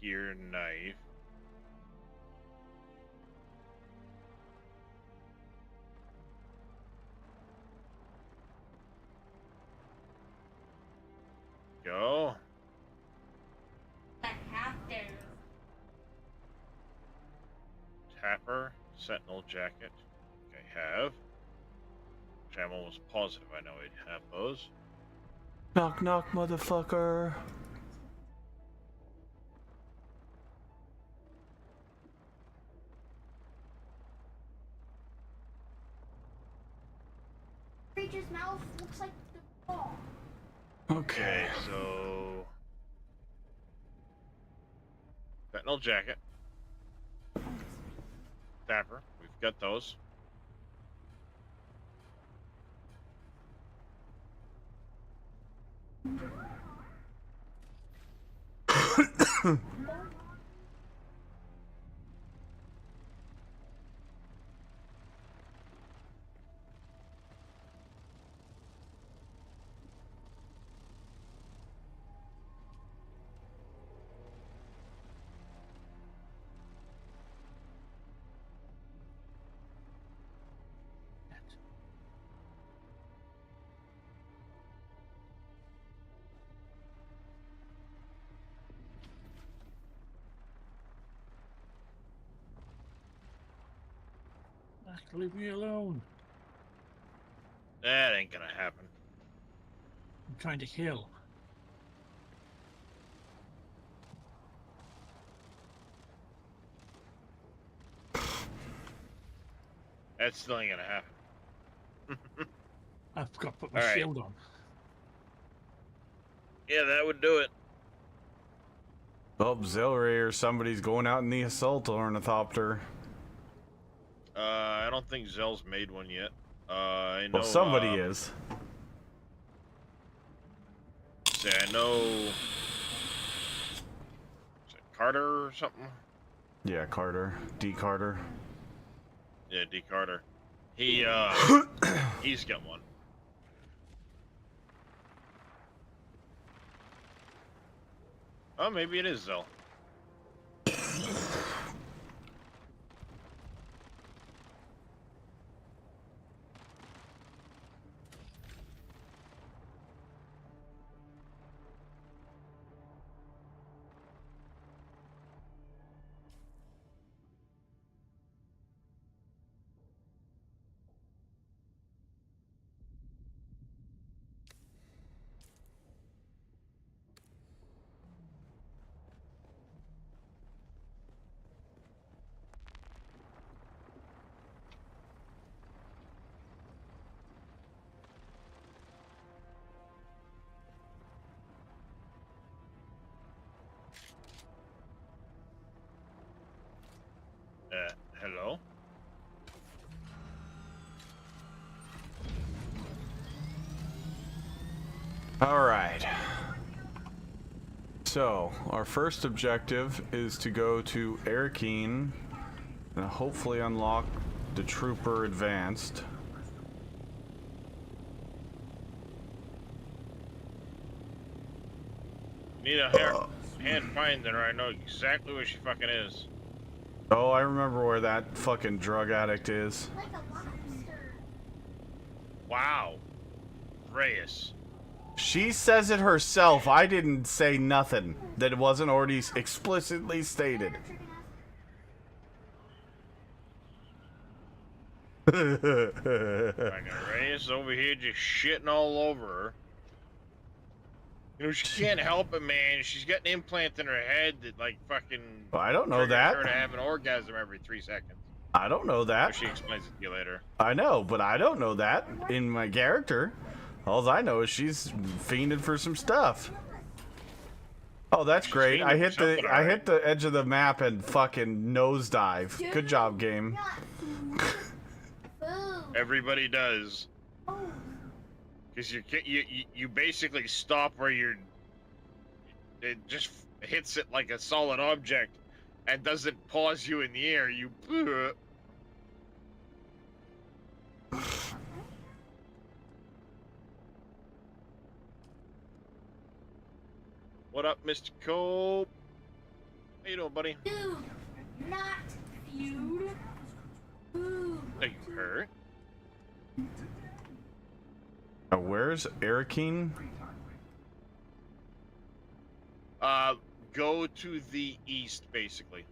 rapier, knife. Go. Tapper, sentinel jacket. Okay, have. Which I'm almost positive I know I'd have those. Knock, knock, motherfucker. Creature's mouth looks like the ball. Okay. So sentinel jacket. Tapper, we've got those. Leave me alone. That ain't gonna happen. I'm trying to heal. That still ain't gonna happen. I've got to put my All right. shield on. Yeah, that would do it. Oh, Auxiliary or somebody's going out in the assault ornithopter. I don't think Zell's made one yet. I know. Well, somebody is. Say, I know. Is it Carter or something? Yeah, Carter. D. Carter. Yeah, D. Carter. He he's got one. Oh, maybe it is Zell. Hello? Alright. So, our first objective is to go to Arakeen and hopefully unlock the Trooper Advanced. Need a hand finder. I know exactly where she fucking is. Oh, I remember where that fucking drug addict is. Like a lobster. Wow. Reyes. She says it herself. I didn't say nothing that wasn't already explicitly stated. Fucking Reyes over here just shitting all over her. You know, she can't help it, man. She's got an implant in her head that, like, fucking... I don't know triggers that. her to have an orgasm every 3 seconds. I don't know that. Or she explains it to you later. I know, but I don't know that in my character. All I know is she's fiending for some stuff. Oh, that's great. I hit the edge of the map and fucking nosedive. Good job, game. Everybody does. Because you basically stop where you're... It just hits it like a solid object and doesn't pause you in the air. You... What up, Mr. Cole? How you doing, buddy? Dude, not feud. Food. Are you hurt? Where's Arakeen? Go to the east, basically.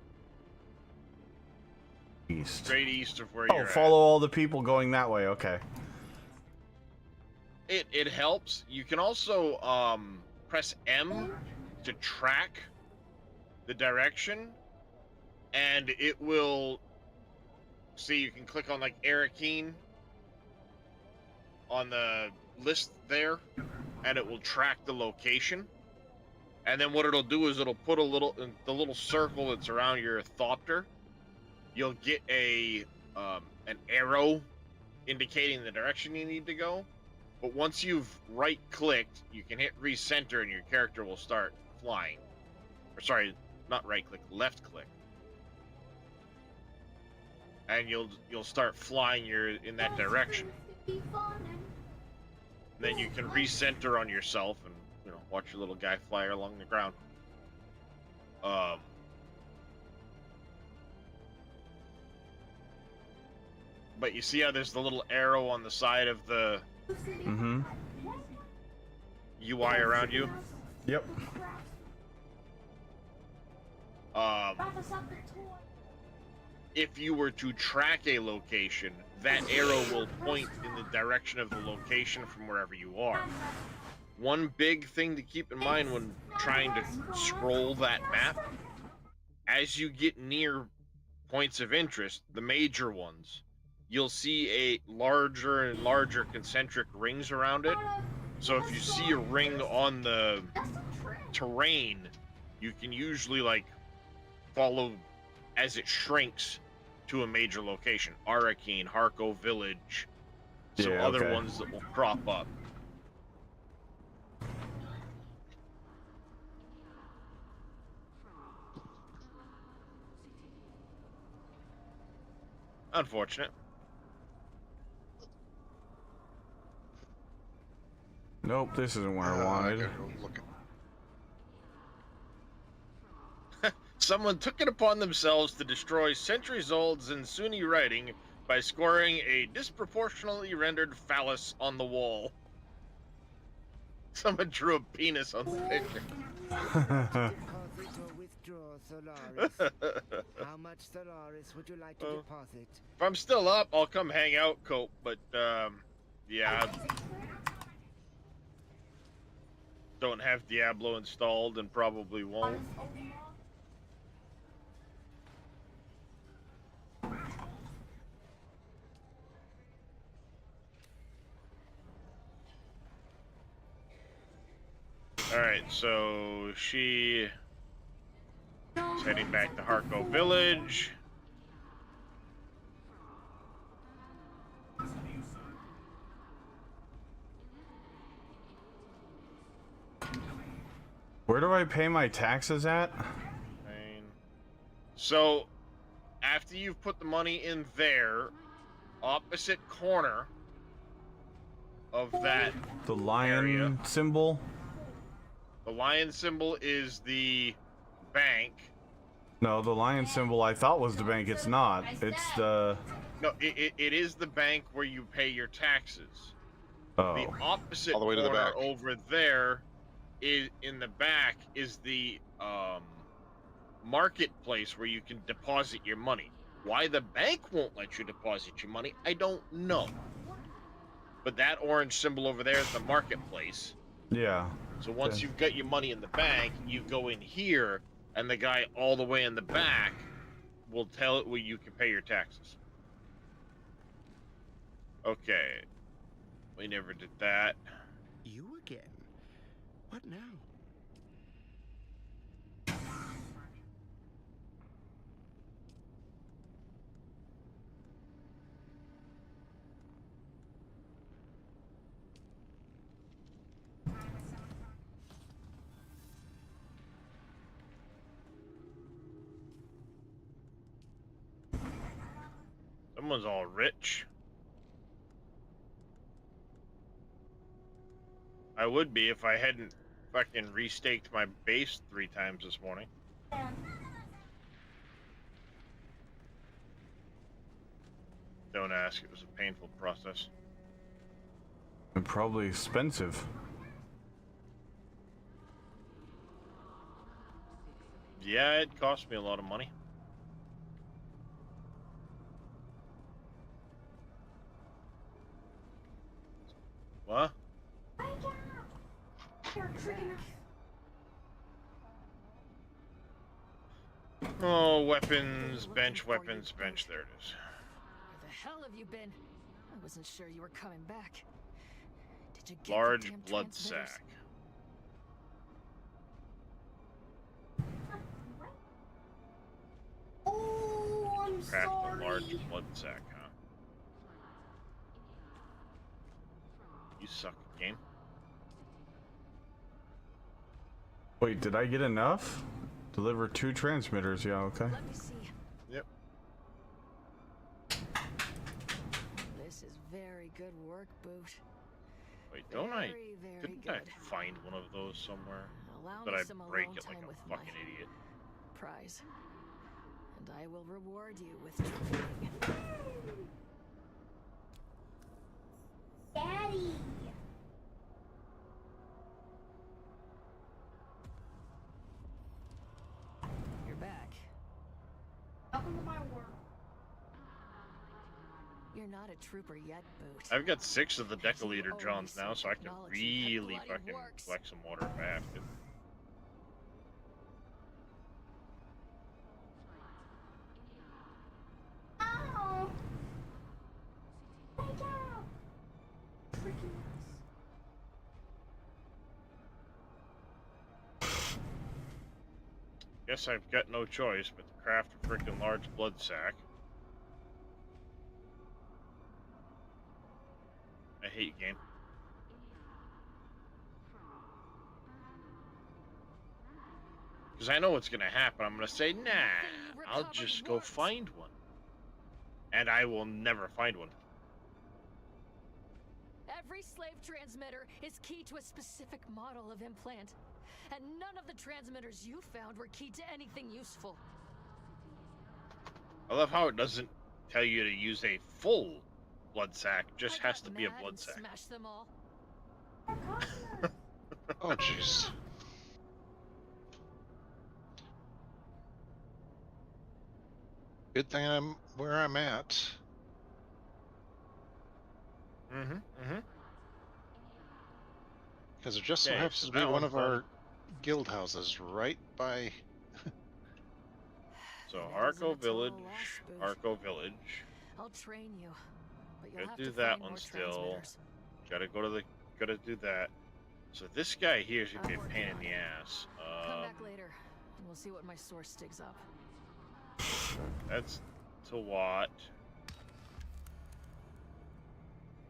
East. Straight east of where Oh, you're follow all the people going that way. Okay. at. It helps. You can also press M to track the direction, and it will see. You can click on like Arakeen on the list there, and it will track the location. And then what it'll do is it'll put the little circle that's around your Thopter. You'll get an arrow indicating the direction you need to go. But once you've right-clicked, you can hit recenter, and your character will start flying. Or sorry, not right-click, left-click. And you'll start flying in that direction. Then you can recenter on yourself and watch your little guy fly along the ground. But you see how there's the little arrow on the side of the UI around you? Yep. If you were to track a location, that arrow will point in the direction of the location from wherever you are. One big thing to keep in mind when trying to scroll that map, as you get near points of interest, the major ones, you'll see a larger and larger concentric rings around it. So if you see a ring on the terrain, you can usually like follow as it shrinks to a major location. Arakeen, Harko Village, some other ones that will crop up. Unfortunate. Nope, this isn't where I wanted. gotta go look at- Someone took it upon themselves to destroy centuries-old Zinsuni writing by scoring a disproportionately rendered phallus on the wall. Someone drew a penis on the picture. Deposit or withdraw Solaris. How much Solaris would you like to deposit? If I'm still up, I'll come hang out, Cope, but, yeah. Don't have Diablo installed and probably won't. Alright, so she is heading back to Harko Village. Where do I pay my taxes at? So, after you've put the money in there, opposite corner of that The lion area. symbol? The lion symbol is the bank. No, the lion symbol I thought was the bank. It's not. It's the... No, it is the bank where you pay your taxes. Oh. The opposite All the way to the corner back. over there is in the back is the marketplace where you can deposit your money. Why the bank won't let you deposit your money, I don't know. But that orange symbol over there is the marketplace. Yeah. So once you've got your money in the bank, you go in here, and the guy all the way in the back will tell it where you can pay your taxes. Okay. We never did that. You again? What now? Someone's all rich. I would be if I hadn't fucking restaked my base 3 times this morning. Don't ask. It was a painful process. And probably expensive. Yeah, it cost me a lot of money. What? You're tricking us. Oh, weapons, bench, weapons, bench. There it is. Where the hell have you been? I wasn't sure you were coming back. Did you get the Large damn blood transmitters? sac. Oh, I'm Craft sorry. a large blood sac, huh? You suck at game. Wait, did I get enough? Deliver 2 transmitters. Yeah, okay. Let me see. Yep. This is very good work, Boot. Wait, don't I? Very, very Didn't good. I find one of those somewhere? Allow But me I some break alone it like time a with fucking my idiot. prize. And I will reward you with training. Daddy. You're back. Welcome to my world. You're not a trooper yet, Boot. I've got 6 of the And you deciliter owe Johns me now, some so I can technology that really bloody fucking works. collect some water if I have to. Ow. Wake up. Tricking us. Guess I've got no choice but to craft a freaking large blood sac. I hate game. Because I know what's going to happen. I'm going to say, nah, I'll just go find one. And I will never find one. Every slave transmitter is key to a specific model of implant. And none of the transmitters you found were key to anything useful. I love how it doesn't tell you to use a full blood sac. Just I has got to be a mad blood and sac. smashed them all. Oh, jeez. Good thing I'm where I'm at. Because it just so Okay, happens so to be that one one's of our guild houses right by. So It isn't a Arco total Village, loss, Boosh. Arco Village. I'll train you, but you'll Gotta have do to that find one more still. transmitters. Gotta do that. So this guy here is gonna be a I'm pain in working the on ass. Come back later, and we'll see what my source digs up. That's to what?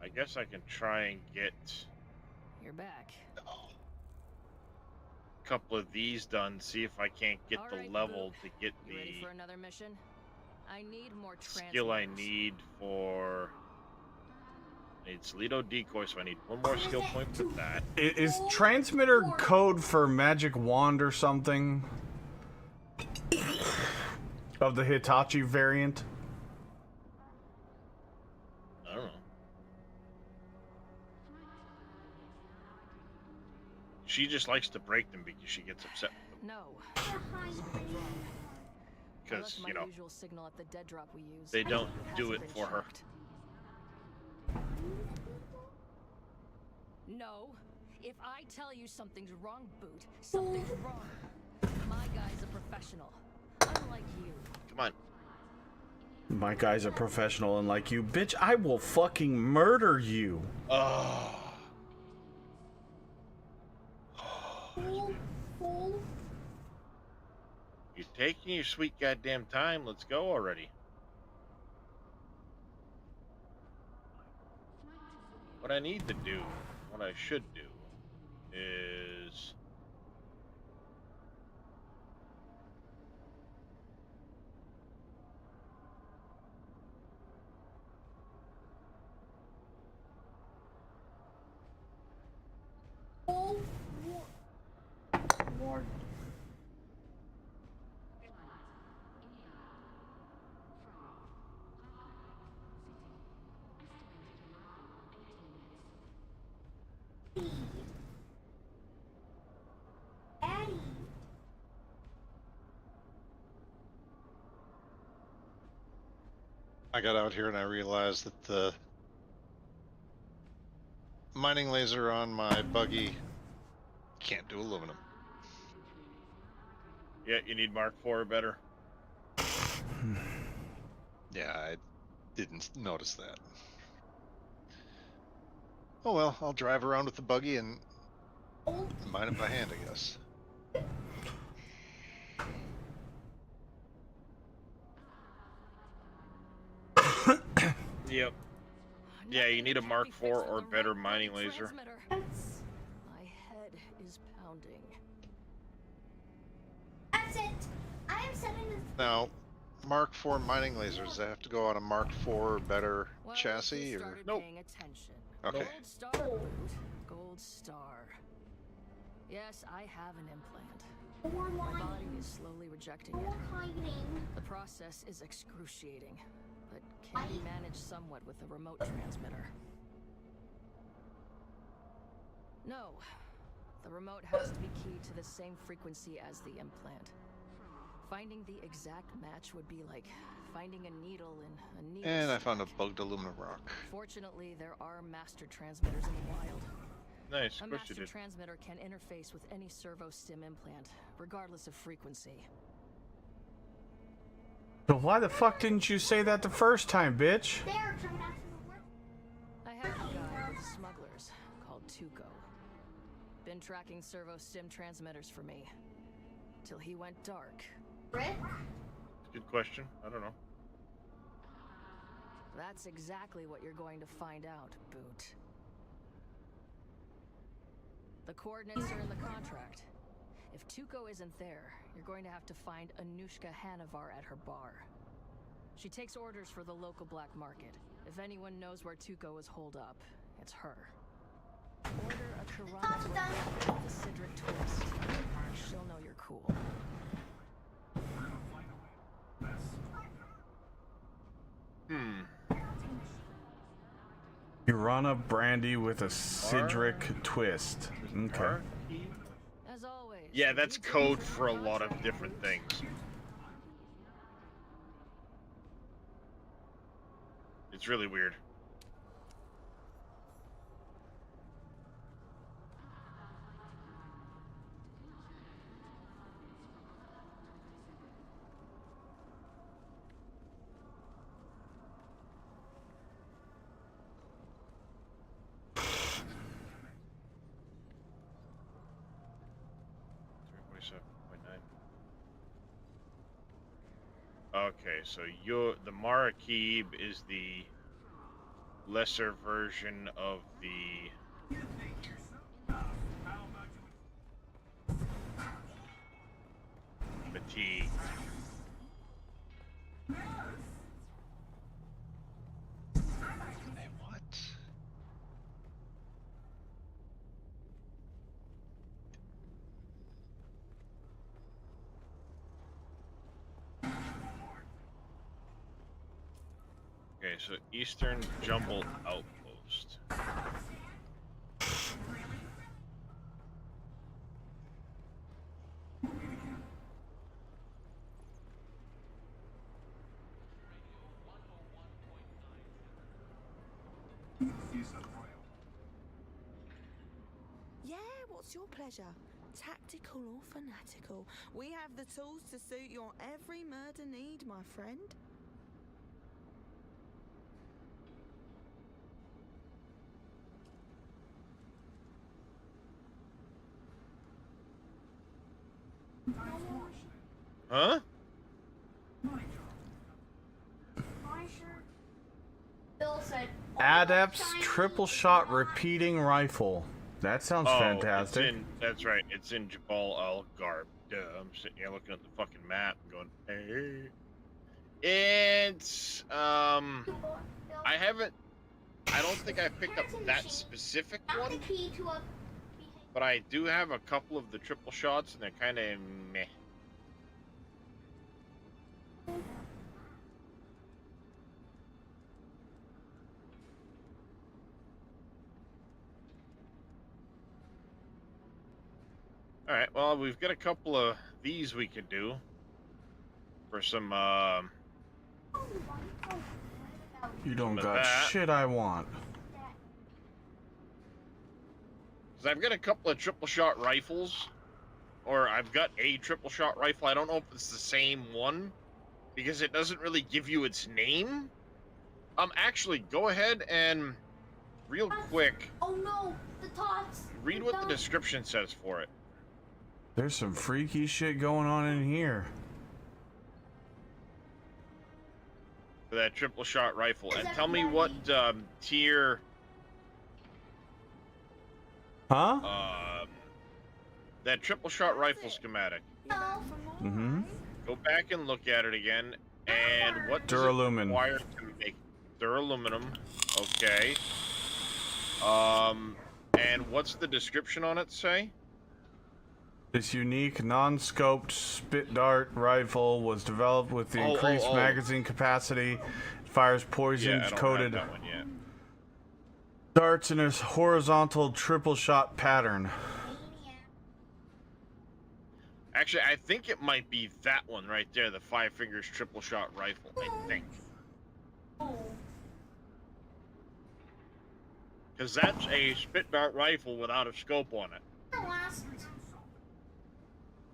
I guess I can try and get You're back. a couple of these done. See if I can't get All the right, level Boot. to get You ready the for another mission? I need more skill I transmitters. need for. I need Toledo decoy, so I need one more skill point for that. Is transmitter code for magic wand or something? Of the Hitachi variant? I don't know. She just likes to break them because she gets upset with them. No. Behind me. I Because, left my you know, usual signal at the dead drop we use. they don't It do hasn't it been for her. shocked. No. If I tell you something's wrong, Boot, something's wrong. My guy's a professional. Unlike you. Come on. My guy's a professional, and like you, bitch, I will fucking murder you. Oh. Full. You're taking your sweet goddamn time. Let's go already. What I need to do, what I should do, is Full. War. I got out here and I realized that the mining laser on my buggy can't do aluminum. Yeah, you need Mark IV or better. Yeah, I didn't notice that. Oh well, I'll drive around with the buggy and mine it by hand, I guess. Yep. Yeah, you need a Mark IV or better mining laser. That's, My head is pounding. that's it. I am setting this. Now, Mark IV mining lasers, they have to go on a Mark IV or better Well, chassis, you or started Nope. paying attention. okay? Gold star, Boot. Gold star. Yes, I have an implant. Or My body lying. is slowly rejecting Or it. hiding. The process is excruciating, but can be managed somewhat with a remote transmitter. No, the remote has to be keyed to the same frequency as the implant. Finding the exact match would be like finding a needle in a needle. And I found a stack. bugged aluminum rock. Fortunately, there are master transmitters in the wild. Nice, A of course you master did. transmitter can interface with any servo stim implant, regardless of frequency. So why the fuck didn't you say that the first time, bitch? There, coming out to the work. I have a guy with the smugglers called Tuco. Been tracking servo stim transmitters for me. Till he went dark. Rick? Good question. I don't know. That's exactly what you're going to find out, Boot. The coordinates are in the contract. If Tuco isn't there, you're going to have to find Anushka Hanavar at her bar. She takes orders for the local black market. If anyone knows where Tuco is holed up, it's her. Order a Kirana with the Sidric twist. She'll know you're cool. Urana brandy with a Sidric twist. Okay. Or- As always. Yeah, that's details code are for a the lot of contract. different things. It's really weird. Okay, so the Marakib is the lesser version of the fatigue. Hey, what? Okay, so Eastern Jumble Outpost. Yeah, what's your pleasure? Tactical or fanatical? We have the tools to suit your every murder need, my friend. Huh? My shirt. Bill said. Adepts triple shot repeating rifle. That sounds fantastic. It's in, that's right. It's in Jabal Al Garb. Duh, I'm sitting here looking at the fucking map and going, hey. It's I don't think I picked up that specific Not one, the key to a. but I do have a couple of the triple shots, and they're kind of meh. All right. Well, we've got a couple of these we could do for some You don't But got that- shit I want. Because I've got a couple of triple shot rifles, or I've got a triple shot rifle. I don't know if it's the same one, because it doesn't really give you its name. Actually, go ahead and, real quick, Oh no, the tots. read what the description says for it. There's some freaky shit going on in here. For that triple shot rifle. Is And that tell me ready? what tier Huh? that triple shot rifle schematic. You back for more, Mm-hmm. eh? Go back and look at it again. And what does it Duralumin. require to make duraluminum? Okay. And what's the description on it say? This unique non-scoped spit dart rifle was developed with the increased magazine capacity. It fires Yeah, I poison-coated don't have that one yet. darts in a horizontal triple shot pattern. Actually, I think it might be that one right there, the 5 Fingers triple shot rifle, I think. Because that's a spit dart rifle without a scope on it.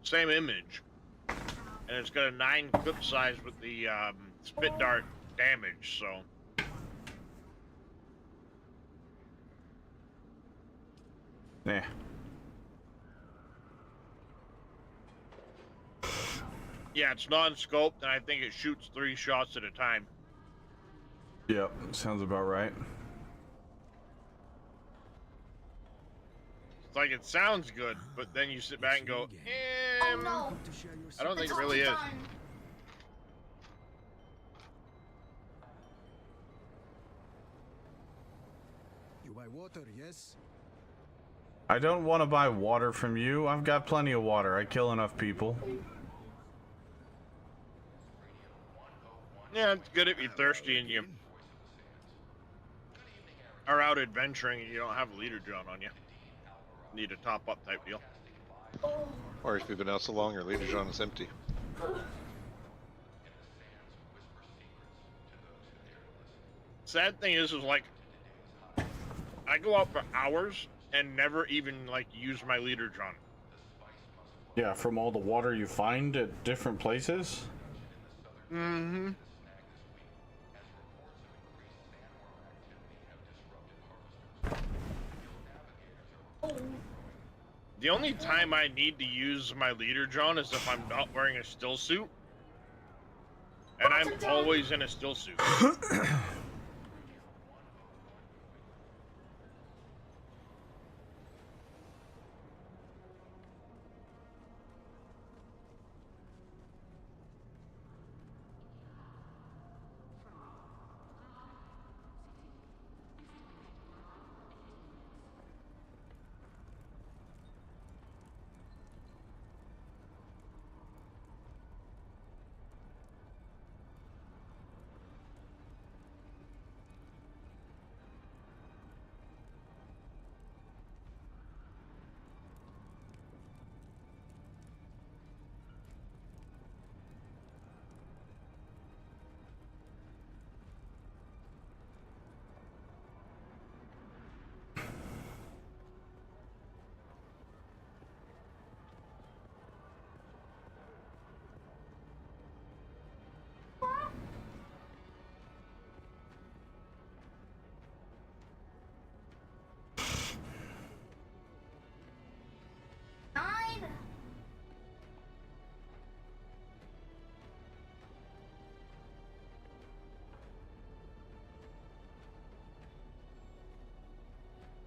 Same image. And it's got a 9 clip size with the spit dart damage, so. Yeah. Yeah, it's non-scoped, and I think it shoots 3 shots at a time. Yep, sounds about right. It's like, it sounds good, but then you sit back and go, Oh no. I don't The think it tots really are is. done. You buy water, yes? I don't want to buy water from you. I've got plenty of water. I kill enough people. Yeah, it's good if you're thirsty and you are out adventuring and you don't have a leader John on you. Need a top up type deal. Or if you've been out so long, your leader John is empty. Sad thing is like, I go out for hours and never even like use my leader John. Yeah, from all the water you find at different places? Mm-hmm. The only time I need to use my leader John is if I'm not wearing a still suit. And I'm always in a still suit.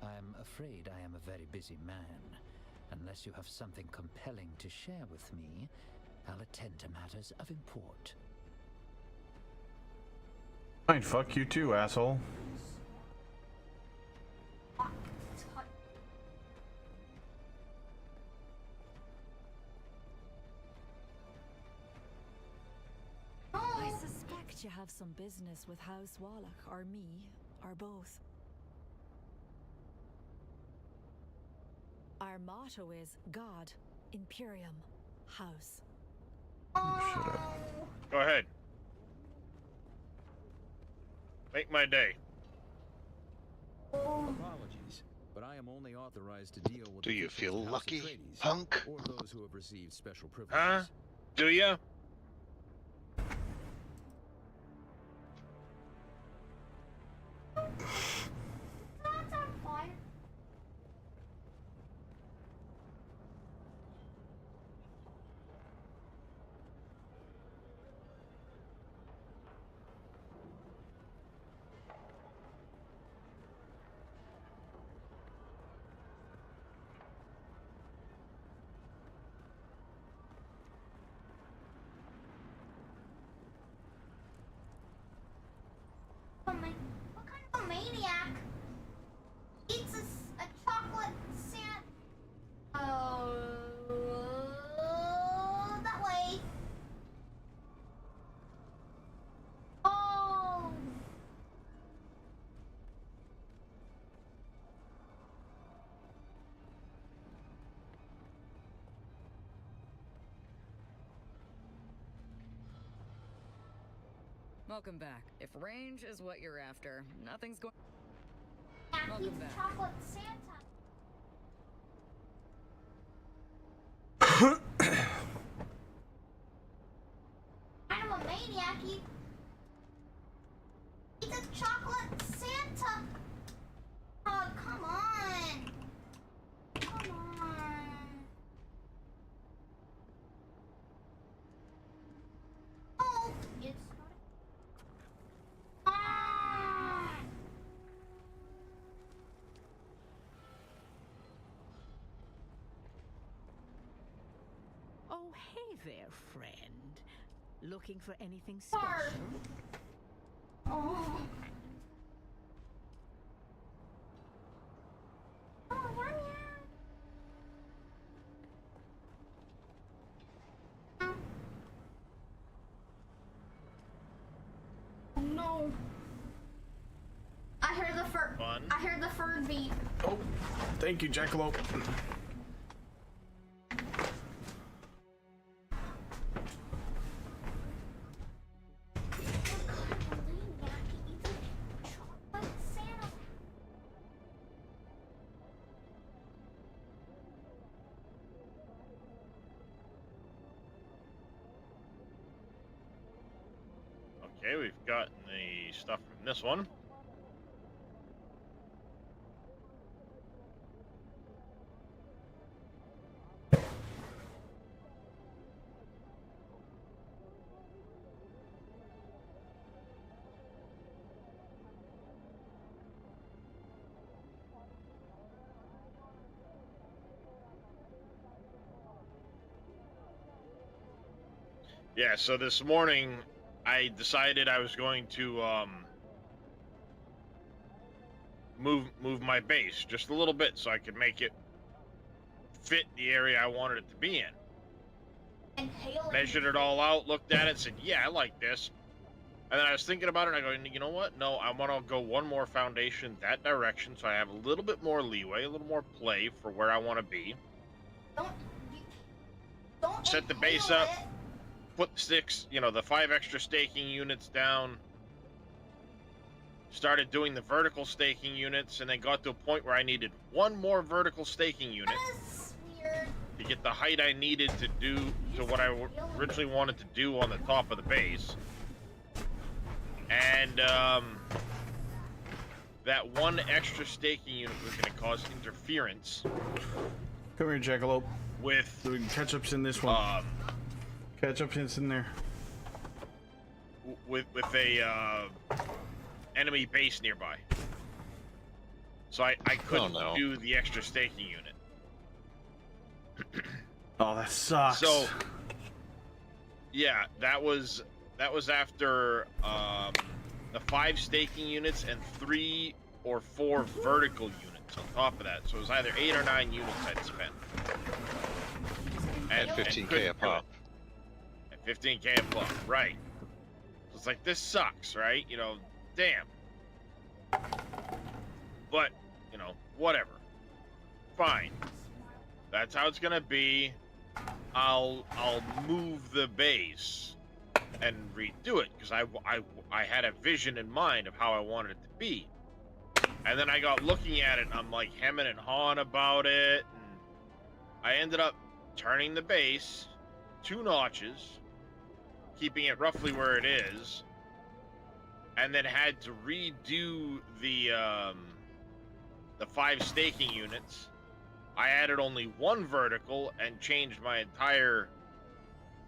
I'm afraid I am a very busy man. Unless you have something compelling to share with me, I'll attend to matters of import. Fine, fuck you too, asshole. I suspect you have some business with House Wallach, or me, or both. Our motto is God, Imperium, House. Shut up. Go ahead. Make my day. Apologies, but I am only authorized to deal with Do you officials feel of House lucky, Atreides, punk? or those who have received special Huh? privileges. Do ya? That's on fire. What kind of a maniac eats a chocolate sand? That way. Oh. Welcome back. If range is what you're after, nothing's going. Yeah, Welcome he's back. chocolate Santa. Kind of a maniac. He's a chocolate Santa. Oh, come on. Come on. Oh, it's not. Ah. Oh, hey there, friend. Looking for anything Barf. special? Oh. Oh, yum, yum. Oh, no. I heard the fur. Fun. I heard the fur beat. Oh, thank you, Jackalope. Okay, we've gotten the stuff from this one. Yeah, so this morning I decided I was going to move my base just a little bit so I could make it fit the area I wanted it to be in. Measured it all out, looked at it, said, yeah, I like this. And then I was thinking about it, and I go, you know what? No, I want to go one more foundation that direction so I have a little bit more leeway, a little more play for where I want to be. Don't Set the base up, put the sticks, the 5 extra staking units down. Started doing the vertical staking units, and then got to a point where I needed one more vertical staking unit to get the height I needed to do to what I originally wanted to do on the top of the base. And that one extra staking unit was going to cause interference. Come here, Jackalope. With so we can ketchup's in this one. Ketchup's in there. With a enemy base nearby. So I couldn't do the extra staking unit. Oh, that sucks. So yeah, that was after the 5 staking units and 3 or 4 vertical units on top of that. So it was either 8 or 9 units I'd spent. And 15k a pop. At 15k a pop, right. So it's like, this sucks, right? Damn. But, whatever. Fine. That's how it's gonna be. I'll move the base and redo it because I had a vision in mind of how I wanted it to be. And then I got looking at it and I'm like hemming and hawing about it, and I ended up turning the base 2 notches, keeping it roughly where it is, and then had to redo the 5 staking units. I added only 1 vertical and changed my entire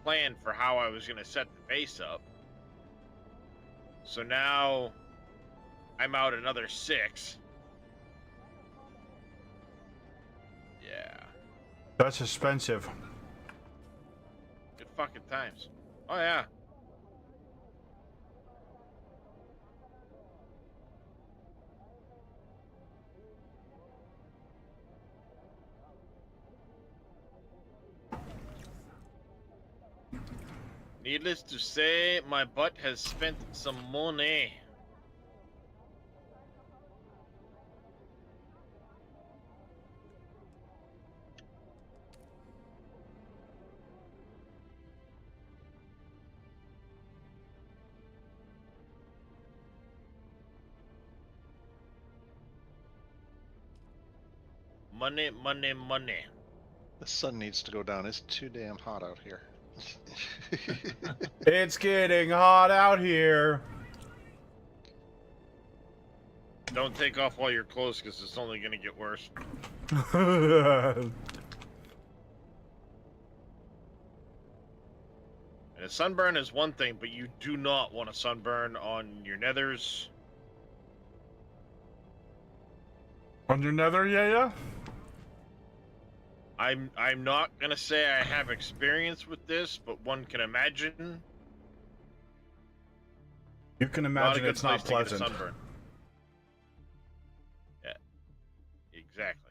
plan for how I was going to set the base up. So now I'm out another 6. Yeah. That's expensive. Good fucking times. Oh, yeah. Needless to say, my butt has spent some money. Money, money, money. The sun needs to go down. It's too damn hot out here. It's getting hot out here. Don't take off all your clothes because it's only going to get worse. And a sunburn is one thing, but you do not want a sunburn on your nethers. On your nether, yeah? I'm not gonna say I have experience with this, but one can imagine. You can imagine it's not pleasant. Sunburn. Yeah, exactly.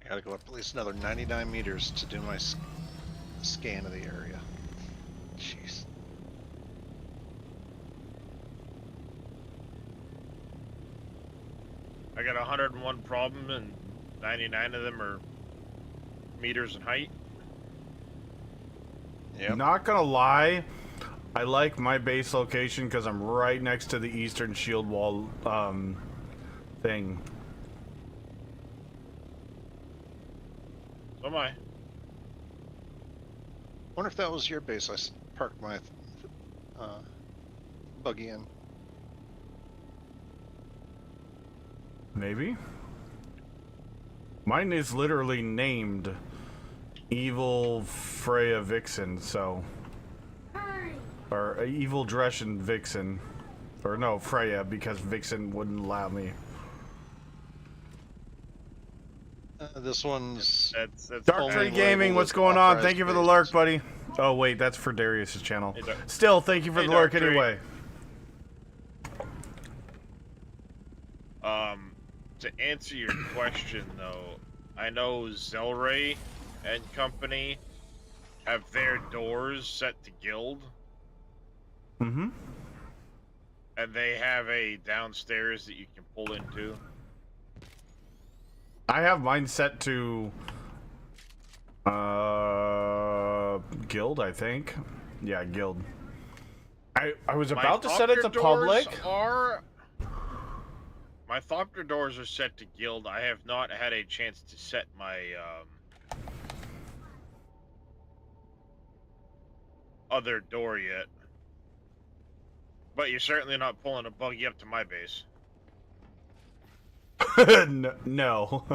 I gotta go up at least another 99 meters to do my scan of the area. Jeez. I got 101 problem, and 99 of them are meters in height. Yep. Not gonna lie, I like my base location because I'm right next to the eastern shield wall thing. So am I. Wonder if that was your base. I parked my buggy in. Maybe. Mine is literally named Evil Freya Vixen, so. Or Evil Dreschen Vixen. Or no, Freya, because Vixen wouldn't allow me. This one's that's Dark Tree Gaming, what's going on? Thank you for the lurk, buddy. Oh wait, that's for Darius's channel. Still, thank you for the lurk anyway. To answer your question though, I know Zelray and company have their doors set to guild. Mm-hmm. And they have a downstairs that you can pull into. I have mine set to guild, I think. Yeah, guild. I was about to set it to public. My Thopter doors are set to guild. I have not had a chance to set my other door yet. But you're certainly not pulling a buggy up to my base. No.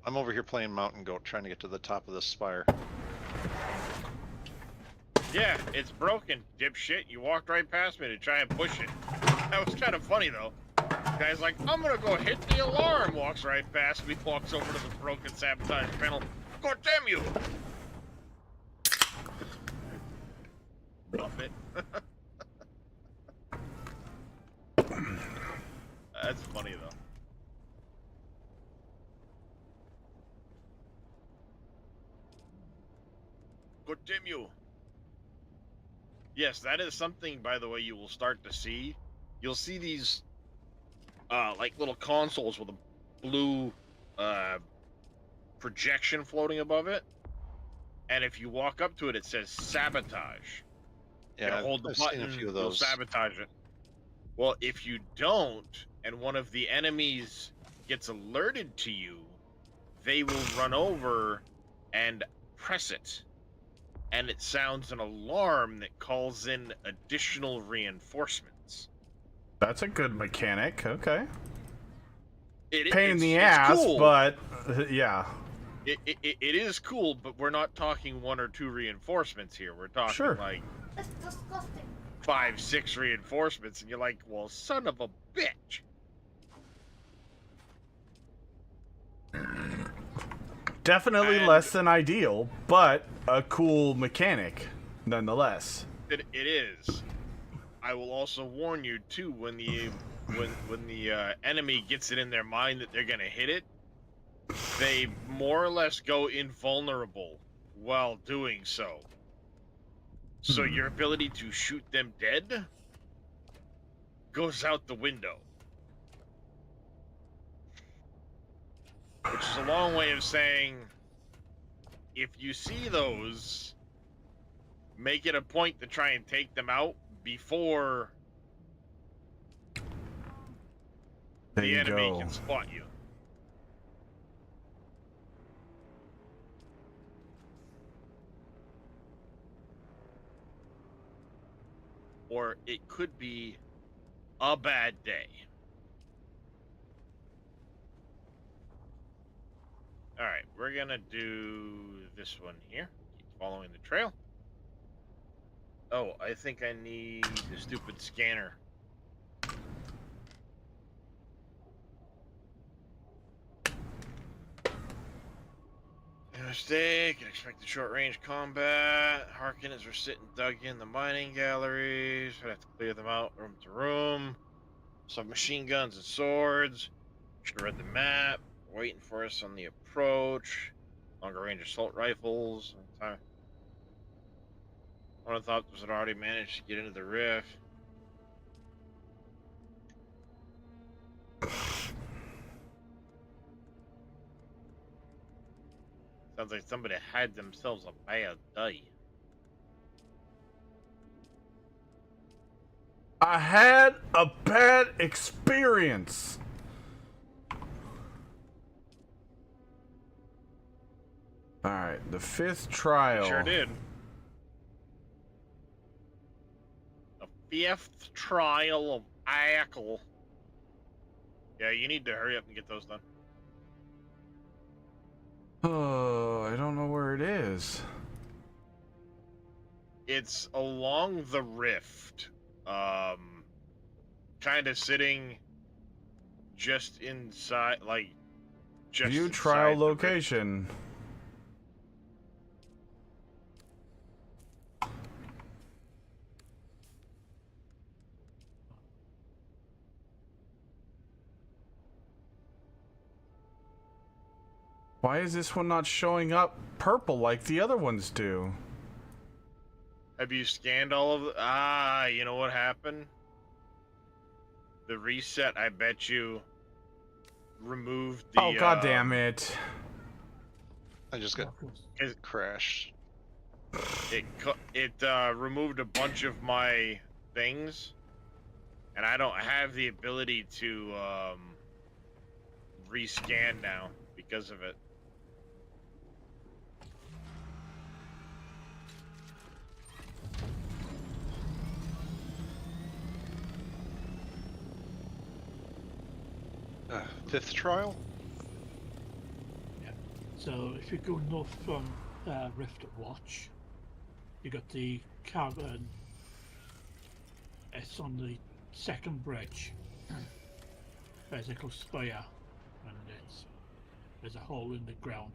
I'm over here playing Mountain Goat, trying to get to the top of this spire. Yeah, it's broken, dipshit. You walked right past me to try and push it. That was kind of funny, though. The guy's like, I'm gonna go hit the alarm. Walks right past me, walks over to the broken sabotage panel. God damn you! Drop it. That's funny, though. Continue. Yes, that is something, by the way, you will start to see. You'll see these, like little consoles with a blue, projection floating above it. And if you walk up to it, it says sabotage. Yeah, hold the I've button, seen a few of you'll those. sabotage it. Well, if you don't, and one of the enemies gets alerted to you, they will run over and press it. And it sounds an alarm that calls in additional reinforcements. That's a good mechanic. Okay. Pain in It's the ass, cool. but yeah. It is cool, but we're not talking 1 or 2 reinforcements here. We're talking Sure. like That's disgusting. 5, 6 reinforcements, and you're like, well, son of a bitch. Definitely And- less than ideal, but a cool mechanic nonetheless. It is. I will also warn you too, when the enemy gets it in their mind that they're gonna hit it, they more or less go invulnerable while doing so. So your ability to shoot them dead goes out the window. Which is a long way of saying, if you see those, make it a point to try and take them out before There the you enemy go. can spot you. Or it could be a bad day. Alright, we're gonna do this one here. Keep following the trail. Oh, I think I need the stupid scanner. Mistake, expected short-range combat. Harken as we're sitting dug in the mining galleries. I'd have to clear them out room to room. Some machine guns and swords. Should have read the map. Waiting for us on the approach. Longer range assault rifles. One of the thoughts was it already managed to get into the rift. Sounds like somebody had themselves a bad day. I had a bad experience. Alright, the 5th trial. Sure did. The 5th trial of Ackle. Yeah, you need to hurry up and get those done. Oh, I don't know where it is. It's along the rift. Kind of sitting just inside, like, just View inside trial the rift. location. Why is this one not showing up purple like the other ones do? Have you scanned all of the... Ah, you know what happened? The reset, I bet you, removed the... Oh, god damn it. I just got crashed. It removed a bunch of my things, and I don't have the ability to rescan now because of it. Fifth trial? Yeah. So if you go north from Rift at Watch, you got the cavern. It's on the second bridge. Physical spire, and there's a hole in the ground.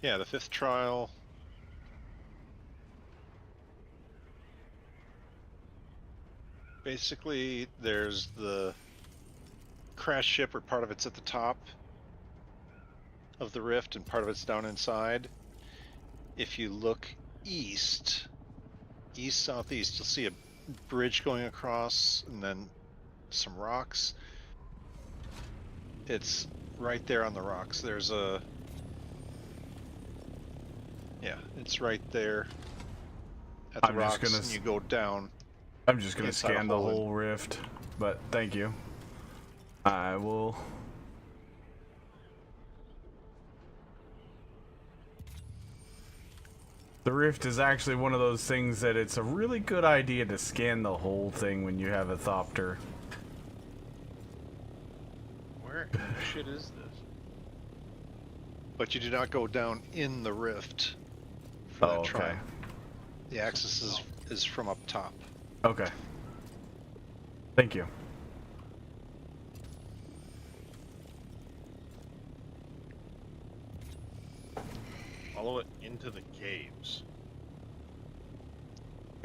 Yeah, the 5th trial. Basically, there's the crash ship, or part of it's at the top of the rift and part of it's down inside. If you look east, southeast, you'll see a bridge going across and then some rocks. It's right there on the rocks. There's a... Yeah, it's right there at the rocks, and you go down. I'm just gonna scan the whole rift, but thank you. I will... The rift is actually one of those things that it's a really good idea to scan the whole thing when you have a Thopter. Where shit is this? But you do not go down in the rift for that trial. The access is from up top. Okay. Thank you. Follow it into the caves.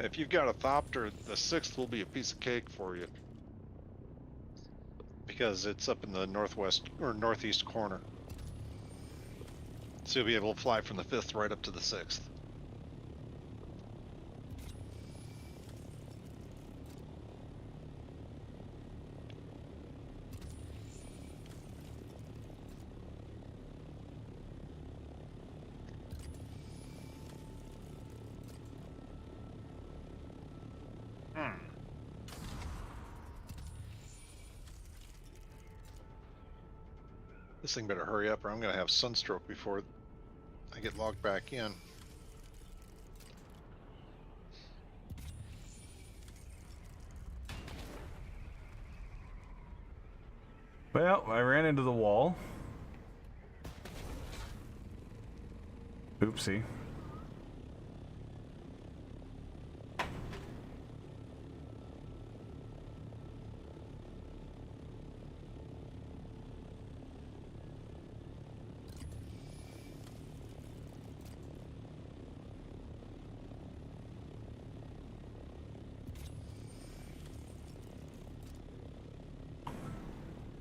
If you've got a Thopter, the 6th will be a piece of cake for you. Because it's up in the northwest or northeast corner. So you'll be able to fly from the 5th right up to the 6th. This thing better hurry up or I'm going to have sunstroke before I get logged back in. Well, I ran into the wall. Oopsie.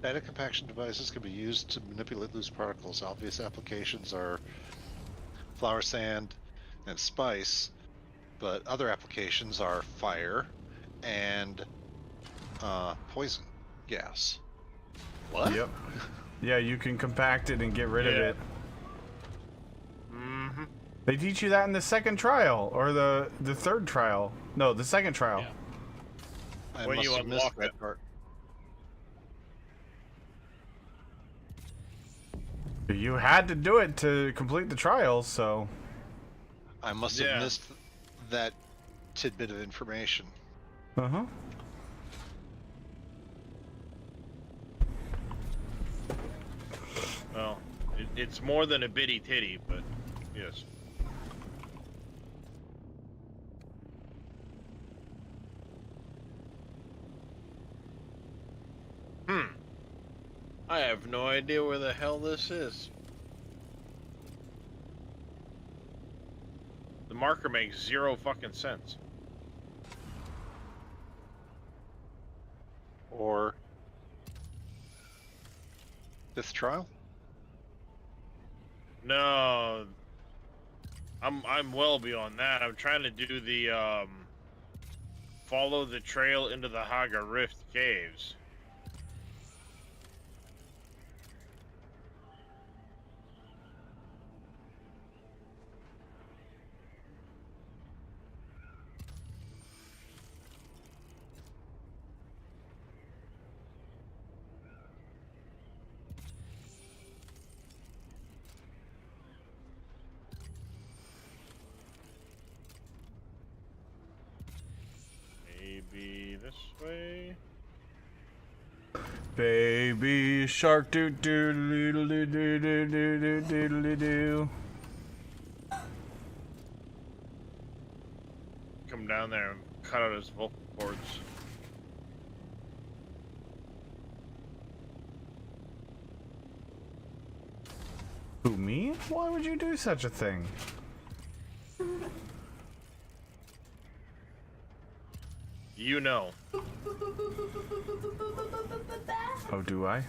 Data compaction devices can be used to manipulate loose particles. Obvious applications are flour sand and spice, but other applications are fire and poison gas. What? Yep. Yeah, you can compact it and get rid of it. Mm-hmm. They teach you that in the second trial, or the third trial. No, the second trial. Yeah. I When must you have missed unlock that it. part. You had to do it to complete the trials, so... I must have missed that tidbit of information. Uh-huh. Well, it's more than a bitty titty, but yes. I have no idea where the hell this is. The marker makes zero fucking sense. Or 5th trial? No, I'm well beyond that. I'm trying to do the follow the trail into the Haga Rift caves. Maybe this way. Baby shark doo doo doo doo doo doo doo doo doo doo. Come down there and cut out his vocal cords. Who, me? Why would you do such a thing? You know. Oh, do I?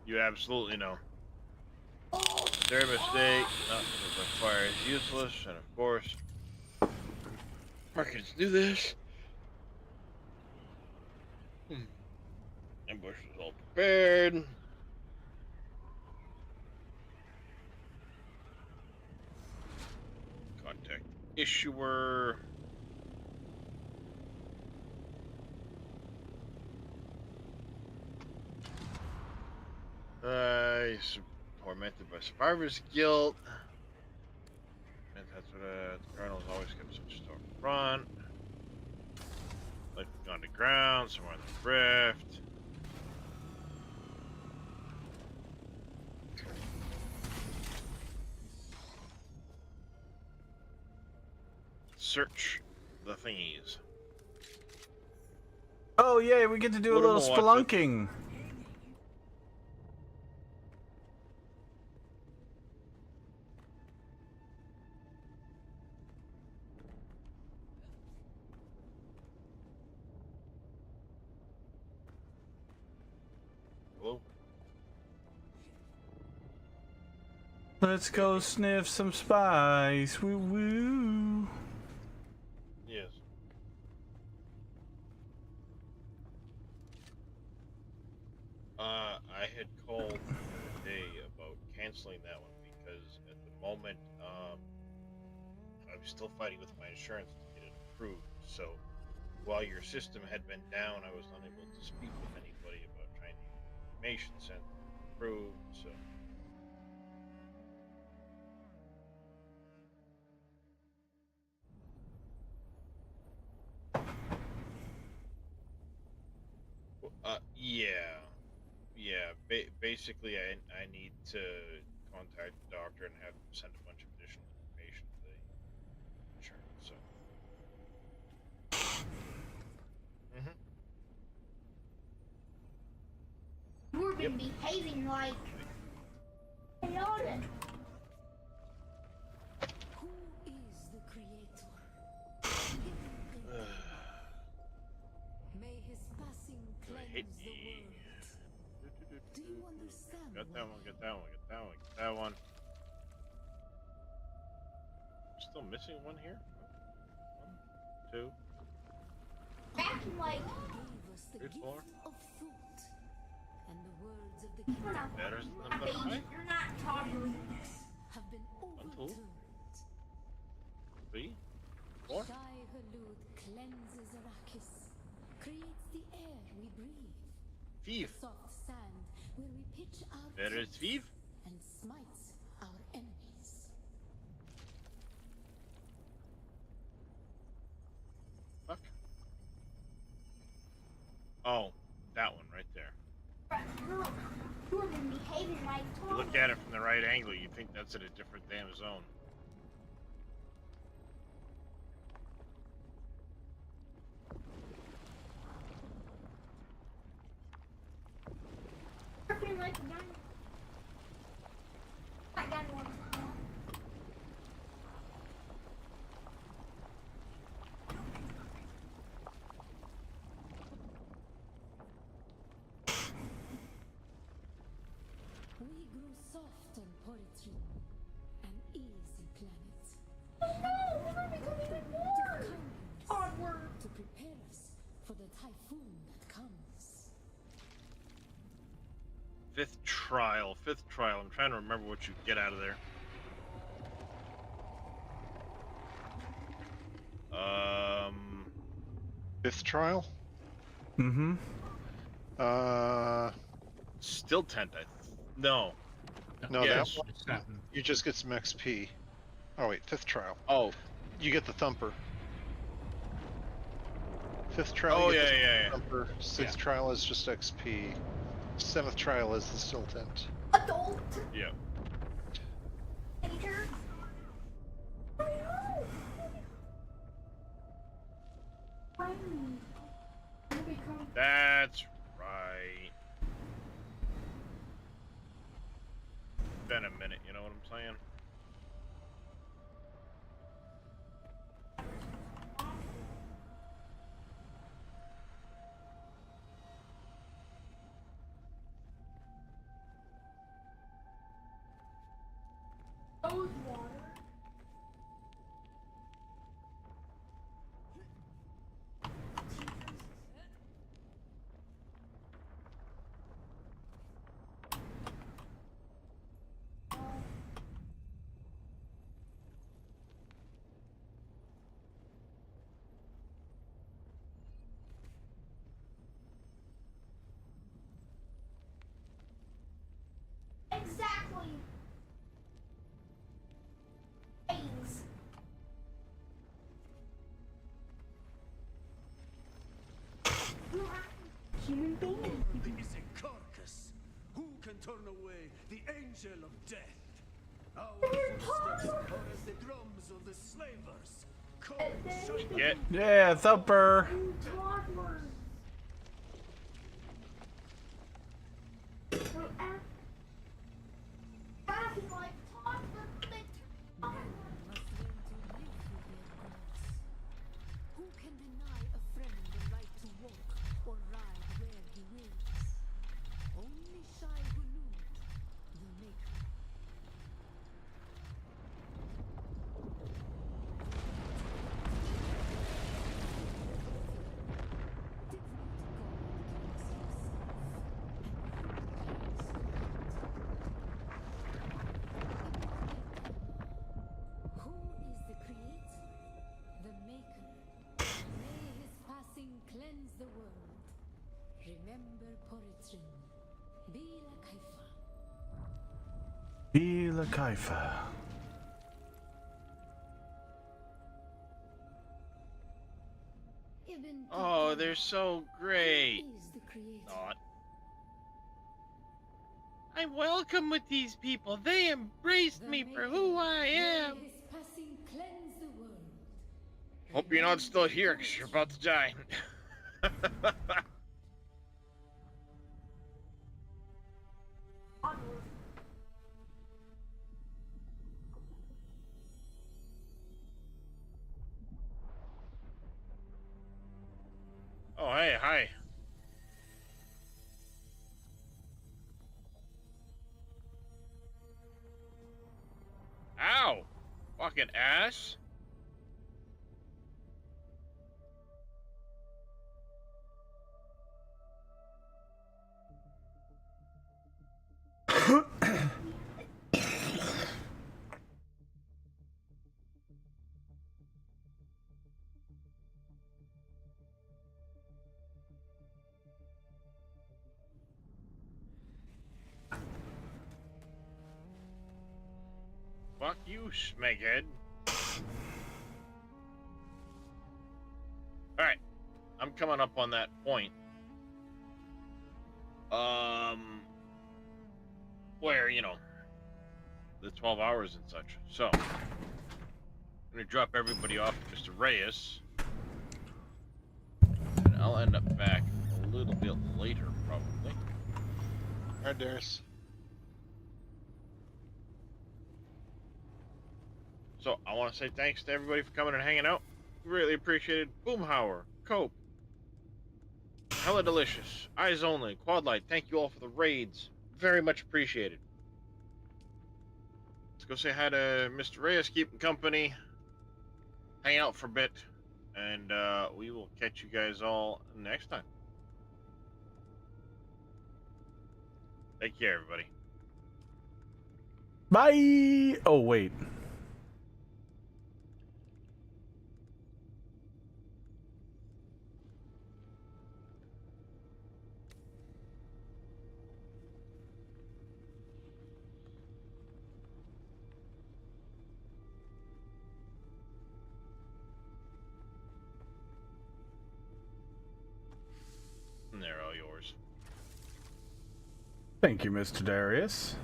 You absolutely know. Their mistake. Nothing but fire is useless, and of course, Markets do this. Ambush is all prepared. Contact issuer. He's tormented by survivor's guilt. And that's what the colonel's always kept such stuff front. Like on the ground, somewhere in the rift. Search the thingies. Oh yeah, we get to do a little spelunking. Hello? Let's go sniff some spice. Woo woo. Yes. I had called today about canceling that one because at the moment, I'm still fighting with my insurance to get it approved. So while your system had been down, I was unable to speak with anybody about trying to get information sent approved. So. Yeah. Basically, I need to contact the doctor and have them send a bunch of additional information to the insurance. So. You've been behaving like a Yoda. Who is the creator? May his passing cleanse the world. Do you understand? Got that one, get that one, get that one, get that one. Still missing one here? 1, 2. Acting like Gave us the 3, 4. gift of thought and the words of the you're not, Better than the baby, you're not toddling. have been 1, 2. overturned. 3, 4. Shai Hulud cleanses Arrakis, creates the air we breathe. Thief. Soft sand where we pitch our Better is tents thief. and smites our enemies. Fuck. Oh, that one right there. You've been behaving like You look at it from the right angle, you think that's in a different damn zone. Acting like a gun. I got one. We grew soft on poetry, an easy planet. No, we're not becoming even more. Onward. To prepare us for the typhoon that comes. Fifth trial. I'm trying to remember what you get out of there. Fifth trial? Mm-hmm. Still tent. No. No, Yes. that one, you just get some XP. Oh wait, fifth trial. Oh. You get the thumper. Fifth trial. Oh you get yeah. the thumper. Sixth trial is just XP. Seventh trial is the still tent. Adult. Yeah. Teenager. That's right. Been a minute, you know what I'm saying? human being. Is a carcass. Who can turn away the angel of death? Our footsteps are as the drums of the slavers. Come, Get. Yeah, Thumper. Who can deny a friend the right to walk or ride where he wills? Only Shai Hulud, the Maker. Who is the creator? The Maker. May his passing cleanse the world. Remember Poritrin. Bila Kaifa. Bila Kaifa. Ibn Oh, they're so great. is the creator. Not. I'm welcome with these people. They embraced me for who I am. May his passing cleanse the world. Hope you're not still here, because you're about to die. Oh, hey, hi. Ow! Fucking ass. Fuck you, Smeghead. Alright. I'm coming up on that point. Where, you know, the 12 hours and such. So, I'm gonna drop everybody off at Mr. Reyes. And I'll end up back a little bit later, probably. Alright, Darius. So, I want to say thanks to everybody for coming and hanging out. Really appreciated. Boomhauer, Cope, Hella Delicious, Eyes Only, Quadlight, thank you all for the raids. Very much appreciated. Let's go say hi to Mr. Reyes, keeping company, hang out for a bit, and we will catch you guys all next time. Take care, everybody. Bye. Oh, wait. And they're all yours. Thank you, Mr. Darius.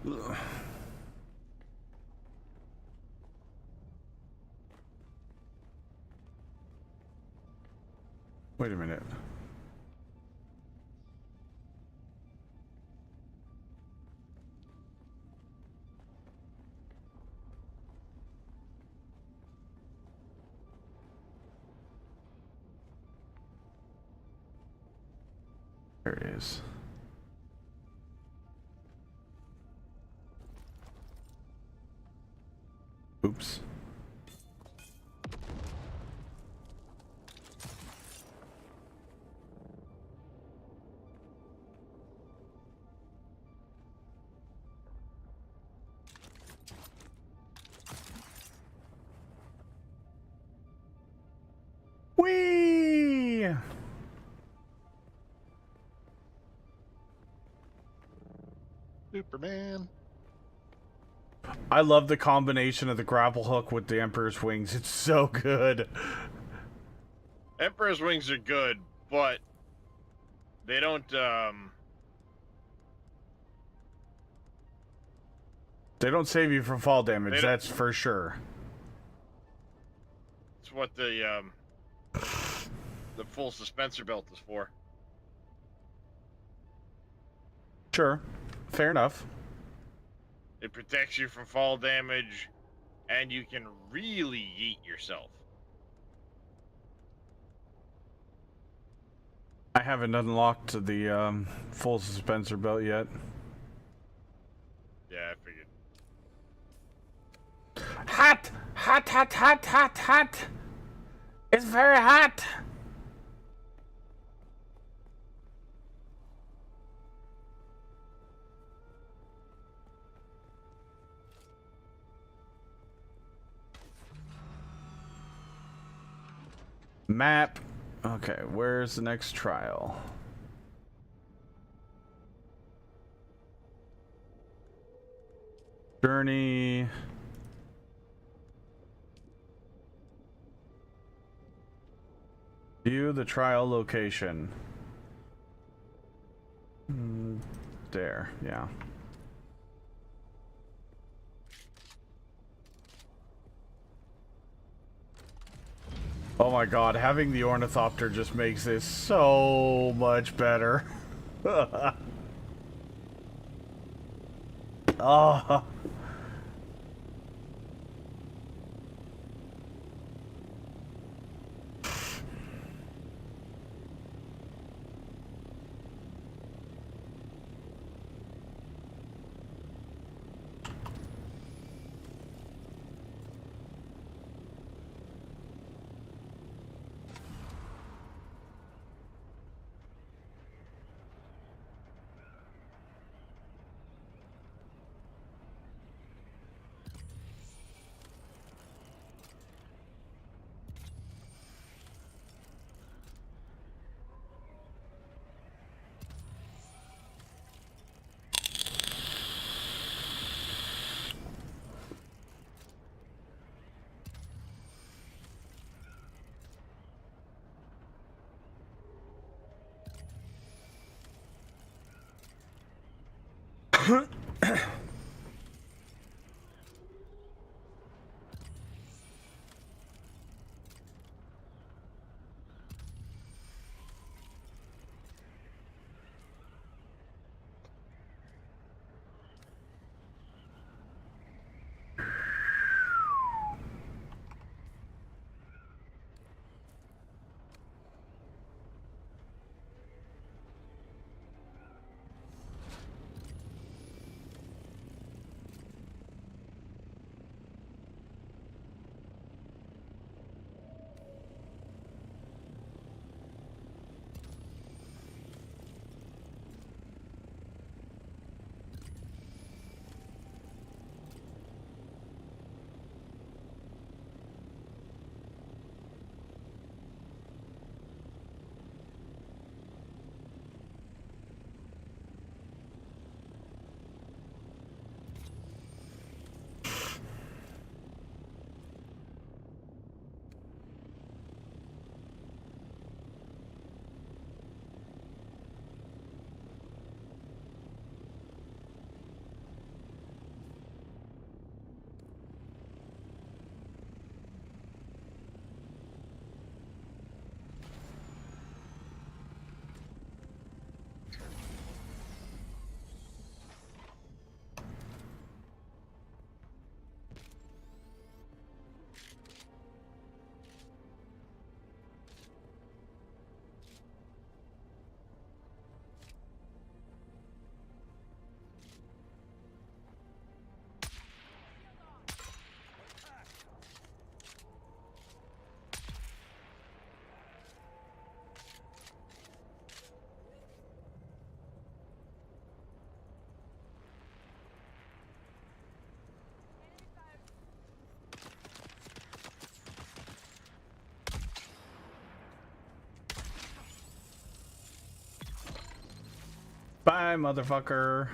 Ugh. Wait a minute. There it is. Oops. Whee! Superman. I love the combination of the grapple hook with the Emperor's wings. It's so good. Emperor's wings are good, but they don't, They don't save you from fall damage, that's for sure. It's what the full suspensor belt is for. Sure. Fair enough. It protects you from fall damage, and you can really yeet yourself. I haven't unlocked the full suspensor belt yet. Yeah, I figured. Hot! Hot, hot, hot, hot, hot! It's very hot! Map. Okay, where's the next trial? Journey. View the trial location. There, yeah. Oh my god, having the Ornithopter just makes this so much better. Oh. Bye, motherfucker.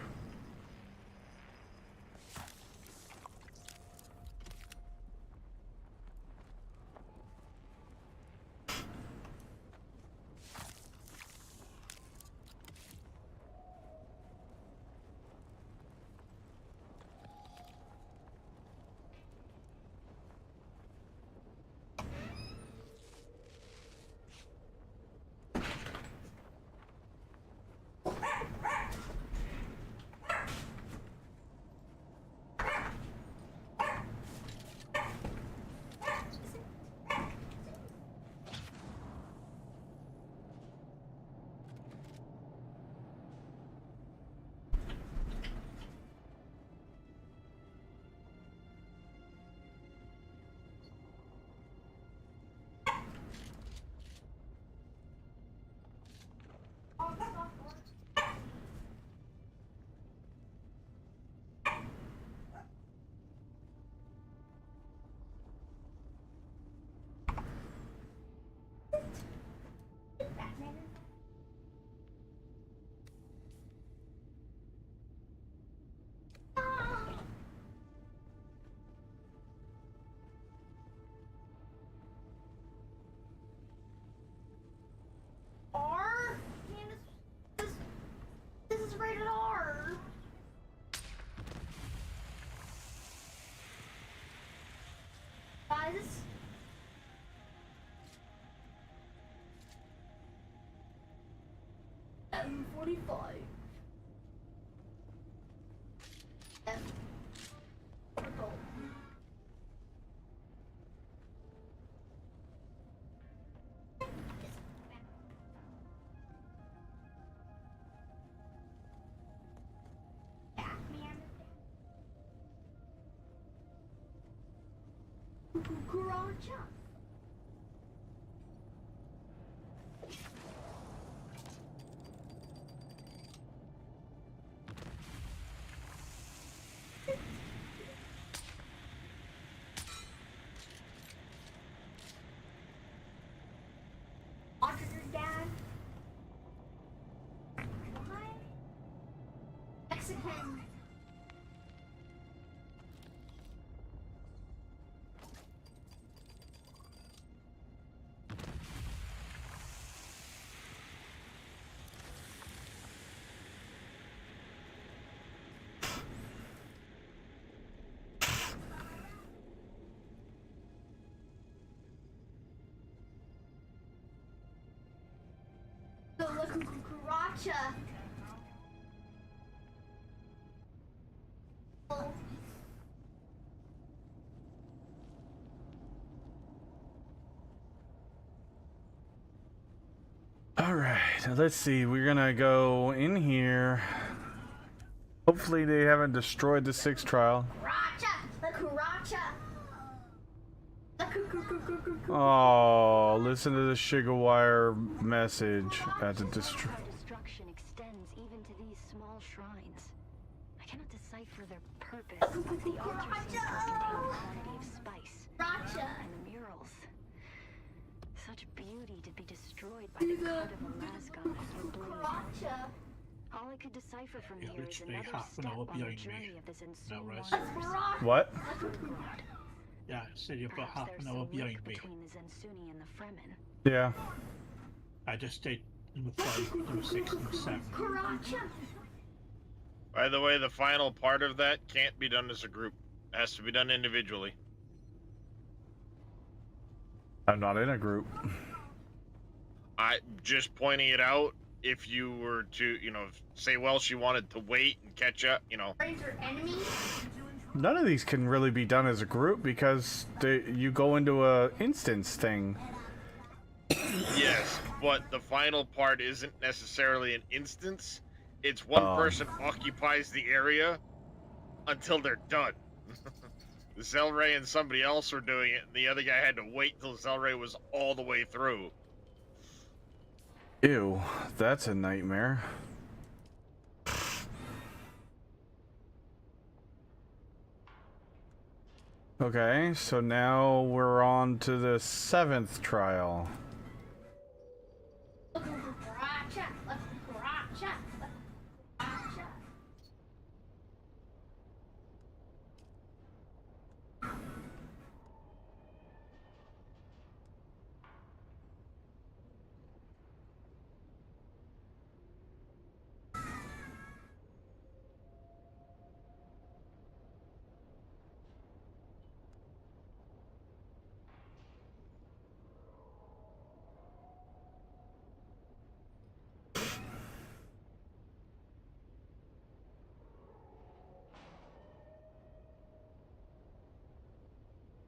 45. Garacha. Auditor Dad. What? Mexican. The Garacha. All right, let's see. We're gonna go in here. Hopefully, they haven't destroyed the 6th trial. Oh, listen to the sugar wire message at the destruction extends even to these small shrines. I cannot decipher their purpose, but the altar seems to contain a quantity of spice. And the murals. Such beauty to be destroyed by the cut of a mascot and blade. All I could decipher from here is another step on the journey of this ensuing wonders. What? Yeah, so you've got half an hour behind me. Between the Zensuni and the Fremen. Yeah. I just stayed number 5, number 6, number 7. By the way, the final part of that can't be done as a group. It has to be done individually. I'm not in a group. I just pointing it out. If you were to, say, well, she wanted to wait and catch up, None of these can really be done as a group because you go into a instance thing. Yes, but the final part isn't necessarily an instance. It's one person occupies the area until they're done. Zelray and somebody else were doing it, and the other guy had to wait till Zelray was all the way through. Ew, that's a nightmare. Okay, so now we're on to the 7th trial.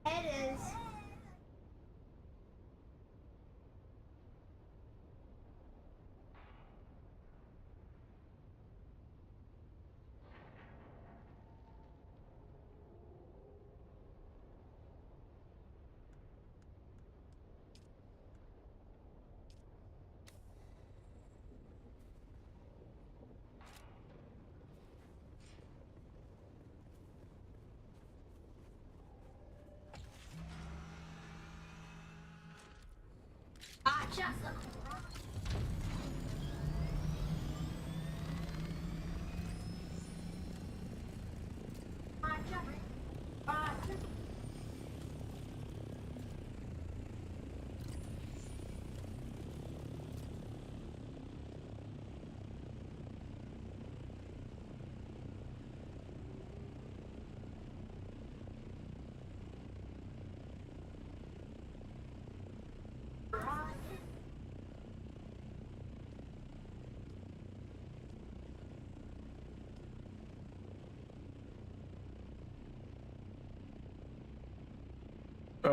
It is.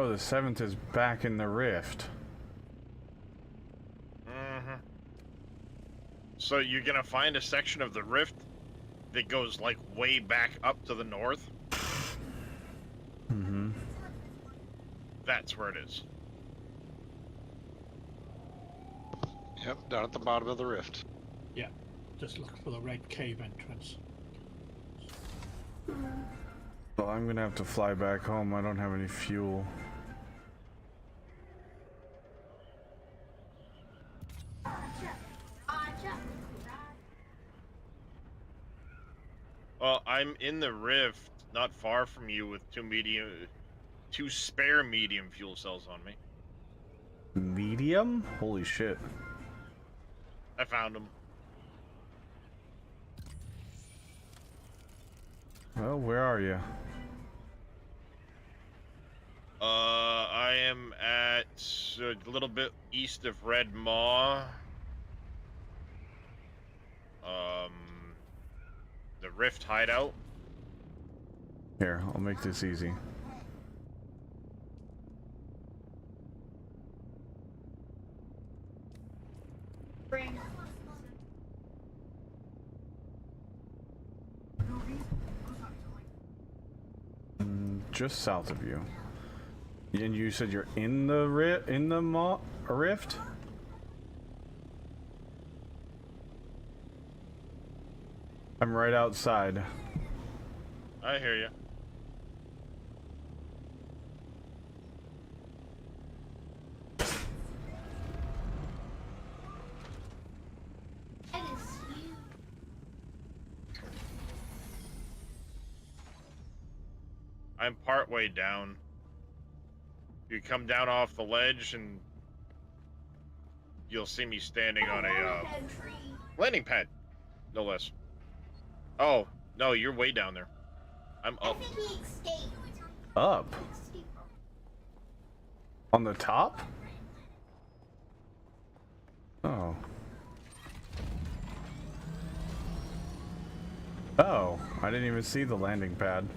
Oh, the 7th is back in the rift. Mm-hmm. So you're gonna find a section of the rift that goes like way back up to the north? Mm-hmm. That's where it is. Yep, down at the bottom of the rift. Yeah, just look for the red cave entrance. Well, I'm gonna have to fly back home. I don't have any fuel. Well, I'm in the rift, not far from you, with two spare medium fuel cells on me. Medium? Holy shit. I found them. Well, where are you? I am at a little bit east of Red Maw. The Rift hideout. Here, I'll make this easy. Just south of you. And you said you're in the rift? I'm right outside. I hear you. I'm partway down. You come down off the ledge and you'll see me standing on a landing pad, no less. Oh, no, you're way down there. I'm up. Up? On the top? Oh. Oh, I didn't even see the landing pad.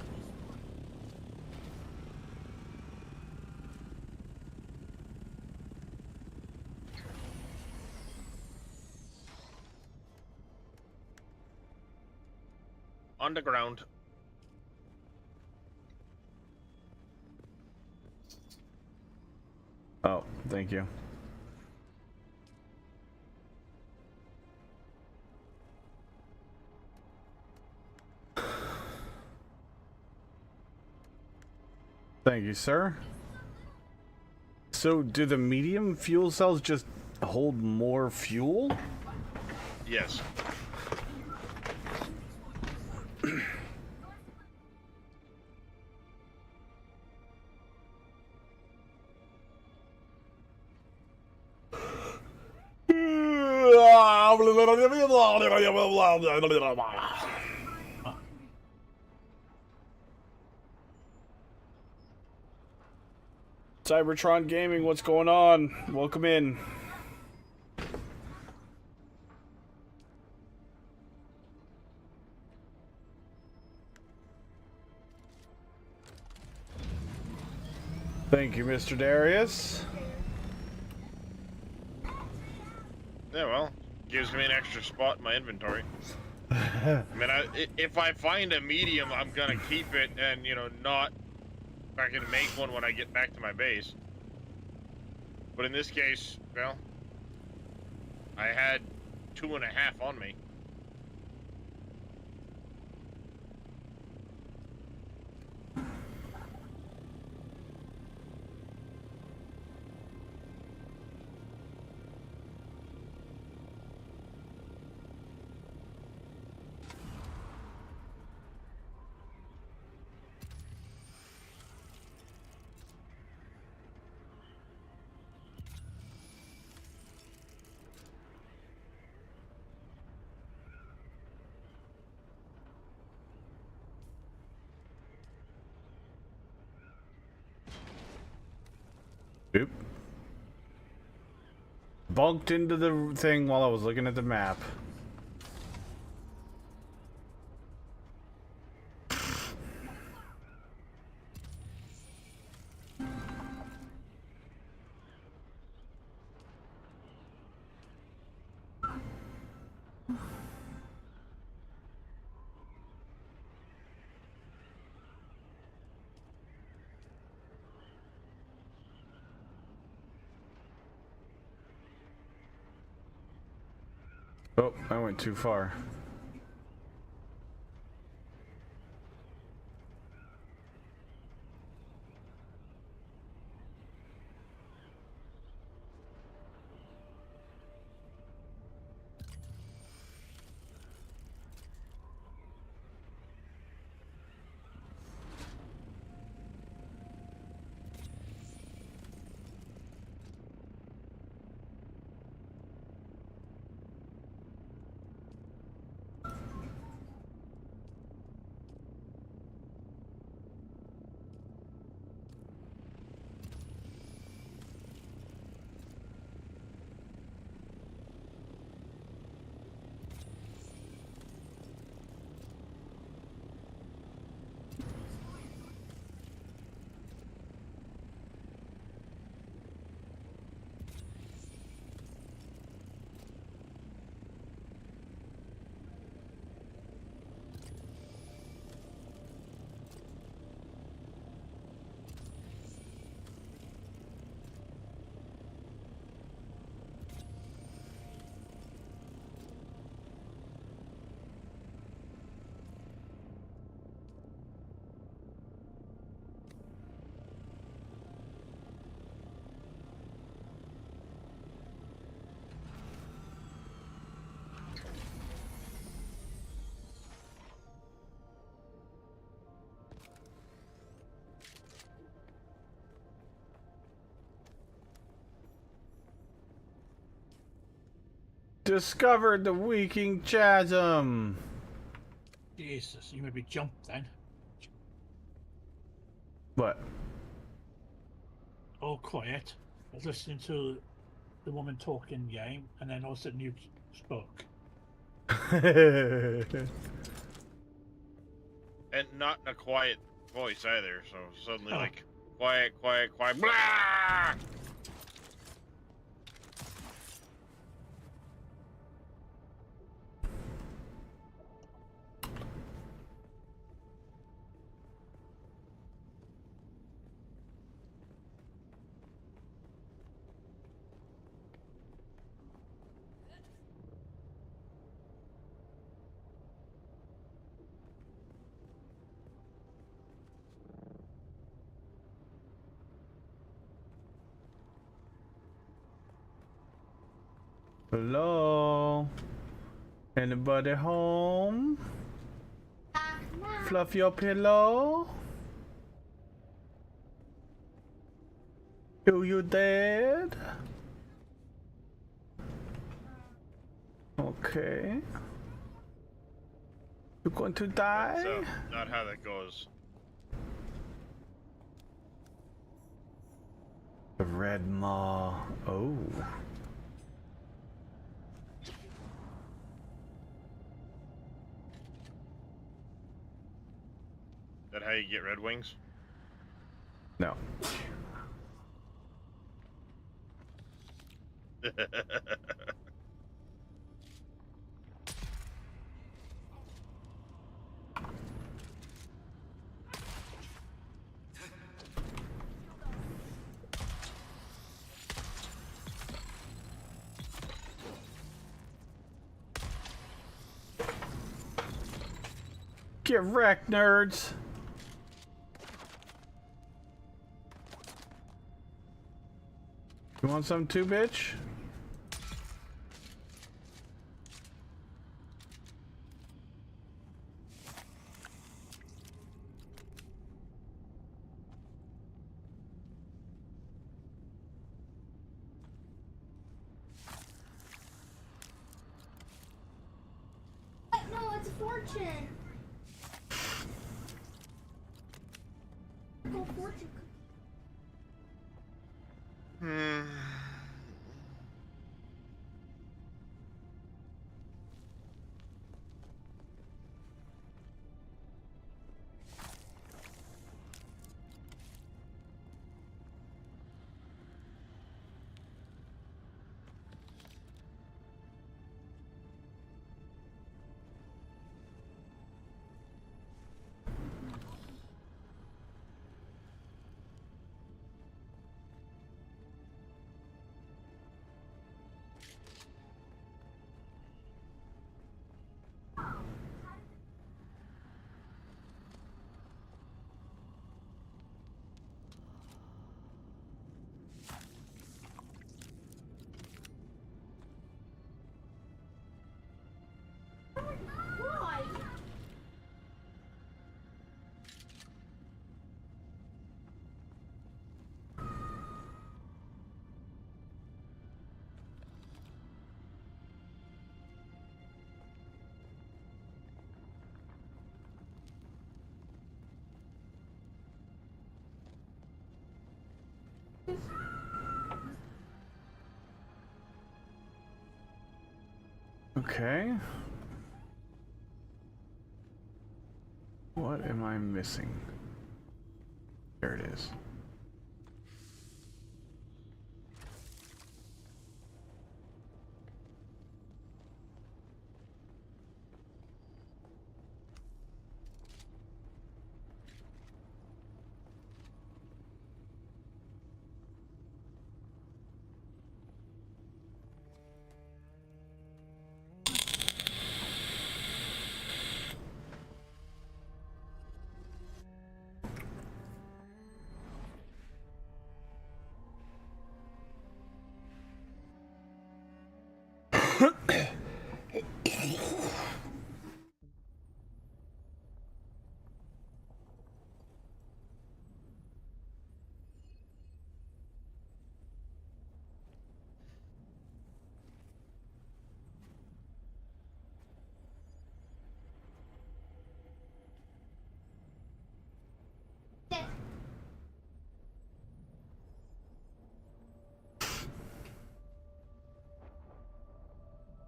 On the ground. Oh, thank you. Thank you, sir. So, do the medium fuel cells just hold more fuel? Yes. Cybertron Gaming, what's going on? Welcome in. Thank you, Mr. Darius. Yeah, well, gives me an extra spot in my inventory. I mean, if I find a medium, I'm gonna keep it and, you know, not fucking make one when I get back to my base. But in this case, well, I had 2.5 on me. Oop. Bunked into the thing while I was looking at the map. Oh, I went too far. Discovered the Viking chasm. Jesus, you maybe jumped then. What? All quiet. I was listening to the woman talking game, and then all of a sudden you spoke. And not in a quiet voice either, so suddenly like quiet, quiet, quiet. Blah! Hello? Anybody home? Fluff your pillow? You dead? Okay. You're going to die? That's not how that goes. The red maw. Oh. Is that how you get red wings? No. Get wrecked, nerds! You want some too, bitch? No, it's fortune. Go fortune. Okay. What am I missing? There it is.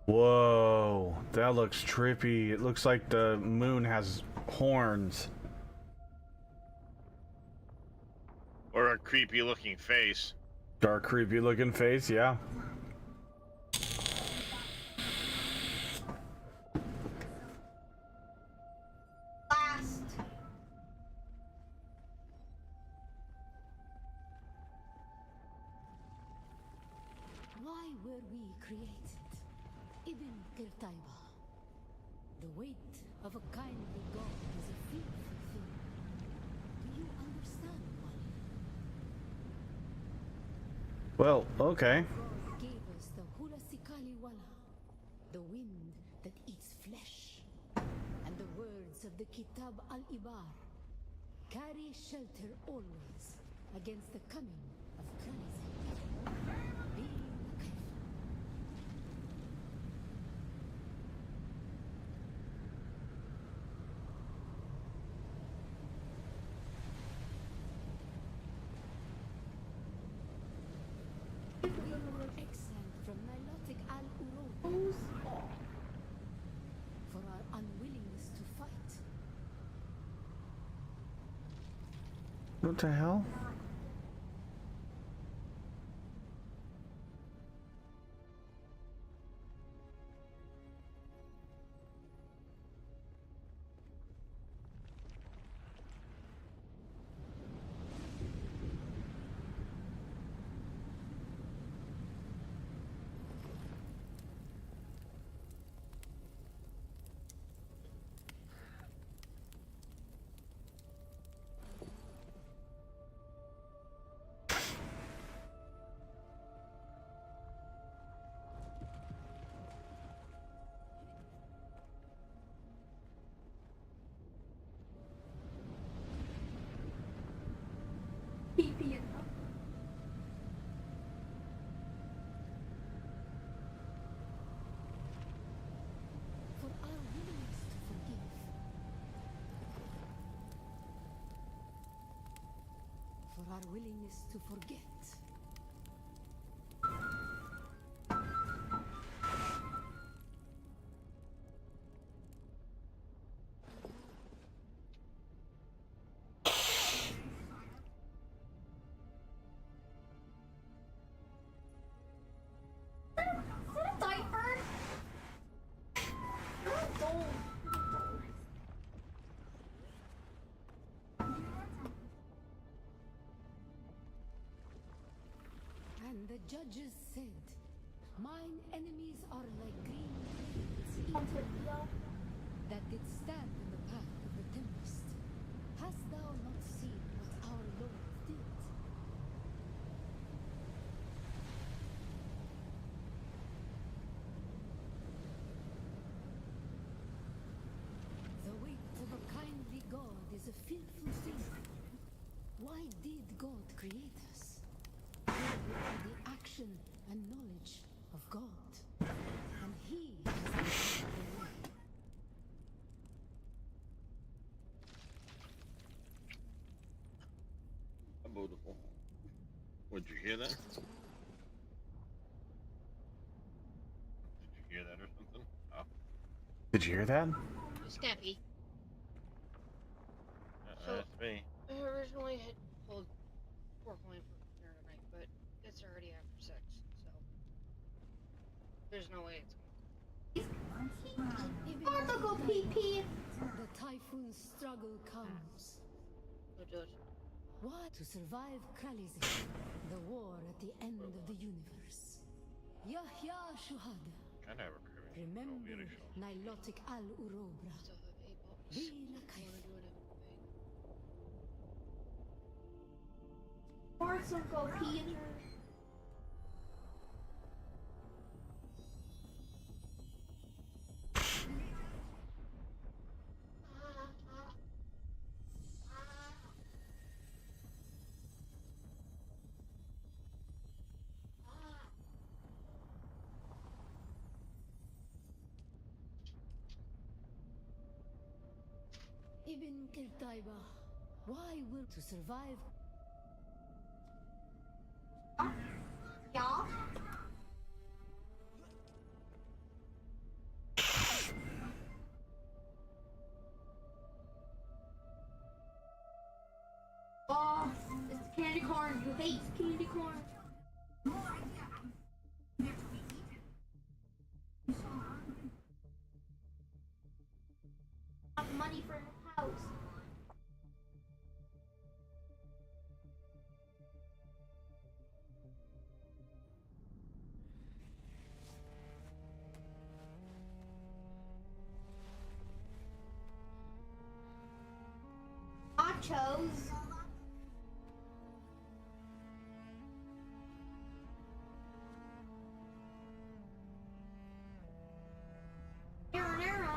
Whoa, that looks trippy. It looks like the moon has horns. Or a creepy looking face. Dark, creepy looking face, yeah. Last. Why were we created? Ibn Kirtaiba. The weight of a kindly god is a fearful thing. Do you understand why? Well, okay. God gave us the Hulasikali Wala, the wind that eats flesh, and the words of the Kitab al-Ibar. Carry shelter always against the coming of Kranizak. Be careful. Exiled from Nilotic al-Urud for our unwillingness to fight. What the hell? For our willingness to forgive. For our willingness to forget. Is that a diaper? And the judges said, mine enemies are like green blades eaten, that did stand in the path of the tempest. Hast thou not seen what our Lord did? The weight of a kindly God is a fearful thing. Why did God create us? The action and knowledge of God. And He has led the way. Beautiful. Would you hear that? Did you hear that or something? Did you hear that? Snappy. So, That's me. I originally had pulled 4 coin for dinner tonight, but it's already after 6, so there's no way it's Martha, go pee pee. The typhoon struggle comes. So just What to survive Kralizim, the war at the end of the universe. Yahya Shuhada. Kind of have a cribbage. Remember Oh, beautiful. Nilotic al-Urobra. still have 8 bucks. Be I want to do it Martha, go pee in her. Ibn Kirtaiba. Why will to survive? Y'all? Oh, it's candy corn. You hate candy corn. Money for the house. Nachos. Marinara.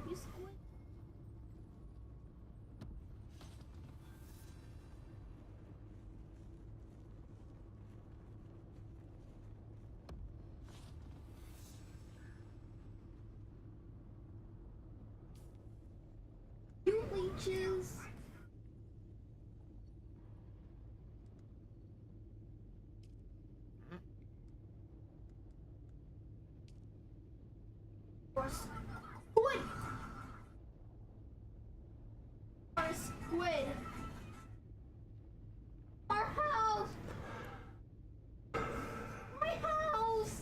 You squid. You leeches. Or squid. Or squid. Our house. My house.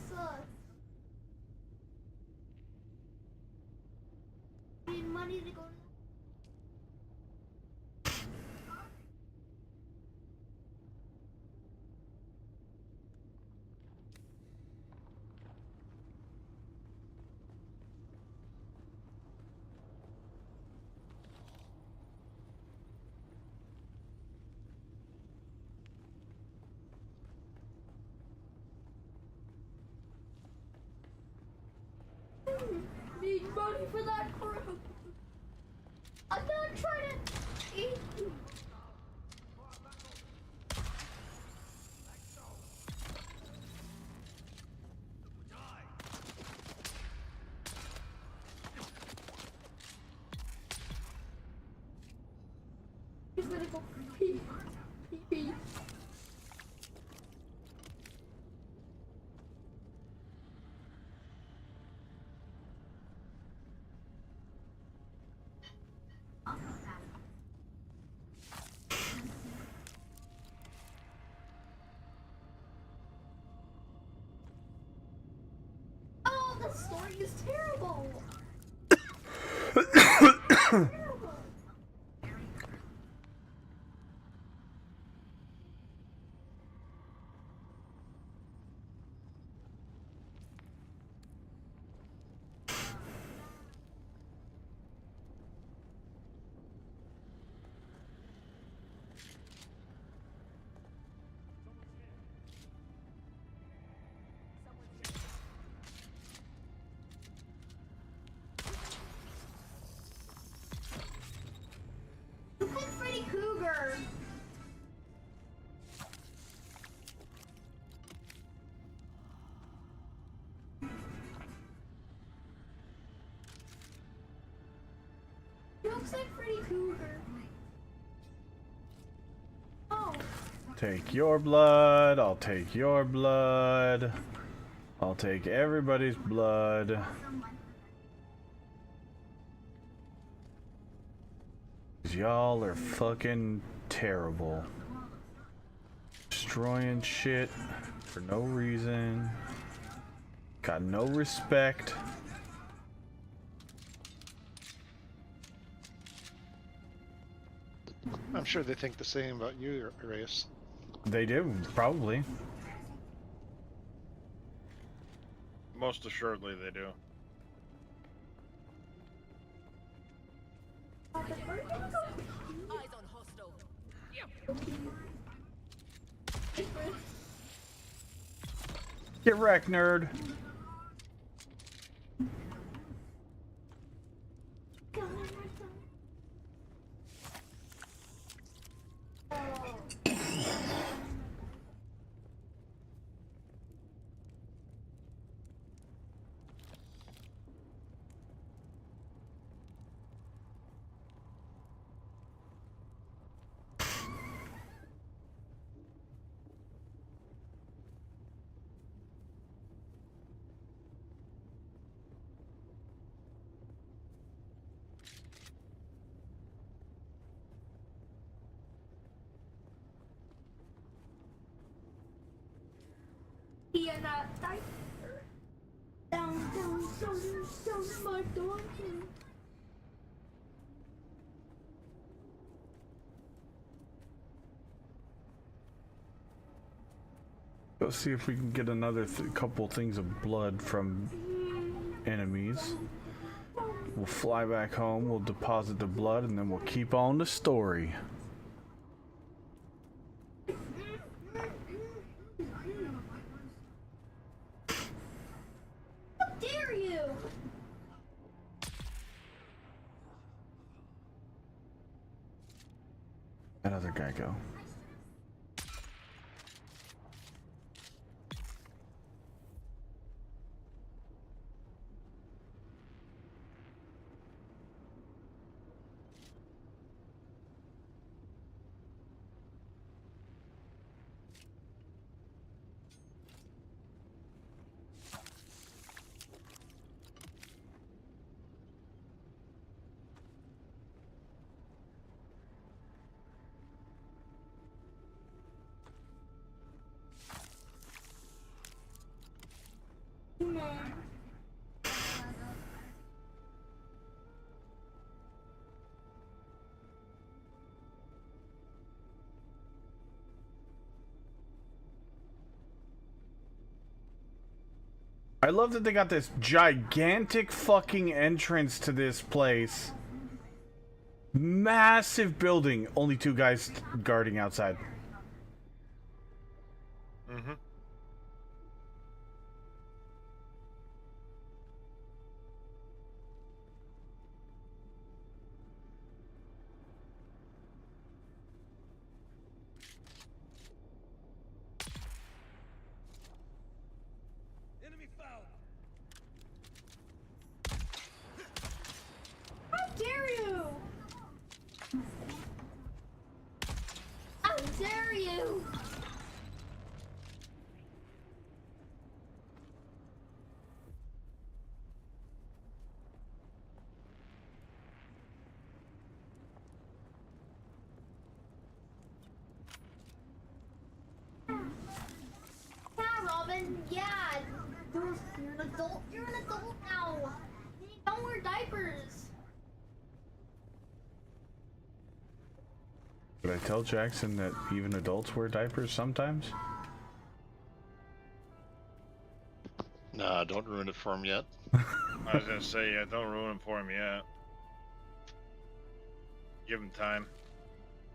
I need money to go to. Need money for that crap. I'm not trying to eat you. He's gonna go pee. Pee pee. Oh, the story is terrible. Terrible. You picked Freddy Krueger. He looks like Freddy Krueger. Oh. take your blood. I'll take your blood. I'll take everybody's blood. Y'all are fucking terrible. Destroying shit for no reason. Got no respect. I'm sure they think the same about you, Reyes. They do, probably. Most assuredly they do. Eyes on hostile. Get wrecked, nerd. Down my door. Let's see if we can get another couple things of blood from enemies. We'll fly back home, we'll deposit the blood, and then we'll keep on the story. How dare you! That other guy go. I love that they got this gigantic fucking entrance to this place. Massive building, only 2 guys guarding outside. Mm-hmm. Enemy found. How dare you! How dare you! Yeah, Robin, yeah. You're an adult. You're an adult now. You don't wear diapers. Did I tell Jackson that even adults wear diapers sometimes? Nah, don't ruin it for him yet. I was gonna say, yeah, don't ruin it for him yet. Give him time.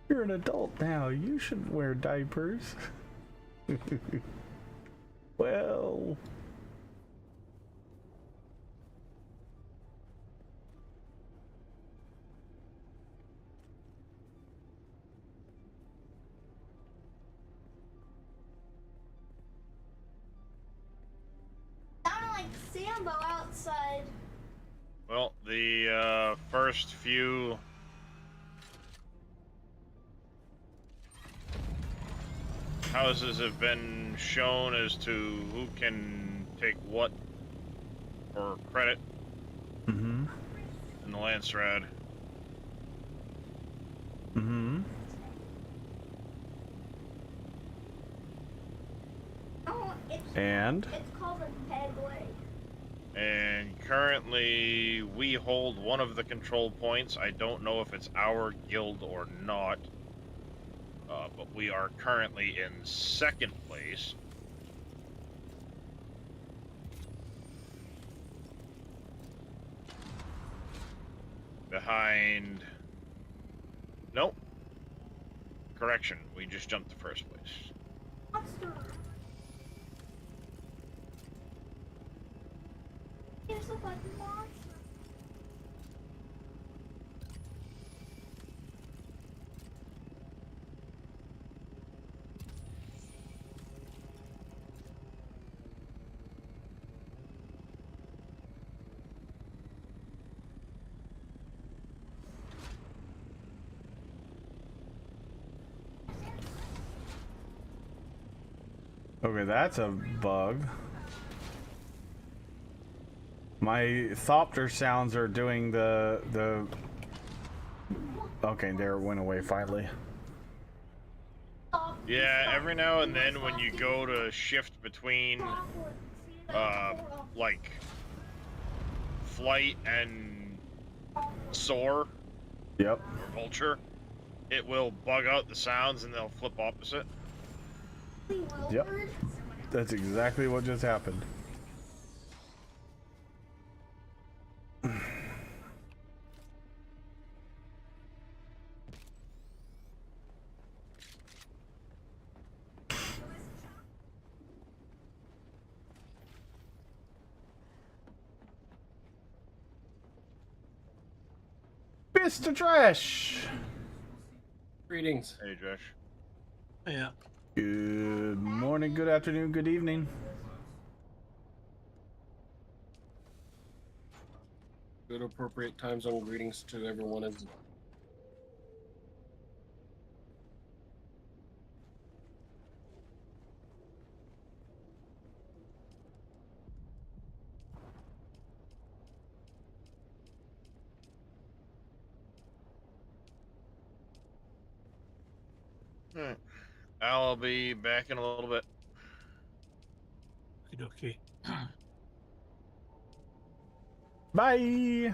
You're an adult now. You shouldn't wear diapers. Well... Sounded like Sambo outside. Well, the first few houses have been shown as to who can take what for credit Mm-hmm. in the Landsrad. Mm-hmm. Oh, And? It's called a Pegway. And currently, we hold one of the control points. I don't know if it's our guild or not. But we are currently in second place. Behind... Nope. Correction, we just jumped to first place. Monster. Here's a fucking monster. Okay, that's a bug. My Thopter sounds are doing the... Okay, there it went away finally. Yeah, every now and then when you go to shift between, like, flight and soar, Yep. or vulture, it will bug out the sounds and they'll flip opposite. Yep. That's exactly what just happened. Mr. Trash! Greetings. Hey, Josh. Yeah. Good morning, good afternoon, good evening. Good appropriate time zone greetings to everyone. Alright. I'll be back in a little bit. Okay. Bye!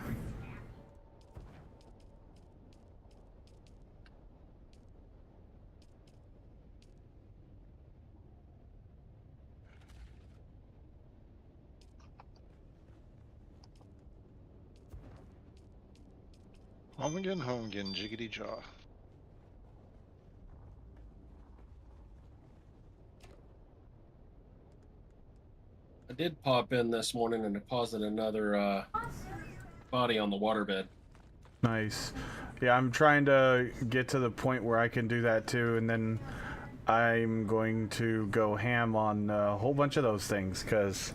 Home again, jiggity jaw. I did pop in this morning and deposit another body on the waterbed. Nice. Yeah, I'm trying to get to the point where I can do that too, and then I'm going to go ham on a whole bunch of those things, because...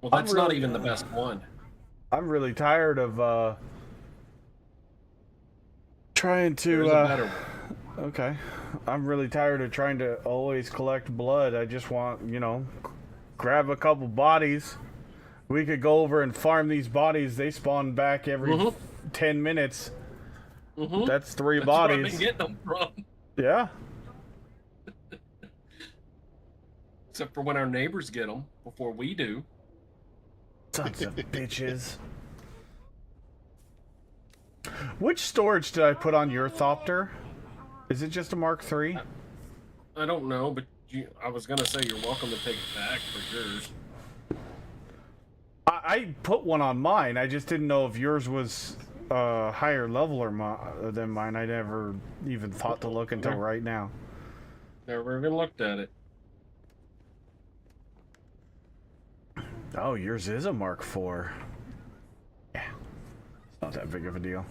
Well, that's not even the best one. I'm really tired of trying to... There's a better one. Okay. I'm really tired of trying to always collect blood. I just want, you know, grab a couple bodies. We could go over and farm these bodies. They spawn back every 10 minutes. That's 3 bodies. Where I've been getting them from. Yeah. Except for when our neighbors get them before we do. Sons of bitches. Which storage did I put on your Thopter? Is it just a Mark III? I don't know, but I was gonna say you're welcome to take it back for yours. I put one on mine. I just didn't know if yours was higher level or than mine. I never even thought to look until right now. Never even looked at it. Oh, yours is a Mark IV. Yeah, it's not that big of a deal.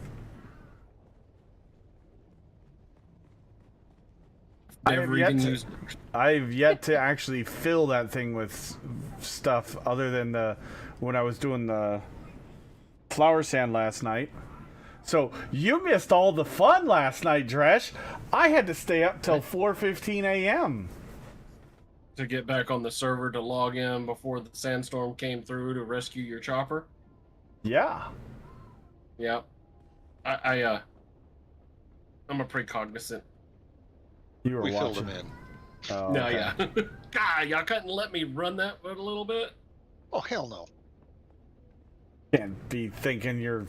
I've yet to actually fill that thing with stuff other than when I was doing the flower sand last night. So you missed all the fun last night, Dresh. I had to stay up till 4:15 a.m. to get back on the server to log in before the sandstorm came through to rescue your chopper. Yeah. Yeah. I'm a precognizant. You were We watching. filled him in. Oh, No, okay. yeah. God, y'all couldn't let me run that for a little bit? Oh, hell no. Can't be thinking you're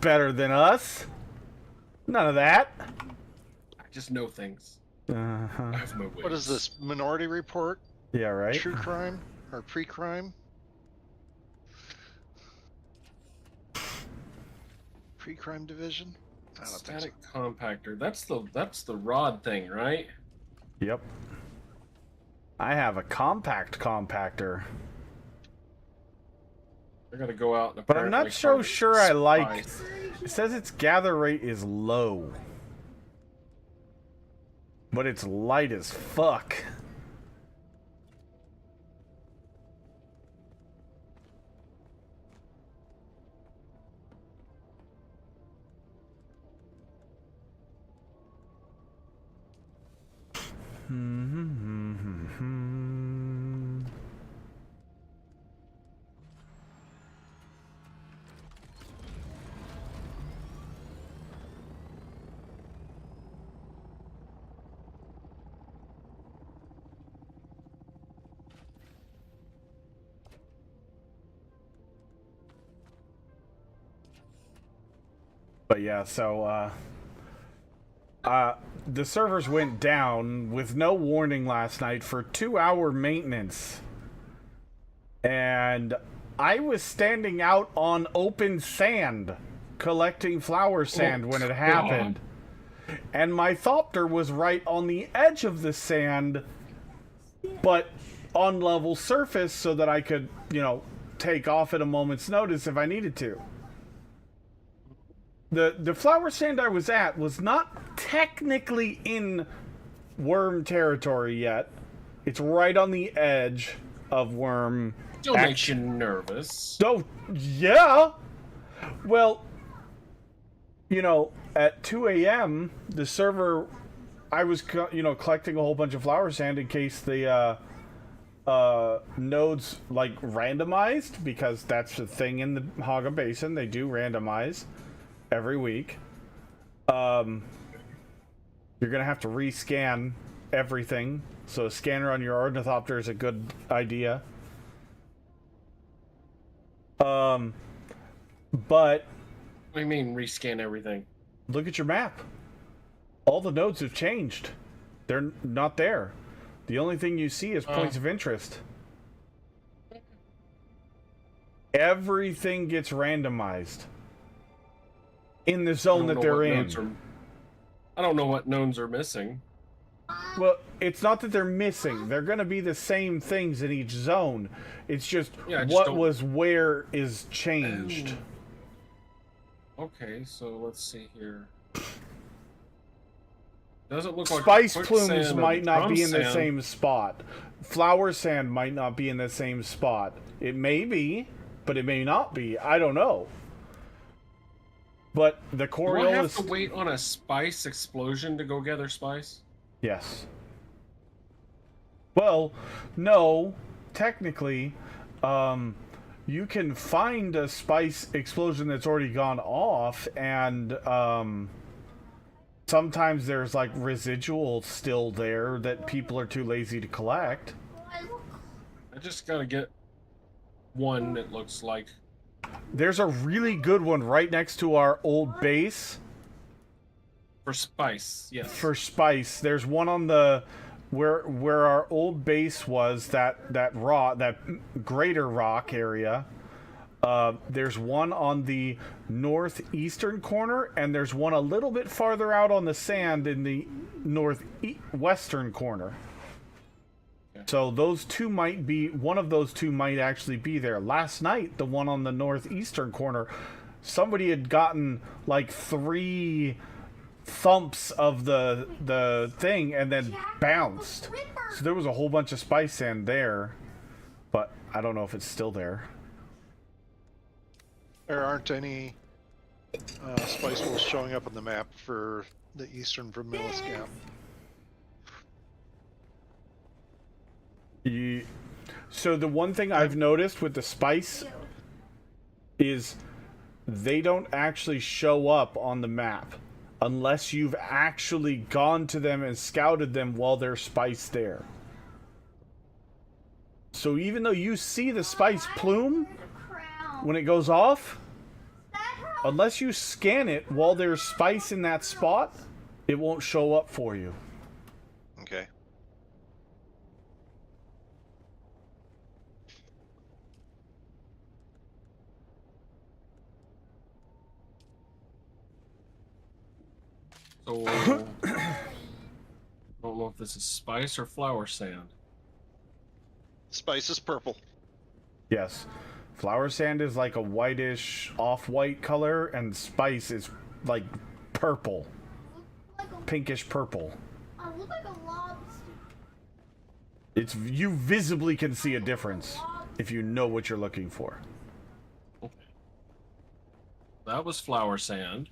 better than us. None of that. I just know things. Uh-huh. I have no ways. What is this? Minority Report? Yeah, right. True crime? Or pre-crime? Pre-crime division? I don't think so. Static compactor. That's the rod thing, right? Yep. I have a compact compactor. I gotta go out and But I'm not so apparently sure I like... spice. It says its gather rate is low. But it's light as fuck. But yeah, so the servers went down with no warning last night for 2-hour maintenance. And I was standing out on open sand collecting flower sand when it happened. And my Thopter was right on the edge of the sand, but on level surface so that I could, you know, take off at a moment's notice if I needed to. The flower sand I was at was not technically in worm territory yet. It's right on the edge of worm. Still makes you nervous. So, yeah. Well, you know, at 2 a.m., the server, I was, you know, collecting a whole bunch of flower sand in case the nodes, like, randomized, because that's the thing in the Haga Basin. They do randomize every week. You're gonna have to rescan everything, so a scanner on your ornithopter is a good idea. But what do you mean rescan everything? Look at your map. All the nodes have changed. They're not there. The only thing you see is points of interest. Everything gets randomized in the zone that they're in. I don't know what nodes are missing. Well, it's not that they're missing. They're going to be the same things in each zone. It's just what was where is changed. Okay, so let's see here. Doesn't look like Spice quicksand plumes or might not drum be in the sand. same spot. Flower sand might not be in the same spot. It may be, but it may not be. I don't know. But the Do I Coriolis... have to wait on a spice explosion to go gather spice? Yes. Well, no. Technically, you can find a spice explosion that's already gone off, and sometimes there's like residual still there that people are too lazy to collect. I just gotta get one that looks like... There's a really good one right next to our old base. For spice, yes. For spice, there's one on the where our old base was, that greater rock area. There's one on the northeastern corner, and there's one a little bit farther out on the sand in the northwestern corner. So those two might be, one of those two might actually be there. Last night, the one on the northeastern corner, somebody had gotten like 3 thumps of the thing and then bounced. So there was a whole bunch of spice sand there, but I don't know if it's still there. There aren't any Spice Wolf showing up on the map for the Eastern Vermilius Gap. So the one thing I've noticed with the spice is they don't actually show up on the map unless you've actually gone to them and scouted them while they're spiced there. So even though you see the spice plume when it goes off, unless you scan it while there's spice in that spot, it won't show up for you. Okay. So, I don't know if this is spice or flower sand. Spice is purple. Yes. Flower sand is like a whitish, off-white color, and spice is like purple. Pinkish purple. I look like a lobster. It's, you visibly can see a difference if you know what you're looking for. That was flower sand.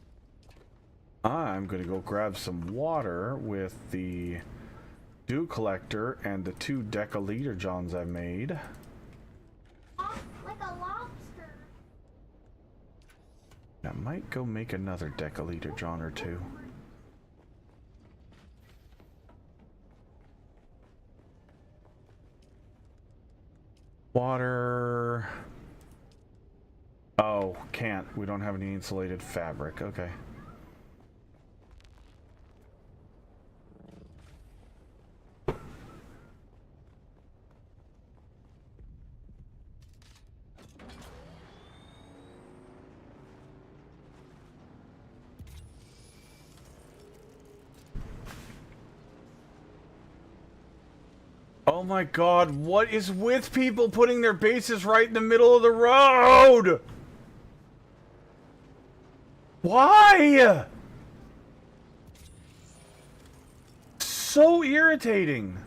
I'm gonna go grab some water with the dew collector and the 2 decaliter johns I made. Like a lobster. I might go make another decaliter john or 2. Water. Oh, can't. We don't have any insulated fabric. Okay. Oh my god, what is with people putting their bases right in the middle of the road? Why? So irritating.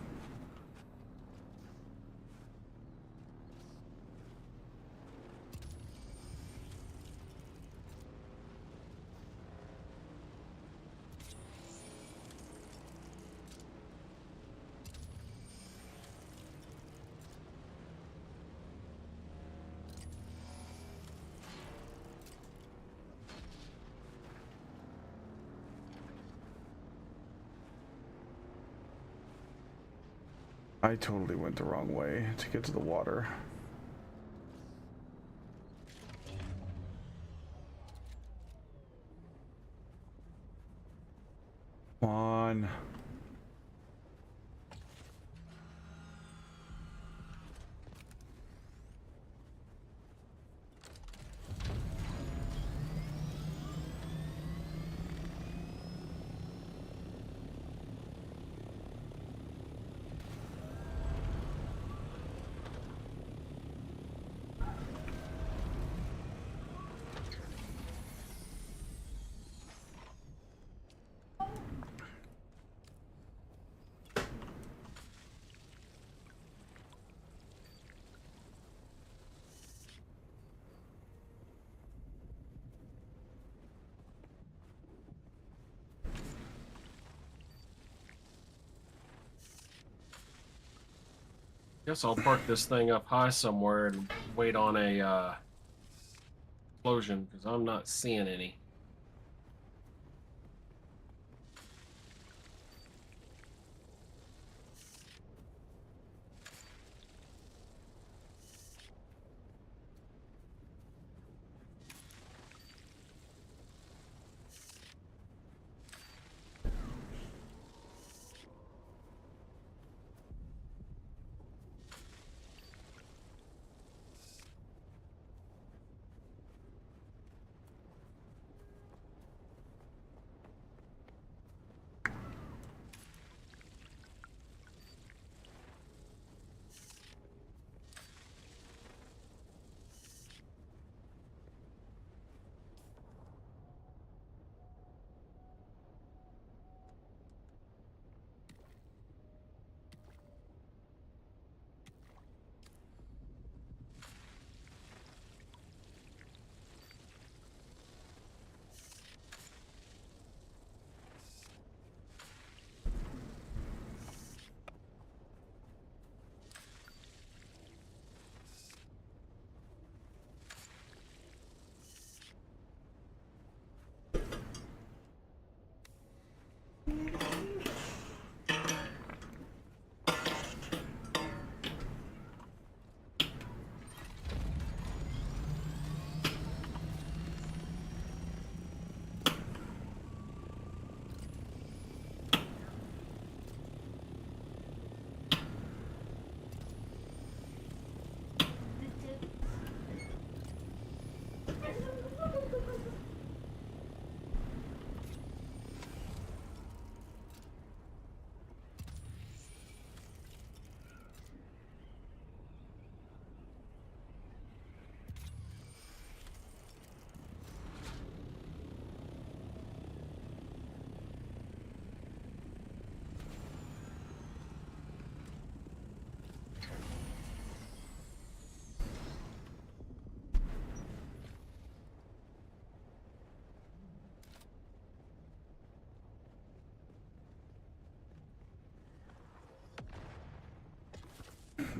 I totally went the wrong way to get to the water. Come on. Guess I'll park this thing up high somewhere and wait on a explosion, because I'm not seeing any.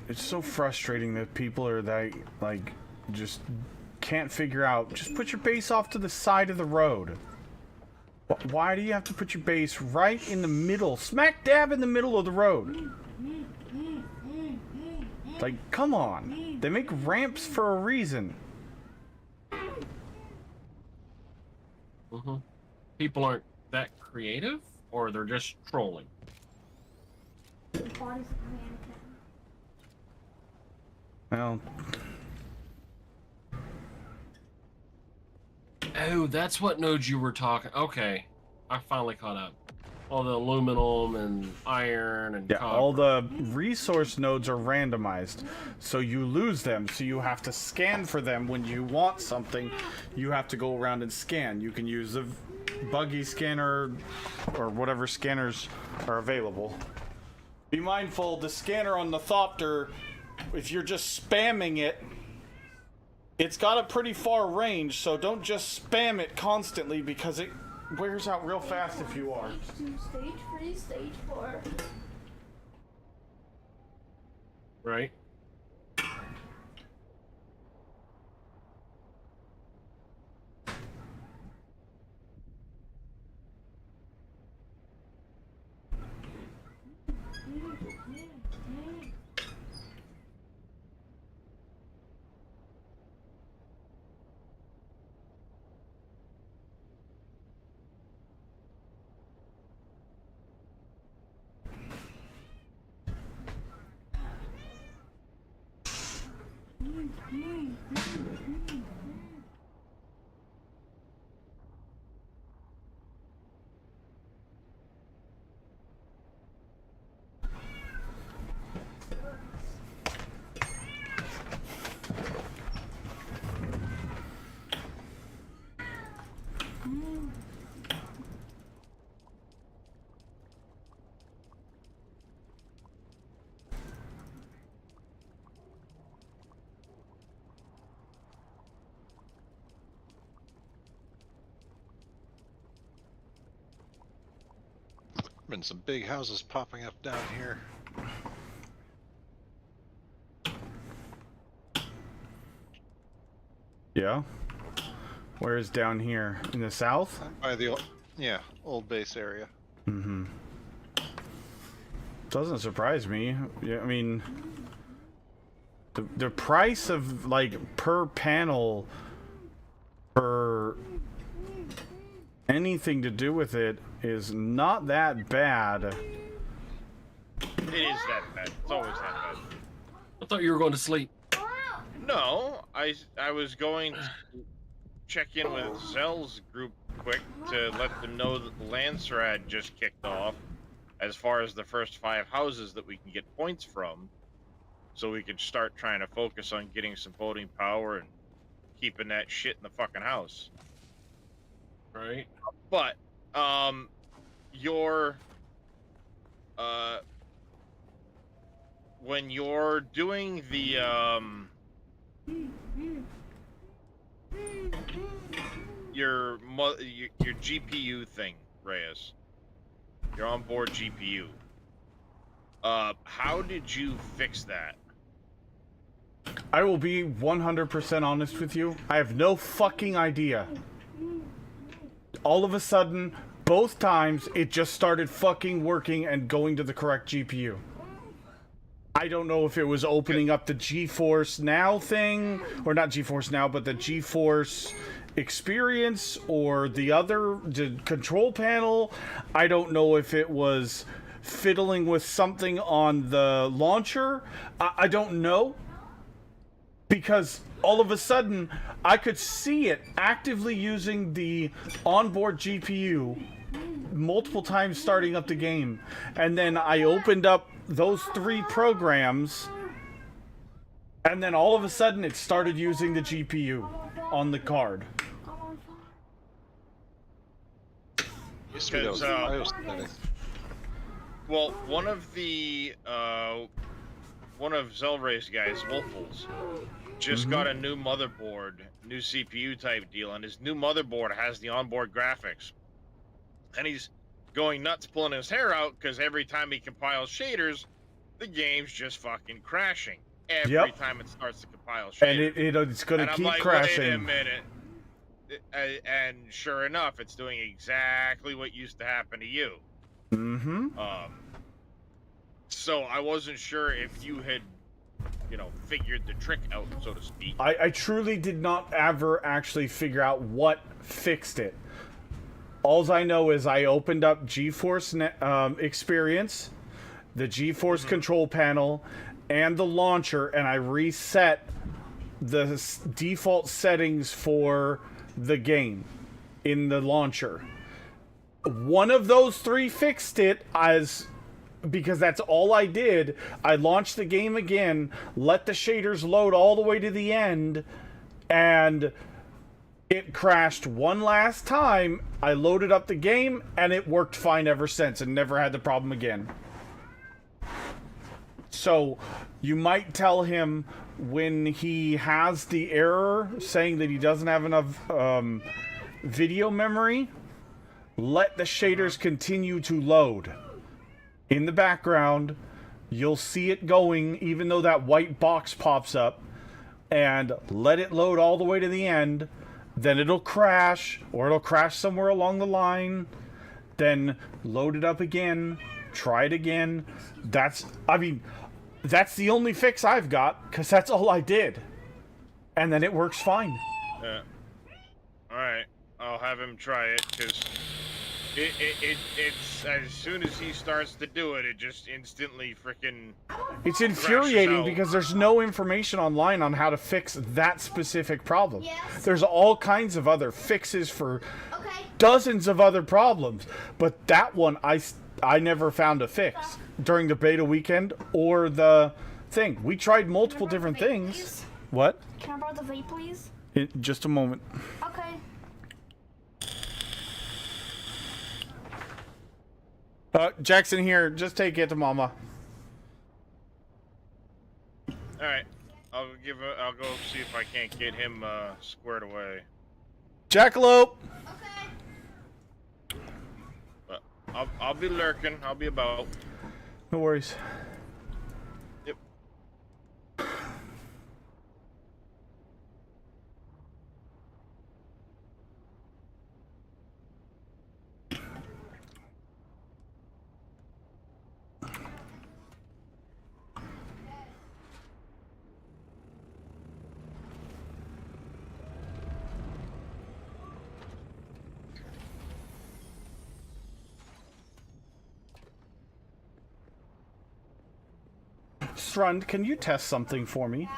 it's so frustrating that people are that, like, just can't figure out. Just put your base off to the side of the road. Why do you have to put your base right in the middle, smack dab in the middle of the road? Like, come on. They make ramps for a reason. People aren't that creative, or they're just trolling. Well. Oh, that's what nodes you were talking. Okay, I finally caught up. All the aluminum and iron and copper. All the resource nodes are randomized, so you lose them. So you have to scan for them when you want something. You have to go around and scan. You can use the buggy scanner or whatever scanners are available. Be mindful, the scanner on the Thopter, if you're just spamming it, it's got a pretty far range, so don't just spam it constantly because it wears out real fast if you are. Stage 2, stage 3, stage 4. Right. Been some big houses popping up down here. Yeah? Where is down here? In the south? By the old base area. Mm-hmm. Doesn't surprise me. Yeah, I mean, the price of, like, per panel, per anything to do with it is not that bad. It is that bad. It's always that bad. I thought you were going to sleep. No, I was going to check in with Zell's group quick to let them know that the Landsrad just kicked off as far as the first 5 houses that we can get points from, so we could start trying to focus on getting some voting power and keeping that shit in the fucking house. Right. But, when you're doing the, your GPU thing, Reyes, your onboard GPU, how did you fix that? I will be 100% honest with you. I have no fucking idea. All of a sudden, both times, it just started fucking working and going to the correct GPU. I don't know if it was opening up the GeForce Now thing, or not GeForce Now, but the GeForce Experience, or the control panel. I don't know if it was fiddling with something on the launcher. I don't know. Because all of a sudden, I could see it actively using the onboard GPU multiple times starting up the game. And then I opened up those 3 programs, and then all of a sudden it started using the GPU on the card. Because, well, one of Zellray's guys, Wolfels, just got a new motherboard, new CPU type deal, and his new motherboard has the onboard graphics. And he's going nuts pulling his hair out because every time he compiles shaders, the game's just fucking crashing every Yep. time it starts to compile shit. And it's gonna And I'm keep like, crashing. Wait a minute. And sure enough, it's doing exactly what used to happen to you. Mm-hmm. So I wasn't sure if you had, figured the trick out, so to speak. I truly did not ever actually figure out what fixed it. Alls I know is I opened up GeForce Experience, the GeForce control panel, and the launcher, and I reset the default settings for the game in the launcher. One of those three fixed it, because that's all I did. I launched the game again, let the shaders load all the way to the end, and it crashed one last time. I loaded up the game, and it worked fine ever since, and never had the problem again. So, you might tell him when he has the error saying that he doesn't have enough video memory, let the shaders continue to load. In the background, you'll see it going, even though that white box pops up, and let it load all the way to the end. Then it'll crash, or it'll crash somewhere along the line. Then load it up again, try it again. That's the only fix I've got, because that's all I did. And then it works fine. Yeah. Alright, I'll have him try it, because it's as soon as he starts to do it, it just instantly freaking. It's infuriating out. because there's no information online on how to fix that specific problem. Yes. There's all kinds of other fixes for dozens of other problems, but that one I never found a fix during the beta weekend or the thing. We tried multiple different things. Please? What? Can I borrow the vape, please? Just a moment. Okay. Jackson, here, just take it to Mama. Alright, I'll go see if I can't get him squared away. Jackalope! But I'll be lurking. I'll be about. No worries. Yep. Strund, can you test something for me?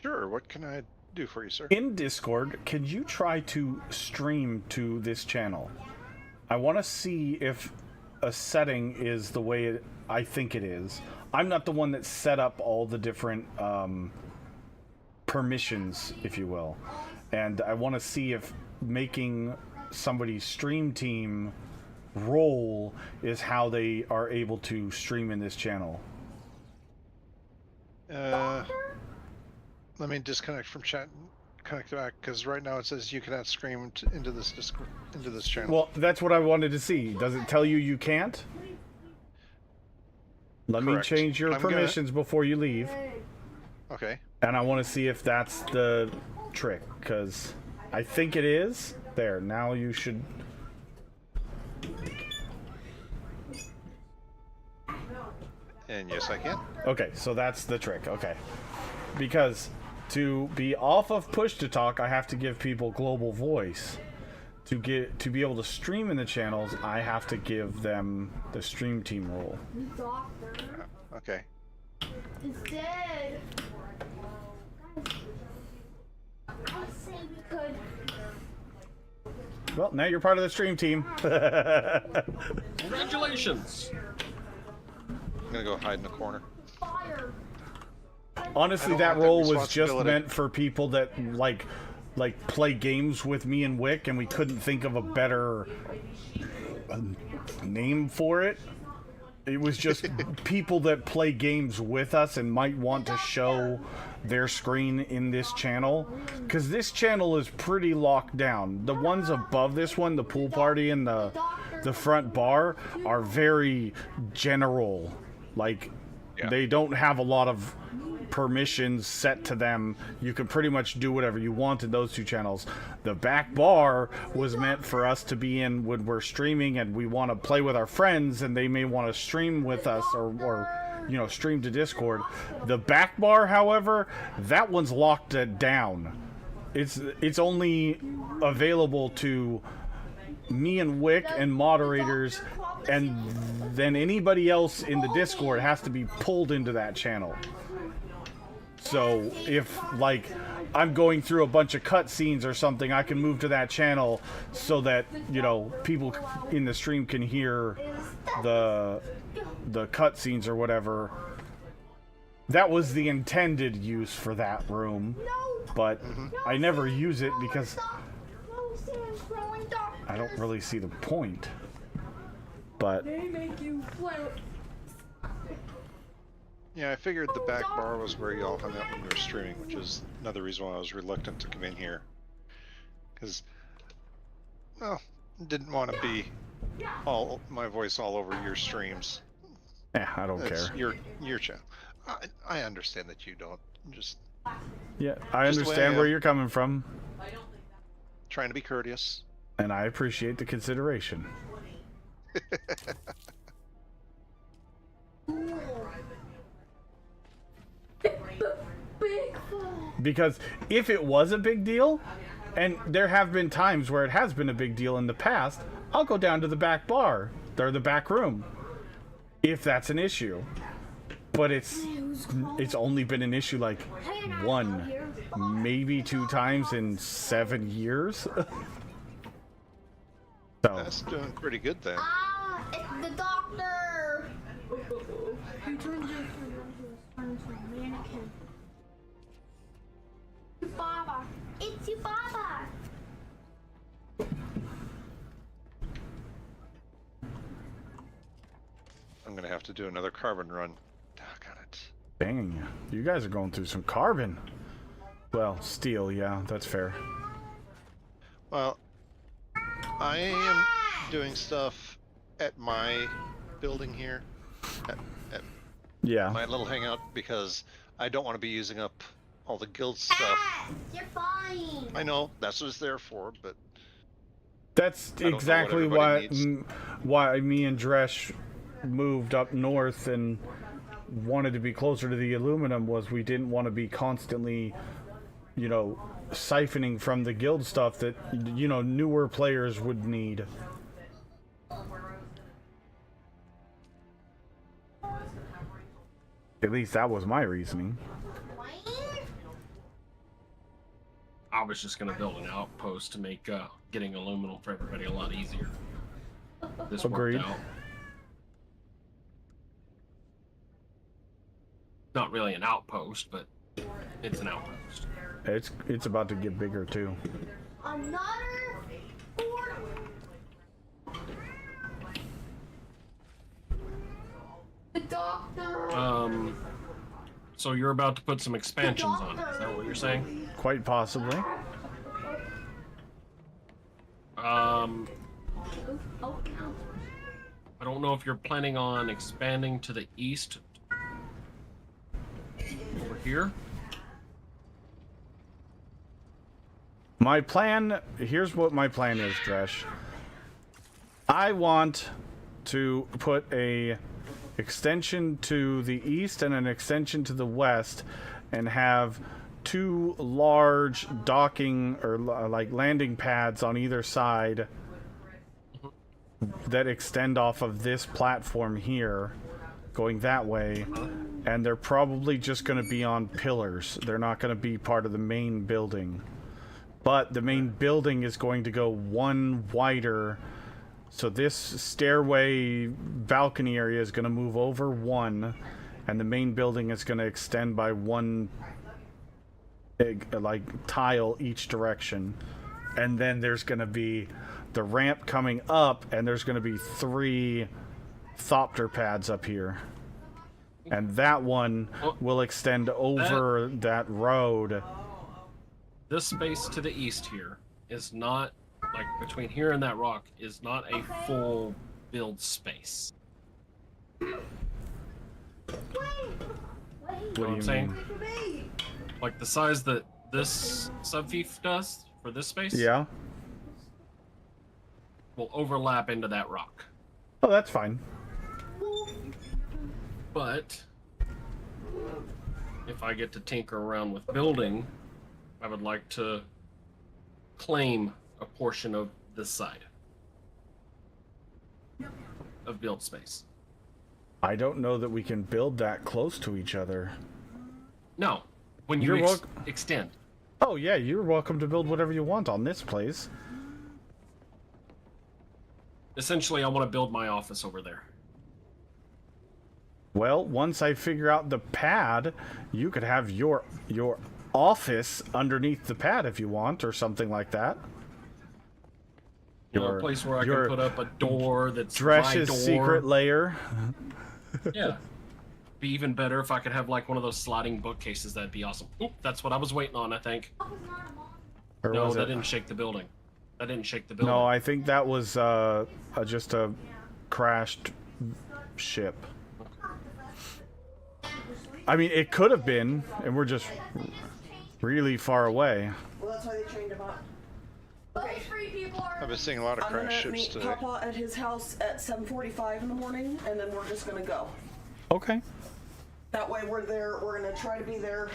Sure, what can I do for you, sir? In Discord, can you try to stream to this channel? I want to see if a setting is the way I think it is. I'm not the one that set up all the different permissions, if you will. And I want to see if making somebody's stream team role is how they are able to stream in this channel. Let me disconnect from chat and connect back, because right now it says you cannot stream into this channel. Well, that's what I wanted to see. Does it tell you you can't? Let me Correct. change your I'm gonna- permissions before you leave. Okay. And I want to see if that's the trick, because I think it is. There, now you should... And yes, I can. Okay, so that's the trick. Okay. Because to be off of push to talk, I have to give people global voice. To be able to stream in the channels, I have to give them the stream team role. Doctor Okay. is dead. I say we could. Well, now you're part of the stream team. Congratulations. I'm gonna go hide in the corner. Fire. Honestly, I don't that want that role was just responsibility. meant for people that like play games with me and Wick, and we couldn't think of a better name for it. It was just people that play games with us and might want to show their screen in this channel, because this channel is pretty locked down. The ones above this one, the pool party and the front bar, are very general Like, Yeah. they don't have a lot of permissions set to them. You can pretty much do whatever you want in those two channels. The back bar was meant for us to be in when we're streaming and we want to play with our friends and they may want to stream with us or you know, stream to Discord. The back bar, however, that one's locked down. It's only available to me and Wick and moderators, and then anybody else in the Discord has to be pulled into that channel. So if, like, I'm going through a bunch of cutscenes or something, I can move to that channel so that, you know, people in the stream can hear the cutscenes or whatever. That was the intended use for that room, but I never use it because I don't really see the point. But They make you float. Yeah, I figured the back bar was where y'all hung out when you were streaming, which is another reason why I was reluctant to come in here. Because, well, didn't want to be my voice all over your streams. Yeah, I don't It's care. Your channel. I understand that you don't. Just Yeah, I Just the way I understand where am. you're coming from, trying to be courteous. and I appreciate the consideration. Because if it was a big deal, and there have been times where it has been a big deal in the past, I'll go down to the back bar, or the back room, if that's an issue. But it's only been an issue like one, maybe 2 times in 7 years. So That's doing pretty good then. Ah, it's the doctor. He turns into a mannequin. Baba, it's you, Baba. I'm gonna have to do another carbon run. Doggone it. dang, you guys are going through some carbon. Well, steel, yeah, that's fair. Well, I am doing stuff at my building here, at Yeah. my little hangout, because I don't want to be using up all the guild stuff. You're fine. I know, that's what it's there for, but That's I don't know what exactly everybody needs. why me and Dresh moved up north and wanted to be closer to the aluminum, was we didn't want to be constantly, you know, siphoning from the guild stuff that, you know, newer players would need. At least that was my reasoning. I was just gonna build an outpost to make getting aluminum for everybody a lot easier. This Agreed. worked out. Not really an outpost, but it's an outpost. It's about to get bigger too. Another four. The doctor. So you're about to put some expansions on it. Is that what you're saying? Quite possibly. I don't know if you're planning on expanding to the east over here. My plan, here's what my plan is, Dresh. I want to put a extension to the east and an extension to the west and have 2 large docking or like landing pads on either side that extend off of this platform here, going that way, and they're probably just going to be on pillars. They're not going to be part of the main building. But the main building is going to go one wider, so this stairway balcony area is going to move over 1, and the main building is going to extend by 1 like tile each direction. And then there's going to be the ramp coming up, and there's going to be 3 thopter pads up here. And that one will extend over that road. This space to the east here is not, like between here and that rock, is not a full build space. What do I'm you saying? mean? Like the size that this subfief does for this space? Yeah. Will overlap into that rock. Oh, that's fine. But if I get to tinker around with building, I would like to claim a portion of this side of build space. I don't know that we can build that close to each other. No, when you extend. Oh yeah, you're welcome to build whatever you want on this place. Essentially, I want to build my office over there. Well, once I figure out the pad, you could have your office underneath the pad if you want, or something like that. You know, a place where I can put up a door that's Dresh's my door. secret lair. Yeah. Be even better if I could have like one of those sliding bookcases. That'd be awesome. Oop, that's what I was waiting on, I think. Or No, was that it? didn't shake the building. That didn't shake the building. No, I think that was just a crashed ship. I mean, it could have been, and we're just really far away. Well, that's why they trained him up. Okay. I've been seeing a lot of I'm crash gonna ships meet today. Papa at his house at 7:45 in the morning, and then we're just gonna go. Okay. That way we're there. We're gonna try to be there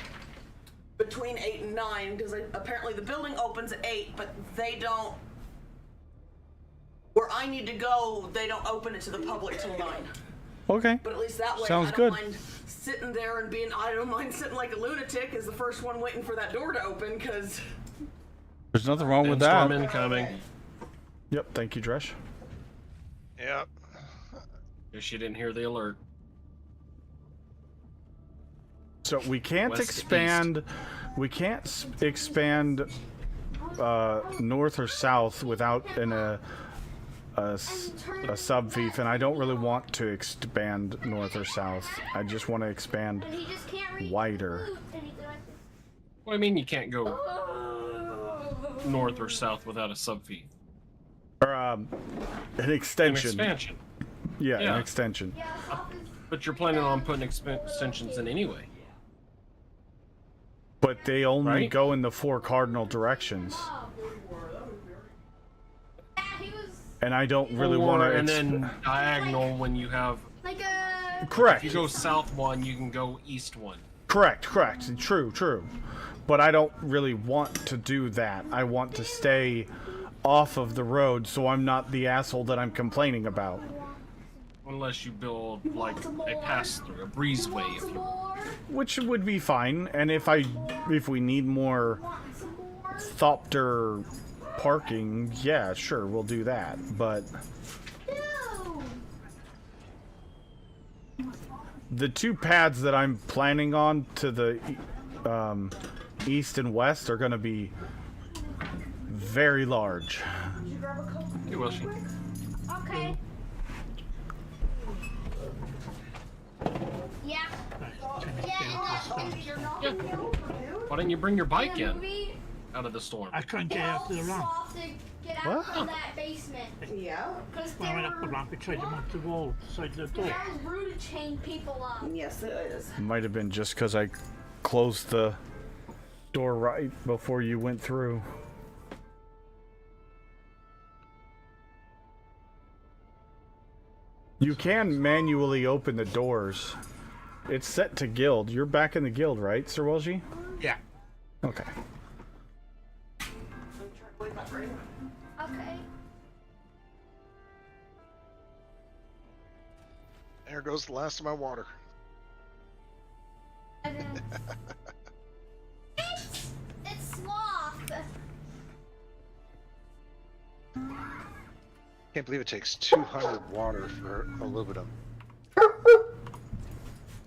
between 8 and 9, because apparently the building opens at 8, but they don't. Where I need to go, they don't open it to the public till 9. Okay. But at least that way, Sounds I don't good. mind sitting there and being. I don't mind sitting like a lunatic as the first one waiting for that door to open, because. There's nothing wrong with that. Storm incoming. Yep, thank you, Dresh. Yep. Guess you didn't hear the alert. So we can't West to expand. We can't expand north or south without a subfief, and I don't really want to expand north or south. I just want to expand wider. What do you mean you can't go north or south without a subfief? Or an extension. An expansion. Yeah, Yeah. an extension. But you're planning on putting extensions in anyway. But they only Right? go in the 4 cardinal directions. And I don't really want to. And then diagonal when you have. Correct. If you go south one, you can go east one. Correct. True. But I don't really want to do that. I want to stay off of the road so I'm not the asshole that I'm complaining about. Unless you build like a pass through, a breezeway, if you will. Which would be fine. And if we need more Thopter parking, yeah, sure, we'll do that. But the 2 pads that I'm planning on to the east and west are going to be very large. You will, she. Okay. Yeah. Why didn't you bring your bike in out of the storm? I couldn't get out to the ramp. Get out from that basement. Yeah. When I went up the ramp, I tried to mount the wall beside the door. That was rude to chain people up. Yes, it is. Might have been just because I closed the door right before you went through. You can manually open the doors. It's set to guild. You're back in the guild, right, Sir Welgie? Yeah. Okay. Okay. There goes the last of my water. It's sloth. Can't believe it takes 200 water for aluminum.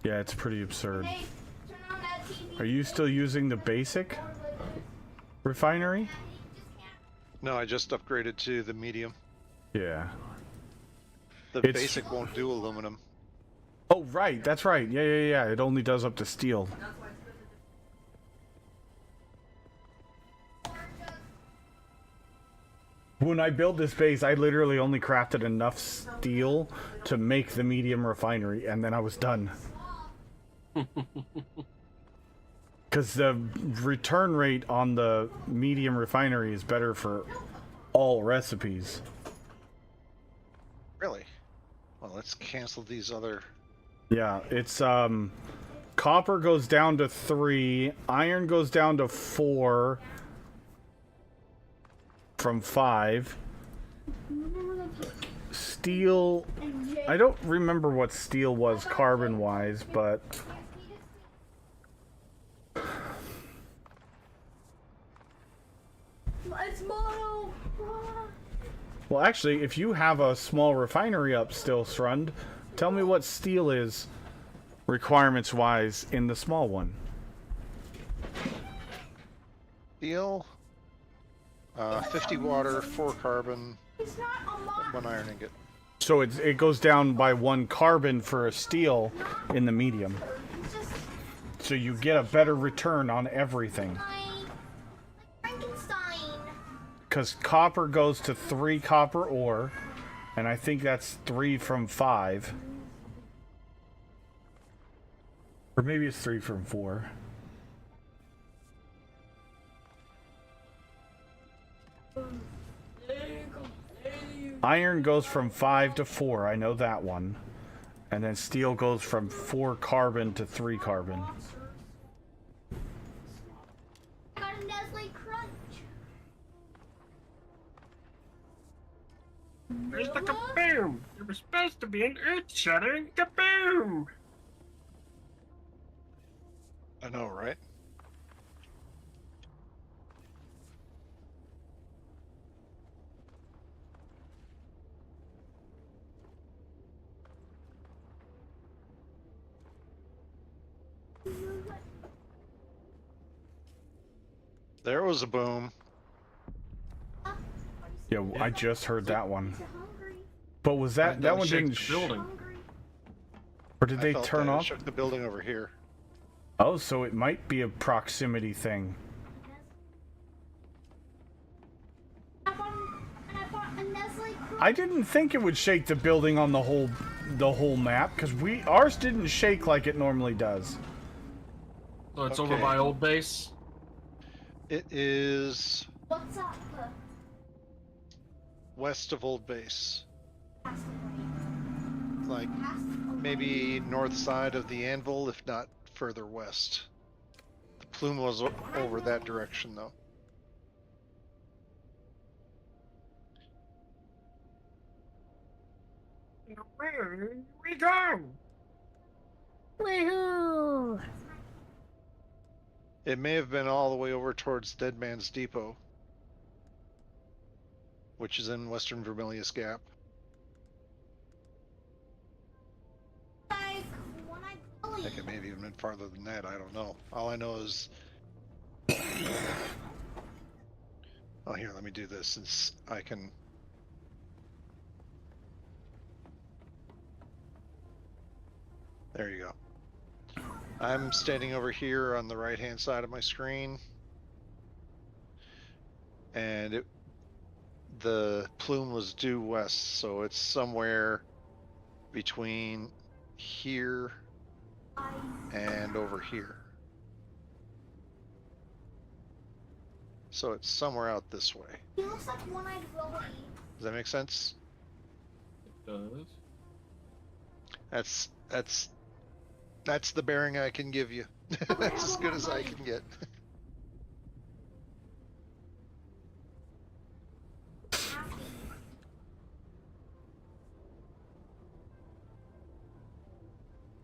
Yeah, it's pretty absurd. Hey, turn on that TV. Are you still using the basic refinery? No, I just upgraded to the medium. Yeah. The It's- basic won't do aluminum. Oh, right. That's right. Yeah. It only does up to steel. When I built this base, I literally only crafted enough steel to make the medium refinery, and then I was done. Because the return rate on the medium refinery is better for all recipes. Really? Well, let's cancel these other... Yeah, it's, copper goes down to 3, iron goes down to 4 from 5. Steel, I don't remember what steel was carbon-wise, but... It's mono. Well, actually, if you have a small refinery up still, Shrund, tell me what steel is requirements-wise in the small one. Steel, 50 water, 4 carbon, 1 iron ingot. So it goes down by 1 carbon for a steel in the medium. So you get a better return on everything. Because copper goes to 3 copper ore, and I think that's 3 from 5. Or maybe it's 3 from 4. Iron goes from 5 to 4, I know that one. And then steel goes from 4 carbon to 3 carbon. Got a Nestle Crunch. Where's the kaboom? There was supposed to be an earth-shattering kaboom! I know, right? There was a boom. Yeah, I just heard that one. But was that one didn't building? Or did they I felt turn that. It off? shook the building over here. Oh, so it might be a proximity thing. I didn't think it would shake the building on the whole map, because ours didn't shake like it normally does. So it's over by Old Base? It is What's up? west of Old Base. Like maybe north side of the Anvil, if not further west. The plume was over that direction though. Where we go? Woohoo! It may have been all the way over towards Dead Man's Depot, which is in western Vermilius Gap. Like, I think it may have even been farther than that, I don't know. All I know is... Oh, here, let me do this since I can... There you go. I'm standing over here on the right-hand side of my screen. And the plume was due west, so it's somewhere between here and over here. So it's somewhere out this way. He looks like one-eyed Willy. Does that make sense? It does. That's the bearing I can give you. That's as good as I can get.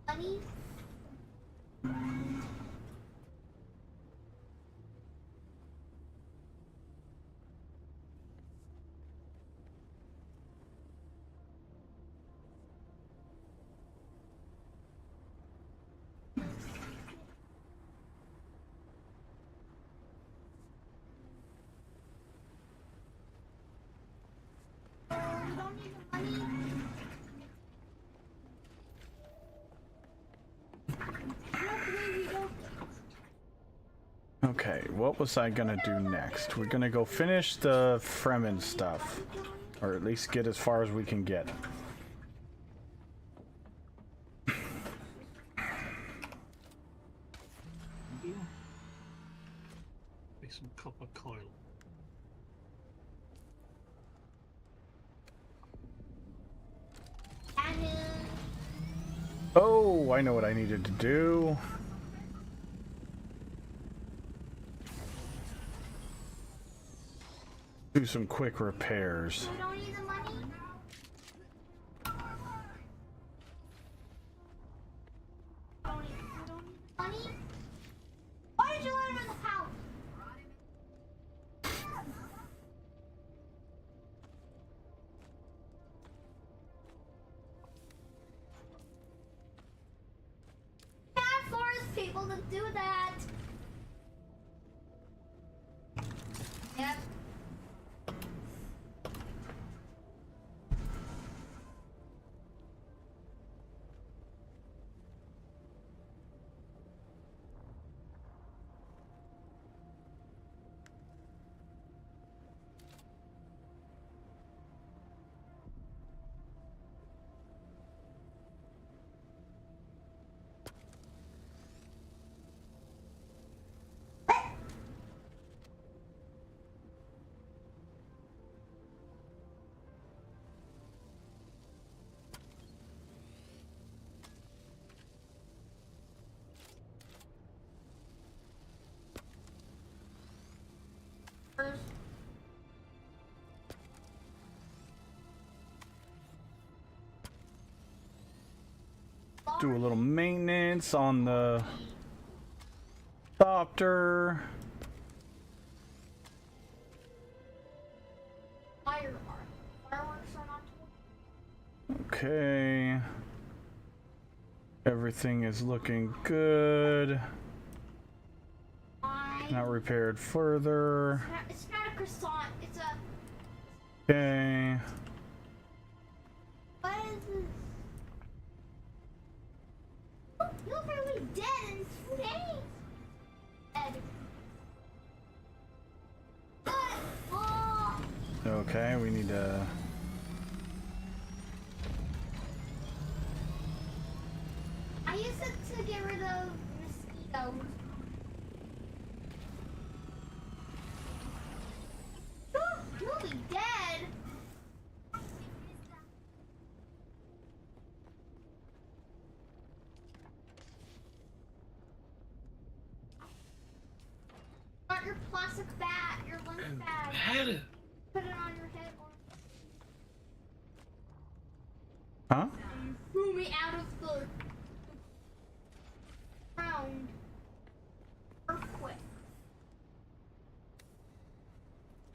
Bunny? You don't need the money? Okay, what was I gonna do next? We're gonna go finish the Fremen stuff. Or at least get as far as we can get. Make some copper coil. Oh, I know what I needed to do. Do some quick repairs. We don't need the money. We don't need money. Why did you let him in the house? Bad forest people to do that. Yep. Do a little maintenance on the copter. Fireworks are not. Okay. Everything is looking good. Not repaired further. It's not a croissant. It's a. Okay. What is this? You look really dead in his face. Dead. Oh. Okay, we need to. I use it to get rid of mosquitoes. You'll be dead. Not your plastic bat, your lunch bag. Put it on your head or Huh? threw me out of the ground. Earthquake.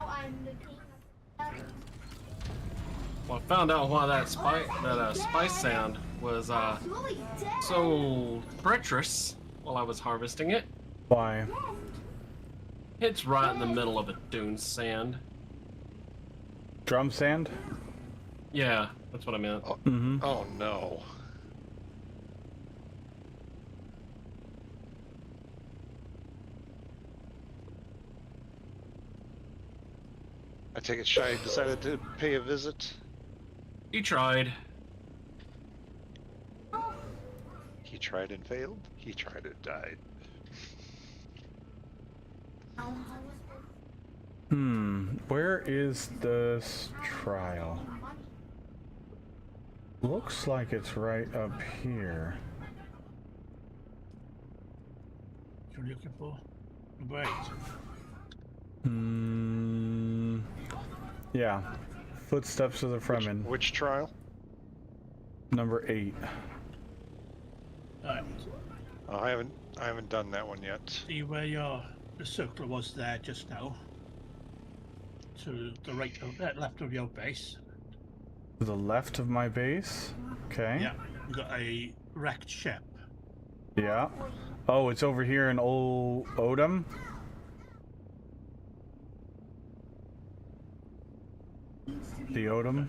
Oh, I'm the king of the Well, I found out why that spice sound was so treacherous while I was harvesting it. Why? It's right in the middle of a dune sand. Drum sand? Yeah, that's what I meant. Oh, oh no. I take it Shy decided to pay a visit. He tried. He tried and failed. He tried and died. Where is this trial? Looks like it's right up here. What are you looking for? Number 8. Yeah. Footsteps of the Fremen. Which trial? Number 8. Alright. Oh, I haven't done that one yet. See where the circle was there just now? To the right of left of your base. To the left of my base? Okay. Yeah. You got a wrecked ship. Yeah. Oh, it's over here in Old Odom? The Odom?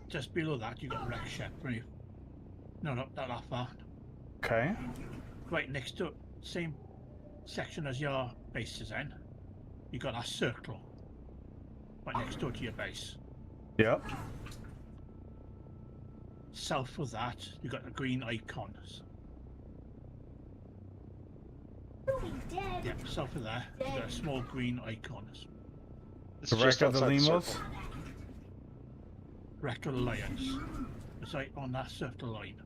Just below that, you got a wrecked ship, right? No, not that far. Okay. Right next to same section as your base is in. You got a circle. Right next door to your base. Yep. South of that, you got the green icons. Dead. Yeah, south of there. There are small green icons. It's just of the outside the Limos? circle. Wreck Alliance. It's right on that circle line.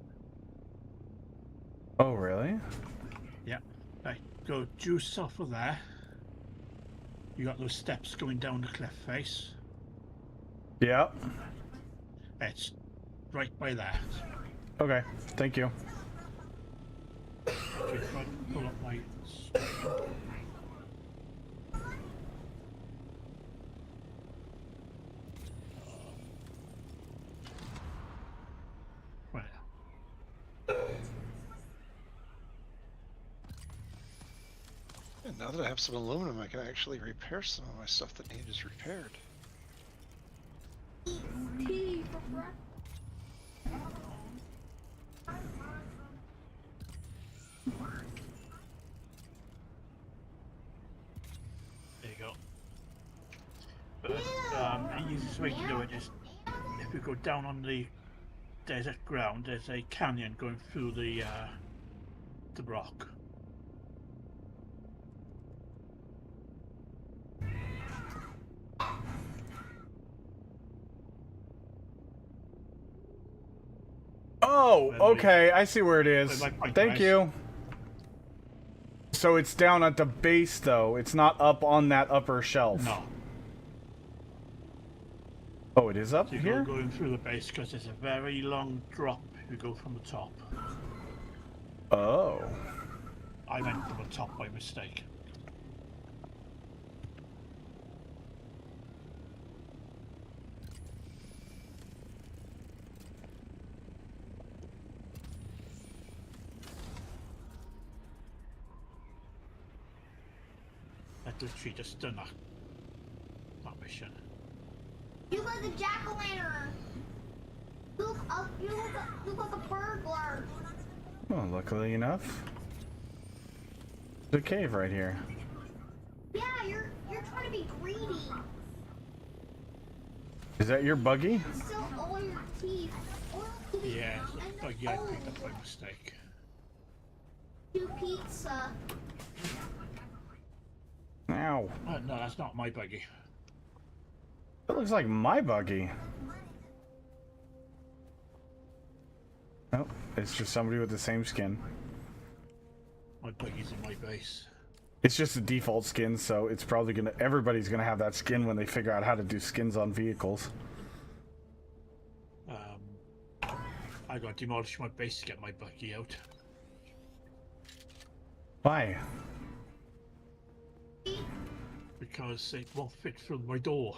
Oh, really? Yeah. Right, go due south of there. You got those steps going down the cliff face. Yep. It's right by there. Okay, thank you. Okay, if I pull up my... Right. And now that I have some aluminum, I can actually repair some of my stuff that needed repaired. Tea for breakfast. There you go. But the easiest way to do it is if you go down on the desert ground, there's a canyon going through the rock. Oh, okay. I see where it is. Thank nice. you. So it's down at the base, though. It's not up on that upper shelf. No. Oh, it is up So you here? go going through the base because it's a very long drop if you go from the top. Oh. I went from the top by mistake. I literally just done that mission. You got the jack-o'-lantern. You look like a burglar. Oh, luckily enough. There's a cave right here. Yeah, you're trying to be greedy. Is that your buggy? Still all your teeth. Yeah, but yeah, I picked up by mistake. Do pizza. Ow. No, that's not my buggy. That looks like my buggy. Oh, it's just somebody with the same skin. My buggy's in my base. It's just a default skin, so it's probably gonna. Everybody's gonna have that skin when they figure out how to do skins on vehicles. I got to demolish my base to get my buggy out. Why? Because it won't fit through my door.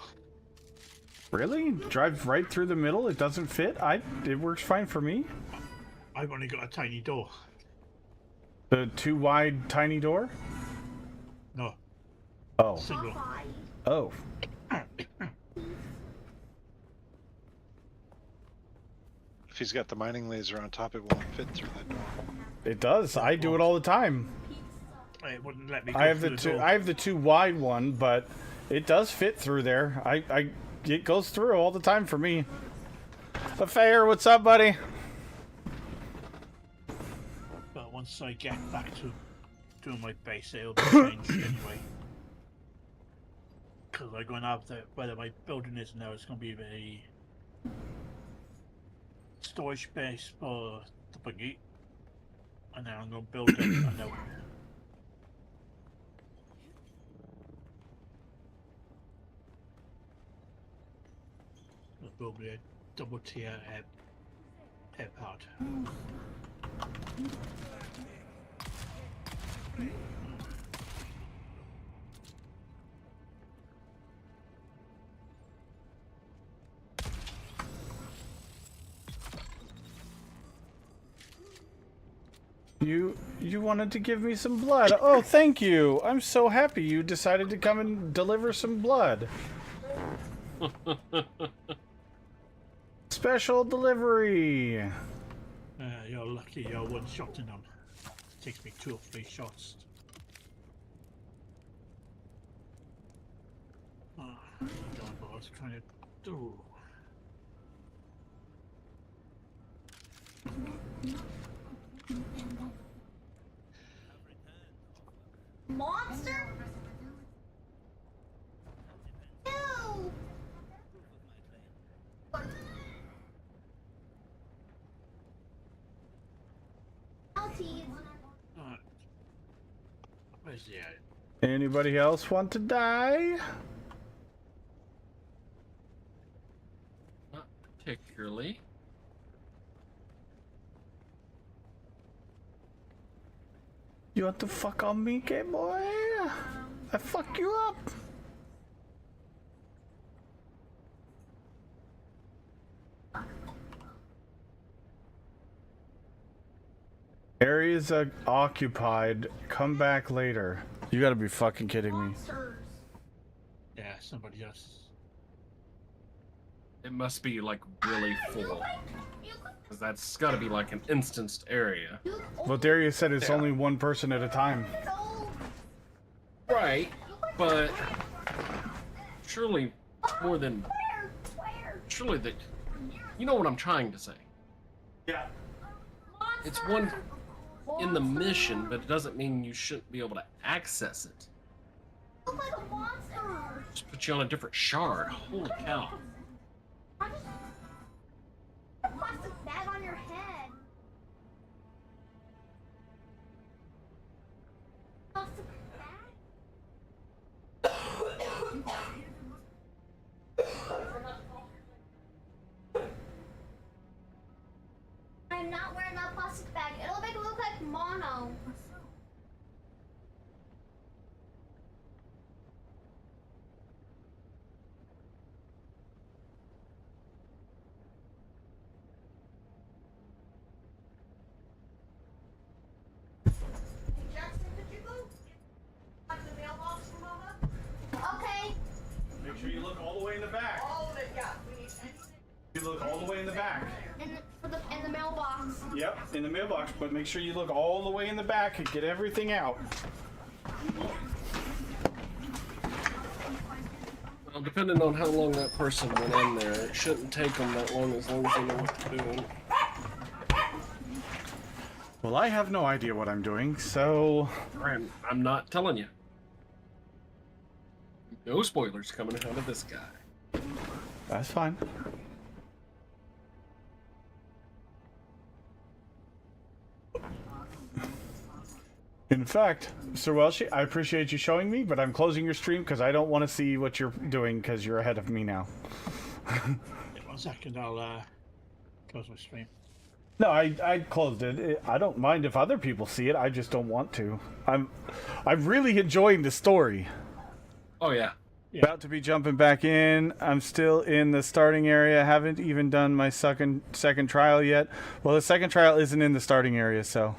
Really? Drives right through the middle? It doesn't fit? It works fine for me. I've only got a tiny door. The too wide tiny door? No. Oh. Single. Oh. If he's got the mining laser on top, it won't fit through that door. It does. I do it all the time. It wouldn't let me go I have through the the two. door. I have the too wide one, but it does fit through there. It goes through all the time for me. Affair, what's up, buddy? But once I get back to doing my base, it'll be changed anyway. Because I'm going to have whether my building is now, it's going to be a storage space for the buggy. And then I'm going to build it. I know. I'll build me a double tier air pod. You wanted to give me some blood. Oh, thank you. I'm so happy you decided to come and deliver some blood. Special delivery. You're lucky you're one-shotting them. It takes me 2 or 3 shots. Oh, I don't know what I was trying to do. There's the area. Anybody else want to die? Not particularly. You want to fuck on me, gay boy? I fuck you up. Areas occupied. Come back later. You gotta be fucking kidding me. Yeah, somebody else. It must be like really full. Because that's gotta be like an instanced area. But Darius said it's only one person at a time. Right, but surely more than... Surely that... You know what I'm trying to say. Yeah. It's one in the mission, but it doesn't mean you shouldn't be able to access it. Just put you on a different shard. Holy cow. A plastic bag on your head. Plastic bag? I'm not wearing that plastic bag. It'll make it look like mono. Okay. Make sure you look all the way in the back. All of it, yeah. You look all the way in the back. In the mailbox. Yep, in the mailbox, but make sure you look all the way in the back and get everything out. Well, depending on how long that person went in there, it shouldn't take them that long as they know what they're doing. Well, I have no idea what I'm doing, so... I'm not telling you. No spoilers coming out of this guy. That's fine. In fact, Sir Welshi, I appreciate you showing me, but I'm closing your stream because I don't want to see what you're doing because you're ahead of me now. Yeah, 1 second, I'll close my stream. No, I closed it. I don't mind if other people see it. I just don't want to. I'm really enjoying the story. Oh yeah. About to be jumping back in. I'm still in the starting area. Haven't even done my second trial yet. Well, the second trial isn't in the starting area, so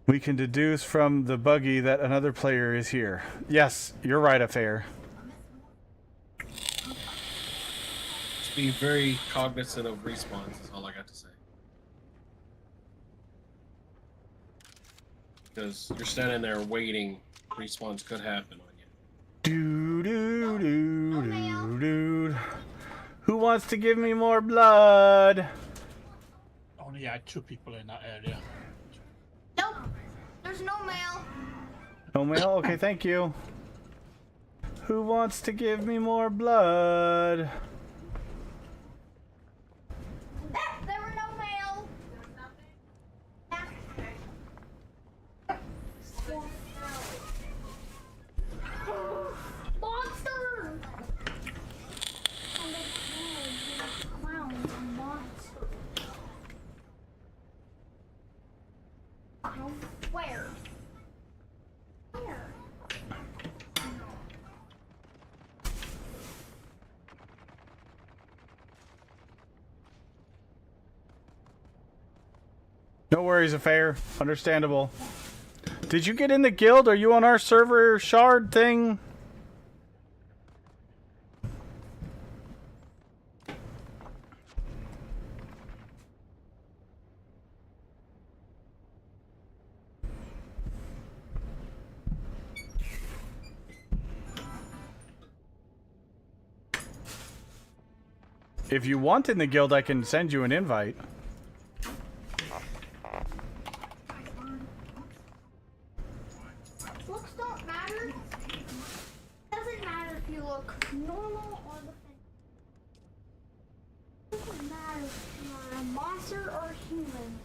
we can deduce from the buggy that another player is here. Yes, you're right, Affair. Just be very cognizant of respawns, is all I got to say. Because you're standing there waiting, respawns could happen on you. Dude. Who wants to give me more blood? Only had 2 people in that area. Nope. There's no mail. No mail? Okay, thank you. Who wants to give me more blood? There were no mail. Monster! Where? Where? No worries, Affair. Understandable. Did you get in the guild? Are you on our server shard thing? If you want in the guild, I can send you an invite. Looks don't matter. Doesn't matter if you look normal or the doesn't matter if you're a monster or a human.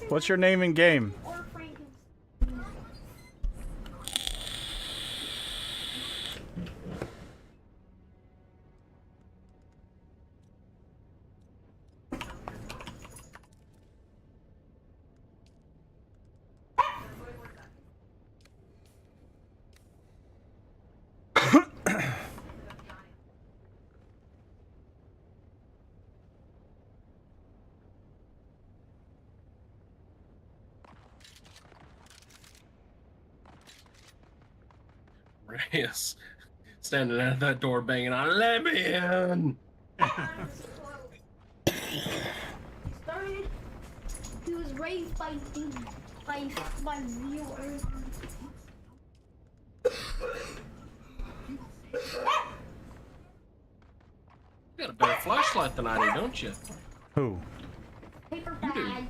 What's your name in game? Or Frankenstein. Reyes standing at that door banging on, "Let me in!" He was raised by viewers. You got a better flashlight than I do, don't you? Who? Paper bag.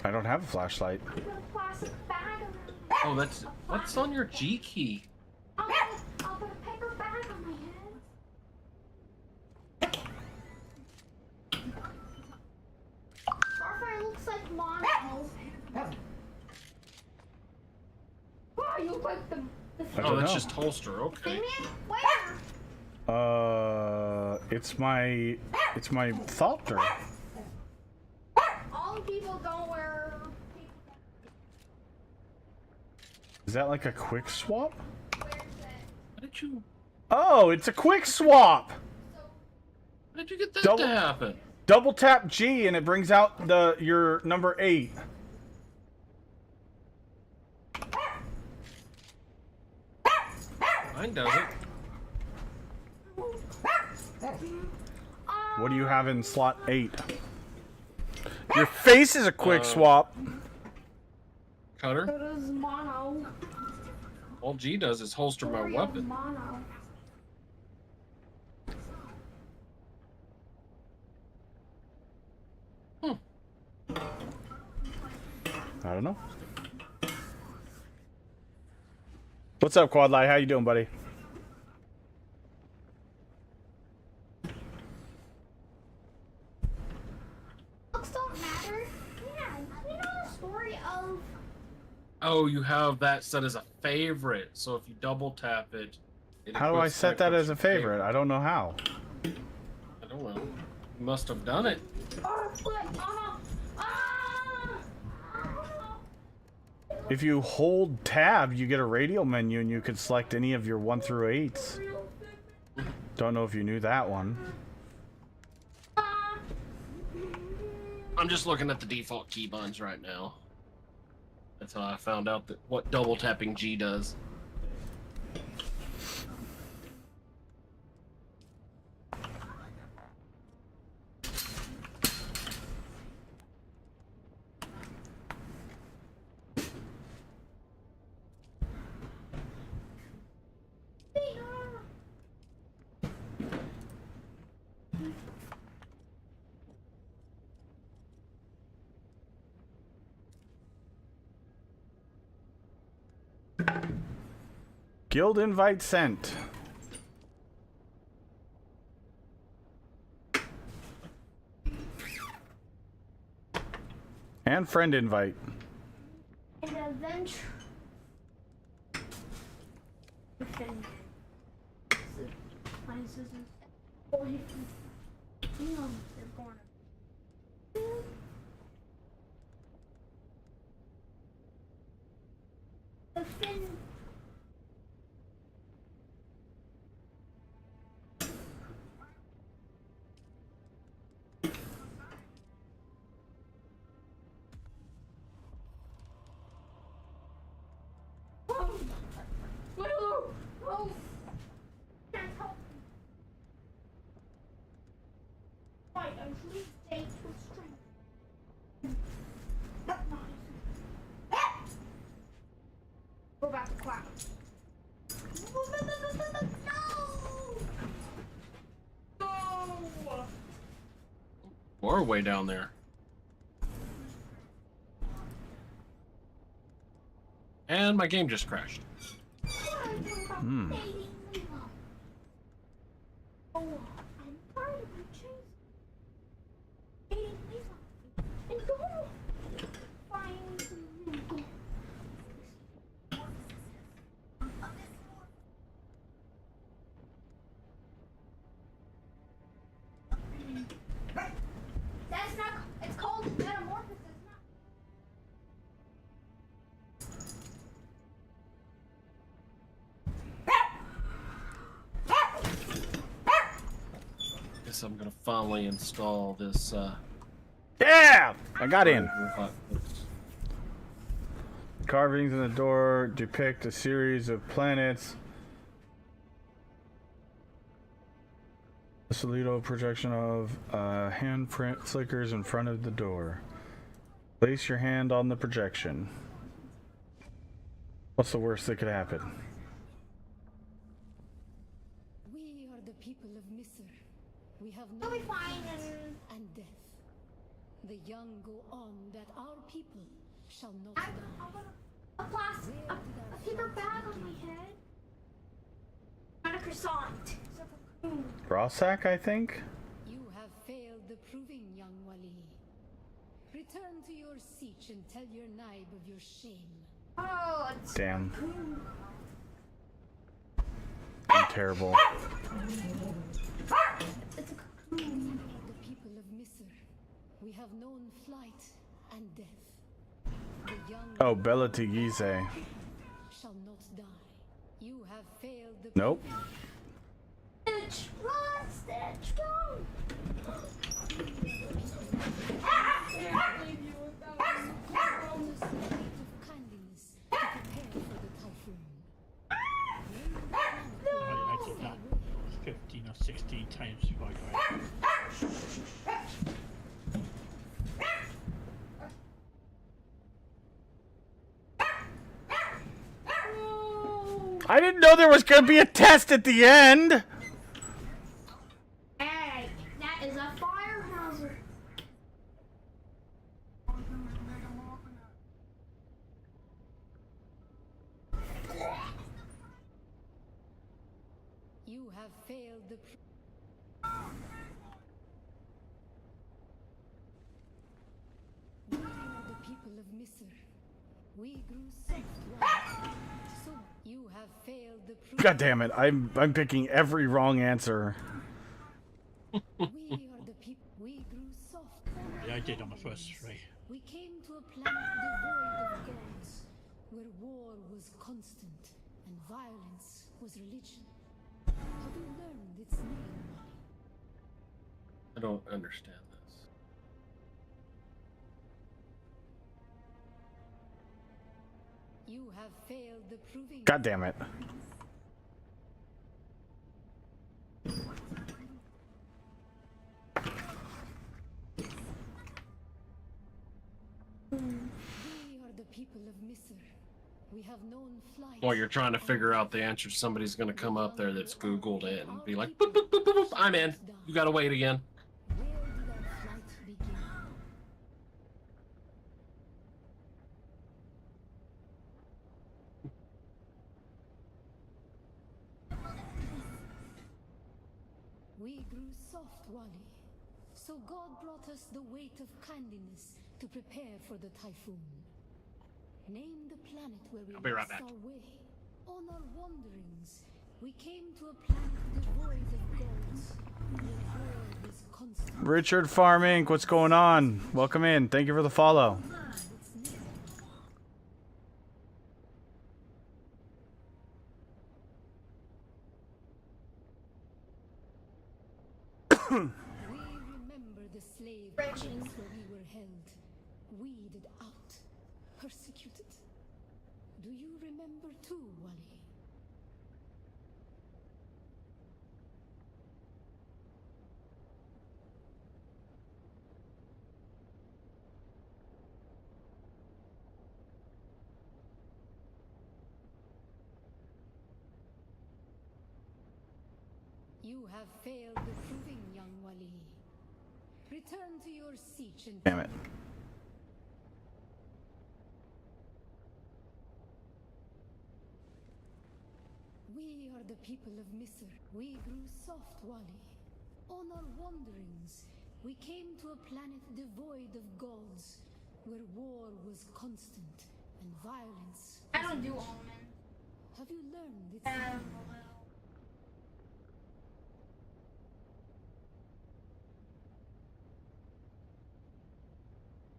I don't have a flashlight. I put a plastic bag around. Oh, that's what's on your G key. I'll put a paper bag on my head. Starfire looks like Mono. Wow, you look like the Oh, that's just holster. Okay. Damien? Where? It's my Thopter. All people don't wear. Is that like a quick swap? How did you? Oh, it's a quick swap. How did you get that to happen? Double tap G and it brings out your number 8. Mine doesn't. What do you have in slot 8? Your face is a quick swap. Cutter. It is Mono. All G does is holster my weapon. Mono. I don't know. What's up, Quad Light? How you doing, buddy? Looks don't matter. Yeah, you know the story of. Oh, you have that set as a favorite. So if you double tap it. How do I set that as a favorite? I don't know how. I don't know. You must have done it. If you hold tab, you get a radial menu and you can select any of your 1 through 8s. Don't know if you knew that one. I'm just looking at the default keybinds right now. That's how I found out that what double tapping G does. Guild invite sent. And friend invite. And adventure. The fin. Go back to class. No! Or way down there. And my game just crashed. Hmm. That's not. It's called metamorphosis. Guess I'm gonna finally install this. Yeah! I got in. Carvings in the door depict a series of planets The Solito projection of handprint flickers in front of the door. Place your hand on the projection. What's the worst that could happen? We are the people of Misr. We have no life and death. The young go on that our people shall not die. A paper bag on my head. And a croissant. Rossack, I think? You have failed the proving, young Wali. Return to your siege and tell your naib of your shame. Oh, damn. I'm terrible. The people of Misr, we have known flight and death. The young Oh, Bella Tigise. shall not die. You have failed the Nope. Stitch, run, Stitch, go! I did that 15 or 16 times before I got it. I didn't know there was gonna be a test at the end! Hey, that is a fire hazard. You have failed the We are the people of Misr. We grew soft. So you have failed the God damn it, I'm picking every wrong answer. We are the people. We grew soft. Yeah, I did on the first three. We came to a planet devoid of gods, where war was constant and violence was religion. Have you learned its name? I don't understand this. You have failed the proving. God damn it. We are the people of Misr. We have known flight. While you're trying to figure out the answer, somebody's going to come up there that's Googled it and be like, boop, boop, boop, boop, boop, I'm in. You got to wait again. Where did our flight begin? We grew soft, Wali. So God brought us the weight of kindness to prepare for the typhoon. Name the planet where we I'll be right lost back. our way. On our wanderings, we came to a planet devoid of gods. The war was constant. Richard Farm Inc., what's going on? Welcome in. Thank you for the follow. We remember the slave camps where we were held, weeded out, persecuted. Do you remember too, Wali? You have failed the proving, young Wali. Return to your siege and Damn it. We are the people of Misr. We grew soft, Wali. On our wanderings, we came to a planet devoid of gods, where war was constant and violence. I don't do almond. Have you learned its name?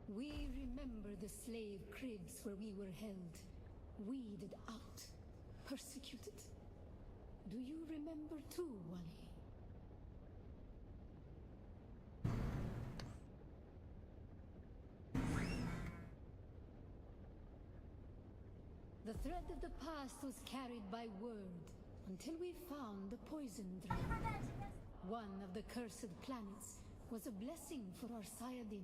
We remember the slave cribs where we were held, weeded out, persecuted. Do you remember too, Wali? The thread of the past was carried by word until we found the poison drug. One of the cursed planets was a blessing for our Sayadina.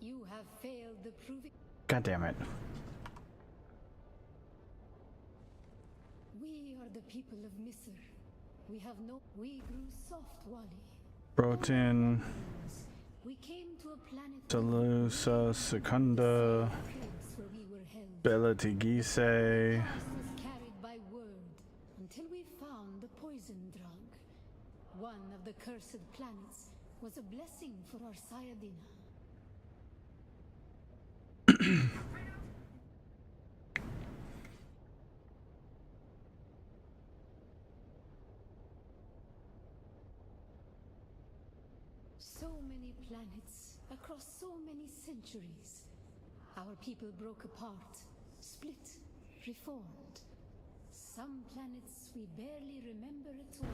You have failed the proving. God damn it. We are the people of Misr. We have no. We grew soft, Wali. Protein. We came to a planet. Salusa, Secunda. Where we were held. Bella Tigise. Was carried by word until we found the poison drug. One of the cursed planets was a blessing for our Sayadina. So many planets across so many centuries. Our people broke apart, split, reformed. Some planets we barely remember at all.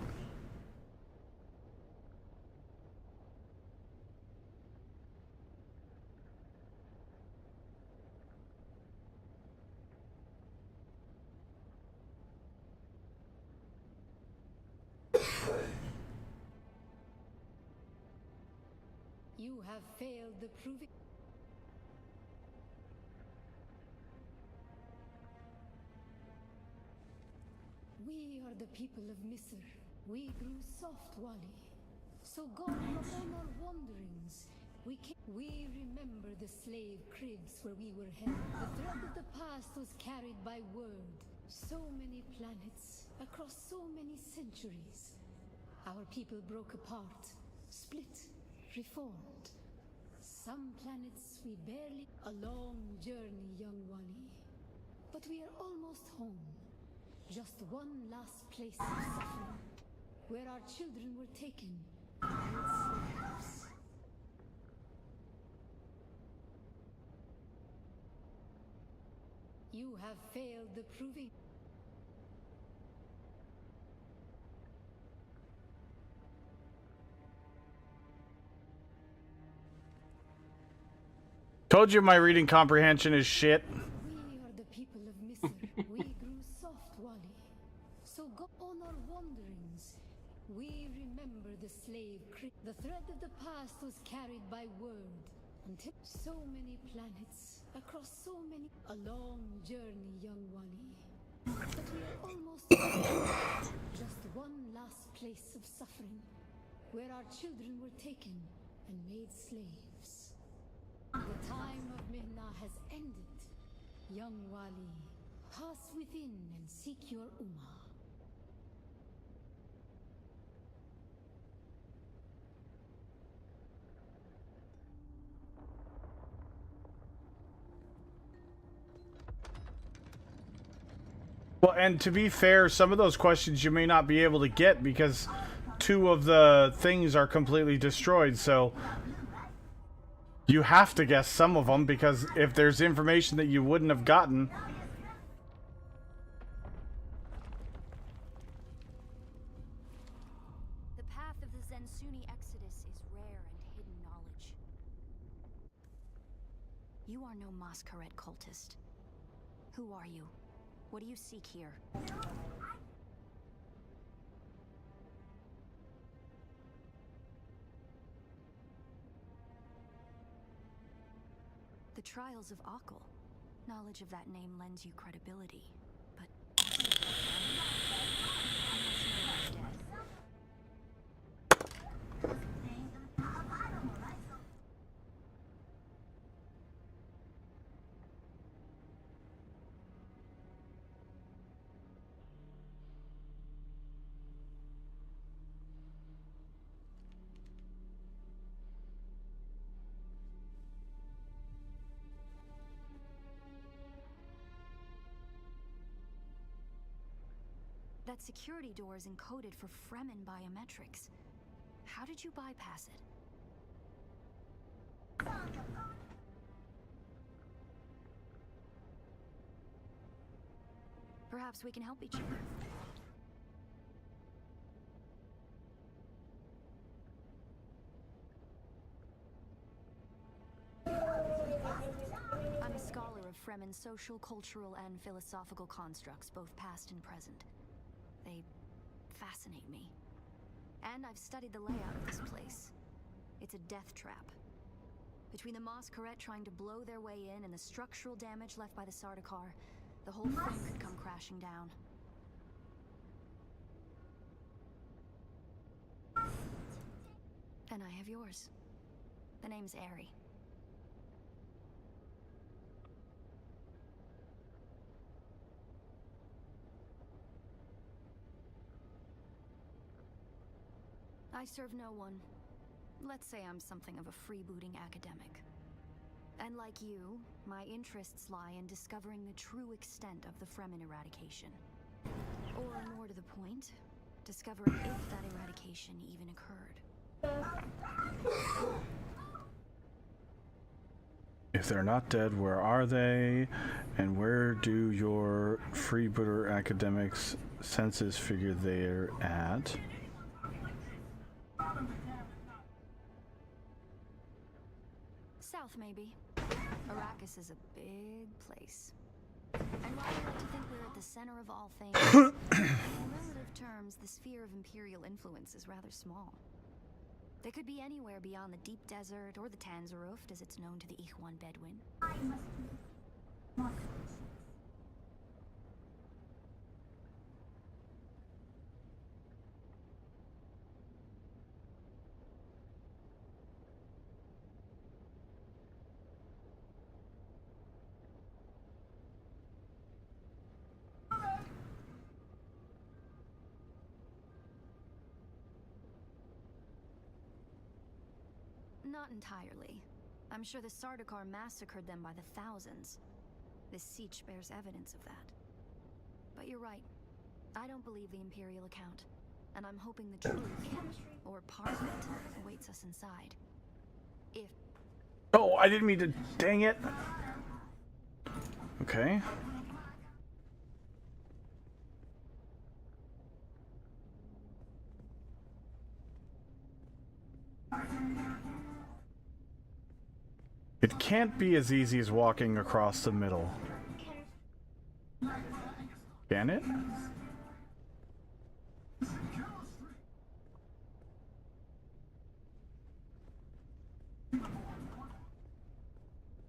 You have failed the proving. We are the people of Misr. We grew soft, Wali. So gone are all our wanderings. We remember the slave cribs where we were held. The thread of the past was carried by word. So many planets across so many centuries. Our people broke apart, split, reformed. Some planets we barely. A long journey, young Wali. But we are almost home. Just one last place of suffering, where our children were taken and made slaves. You have failed the proving. Told you my reading comprehension is shit. We are the people of Misr. We grew soft, Wali. So go on our wanderings. We remember the slave crib. The thread of the past was carried by word. Until so many planets across so many. A long journey, young Wali. But we are almost home. Just one last place of suffering, where our children were taken and made slaves. The time of Mihna has ended. Young Wali, pass within and seek your Ummah. Well, and to be fair, some of those questions you may not be able to get because 2 of the things are completely destroyed, so you have to guess some of them, because if there's information that you wouldn't have gotten... The path of the Zensuni Exodus is rare and hidden knowledge. You are no Masquerade cultist. Who are you? What do you seek here? The Trials of Akal. Knowledge of that name lends you credibility, but... That security door is encoded for Fremen biometrics. How did you bypass it? Perhaps we can help each other. I'm a scholar of Fremen's social, cultural, and philosophical constructs, both past and present. They fascinate me. And I've studied the layout of this place. It's a death trap. Between the Mos Koret trying to blow their way in and the structural damage left by the Sardaukar, the whole thing could come crashing down. And I have yours. The name's Aerie. I serve no one. Let's say I'm something of a freebooting academic. And like you, my interests lie in discovering the true extent of the Fremen eradication. Or more to the point, discovering if that eradication even occurred. If they're not dead, where are they? And where do your freebooter academics senses figure they're at? South, maybe. Arrakis is a big place. And while I like to think we're at the center of all things, in relative terms, the sphere of Imperial influence is rather small. They could be anywhere beyond the deep desert or the Tanzaruft, as it's known to the Ikhwan Bedouin. Not entirely. I'm sure the Sardaukar massacred them by the thousands. This siege bears evidence of that. But you're right. I don't believe the Imperial account. And I'm hoping the truth, or part of it, awaits us inside. If... Oh, I didn't mean to... Dang it! Okay. It can't be as easy as walking across the middle. Can it?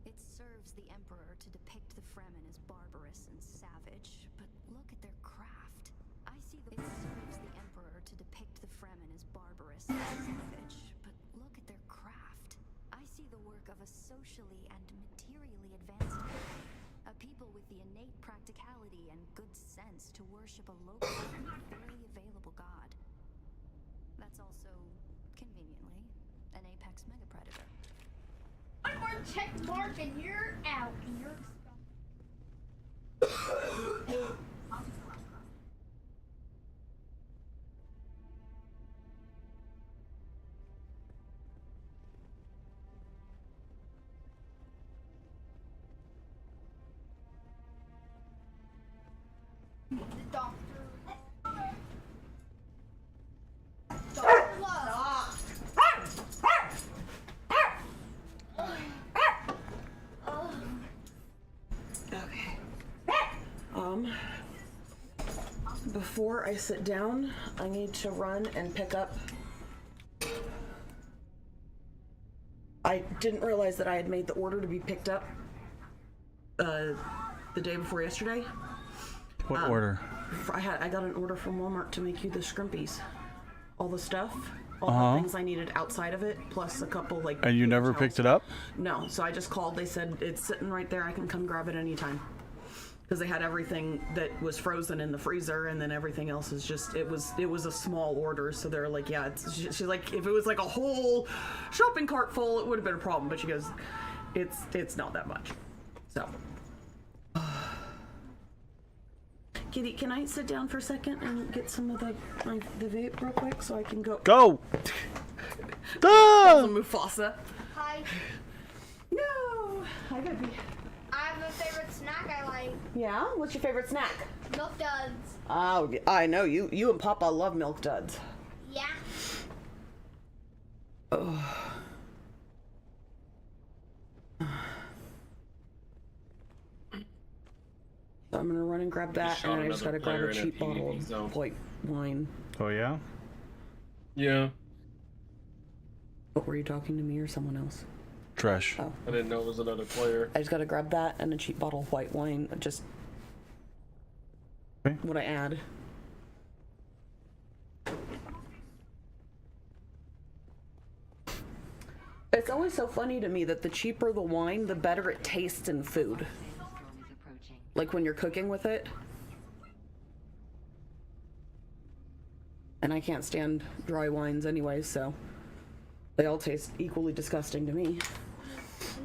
It serves the Emperor to depict the Fremen as barbarous and savage, but look at their craft. I see the... It serves the Emperor to depict the Fremen as barbarous and savage, but look at their craft. I see the work of a socially and materially advanced people. A people with the innate practicality and good sense to worship a local and fairly available god. That's also, conveniently, an apex megapredator. One more check mark and you're out. You're the doctor. Okay. Before I sit down, I need to run and pick up. I didn't realize that I had made the order to be picked up the day before yesterday. What order? I got an order from Walmart to make you the scrimpies. All the stuff, all the things I needed outside of it, plus a couple like... And you never picked it up? No, so I just called. They said it's sitting right there. I can come grab it anytime. Because they had everything that was frozen in the freezer, and then everything else is just... It was a small order, so they're like, yeah. She's like, if it was like a whole shopping cart full, it would have been a problem. But she goes, it's not that much. So... Kitty, can I sit down for a second and get some of the vape real quick so I can go? Go! Mufasa. Hi. Hi, baby. I have a favorite snack I like. Yeah? What's your favorite snack? Milk duds. Oh, I know. You and Papa love Milk Duds. Yeah. Oh. So I'm gonna run and grab that, shot and I just gotta another grab a player in a cheap bottle PvP zone. of white wine. Oh yeah? Yeah. What, were you talking to me or someone else? Trash. Oh. I didn't know it was another player. I just gotta grab that and a cheap bottle of white wine. Just what I add. It's always so funny to me that the cheaper the wine, the better it tastes in food. Like when you're cooking with it. And I can't stand dry wines anyway, so they all taste equally disgusting to me.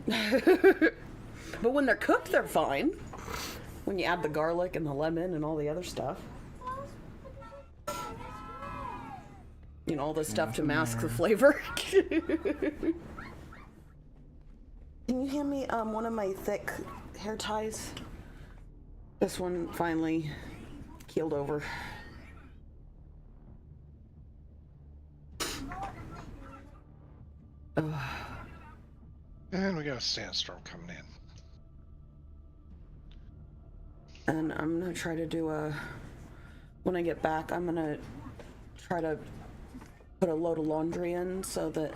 But when they're cooked, they're fine. When you add the garlic and the lemon and all the other stuff. You know, all the stuff to mask the flavor. Can you hand me one of my thick hair ties? This one finally keeled over. And we got a sandstorm coming in. And I'm gonna try to do when I get back, I'm gonna try to put a load of laundry in so that,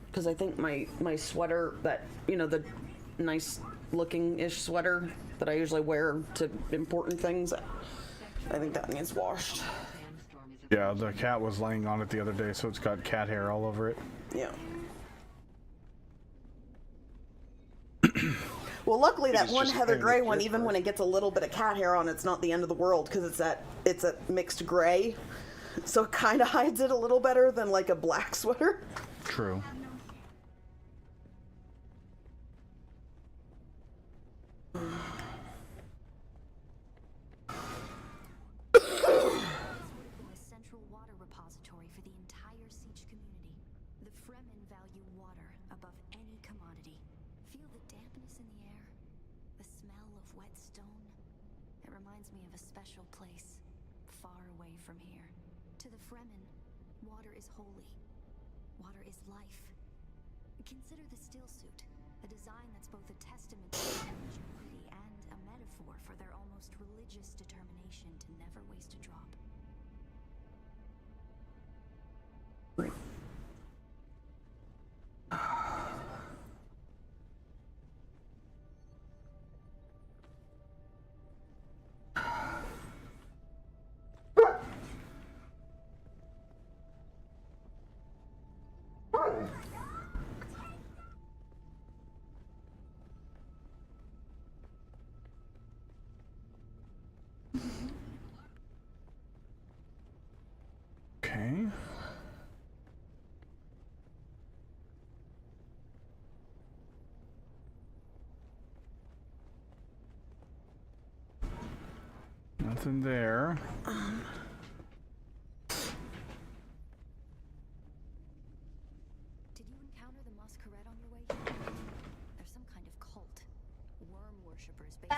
because I think my sweater, that, you know, the nice looking-ish sweater that I usually wear to important things, I think that needs washed. Yeah, the cat was laying on it the other day, so it's got cat hair all over it. Yeah. Well, luckily that one Heather Gray one, even when it gets a little bit of cat hair on, it's not the end of the world because it's a mixed gray, so it kind of hides it a little better than like a black sweater. True. Central water repository for the entire Siege community. The Fremen value water above any commodity. Feel the dampness in the air, the smell of wet stone. It reminds me of a special place, far away from here. To the Fremen, water is holy. Water is life. Consider the still suit, a design that's both a testament to their ingenuity and a metaphor for their almost religious determination to never waste a drop. Okay. Nothing there. Did you encounter the Masquerade on your way here? They're some kind of cult. Worm worshippers based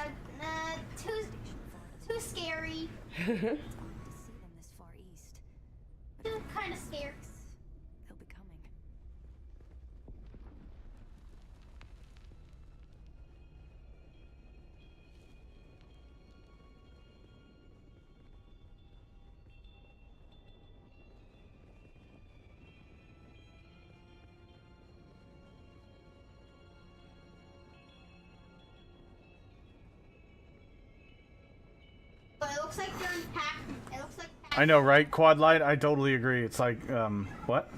Too scary. It's odd to see them this far east. Too kind of scary. They'll be coming. But it looks like they're in pack. It looks like I know, right? Quad light, I totally agree. It's like, what?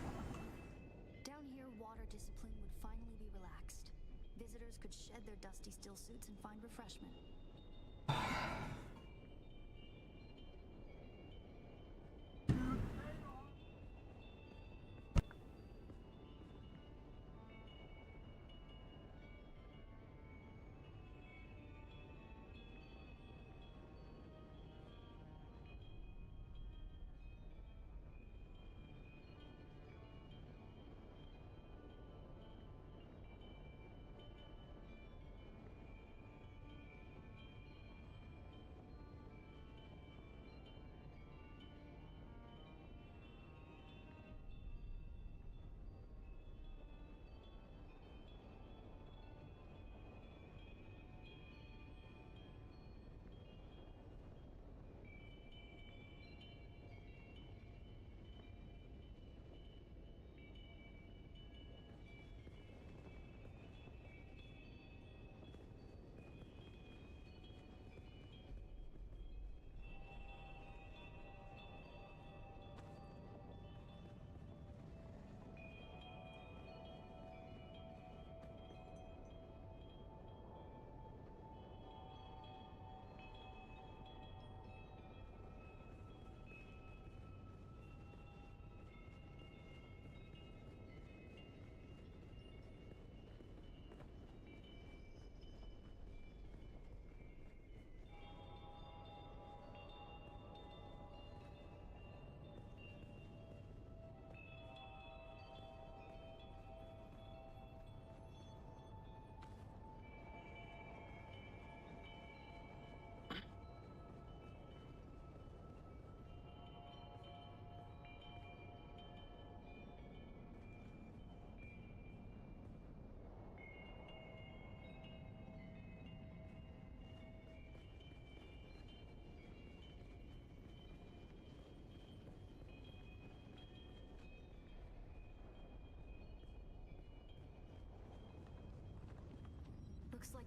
Down here, water discipline would finally be relaxed. Visitors could shed their dusty still suits and find refreshment.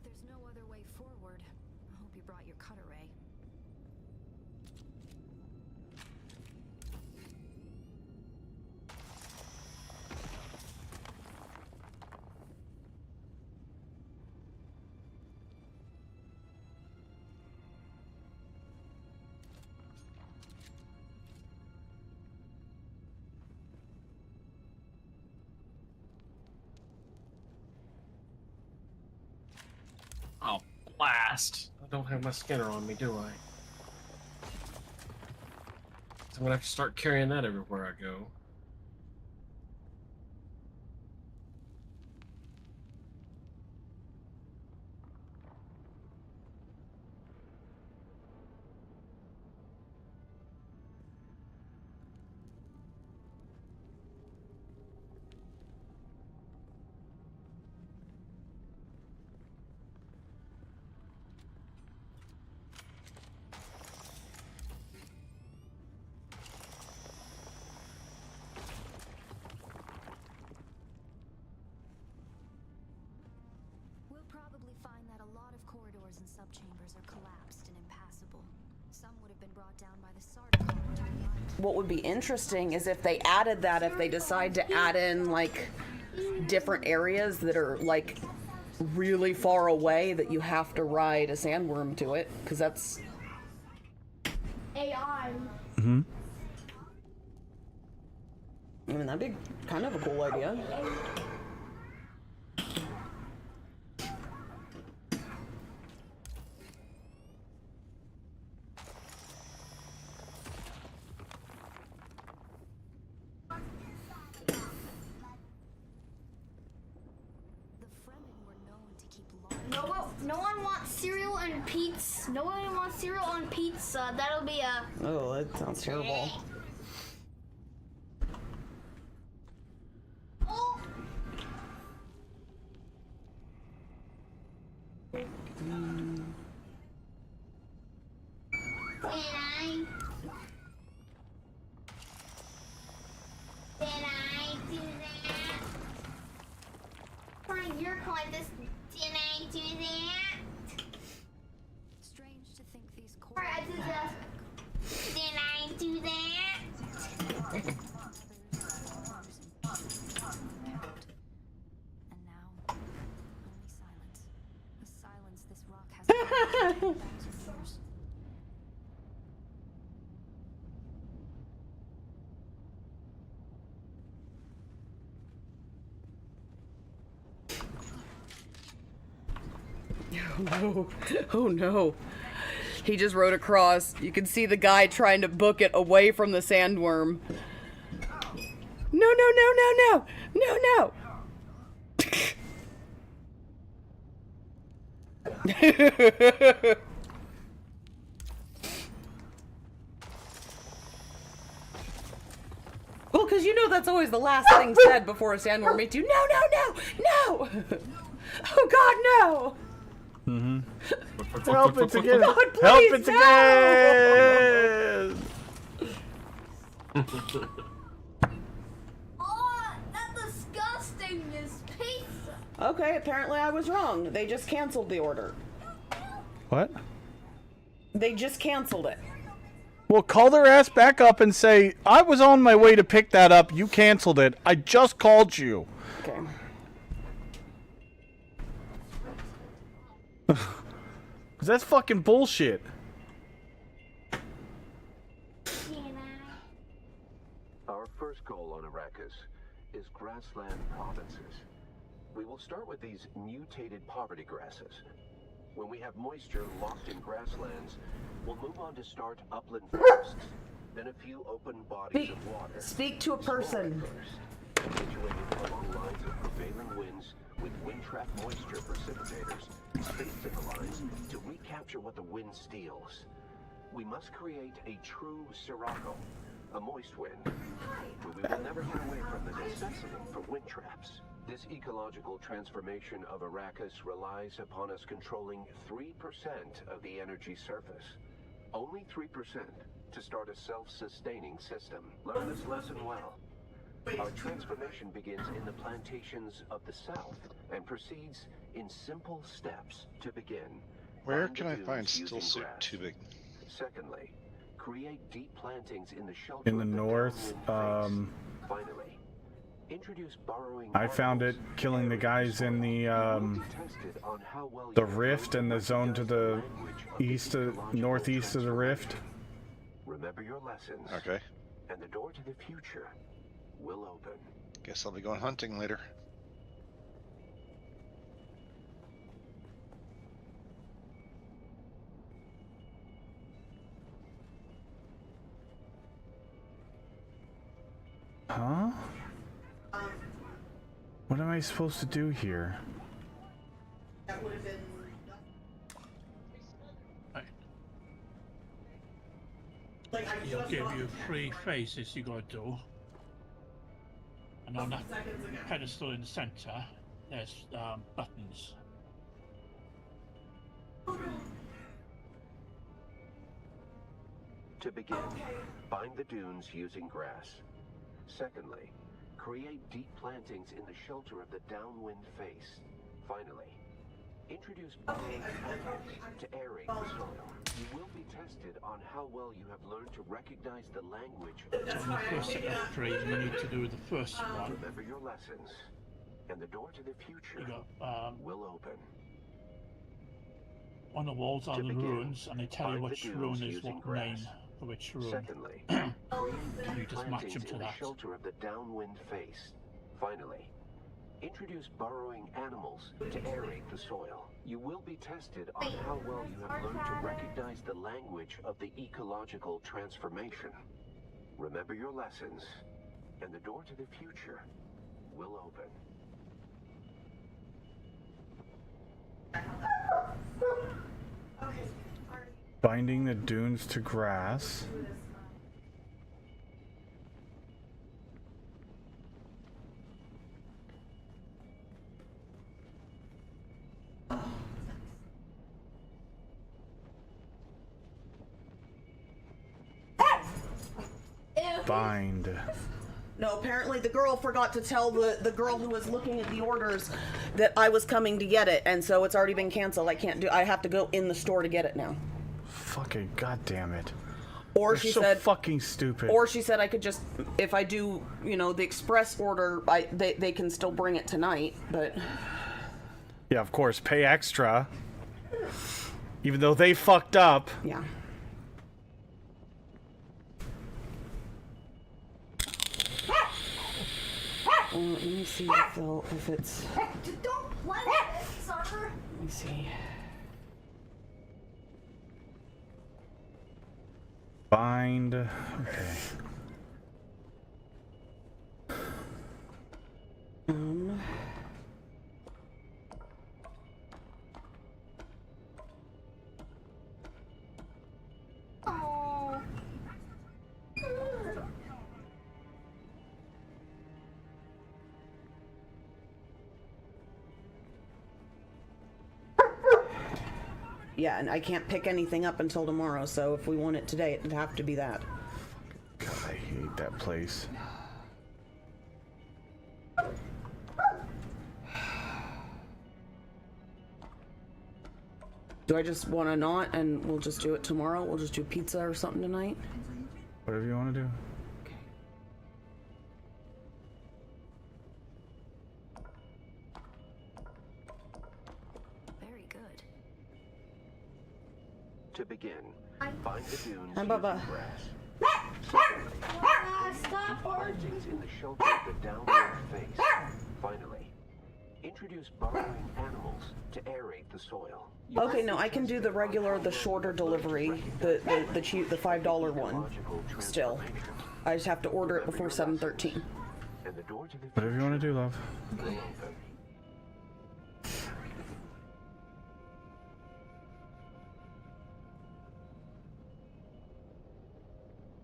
If there's no other way forward, I hope you brought your cutter ray. Oh, blast. I don't have my scanner on me, do I? So I'm gonna have to start carrying that everywhere I go. We'll probably find that a lot of corridors and subchambers are collapsed and impassable. Some would have been brought down by the Sardaukar during the What would be interesting is if they added that, if they decide to add in like different areas that are like really far away that you have to ride a sandworm to it, because that's AI. Mm-hmm. I mean, that'd be kind of a cool idea. No one wants cereal and pizza. No one wants cereal on pizza. That'll be a. Oh, that sounds terrible. Oh. Did I do that? Fine, you're calling this. Did I do that? Strange to think these Alright, I did that. Did I do that? And now, only silence. The silence this rock has for thousands of years. Oh no. Oh no. He just rode across. You can see the guy trying to book it away from the sandworm. No, no, no, no, no. No, no. Well, because you know that's always the last thing said before a sandworm meets you. No, no, no, no. Oh God, no. Mm-hmm. Help it again! God, Help please, it again! Oh, that's disgusting, Miss Pizza. Okay, apparently I was wrong. They just canceled the order. What? They just canceled it. Well, call their ass back up and say, I was on my way to pick that up. You canceled it. I just called you. Okay. Because that's fucking bullshit. Our first goal on Arrakis is grassland provinces. We will start with these mutated poverty grasses. When we have moisture locked in grasslands, we'll move on to start upland forests, then a few open bodies of water. Speak to a person. Situated along lines of prevailing winds with wind trap moisture precipitators, spaced in the lines to recapture what the wind steals. We must create a true Sirocco, a moist wind, where we will never get away from the necessity for wind traps. This ecological transformation of Arrakis relies upon us controlling 3% of the energy surface. Only 3% to start a self-sustaining system. Learn this lesson well. Our transformation begins in the plantations of the south and proceeds in simple steps. To begin, Where find can the I dunes find using still suit grass. tubing? Secondly, create deep plantings in the shelter In the of north, downwind face. Finally, introduce burrowing I found it animals killing the guys in the tested on how well the you rift and the zone to the east, northeast of the rift. remember your lessons. Okay. And the door to the future will open. Guess I'll be going hunting later. Huh? What am I supposed to do here? That would have been. He'll give you 3 phases you gotta do. And on that pedestal in the center, there's buttons. To begin, bind the dunes using grass. Secondly, create deep plantings in the shelter of the downwind face. Finally, introduce burrowing animals to aerate the soil. You will be tested on how well you have learned to recognize the language of So on the first set of 3, you need to do the first one. Remember your lessons, and the door to the future You got will open. on the walls are To the begin, runes, and they tell you find the which dunes rune is using what grass. name for which rune. Secondly, You just match them plantings to in the that. shelter of the downwind face. Finally, introduce burrowing animals to aerate the soil. You will be tested on how well you have learned to recognize the language of the ecological transformation. Remember your lessons, and the door to the future will open. Binding the dunes to grass. Bind. No, apparently the girl forgot to tell the girl who was looking at the orders that I was coming to get it, and so it's already been canceled. I have to go in the store to get it now. Fucking goddamn it. Or They're she so said fucking stupid. Or she said I could just, if I do, the express order, they can still bring it tonight, but... Yeah, of course, pay extra. Even though they fucked up. Yeah. Let me see if it's... Don't play with it, sucker. Let me see. Bind. Okay. Oh. Yeah, and I can't pick anything up until tomorrow, so if we want it today, it'd have to be that. God, I hate that place. Do I just want to not, and we'll just do it tomorrow? We'll just do pizza or something tonight? Whatever you want to do. Very good. To begin, bind the dunes Hi, using Bubba. grass. Secondly, Stop plantings in the shelter of the downwind face. Finally, introduce burrowing animals to aerate the soil. Okay, no, I can do the regular, the shorter delivery, the cheap, the $5 one. Still, I just have to order it before 7:13. And the door to the Whatever you want to do, love. will open.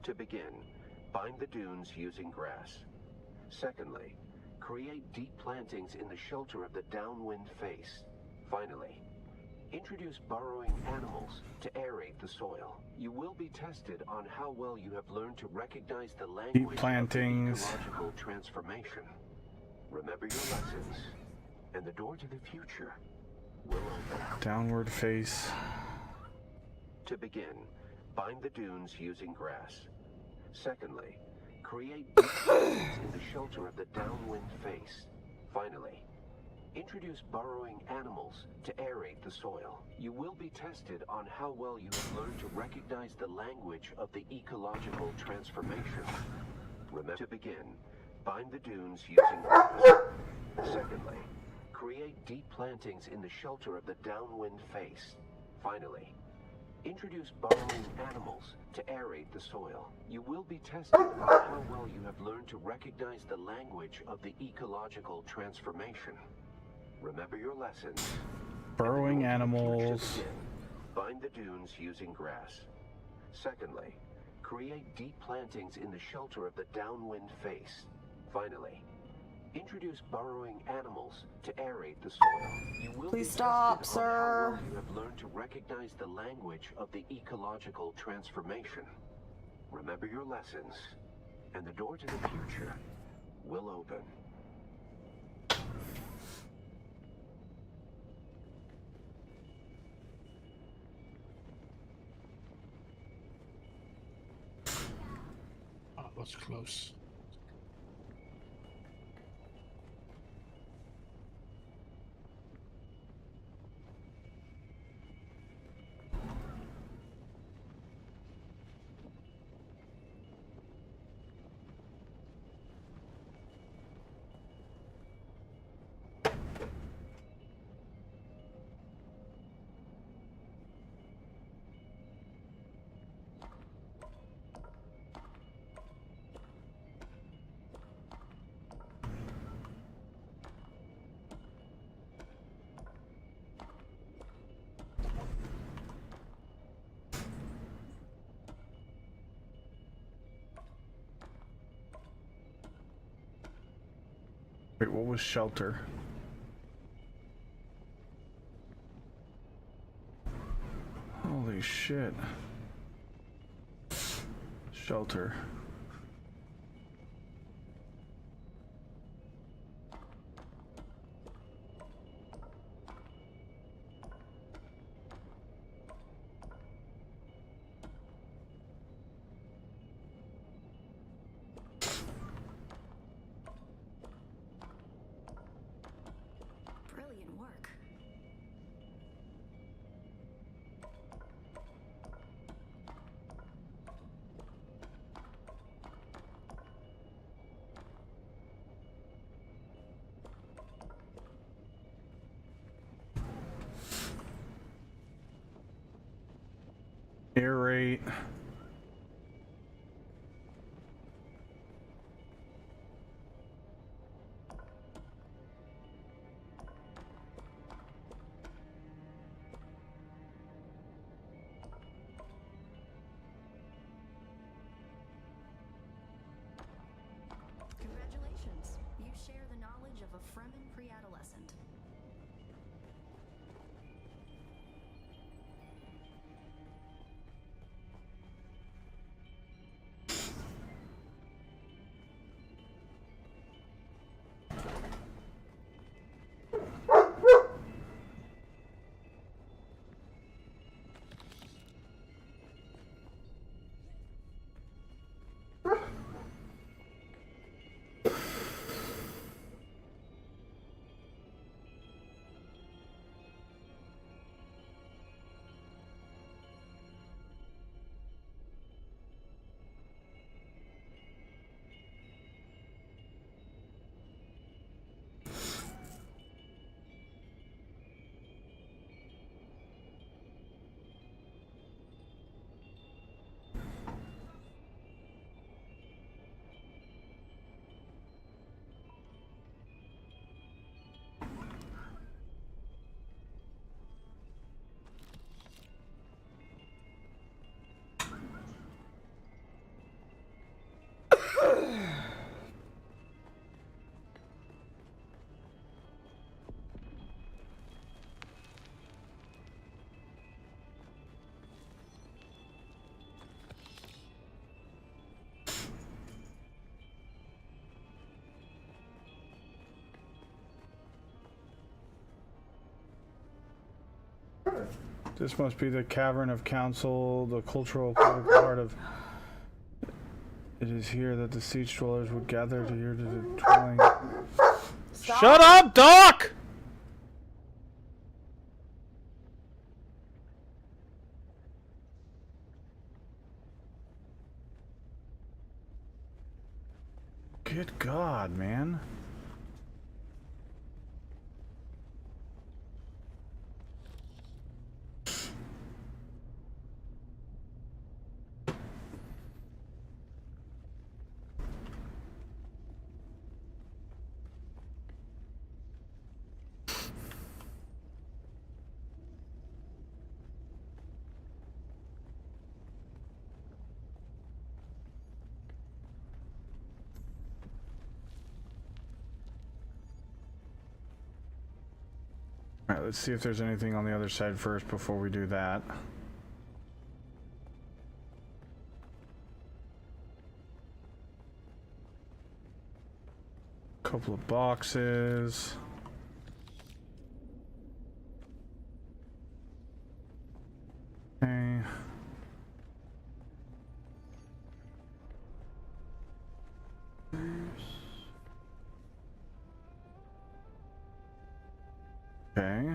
To begin, bind the dunes using grass. Secondly, create deep plantings in the shelter of the downwind face. Finally, Introduce burrowing animals to aerate the soil. You will be tested on how well you have learned to recognize the language plantings. of ecological transformation. Remember your lessons, and the door to the future will open. Downward face. To begin, bind the dunes using grass. Secondly, create deep plantings in the shelter of the downwind face. Finally, introduce burrowing animals to aerate the soil. You will be tested on how well you have learned to recognize the language of the ecological transformation. Remember to begin, bind the dunes using grass. Secondly, create deep plantings in the shelter of the downwind face. Finally, introduce burrowing animals to aerate the soil. You will be tested on how well you have learned to recognize the language of the ecological transformation. Remember your lessons. Burrowing animals. Bind the dunes using grass. Secondly, create deep plantings in the shelter of the downwind face. Finally, introduce burrowing animals to aerate the soil. You will Please be stop, tested on sir. how well you have learned to recognize the language of the ecological transformation. Remember your lessons, and the door to the future will open. Oh, that was close. Wait, what was shelter? Holy shit. Shelter. Brilliant work. This must be the Cavern of Council, the cultural part of... It is here that the siege dwellers would gather to hear the dwelling. Shut up, Doc! Good God, man. Alright, let's see if there's anything on the other side first before we do that. Couple of boxes. Okay. Okay.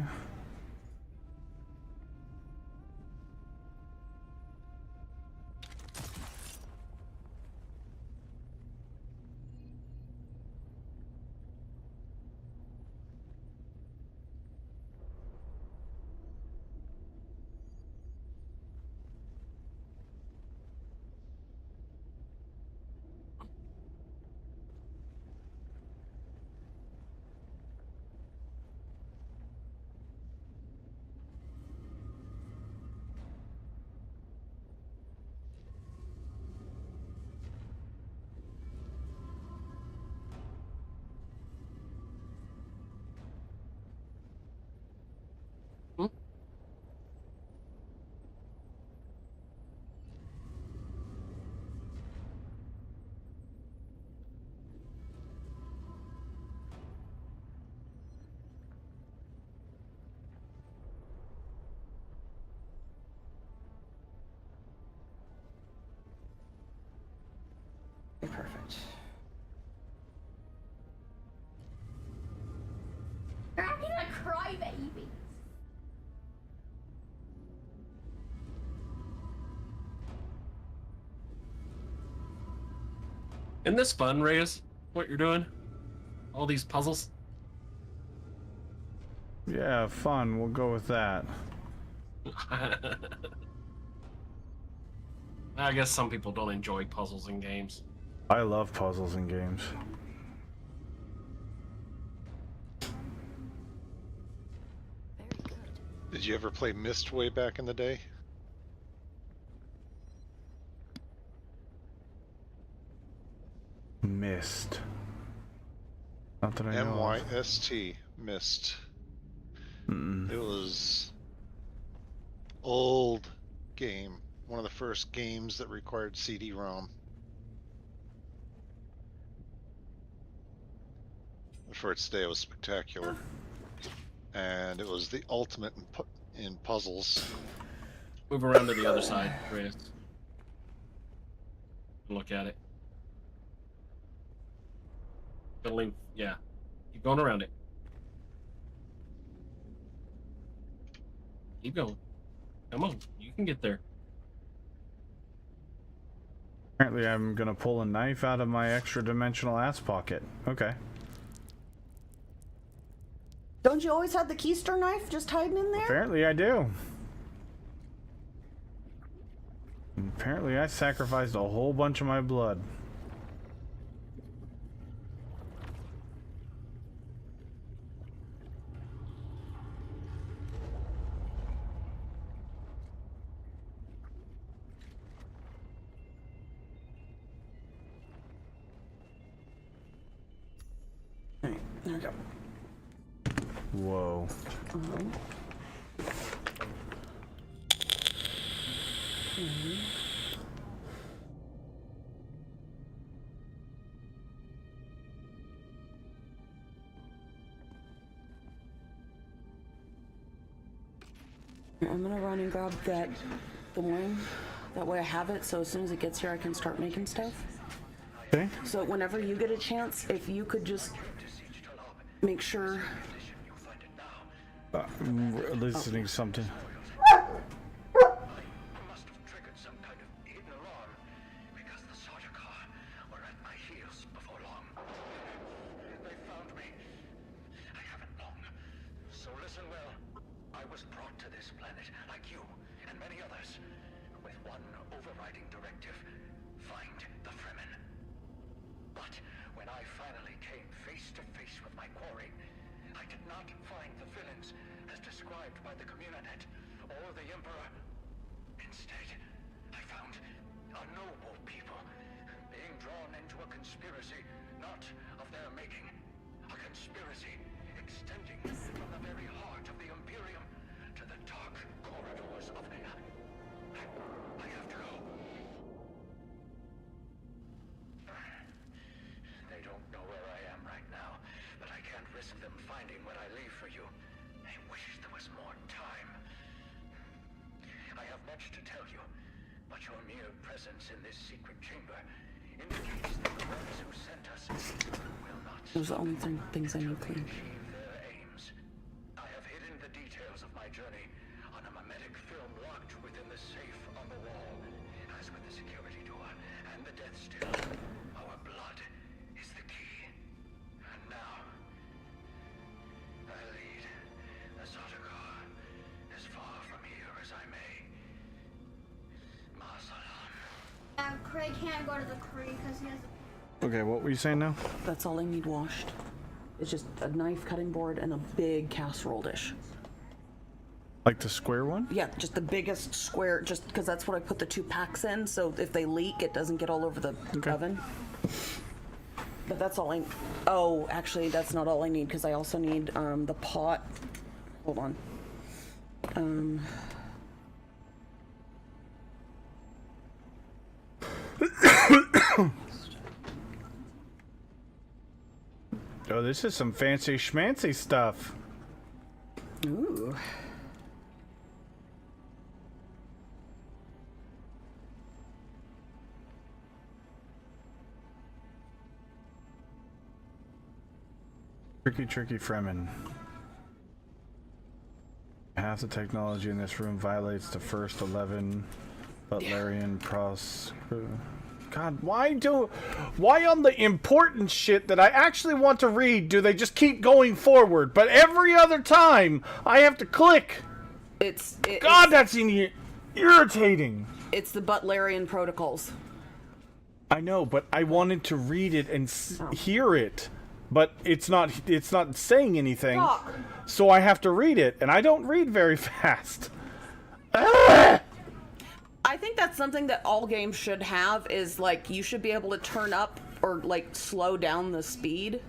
Perfect. You're acting like a crybaby. Isn't this fun, Reyes? What you're doing? All these puzzles? Yeah, fun. We'll go with that. I guess some people don't enjoy puzzles in games. I love puzzles in games. Did you ever play Myst way back in the day? Myst. Not that I know. M-Y-S-T. Myst. It was old game. One of the first games that required CD-ROM. For its day, it was spectacular, and it was the ultimate in puzzles. Move around to the other side, Reyes. Look at it. Building, yeah. Keep going around it. Keep going. Come on, you can get there. Apparently I'm gonna pull a knife out of my extra dimensional ass pocket. Okay. Don't you always have the keister knife just hiding in there? Apparently I do. Apparently I sacrificed a whole bunch of my blood. Alright, there we go. Whoa. I'm gonna run and grab the wing. That way I have it, so as soon as it gets here, I can start making stuff. Okay. So whenever you get a chance, if you could just make sure. I'm listening to something. Those are the only things I need clean. I have hidden the details of my journey on a mimetic film locked within the safe on the wall. As with the security door and the death still, our blood is the key. And now, I lead the Sardaukar as far from here as I may. Ma salam. Craig can't go to the creek because he has. Okay, what were you saying now? That's all I need washed. It's just a knife, cutting board, and a big casserole dish. Like the square one? Yeah, just the biggest square, just because that's what I put the 2 packs in, so if they leak, it doesn't get all over the oven. But that's all I... Oh, actually, that's not all I need, because I also need the pot. Hold on. Oh, this is some fancy schmancy stuff. Ooh. Tricky Fremen. Half the technology in this room violates the first 11 Butlerian pros. God, why on the important shit that I actually want to read do they just keep going forward? But every other time I have to click. God, that's irritating. It's the Butlerian protocols. I know, but I wanted to read it and hear it, but it's not saying anything. Fuck. So I have to read it, and I don't read very fast. I think that's something that all games should have, is like you should be able to turn up or like slow down the speed.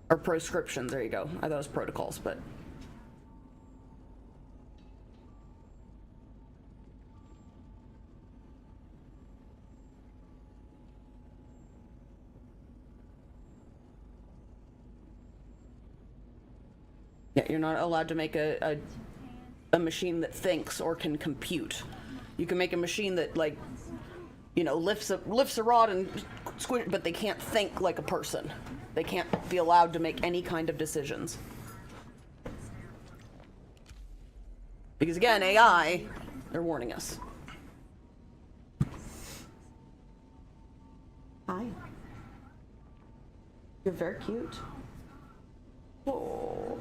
Or proscription, there you go. I thought it was protocols, but yeah, you're not allowed to make a machine that thinks or can compute. You can make a machine that, like, you know, lifts a rod and squish, but they can't think like a person. They can't be allowed to make any kind of decisions. Because again, AI, they're warning us. Hi. You're very cute. Oh.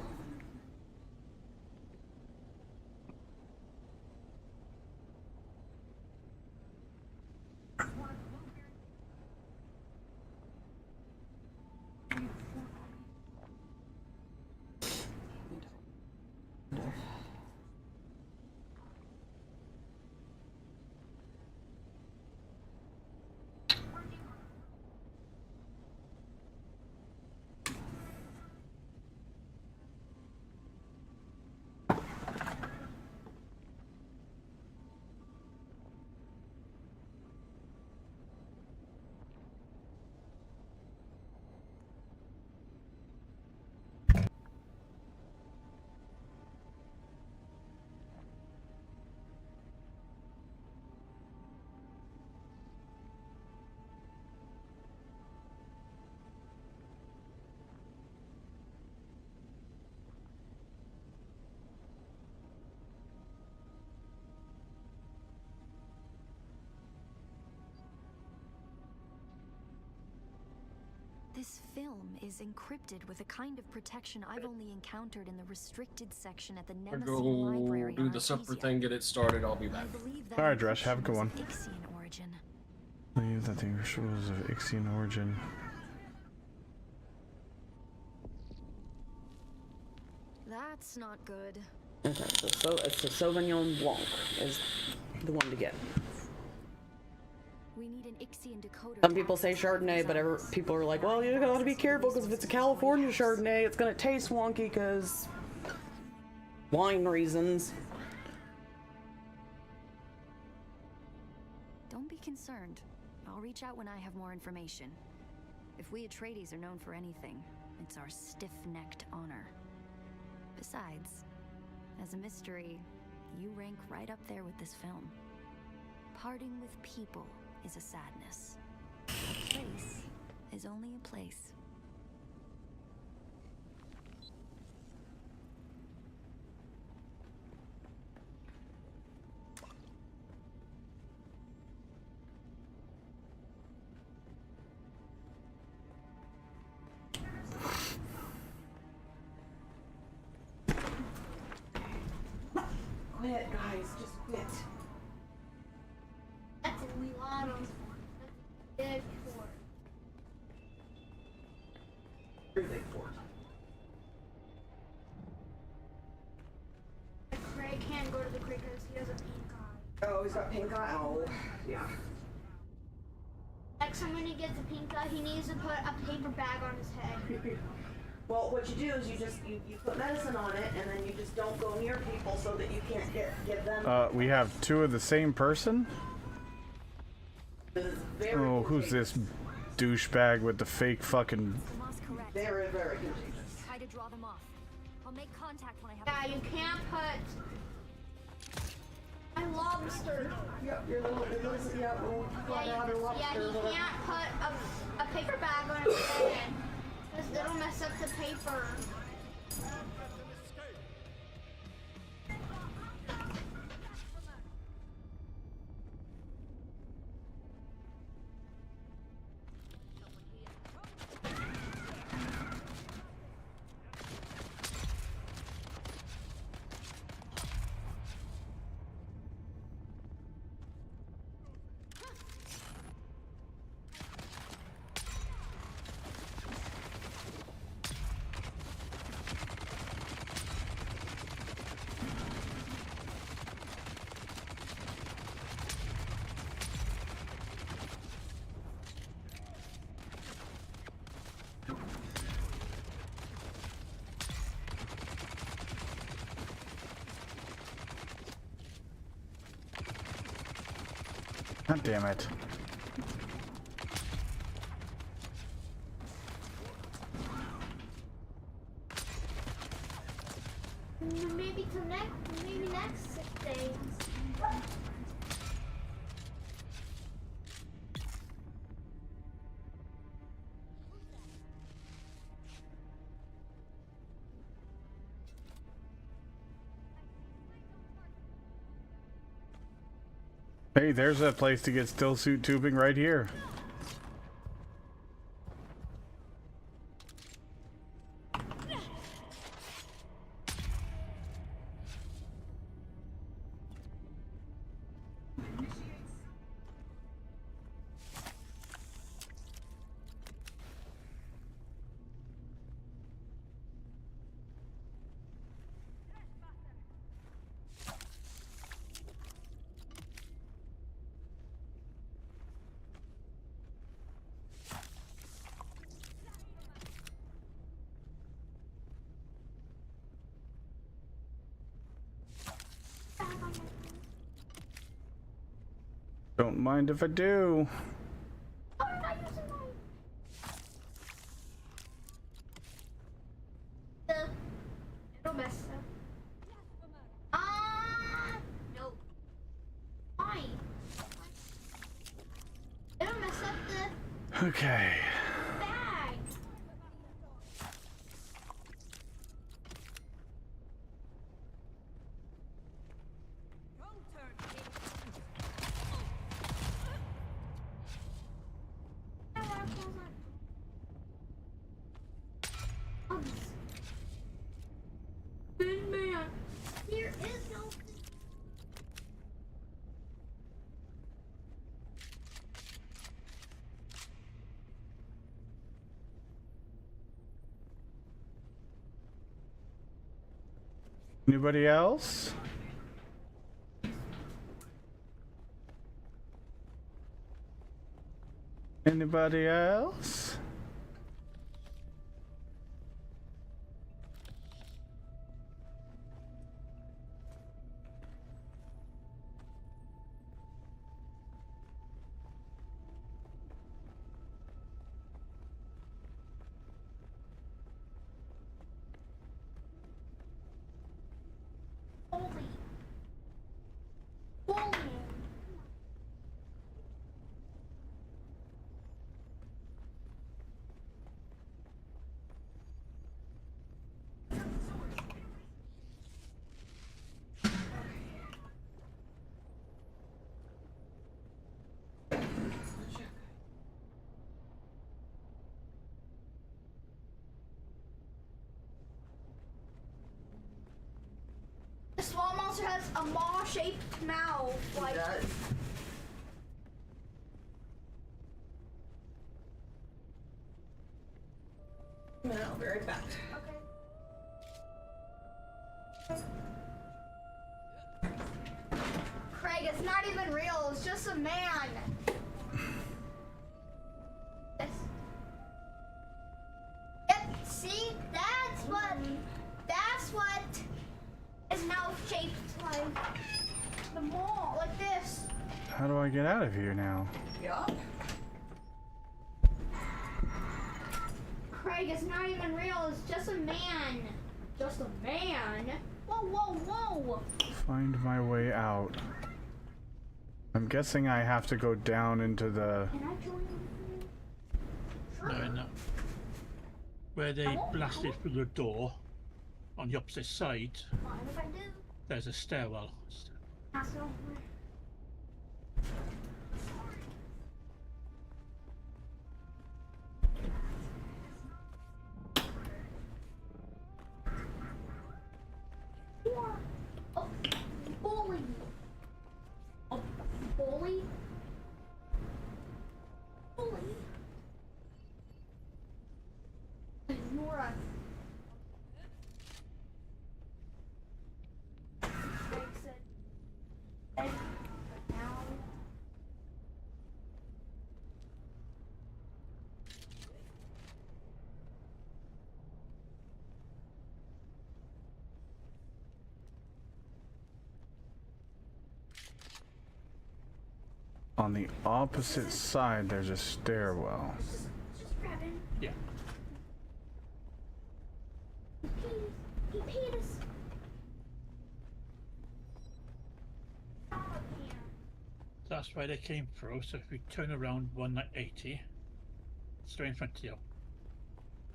film is encrypted with a kind of protection I've only encountered in the restricted section at the I Nemesis go Library do on the supper Artesia. thing, get it started. I'll be back. I believe that Alright, Dresh, have a good one. encryption was of Ixian origin. I believe that the encryption was of Ixian origin. That's not good. Okay, so it's the Sauvignon Blanc is the one to get. We need an Ixian decoder. Some people say Chardonnay, but people are like, well, you gotta be careful because if it's a California Chardonnay, it's gonna taste wonky because wine reasons. Don't be concerned. I'll reach out when I have more information. If we Atreides are known for anything, it's our stiff-necked honor. Besides, as a mystery, you rank right up there with this film. Parting with people is a sadness. A place is only a place. Quit, guys, just quit. That's a lot of big fort. Pretty big fort. Craig can't go to the creek because he has a pink eye. Oh, he's got pink eye? Oh, yeah. Next time when he gets a pink eye, he needs to put a paper bag on his head. Well, what you do is you put medicine on it, and then you just don't go near people so that you can't give them. We have two of the same person? Oh, who's this douchebag with the fake fucking... Very, very contagious. Try to draw them off. I'll make contact when I have. Yeah, you can't put a lobster. Yep, your little yeah, lobster. He can't put a paper bag on his head because it'll mess up the paper. God damn it. Maybe next 6 days. Hey, there's a place to get still suit tubing right here. Don't mind if I do. It'll mess up. No. Why? It'll mess up the Okay. bag. Anybody else? Anybody else? The swamp monster has a maw-shaped mouth. Like, No, I'll be right back. Craig, it's not even real. It's just a man. Yep. See, that's what his mouth shaped like. The maw, like this. How do I get out of here now? Yup. Craig, it's not even real. It's just a man. Just a man. Whoa, whoa, whoa. Find my way out. I'm guessing I have to go down into the... Can I join you? No. Where they blasted through the door, on the opposite side, Mind if I do? there's a stairwell. Ask over. Oh, bully. Oh, bully. Bully. Nora. Breaks it. And now. On the opposite side, there's a stairwell. Just grab him. Yeah. He peed us. That's where they came through, so if we turn around 180, straight in front of you.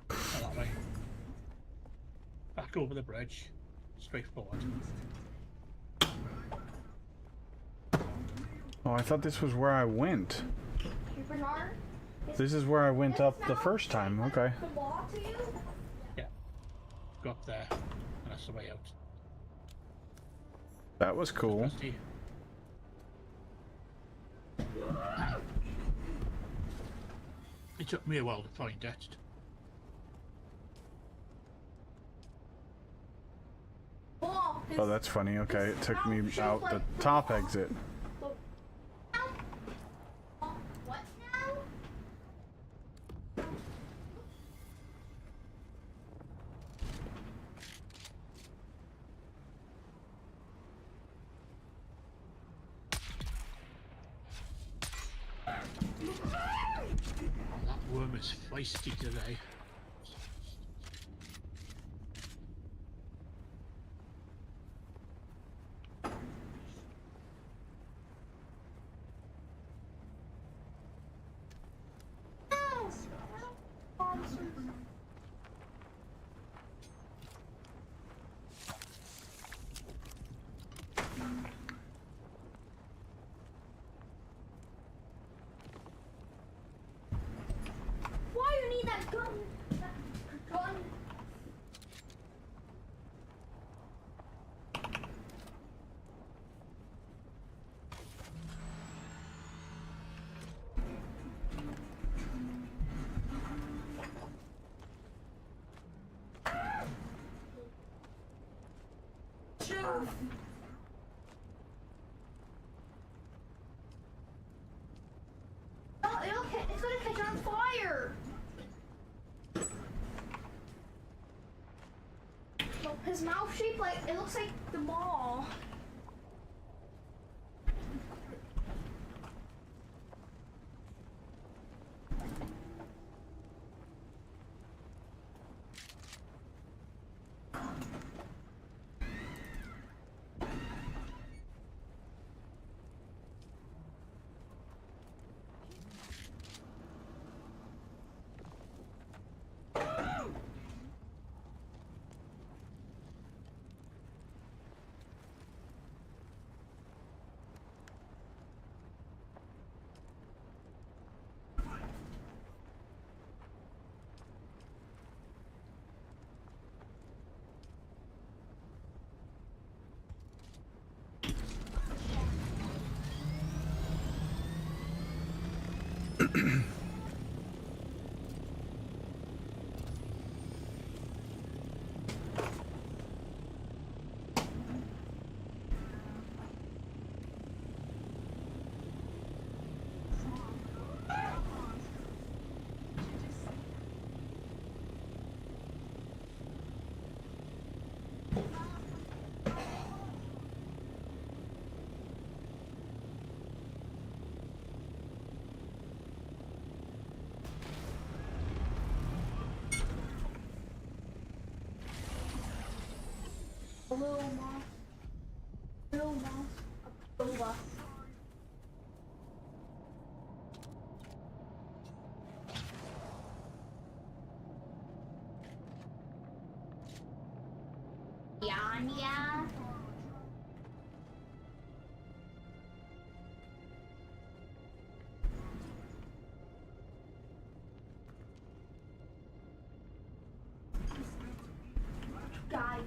Not that way. Back over the bridge, straight forward. Oh, I thought this was where I went. Hey, Bernard. This is where I went up the first time. Okay. The law to you? Yeah. Go up there, and that's the way out. That was cool. See? It took me a while to find it. Oh, that's funny. Okay, it took me out the top exit. What now? That worm is feisty today. Why you need that gun? move. Oh, it's gonna catch on fire. Well, his mouth shape, like, it looks like the ball. Little moss. Little moss. Boba. Yanya. Guys.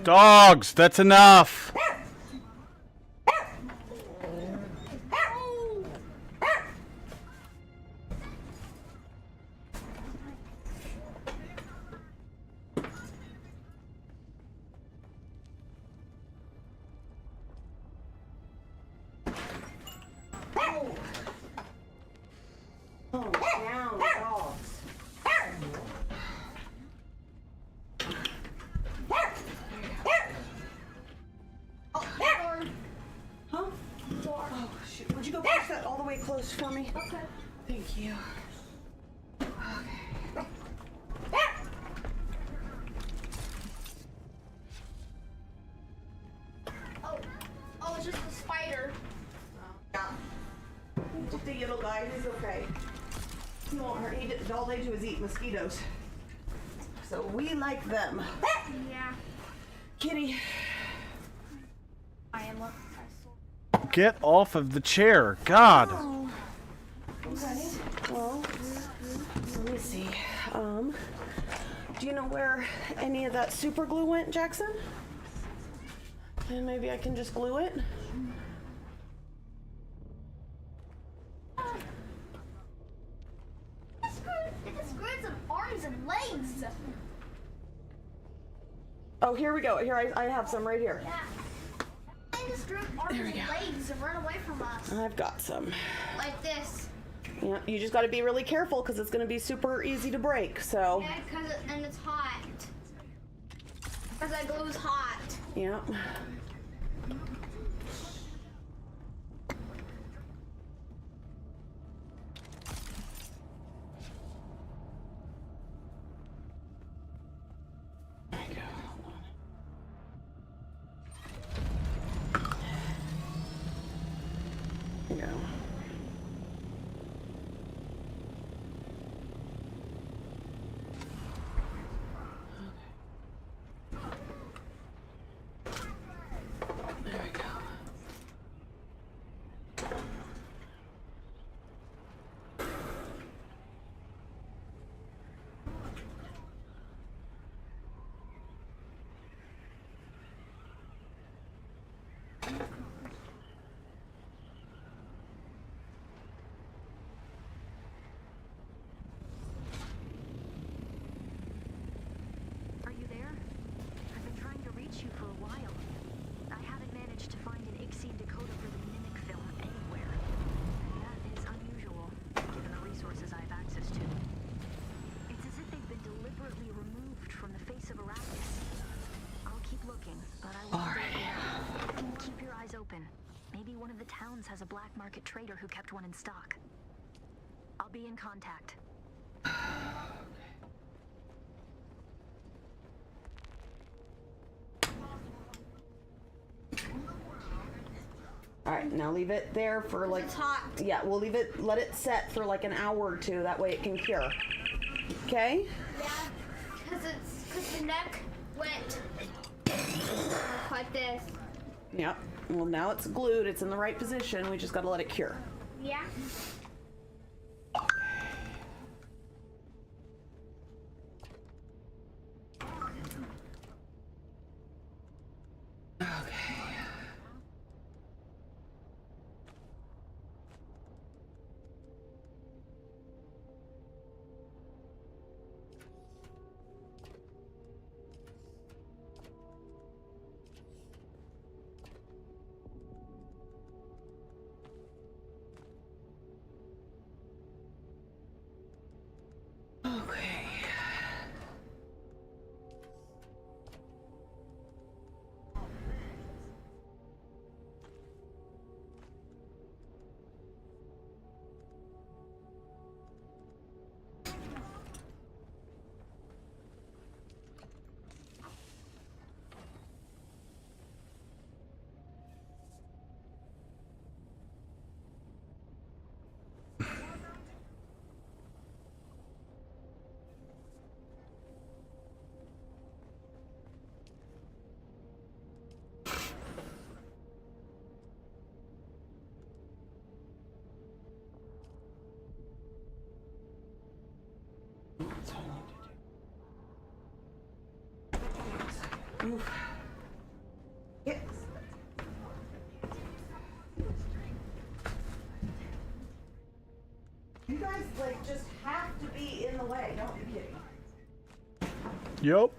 Dogs, that's enough. Huh? Oh, shit. Where'd you go? Push that all the way close for me. Okay. Thank you. Oh, it's just a spider. Yeah. Just a little guy. He's okay. He won't hurt. All they do is eat mosquitoes. So we like them. Yeah. Kitty. I am a Get off of the chair. God. Oh. Okay. Well, let me see. Do you know where any of that super glue went, Jackson? And maybe I can just glue it. It just screws some arms and legs. Oh, here we go. Here, I have some right here. Yeah. They just screw arms and legs and run away from us. I've got some. Like this. Yeah, you just got to be really careful because it's going to be super easy to break. So. Yeah, and it's hot. Because that glue's hot. Yeah. Are you there? I've been trying to reach you for a while. I haven't managed to find an Ixie decoder for the Mimic film anywhere. That is unusual, given the resources I have access to. It's as if they've been deliberately removed from the face of Arrakis. I'll keep looking, but I won't do it alone. Keep your eyes open. Maybe one of the towns has a black market trader who kept one in stock. I'll be in contact. All right, now leave it there for like. It's hot. Yeah, we'll leave it. Let it set for like an hour or two. That way it can cure. Okay. Yeah, because the neck went like this. Yep. Well, now it's glued. It's in the right position. We just got to let it cure. Yeah. Oof. Yes. You guys like just have to be in the way, don't you, Kitty? Yup.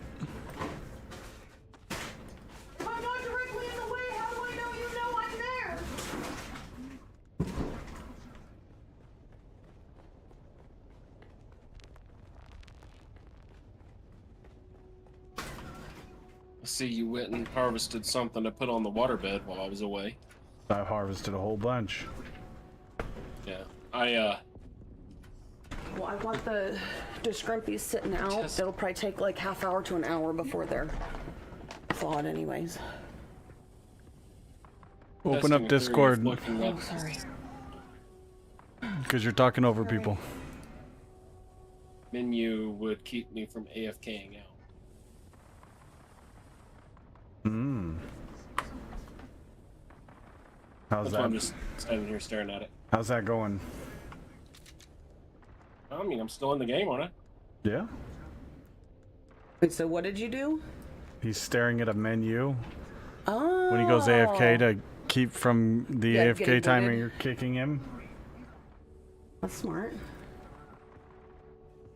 If I'm not directly in the way, how do I know you know I'm there? I see you went and harvested something to put on the waterbed while I was away. I harvested a whole bunch. Yeah, Well, I want the Scrimpies sitting out. It'll probably take like half hour to an hour before they're thawed anyways. Open up Discord. Oh, sorry. Because you're talking over people. Menu would keep me from AFKing out. Hmm. How's That's why I'm that? just standing here staring at it. How's that going? I mean, I'm still in the game on it. Yeah. Wait, so what did you do? He's staring at a menu. Oh. When he goes AFK to keep from the Yeah, AFK getting timer, booted. you're kicking him. That's smart.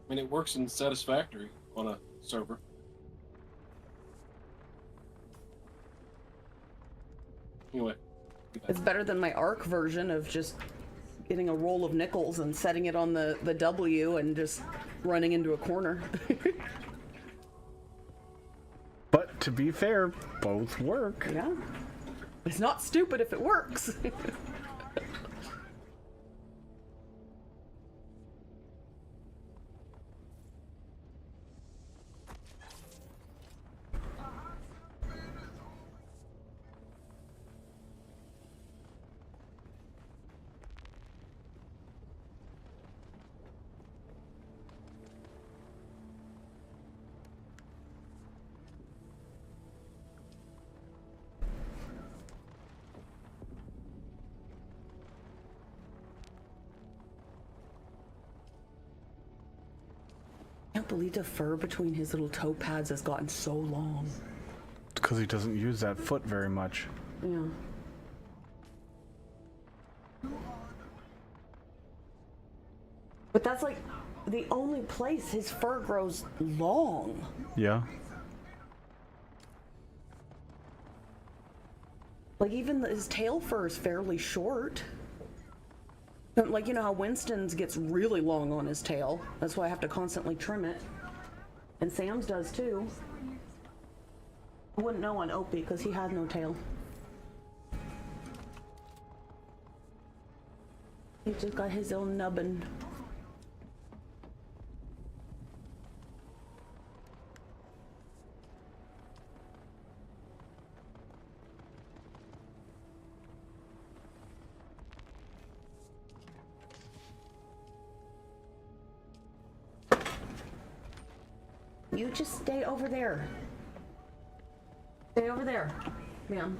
I mean, it works in Satisfactory on a server. Anyway. It's better than my ARC version of just getting a roll of nickels and setting it on the W and just running into a corner. But to be fair, both work. Yeah. It's not stupid if it works. I can't believe the fur between his little toe pads has gotten so long. Because he doesn't use that foot very much. Yeah. But that's like the only place his fur grows long. Yeah. Like even his tail fur is fairly short. Like, you know how Winston's gets really long on his tail. That's why I have to constantly trim it. And Sam's does too. I wouldn't know on Opie because he had no tail. He just got his own nubbin. You just stay over there. Stay over there, ma'am.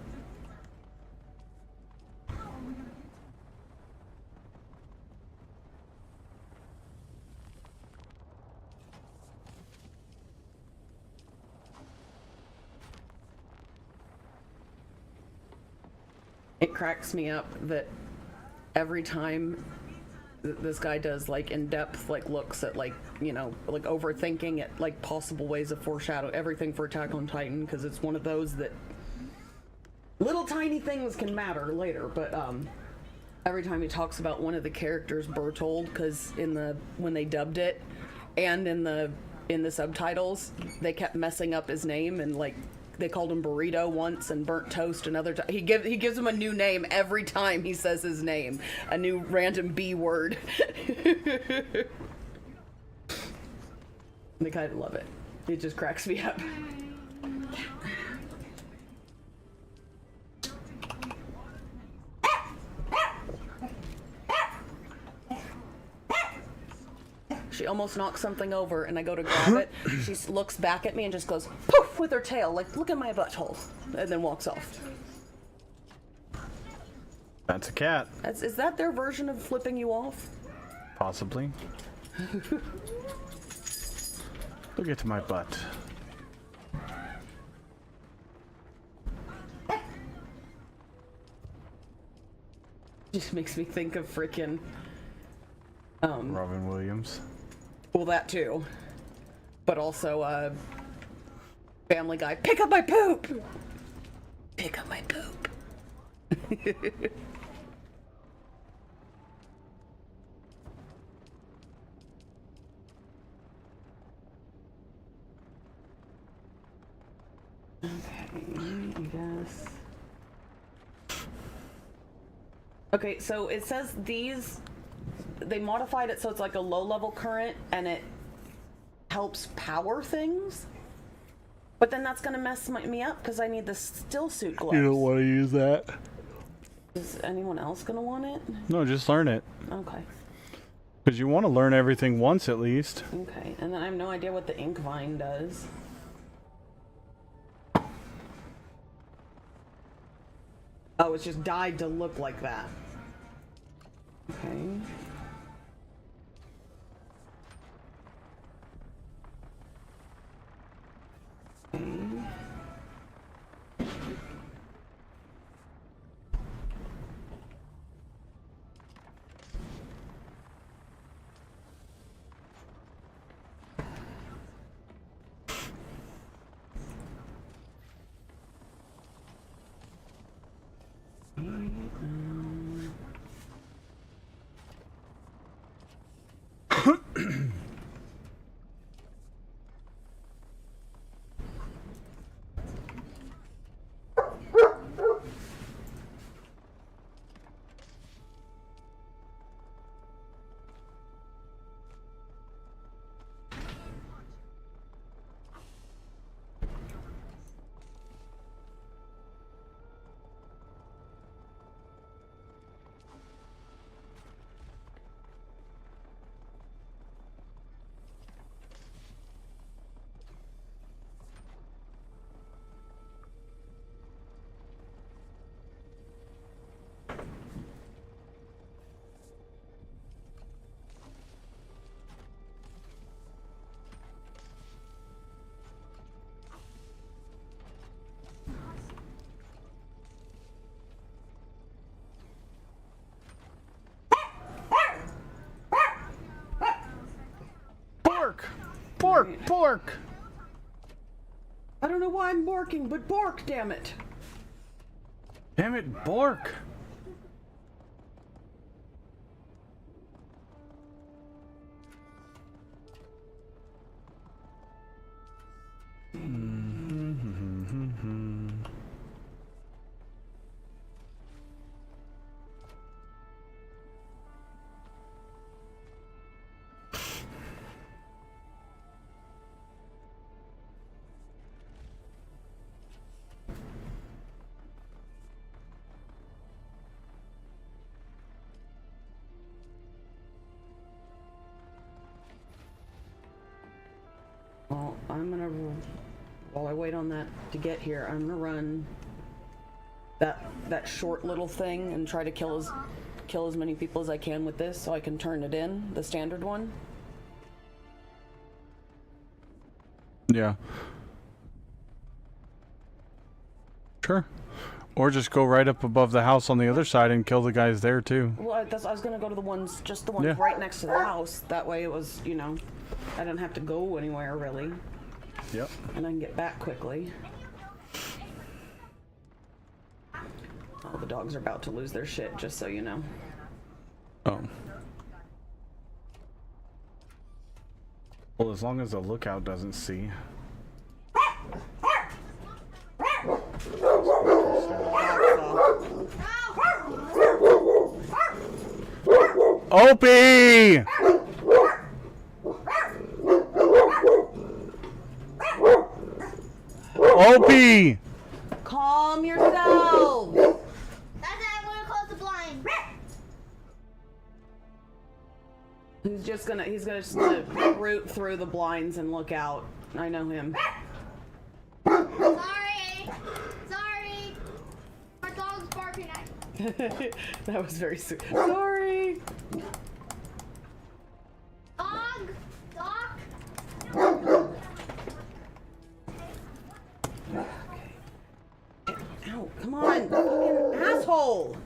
It cracks me up that every time this guy does like in-depth like looks at like, you know, like overthinking at like possible ways of foreshadow everything for Attack on Titan, because it's one of those that little tiny things can matter later. But every time he talks about one of the characters, Bertold, because when they dubbed it and in the subtitles they kept messing up his name, and like they called him Burrito once and Burnt Toast another time. He gives him a new name every time he says his name, a new random B word. They kind of love it. It just cracks me up. She almost knocks something over, and I go to grab it. She looks back at me and just goes poof with her tail, like, look at my butthole, and then walks off. That's a cat. Is that their version of flipping you off? Possibly. Look at my butt. Just makes me think of frickin' Robin Williams. Well, that too. But also, Family Guy. Pick up my poop! Pick up my poop. Okay, I guess. Okay, so it says these they modified it so it's like a low level current and it helps power things. But then that's gonna mess me up because I need the still suit gloves. You don't want to use that. Is anyone else gonna want it? No, just learn it. Okay. Because you want to learn everything once at least. Okay, and then I have no idea what the ink vine does. Oh, it's just dyed to look like that. Okay. Okay. Bork! I don't know why I'm borking, but bork, damn it! Damn it, Bork! Well, I'm gonna, while I wait on that to get here, I'm gonna run that short little thing and try to kill as many people as I can with this so I can turn it in, the standard one. Yeah. Sure. Or just go right up above the house on the other side and kill the guys there too. Well, I was gonna go to the ones right next to the house. That way it was, you know, I don't have to go anywhere really. Yep. And I can get back quickly. Oh, the dogs are about to lose their shit, just so you know. Oh. Well, as long as the lookout doesn't see. Opie! Opie! Calm yourself! That's it, I'm gonna close the blind. He's gonna root through the blinds and look out. I know him. Sorry! My dog's barking at me. That was very sweet. Sorry! Dog! Ow, come on! Fucking asshole!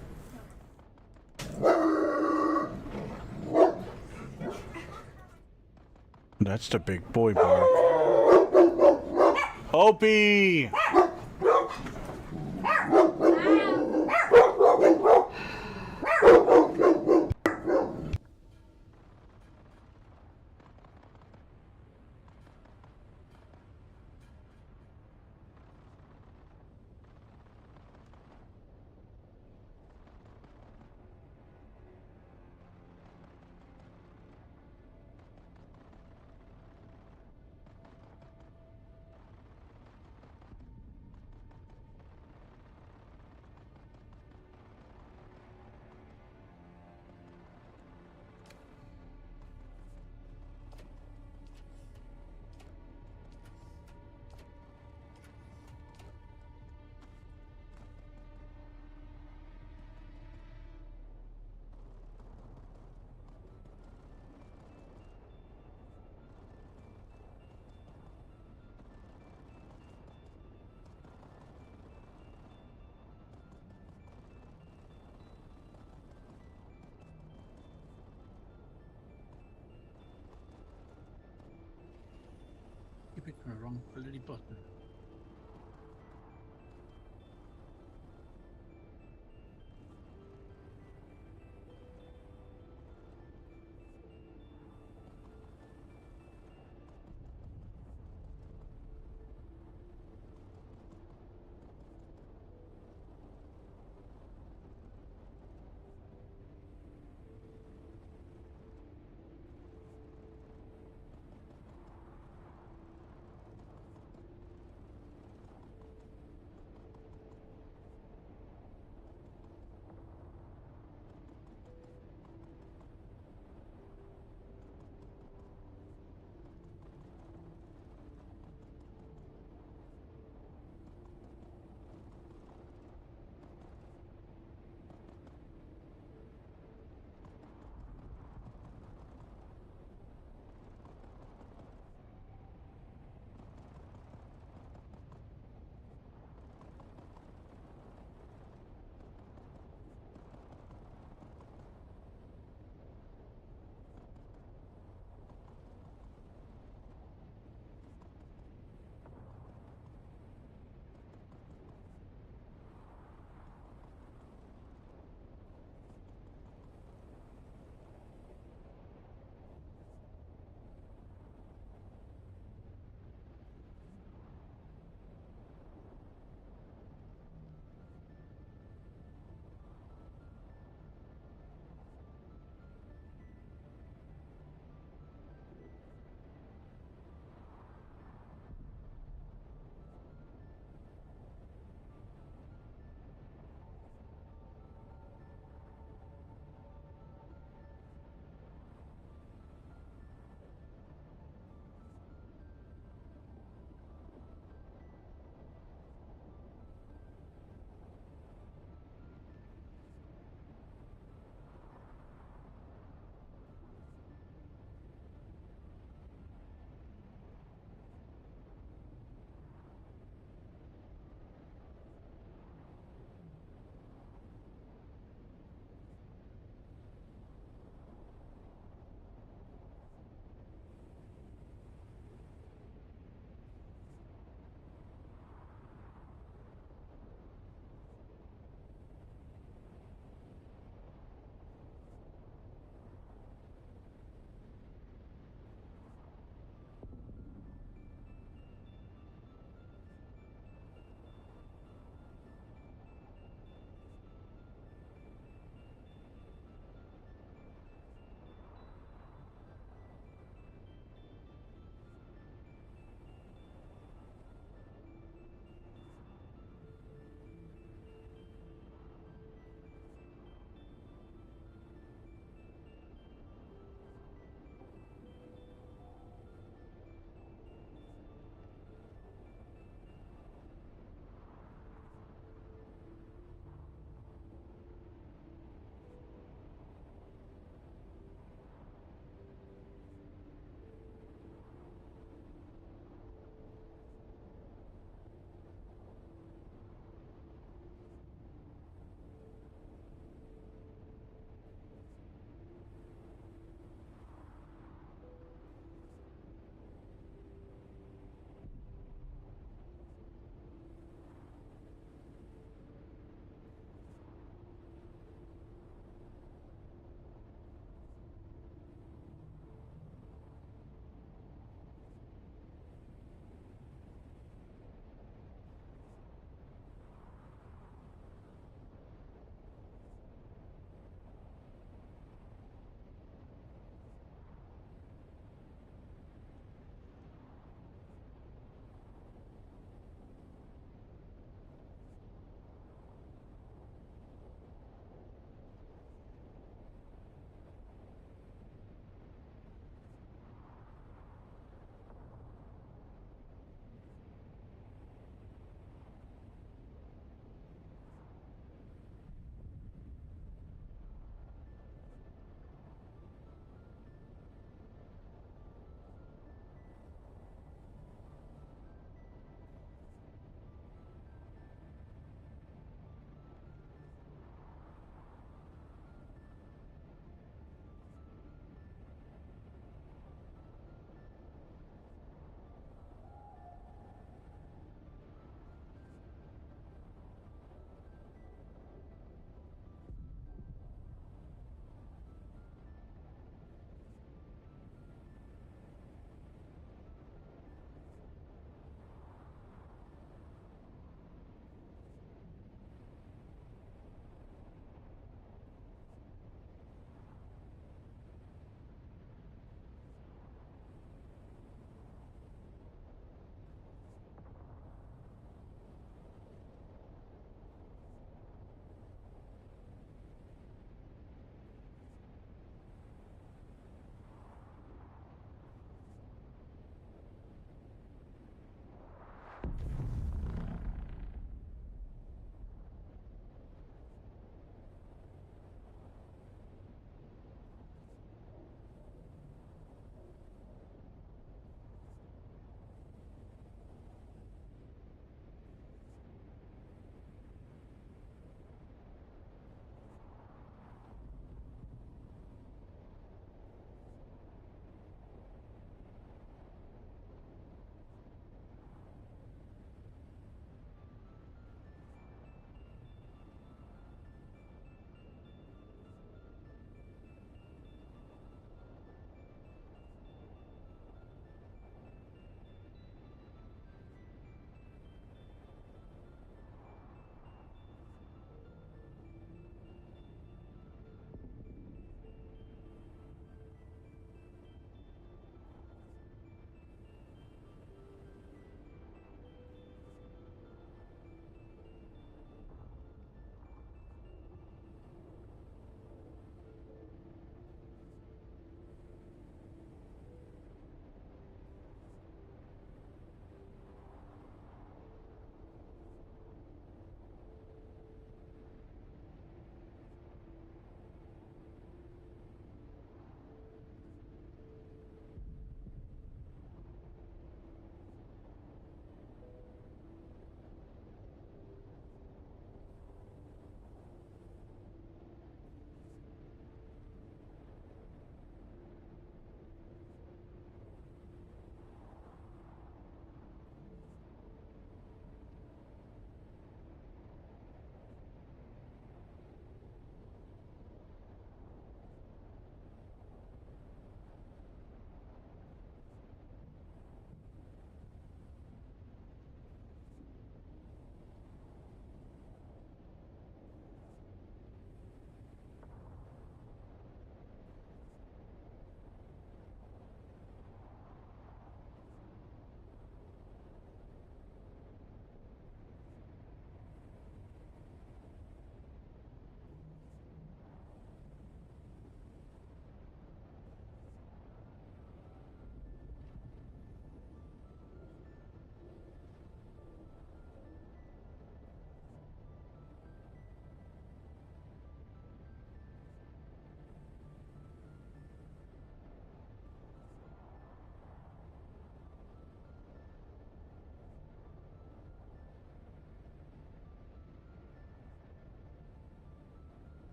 That's the big boy bark. Opie! Wrong bloody button.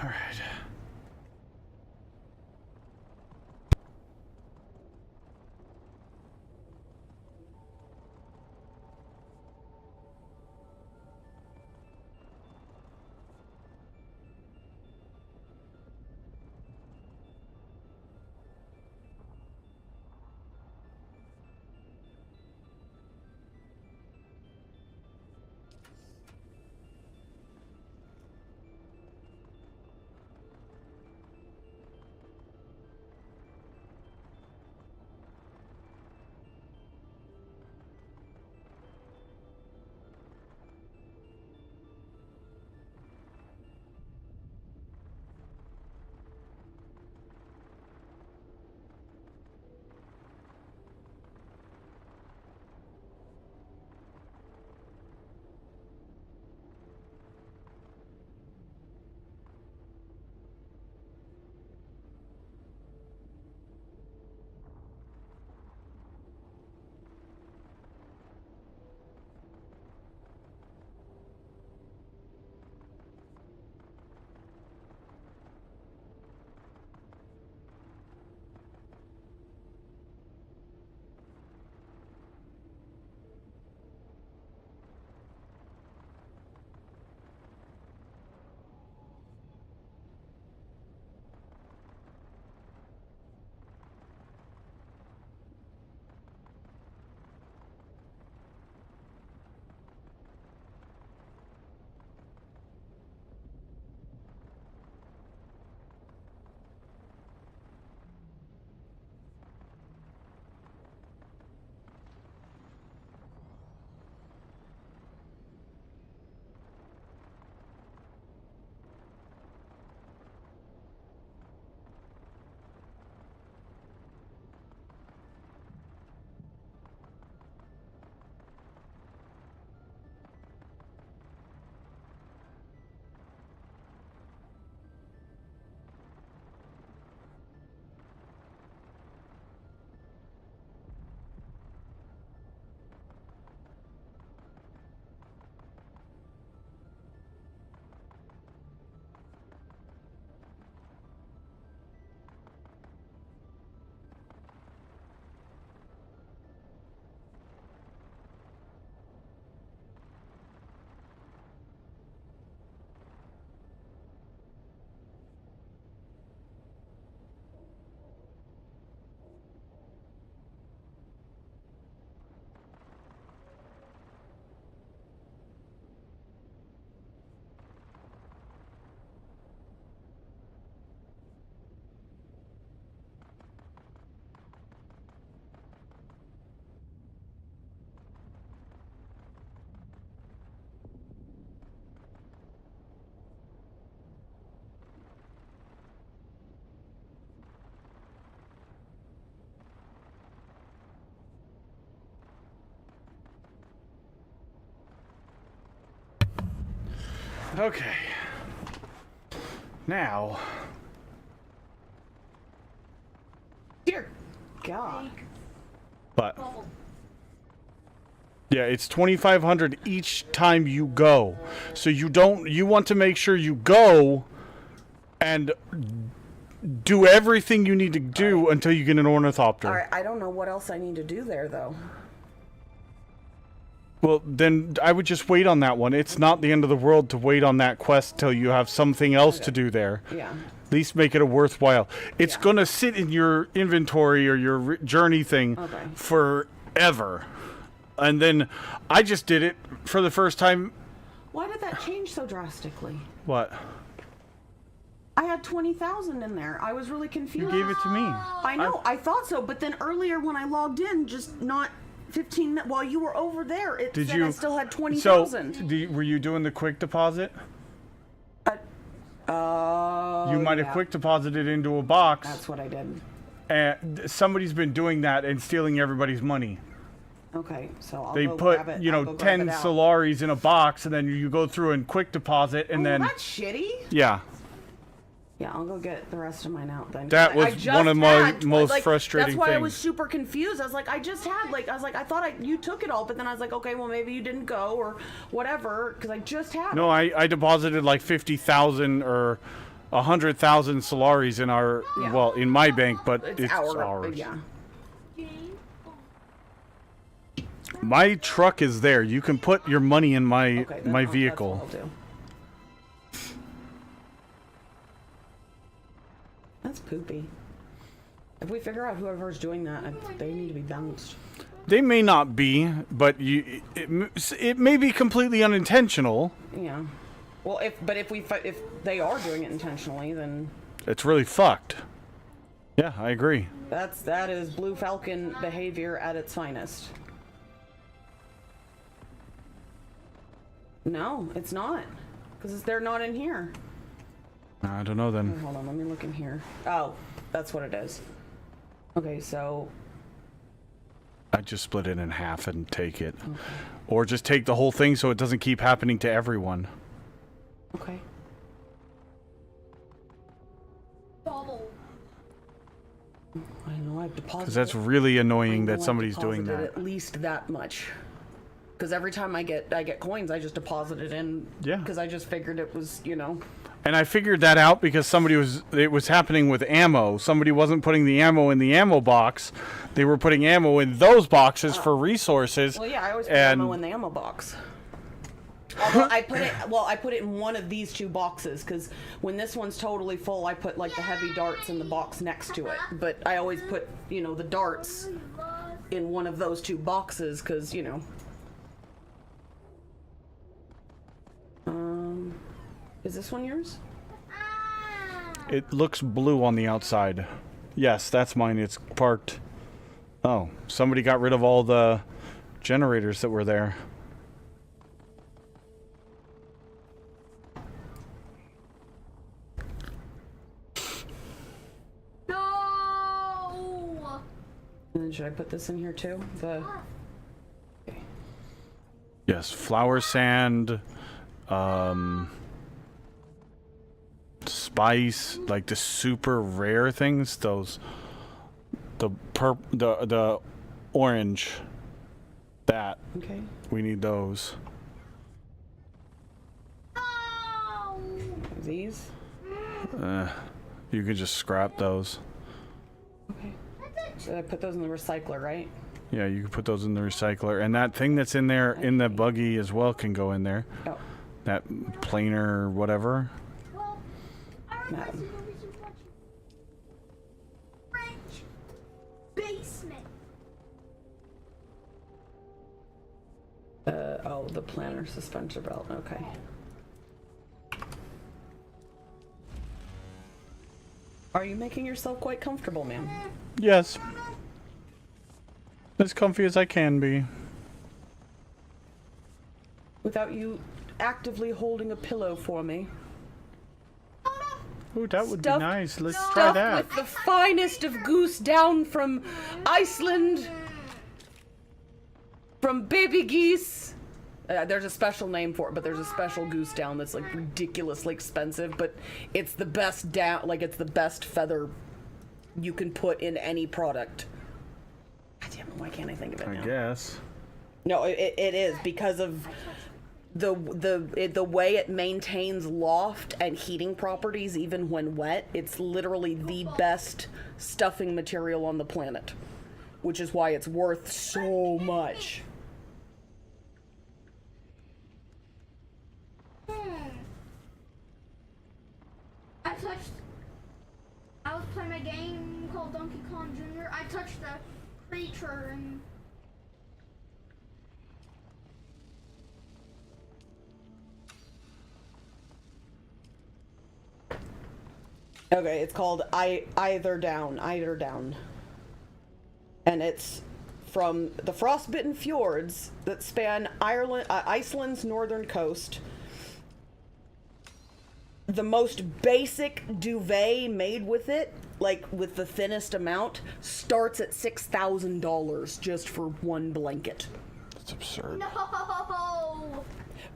All right. Okay. Now. Dear God. But. Yeah, it's 2,500 each time you go. So you want to make sure you go and do everything you need to do until you get an ornithopter. All right, I don't know what else I need to do there, though. Well, then I would just wait on that one. It's not the end of the world to wait on that quest till you have something else to do there. Yeah. At least make it a worthwhile. It's going to sit in your inventory or your journey thing forever. And then I just did it for the first time. Why did that change so drastically? What? I had 20,000 in there. I was really confused. You gave it to me. I know. I thought so, but then earlier when I logged in, just not 15 minutes while you were over there, it said I still had 20,000. So, were you doing the quick deposit? You might have quick deposited into a box. That's what I did. And somebody's been doing that and stealing everybody's money. Okay, so I'll they go put, grab it. you know, 10 Solaris in a box, and then you go through and quick deposit, and then. That's shitty. Yeah. Yeah, I'll go get the rest of mine out then. That was one of my most frustrating things. That's why I was things. super confused. I was like, I thought you took it all, but then I was like, okay, well maybe you didn't go or whatever, because I just had. No, I deposited like 50,000 or 100,000 Solaris in our, well, in my bank, but it's our, ours. Yeah. My truck is there. You can put your money in my Okay, then my that's vehicle. what I'll do. That's poopy. If we figure out whoever's doing that, they need to be bounced. They may not be, but it may be completely unintentional. Yeah. Well, if they are doing it intentionally, then It's really fucked. Yeah, I agree. that is Blue Falcon behavior at its finest. No, it's not, because they're not in here. I don't know then. Hold on, let me look in here. Oh, that's what it is. Okay, so I just split it in half and take it. Okay. Or just take the whole thing so it doesn't keep happening to everyone. Okay. Double. I know I've deposited. Because that's really annoying that somebody's doing that. At least that much. Because every time I get coins, I just deposit it in. Yeah. Because I just figured it was, you know. And I figured that out because it was happening with ammo. Somebody wasn't putting the ammo in the ammo box. They were putting ammo in those boxes for resources. Well, yeah, I always put ammo in the ammo box. Although I put it in one of these two boxes, because when this one's totally full, I put like the heavy darts in the box next to it. But I always put, you know, the darts in one of those two boxes, because, you know. Is this one yours? It looks blue on the outside. Yes, that's mine. It's parked. Oh, somebody got rid of all the generators that were there. No. And then should I put this in here too? Yes, flower sand, spice, like the super rare things, those, the orange, that. Okay. We need those. These? You can just scrap those. Okay. So I put those in the recycler, right? Yeah, you can put those in the recycler. And that thing that's in there, in the buggy as well, can go in there. Oh. That planer whatever. Madam. French basement. Oh, the planner suspensor belt, okay. Are you making yourself quite comfortable, ma'am? Yes. As comfy as I can be. Without you actively holding a pillow for me. Ooh, that would be nice. Let's try Stuffed that. with the finest of goose down from Iceland. From baby geese. There's a special name for it, but there's a special goose down that's like ridiculously expensive, but it's the best down, like it's the best feather you can put in any product. God damn it, why can't I think of it now? I guess. No, it is because of the way it maintains loft and heating properties even when wet. It's literally the best stuffing material on the planet, which is why it's worth so much. I was playing a game called Donkey Kong Jr. I touched the creature and Okay, it's called Either Down. And it's from the frostbitten fjords that span Iceland's northern coast. The most basic duvet made with it, like with the thinnest amount, starts at $6,000 just for one blanket. That's absurd. no.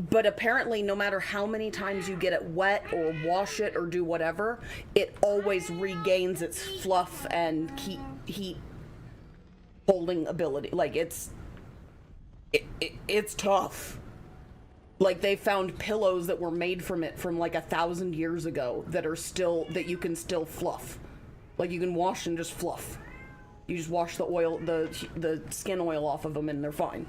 But apparently, no matter how many times you get it wet or wash it or do whatever, it always regains its fluff and heat holding ability. Like it's tough. Like, they found pillows that were made from it from like 1,000 years ago that are still, that you can still fluff. Like, you can wash and just fluff. You just wash the oil, the skin oil off of them and they're fine.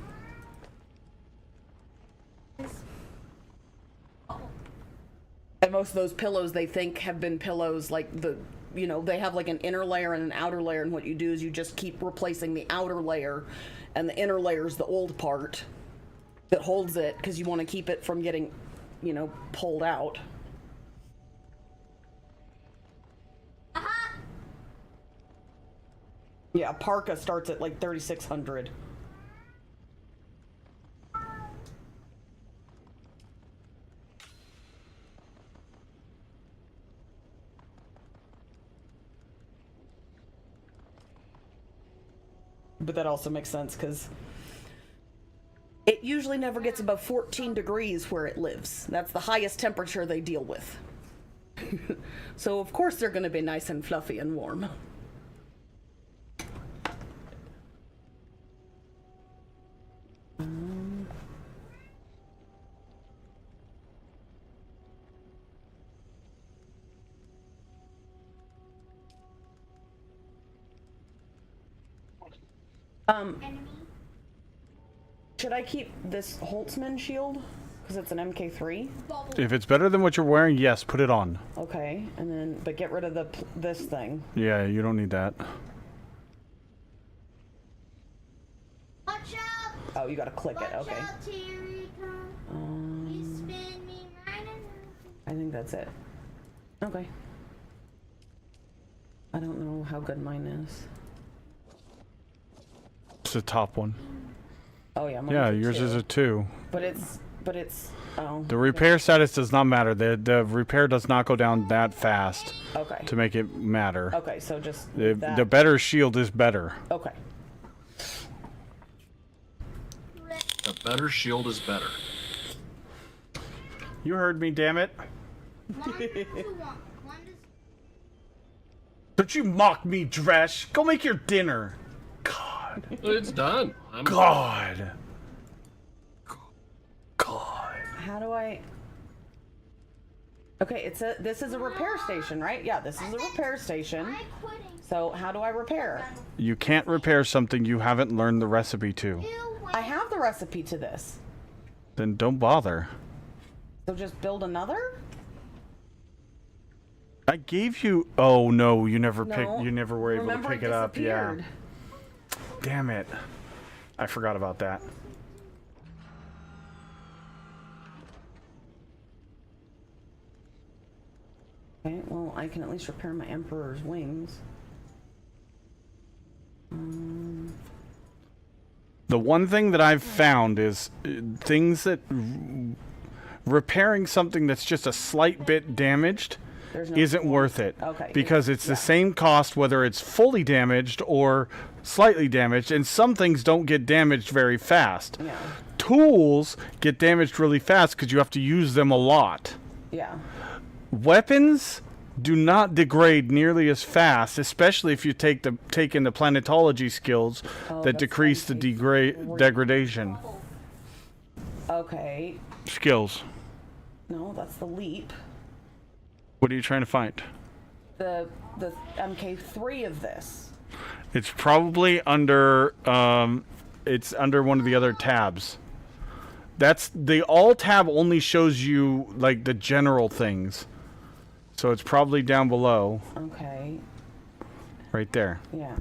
And most of those pillows, they think, have been pillows like they have like an inner layer and an outer layer, and what you do is you just keep replacing the outer layer, and the inner layer is the old part that holds it, because you want to keep it from getting, pulled out. Yeah, parka starts at like 3,600. But that also makes sense because it usually never gets above 14 degrees where it lives. That's the highest temperature they deal with. So of course they're going to be nice and fluffy and warm. Should I keep this Holtzman shield? Because it's an MK3? If it's better than what you're wearing, yes, put it on. Okay, and then, but get rid of this thing. Yeah, you don't need that. Watch out! Oh, you gotta click it, okay. I think that's it. Okay. I don't know how good mine is. It's the top one. Oh yeah, yeah, yours is a 2. But it's oh. The repair status does not matter. The repair does not go down that fast. Okay. To make it matter. Okay, so just the better shield is better. Okay. A better shield is better. You heard me, damn it. Don't you mock me, Dresh. Go make your dinner. God. It's done. God. How do I... Okay, this is a repair station, right? Yeah, this is a repair station. So how do I repair? You can't repair something you haven't learned the recipe to. I have the recipe to this. Then don't bother. So just build another? I gave you... Oh no, you never No. You never were able to Remember, pick it up. Yeah. Damn it. I forgot about that. Okay, well, I can at least repair my Emperor's wings. The one thing that I've found is things that... repairing something that's just a slight bit damaged isn't worth it. Okay. Because it's the same cost whether it's fully damaged or slightly damaged, and some things don't get damaged very fast. Yeah. Tools get damaged really fast because you have to use them a lot. Yeah. Weapons do not degrade nearly as fast, especially if you take in the planetology skills that decrease the degradation. Okay. Skills. No, that's the leap. What are you trying to find? The MK3 of this. It's probably under it's under one of the other tabs. That's the all tab only shows you like the general things. So it's probably down below. Okay. Right there. Yeah.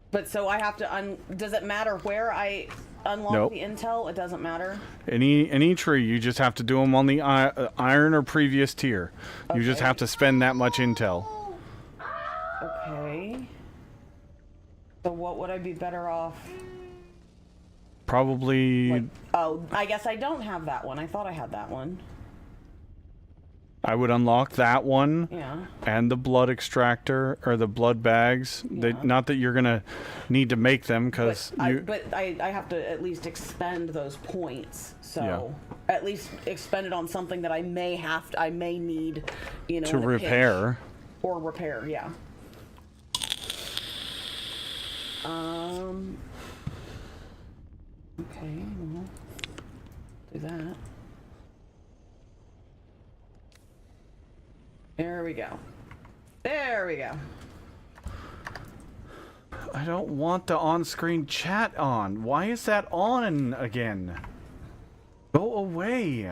But so I have to does it matter where I unlock Nope. the intel? It doesn't matter. Any tree, you just have to do them on the iron or previous tier. You just Okay. have to spend that much intel. Okay. So what would I be better off? Probably Oh, I guess I don't have that one. I thought I had that one. I would unlock that one. Yeah. And the blood extractor or the blood bags. Not that you're gonna need to make them because But I have to at least expend those points. So at least expend it on something that I may need, to in a pinch. repair. Or repair, yeah. Okay. Well. Do that. There we go. There we go. I don't want the on-screen chat on. Why is that on again? Go away.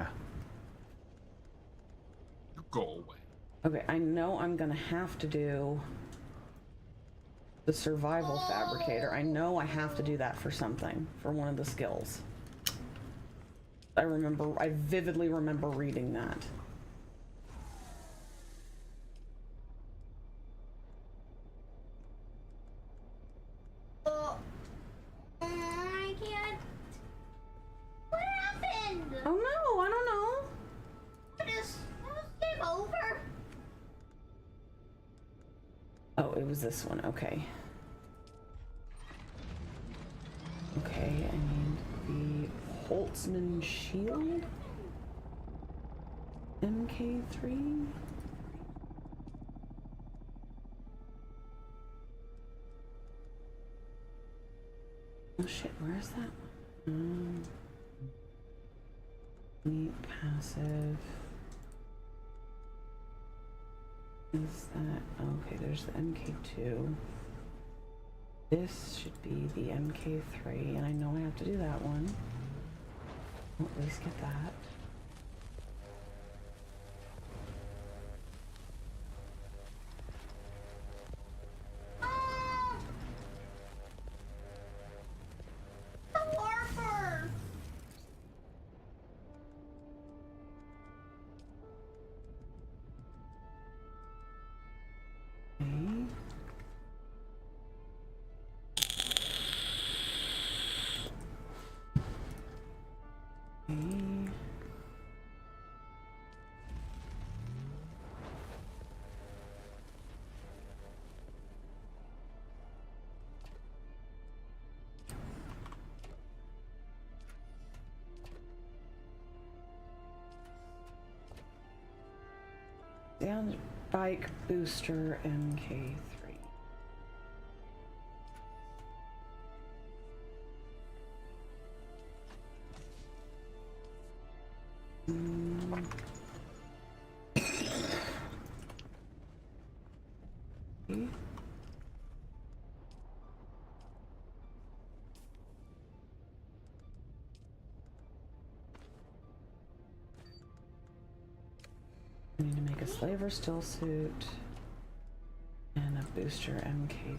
Go away. Okay, I know I'm gonna have to do the survival fabricator. I know I have to do that for something, for one of the skills. I vividly remember reading that. I can't. What happened? Oh no, I don't know. It was game over. Oh, it was this one. Okay. Okay, I need the Holtzman shield. MK3. Oh shit, where is that? Neat passive. Is that okay? There's the MK2. This should be the MK3, and I know I have to do that one. I'll at least get that. Down bike booster MK3. I need to make a slaver still suit and a booster MK3.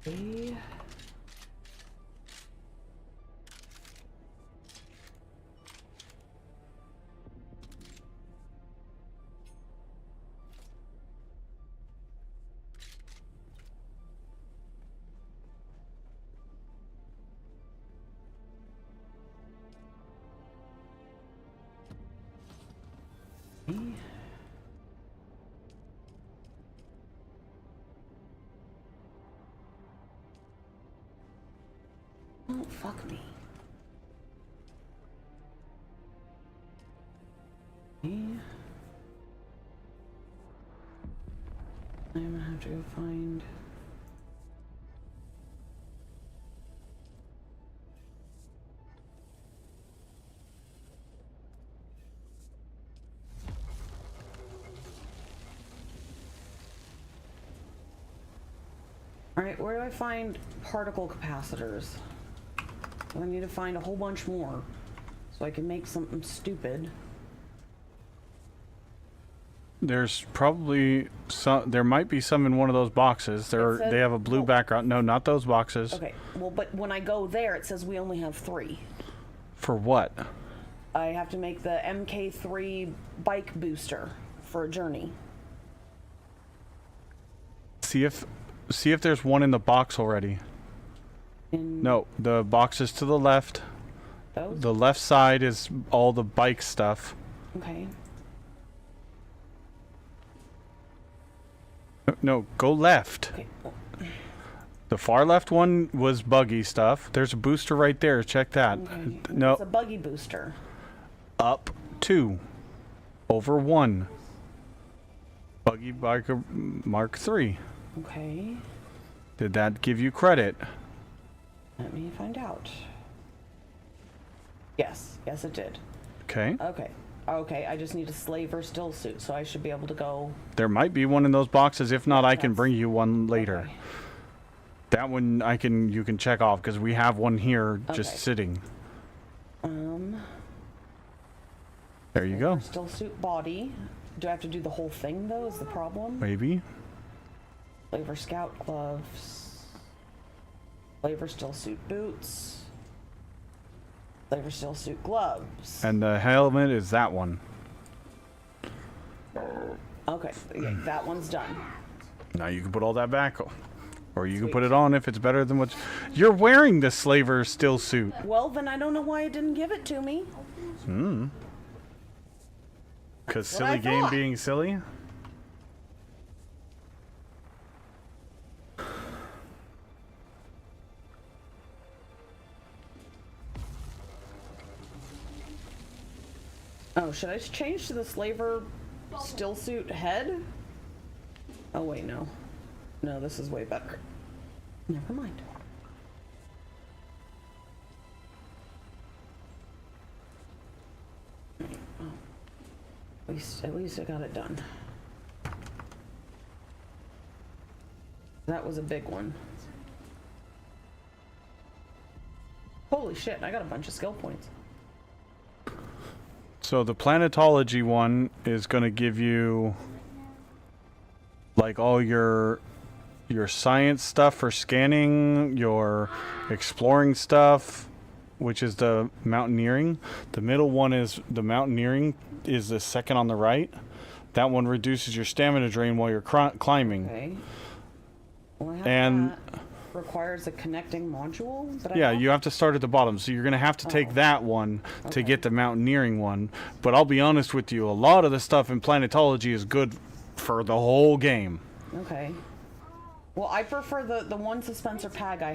Okay. Oh, fuck me. I'm gonna have to go find... Alright, where do I find particle capacitors? I need to find a whole bunch more so I can make something stupid. There's probably some. There might be some in one of those boxes. They have a blue background. No, not those boxes. Okay, well, but when I go there, it says we only have 3. For what? I have to make the MK3 bike booster for a journey. See if there's one in the box already. No, the box is to the left. Those? The left side is all the bike stuff. Okay. No, go left. Okay. The far left one was buggy stuff. There's a booster right there. Check that. Okay. No. It's a buggy booster. Up 2. Over 1. Buggy biker Mark 3. Okay. Did that give you credit? Let me find out. Yes. Yes, it did. Okay. Okay. Okay, I just need a slaver still suit, so I should be able to go. There might be one in those boxes. If not, I can bring you one later. Okay. That one you can check off because we have one here just Okay. sitting. There you go. Still suit body. Do I have to do the whole thing though? Is the problem? Maybe. Flavor scout gloves. Flavor still suit boots. Flavor still suit gloves. And the helmet is that one. Okay, yeah, that one's done. Now you can put all that back. Or you can put it on if it's better than what... You're wearing the slaver still suit. Well, then I don't know why it didn't give it to me. Because That's what I silly game thought. being silly? Oh, should I change to the slaver still suit head? Oh, wait, no. No, this is way better. Never mind. At least I got it done. That was a big one. Holy shit, I got a bunch of skill points. So the planetology one is going to give you like all your science stuff for scanning, your exploring stuff, which is the mountaineering. The middle one is the mountaineering is the second on the right. That one reduces your stamina drain while you're climbing. Okay. Well, I have And that. Requires a connecting module. But yeah, you have to start at the bottom. So you're going to have to take that one to get the mountaineering one. But I'll be honest with you, a lot of the stuff in planetology is good for the whole game. Okay. Well, I prefer the one suspensor pad I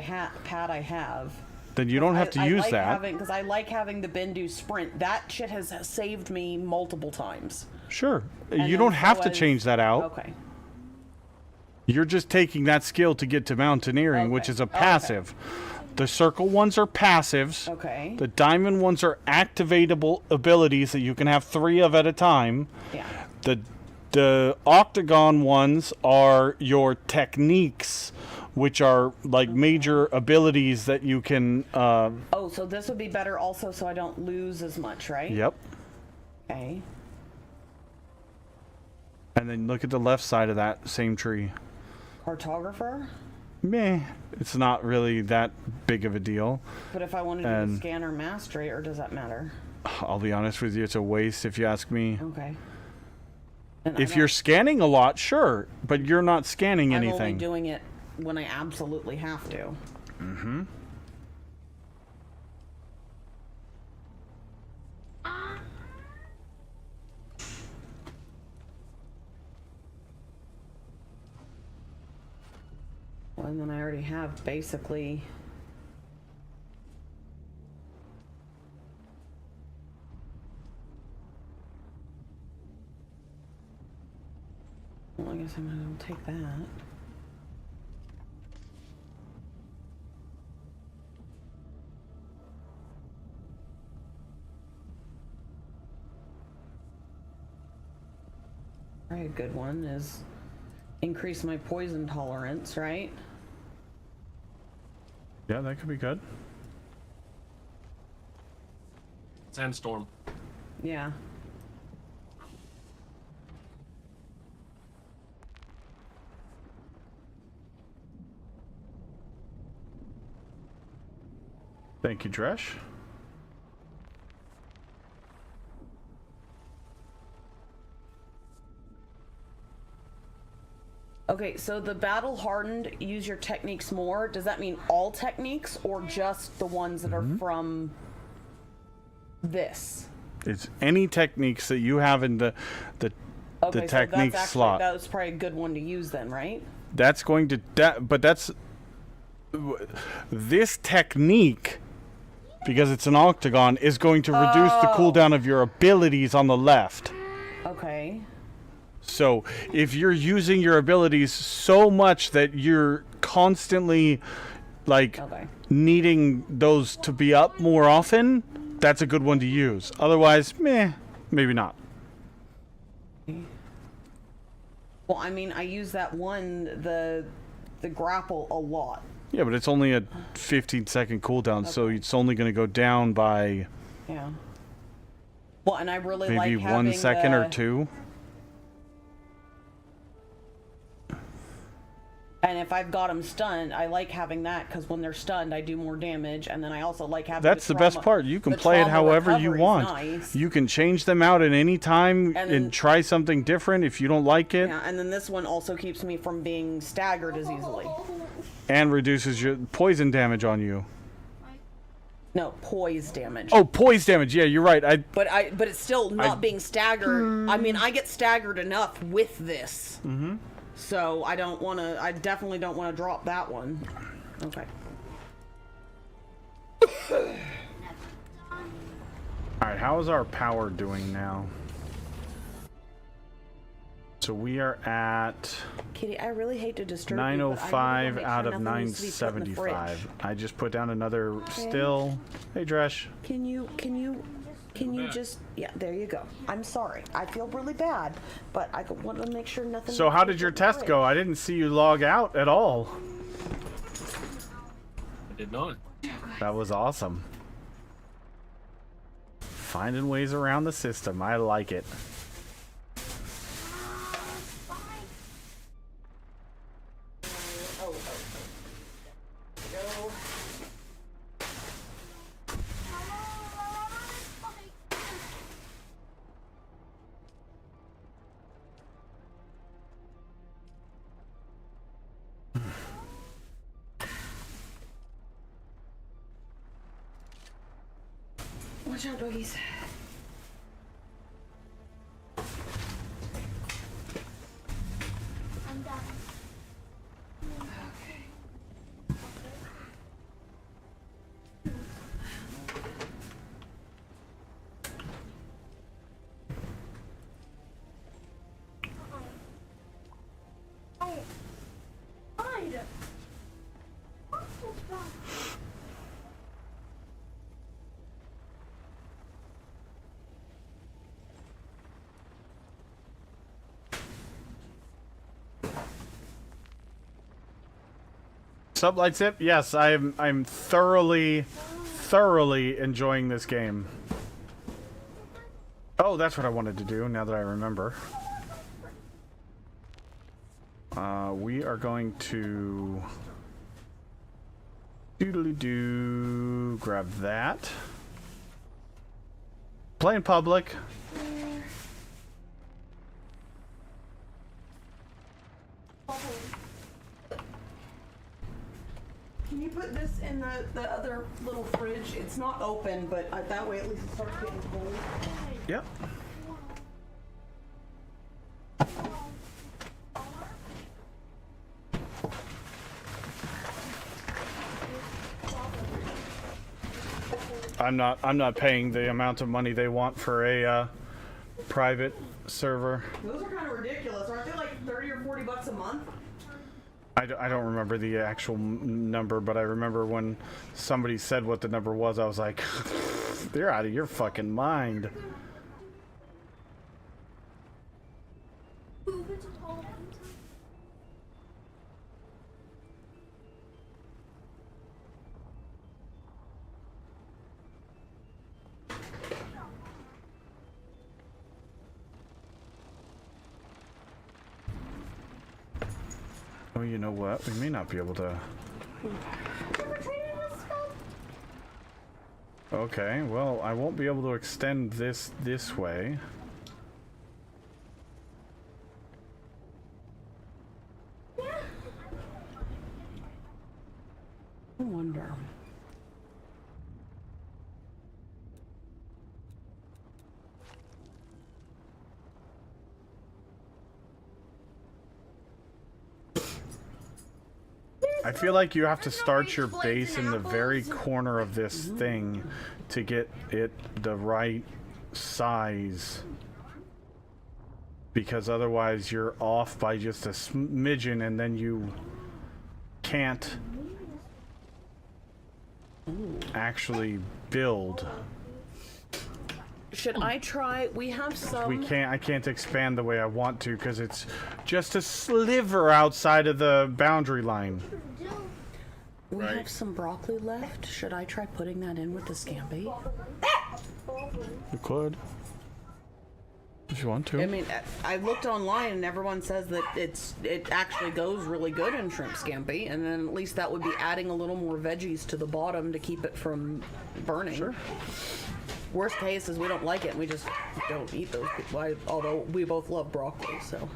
have. Then you don't have to use like that. Because I like having the Bendu sprint. That shit has saved me multiple times. Sure. And You then don't have so to has- change that out. Okay. You're just taking that skill to get to mountaineering, which is a passive. The circle ones are passives. Okay. The diamond ones are activatable abilities that you can have 3 of at a time. Yeah. The octagon ones are your techniques, which are like major abilities that you can... Oh, so this would be better also so I don't lose as much, right? Yep. Okay. And then look at the left side of that same tree. Cartographer? Meh. It's not really that big of a deal. But if I wanted to do And- the scanner mastery, or does that matter? I'll be honest with you, it's a waste if you ask me. Okay. If you're scanning a lot, sure, but you're not scanning I'm only anything. doing it when I absolutely have to. Mm-hmm. Well, and then I already have basically... Well, I guess I'm gonna take that. Probably a good one is increase my poison tolerance, right? Yeah, that could be good. Sandstorm. Yeah. Thank you, Dresh. Okay, so the battle hardened, use your techniques more. Does that mean all techniques or just the ones that are from this? It's any techniques that you have in the Okay, technique so that's slot. that was probably a good one to use then, right? That's going to but that's this technique, because it's an octagon, is going to reduce the cooldown of your abilities on the left. Okay. So if you're using your abilities so much that you're constantly like needing those to be up more often, that's a good one to use. Otherwise, meh, maybe not. Well, I mean, I use that one, the grapple, a lot. Yeah, but it's only a 15-second cooldown, so it's only going to go down by Yeah. Well, and I really maybe like having 1 second the, or 2. And if I've got them stunned, I like having that because when they're stunned, I do more damage, and then I also like having. That's the best part. You can play it however you want. You can change them out at any time and try something different if you don't like it. Yeah, and then this one also keeps me from being staggered as easily. And reduces your poison damage on you. No, poise damage. Oh, poise damage. Yeah, you're right. But it's still not being staggered. I mean, I get staggered enough with this. Mm-hmm. So I don't want to. I definitely don't want to drop that one. Okay. All right, how is our power doing now? So we are at Kitty, I really hate to disturb you, 905 but I out really of wanna make sure nothing needs to be put in the 975. fridge. I just put down another still. Hey, Dresh. Can you just, yeah, there you go. I'm sorry. I feel really bad, but I want to make sure nothing. So how did your test go? I didn't see you log out at all. I did not. That was awesome. Finding ways around the system. I like it. Watch out, doggies. I'm done. Sublight Sip? Yes, I'm thoroughly enjoying this game. Oh, that's what I wanted to do, now that I remember. We are going to doodly-doo, grab that. Play in public. Can you put this in the other little fridge? It's not open, but that way at least it starts getting cold. Yep. I'm not paying the amount of money they want for a private server. Those are kind of ridiculous. Aren't they like 30 or 40 bucks a month? I don't remember the actual number, but I remember when somebody said what the number was, I was like, you're out of your fucking mind. Oh, you know what? We may not be able to... Okay, well, I won't be able to extend this way. I wonder. I feel like you have to start your base in the very corner of this thing to get it the right size. Because otherwise you're off by just a smidgen and then you can't actually build. Should I try? We have some. I can't expand the way I want to because it's just a sliver outside of the boundary line. We have some broccoli left. Should I try putting that in with the scampi? You could. If you want to. I mean, I looked online and everyone says that it actually goes really good in shrimp scampi, and then at least that would be adding a little more veggies to the bottom to keep it from burning. Sure. Worst case is we don't like it and we just don't eat those. Although we both love broccoli, so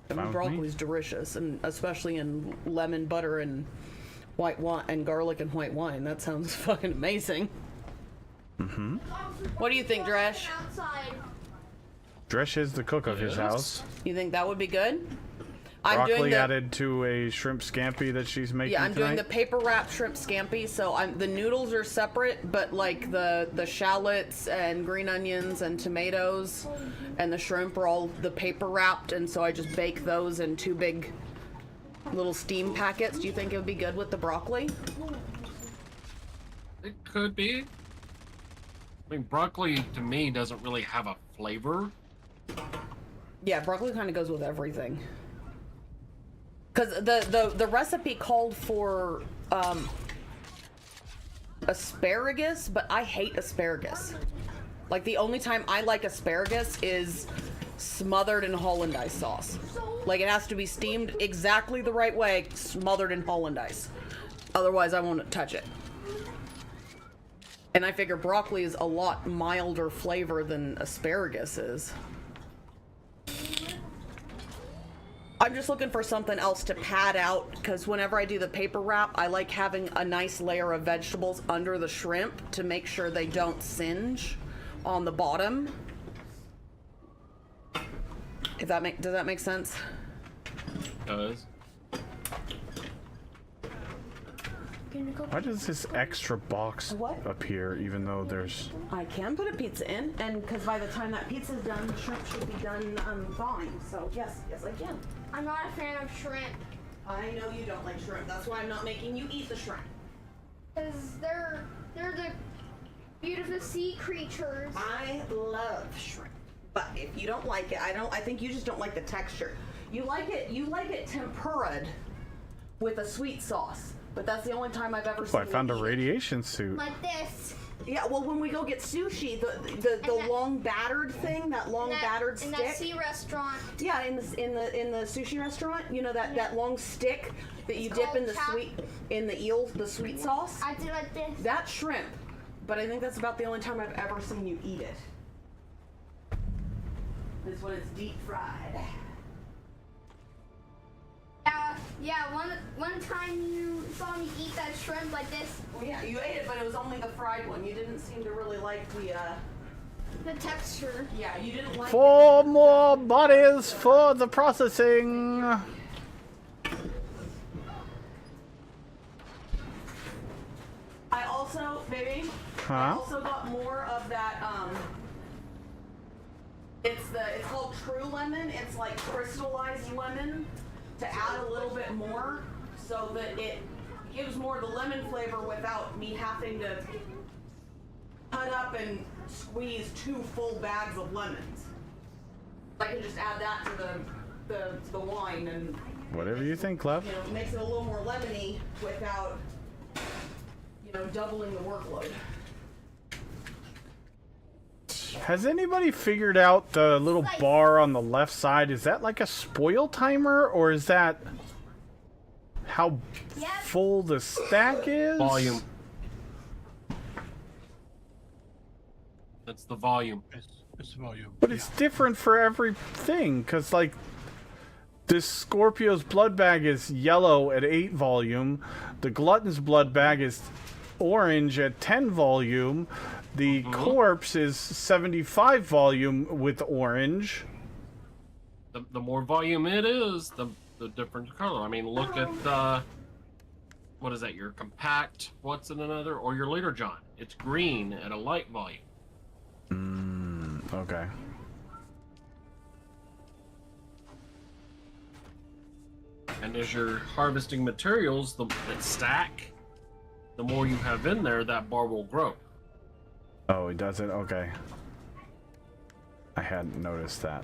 I mean, broccoli's delicious, and especially in lemon butter and white wine and garlic and white wine. That sounds fucking amazing. Mm-hmm. What do you think, Dresh? Dresh is the cook of his house. You think that would be good? Broccoli added to a shrimp scampi that she's making. Yeah, I'm tonight. doing the paper wrap shrimp scampi. So the noodles are separate, but like the shallots and green onions and tomatoes and the shrimp are all the paper wrapped, and so I just bake those in 2 big little steam packets. Do you think it would be good with the broccoli? It could be. I mean, broccoli to me doesn't really have a flavor. Yeah, broccoli kind of goes with everything. Because the recipe called for asparagus, but I hate asparagus. Like, the only time I like asparagus is smothered in Hollandaise sauce. Like, it has to be steamed exactly the right way, smothered in Hollandaise. Otherwise, I won't touch it. And I figure broccoli is a lot milder flavor than asparagus is. I'm just looking for something else to pad out, because whenever I do the paper wrap, I like having a nice layer of vegetables under the shrimp to make sure they don't singe on the bottom. Does that make sense? It does. Why does this extra box appear even though there's... I can put a pizza in, and because by the time that pizza's done, the shrimp should be done thawing. So yes, I can. I'm not a fan of shrimp. I know you don't like shrimp. That's why I'm not making you eat the shrimp. Because they're the beautiful sea creatures. I love shrimp. But if you don't like it, I think you just don't like the texture. You like it tempera'd with a sweet sauce. But that's the only time I've ever seen. I found a radiation suit. Like this. Yeah, well, when we go get sushi, the long battered thing, that long battered stick. In that sea restaurant. Yeah, in the sushi restaurant, you know that long stick that you dip in the sweet sauce. I do like this. That's shrimp, but I think that's about the only time I've ever seen you eat it. This one is deep fried. Yeah, one time you saw me eat that shrimp like this. Well, yeah, you ate it, but it was only the fried one. You didn't seem to really like the texture. Yeah, you didn't like 4 more bodies for the processing. I also, baby, I also got more of that, it's called True Lemon. It's like crystallized lemon, to add a little bit more so that it gives more of the lemon flavor without me having to cut up and squeeze 2 full bags of lemons. I can just add that to the wine and... Whatever you think, Clef. You know, it makes it a little more lemony without, doubling the workload. Has anybody figured out the little bar on the left side? Is that like a spoil timer, or is that how full the stack is? Volume. That's the volume. It's volume. But it's different for everything, because like this Scorpio's blood bag is yellow at 8 volume, the Glutton's blood bag is orange at 10 volume, the corpse is 75 volume with orange. The more volume it is, the different color. I mean, look at what is that? Your compact, what's in another, or your Leader John. It's green at a light volume. Okay. And as you're harvesting materials that stack, the more you have in there, that bar will grow. Oh, it does it? Okay. I hadn't noticed that.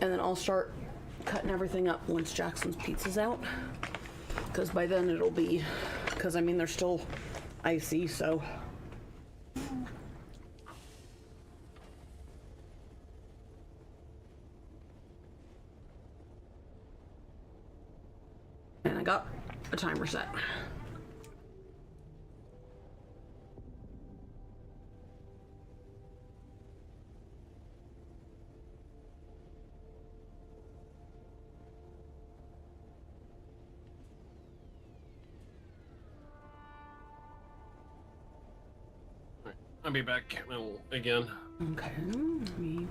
And then I'll start cutting everything up once Jackson's pizza's out. Because by then it'll be... Because, I mean, they're still icy, so... And I got a timer set. I'll be back again. Okay. Let me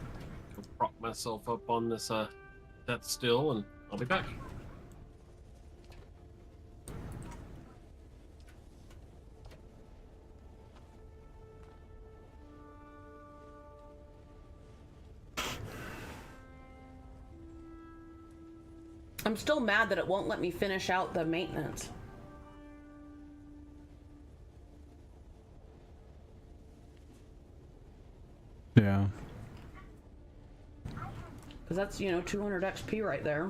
prop myself up on this that still, and I'll be back. I'm still mad that it won't let me finish out the maintenance. Yeah. Because that's, 200 XP right there.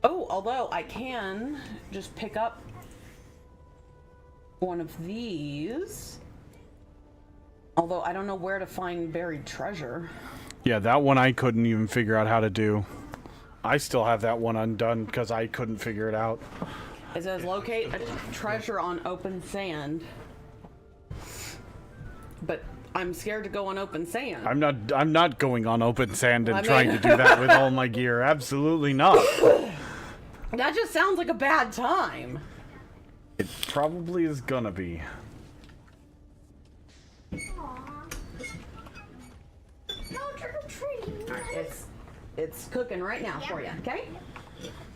Oh, although I can just pick up one of these. Although I don't know where to find buried treasure. Yeah, that one I couldn't even figure out how to do. I still have that one undone because I couldn't figure it out. It says locate a treasure on open sand. But I'm scared to go on open sand. I'm not going on open sand and trying to do that with all my gear. Absolutely not. That just sounds like a bad time. It probably is gonna be. It's cooking right now for you, okay?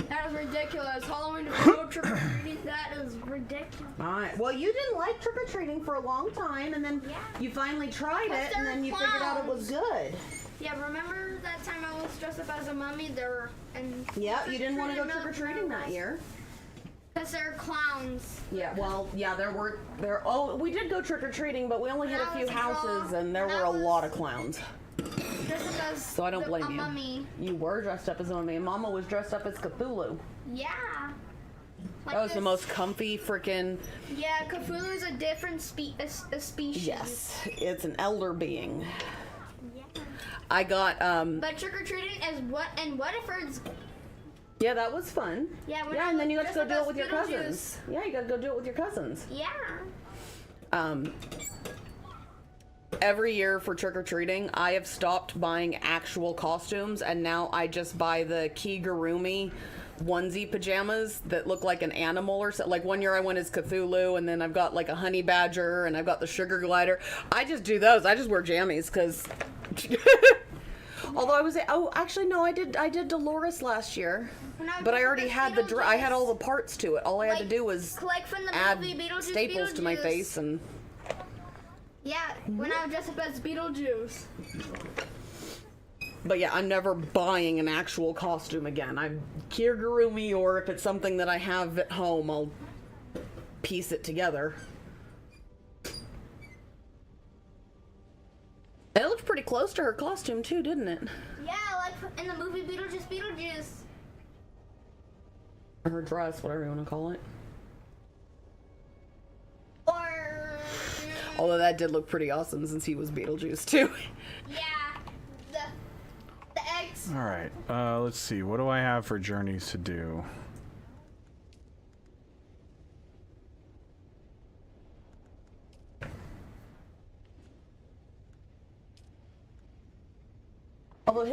That is ridiculous. Halloween to go trick-or-treating, that is ridiculous. Alright, well you didn't like trick-or-treating for a long time, and then you finally tried it, and then you figured out it was good. Yeah, remember that time I was dressed up as a mummy? Yeah, you didn't want to go trick-or-treating that year. Because they're clowns. Yeah, well, yeah, we did go trick-or-treating, but we only hit a few houses, and there were a lot of clowns. So I don't blame you. Mummy. You were dressed up as a mummy, and Mama was dressed up as Cthulhu. Yeah. Like that was the most comfy freaking... Yeah, Cthulhu is a different species. Yes, it's an elder being. Yeah. I got, But trick-or-treating is what Weatherford's... Yeah, that was fun. Yeah, and then you got to go do it with your cousins. Yeah, you got to go do it with your cousins. Yeah. Every year for trick-or-treating, I have stopped buying actual costumes, and now I just buy the Kigurumi onesie pajamas that look like an animal or something. Like one year I went as Cthulhu, and then I've got like a honey badger, and I've got the sugar glider. I just do those. I just wear jammies, because... Although I did Dolores last year, but I already had I had all the parts to it. All I had to do was add staples to my face and... Yeah, when I was dressed up as Beetlejuice. But yeah, I'm never buying an actual costume again. I'm Kigurumi, or if it's something that I have at home, I'll piece it together. It looked pretty close to her costume too, didn't it? Yeah, like in the movie Beetlejuice. Or her dress, whatever you want to call it. Or... Although that did look pretty awesome since he was Beetlejuice too. Yeah, the eggs. All right, let's see. What do I have for journeys to do? Although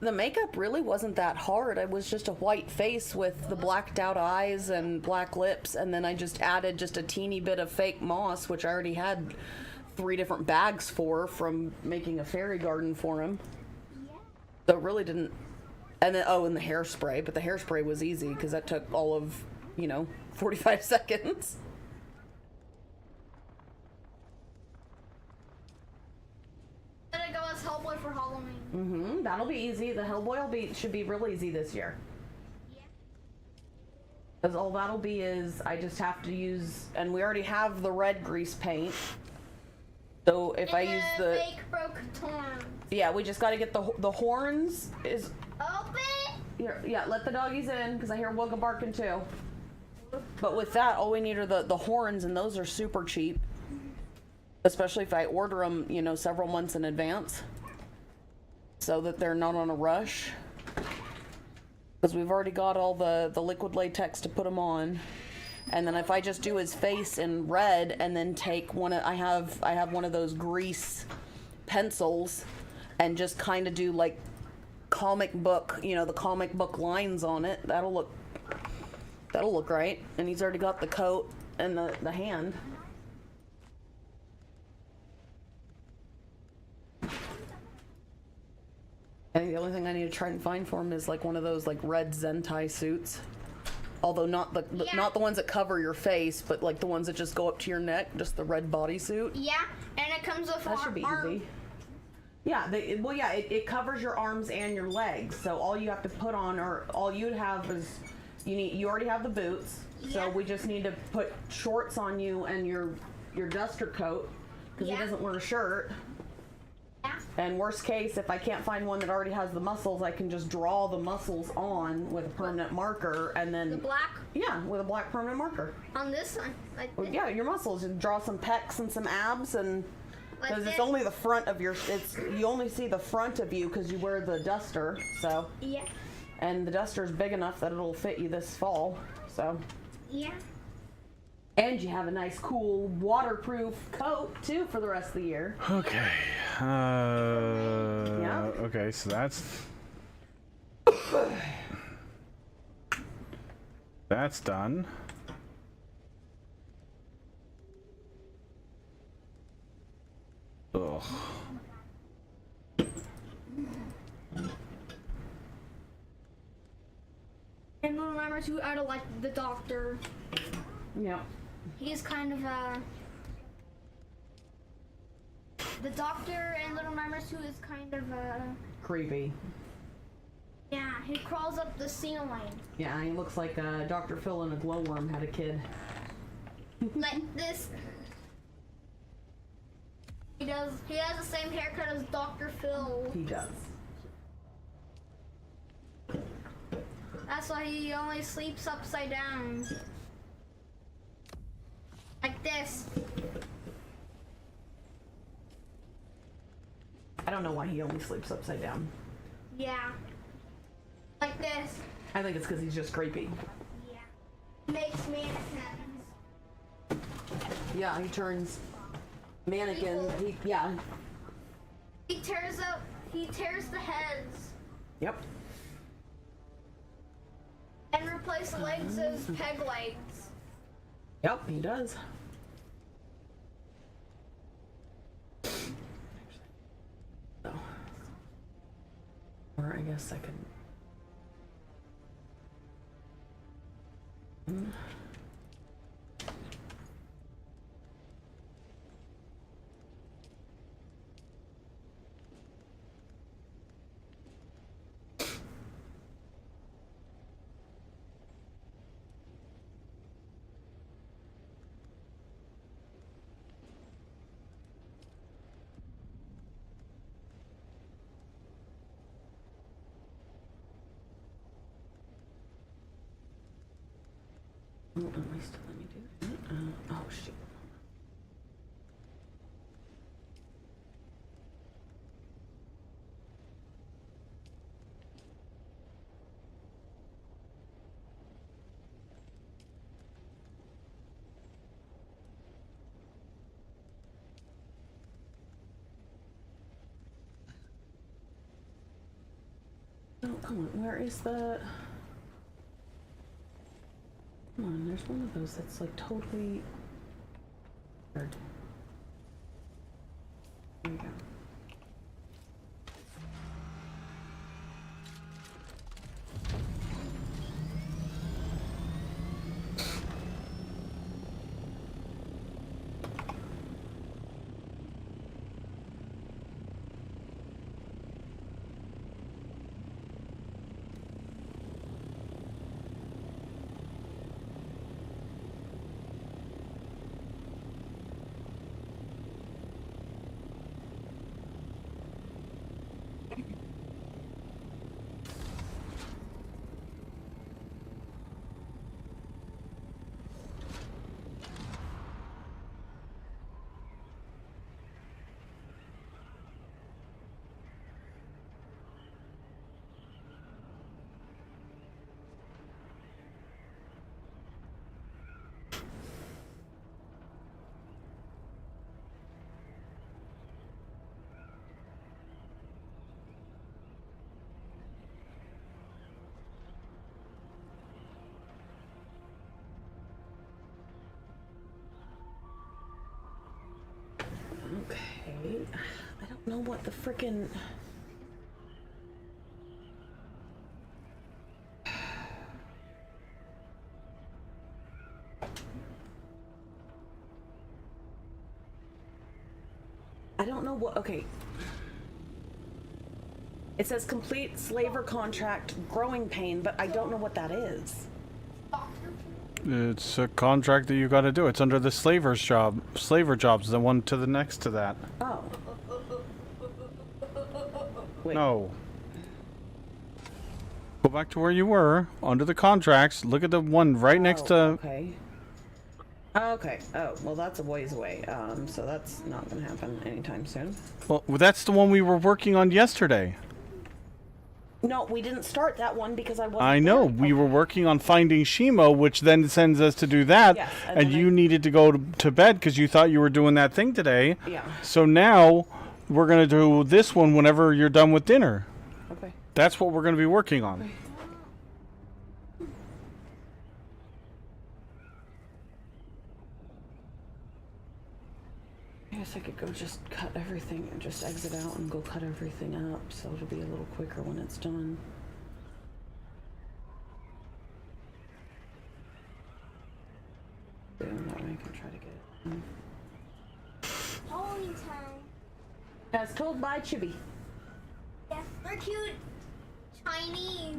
The makeup really wasn't that hard. I was just a white face with the blacked out eyes and black lips, and then I just added just a teeny bit of fake moss, which I already had 3 different bags for from making a fairy garden for him. So it really didn't. And then, oh, and the hairspray, but the hairspray was easy because that took all of, 45 seconds. Gonna go as Hellboy for Halloween. Mm-hmm. That'll be easy. The Hellboy should be real easy this year. Yeah. Because all that'll be is I just have to use, and we already have the red grease paint. So if I use the fake broken horns. Yeah, we just got to get the horns is open. Yeah, let the doggies in because I hear Wugga barking too. But with that, all we need are the horns, and those are super cheap. Especially if I order them, several months in advance, so that they're not on a rush. Because we've already got all the liquid latex to put them on, and then if I just do his face in red, and then take I have one of those grease pencils, and just kind of do like comic book, the comic book lines on it. That'll look right. And he's already got the coat and the hand. I think the only thing I need to try and find for him is like one of those like red Zentai suits. Although not the ones that cover your face, but like the ones that just go up to your neck, just the red bodysuit. Yeah, and it comes with that should be easy. Yeah, it covers your arms and your legs. So all you have to put on, or all you'd have is you already have the boots. Yeah. So we just need to put shorts on you and your duster coat because he doesn't wear a shirt. And worst case, if I can't find one that already has the muscles, I can just draw the muscles on with a permanent marker, and then the black. Yeah, with a black permanent marker. On this one, like this. Yeah, your muscles. You draw some pecs and some abs, and because like it's only the front of your. You only see the front of you because you wear the duster. So. Yeah. And the duster's big enough that it'll fit you this fall. So. Yeah. And you have a nice, cool, waterproof coat, too, for the rest of the year. Okay. Yeah. Okay, so that's done. Ugh. And remember to add like the doctor. Yeah. He's kind of the doctor in Little Mermaid 2 is kind of creepy. Yeah, he crawls up the ceiling. Yeah, he looks like Dr. Phil and a glowworm had a kid. Like this. He has the same haircut as Dr. Phil. He does. That's why he only sleeps upside down. Like this. I don't know why he only sleeps upside down. Yeah. Like this. I think it's because he's just creepy. Yeah. Makes mannequins. Yeah, he turns mannequin. He tears the heads. Yep. And replace the legs as peg legs. Yep, he does. So. Or I guess I can. Oh, at least let me do that. Oh, shit. Oh, come on. Where is the... Come on, there's one of those that's like totally... There we go. Okay, I don't know what the frickin'... I don't know what... Okay. It says complete slaver contract, growing pain, but I don't know what that is. It's a contract that you got to do. It's under the slaver jobs, the one to the next to that. Oh. Wait. No. Go back to where you were, under the contracts. Look at the one right next to... Okay. Okay. Oh, well, that's a ways away. So that's not going to happen anytime soon. Well, that's the one we were working on yesterday. No, we didn't start that one because I wasn't I know. there. We were working on finding Shimo, which then sends us to do that. Yes, and you needed to go to bed because you thought you were doing that thing today. Yeah. So now we're going to do this one whenever you're done with dinner. Okay. That's what we're going to be working on. Okay. I guess I could go just cut everything and just exit out and go cut everything up, so it'll be a little quicker when it's done. Doing that way I can try to get it done. Halloween time. As told by Chibi. Yes, they're cute. Chinese.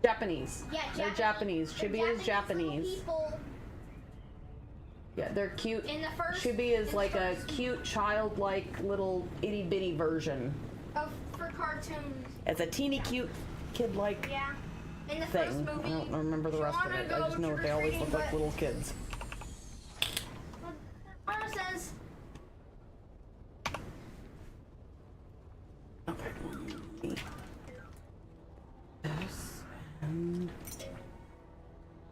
Japanese. Yeah, They're Japanese. Chibi is Japanese. People. Yeah, they're cute. In the first, Chibi is like a cute, childlike little itty bitty version. For cartoons. It's a teeny cute, kid-like In the thing. first movie, I don't remember the rest of it. I just know that they always look like little kids. Mama says. Okay. This and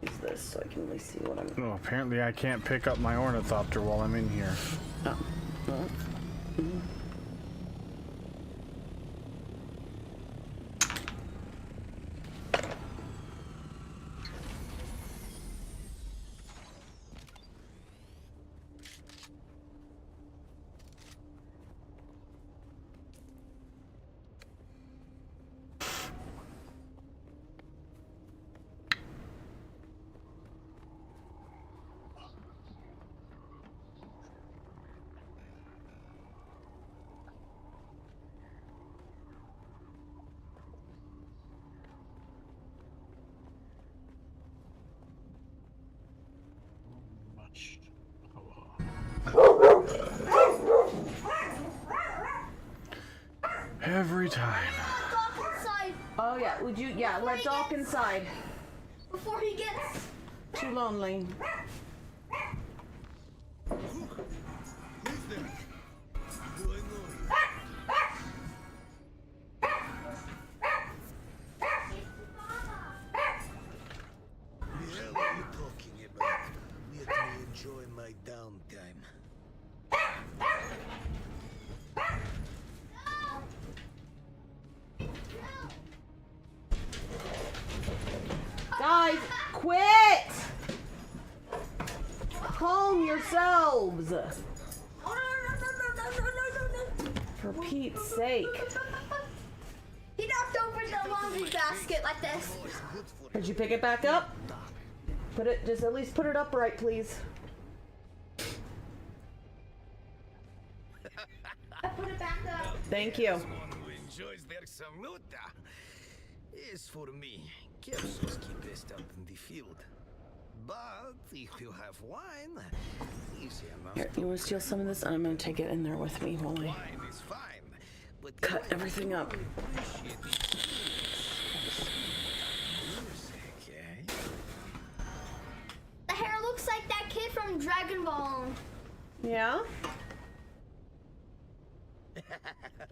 use this so I can at least see what I'm. Oh, apparently I can't pick up my ornithopter while I'm in here. Oh. Well. Every time. Oh yeah, would you? Yeah, let Doc inside. Before he gets too lonely. The hell are you talking about? Let me enjoy my downtime. elves. For Pete's sake. He knocked over the laundry basket like this. Did you pick it back up? Put it, just at least put it upright, please. I put it back up. Thank you. One who enjoys their saluta. Is for me, Kersos keep best out in the field. But if you have wine, easy enough. Here, you want to steal some of this? I'm going to take it in there with me while I Wine is fine, but cut everything up. The hair looks like that kid from Dragon Ball. Yeah?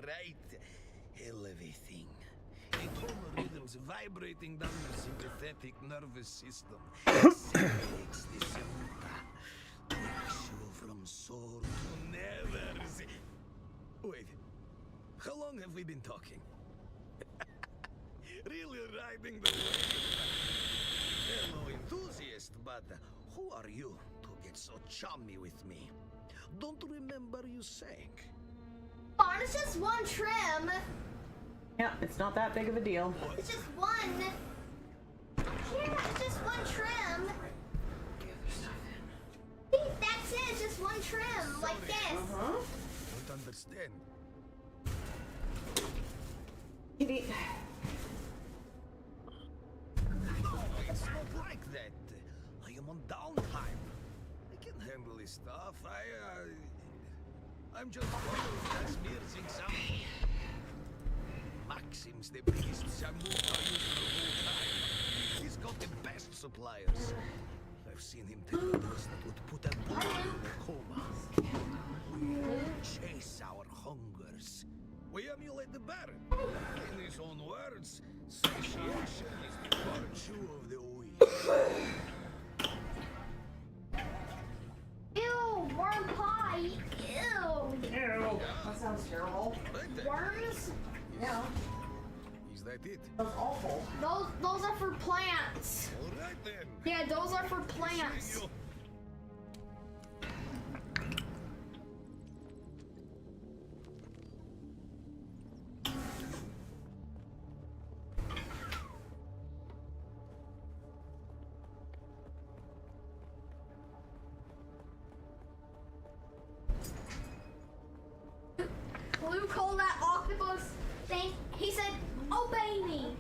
Right. Elevating. A tonal rhythms vibrating down your sympathetic nervous system. Accelerates the saluta. Takes you from soul to never. Wait. How long have we been talking? Really riding the wave. Fellow enthusiast, but who are you to get so chummy with me? Don't remember you saying. Oh, it's just one trim. Yeah, it's not that big of a deal. It's just one. Yeah, it's just one trim. That's it, it's just one trim, like this. Don't understand. Kitty. No, it's not like that. I am on downtime. I can handle this stuff. I'm just wondering if that's piercing sound. Maxim's the biggest samuka user of all time. He's got the best suppliers. I've seen him take a dose that would put a boy in a coma. We chase our hungers. We emulate the Baron. In his own words, satiation is the virtue of the weak. Ew, worm pie. Ew. Ew. That sounds terrible. Worms? Yeah. Is that it? That's awful. Those are for plants. All right then. Yeah, those are for plants. Blue called that octopus thing. He said, "Obey me."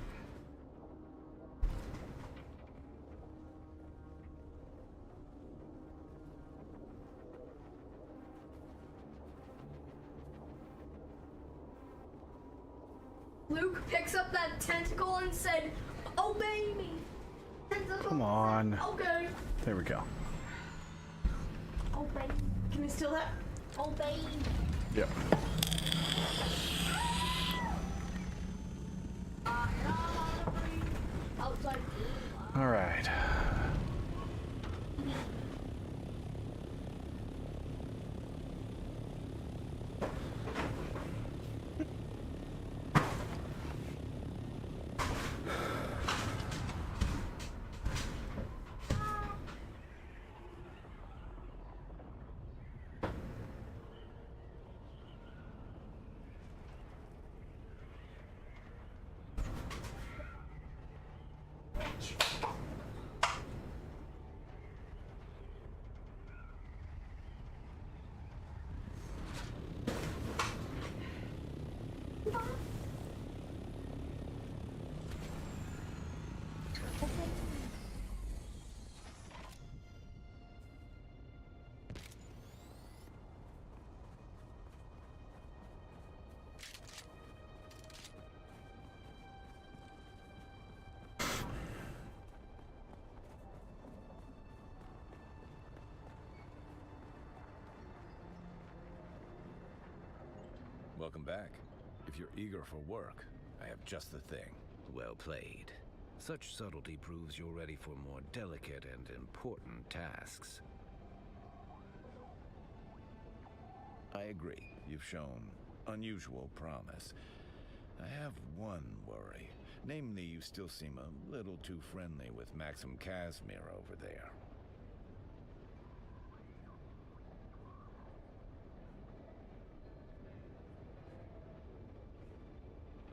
Luke picks up that tentacle and said, "Obey me." Tentacle Come on. said, "Okay." There we go. Obey. Can you steal that? Obey. Yep. Outside. All right. Welcome back. If you're eager for work, I have just the thing. Well played. Such subtlety proves you're ready for more delicate and important tasks. I agree. You've shown unusual promise. I have one worry. Namely, you still seem a little too friendly with Maxim Casimir over there.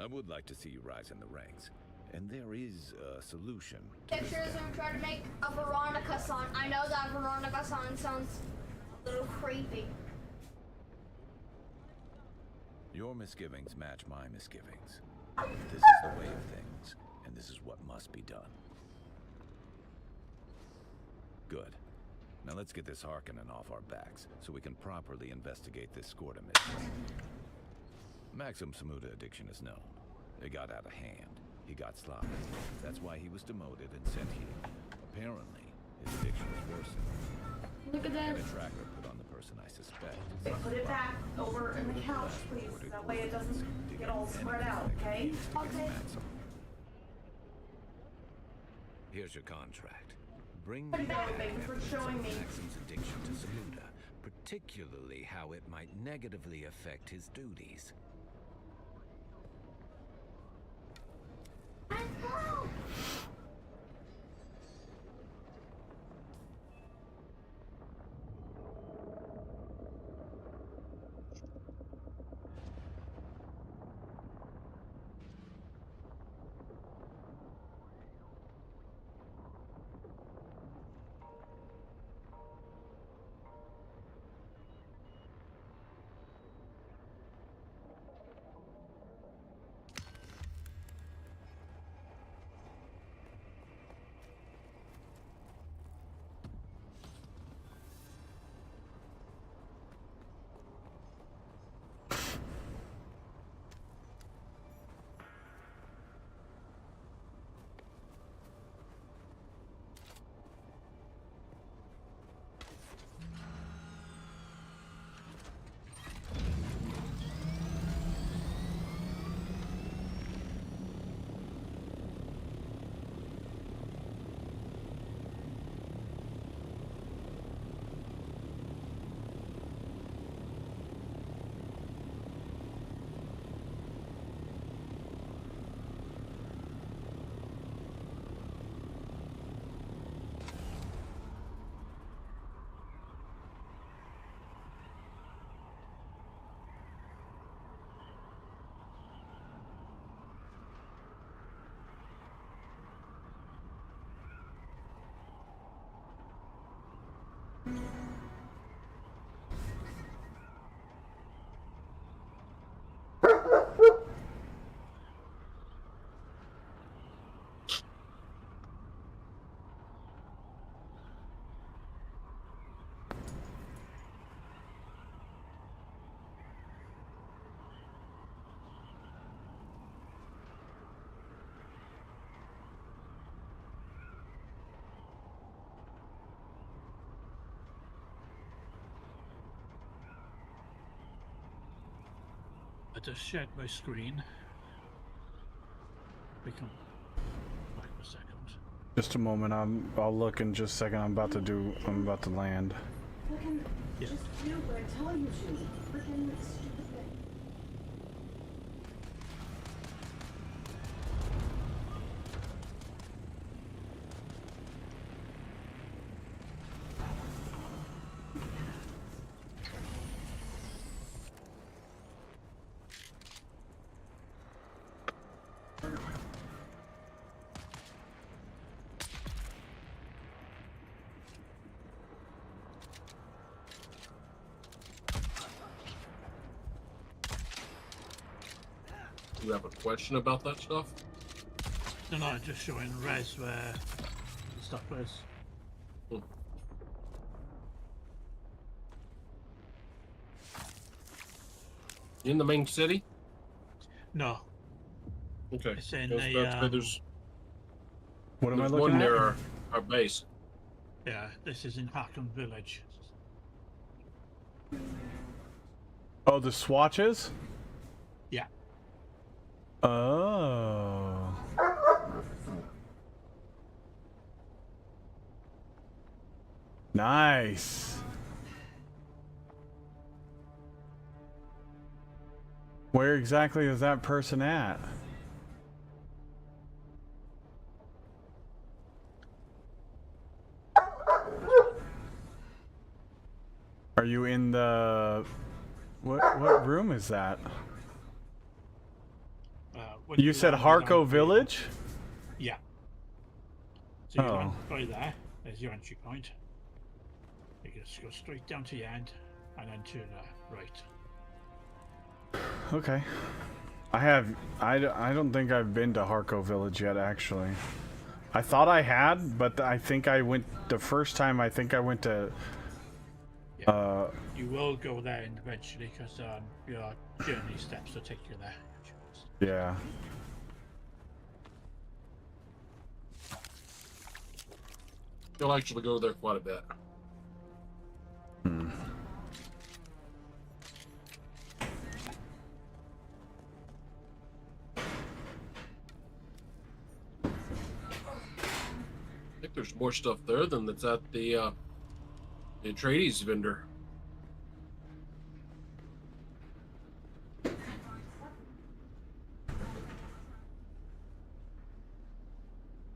I would like to see you rise in the ranks. And there is a solution. Pictures and try to make a Veronica-san. I know that Veronica-san sounds a little creepy. Your misgivings match my misgivings. This is the way of things, and this is what must be done. Good. Now let's get this Harkonnen off our backs, so we can properly investigate this Skorda mission. Maxim Samuda addiction is known. It got out of hand. He got sloppy. That's why he was demoted and sent here. Apparently, his addiction was worsened. Look at And this. a tracker put on the person I suspect. Okay, put it back over in the couch, please. That way it doesn't get all spread out, okay? Okay. Here's your contract. Bring Thank me you back for evidence showing of me. Maxim's addiction to Samuda, particularly how it might negatively affect his duties. I just shared my screen. We can back a second. Just a moment. I'll look in just a second. I'm about to land. Yeah. Just do what I tell you to. Freaking stupid thing. Do you have a question about that stuff? No, just showing res where the stuff is. In the main city? No. Okay. It's in That's the, where there's What am I there's looking one at? near our base. Yeah, this is in Hackon Village. Oh, the swatches? Yeah. Oh. Nice. Where exactly is that person at? Are you in the... What room is that? You said Harco Village? Yeah. So you Oh. land by there. There's your entry point. You just go straight down to the end, and then to the right. Okay. I don't think I've been to Harco Village yet, actually. I thought I had, but I think I went the first time. I think I went to. You will go there eventually because your journey steps will take you there. Yeah. You'll actually go there quite a bit. Hmm. I think there's more stuff there than that's at the Atreides vendor.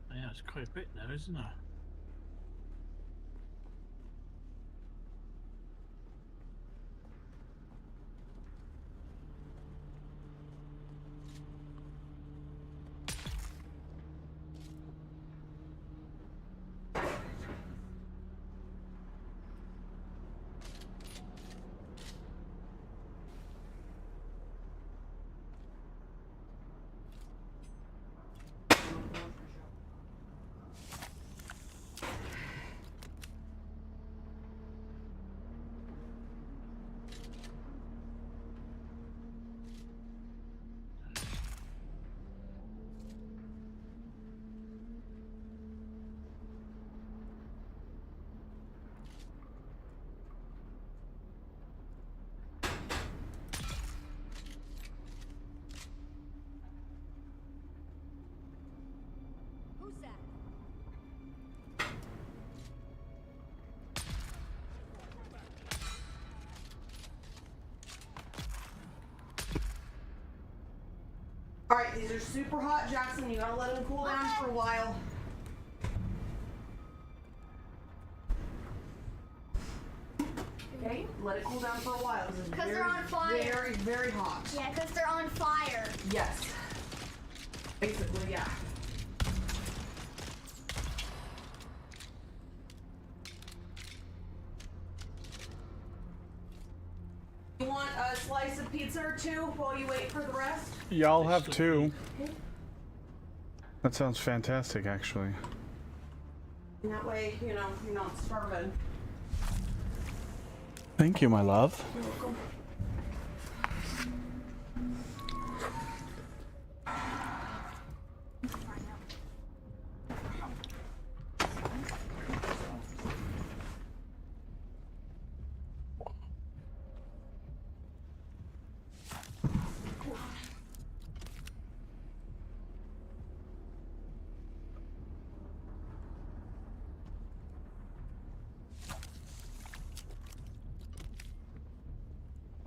Yeah, it's quite a bit there, isn't there? Alright, these are super hot, Jackson. You gotta let them cool down for a while. Okay, let it cool down for a while. Because they're on fire. Very, very hot. Yeah, because they're on fire. Yes. Basically, yeah. You want a slice of pizza or two while you wait for the rest? Y'all have two. That sounds fantastic, actually. And that way, you know, you're not starving. Thank you, my love. You're welcome.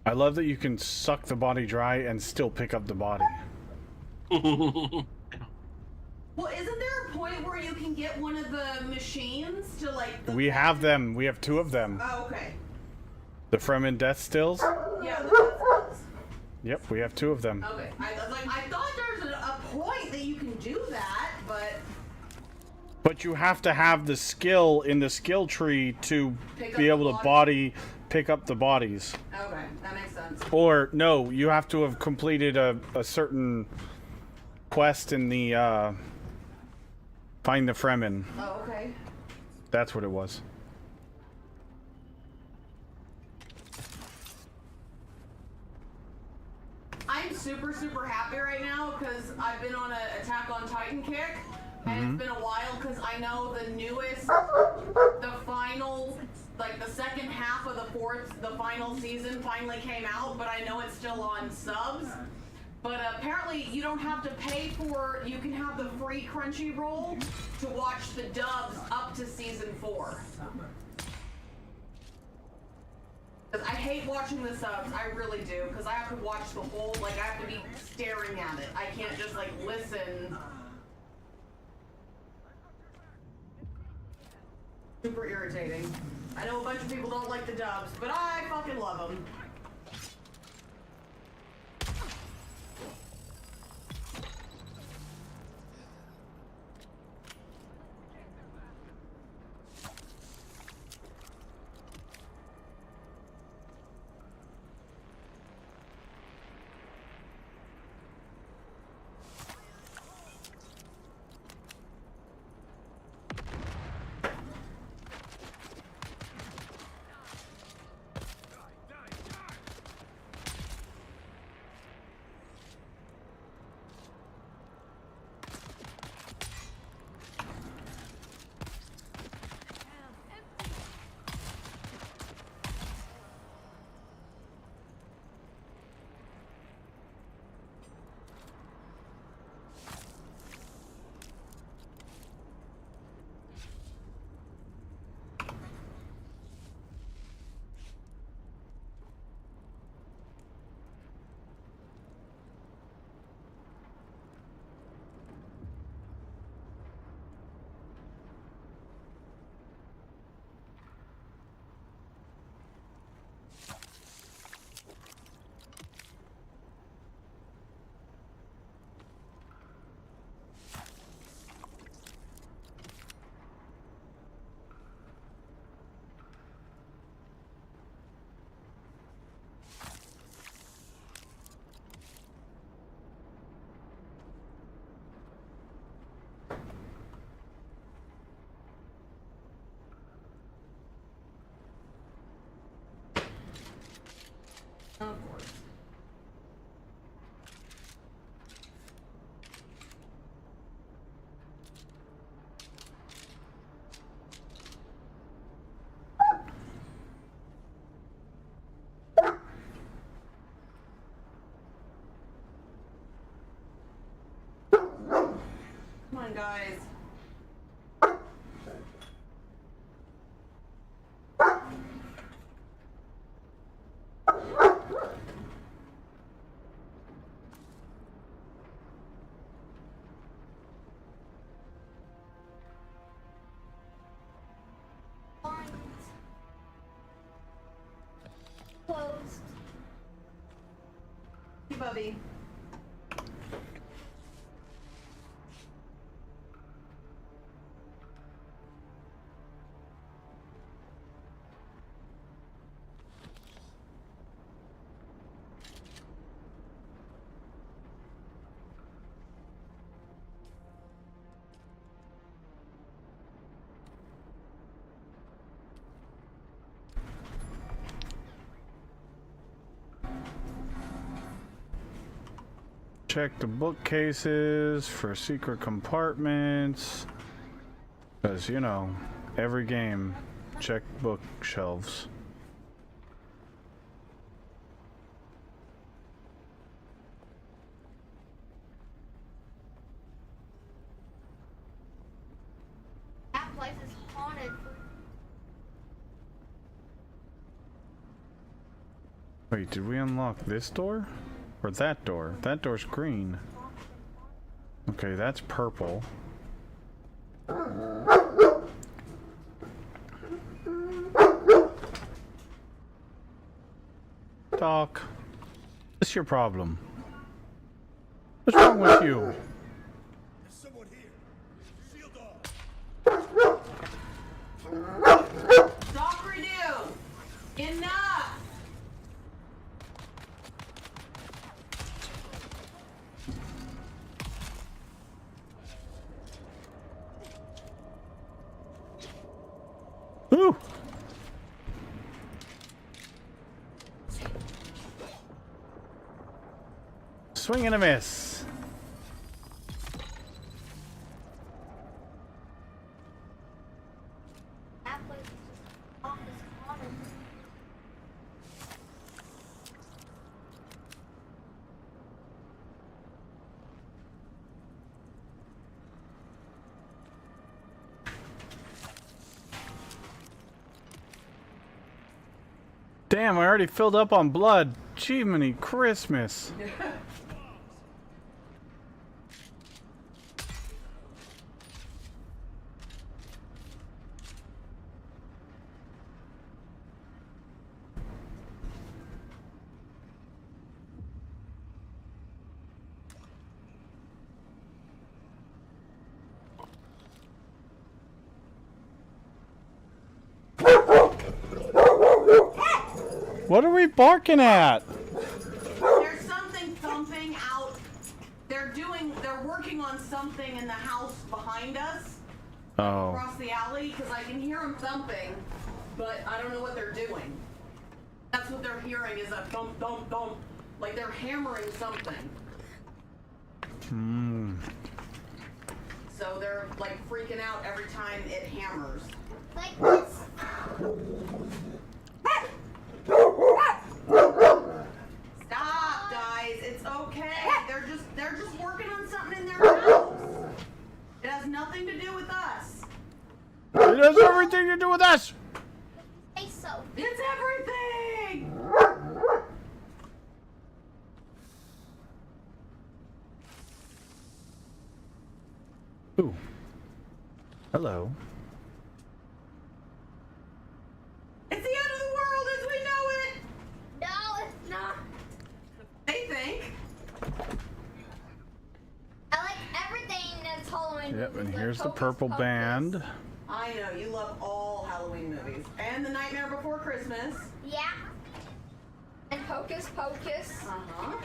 I love that you can suck the body dry and still pick up the body. Well, isn't there a point where you can get one of the machines to like... We have them. We have two of them. Oh, okay. The Fremen Death Stills? Yeah, the Yep, we have two of them. Okay. I was like, I thought there was a point that you can do that, but... But you have to have the skill in the skill tree to Pick be up able the to pick up the bodies. Okay, that makes sense. Or, no, you have to have completed a certain quest in the, Find the Fremen. Oh, okay. That's what it was. I'm super, super happy right now because I've been on an Attack on Titan kick, and it's been a while because I know the newest, the final, like the second half of the final season finally came out, but I know it's still on subs. But apparently you don't have to pay for, you can have the free Crunchyroll to watch the dubs up to season 4. I hate watching the subs, I really do, because I have to watch the whole, like I have to be staring at it. I can't just like listen. Super irritating. I know a bunch of people don't like the dubs, but I fucking love them. going, guys? Closed. Hey, Bubby. Check the bookcases for secret compartments. Because, you know, every game, check bookshelves. That place is haunted. Wait, did we unlock this door? Or that door? That door's green. Okay, that's purple. Doc, what's your problem? What's wrong with you? Doc Renew! Enough! Woo! Swing and a miss. That place is just off this haunted. Damn, I already filled up on blood. Jiminy Christmas. What are we barking at? There's something thumping out. They're working on something in the house behind us. Oh. Across the alley, because I can hear them thumping, but I don't know what they're doing. That's what they're hearing, is a thump, thump, thump. Like they're hammering something. Hmm. So they're like freaking out every time it hammers. Like this. Stop, guys. It's okay. They're just working on something in their house. It has nothing to do with us. It has everything to do with us. Say so. It's everything. Ooh. Hello. It's the end of the world as we know it. No, it's not. They think. I like everything that's Halloween. Yep, and movies, like here's the Hocus purple Pocus. band. I know, you love all Halloween movies. And The Nightmare Before Christmas. Yeah. And Hocus Pocus. Uh-huh.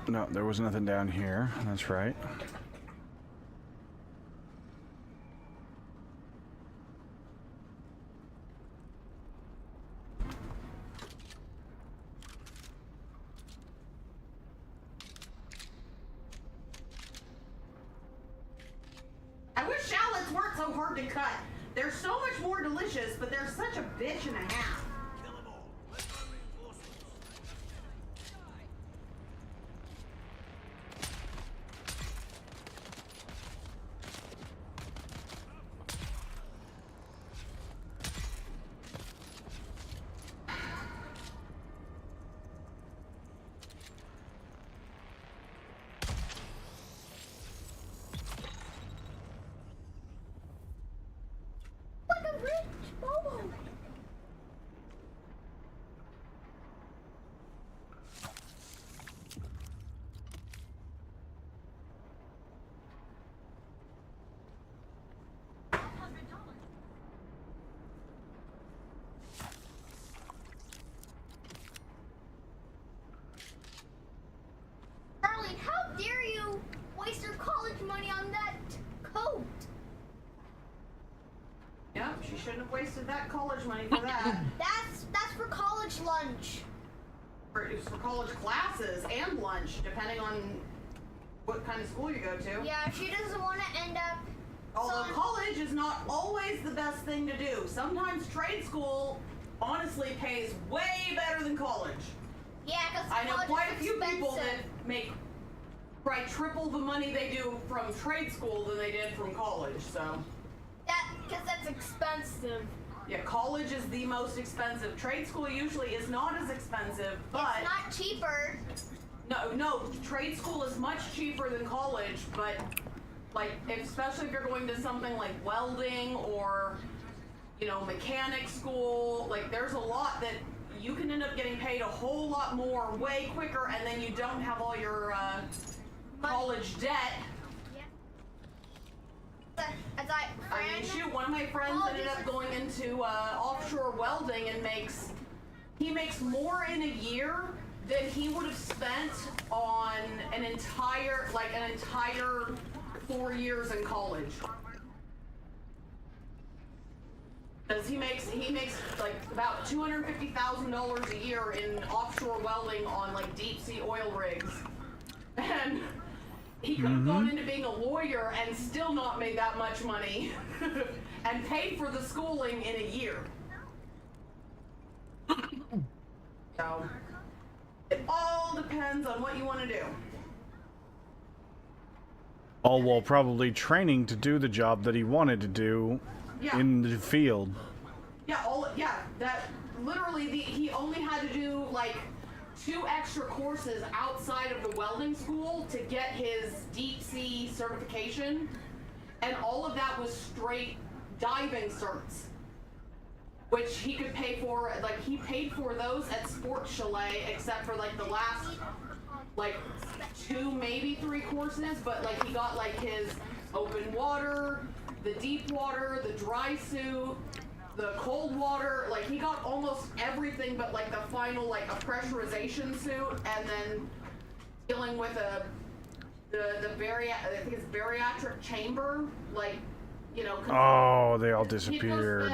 No, there was nothing down here. That's right. to cut. They're so much more delicious, but they're such a bitch and a half. Darling, how dare you waste your college money on that coat? Yep, she shouldn't have wasted that college money for that. That's for college lunch. It's for college classes and lunch, depending on what kind of school you go to. Yeah, she doesn't want to end up. Although college is not always the best thing to do. Sometimes trade school honestly pays way better than college. Yeah, because I know quite a few people that make probably triple the money they do from trade school than they did from college, so. Because that's expensive. Yeah, college is the most expensive. Trade school usually is not as expensive, but... It's not cheaper. No, trade school is much cheaper than college, but, like, especially if you're going to something like welding or, you know, mechanic school, like, there's a lot that you can end up getting paid a whole lot more way quicker, and then you don't have all your college debt. I mean, shoot, one of my friends ended up going into offshore welding and he makes more in a year than he would have spent on an entire 4 years in college. Because he makes like about $250,000 a year in offshore welding on like deep sea oil rigs, and he could have gone into being a lawyer and still not made that much money, and paid for the schooling in a year. So it all depends on what you want to do. All while probably training to do the job that he wanted to do in the field. That literally he only had to do like 2 extra courses outside of the welding school to get his deep sea certification, and all of that was straight diving certs, which he could pay for. Like, he paid for those at Sports Chalet, except for like the last like 2, maybe 3 courses, but like he got like his open water, the deep water, the dry suit, the cold water, like he got almost everything but like the final like a pressurization suit, and then dealing with I think it's bariatric chamber, like, you know. Oh, they all disappeared.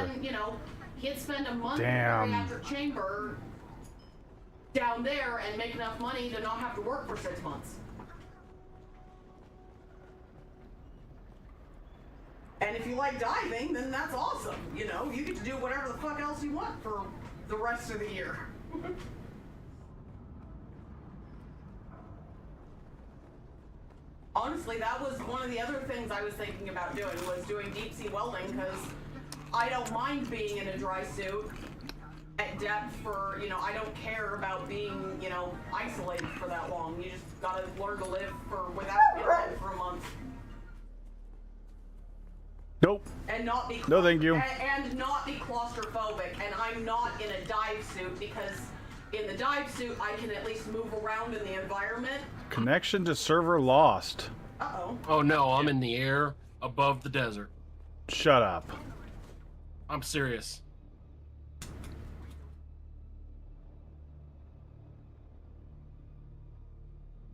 He'd spend a month Damn. in the bariatric chamber down there and make enough money to not have to work for 6 months. And if you like diving, then that's awesome. You know, you get to do whatever the fuck else you want for the rest of the year. Honestly, that was one of the other things I was thinking about doing, was doing deep sea welding, because I don't mind being in a dry suit at depth for, you know, I don't care about being, you know, isolated for that long. You just gotta learn to live without internet for a month. Nope. And not be no, thank you. And not be claustrophobic. And I'm not in a dive suit, because in the dive suit I can at least move around in the environment. Connection to server lost. Uh-oh. Oh no, I'm in the air above the desert. Shut up. I'm serious.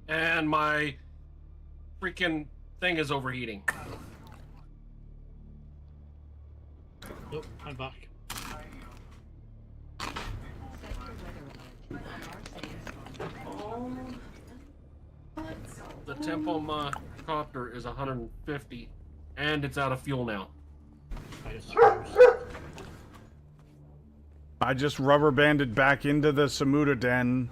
And my freaking thing is overheating. Nope, I'm back. The temp on my copter is 150, and it's out of fuel now. I suppose. I just rubber banded back into the Samuda den.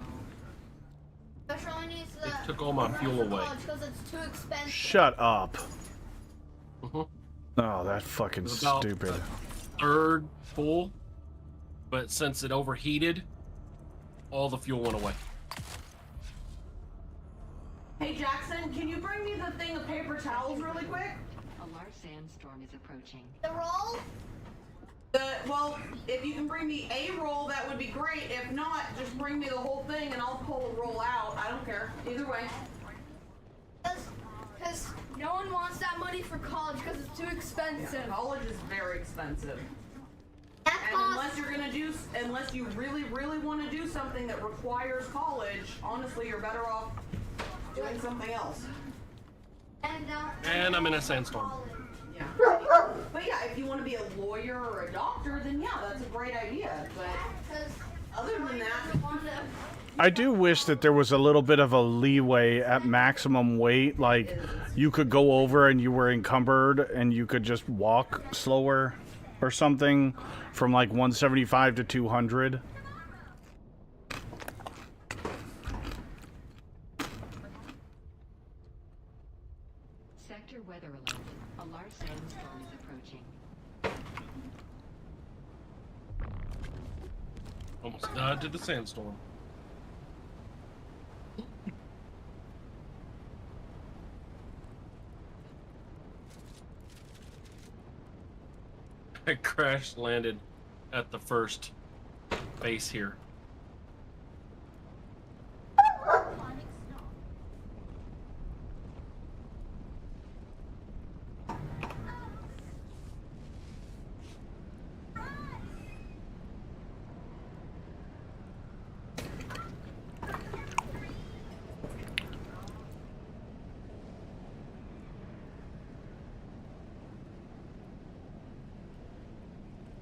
Took all my fuel away. Because it's too expensive. Shut up. Oh, that fucking It was about stupid. a third full, but since it overheated, all the fuel went away. Hey Jackson, can you bring me the thing of paper towels really quick? A large sandstorm is approaching. The roll? Well, if you can bring me a roll, that would be great. If not, just bring me the whole thing and I'll pull a roll out. I don't care. Either way. Because no one wants that money for college because it's too expensive. Yeah, college is very expensive. That And unless you're gonna do, unless you really, really want to do something that requires college, honestly, you're better off doing something else. And I'm in a sandstorm. Yeah. But yeah, if you want to be a lawyer or a doctor, then yeah, that's a great idea. But other than that, I do wish that there was a little bit of a leeway at maximum weight. Like, you could go over and you were encumbered and you could just walk slower or something from like 175 to 200. Sector weather alert. A large sandstorm is approaching. Almost died to the sandstorm. I crash landed at the first base here.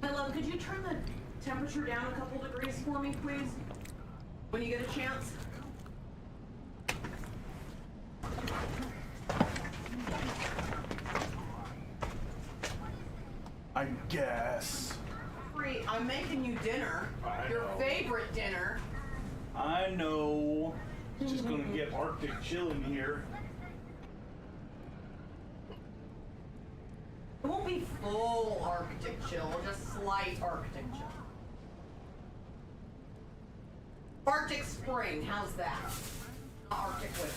my love, could you turn the temperature down a couple degrees for me, please? When you get a chance. I guess. Free, I'm making you dinner. Your favorite dinner. I know. It's just gonna get Arctic chill in here. It won't be full Arctic chill, just slight Arctic chill. Arctic spring, how's that? Not Arctic winter.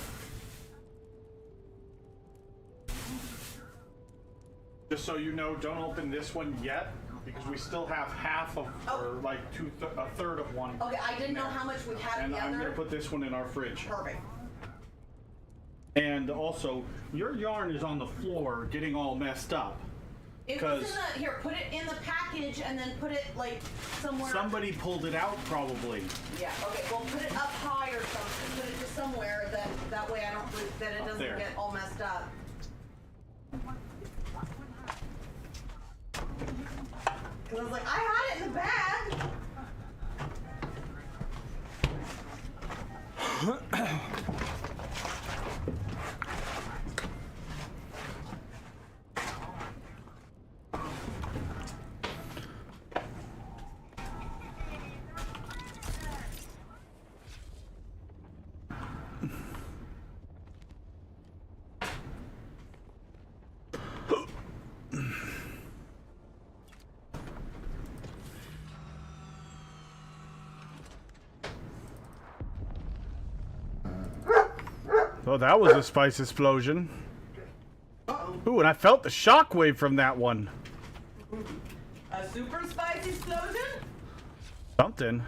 Just so you know, don't open this one yet, because we still have half of, or like a third of one. Okay, I didn't know how much we had And in the I'm other. gonna put this one in our fridge. Perfect. And also, your yarn is on the floor, getting all messed up. It was in the, here, put it in the package and then put it like somewhere. Somebody pulled it out, probably. Yeah, okay, well put it up high or something, put it just somewhere that way I don't, that it doesn't there. get all messed up. Cause I was like, I had it in the bag. Oh, that was a spice explosion. Ooh, and I felt the shockwave from that one. A super spice explosion? Something.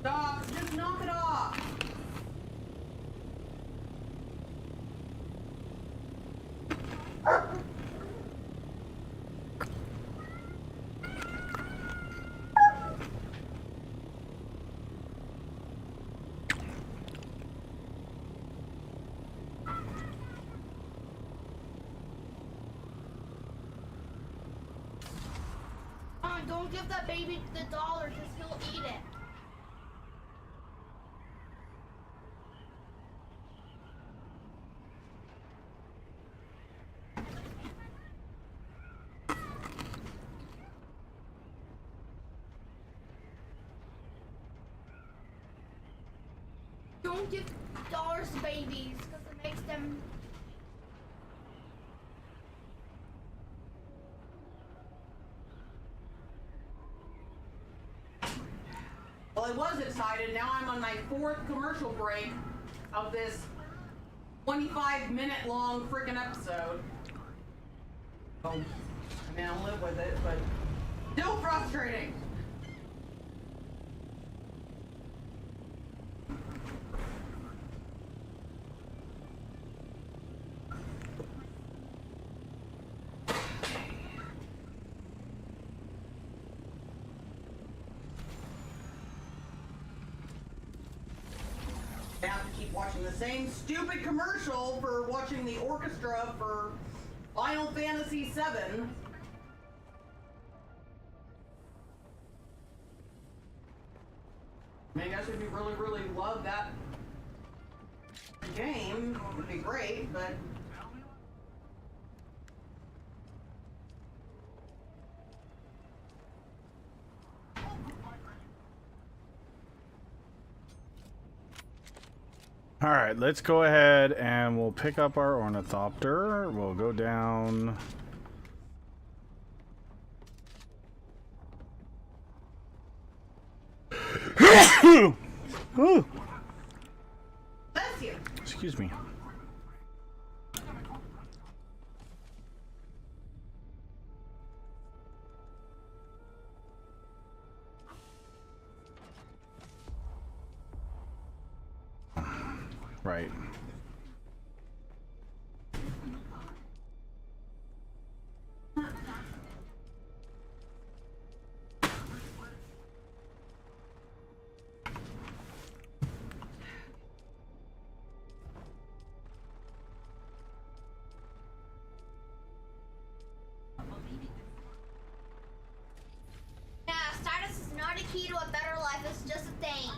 Stop, just knock it off. don't give that baby the dollar because he'll eat it. Don't give dollars to babies because it makes them. Well, I was excited. Now I'm on my 4th commercial break of this 25-minute long freaking episode. Oh, I mean, I'll live with it, but still frustrating. I have to keep watching the same stupid commercial for watching the orchestra for Final Fantasy VII. I mean, I guess if you really, really love that game, it would be great, but... All right, let's go ahead and we'll pick up our ornithopter. We'll go down. Ooh. Bless you. Excuse me. Right. Yeah, status is not a key to a better life, it's just a thing.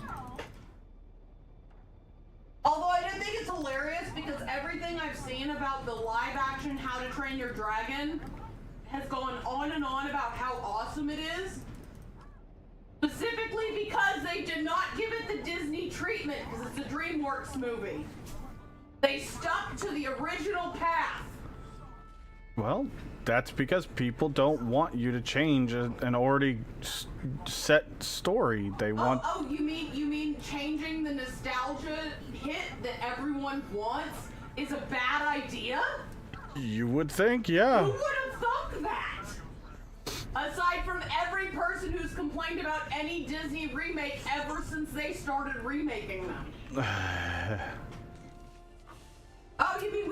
Although I do think it's hilarious because everything I've seen about the live action How to Train Your Dragon has gone on and on about how awesome it is. Specifically because they did not give it the Disney treatment because it's a DreamWorks movie. They stuck to the original path. Well, that's because people don't want you to change an already set story. They want. Oh, you mean changing the nostalgia hit that everyone wants is a bad idea? You would think, yeah. Who would have thought that? Aside from every person who's complained about any Disney remake ever since they started remaking them. Oh, you mean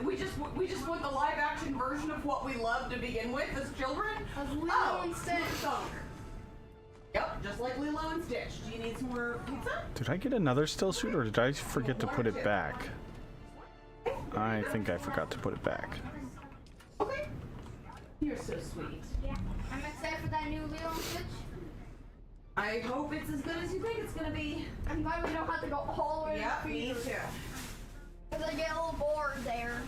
we just want the live action version of what we loved to begin with as children? Of Lilo and Stitch. Yep, just like Lilo and Stitch. Do you need some more pizza? Did I get another still suit or did I forget to put it back? I think I forgot to put it back. Okay. You're so sweet. Yeah, I'm excited for that new Lilo and Stitch. I hope it's as good as you think it's gonna be. I'm glad we don't have to go all the way Yeah, to the me theater. too. Because I get a little bored there.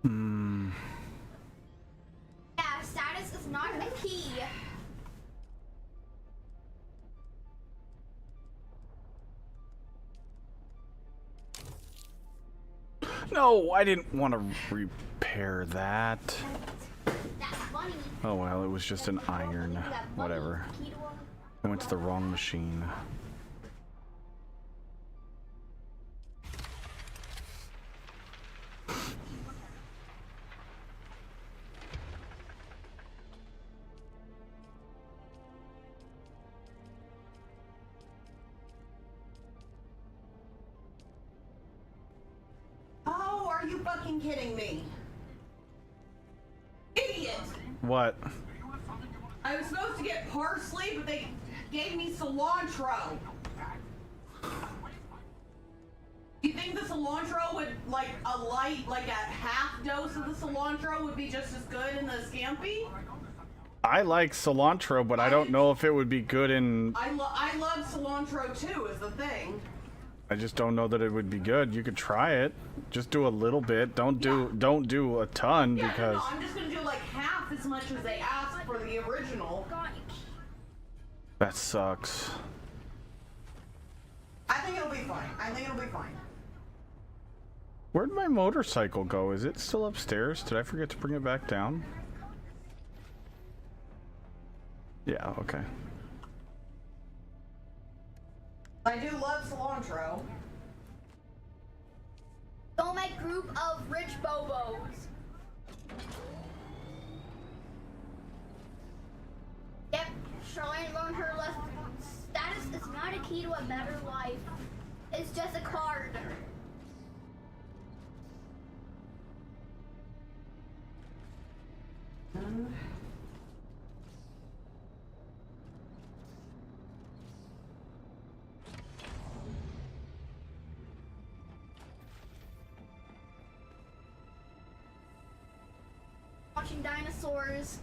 Hmm. Yeah, status is not the key. No, I didn't want to repair that. That's funny. Oh well, it was just an iron. Whatever. I went to the wrong machine. Oh, are you fucking kidding me? Idiot! What? I was supposed to get parsley, but they gave me cilantro. Do you think the cilantro would, like, a light, like a half dose of the cilantro would be just as good in the scampi? I like cilantro, but I don't know if it would be good in... I love cilantro too, is the thing. I just don't know that it would be good. You could try it. Just do a little bit. Don't do a ton because... No, I'm just gonna do like half as much as they asked for the original. That sucks. I think it'll be fine. I think it'll be fine. Where'd my motorcycle go? Is it still upstairs? Did I forget to bring it back down? Yeah, okay. I do love cilantro. Don't make group of rich bobos. Yep, Charlene learned her lesson. Status is not a key to a better life. It's just a card. Watching dinosaurs.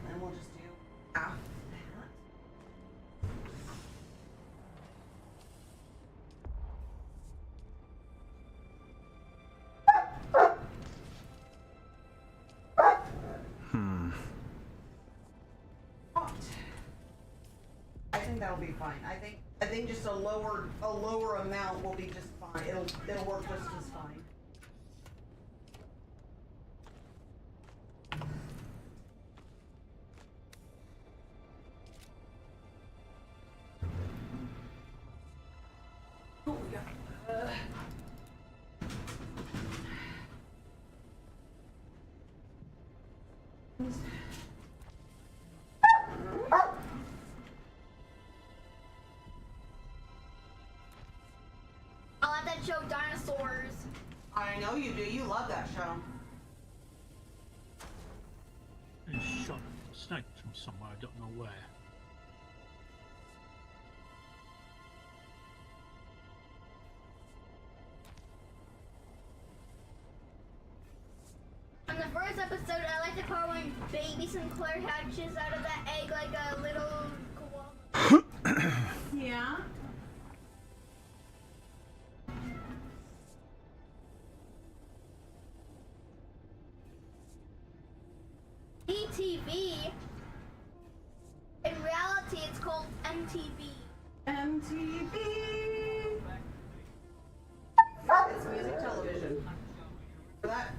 And we'll just do half. I think that'll be fine. I think just a lower amount will be just fine. It'll work just as fine. Oh, we got, I like that show, Dinosaurs. I know you do. You love that show. It's shot sniped from somewhere, I don't know where. In the first episode, I like the part when baby Sinclair hatches out of that egg like a little koala. Yeah. ETV. In reality, it's called MTV. MTV. It's music television. For that.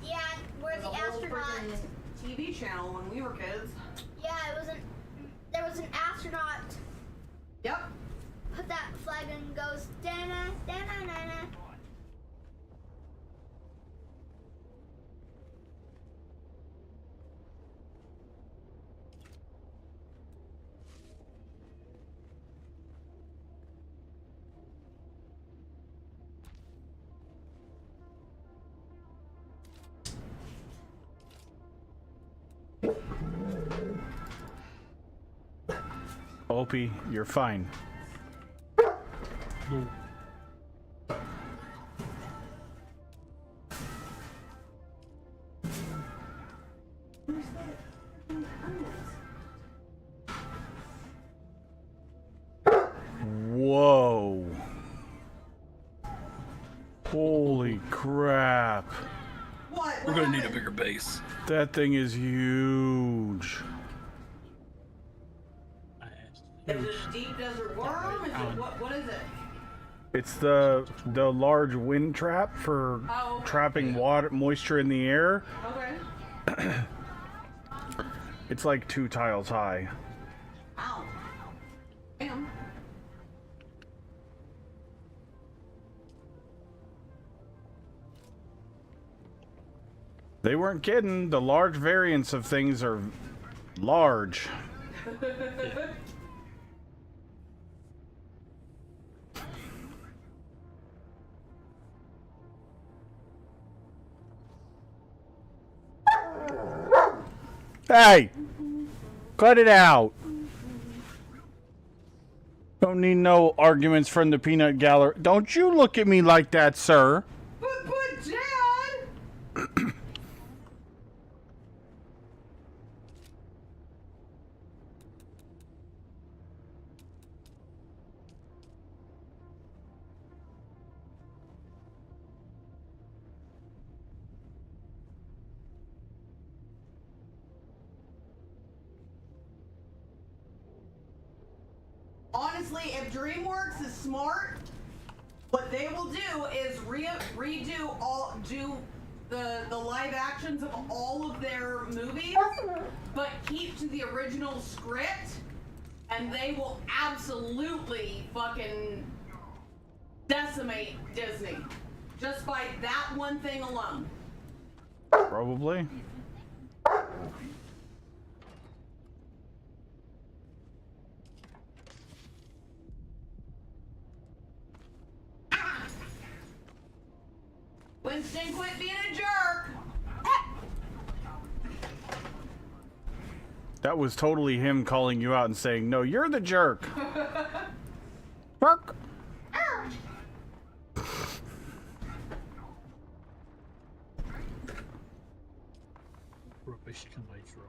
Yeah, where the astronaut. TV channel when we were kids. Yeah, there was an astronaut. Yep. Put that flag and goes dana dana dana. Opie, you're fine. Whoa. Holy crap. What? We're gonna need a bigger base. That thing is huge. Is it a deep desert worm? Is it, what is it? It's the large wind trap for trapping water moisture in the air. Okay. It's like 2 tiles high. Ow. Damn. They weren't kidding. The large variants of things are large. Hey! Cut it out! Don't need no arguments from the peanut gallery. Don't you look at me like that, sir. But Dad! Honestly, if DreamWorks is smart, what they will do is redo the live actions of all of their movies, but keep to the original script, and they will absolutely fucking decimate Disney just by that one thing alone. Probably. Winston, quit being a jerk! That was totally him calling you out and saying, no, you're the jerk. Jerk. Rubbish can I draw?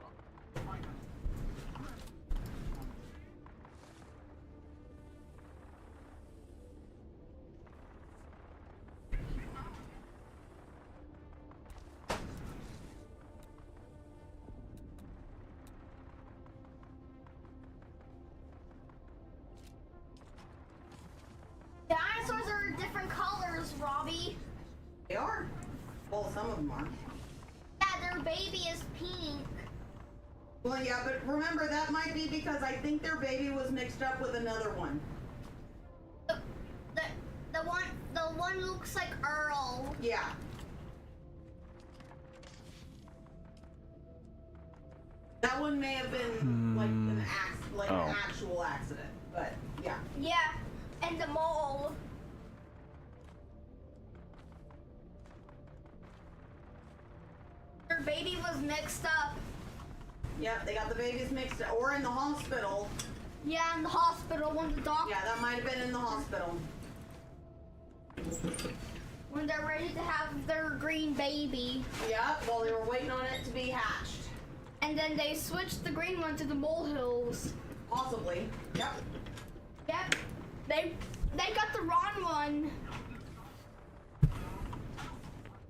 Dinosaurs are different colors, Robbie. They are. Well, some of them are. Yeah, their baby is pink. Well, yeah, but remember, that might be because I think their baby was mixed up with another one. The one looks like Earl. Yeah. That one may have been like an an actual accident, but yeah. Yeah, and the mole. Their baby was mixed up. Yep, they got the babies mixed up, or in the hospital. Yeah, in the hospital when the doctor. Yeah, that might have been in the hospital. When they're ready to have their green baby. Yep, while they were waiting on it to be hatched. And then they switched the green one to the molehills. Possibly. Yep. Yep. They got the wrong one.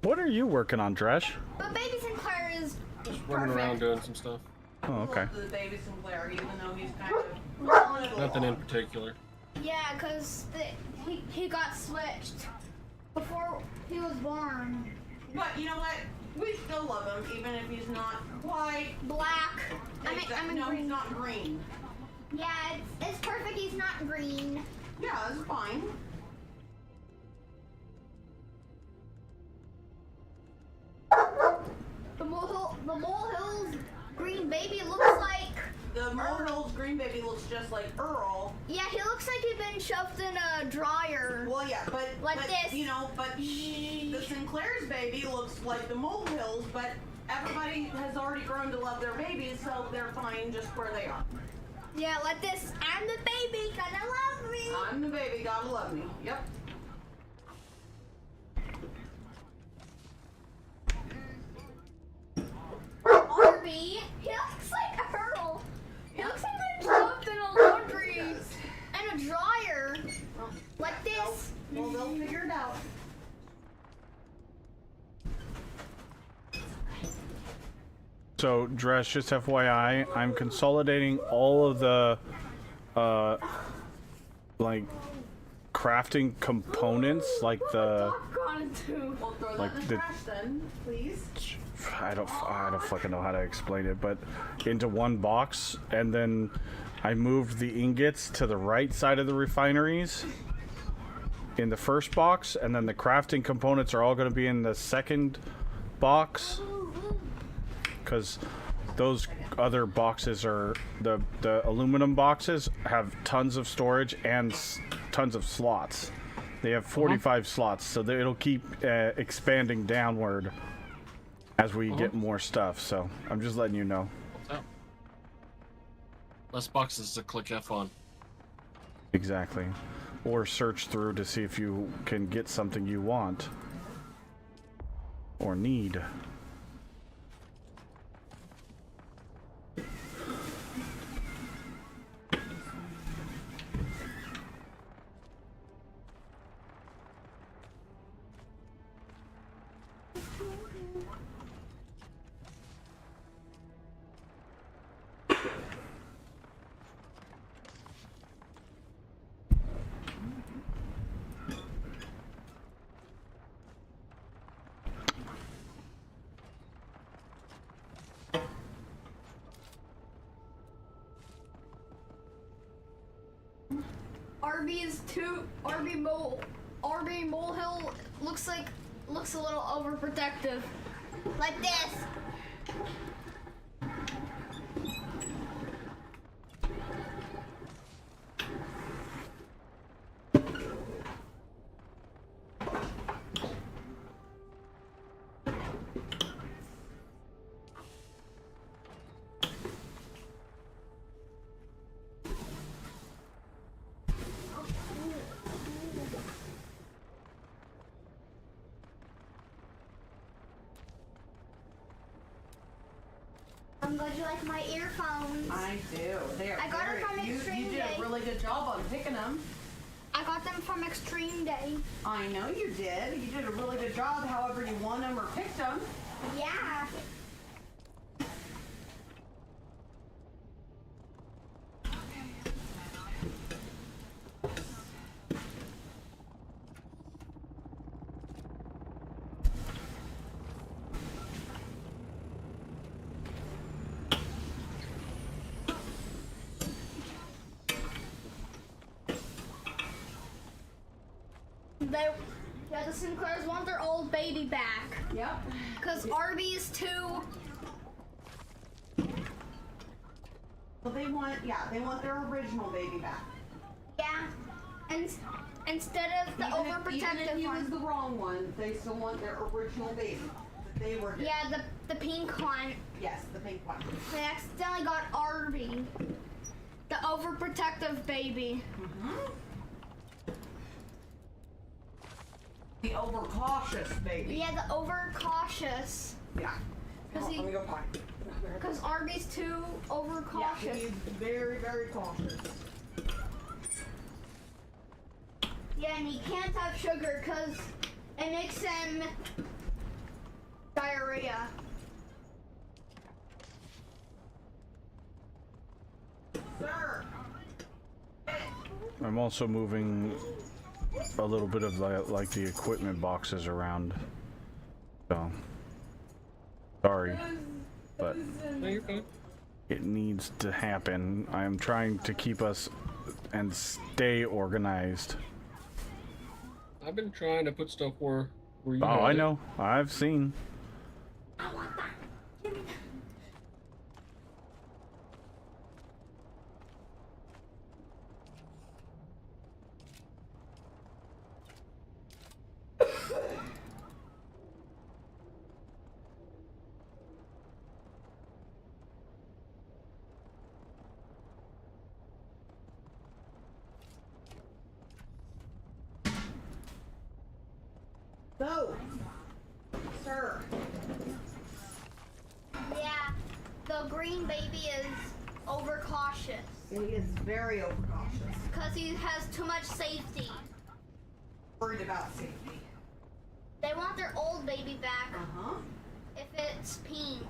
What are you working on, Dresh? But Baby Sinclair is just running around doing some stuff. Oh, okay. The baby Sinclair, even though he's kind of Nothing in particular. Yeah, because he got switched before he was born. But you know what? We still love him, even if he's not white, black. I mean, no, green. He's not green. Yeah, it's perfect. He's not green. Yeah, that's fine. The molehills green baby looks like. The molehills green baby looks just like Earl. Yeah, he looks like he's been shoved in a dryer. Well, yeah, but this. You know, but the Sinclair's baby looks like the molehills, but everybody has already grown to love their babies, so they're fine just where they are. Yeah, like this. I'm the baby, gotta love me. I'm the baby, gotta love me. Yep. Arby, he looks like Earl. He looks like he's shoved in a laundry and a dryer. Like this. Well, they'll figure it out. So, Dresh, just FYI, I'm consolidating all of the, like, crafting components, like the, like the, please. I don't fucking know how to explain it, but into one box, and then I moved the ingots to the right side of the refineries in the first box, and then the crafting components are all going to be in the second box. Because those other boxes are the aluminum boxes have tons of storage and tons of slots. They have 45 slots, so it'll keep expanding downward as we get more stuff. So I'm just letting you know. Less boxes to click F on. Exactly. Or search through to see if you can get something you want or need. RB Molehill looks a little overprotective. Like this. I'm glad you like my earphones. I do. I got them from Extreme Day. You did a really good job on picking them. I got them from Extreme Day. I know you did. You did a really good job however you won them or picked them. Yeah. The Sinclairs want their old baby back. Yep. Because Arby's too. Well, they want their original baby back. Yeah. And instead of the overprotective even if one. Was the wrong one, they still want their original baby that they were. Yeah, the pink one. Yes, the pink one. They accidentally got Arby, the overprotective baby. Mm-hmm. The overcautious baby. Yeah, the overcautious. Yeah. Let me go find. Because Arby's too overcautious. Yeah, he's very, very cautious. Yeah, and he can't have sugar because it makes him diarrhea. Sir. I'm also moving a little bit of like the equipment boxes around. So sorry, but it needs to happen. I am trying to keep us and stay organized. I've been trying to put stuff where you. Oh, I know. I've seen. I want that. Give me that. So, sir. Yeah, the green baby is overcautious. He is very overcautious. Because he has too much safety. Worried about safety. They want their old baby back. Uh-huh. If it's pink.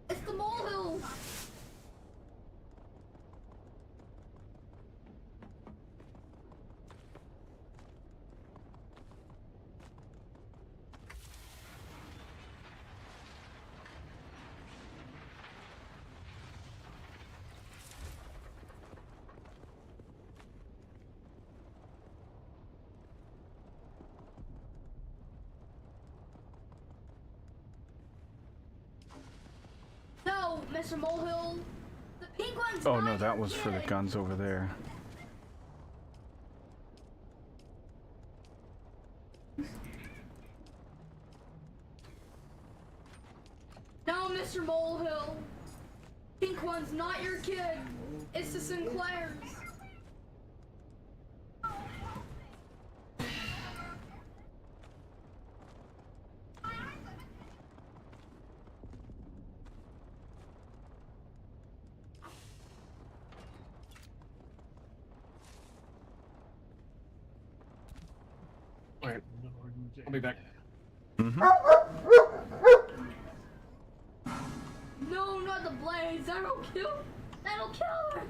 It's the molehill. Mr. Molehill. The pink one's Oh not no, that your was for the kid. guns over there. No, Mr. Molehill. Pink one's not your kid. It's the Sinclairs. Alright, I'll be back. No, not the blades. That'll kill her.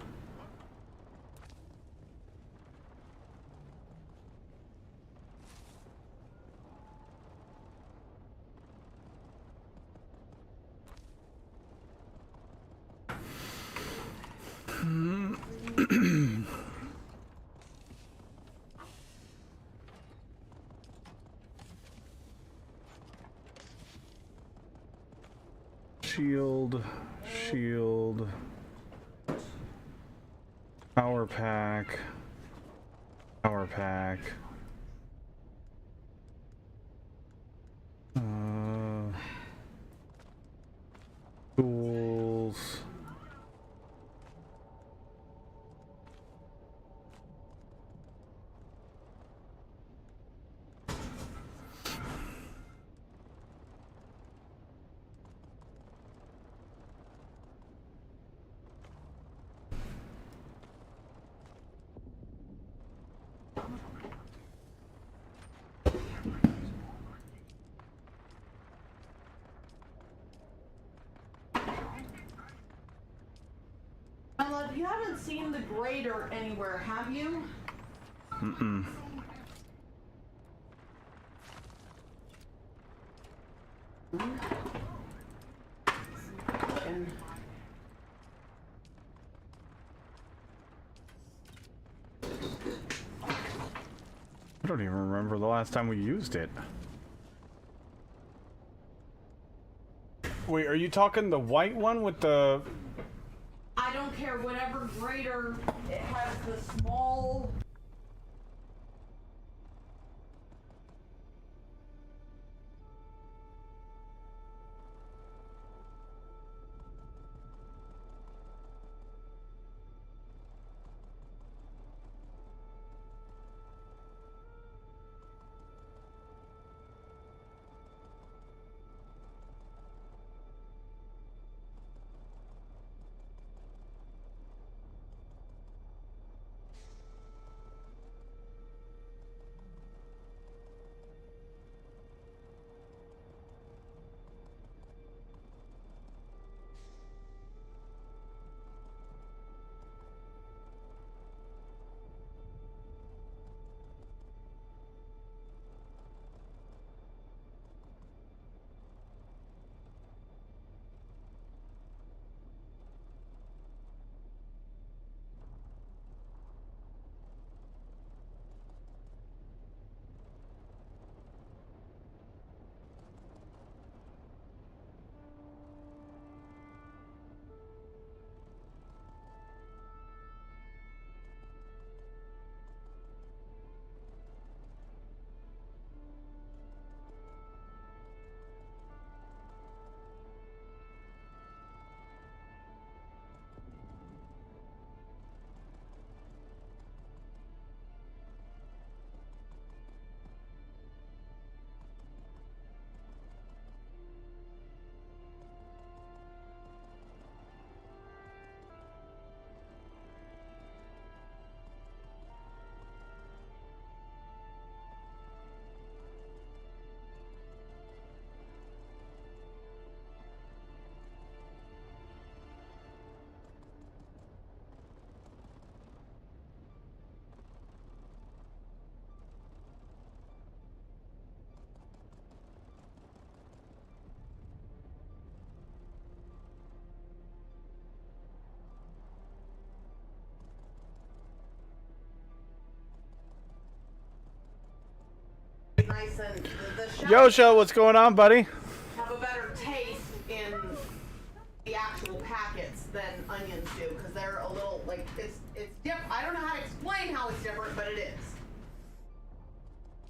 Shield. Power pack. Tools. Ella, you haven't seen the grader anywhere, have you? Mm-mm. I don't even remember the last time we used it. Wait, are you talking the white one with the... I don't care, whatever grader, it has the small... Nice and the Yosha, what's going on, buddy? have a better taste in the actual package.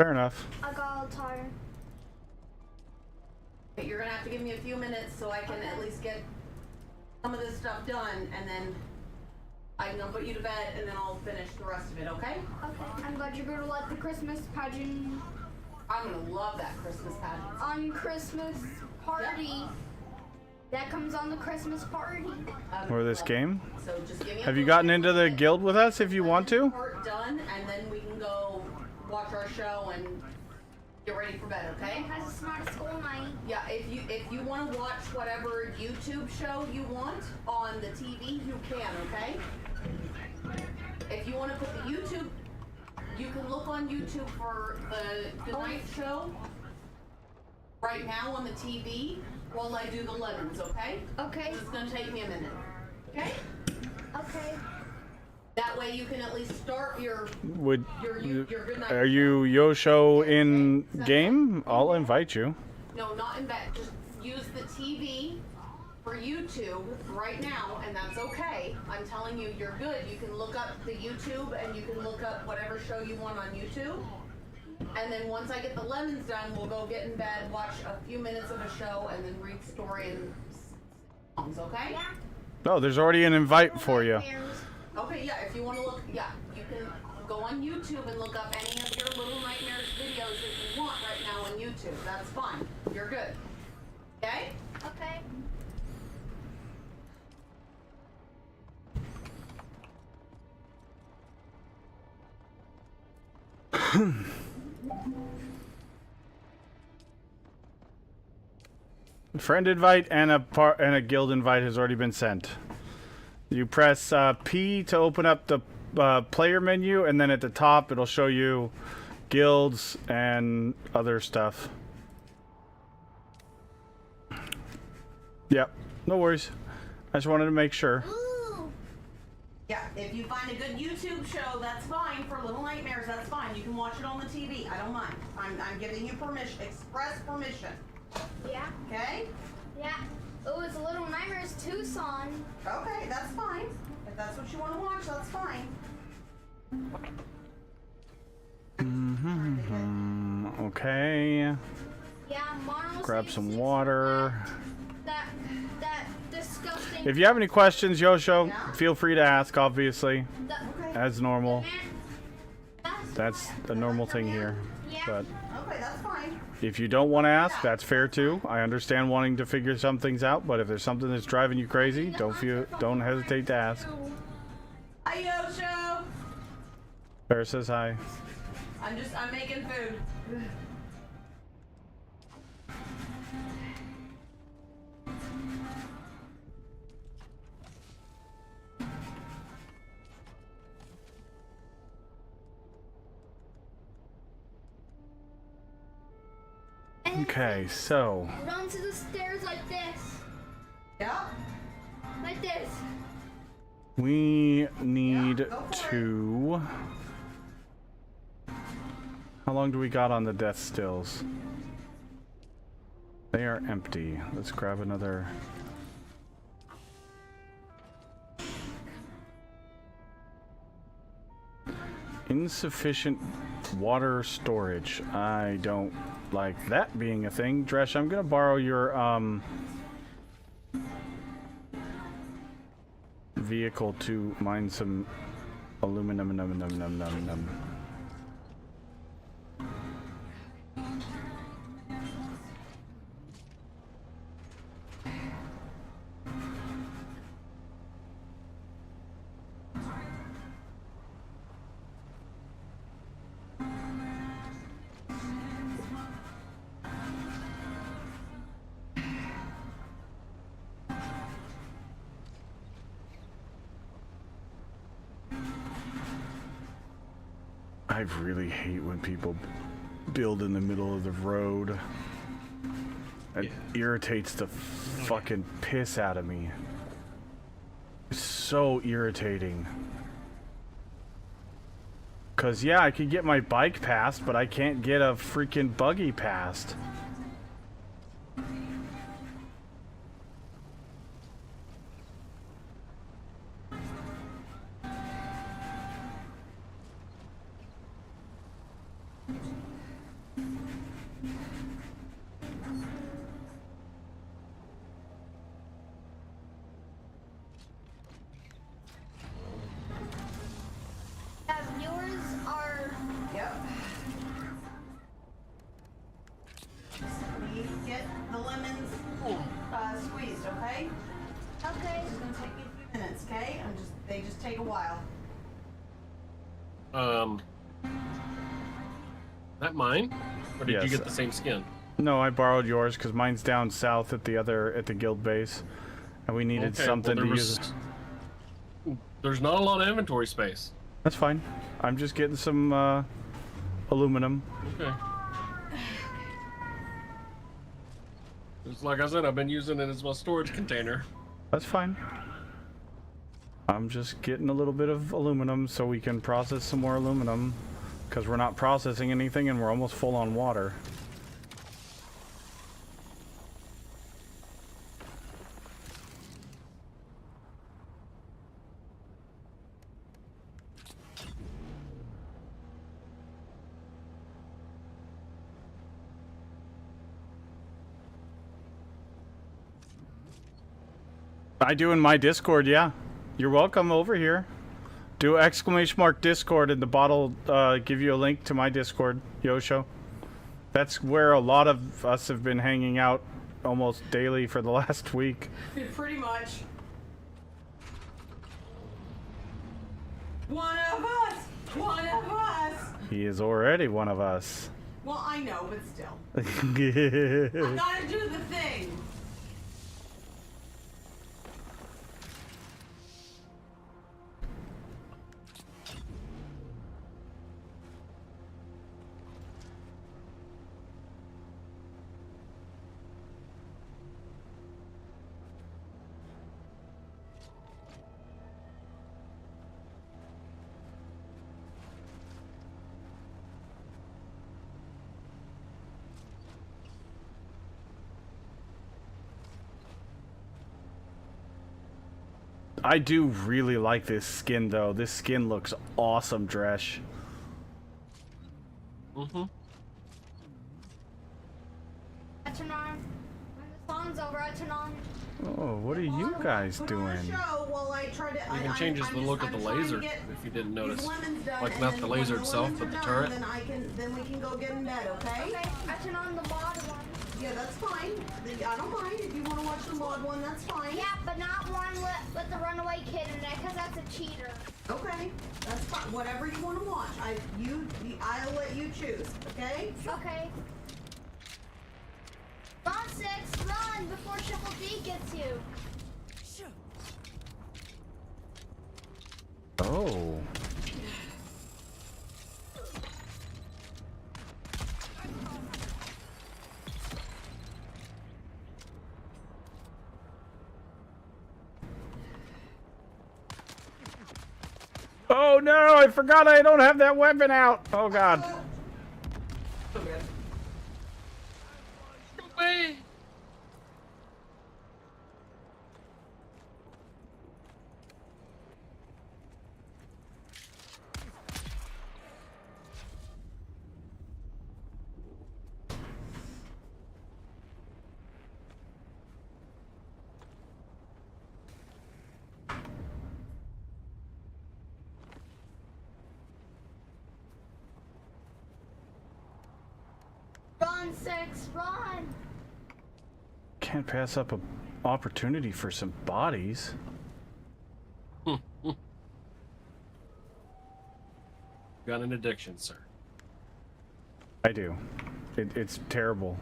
Fair enough. I got a little tired. Okay, you're gonna have to give me a few minutes so I can at least get some of this stuff done, and then I can go put you to bed, and then I'll finish the rest of it, okay? Okay. I'm glad you're gonna let the Christmas pageant. I'm gonna love that Christmas pageant. On Christmas party. Yeah. That comes on the Christmas party. Or this game. So just give me a Have you little gotten bit into the guild with us if you want to? part done, and then we can go watch our show and get ready for bed, okay? It has a smart school night. Yeah, if you want to watch whatever YouTube show you want on the TV, you can, okay? If you want to put the YouTube, you can look on YouTube for the Goodnight show right now on the TV while I do the lemons, okay? Okay. It's gonna take me a minute, okay? Okay. That way you can at least start your Would your Goodnight. are you Yosho in game? I'll invite you. No, not in bed. Just use the TV for YouTube right now, and that's okay. I'm telling you, you're good. You can look up the YouTube, and you can look up whatever show you want on YouTube. And then once I get the lemons done, we'll go get in bed, watch a few minutes of a show, and then read story and songs, okay? Yeah. Oh, there's already an invite for you. Okay, yeah, if you want to look, yeah, you can go on YouTube and look up any of your Little Nightmares videos that you want right now on YouTube. That's fine. You're good. Okay? Okay. Friend invite and a guild invite has already been sent. You press P to open up the player menu, and then at the top it'll show you guilds and other stuff. Yep, no worries. I just wanted to make sure. Yeah, if you find a good YouTube show, that's fine. For Little Nightmares, that's fine. You can watch it on the TV. I don't mind. I'm giving you permission, express permission. Yeah. Okay? Yeah. Oh, it's Little Nightmares Tucson. Okay, that's fine. If that's what you want to watch, that's fine. Okay. Yeah, Marno's Grab some water. That disgusting. If you have any questions, Yosho, feel free to ask, obviously. As normal. That's a normal thing here. But Okay, that's fine. if you don't want to ask, that's fair too. I understand wanting to figure some things out, but if there's something that's driving you crazy, don't hesitate to ask. Hi, Yosho. Bear says hi. I'm making food. Okay, so Run to the stairs like this. Yeah. Like this. we need to... How long do we got on the death stills? They are empty. Let's grab another... Insufficient water storage. I don't like that being a thing. Dresh, I'm gonna borrow your vehicle to mine some aluminum. I really hate when people build in the middle of the road. It irritates the fucking piss out of me. It's so irritating. Cause yeah, I could get my bike past, but I can't get a freaking buggy past. get the lemons squeezed, okay? Okay. It's gonna take me a few minutes, okay? They just take a while. That mine? Or did you Yes. get the same skin? No, I borrowed yours because mine's down south at the guild base, and we needed Okay, something well, to use. There's not a lot of inventory space. That's fine. I'm just getting some aluminum. Okay. Just like I said, I've been using it as my storage container. That's fine. I'm just getting a little bit of aluminum so we can process some more aluminum, because we're not processing anything and we're almost full on water. I do in my Discord, yeah. You're welcome over here. Do ! Discord and the bottle give you a link to my Discord, Yosho. That's where a lot of us have been hanging out almost daily for the last week. Pretty much. One of us! One of us! He is already one of us. Well, I know, but still. I gotta do the thing. I do really like this skin, though. This skin looks awesome, Dresh. Mm-hmm. I turn on. When the song's over, I turn on. Oh, what are you guys doing? Even changes the look of the laser, if you didn't notice. Like not the laser itself, but the turret. Then we can go get in bed, okay? Okay, I turn on the mod one. Yeah, that's fine. I don't mind. If you want to watch the mod one, that's fine. Yeah, but not one with the runaway kid in it, because that's a cheater. Okay, that's fine. Whatever you want to watch. I'll let you choose, okay? Okay. Run, 6, run before Triple D gets you. Oh. Oh no, I forgot I don't have that weapon out. Oh god. Away. Run, 6, run. Can't pass up an opportunity for some bodies. Got an addiction, sir. I do. It's terrible.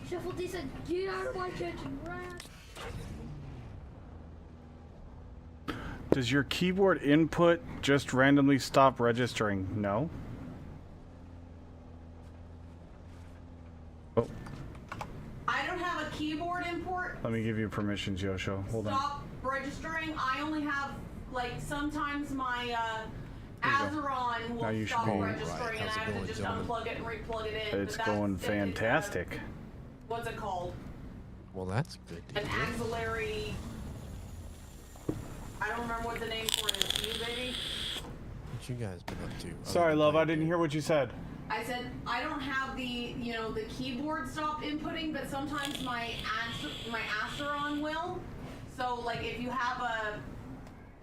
Triple D said, get out of my kitchen, rat. Does your keyboard input just randomly stop registering? No. Oh, don't have a keyboard import Let me give you permissions, Yosho. Hold on. stop registering. I only have, like, sometimes my Azeron Now you will should stop be- registering and I have to just unplug it and replug it in. It's but going that's- fantastic. What's it called? Well, that's good. An auxiliary. I don't remember what the name for it is. You, baby? What you guys been up to? Sorry, love, I didn't hear what you said. I said I don't have the the keyboard stop inputting, but sometimes my Asteron will. So like if you have a.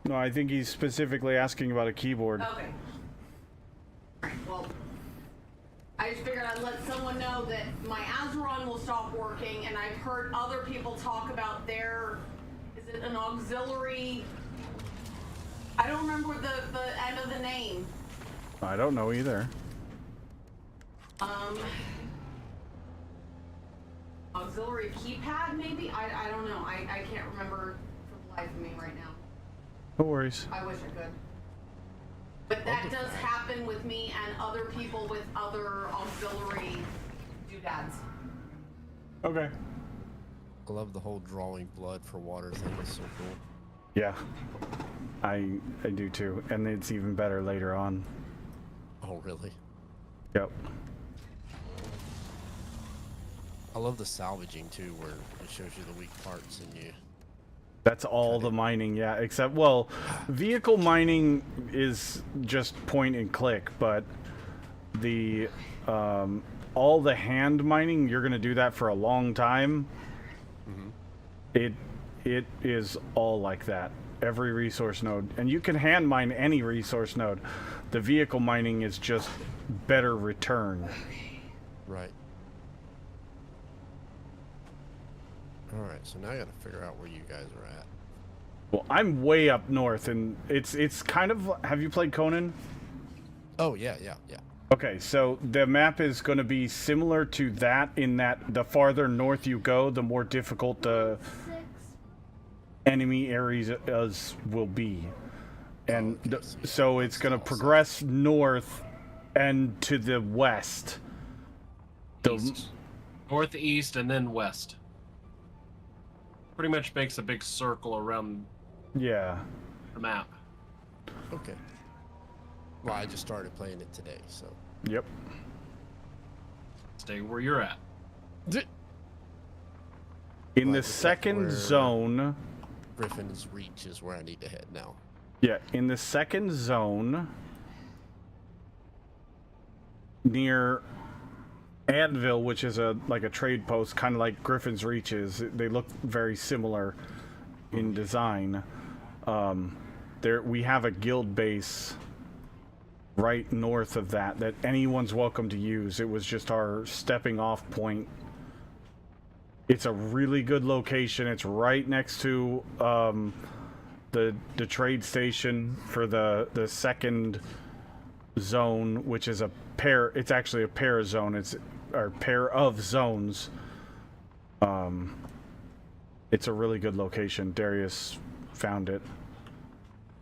No, I think he's specifically asking about a keyboard. Okay. Alright, well, I just figured I'd let someone know that my Azeron will stop working, and I've heard other people talk about their, is it an auxiliary? I don't remember the end of the name. I don't know either. Auxiliary keypad maybe? I don't know. I can't remember for the life of me right now. No worries. I wish I could. But that does happen with me and other people with other auxiliary doodads. Okay. I love the whole drawing blood for water thing. It's so cool. Yeah. I do too. And it's even better later on. Oh, really? Yep. I love the salvaging too, where it shows you the weak parts and you. That's all the mining, yeah, except, well, vehicle mining is just point and click, but the, all the hand mining, you're going to do that for a long time. Mm-hmm. It is all like that. Every resource node. And you can hand mine any resource node. The vehicle mining is just better return. Right. Alright, so now I gotta figure out where you guys are at. Well, I'm way up north, and it's kind of... Have you played Conan? Oh, yeah. Okay, so the map is going to be similar to that in that the farther north you go, the more difficult the enemy areas will be. And so it's going to progress north and to the west. East. Northeast and then west. Pretty much makes a big circle around the map. Okay. Well, I just started playing it today, so. Yep. Stay where you're at. In the second zone... Griffin's Reach is where I need to head now. Yeah, in the second zone... near Anvil, which is like a trade post, kind of like Griffin's Reach is. They look very similar in design. We have a guild base right north of that anyone's welcome to use. It was just our stepping off point. It's a really good location. It's right next to the trade station for the second zone, which is it's actually a pair zone. It's a pair of zones. It's a really good location. Darius found it.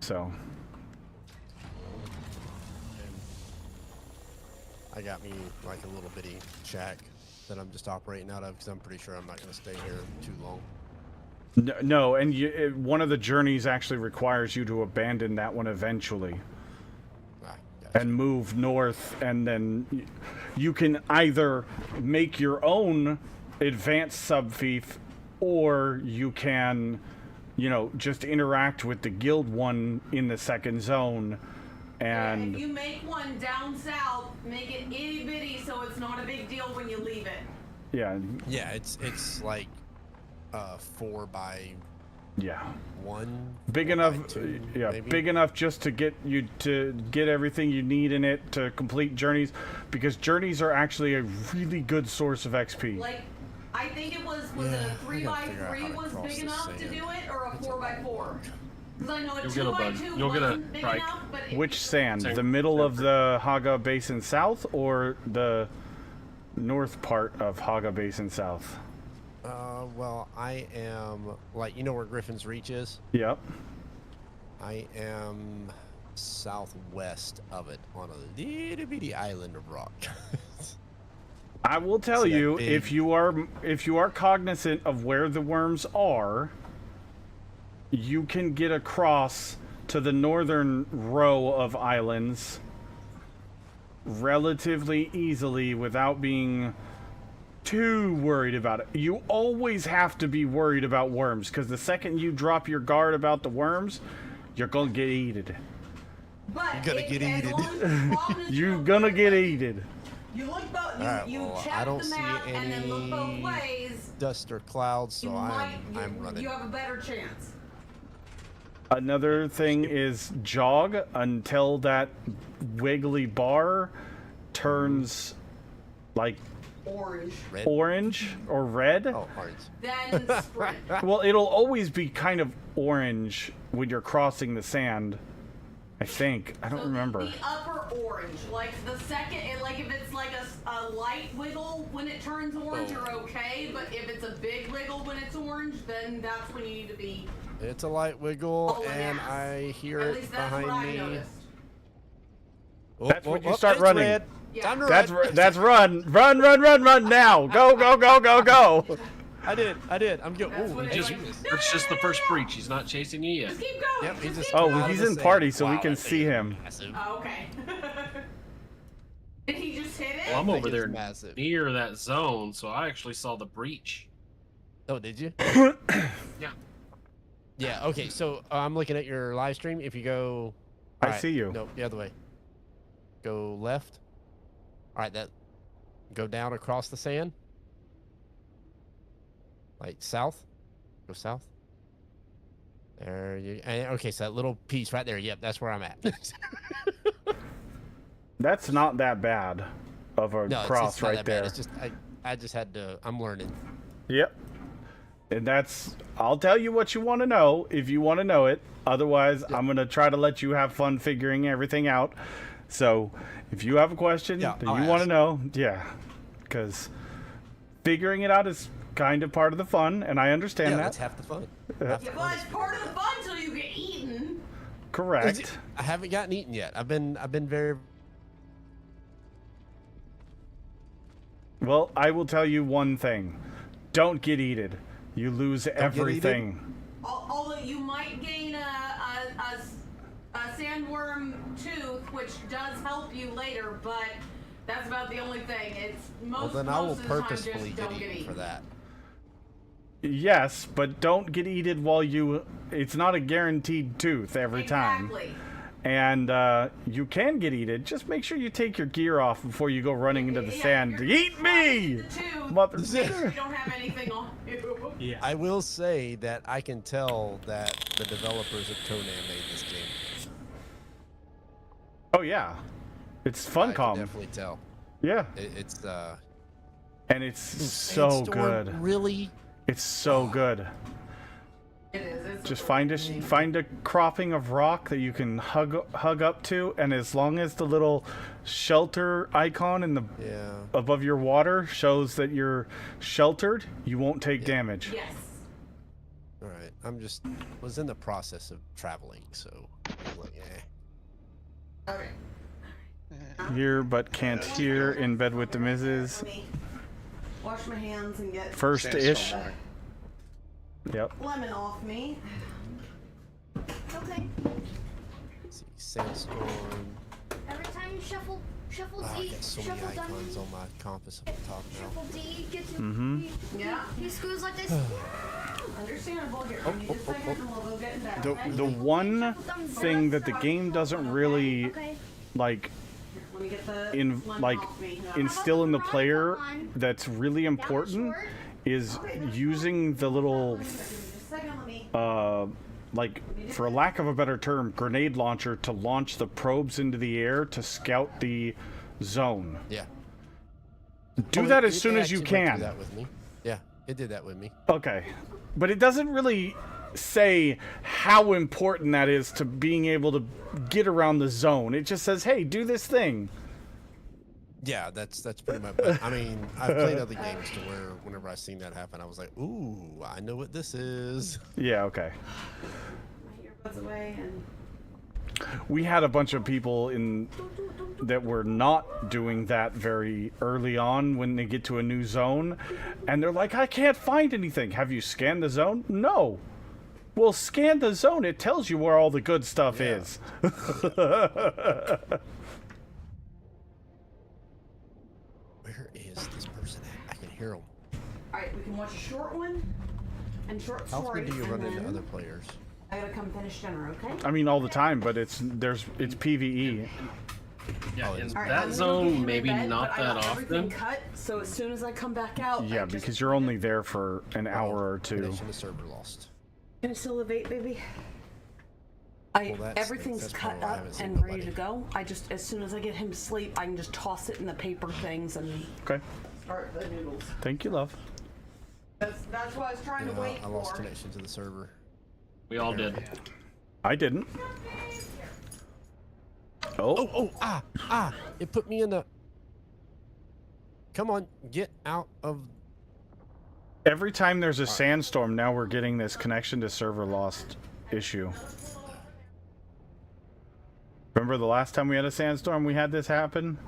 So I got me like a little bitty shack that I'm just operating out of because I'm pretty sure I'm not going to stay here too long. No, and one of the journeys actually requires you to abandon that one eventually. And move north, and then you can either make your own advanced subfief, or you can, just interact with the guild one in the second zone. And if you make one down south, make it itty bitty so it's not a big deal when you leave it. Yeah. Yeah, it's like 4 by 1. Big enough, 2, yeah, maybe? big enough just to get you to get everything you need in it to complete journeys, because journeys are actually a really good source of XP. Like, I think it was it a 3 by 3 was big enough to do it, or a 4 by 4? Because I know a 2 by 2 wasn't big enough, but Which sand? The middle of the Haga Basin South, or the north part of Haga Basin South? Well, I am, like, where Griffin's Reach is? Yep. I am southwest of it on a little bitty island of rock. I will tell you, if you are cognizant of where the worms are, you can get across to the northern row of islands relatively easily without being too worried about it. You always have to be worried about worms, because the second you drop your guard about the worms, you're gonna get eaten. But You're gonna get eaten. You're gonna get eaten. You look both. Alright, You well, check I don't the see map and then look both any ways. dust or clouds, so I'm running. You have a better chance. Another thing is jog until that wiggly bar turns like orange or red. Oh, orange. Then sprint. Well, it'll always be kind of orange when you're crossing the sand. I think. I don't remember. The upper orange, like the second, like if it's like a light wiggle when it turns orange, you're okay. But if it's a big wiggle when it's orange, then that's when you need to be. It's a light wiggle, and ass. I hear At it least that's what behind I me. noticed. That's when you start running. Red. Yeah. Time to That's run. that's run now. Go go go go go. I did. I'm good. Ooh, It's just the first breach. He's not chasing you yet. Just keep going. Yep, he just. Oh, out of he's the in sand. party, so we Wow, can that's see him. massive. Oh, okay. Did he just hit it? Well, I'm I over think it's there massive. near that zone, so I actually saw the breach. Oh, did you? Yeah. Yeah. Okay. So I'm looking at your live stream. If you go, I Alright, see you. No, the other way. Go left. All right. That. Go down across the sand. Like south. Go south. There you. Okay. So that little piece right there. Yep. That's where I'm at. That's not that bad of a No, cross it's not right that there. bad. It's just I just had to. I'm learning. Yep. And that's, I'll tell you what you want to know if you want to know it. Otherwise, I'm going to try to let you have fun figuring everything out. So, if you have a question that you I'll want to ask. know, yeah. Because figuring it out is kind of part of the fun, and I understand Yeah, that. that's half the fun. Yeah, well, it's part of the fun until you get eaten. Correct. I haven't gotten eaten yet. I've been very. Well, I will tell you one thing. Don't get eaten. You lose get everything. Although you might gain a sandworm tooth, which does help you later, but that's about the only thing. It's most, Well, then I will most of the time purposefully just get don't get eaten for eaten. that. Yes, but don't get eaten while you... It's not a guaranteed tooth every time. Exactly. And you can get eaten. Just make sure you take your gear off before you go running into the sand. Eat me! Mother... Make sure you don't have anything on you. Yeah. I will say that I can tell that the developers of Conan made this game. Oh, yeah. It's I can Funcom. definitely tell. Yeah. It's And it's so Sandstorm, good. Really? It's so good. It is. Just find a cropping of rock that you can hug up to, and as long as the little shelter icon in the above your water shows that you're sheltered, you won't take damage. Yes. All right. I'm just was in the process of traveling, so I'm like, Okay. Hear but can't hear, in bed with the missus. Wash my hands and get First-ish. Yep. lemon off me. Okay. Let's see, Sandstorm. Every time you shuffle Oh, I D, got so many shuffle icons W, on my compass up the top now. shuffle D, get to Mhm. Yeah. he screws like this. Understandable. Here, give me just a second and we'll go get in bed. okay? The one thing that the game doesn't really like Let me get the in lemon like off me. instill in the player that's really important is using the little like, for lack of a better term, grenade launcher to launch the probes into the air to scout the zone. Yeah. Do Oh, that it- as it soon as you actually went through can. That with me. Yeah, it did that with me. Okay. But it doesn't really say how important that is to being able to get around the zone. It just says, hey, do this thing. Yeah, that's pretty much. But, I mean, I've played other games to where whenever I seen that happen, I was like, ooh, I know what this is. Yeah, okay. My earbuds away and We had a bunch of people that we're not doing that very early on when they get to a new zone, and they're like, I can't find anything. Have you scanned the zone? No. Well, scan the zone. It tells you where all the good stuff is. Where is this person at? I can hear him. Alright, we can watch a short one and short How story. often do you run into then other players? I gotta come finish dinner, okay? I mean, all the time, but it's PvE. Yeah, in All right, I'm that gonna get zone, in maybe bed, not but I that got everything often. cut, so as soon as I come back out, Yeah, because you're only there for an hour or two. Connection to server lost. Can I still vape, baby? Well, that's- Everything's that's cut probably why I up haven't seen and ready nobody. to go. I just, as soon as I get him to sleep, I can just toss it in the paper things and Okay. start the noodles. Thank you, love. That's what I was trying to Yeah, wait I lost for. connection to the server. We all did. I didn't. Oh. It put me in the... Come on, get out of... Every time there's a sandstorm, now we're getting this connection to server lost issue. Remember the last time we had a sandstorm, we had this happen?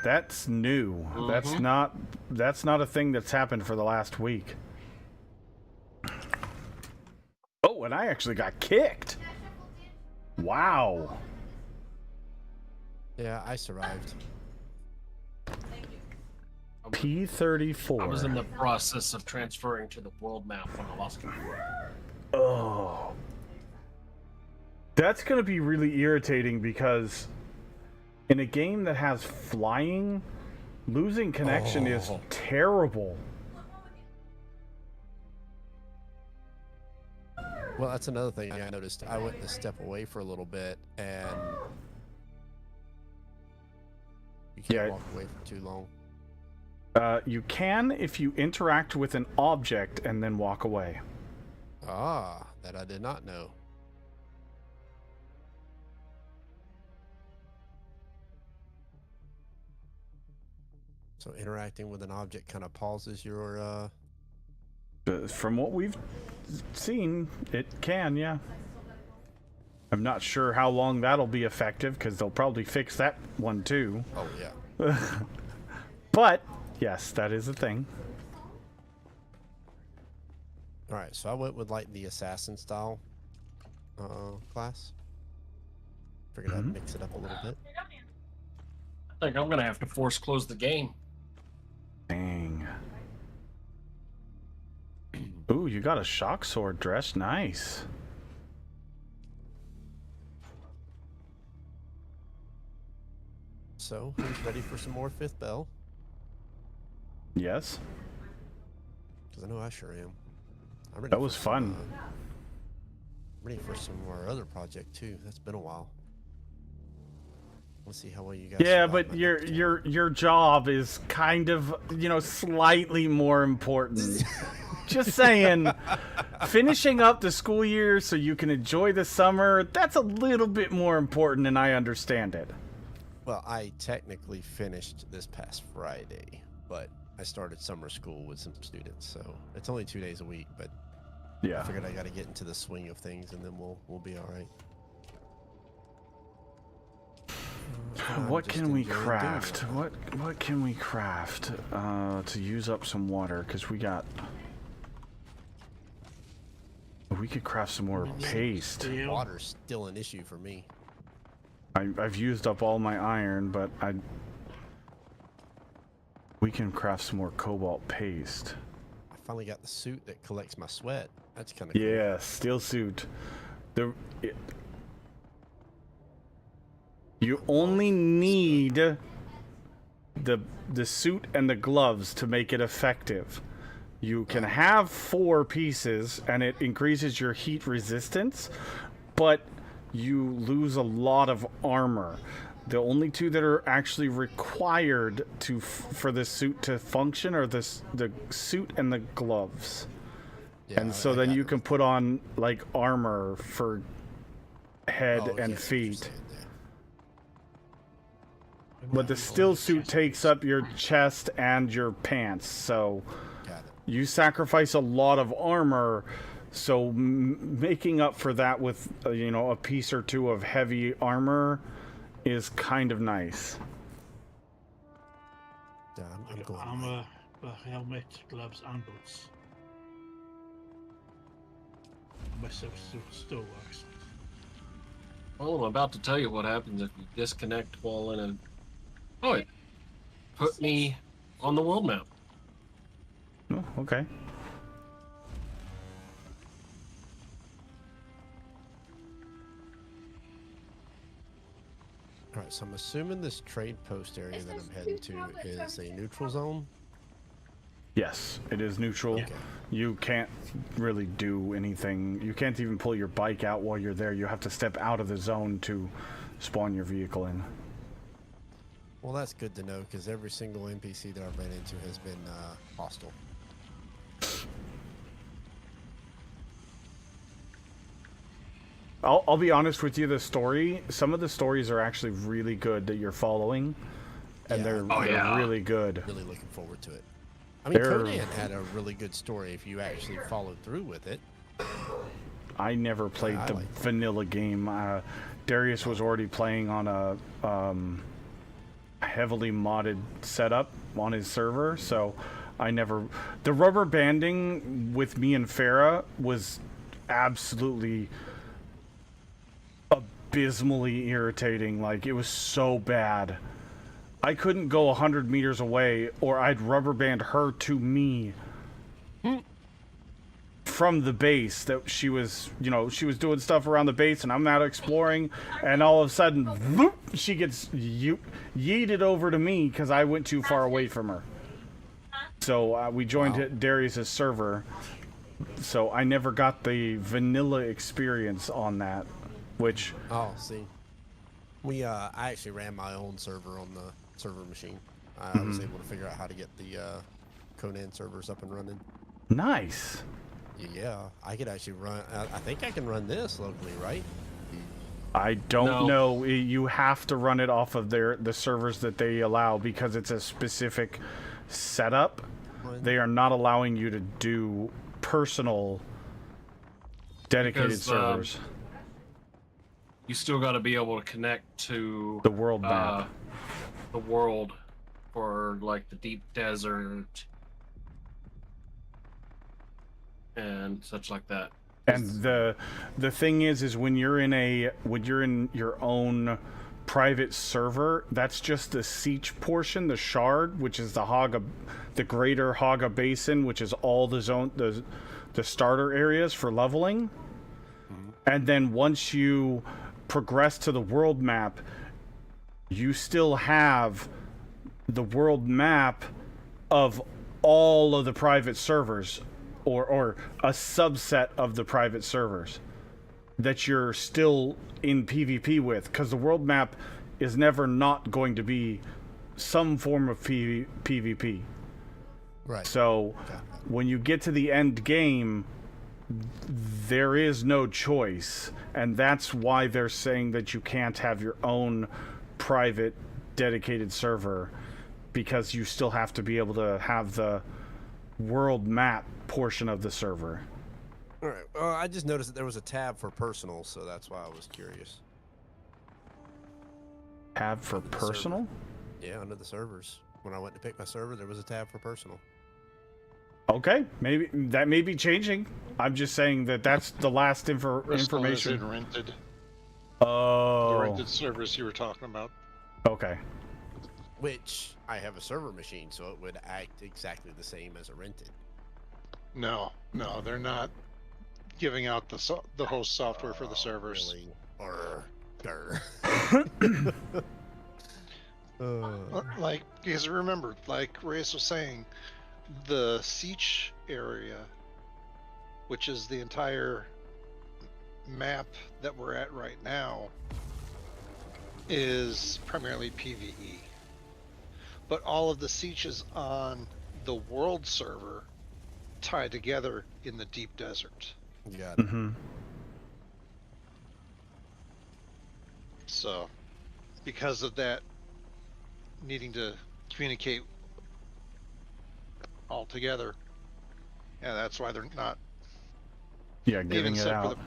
That's new. That's not a thing that's happened for the last week. Oh, and I actually got kicked. Wow. Yeah, I survived. P34. I was in the process of transferring to the world map when I lost control. Oh. That's going to be really irritating because in a game that has flying, losing connection is terrible. Well, that's another thing I noticed. I went to step away for a little bit, and you can't walk away for too long. You can if you interact with an object and then walk away. Ah, that I did not know. So interacting with an object kind of pauses your From what we've seen, it can, yeah. I'm not sure how long that'll be effective because they'll probably fix that one too. Oh yeah. But yes, that is a thing. All right, so I went with like the assassin style class. Figured I'd mix it up a little bit. I think I'm gonna have to force close the game. Dang. Ooh, you got a shock sword dress. Nice. So, who's ready for some more Fifth Bell? Yes. Because I know I sure am. I'm ready That for was some, fun. Ready for some of our other project too. That's been a while. Let's see how well you guys. Yeah, survive but my your job is kind of, you know, slightly more important. Just saying, finishing up the school year so you can enjoy the summer, that's a little bit more important, and I understand it. Well, I technically finished this past Friday, but I started summer school with some students, so it's only 2 days a week. But yeah, I figured I got to get into the swing of things, and then we'll be all right. What can we craft? What can we craft to use up some water? Because we could craft some more paste. Water's still an issue for me. I've used up all my iron, but we can craft some more cobalt paste. I finally got the suit that collects my sweat. That's kind of cool. Yeah, steel suit. You only need the suit and the gloves to make it effective. You can have 4 pieces and it increases your heat resistance, but you lose a lot of armor. The only 2 that are actually required for the suit to function are the suit and the gloves. Yeah, and so then you can put on like armor for head and feet. But the steel suit takes up your chest and your pants, so you sacrifice a lot of armor. So making up for that with a piece or 2 of heavy armor is kind of nice. Yeah, I'm going. Armor, helmet, gloves, and boots. My stuff still works. Well, I'm about to tell you what happens if you disconnect while in a... Oh, it put me on the world map. Oh, okay. Alright, so I'm assuming this trade post area that I'm heading to is a neutral zone? Yes, it is neutral. Okay. You can't really do anything. You can't even pull your bike out while you're there. You have to step out of the zone to spawn your vehicle in. Well, that's good to know, because every single NPC that I've ran into has been hostile. I'll be honest with you, some of the stories are actually really good that you're following. And they're really good. Really looking forward to it. I mean, Conan had a really good story if you actually followed through with it. I never played the vanilla game. Darius was already playing on a heavily modded setup on his server, so I never... The rubber banding with me and Farah was absolutely abysmally irritating. Like, it was so bad. I couldn't go 100 meters away, or I'd rubber band her to me from the base. That she was, she was doing stuff around the base, and I'm out exploring, and all of a sudden, whoop, she gets yeeted over to me because I went too far away from her. So we joined Darius's server, so I never got the vanilla experience on that, which... Oh, see. I actually ran my own server on the server machine. I was able to figure out how to get the Conan servers up and running. Nice. Yeah, I could actually run... I think I can run this locally, right? I don't know. You have to run it off of the servers that they allow because it's a specific setup. They are not allowing you to do personal dedicated servers. You still got to be able to connect to the world map. The world for like the deep desert and such like that. And the thing is when you're in your own private server, that's just the Siege portion, the Shard, which is the greater Haga Basin, which is all the starter areas for leveling. And then once you progress to the world map, you still have the world map of all of the private servers, or a subset of the private servers that you're still in PvP with, because the world map is never not going to be some form of PvP. Right. So when you get to the end game, there is no choice, and that's why they're saying that you can't have your own private dedicated server, because you still have to be able to have the world map portion of the server. All right. Well, I just noticed that there was a tab for personal, so that's why I was curious. Tab for personal? Yeah, under the servers. When I went to pick my server, there was a tab for personal. Okay, maybe that may be changing. I'm just saying that that's the last information. Is in rented. Oh. The rented servers you were talking about. Okay. Which I have a server machine, so it would act exactly the same as a rented. No, they're not giving out the host software for the servers. Like, because remember, like Reyes was saying, the Siege area, which is the entire map that we're at right now, is primarily PvE. But all of the Sieges on the world server tie together in the deep desert. Yeah. So, because of that, needing to communicate all together, yeah, that's why they're not. Yeah, giving it out.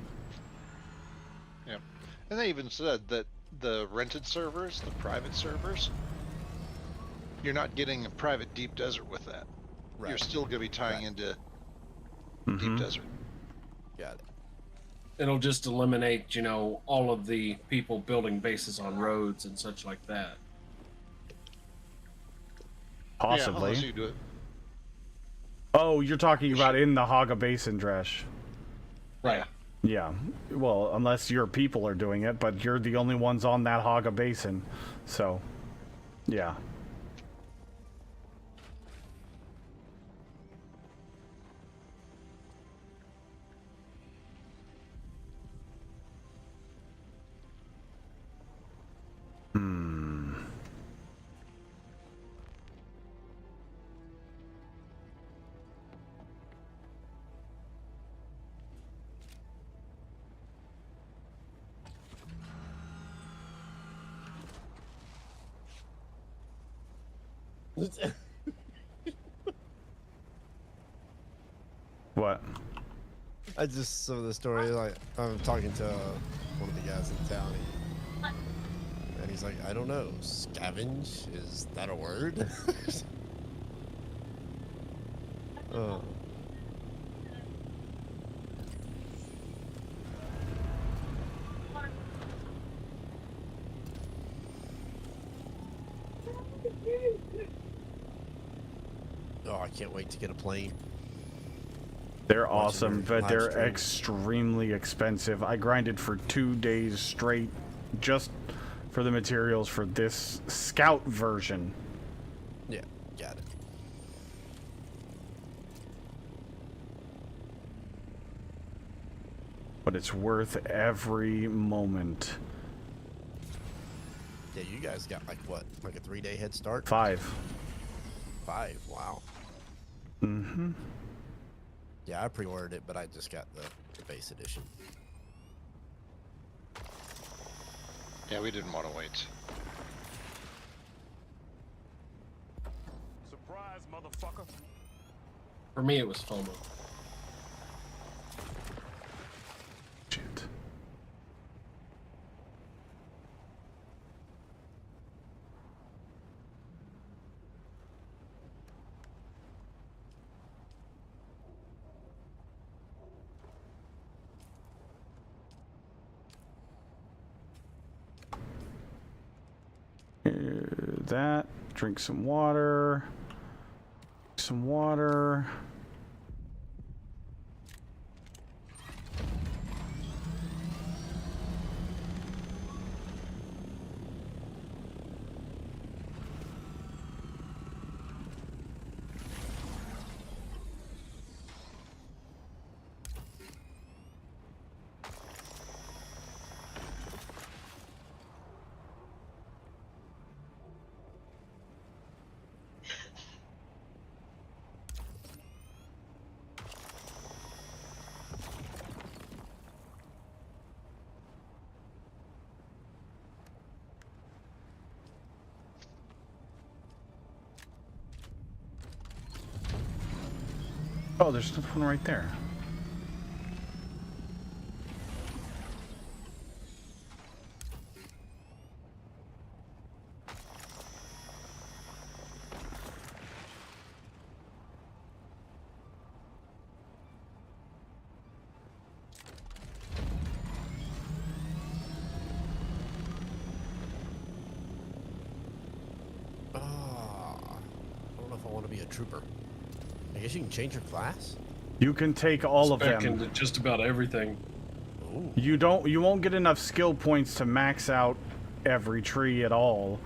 Yeah, and they even said that the rented servers, the private servers, you're not getting a private deep desert with that. Right. You're still going to be tying into deep desert. Got it. It'll just eliminate, you know, all of the people building bases on roads and such like that. Possibly. Yeah, unless you do it. Oh, you're talking about in the Haga Basin, Dresh. Right. Yeah. Well, unless your people are doing it, but you're the only ones on that Haga Basin. So, yeah. What? I just saw the story. Like, I'm talking to one of the guys in town, and he's like, "I don't know, scavenge, is that a word?" Oh. Oh, I can't wait to get a plane. They're awesome, but they're extremely expensive. I grinded for 2 days straight just for the materials for this scout version. Yeah, got it. But it's worth every moment. Yeah, you guys got like what? Like a 3-day head start? 5. 5, wow. Mm-hmm. Yeah, I pre-ordered it, but I just got the base edition. Yeah, we didn't want to wait. Surprise, motherfucker. For me, it was FOMO. Shit. That. Drink some water. Some water. Oh, there's one right there. I don't know if I want to be a trooper. I guess you can change your class? You can take all of Spec them. into just about everything. Ooh. You won't get enough skill points to max out every tree at all,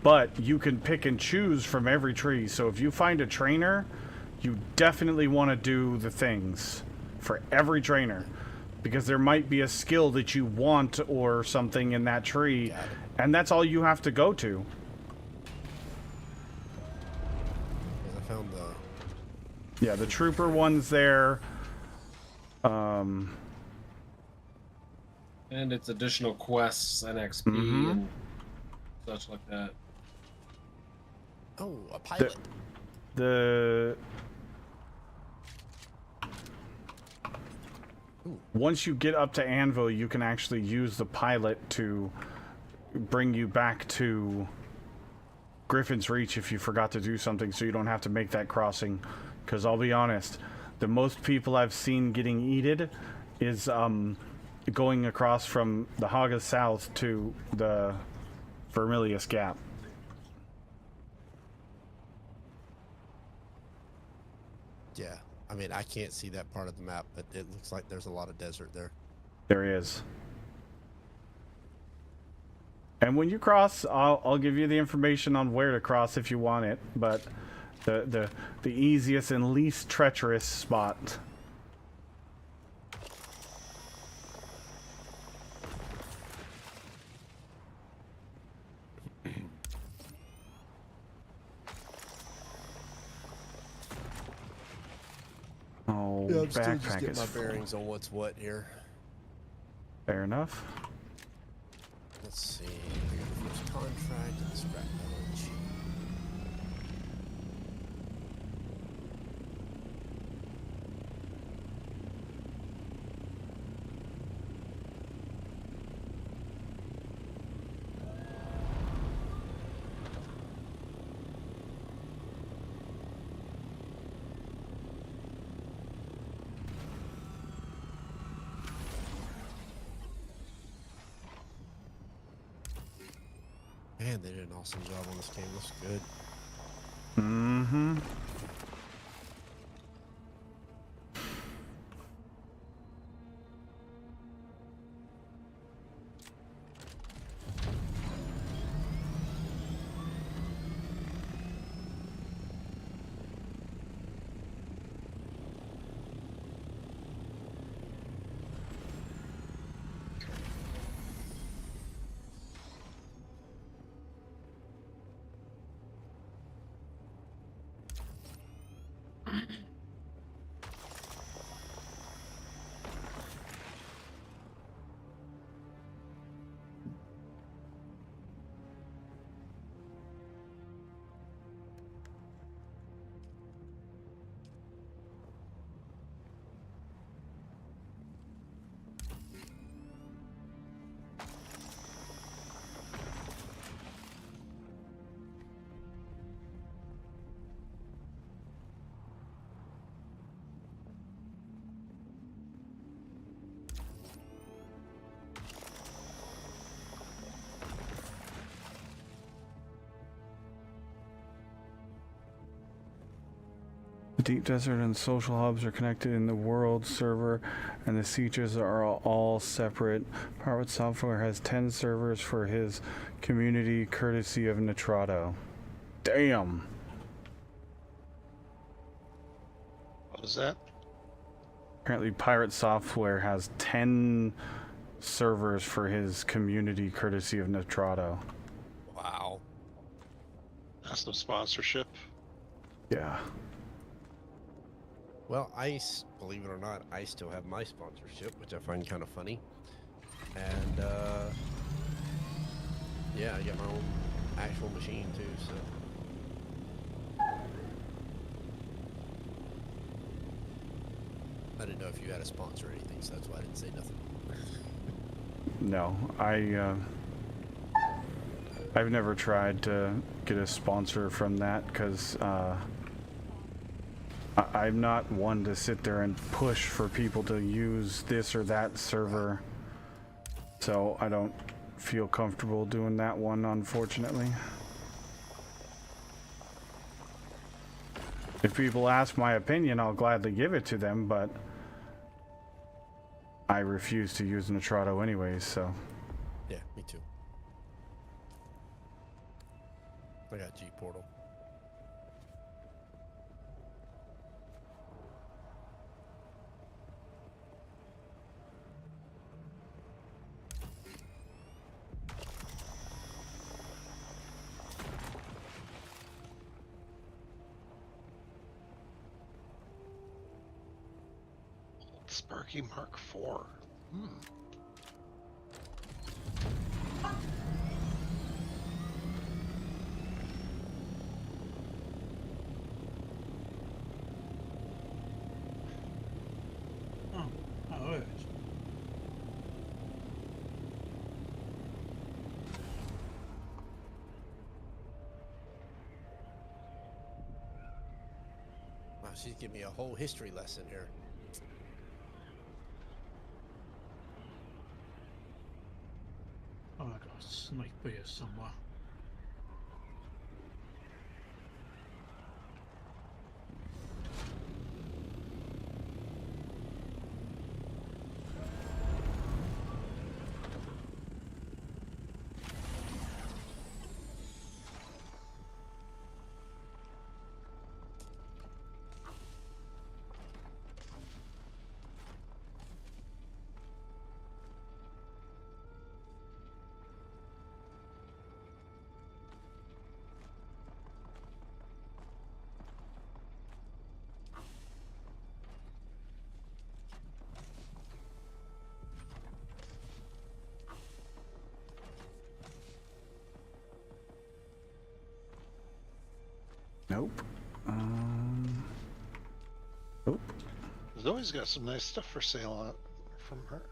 but you can pick and choose from every tree. So if you find a trainer, you definitely want to do the things for every trainer, because there might be a skill that you want or something in that tree, and that's all you have to go to. I found the... Yeah, the trooper one's there. And it's additional quests and XP and such like that. Oh, a pilot. Once you get up to Anvil, you can actually use the pilot to bring you back to Griffin's Reach if you forgot to do something, so you don't have to make that crossing. Because I'll be honest, the most people I've seen getting eated is going across from the Haga South to the Vermilius Gap. Yeah, I mean, I can't see that part of the map, but it looks like there's a lot of desert there. There is. And when you cross, I'll give you the information on where to cross if you want it, but the easiest and least treacherous spot. Oh, Yeah, I'm still just backpack getting is my full. bearings on what's what here. Fair enough. Let's see. I got the first contract and the scrap metal. Man, they did an awesome job on this game. Looks good. Mm-hmm. The Deep Desert and social hubs are connected in the world server, and the sieges are all separate. Pirate Software has 10 servers for his community, courtesy of Nitrado. Damn. What was that? Apparently, Pirate Software has 10 servers for his community, courtesy of Nitrado. Wow. That's some sponsorship. Yeah. Well, believe it or not, I still have my sponsorship, which I find kind of funny. And, yeah, I get my own actual machine, too, so. I didn't know if you had a sponsor or anything, so that's why I didn't say nothing. No, I've never tried to get a sponsor from that, because, I'm not one to sit there and push for people to use this or that server, so I don't feel comfortable doing that one, unfortunately. If people ask my opinion, I'll gladly give it to them, but I refuse to use Nitrado anyways, so. Yeah, me too. I got G-Portal. Sparky Mark IV. Oh, it is. she's giving me a whole history lesson here. Oh, I got a sniper here somewhere. Nope. Nope. Zoe's got some nice stuff for sale on it from her.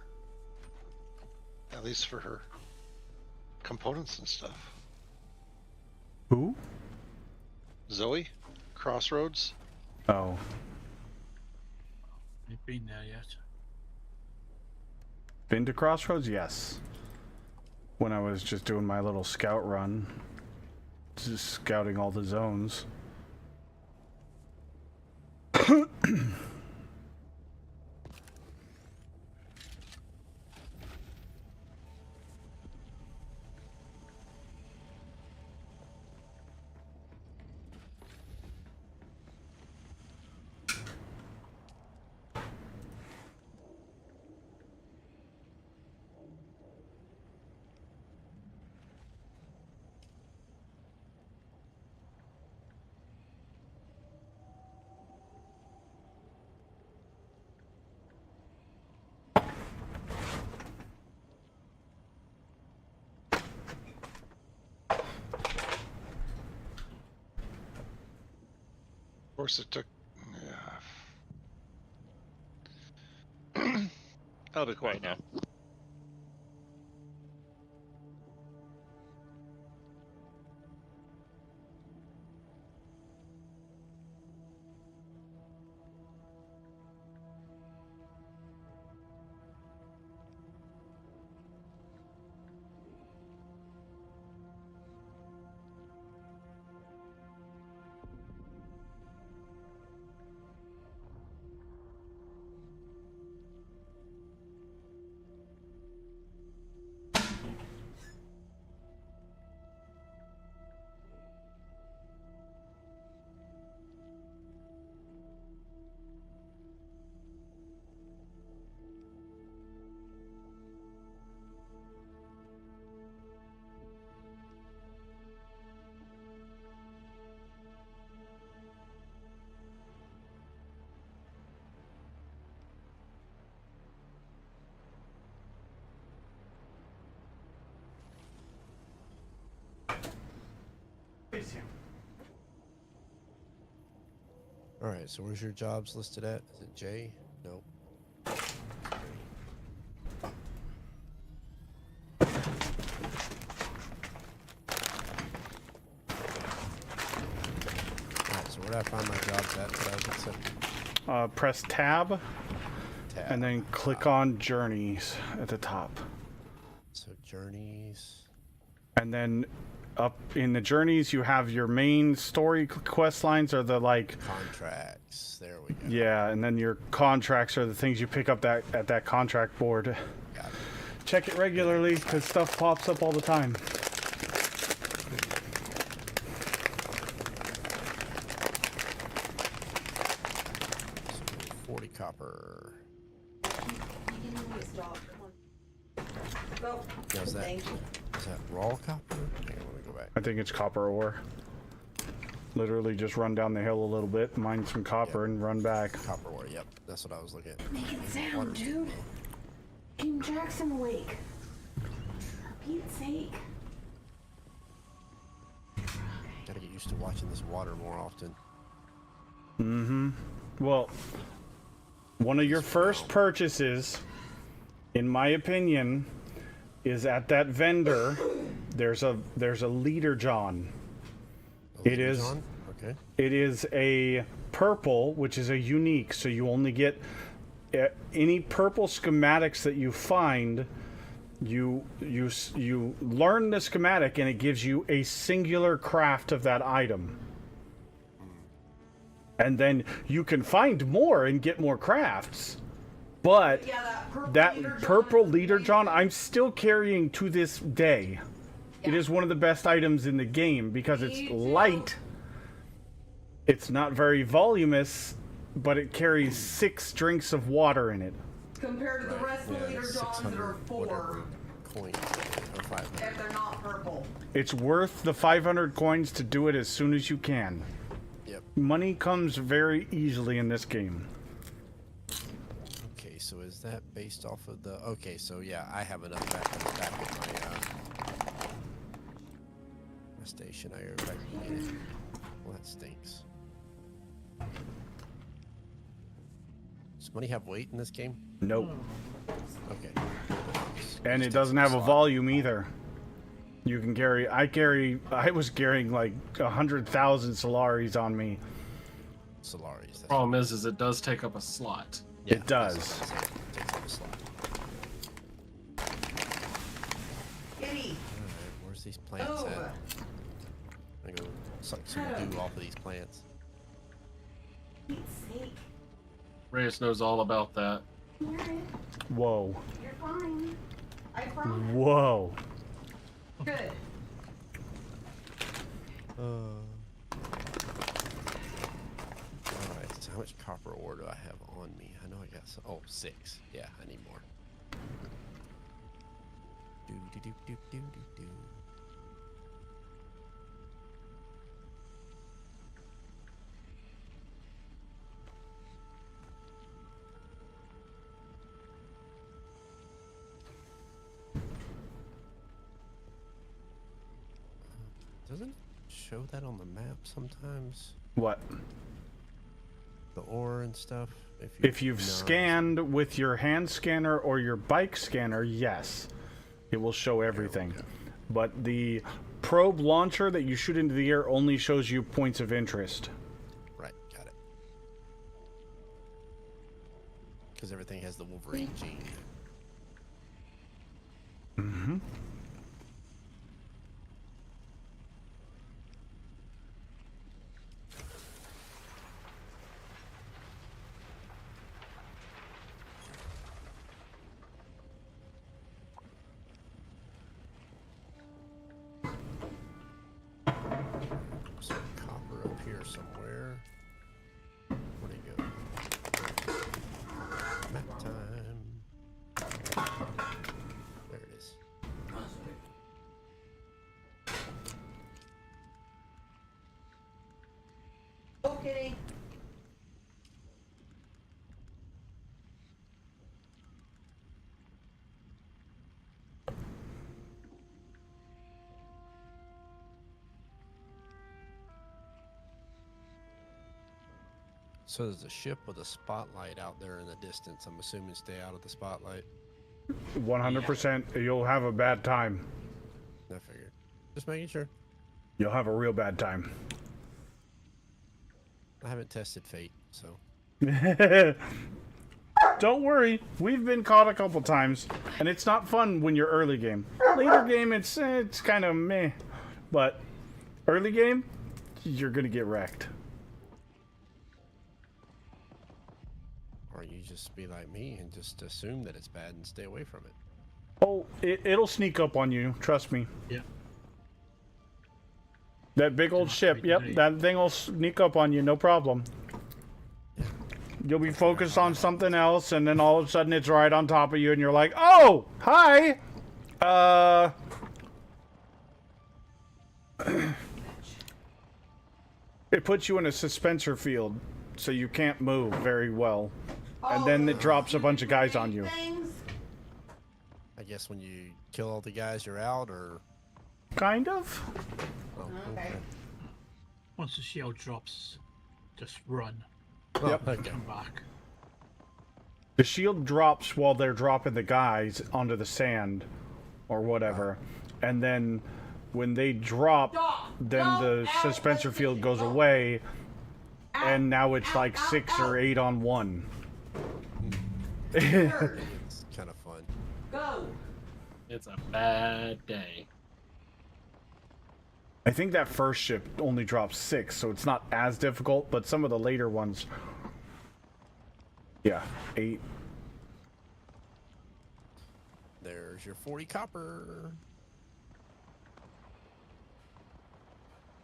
At least for her components and stuff. Who? Zoe? Crossroads? Oh. Ain't been there yet. Been to Crossroads? Yes. When I was just doing my little scout run. Just scouting all the zones. Of course it took... Yeah. I'll be quiet now. Alright, so where's your jobs listed at? Is it J? Nope. Alright, so where did I find my jobs at that I was accepting? Press tab, and then click on journeys at the top. So journeys. And then up in the journeys, you have your main story quest lines, or the like contracts. There we go. Yeah, and then your contracts are the things you pick up at that contract board. Got it. Check it regularly because stuff pops up all the time. So 40 copper. Yeah, is that raw copper? Hang on, let me go back. I think it's copper ore. Literally just run down the hill a little bit, mine some copper, and run back. Copper ore, yep. That's what I was looking at. Make it sound, dude. King Jackson awake. For Pete's sake. Gotta get used to watching this water more often. Mm-hmm. Well, one of your first purchases, in my opinion, is at that vendor. There's a leader John. It is. Okay. It is a purple, which is a unique, so you only get any purple schematics that you find. You learn the schematic, and it gives you a singular craft of that item. And then you can find more and get more crafts. But that purple leader John, I'm still carrying to this day. It is one of the best items in the game because it's light. It's not very voluminous, but it carries 6 drinks of water in it. Compared to the rest of the leader johns that are 4. Coins or 500. If they're not purple. It's worth the 500 coins to do it as soon as you can. Yep. Money comes very easily in this game. Okay, so is that based off of the... Okay, so yeah, I have enough back at my station. I go back and get it. Well, that stinks. Does money have weight in this game? Nope. Okay. And it doesn't have a volume either. You can carry... I was carrying like 100,000 Solaris on me. Solaris. Problem is it does take up a slot. Yeah, it does. It takes up a slot. Kitty. Alright, where's these plants at? I go suck some goo off of these plants. Reyes knows all about that. Whoa. You're fine. I promise. Whoa. Good. Alright, so how much copper ore do I have on me? I know I got some. Oh, 6. Yeah, I need more. Do do do do do do do. Doesn't it show that on the map sometimes? What? The ore and stuff? If you've scanned with your hand scanner or your bike scanner, yes. It will show everything. Okay. But the probe launcher that you shoot into the air only shows you points of interest. Right, got it. Because everything has the Wolverine gene. Mm-hmm. Some copper up here somewhere. Where'd it go? Map time. There it is. Okay. So there's a ship with a spotlight out there in the distance. I'm assuming stay out of the spotlight. 100%. You'll have a bad time. I figured. Just making sure. You'll have a real bad time. I haven't tested fate, so. Don't worry, we've been caught a couple times, and it's not fun when you're early game. Later game, it's kind of meh, but early game, you're gonna get wrecked. Or you just be like me and just assume that it's bad and stay away from it. Oh, it'll sneak up on you, trust me. Yeah. That big old ship, yep, that thing will sneak up on you, no problem. You'll be focused on something else, and then all of a sudden it's right on top of you, and you're like, oh, hi! It puts you in a suspensor field, so you can't move very well. And then it drops a bunch of guys on you. I guess when you kill all the guys, you're out, or... Kind of. Oh, okay. Once the shield drops, just run. Yep. Okay. Come back. The shield drops while they're dropping the guys onto the sand or whatever. And then when they drop, then the suspensor field goes away, and now it's like 6 or 8 on 1. It's kind of fun. Go. It's a bad day. I think that first ship only drops 6, so it's not as difficult, but some of the later ones, yeah, 8. There's your 40 copper.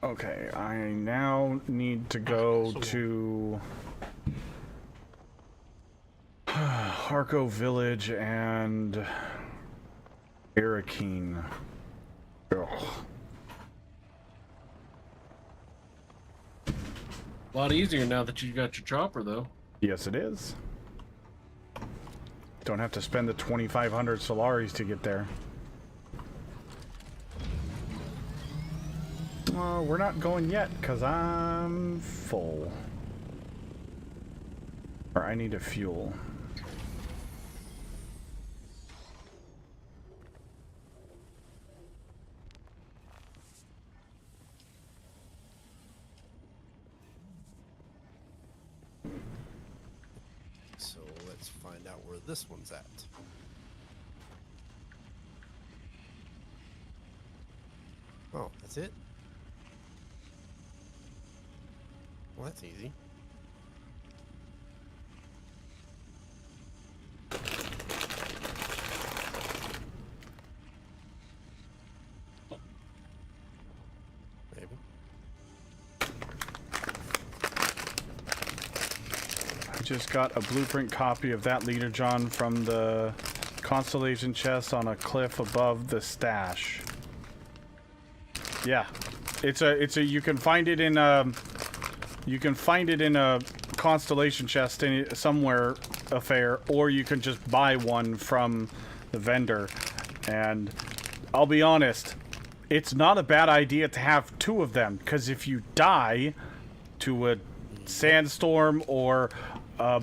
Okay, I now need to go to Harko Village and Arakeen. Ugh. A lot easier now that you got your chopper, though. Yes, it is. Don't have to spend the 2,500 Solaris to get there. We're not going yet, because I'm full. Or I need a fuel. So let's find out where this one's at. Oh, that's it? Well, that's easy. Maybe. I just got a blueprint copy of that Leader John from the Constellation chest on a cliff above the stash. Yeah, it's a you can find it in a Constellation chest somewhere, a fair, or you can just buy one from the vendor. And I'll be honest, it's not a bad idea to have 2 of them, because if you die to a sandstorm or a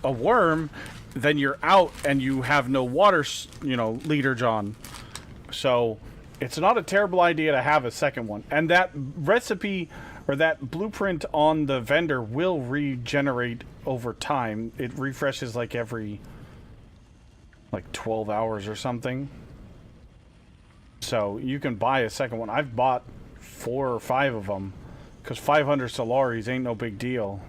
worm, then you're out and you have no water, Leader John. So it's not a terrible idea to have a second one. And that recipe or that blueprint on the vendor will regenerate over time. It refreshes like every 12 hours or something. So you can buy a second one. I've bought 4 or 5 of them because 500 Solaris ain't no big deal.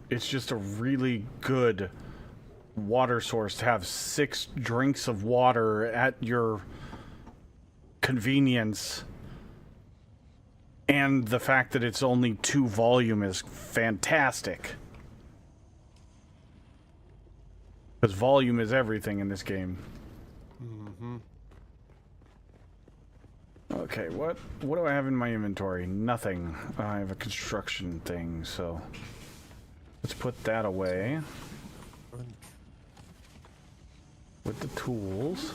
It's just a really good water source to have 6 drinks of water at your convenience, and the fact that it's only 2 volume is fantastic, because volume is everything in this game. Okay, what do I have in my inventory? Nothing. I have a construction thing, so let's put that away with the tools.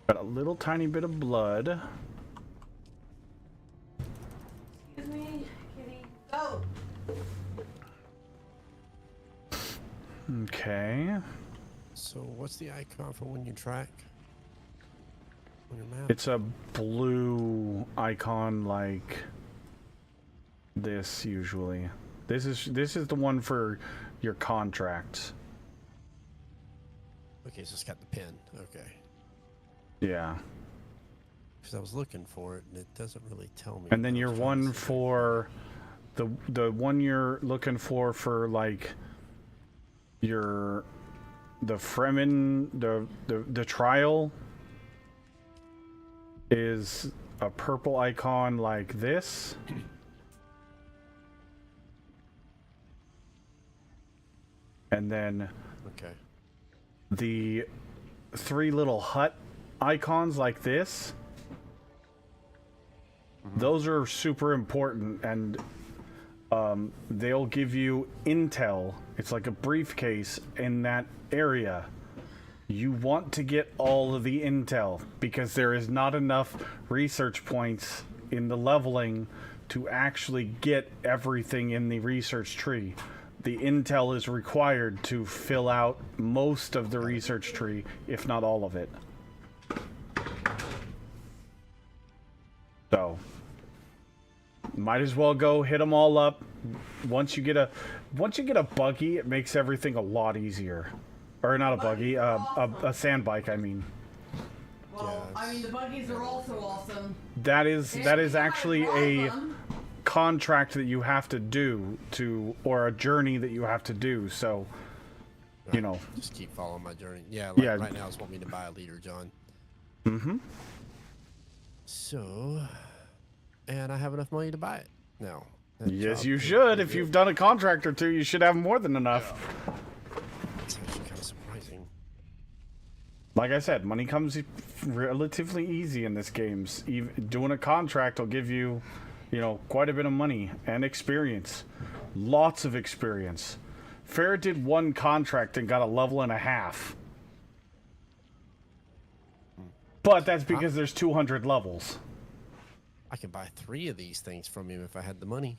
Got a little tiny bit of blood. Excuse me, kitty. Go. Okay. So what's the icon for when you track on your map? It's a blue icon like this usually. This is the one for your contracts. Okay, so it's got the pin. Okay. Yeah. Because I was looking for it and it doesn't really tell me. And then your one for the one you're looking for like the Fremen, the trial is a purple icon like this. And then okay, the 3 little hut icons like this, those are super important, and they'll give you intel. It's like a briefcase in that area. You want to get all of the intel because there is not enough research points in the leveling to actually get everything in the research tree. The intel is required to fill out most of the research tree, if not all of it. So, might as well go hit them all up. Once you get a buggy, it makes everything a lot easier. Or not a buggy, a sand bike, I mean. Well, I mean, the buggies are also awesome. That is actually a contract that you have to do or a journey that you have to do. So, you know, just keep following my journey. Yeah, yeah. Right now, it's want me to buy a leader, John. Mm-hmm. So, and I have enough money to buy it now. Yes, you should. If you've done a contract or two, you should have more than enough. It's actually kind of surprising. Like I said, money comes relatively easy in this game. Even doing a contract will give you, you know, quite a bit of money and experience. Lots of experience. Farrah did one contract and got a level and a half. But that's because there's 200 levels. I can buy 3 of these things from him if I had the money.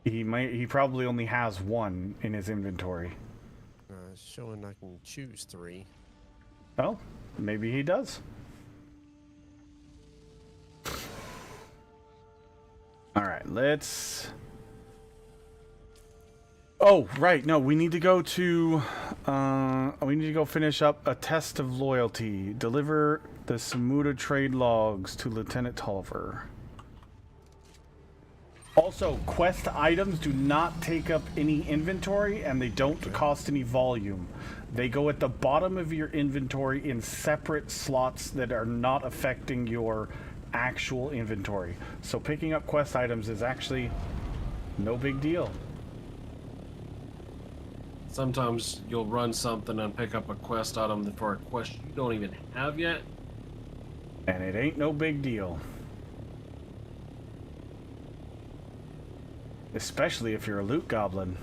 He probably only has 1 in his inventory. It's showing I can choose 3. Well, maybe he does. All right, let's... Oh, right. No, we need to go to... we need to go finish up a test of loyalty. Deliver the Samuda trade logs to Lieutenant Tolliver. Also, quest items do not take up any inventory, and they don't cost any volume. They go at the bottom of your inventory in separate slots that are not affecting your actual inventory. So picking up quest items is actually no big deal. Sometimes you'll run something and pick up a quest item for a quest you don't even have yet. And it ain't no big deal. Especially if you're a loot goblin.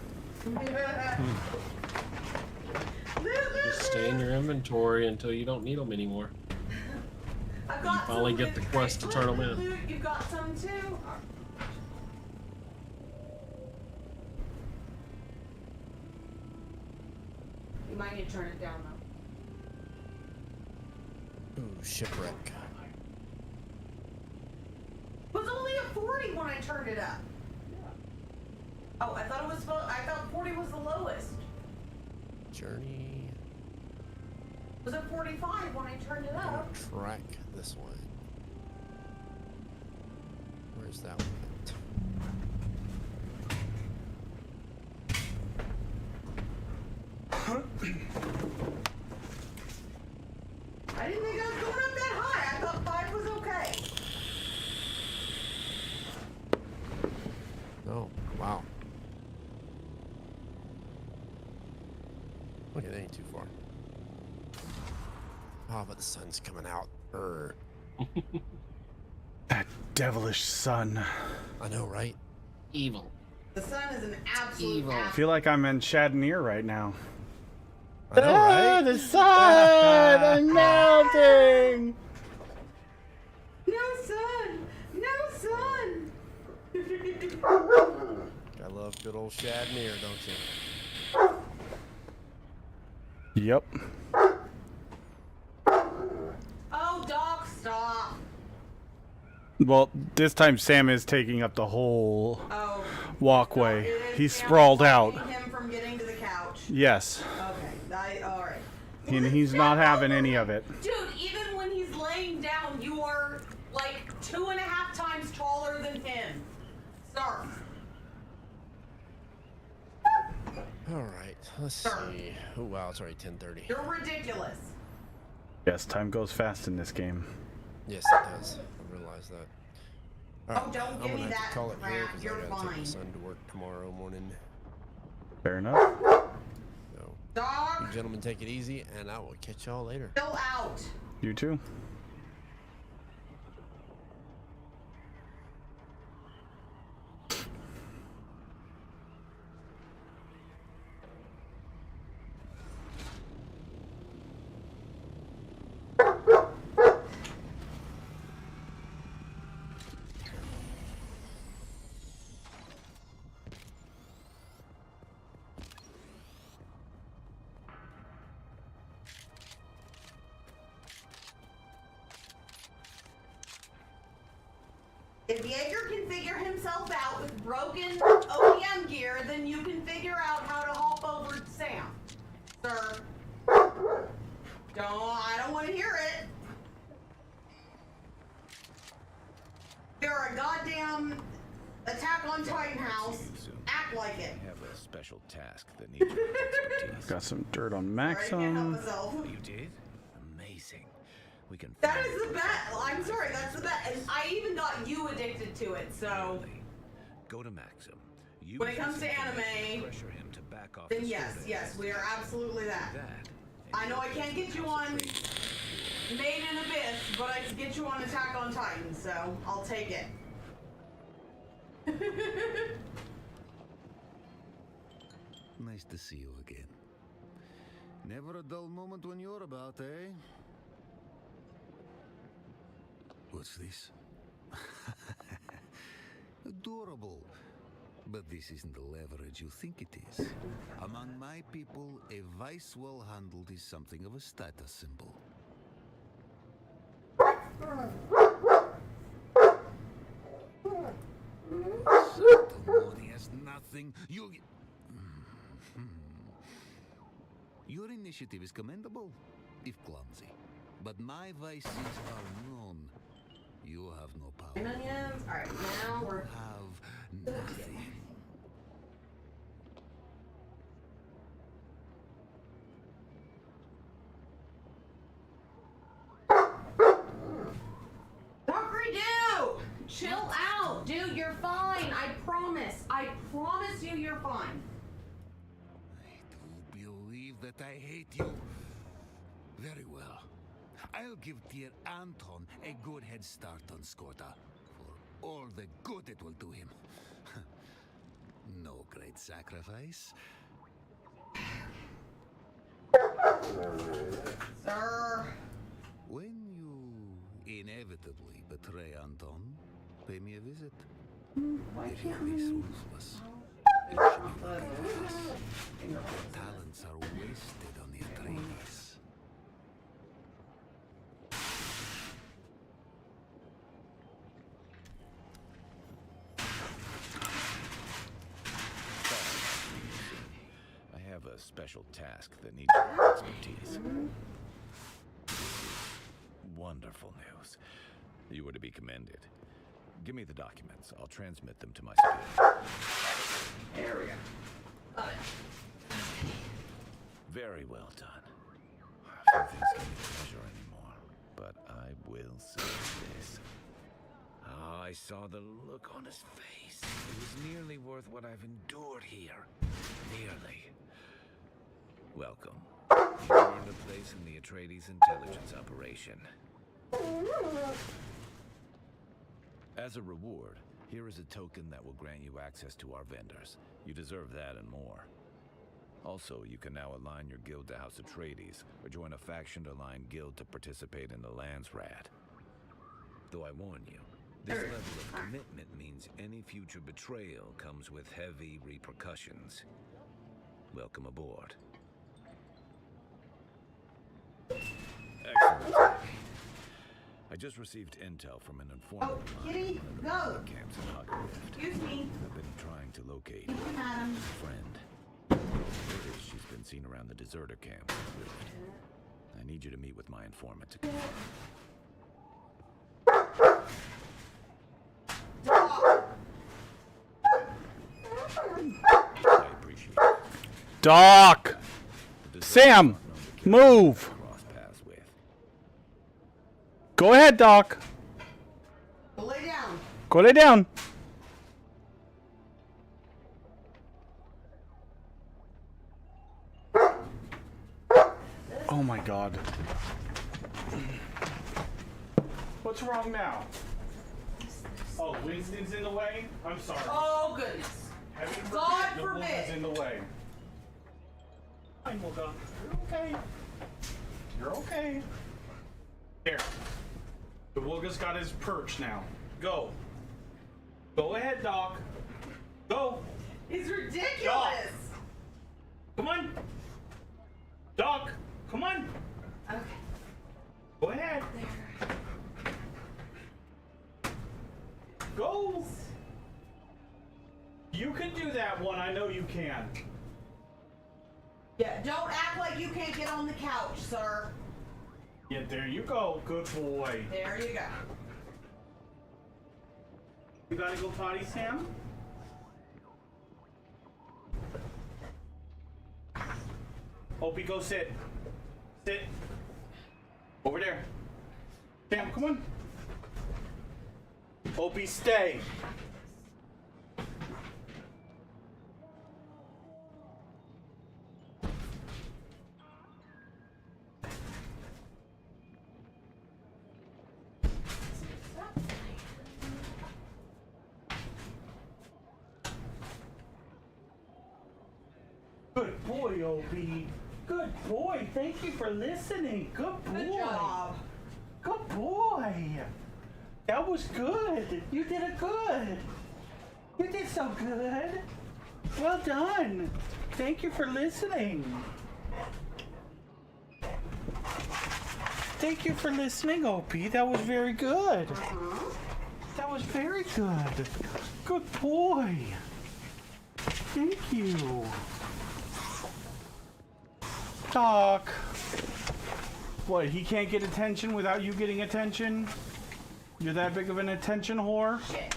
Just stay in your inventory until you don't need them anymore. You finally get the quest to turn them in. You got some too? You might need to turn it down though. Ooh, shipwreck. It was only a 40 when I turned it up. Oh, I thought it was. I thought 40 was the lowest. Journey. Was it 45 when I turned it up? Track this one. Where's that one? I didn't think I was going up that high. I thought 5 was okay. Oh, wow. Okay, that ain't too far. Oh, but the sun's coming out. That devilish sun. I know, right? Evil. The sun is an absolute I feel like I'm in Shadnir right now. I know, right? The sun! I'm melting! No sun! No sun! I love good old Shadnir, don't you? Yep. Oh, Doc, stop. Well, this time Sam is taking up the whole walkway. He's sprawled out. Him from getting to the couch. Yes. Okay, alright. And he's not having any of it. Dude, even when he's laying down, you are like 2.5 times taller than him. Start. Alright, let's see. Oh, wow, it's already 10:30. You're ridiculous. Yes, time goes fast in this game. Yes, it does. I realize that. Oh, don't give me that call it here crap. because You're I gotta take fine. my son to work tomorrow morning. Fair enough. So, Doc. you gentlemen take it easy, and I will catch y'all later. Still out. You too. If Jaeger can figure himself out with broken OEM gear, then you can figure out how to hop over to Sam. Sir. I don't want to hear it. You're a goddamn Attack on Titan house. Act like it. I have a special task that needs your expertise. Got some dirt on Sorry, I can't help Maxim. myself. You did? Amazing. We can. That is the best. I'm sorry, that's the best. And I even got you addicted to it, so. Go to Maxim. When it comes to anime, pressure him to back off then the yes, scope. yes, we are absolutely that. I know I can't get you on Made in Abyss, but I can get you on Attack on Titan, so I'll take it. Nice to see you again. Never a dull moment when you're about, eh? What's this? Adorable. But this isn't the leverage you think it is. Among my people, a vice well handled is something of a status symbol. He has nothing. Your initiative is commendable, if clumsy. But my vices are known. You have no power. Onions. Alright, now we're. Have nothing. Dr. Dude! Chill out, dude. You're fine. I promise. I promise you, you're fine. Believe that I hate you. Very well. I'll give dear Anton a good head start on Skorta for all the good it will do him. No great sacrifice. Sir. When you inevitably betray Anton, pay me a visit. Why If can't he is we? ruthless, it should be recognised. Talents are wasted on the Atreides. I have a special task that needs your expertise. Wonderful news. You were to be commended. Give me the documents. I'll transmit them to my superior. There we go. Got it. Very well done. Few things give me pleasure anymore, but I will say this. Oh, I saw the look on his face. It was nearly worth what I've endured here. Nearly. Welcome. You earned a place in the Atreides intelligence operation. As a reward, here is a token that will grant you access to our vendors. You deserve that and more. Also, you can now align your guild to House Atreides, or join a faction-aligned guild to participate in the Landsrat. Though I warn you, this level of commitment means any future betrayal comes with heavy repercussions. Welcome aboard. Excellent. I just received intel from an informant of mine Kitty, in one of the go. border camps in Hogwarts. Excuse me. I've been trying to locate Madam. a friend. Word is she's been seen around the deserter camp. I need you to meet with my informant to confirm. I appreciate it. Doc! Sam! Move! Cross paths with. Go ahead, Doc. Go lay down. Go lay down. Oh my god. What's wrong now? Oh, Winston's in the way? I'm sorry. Oh, goodness. Heaven God the forbid. woman's in the way. I'm Morgan. You're okay. You're okay. Here. The Wooga's got his perch now. Go. Go ahead, Doc. Go. It's ridiculous. Doc. Come on. Doc, come on. Okay. Go ahead. Go! You can do that one. I know you can. Yeah, don't act like you can't get on the couch, sir. Yeah, there you go. Good boy. There you go. You gotta go potty, Sam? Opie, go sit. Sit. Over there. Sam, come on. Opie, stay. Good boy, Opie. Good boy. Thank you for listening. Good boy. Good job. Good boy. That was good. You did it good. You did so good. Well done. Thank you for listening. Thank you for listening, Opie. That was very good. That was very good. Good boy. Thank you. Doc. What, he can't get attention without you getting attention? You're that big of an attention whore? Shit.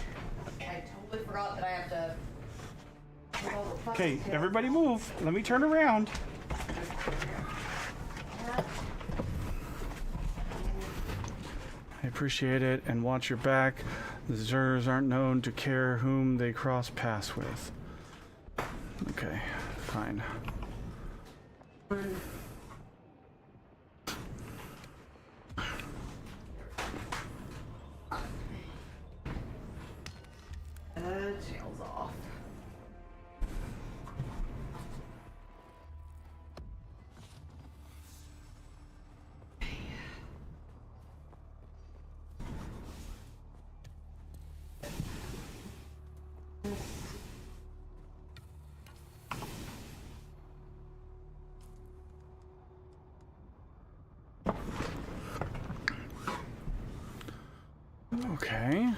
I totally forgot that I have to... Okay, everybody move. Let me turn around. I appreciate it, and watch your back. The Zers aren't known to care whom they cross paths with. Okay, fine. Tails off. Okay.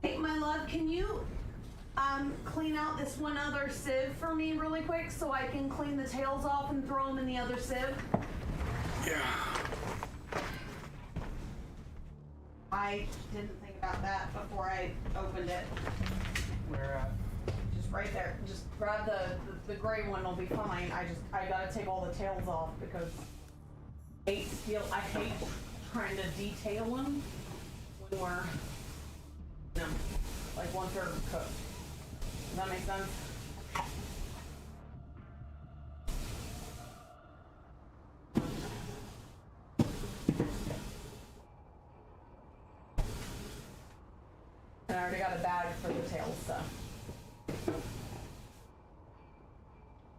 Hey, my love, can you clean out this one other sieve for me really quick so I can clean the tails off and throw them in the other sieve? Yeah. I didn't think about that before I opened it. Where at? Just right there. Just grab the gray one, will be fine. I gotta take all the tails off because I hate trying to detail them when we're, like once they're cooked. Does that make sense? And I already got a bag for the tails, so.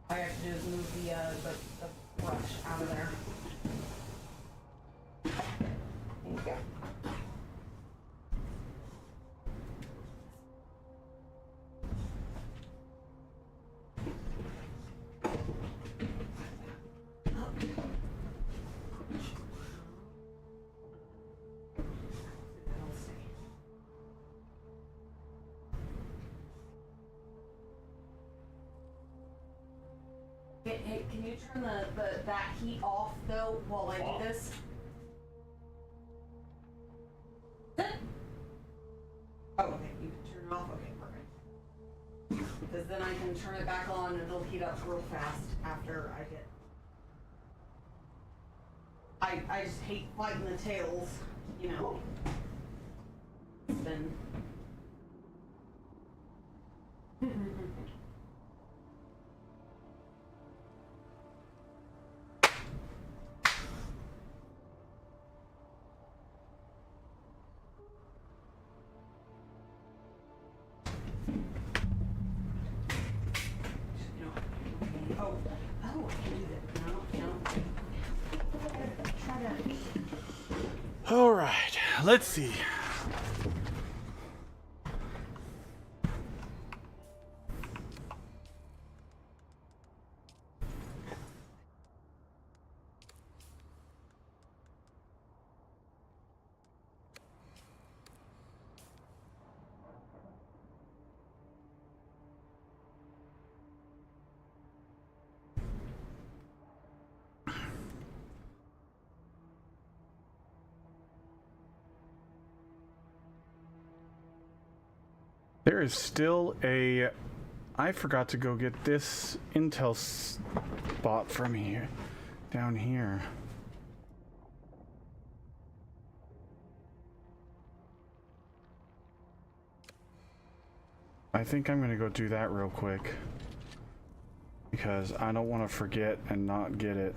All I have to do is move the brush out of there. There you go. Hey, can you turn that heat off though while I do this? Oh, okay, you can turn it off. Okay, perfect. Because then I can turn it back on and it'll heat up real fast after I get. I just hate fighting the tails, you know. It's been. All right, let's see. There is still a... I forgot to go get this intel spot from here. Down here. I think I'm gonna go do that real quick. Because I don't want to forget and not get it.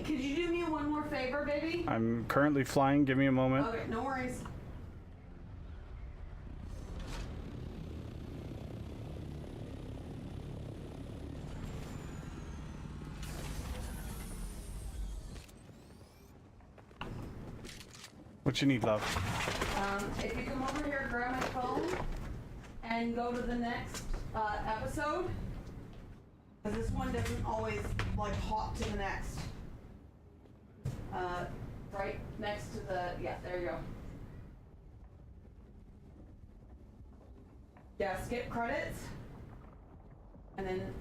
Could you do me one more favor, baby? I'm currently flying. Give me a moment. Okay, no worries. What you need, love? If you come over here, grab my phone, and go to the next episode, because this one doesn't always like hop to the next. Right next to the, yeah, there you go. Yeah, skip credits, and then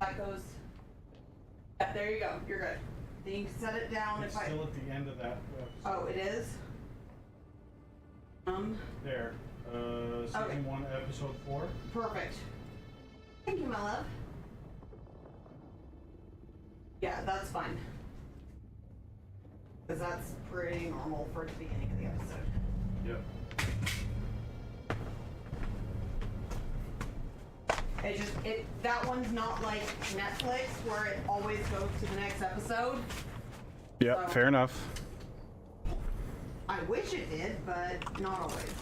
that goes. Yeah, there you go. You're good. Then you can set it down It's if I. still at the end of that. Oh, it is. There. Season Okay. 1, episode 4. Perfect. Thank you, my love. Yeah, that's fine. Because that's pretty normal for the beginning of the episode. Yep. It just, that one's not like Netflix where it always goes to the next episode. Yep, So- fair enough. I wish it did, but not always.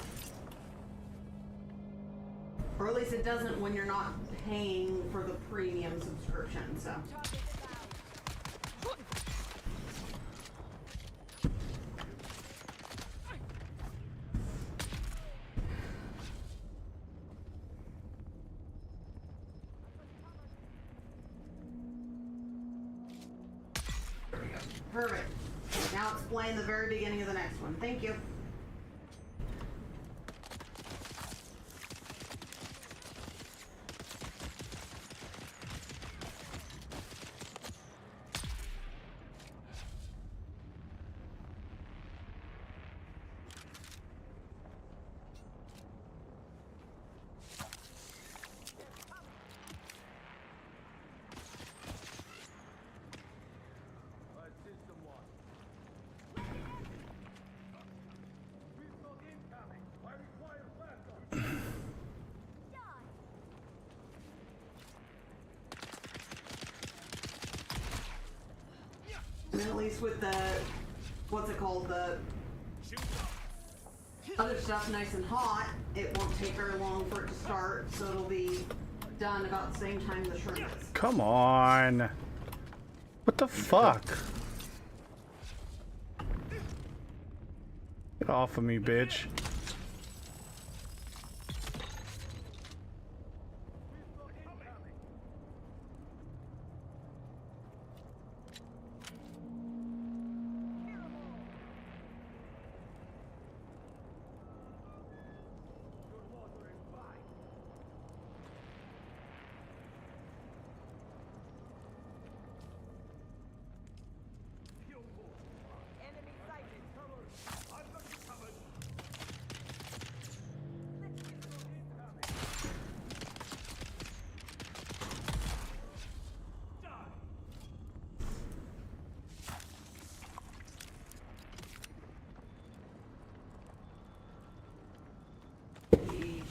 Or at least it doesn't when you're not paying for the premium subscription, so. Perfect. Now explain the very beginning of the next one. Thank you. And then at least with the, what's it called, the other stuff nice and hot, it won't take very long for it to start, so it'll be done about the same time the shrimp is. Come on. What the fuck? Get off of me, bitch. Enemy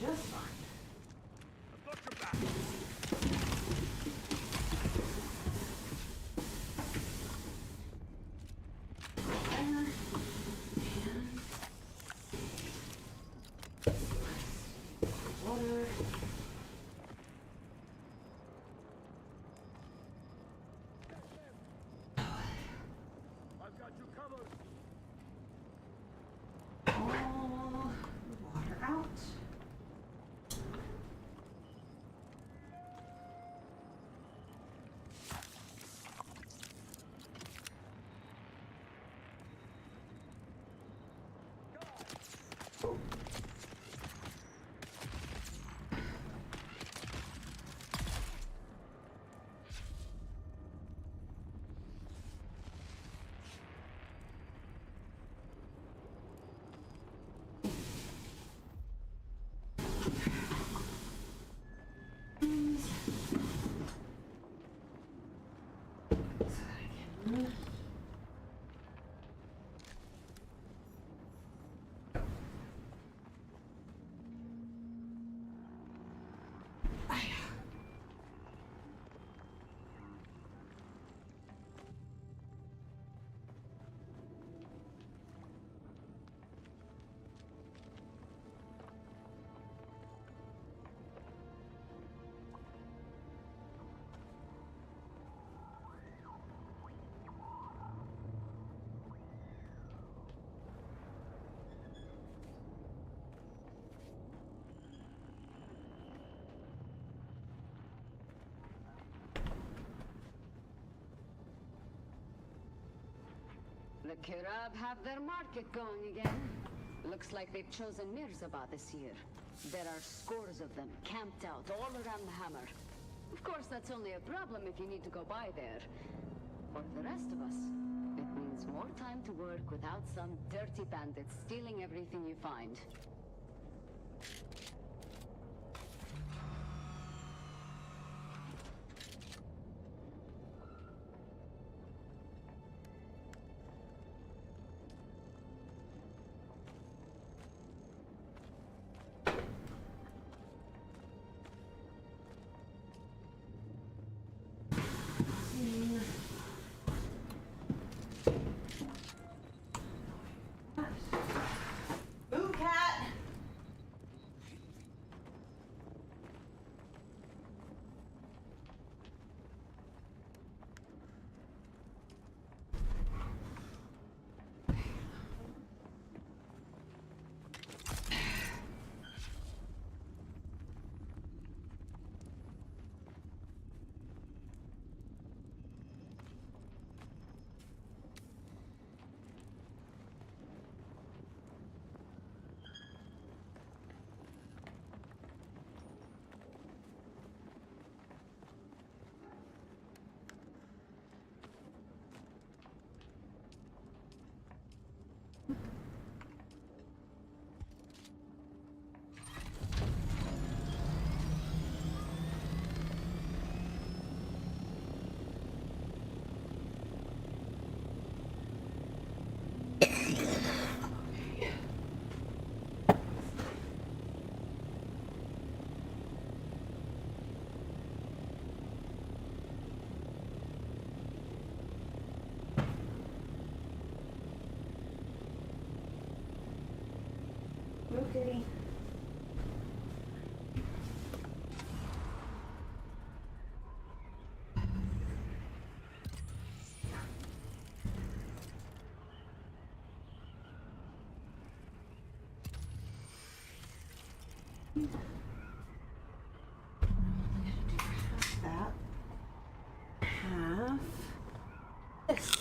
just fine. Water. I've got you covered. All water out. The Kirab have their market going again. Looks like they've chosen Mirzabah this year. There are scores of them camped out all around the hammer. Of course, that's only a problem if you need to go by there. For the rest of us, it means more time to work without some dirty bandits stealing everything you find. Ooh, cat. Kitty. That. Half. This.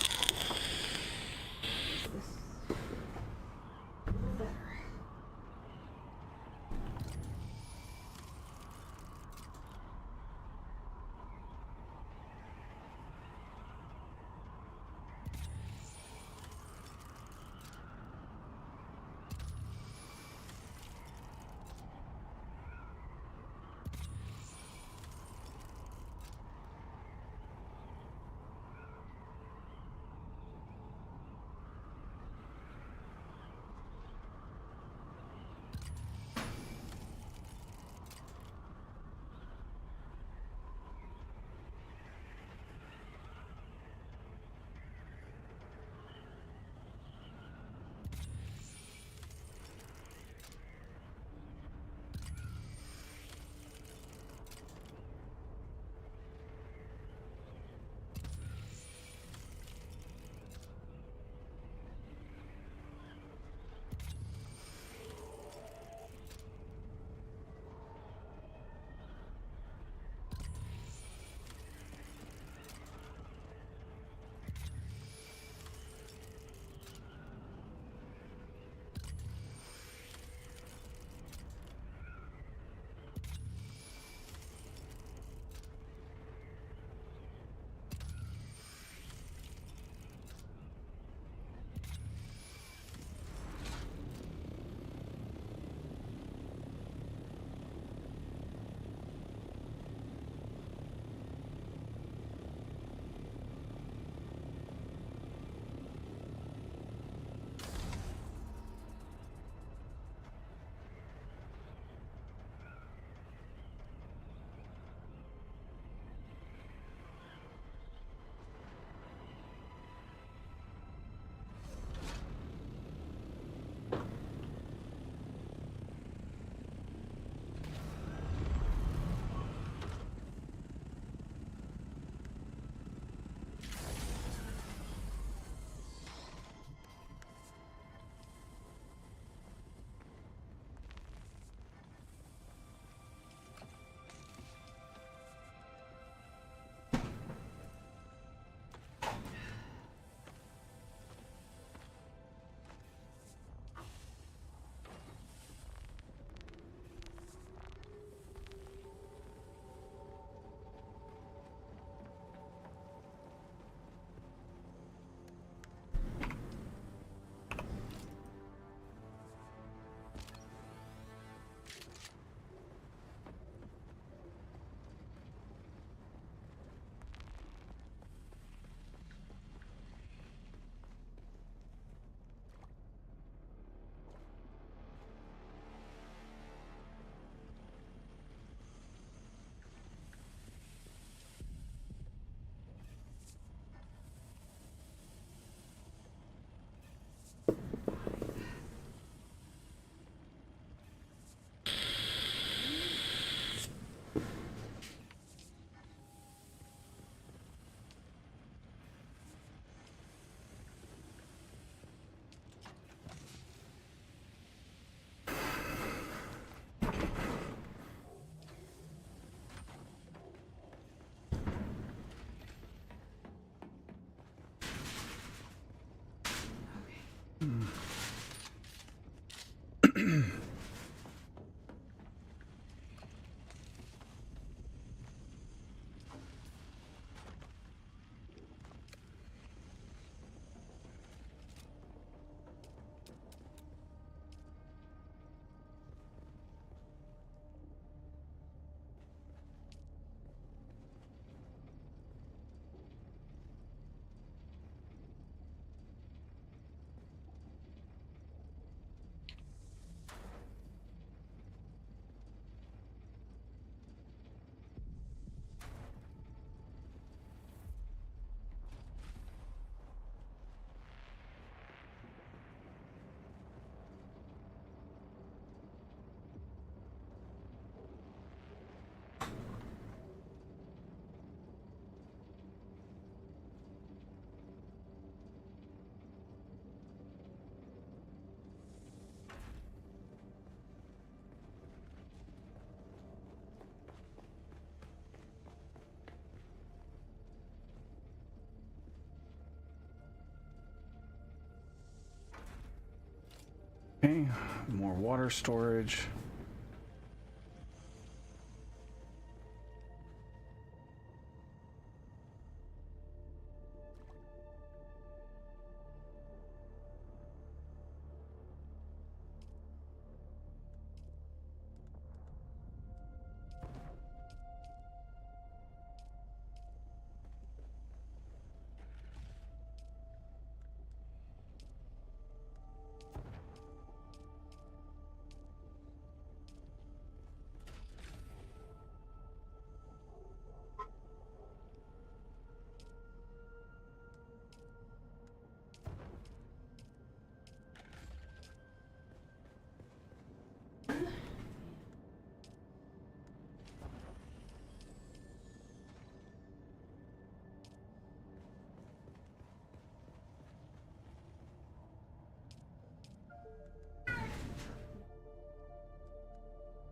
Okay, more water storage.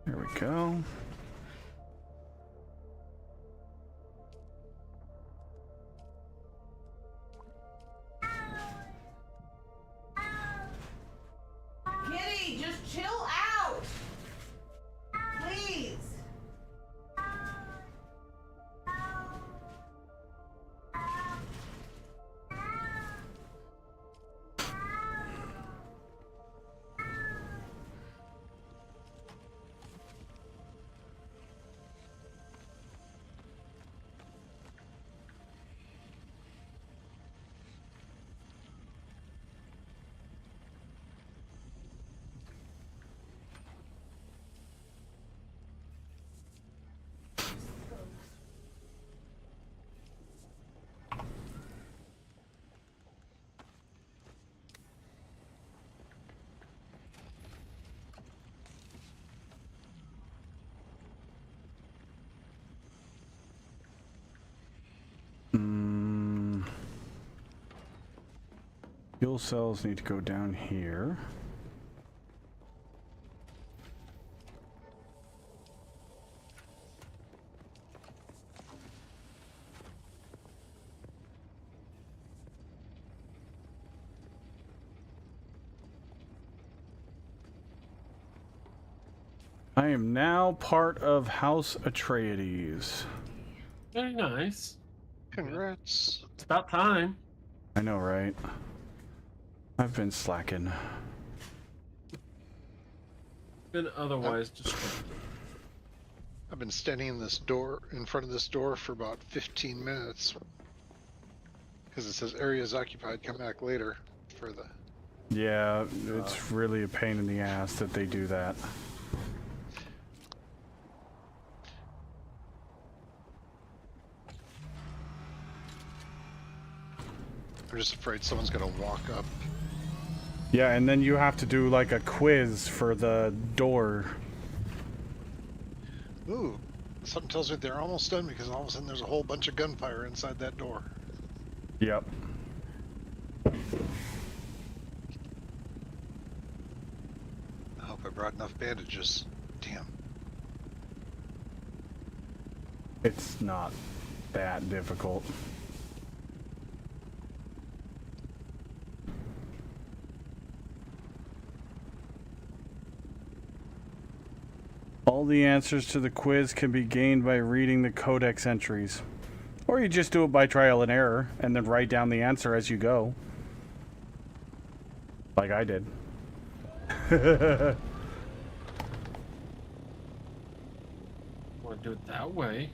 There we go. Kitty, just chill out. Please. Fuel cells need to go down here. I am now part of House Atreides. Very nice. Congrats. It's about time. I know, right? I've been slacking. Been otherwise distracted. I've been standing in front of this door for about 15 minutes. Because it says areas occupied, come back later for the... Yeah, it's really a pain in the ass that they do that. I'm just afraid someone's gonna walk up. Yeah, and then you have to do like a quiz for the door. Ooh, something tells me they're almost done because all of a sudden there's a whole bunch of gunfire inside that door. Yep. I hope I brought enough bandages. Damn. It's not that difficult. All the answers to the quiz can be gained by reading the codex entries. Or you just do it by trial and error, and then write down the answer as you go. Like I did. Want to do it that way?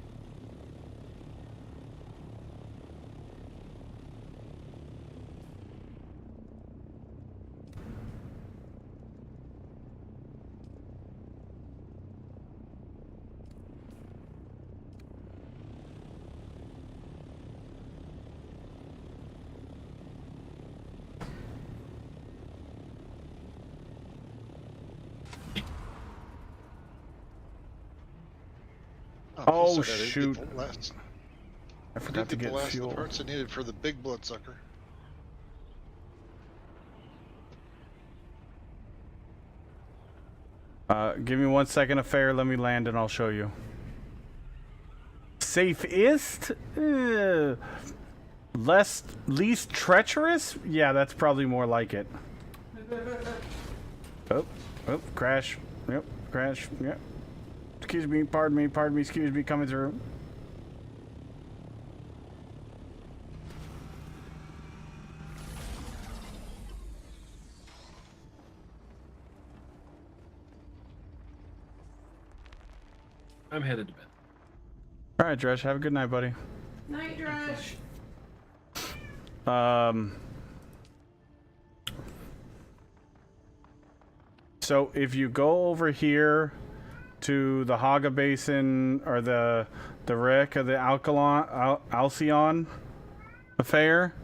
Oh, sorry, shoot. I forgot to get fuel. The parts I needed for the big bloodsucker. Give me 1 second, affair. Let me land and I'll show you. Safest? Least treacherous? Yeah, that's probably more like it. Oh, crash. Yep, crash. Yep. Excuse me, pardon me, excuse me, coming through. I'm headed to bed. All right, Dresh, have a good night, buddy. Night, Dresh. So if you go over here to the Haga Basin or the wreck of the Alcyon affair,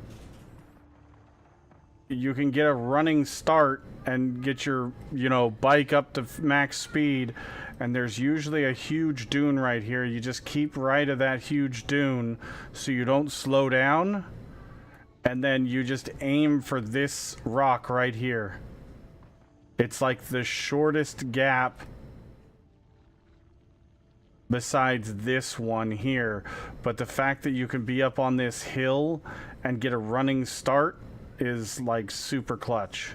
you can get a running start and get your, bike up to max speed. And there's usually a huge dune right here. You just keep right of that huge dune so you don't slow down. And then you just aim for this rock right here. It's like the shortest gap besides this one here. But the fact that you can be up on this hill and get a running start is like super clutch.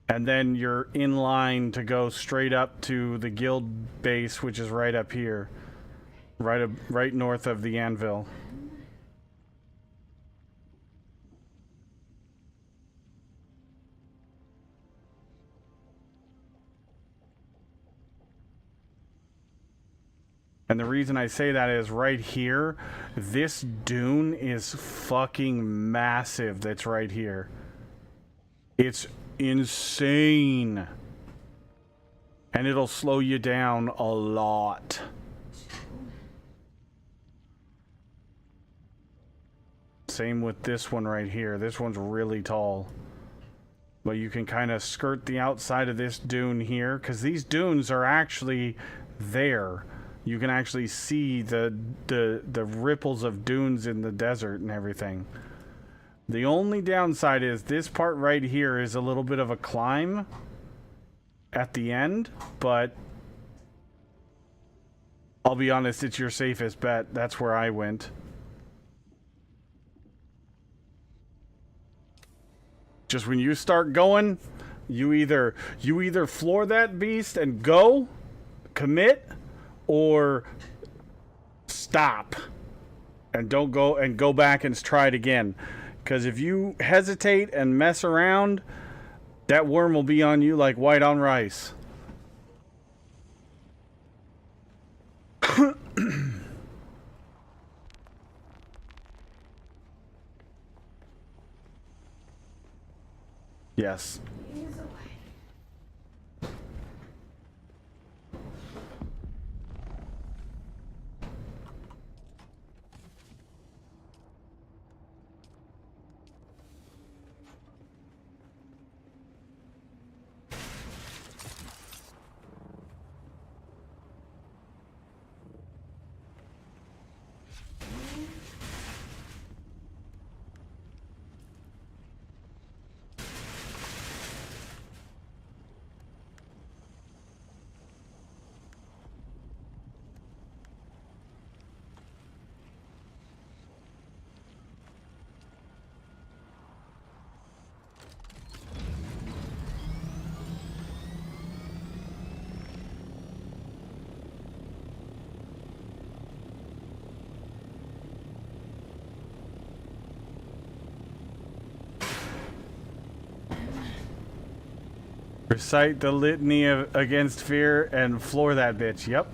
And then you're in line to go straight up to the guild base, which is right up here. Right north of the anvil. And the reason I say that is right here, this dune is fucking massive that's right here. It's insane. And it'll slow you down a lot. Same with this one right here. This one's really tall. But you can kind of skirt the outside of this dune here, because these dunes are actually there. You can actually see the ripples of dunes in the desert and everything. The only downside is this part right here is a little bit of a climb at the end, but I'll be honest, it's your safest bet. That's where I went. Just when you start going, you either floor that beast and go, commit, or stop and don't go and go back and try it again. Because if you hesitate and mess around, that worm will be on you like white on rice. Yes. Recite the litany against fear and floor that bitch. Yep.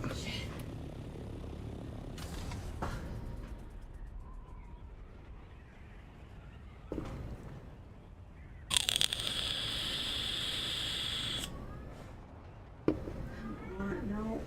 No.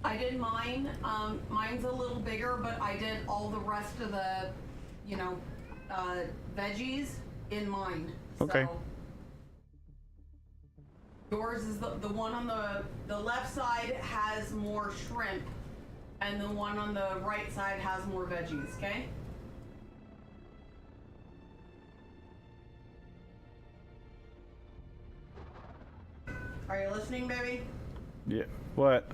I did mine. Mine's a little bigger, but I did all the rest of the, veggies in mine. Okay. So, yours is the one on the left side has more shrimp, and the one on the right side has more veggies, okay? Are you listening, baby? Yeah. What?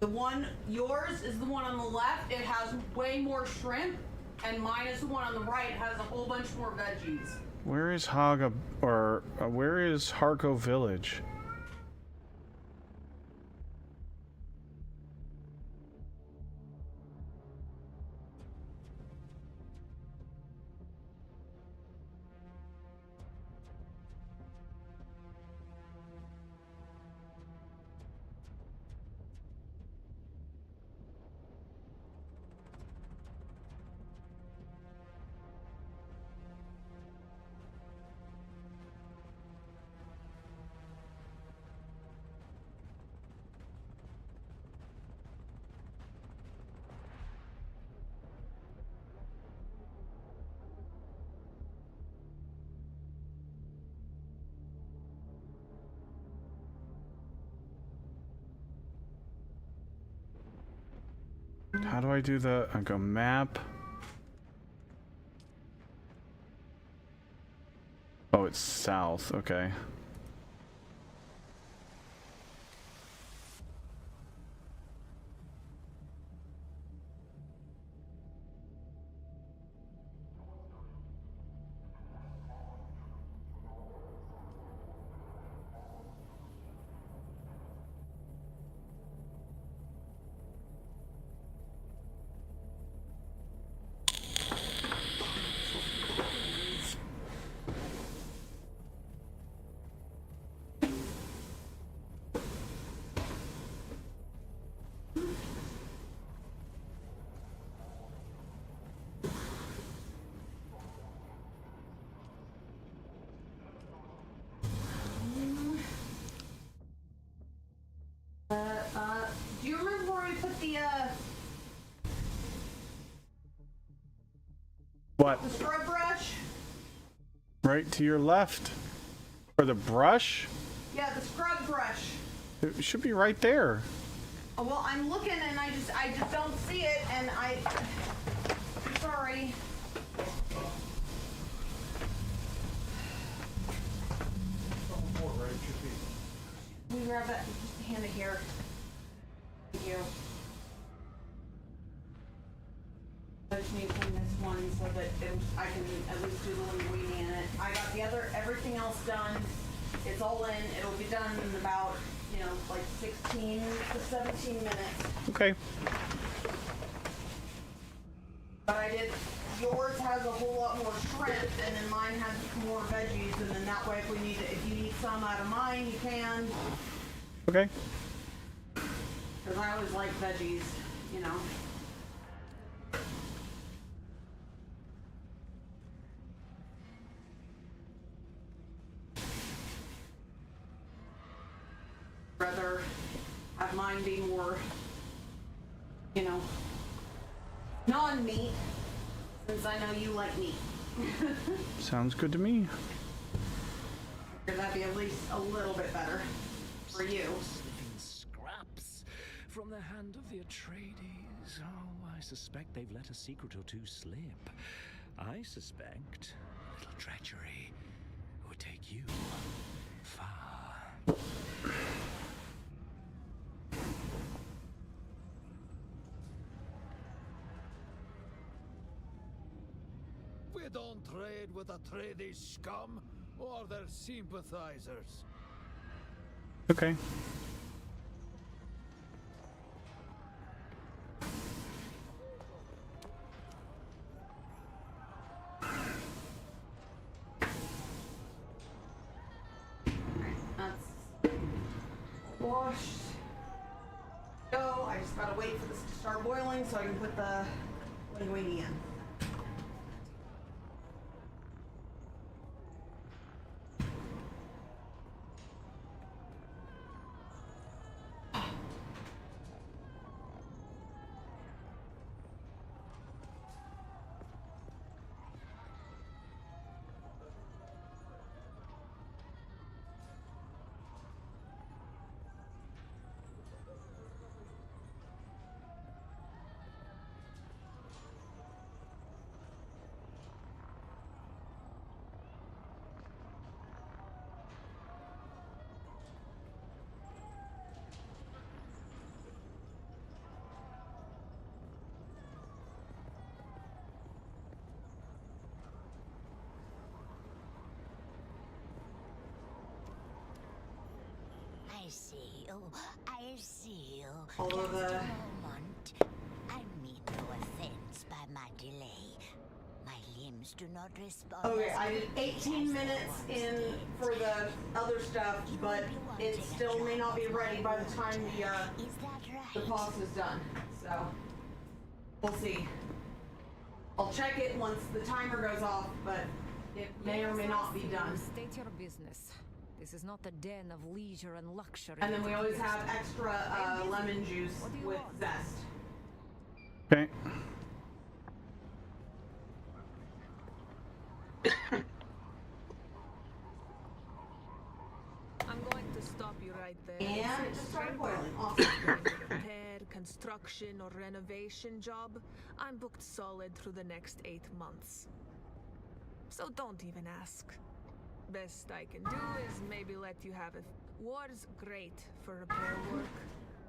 The one, yours is the one on the left, it has way more shrimp, and mine is the one on the right, has a whole bunch more veggies. Where is Haga, or where is Harko Village? How do I do the like a map? Oh, it's south. Okay. Do you remember where we put the What? the scrub brush? Right to your left. Or the brush? Yeah, the scrub brush. It should be right there. Oh, well, I'm looking and I just don't see it, and I'm sorry. Can you grab that? Just hand it here. Thank you. I just need to clean this one so that I can at least do the linguine in it. I got everything else done. It's all in. It'll be done in about, like 16 to 17 minutes. Okay. But yours has a whole lot more shrimp, and then mine has more veggies, and then that way if you need some out of mine, you can. Okay. Because I always like veggies, Rather have mine be more, non-meat, since I know you like meat. Sounds good to me. Because that'd be at least a little bit better for you. Sniffing scraps from the hand of the Atreides. Oh, I suspect they've let a secret or two slip. I suspect a little treachery would take you far. We don't trade with Atreides scum or their sympathizers. Okay. That's washed. Go. I just gotta wait for this to start boiling so I can put the linguine in. I see. Oh, I see. Although Just the- a moment. I mean no offense by my delay. My limbs do not respond. Okay, as I did quickly 18 as they minutes once in did. for the other stuff, but it still may not be ready by the time the pasta's done. So we'll see. I'll check it once the timer goes off, but it may or may not be done. State your business. This is not the den of leisure and luxury. And then we always have extra lemon juice with zest. Okay. I'm going to stop you right there. And it just started boiling. Awesome. Repair, construction, or renovation job, I'm booked solid through the next 8 months. So don't even ask. Best I can do is maybe let you have it. War's great for repair work,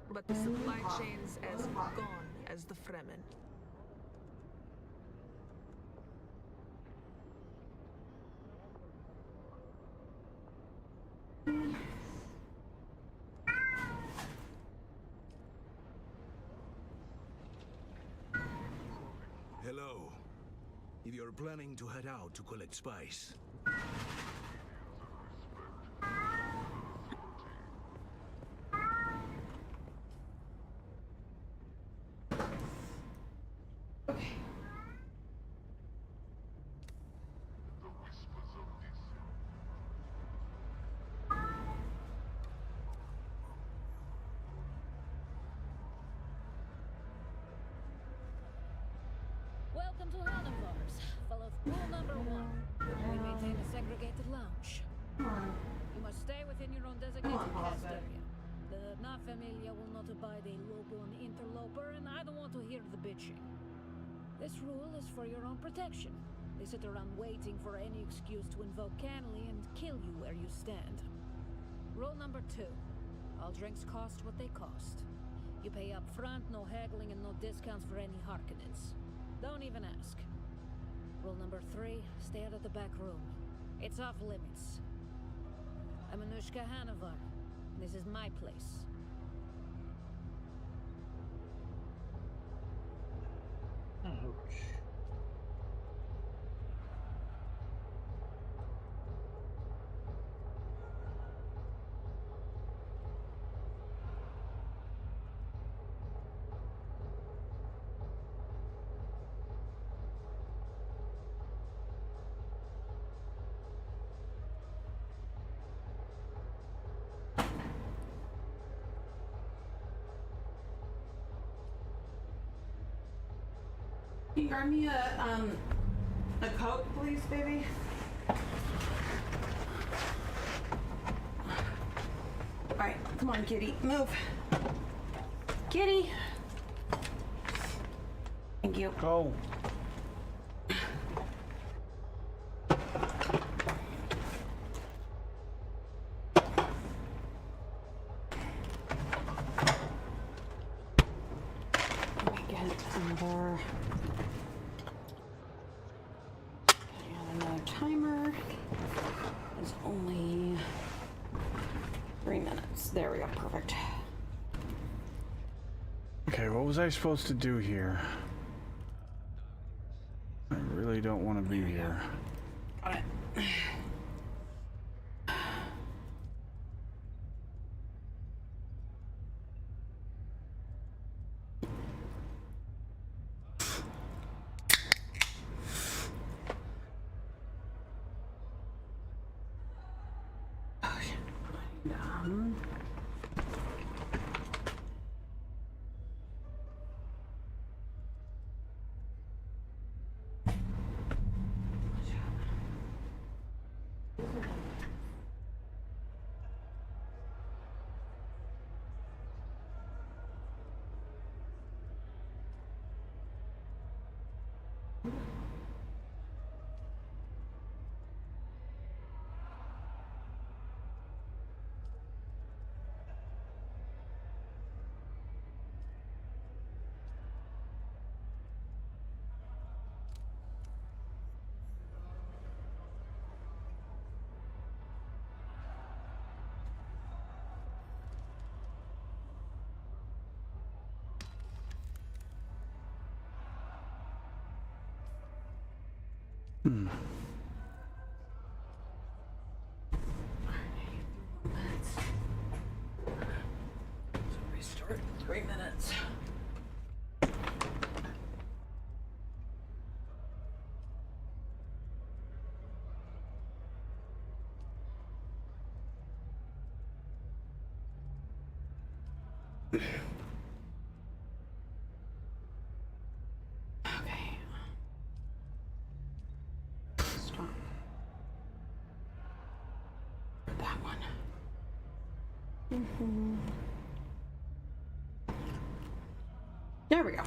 but the supply chain's as gone as the Fremen. Hello. If you're planning to head out to collect spice, Welcome to Hannibars. Follow rule number 1. We maintain a segregated lounge. You must stay within your own designated guest area. The Na Familia will not abide a low-born interloper, and I don't want to hear the bitching. This rule is for your own protection. They sit around waiting for any excuse to invoke Canley and kill you where you stand. Rule number 2. All drinks cost what they cost. You pay up front, no haggling, and no discounts for any Harkonnens. Don't even ask. Rule number 3, stay out of the back room. It's off limits. I'm Anushka Hanavar. This is my place. Ouch. Can you grab me a Coke, please, baby? Alright, come on, kitty. Move. Kitty! Thank you. Go. Another timer. It's only 3 minutes. There we go. Perfect. Okay, what was I supposed to do here? I really don't want to be here. Got it. Hmm. So restart in 3 minutes. Okay. Stop. That one. There we go.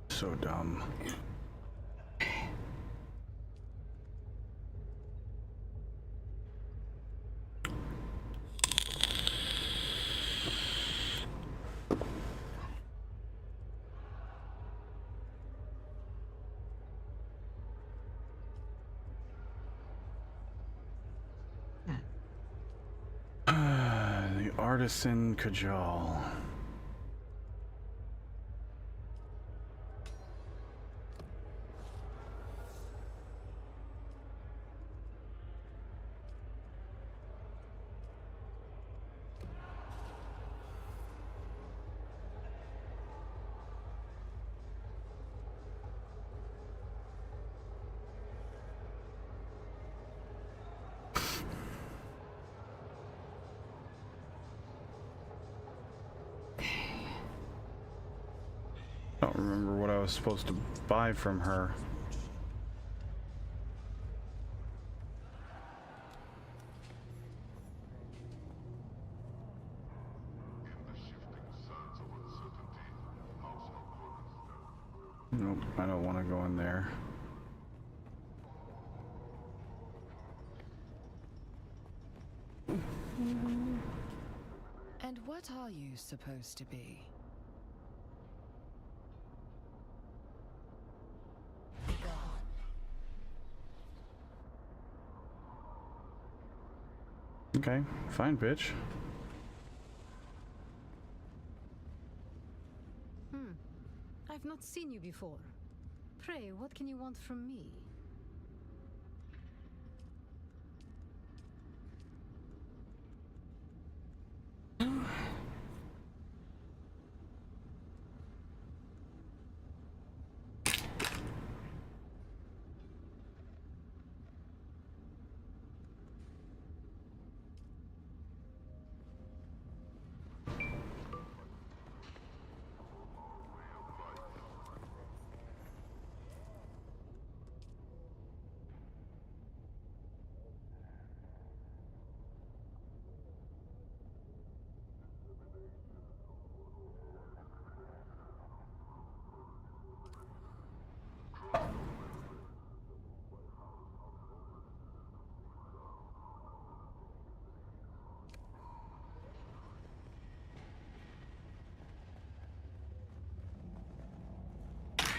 So dumb. The Artisan Cajal. I don't remember what I was supposed to buy from her. Nope, I don't want to go in there. And what are you supposed to be? Okay, fine, bitch. I've not seen you before. Pray, what can you want from me?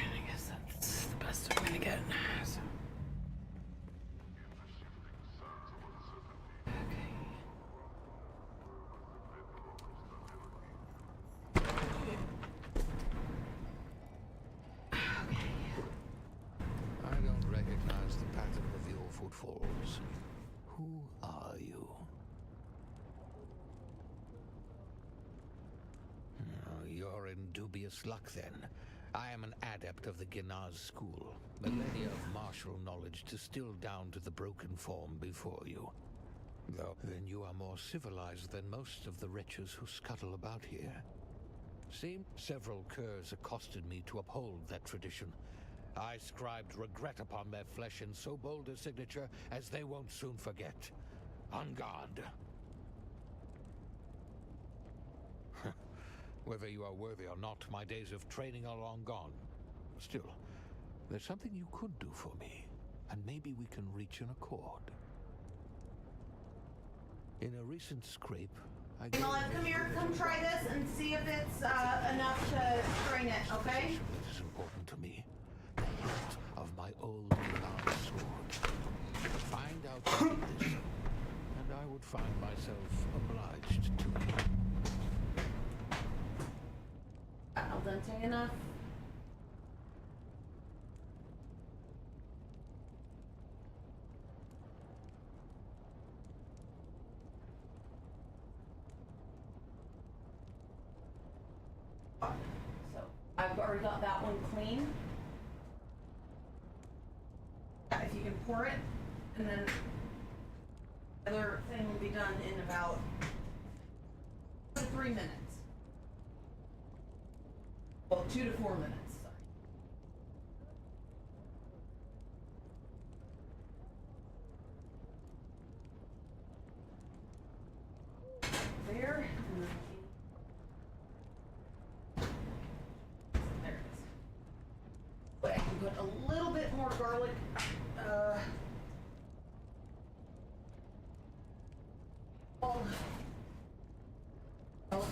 I guess that's the best I'm gonna get. So. I don't recognize the pattern of your footfalls. Who are you? Oh, you're in dubious luck then. I am an adept of the Ginaz school. Millennia of martial knowledge distilled down to the broken form before you. Though, then you are more civilized than most of the wretches who scuttle about here. See, several curs accosted me to uphold that tradition. I scribed regret upon their flesh in so bold a signature as they won't soon forget. On guard. Whether you are worthy or not, my days of training are long gone. Still, there's something you could do for me, and maybe we can reach an accord. In a recent scrape, I gave... Come here, come try this and see if it's enough to strain it, okay? It is important to me. The hilt of my old Milan sword. Find out what it is, and I would find myself obliged to you. Al dente enough. So I've already got that one clean. If you can pour it, and then the other thing will be done in about 3 minutes. Well, 2 to 4 minutes. Sorry. There. And then there it is. But I can put a little bit more garlic.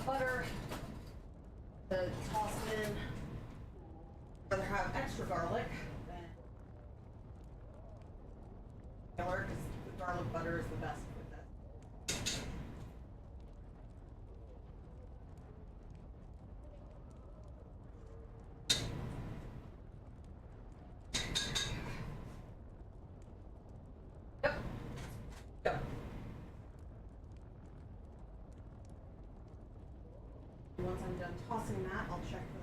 Butter. To toss it in. I'd rather have extra garlic than regular, because the garlic butter is the best with that. Yep. Yep. Once I'm done tossing that, I'll check the...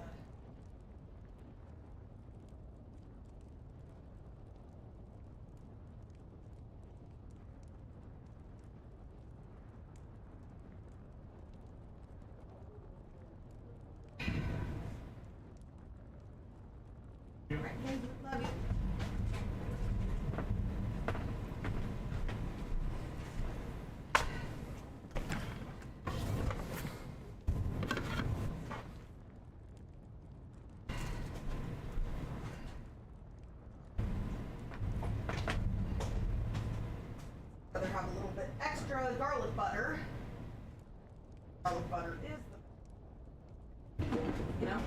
Love you. Rather have a little bit extra garlic butter. Garlic butter is the, you know.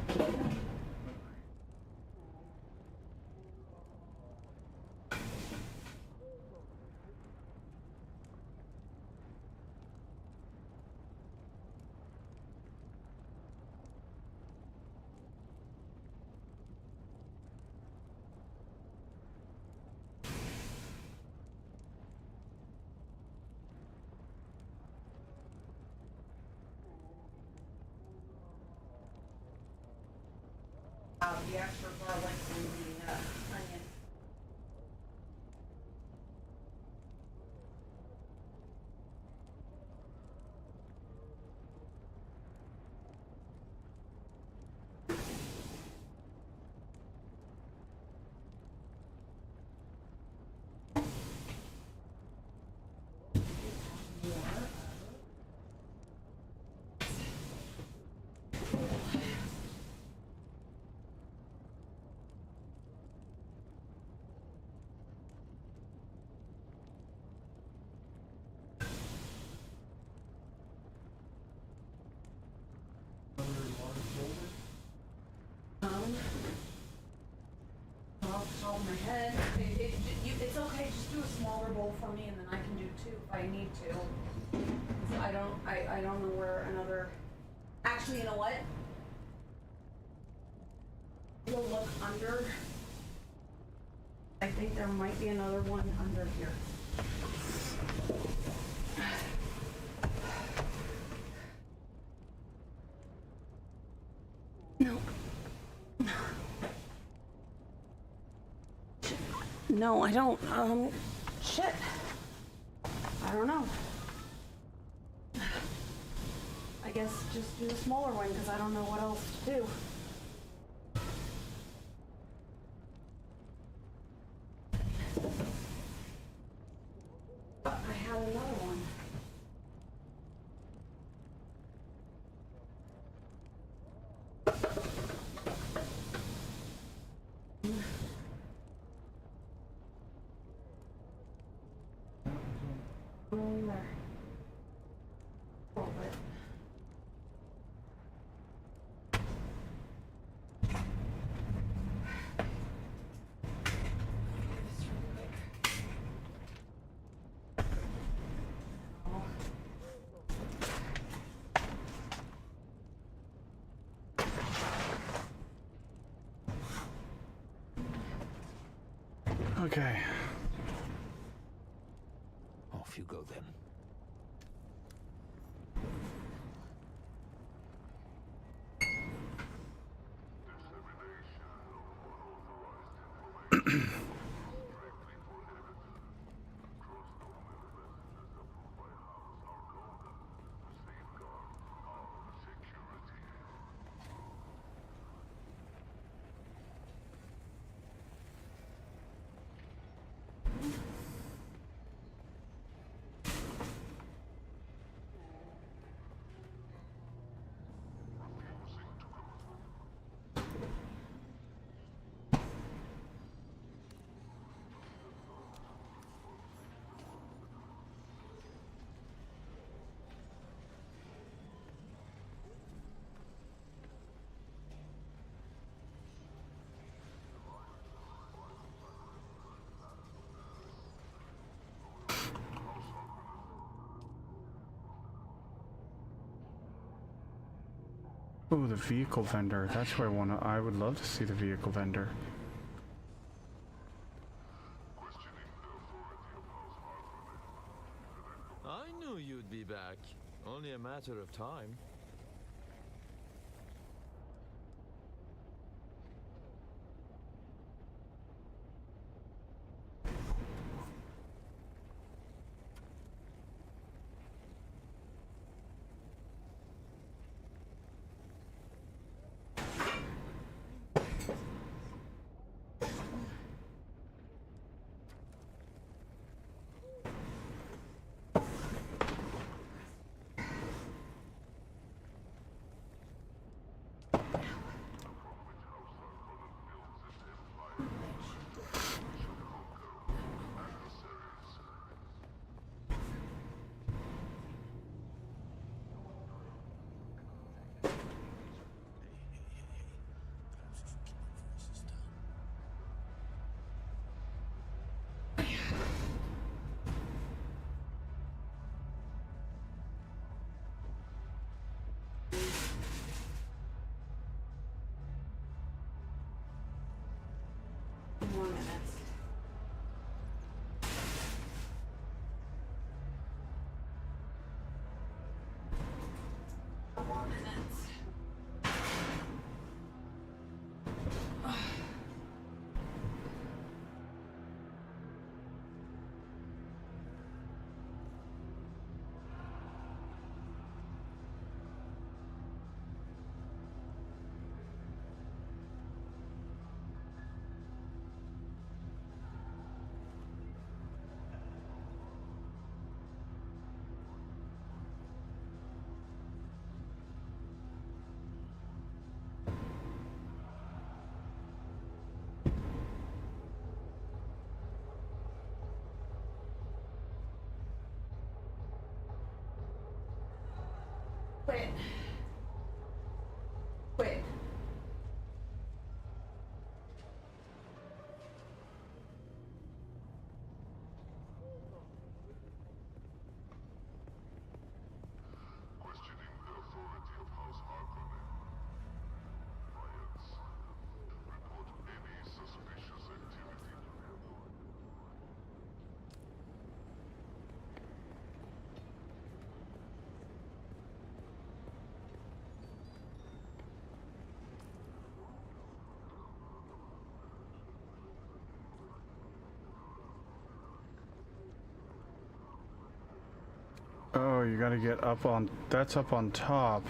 The extra garlic and the onion. Off the top of my head, it's okay. Just do a smaller bowl for me, and then I can do 2 if I need to. 'Cause I don't know where another. Actually, you know what? We'll look under. I think there might be another one under here. No, I don't. Shit. I don't know. I guess just do a smaller one because I don't know what else to do. either. A little bit. Okay. Off you go then. Ooh, the vehicle vendor. That's where I would love to see the vehicle vendor. I knew you'd be back. Only a matter of time. More minutes. More minutes. Quit. Quit. Oh, you gotta get up on... That's up on top.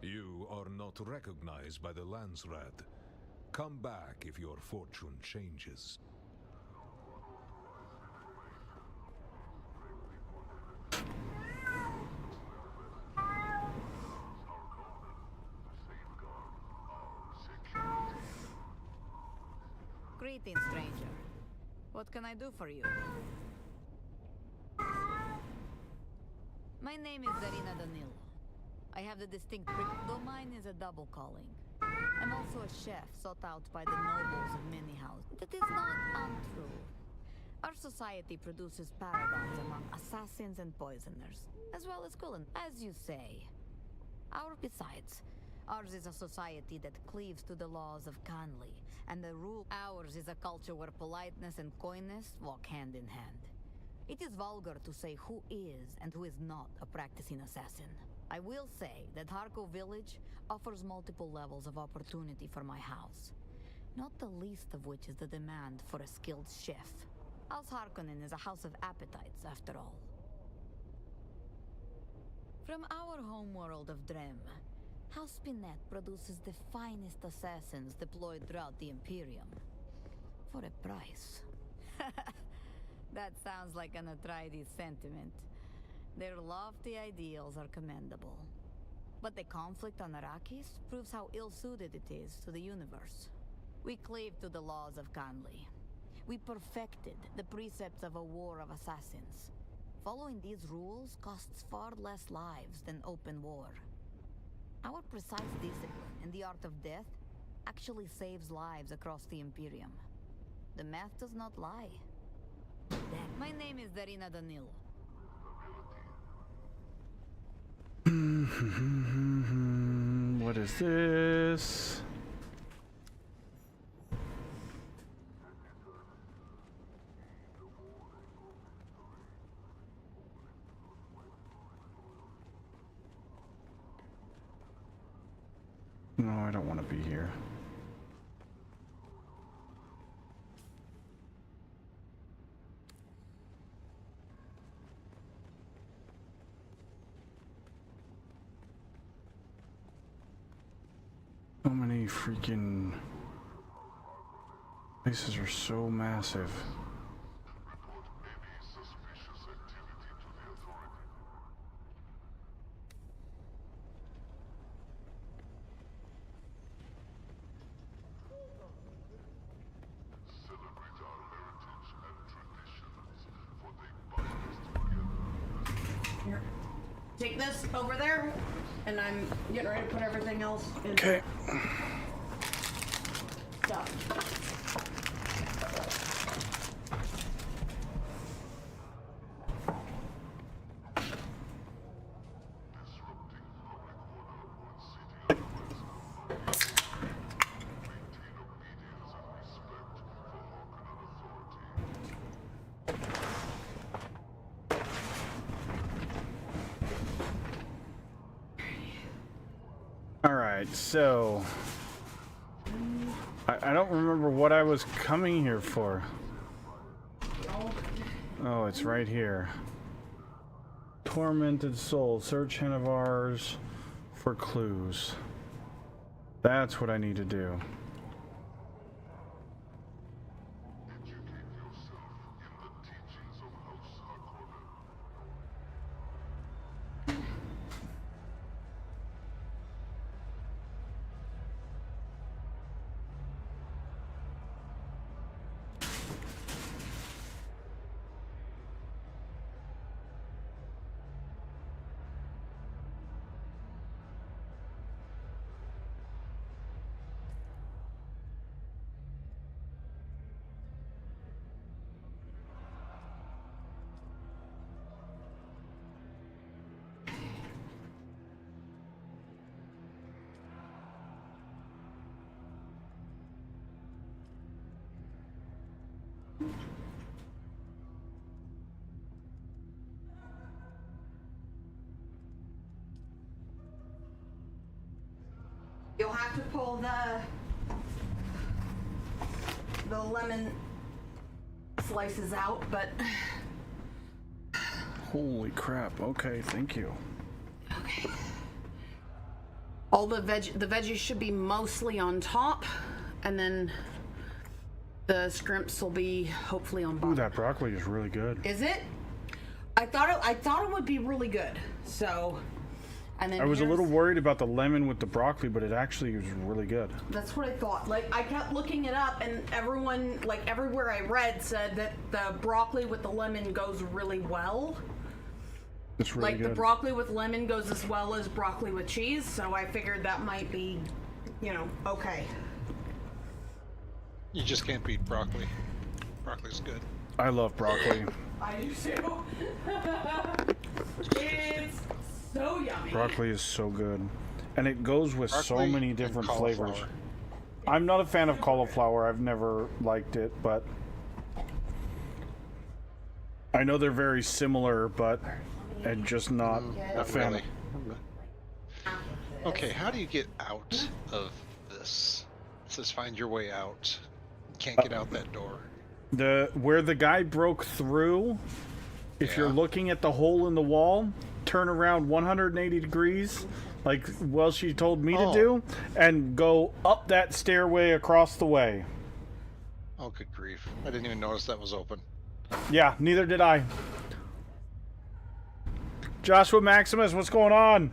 You are not recognized by the Landsrat. Come back if your fortune changes. Greetings, stranger. What can I do for you? My name is Darina Danilo. I have the distinct though mine is a double calling. I'm also a chef sought out by the nobles of many houses. That is not untrue. Our society produces paragons among assassins and poisoners, as well as culinary, as you say. Besides, ours is a society that cleaves to the laws of Kanli, and the rule. Ours is a culture where politeness and coyness walk hand in hand. It is vulgar to say who is and who is not a practicing assassin. I will say that Harko Village offers multiple levels of opportunity for my house, not the least of which is the demand for a skilled chef. House Harkonnen is a house of appetites, after all. From our homeworld of Drem, House Spinett produces the finest assassins deployed throughout the Imperium. For a price. That sounds like an Atreides sentiment. Their lofty ideals are commendable. But the conflict on Arrakis proves how ill-suited it is to the universe. We cleave to the laws of Kanli. We perfected the precepts of a war of assassins. Following these rules costs far less lives than open war. Our precise discipline in the art of death actually saves lives across the Imperium. The math does not lie. My name is Darina Danilo. What is this? No, I don't want to be here. So many freaking places are so massive. Here. Take this over there, and I'm getting ready to put everything else in. Okay. Stop. So I don't remember what I was coming here for. Oh, it's right here. Tormented soul. Search Henavars for clues. That's what I need to do. You'll have to pull the lemon slices out, but Holy crap. Okay, thank you. okay. All the veggies should be mostly on top, and then the scrimps will be hopefully on bottom. Ooh, that broccoli is really good. Is it? I thought it would be really good. So, and then I was a here's- little worried about the lemon with the broccoli, but it actually was really good. That's what I thought. Like, I kept looking it up, and everyone, like, everywhere I read said that the broccoli with the lemon goes really well. It's really Like, good. the broccoli with lemon goes as well as broccoli with cheese, so I figured that might be, you know, okay. You just can't beat broccoli. Broccoli's good. I love broccoli. I do too. It's so yummy. Broccoli is so good. And it goes with so Broccoli many and different cauliflower. flavors. I'm not a fan of cauliflower. I've never liked it, but I know they're very similar, but I'm just not a Not fan. really. Okay, how do you get out of this? It says find your way out. You can't get out that door. Where the guy broke through, if you're looking at the hole in the wall, turn around 180 degrees, like she told me to do, and go up that stairway across the way. Oh, good grief. I didn't even notice that was open. Yeah, neither did I. Joshua Maximus, what's going on?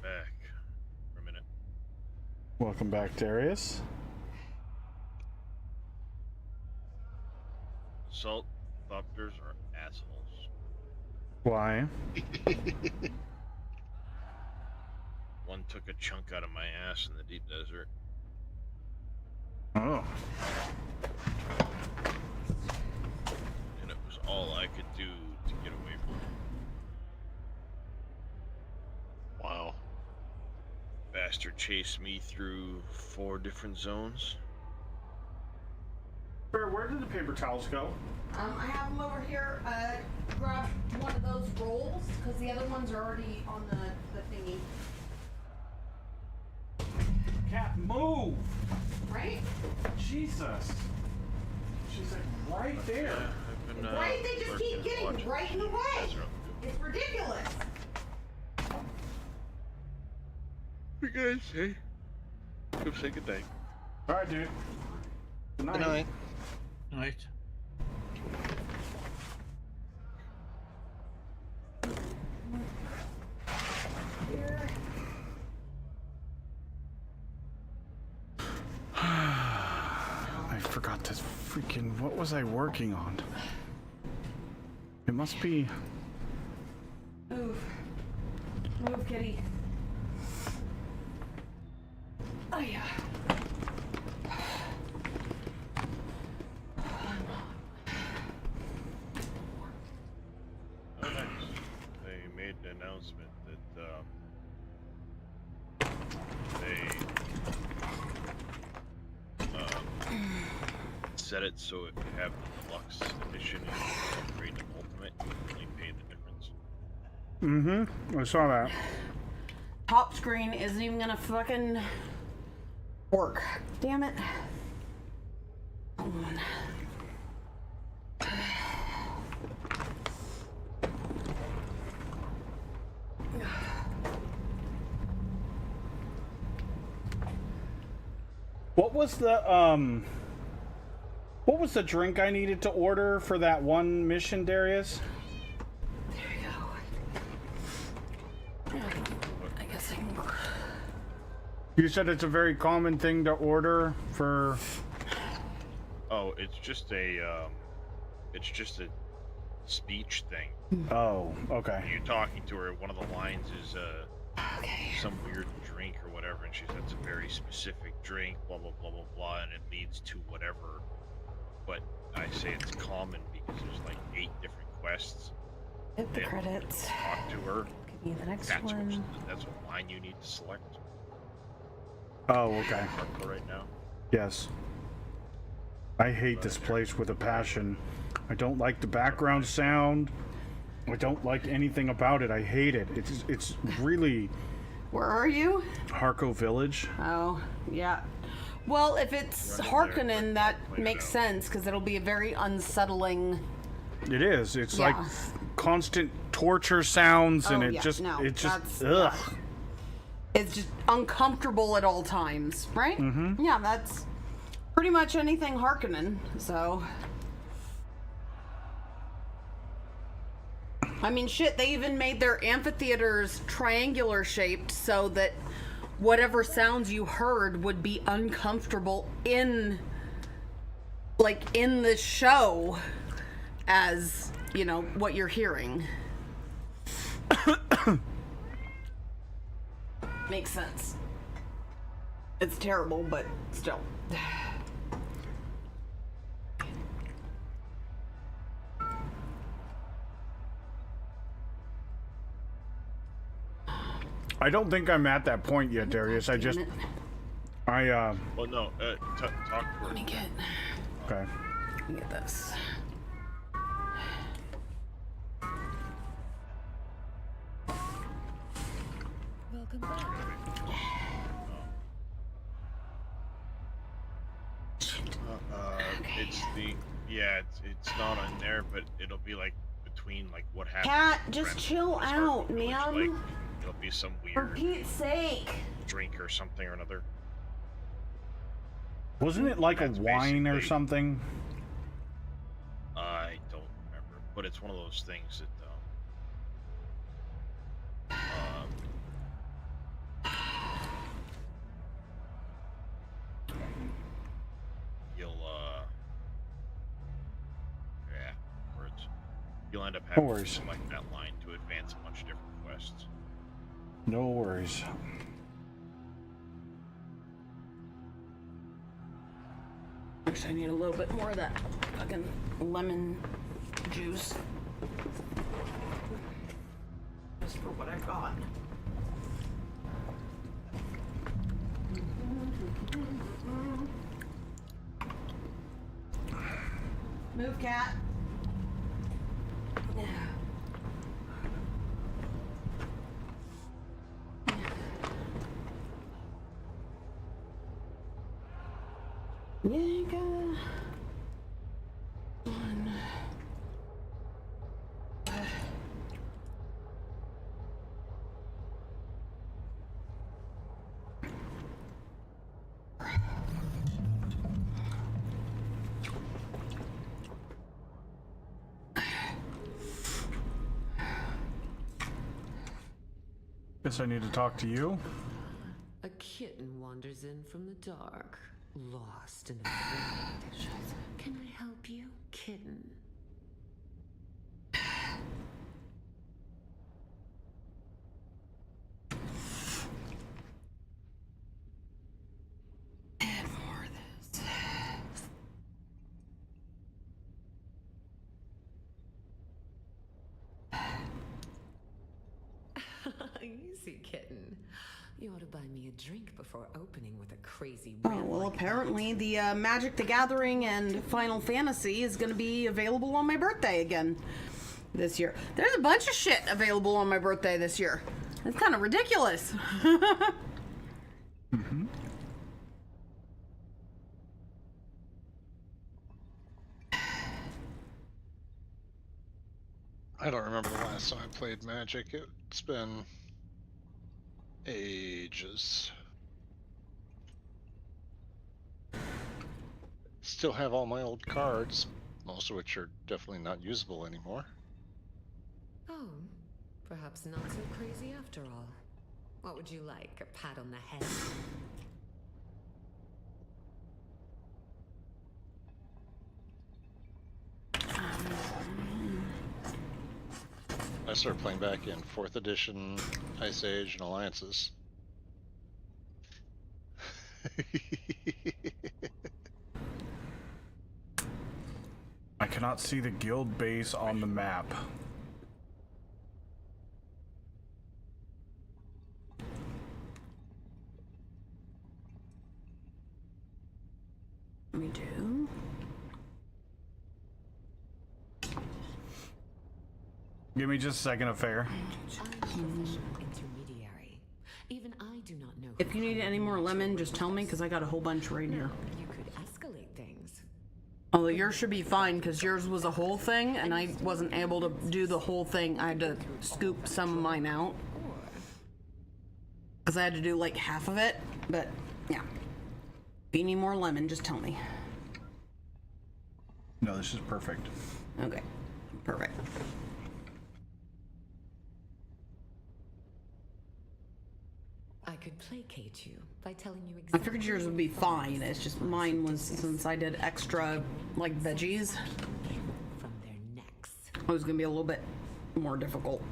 Back for a minute. Welcome back, Darius. Salt doctors are assholes. Why? One took a chunk out of my ass in the deep desert. Oh. And it was all I could do to get away from it. Wow. Bastard chased me through 4 different zones. Where did the paper towels go? I have them over here. Grab one of those rolls, because the other ones are already on the thingy. Cat, move! Right? Jesus. She's like right there. I've been, Why did they just keep getting right in the way? It's ridiculous. You guys, hey. Go say goodnight. Alright, dude. Good night. Good night. Night. I forgot to freaking... What was I working on? It must be... Move. Move, kitty. Oh, yeah. Oh, nice. They made an announcement that they set it so if you have the deluxe edition and you upgrade to ultimate, you only pay the difference. Mm-hmm. I saw that. Top screen isn't even gonna fucking work. Damn it. Hold on. What was the drink I needed to order for that one mission, Darius? I guess I can go. You said it's a very common thing to order for... Oh, it's just a speech thing. Oh, okay. You talking to her, one of the lines is some weird drink or whatever, and she says it's a very specific drink, blah blah blah blah blah, and it leads to whatever. But I say it's common because there's like 8 different quests. Hit the And credits. Talk to her. Give me the next That's one. That's what line you need to select. Oh, okay. Right now. Yes. I hate this place with a passion. I don't like the background sound. I don't like anything about it. I hate it. It's really... Where are you? Harco Village. Oh, yeah. Well, if it's Harkonnen, that makes sense, because it'll be a very unsettling... It is. It's like constant torture sounds, and it's just ugh. It's just uncomfortable at all times, right? Mm-hmm. Yeah, that's pretty much anything Harkonnen, so... I mean, shit, they even made their amphitheaters triangular shaped so that whatever sounds you heard would be uncomfortable in the show as, you know, what you're hearing. Makes sense. It's terrible, but still. I don't think I'm at that point yet, Darius. Well, no. Talk for Let me get. Okay. Let me get this. Welcome back. It's the it's not on there, but it'll be like between like what happened. Cat, just chill out, Village, ma'am. like, it'll be some For weird Pete's sake. drink or something or another. Wasn't it like a wine or something? I don't remember, but it's one of those things that you'll end up having to select that line to advance a bunch of different quests. No worries. Actually, I need a little bit more of that fucking lemon juice. Just for what I got. Move, cat. Yanka. One. Guess I need to talk to you. A kitten wanders in from the dark, lost and afraid. Can I help you, kitten? More of this. Easy, kitten. You ought to buy me a drink before opening with a crazy. Oh, well, apparently the Magic the Gathering and Final Fantasy is going to be available on my birthday again this year. There's a bunch of shit available on my birthday this year. It's kind of ridiculous. Mm-hmm. I don't remember the last time I played Magic. It's been ages. Still have all my old cards, most of which are definitely not usable anymore. Oh, perhaps not so crazy after all. What would you like? A pat on the head? I started playing back in 4th edition, Ice Age, and Alliances. I cannot see the guild base on the map. We do. Give me just a second, affair. Intermediary. Even I do not know. If you need any more lemon, just tell me, because I got a whole bunch right here. You could escalate things. Although yours should be fine, because yours was a whole thing, and I wasn't able to do the whole thing. I had to scoop some of mine out. Because I had to do like half of it, but yeah. If you need more lemon, just tell me. No, this is perfect. Okay, perfect. I could placate you by telling you I exactly. figured yours would be fine. It's just mine was, since I did extra like veggies, from their necks. it was gonna be a little bit more difficult.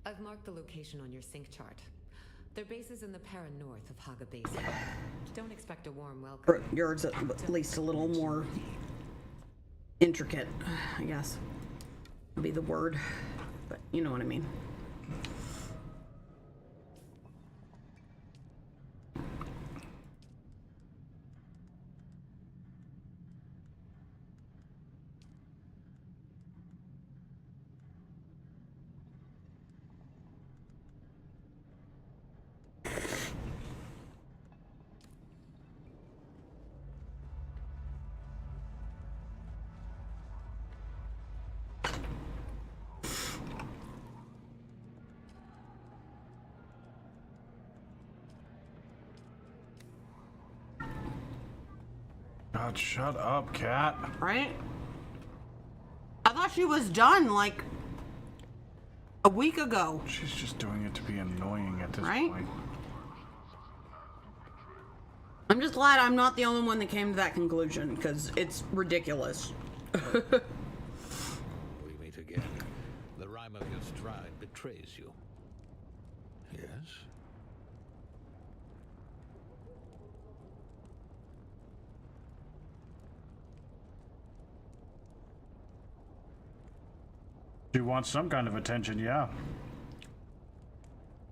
I've marked the location on your sync chart. Their base is in the Para north of Haga Basin. Don't expect a warm welcome. Yours at least a little more intricate, I guess, would be the word, but you know what I mean. God, shut up, cat. Right? I thought she was done like a week ago. She's just doing it to be annoying at this Right? point. I'm just glad I'm not the only one that came to that conclusion, because it's ridiculous. We meet again. The rhyme of your stride betrays you. Yes? She wants some kind of attention, yeah.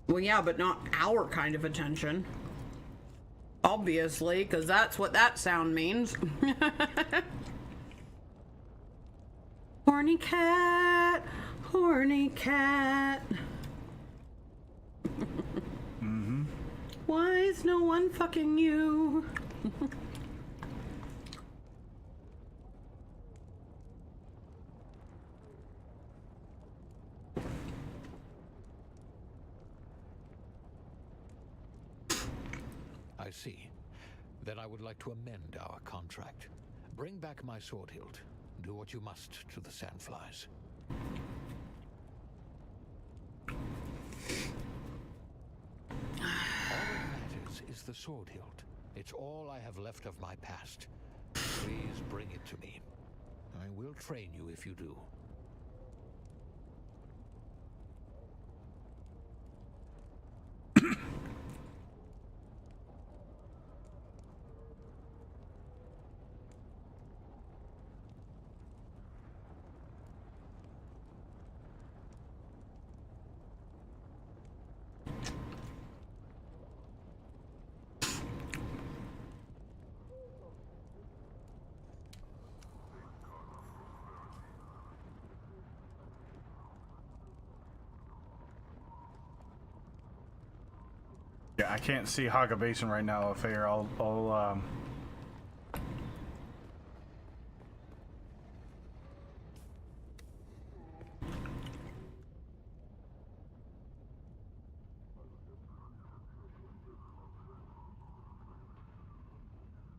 Well, yeah, but not our kind of attention. Obviously, because that's what that sound means. Horny cat, horny cat. Mm-hmm. Why is no one fucking you? I see. Then I would like to amend our contract. Bring back my sword hilt. Do what you must to the sandflies. All that matters is the sword hilt. It's all I have left of my past. Please bring it to me. I will train you if you do. Yeah, I can't see Haga Basin right now, Affair. I'll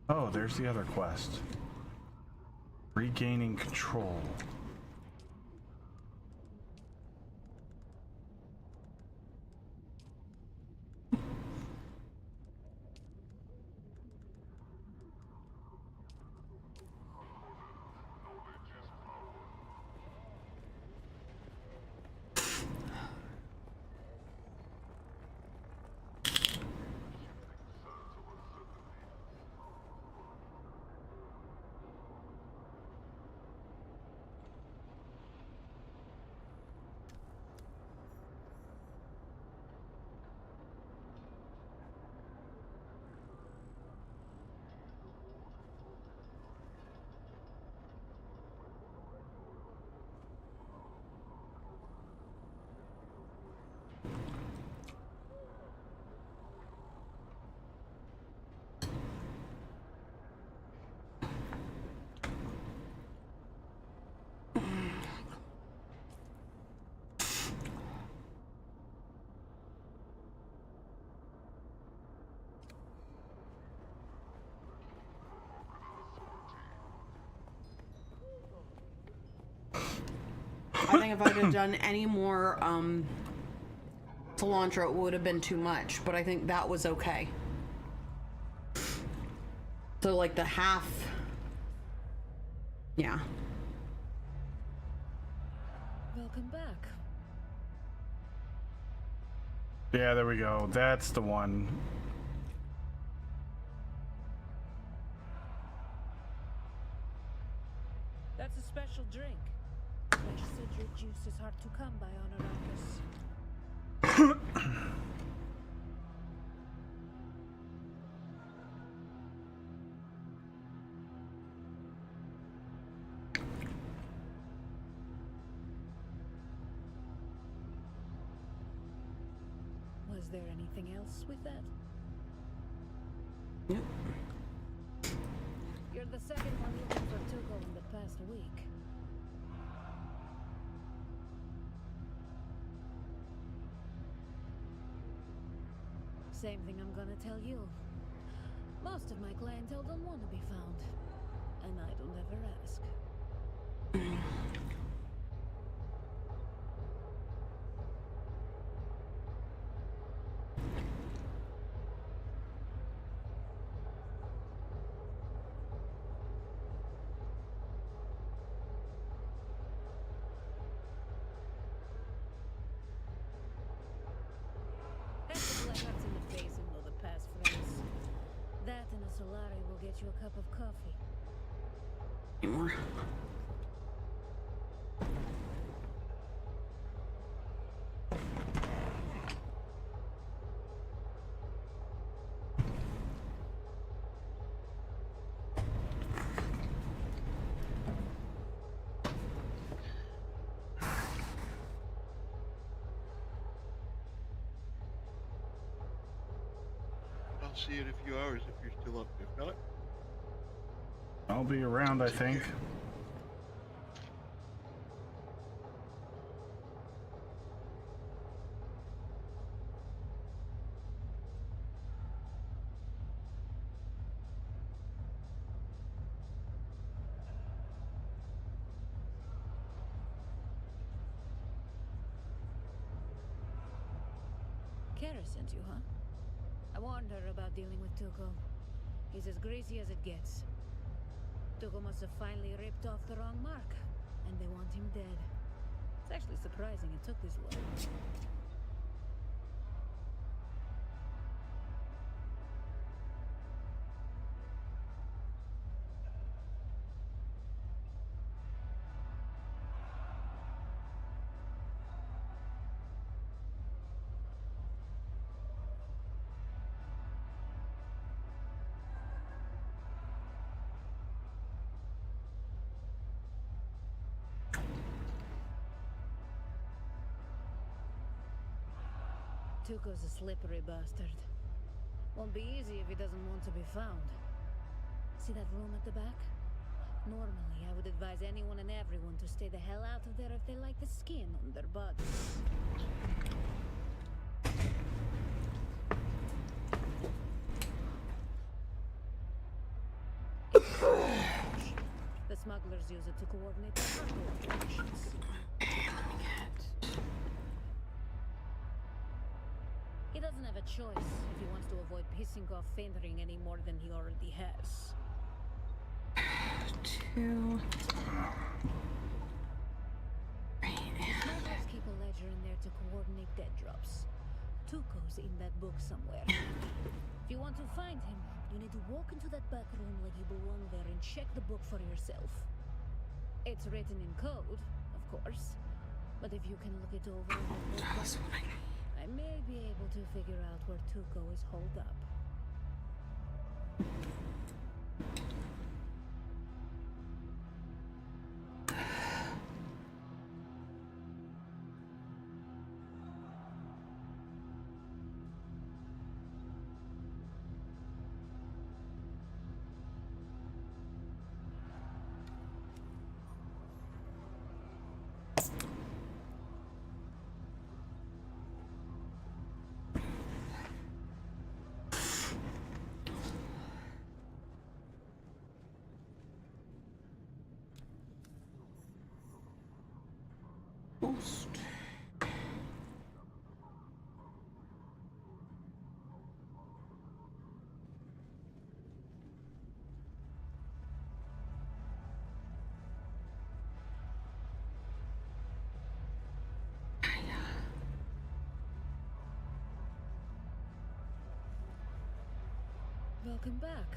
Oh, there's the other quest. Regaining control. I think if I'd have done any more cilantro, it would have been too much, but I think that was okay. So like the half, yeah. Welcome back. Yeah, there we go. That's the one. That's a special drink. Legislature juice is hard to come by on Arrakis. Was there anything else with that? Yep. You're the second one looking for Tuco in the past week. Same thing I'm gonna tell you. Most of my clientele don't want to be found. And I don't ever ask. That and a Solari will get you a cup of coffee. More. I'll see you in a few hours if you're still up. If not, I'll be around, I think. Kara sent you, huh? I warned her about dealing with Tuco. He's as greasy as it gets. Tuco must have finally ripped off the wrong mark, and they want him dead. It's actually surprising it took this long. Tuco's a slippery bastard. Won't be easy if he doesn't want to be found. See that room at the back? Normally, I would advise anyone and everyone to stay the hell out of there if they like the skin on their bodies. The smugglers use it to coordinate their cargo operations. He doesn't have a choice if he wants to avoid pissing off Fenring any more than he already has. Smugglers keep a ledger in there to coordinate dead drops. Tuco's in that book somewhere. If you want to find him, you need to walk into that back room like you belong there and check the book for yourself. It's written in code, of course, but if you can look it over and I may be able to figure out where Tuco is holed up. almost. Welcome back.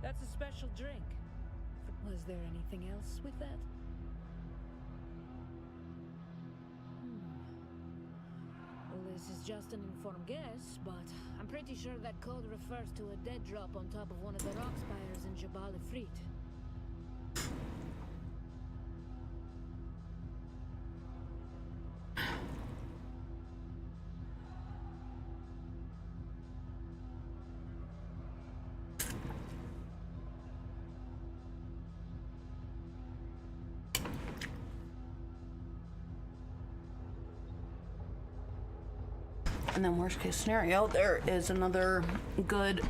That's a special drink. Was there anything else with that? Well, this is just an informed guess, but I'm pretty sure that code refers to a dead drop on top of one of the rock spires in Jabal Ifrit. And then worst case scenario, there is another good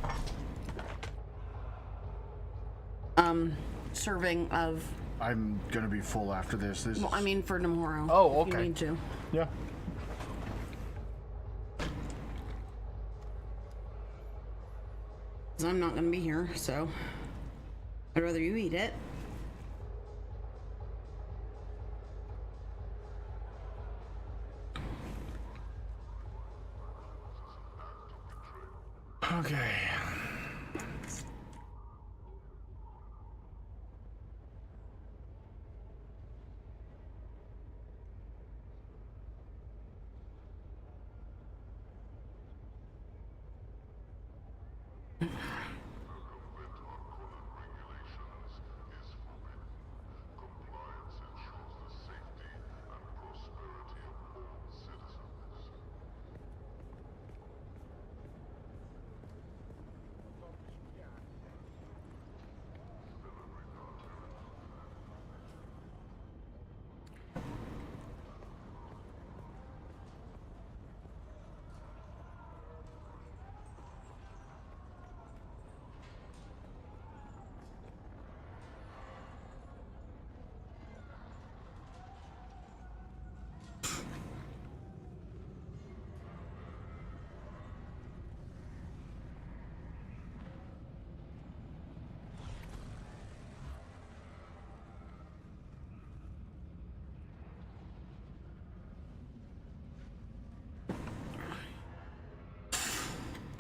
serving of. I'm gonna be full after this. Well, I mean for tomorrow. Oh, if okay. you need to. Yeah. Because I'm not gonna be here, so I'd rather you eat it. Okay.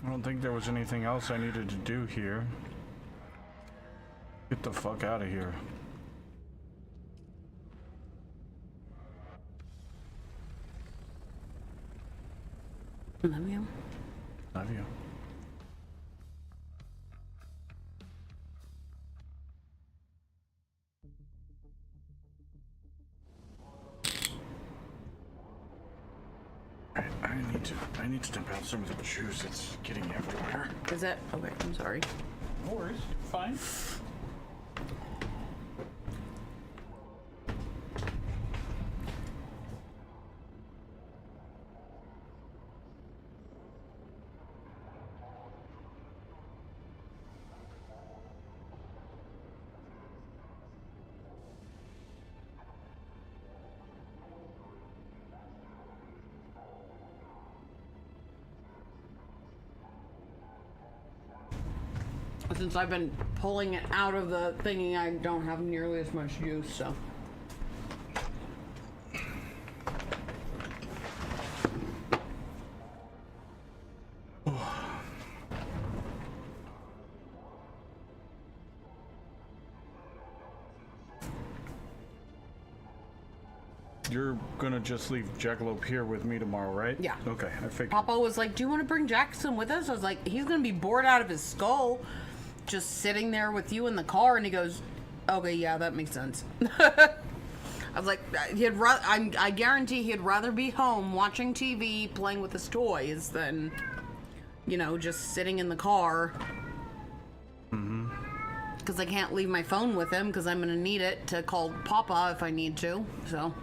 I don't think there was anything else I needed to do here. Get the fuck out of here. Love you. Love you. I need to dump out some of the juice. It's getting everywhere. Is that okay? I'm sorry. No worries. Fine. Since I've been pulling it out of the thingy, I don't have nearly as much juice, so. You're gonna just leave Jackalope here with me tomorrow, right? Yeah. Okay, I figured. Papa was like, do you want to bring Jackson with us? I was like, he's gonna be bored out of his skull just sitting there with you in the car. And he goes, okay, yeah, that makes sense. I was like, I guarantee he'd rather be home watching TV, playing with his toys than, you know, just sitting in the car. Mm-hmm. Because I can't leave my phone with him because I'm gonna need it to call Papa if I need to, so.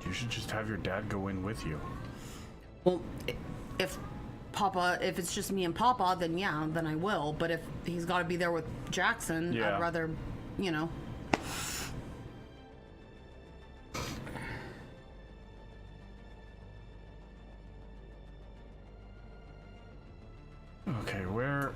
You should just have your dad go in with you. Well, if Papa, if it's just me and Papa, then yeah, then I will. But if he's got to be there with Jackson, Yeah. I'd rather, you know. Okay, where,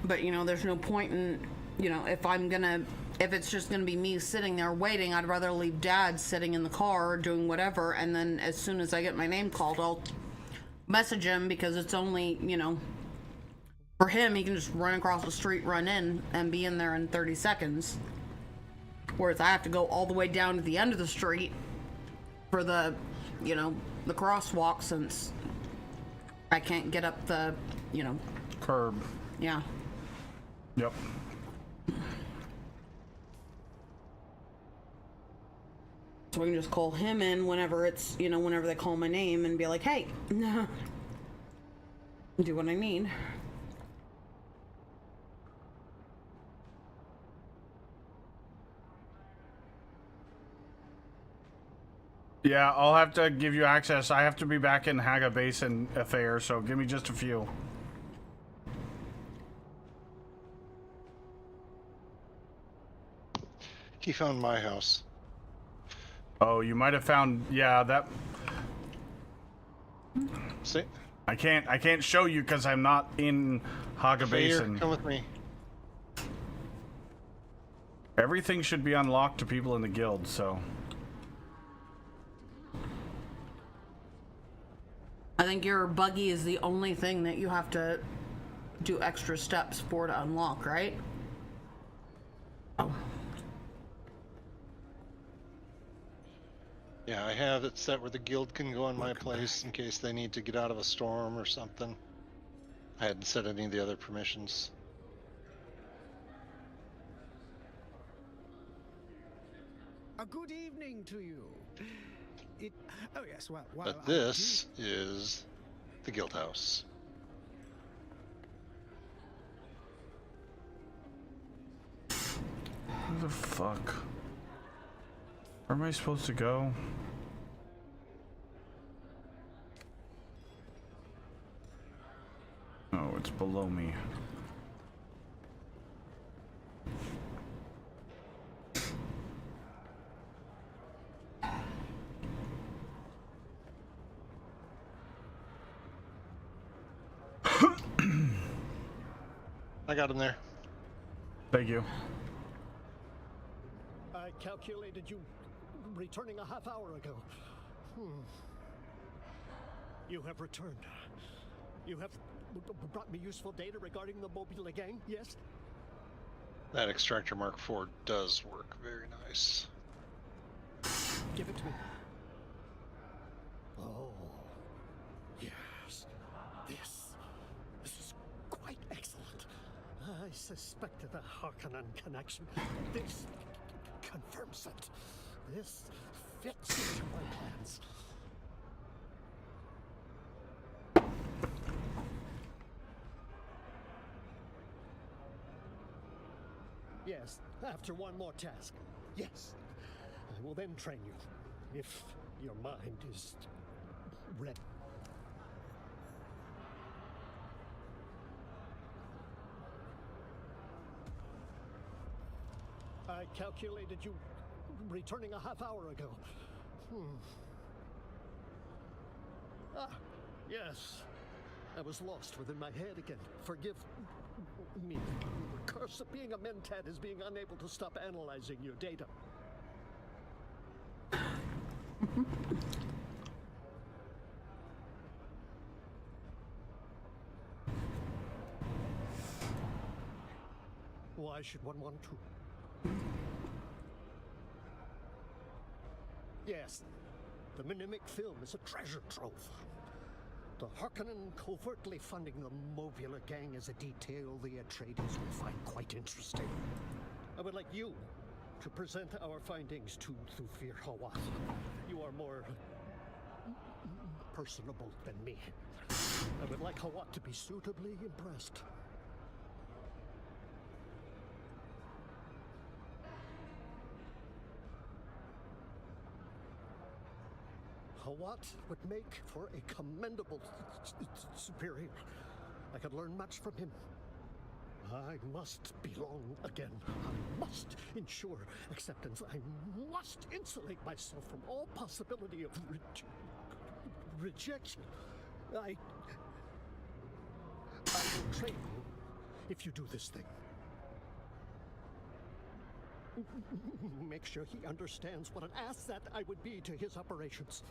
But, you know, there's no point in, you know, if it's just gonna be me sitting there waiting, I'd rather leave Dad sitting in the car doing whatever, and then as soon as I get my name called, I'll message him, because it's only, you know, for him, he can just run across the street, run in, and be in there in 30 seconds. Whereas I have to go all the way down to the end of the street for the, you know, the crosswalk, since I can't get up the, you know, curb. Yeah. Yep. So I can just call him in whenever it's, you know, whenever they call my name and be like, hey, do what I need. Yeah, I'll have to give you access. I have to be back in Haga Basin affair, so give me just a few. He found my house. Oh, you might have found, yeah, that. See? I can't show you because I'm not in Haga Basin. Come with me. Everything should be unlocked to people in the guild, so. I think your buggy is the only thing that you have to do extra steps for to unlock, right? Oh. Yeah, I have it set where the guild can go in my place in case they need to get out of a storm or something. I hadn't set any of the other permissions. A good evening to you. Oh yes, well, But this is the guild house. Who the fuck? Where am I supposed to go? Oh, it's below me. I got him there. Thank you. I calculated you returning a half hour ago. You have returned. You have brought me useful data regarding the Mobile gang, yes? That extractor Mark IV does work very nice. Give it to me. Oh, yes. This is quite excellent. I suspected a Harkonnen connection. This confirms it. This fits into my plans. Yes, after one more task. Yes. I will then train you, if your mind is ready. I calculated you returning a half hour ago. Ah, yes. I was lost within my head again. Forgive me. The curse of being a Mentat is being unable to stop analyzing your data. Why should one want to? Yes, the Mnemic film is a treasure trove. The Harkonnen covertly funding the Mobula gang is a detail the Atreides will find quite interesting. I would like you to present our findings to Thufir Hawat. You are more personable than me. I would like Hawat to be suitably impressed. Hawat would make for a commendable superior. I could learn much from him. I must belong again. I must ensure acceptance. I must insulate myself from all possibility of rejection. I will train you if you do this thing. Make sure he understands what an asset I would be to his operations.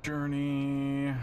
Journey.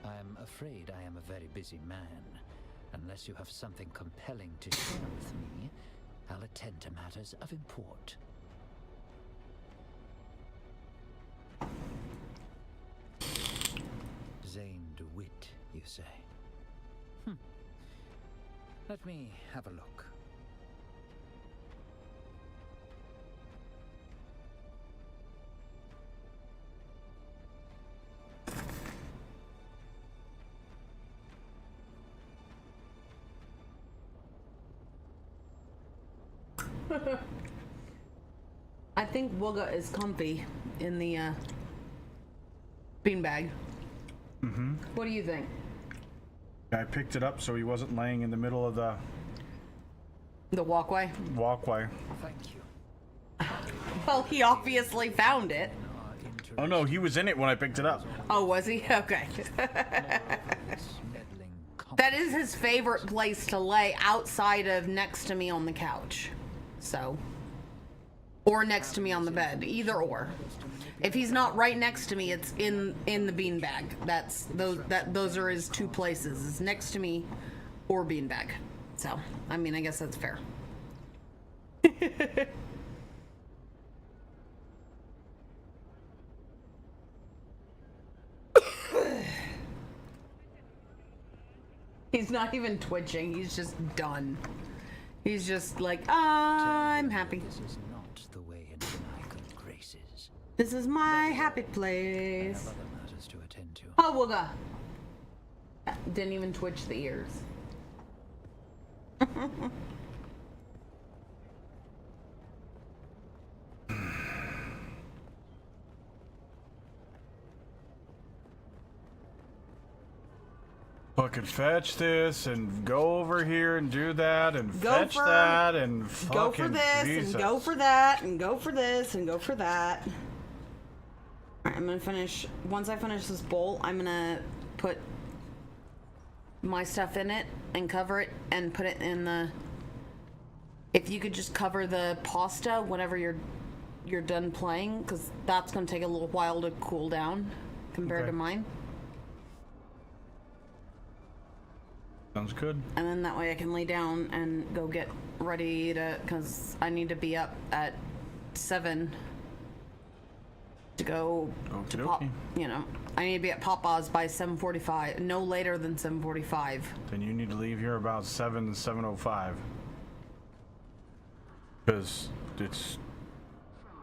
I'm afraid I am a very busy man. Unless you have something compelling to share with me, I'll attend to matters of import. Zane DeWitt, you say? Let me have a look. I think Wooga is comfy in the beanbag. Mm-hmm. What do you think? I picked it up so he wasn't laying in the middle of the walkway. Thank you. Well, he obviously found it. Oh no, he was in it when I picked it up. Oh, was he? Okay. That is his favorite place to lay, outside of next to me on the couch. So, or next to me on the bed, either or. If he's not right next to me, it's in the beanbag. Those are his two places. It's next to me or beanbag. So, I mean, I guess that's fair. He's not even twitching. He's just done. He's just like, I'm happy. This is not the way into my good graces. This is my happy place. I have other matters to attend to. Oh, Wooga. Didn't even twitch the ears. Fucking fetch this and go over here and do that and fetch that and fucking go for this Jesus. and go for that and go for this and go for that. Alright, I'm gonna finish. Once I finish this bowl, I'm gonna put my stuff in it and cover it and put it in the. If you could just cover the pasta, whatever you're you're done playing, because that's going to take a little while to cool down compared to mine. Sounds good. And then that way I can lay down and go get ready to, because I need to be up at 7 to go to Pop. You know, I need to be at Papa's by 7:45, no later than 7:45. Then you need to leave here about 7:05. Because it's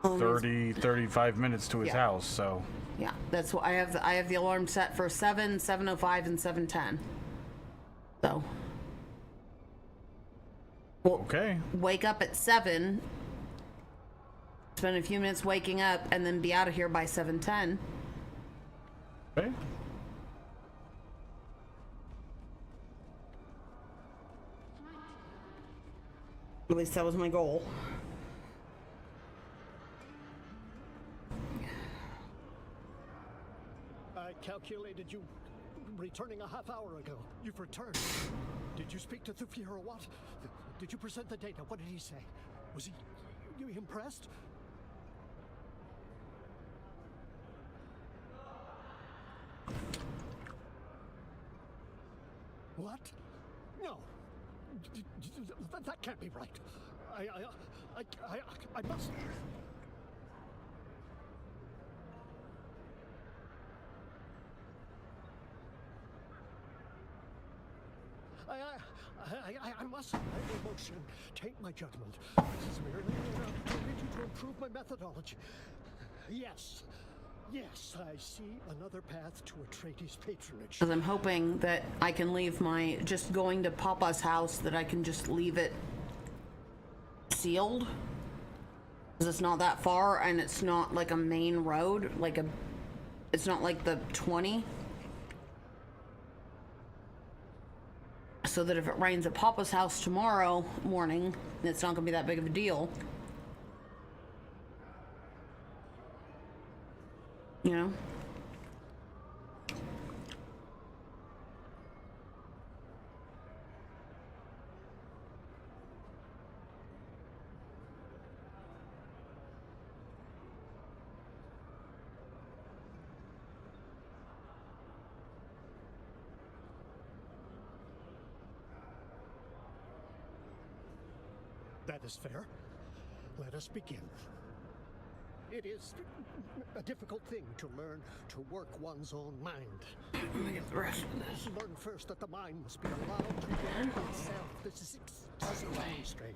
35 minutes to his house, so. Yeah, that's what I have. I have the alarm set for 7, 7:05, and 7:10. So. Well, okay. Wake up at 7. Spend a few minutes waking up, and then be out of here by 7:10. Okay. At least that was my goal. I calculated you returning a half hour ago. You've returned. Did you speak to Thufir or what? Did you present the data? What did he say? Was he impressed? What? No. That can't be right. I must. I must let emotion take my judgment. This is merely an opportunity to improve my methodology. Yes, I see another path to Atreides patronage. Because I'm hoping that I can leave my, just going to Papa's house, that I can just leave it sealed. Because it's not that far, and it's not like a main road, it's not like the 20. So that if it rains at Papa's house tomorrow morning, it's not going to be that big of a deal. You know? That is fair. Let us begin. It is a difficult thing to learn to work one's own mind. Let me get the rest of this. Learn first that the mind must be allowed to work itself. This is extremely strange.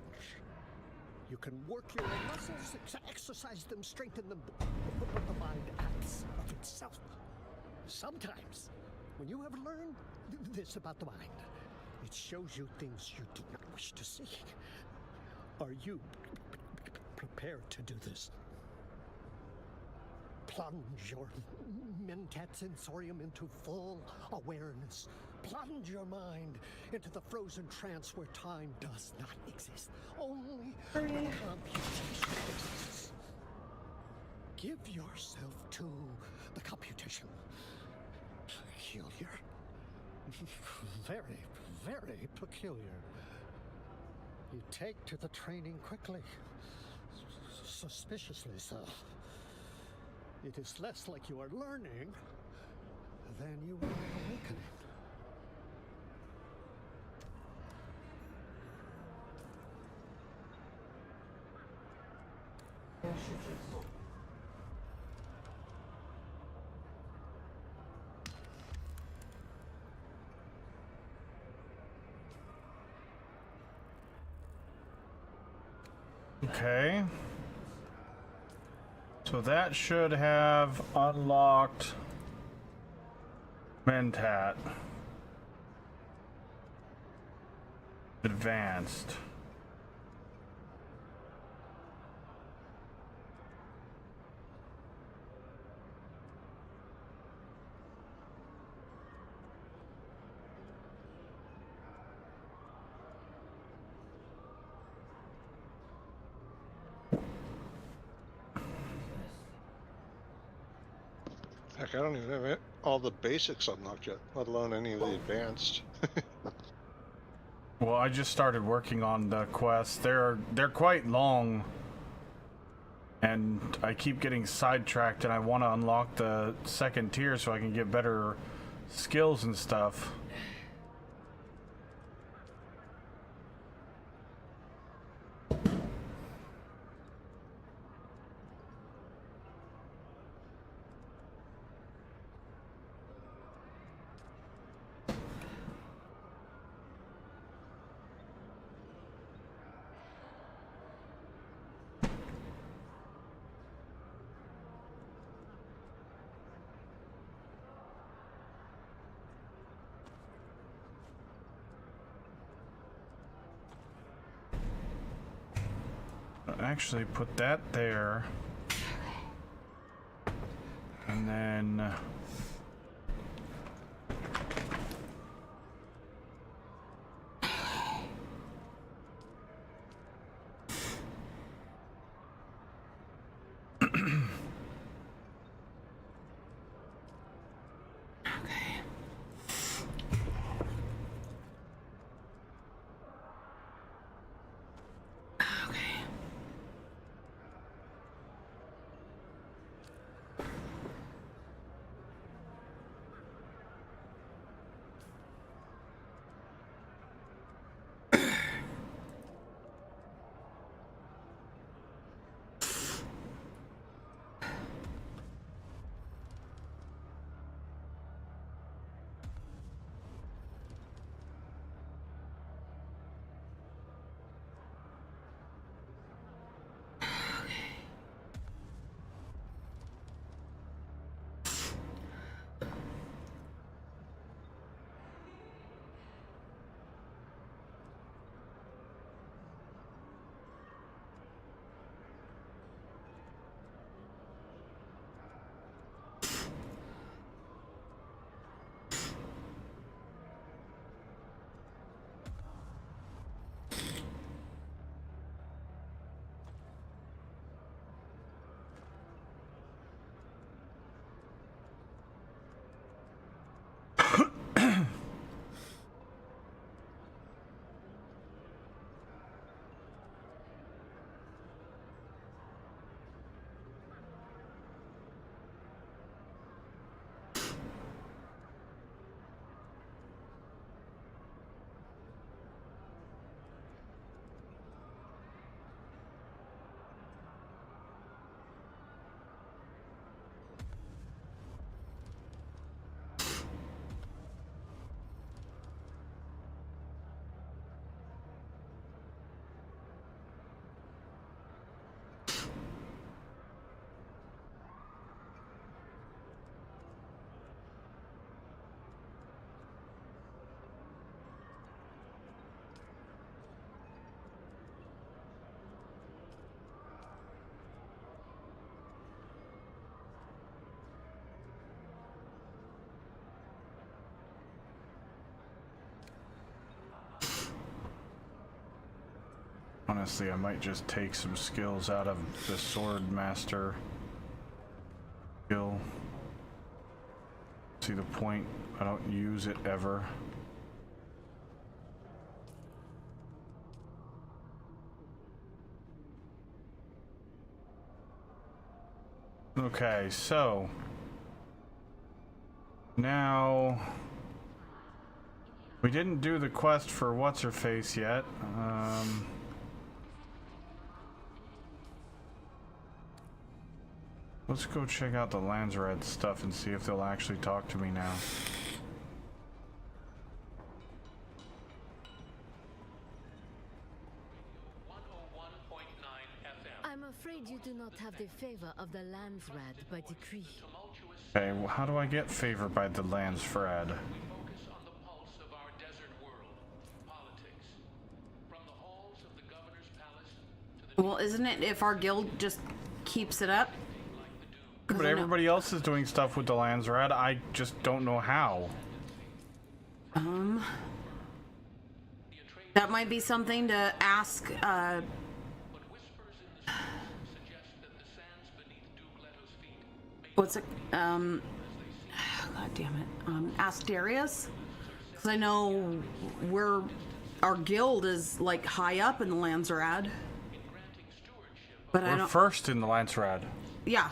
You can work your own muscles, exercise them, strengthen them, but the mind acts of itself. Sometimes, when you have learned this about the mind, it shows you things you do not wish to see. Are you prepared to do this? Plunge your mentat sensorium into full awareness. Plunge your mind into the frozen trance where time does not exist. Only computation exists. Give yourself to the computation. Peculiar. Very, very peculiar. You take to the training quickly. Suspiciously so. It is less like you are learning than you are awakening. Okay. So that should have unlocked Mentat. Advanced. Heck, I don't even have all the basics unlocked yet, let alone any of the advanced. Well, I just started working on the quests. They're quite long. And I keep getting sidetracked, and I want to unlock the second tier so I can get better skills and stuff. Actually put that there, and then honestly, I might just take some skills out of the Sword Master skill. See the point? I don't use it ever. Okay, so now we didn't do the quest for what's-her-face yet. Let's go check out the Landsred stuff and see if they'll actually talk to me now. I'm afraid you do not have the favor of the Landsred by decree. Okay, well, how do I get favored by the Landsred? Well, isn't it if our guild just keeps it up? But everybody else is doing stuff with the Landsred. I just don't know how. That might be something to ask, what's it, God damn it, ask Darius? Because I know our guild is, like, high up in the Landsred. But I We're don't. first in the Lancerad. Yeah,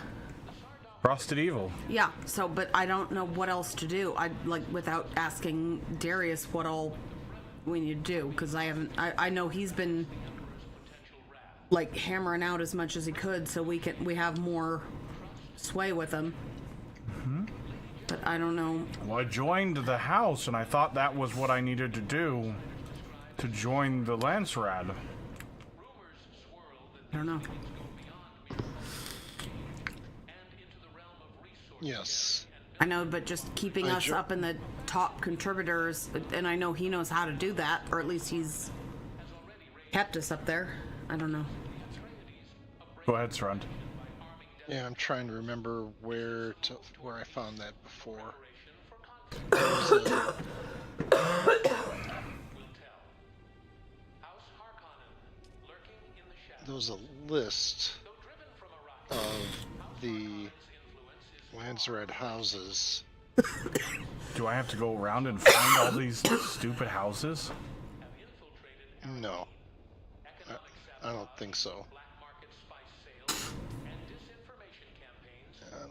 Frosted Evil. yeah. So, but I don't know what else to do. I like without asking Darius what all we need to do because I haven't. I know he's been like hammering out as much as he could so we have more sway with him. But I don't know. Well, I joined the house, and I thought that was what I needed to do to join the Lancerad. I don't know. Yes. I know, but just keeping us up in the top contributors, and I know he knows how to do that, or at least he's kept us up there. I don't know. Go ahead, Srund. Yeah, I'm trying to remember where I found that before. There was a list of the Lancerad houses. Do I have to go around and find all these stupid houses? No. I don't think so.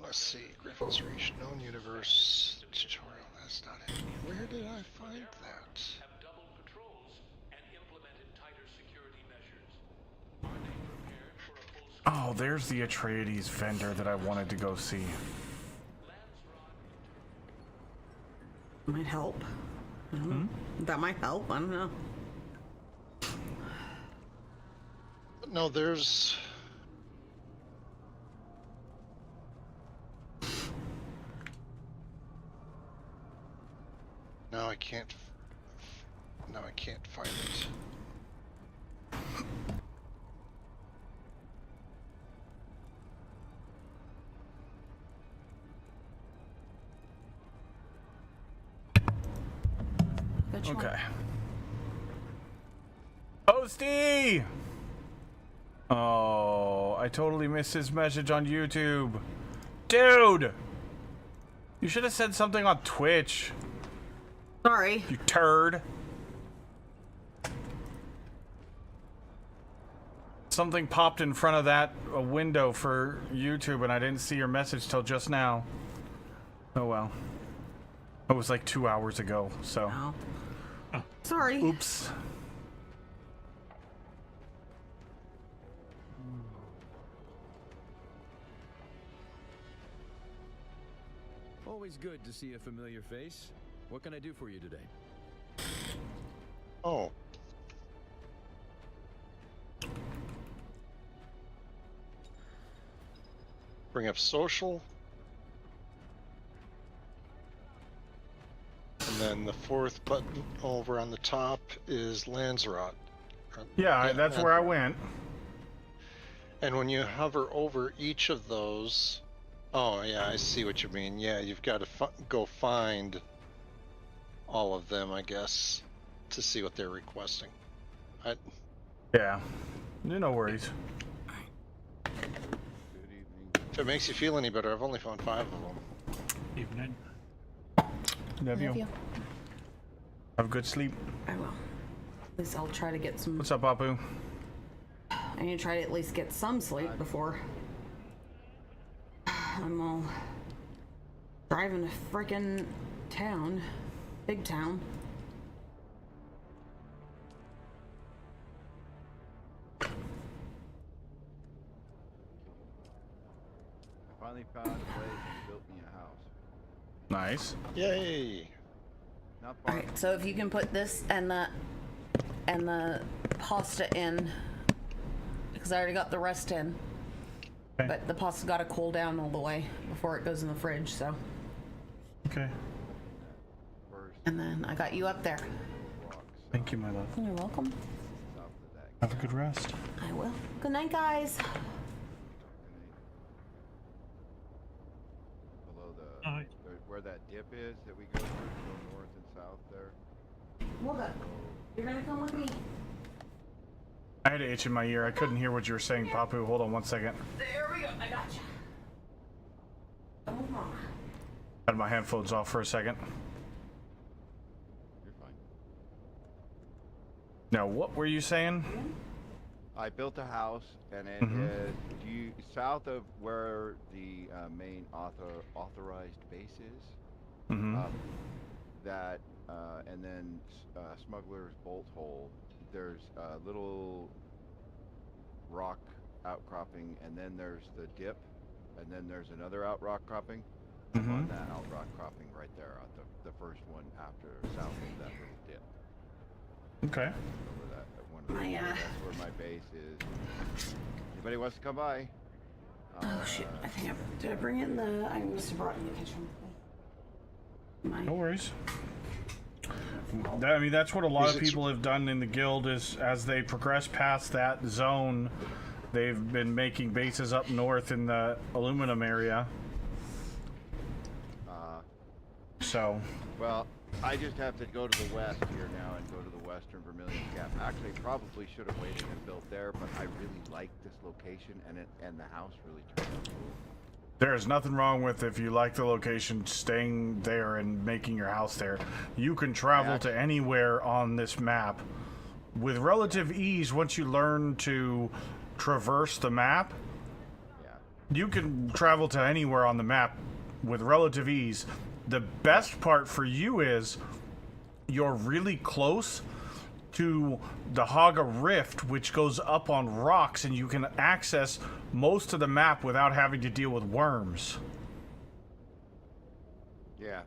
Let's see. Griffin's Reach, Known Universe, tutorial. That's not it. Where did I find that? Oh, there's the Atreides vendor that I wanted to go see. Might help. I don't know. That might help. I don't know. No, there's... No, I can't. No, I can't find it. Okay. Posty! Oh, I totally missed his message on YouTube. Dude! You should have said something on Twitch. Sorry. You turd. Something popped in front of that window for YouTube and I didn't see your message till just now. Oh well. It was like 2 hours ago, so. Oh. Sorry. Oops. Always good to see a familiar face. What can I do for you today? Oh. Bring up social. And then the fourth button over on the top is Lanzarote. Yeah, that's where I went. And when you hover over each of those... Oh, yeah, I see what you mean. Yeah, you've got to go find all of them, I guess, to see what they're requesting. Yeah, no worries. If it makes you feel any better, I've only found 5 of them. Evening. Love you. Have a good sleep. I will. At least I'll try to get some. What's up, Papu? I need to try to at least get some sleep before I'm all driving to frickin' town. Big town. I finally found a place and built me a house. Nice. Yay! Alright, so if you can put this and the pasta in, because I already got the rest in. Okay. But the pasta's got to cool down all the way before it goes in the fridge, so. Okay. And then I got you up there. Thank you, my love. You're welcome. Have a good rest. I will. Good night, guys. Below where that dip is that we go through, go north and south there. Well done. You're gonna come with me. I had an itch in my ear. I couldn't hear what you were saying, Papu. Hold on one second. There we go. I got you. Come with Mama. Had my headphones off for a second. You're fine. Now, what were you saying? I built a house, and it Mhm. is south of where the main authorized base is. Mhm. That and then Smuggler's Bolt Hole. There's a little rock outcropping, and then there's the dip, and then there's another outcropping. I'm on that outcropping right there, at the first one after south of that little dip. Okay. Over that one. That's where my base is. Anybody wants to come by? Oh shit! I think did I bring it in the? I must have brought it in the kitchen. No worries. I mean, that's what a lot of people have done in the guild. Is as they progress past that zone, they've been making bases up north in the aluminum area. So. Well, I just have to go to the west here now and go to the Western Vermilion Gap. Actually, probably should have waited and built there, but I really like this location, and the house really turned out cool. There's nothing wrong with, if you like the location, staying there and making your house there. You can travel to anywhere on this map with relative ease. Once you learn to traverse the map, you can travel to anywhere on the map with relative ease. The best part for you is you're really close to the Haga Rift, which goes up on rocks, and you can access most of the map without having to deal with worms. Yeah.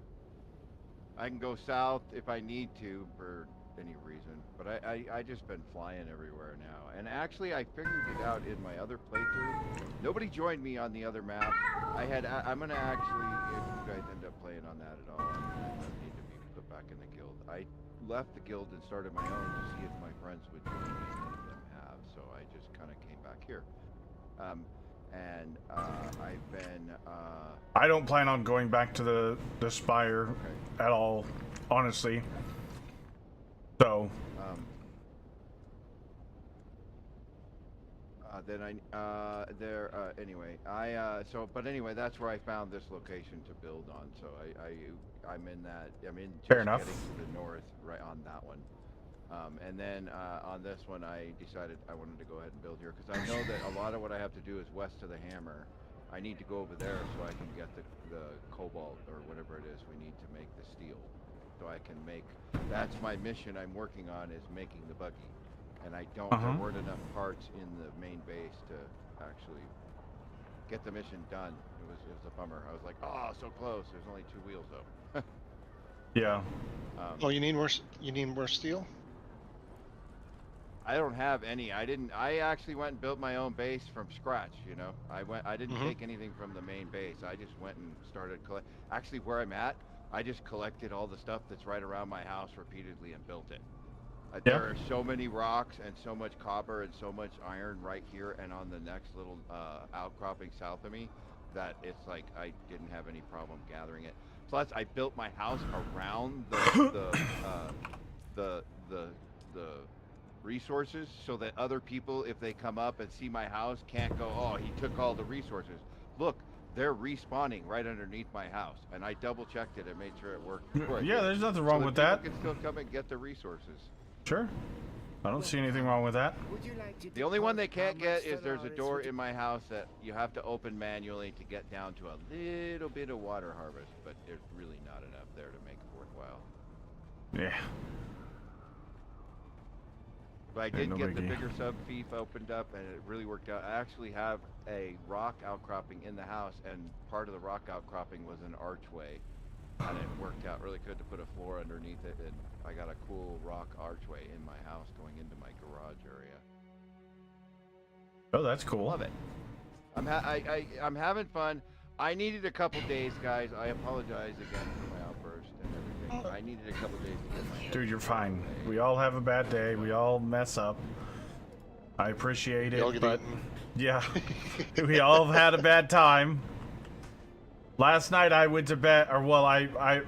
I can go south if I need to for any reason, but I just been flying everywhere now. And actually, I figured it out in my other playthrough. Nobody joined me on the other map. I'm gonna actually, if you guys end up playing on that at all, I need to be put back in the guild. I left the guild and started my own to see if my friends would join me. None of them have, so I just kind of came back here. I've been. I don't plan on going back to the Spire at all, honestly. So. But anyway, that's where I found this location to build on. So I'm in just Fair enough. getting to the north, right on that one. And then on this one, I decided I wanted to go ahead and build here because I know that a lot of what I have to do is west of the Hammer. I need to go over there so I can get the cobalt or whatever it is we need to make the steel. So I can make. That's my mission I'm working on, is making the buggy. And I don't. There weren't enough parts in the main base to actually get the mission done. It was a bummer. I was like, oh, so close. There's only 2 wheels though. Yeah. Oh, you need more steel? I don't have any. I actually went and built my own base from scratch, you know. I didn't take anything from the main base. I just went and started actually where I'm at, I just collected all the stuff that's right around my house repeatedly and built it. There are so many rocks and so much copper and so much iron right here and on the next little outcropping south of me that it's like I didn't have any problem gathering it. Plus, I built my house around the resources so that other people, if they come up and see my house, can't go, oh, he took all the resources. Look, they're respawning right underneath my house, and I double-checked it and made sure it worked. Yeah, there's nothing wrong with that. People can still come and get the resources. Sure. I don't see anything wrong with that. The only one they can't get is there's a door in my house that you have to open manually to get down to a little bit of water harvest, but there's really not enough there to make it worthwhile. Yeah. But I did get the bigger sub-fief opened up, and it really worked out. I actually have a rock outcropping in the house, and part of the rock outcropping was an archway, and it worked out really good to put a floor underneath it, and I got a cool rock archway in my house going into my garage area. Oh, that's cool. Love it. I'm having fun. I needed a couple days, guys. I apologize again for my outburst and everything. I needed a couple days to get my head. Dude, you're fine. We all have a bad day. We all mess up. I appreciate it, but yeah, we all have had a bad time. Last night I went to bed, or well,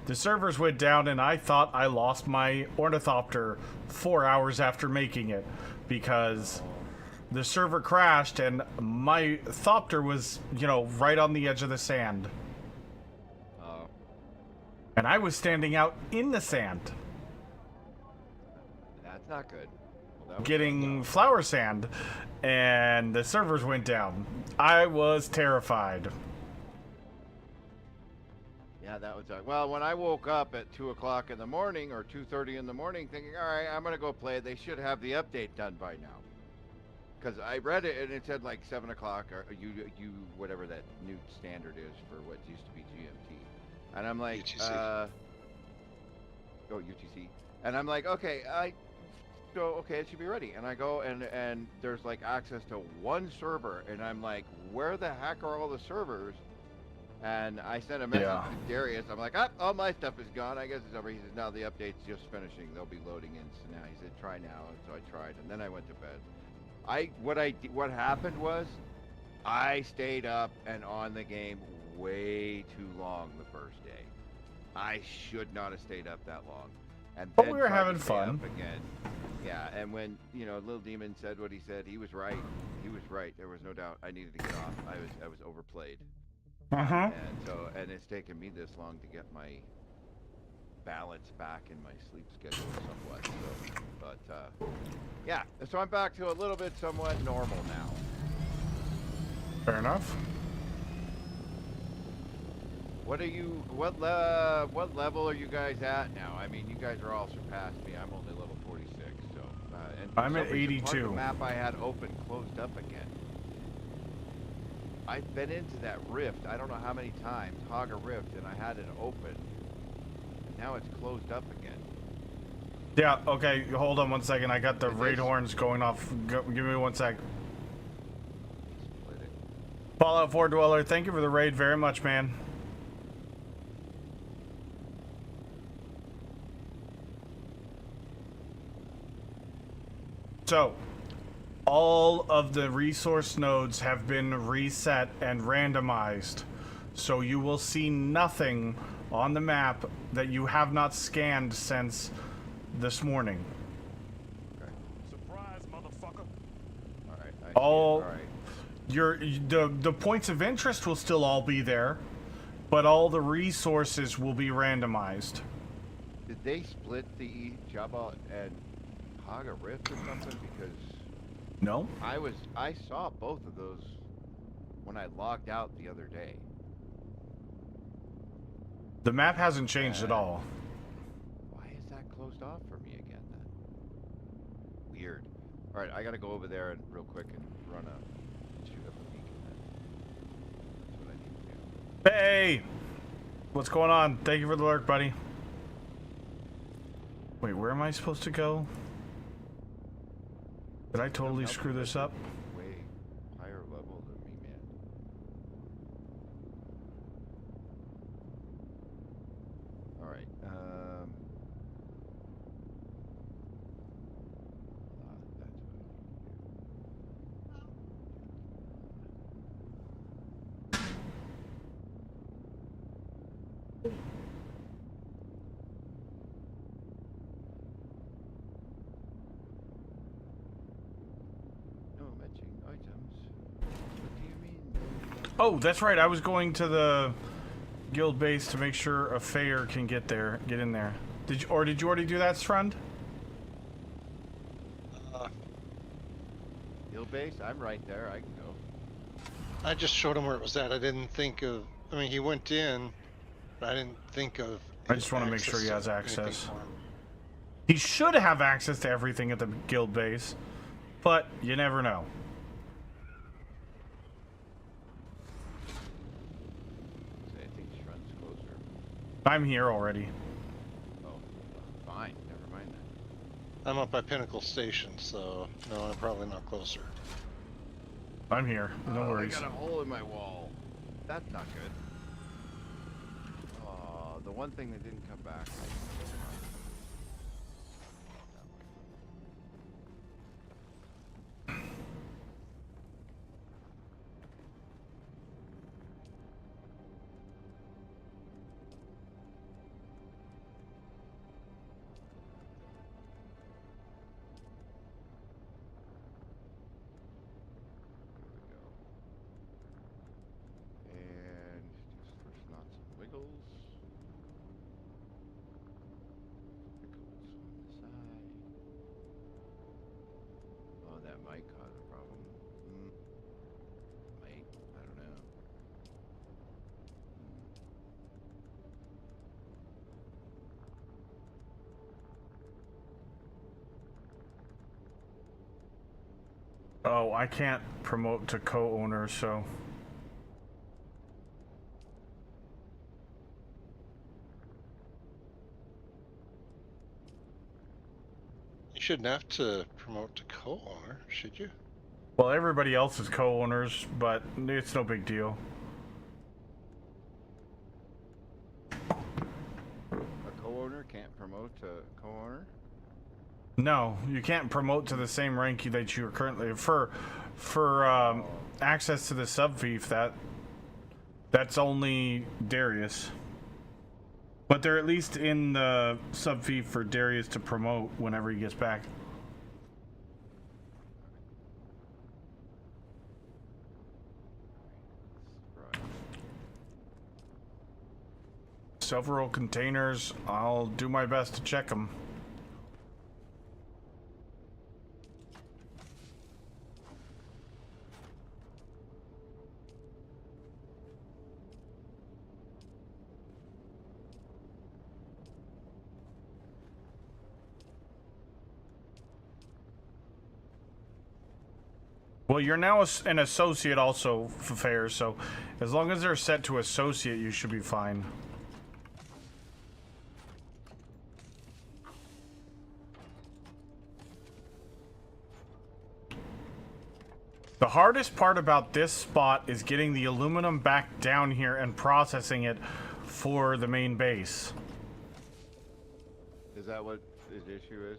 the servers went down and I thought I lost my ornithopter 4 hours after making it because the server crashed and my thopter was, right on the edge of the sand. And I was standing out in the sand. That's not good. getting flower sand, and the servers went down. I was terrified. Yeah, that was well. When I woke up at 2 o'clock in the morning or 2:30 in the morning, thinking, "All right, I'm gonna go play." They should have the update done by now. Because I read it and it said like 7 o'clock or you whatever that new standard is for what used to be GMT, and I'm like, UTC, and I'm like, okay, it should be ready, and I go and there's like access to one server, and I'm like, where the heck are all the servers? And I sent a message to Darius. I'm like, all my stuff is gone. I guess it's over. He says, no, the update's just finishing. They'll be loading in. So now he said, try now. And so I tried, and then I went to bed. What happened was, I stayed up and on the game way too long the first day. I should not have stayed up that long. And But then we were tried having to stay fun. up again. Yeah, and when Little Demon said what he said, he was right. He was right. There was no doubt. I needed to get off. I was overplayed. Uh-huh. And it's taken me this long to get my balance back in my sleep schedule somewhat. So, but yeah, so I'm back to a little bit somewhat normal now. Fair enough. What level are you guys at now? I mean, you guys are all surpassed me. I'm only level 46. So and for I'm some at reason, part of 82. the map I had open closed up again. I've been into that rift, I don't know how many times, Haga Rift, and I had it open. Now it's closed up again. Yeah, okay, hold on one second. I got the raid horns going off. Give me 1 sec. Fallout 4 Dweller, thank you for the raid very much, man. So, all of the resource nodes have been reset and randomized. So you will see nothing on the map that you have not scanned since this morning. Surprise, motherfucker. All the points of interest will still all be there, but all the resources will be randomized. Did they split the Jabba and Haga Rift or something? Because no, I saw both of those when I logged out the other day. The map hasn't changed at all. Why is that closed off for me again then? Weird. All right, I gotta go over there and real quick and shoot up a beacon then. That's what I need to do. Hey, what's going on? Thank you for the lurk, buddy. Wait, where am I supposed to go? Did I totally screw this up? Way higher level than me, man. All right. Oh, that's right. I was going to the guild base to make sure a Fayer can get in there. Did you already do that, Strund? Guild base? I'm right there. I can go. I just showed him where it was at. I didn't think of. I mean, he went in, but I didn't think of. I just want to make sure he has anything access. for him. He should have access to everything at the guild base, but you never know. I think Shrun's closer. I'm here already. Oh, fine. Never mind then. I'm up by Pinnacle Station, so no, I'm probably not closer. I'm here. No worries. I got a hole in my wall. That's not good. Oh, the one thing that didn't come back. And just for knots and wiggles. that might cause a problem. Might. I don't know. Oh, I can't promote to co-owner, so... You shouldn't have to promote to co-owner, should you? Well, everybody else is co-owners, but it's no big deal. A co-owner can't promote to co-owner? No, you can't promote to the same rank that you are currently for access to the sub-fief. That's only Darius. But they're at least in the sub-fief for Darius to promote whenever he gets back. Several containers. I'll do my best to check them. Well, you're now an associate also, Fair, so as long as they're set to associate, you should be fine. The hardest part about this spot is getting the aluminum back down here and processing it for the main base. Is that what the issue is?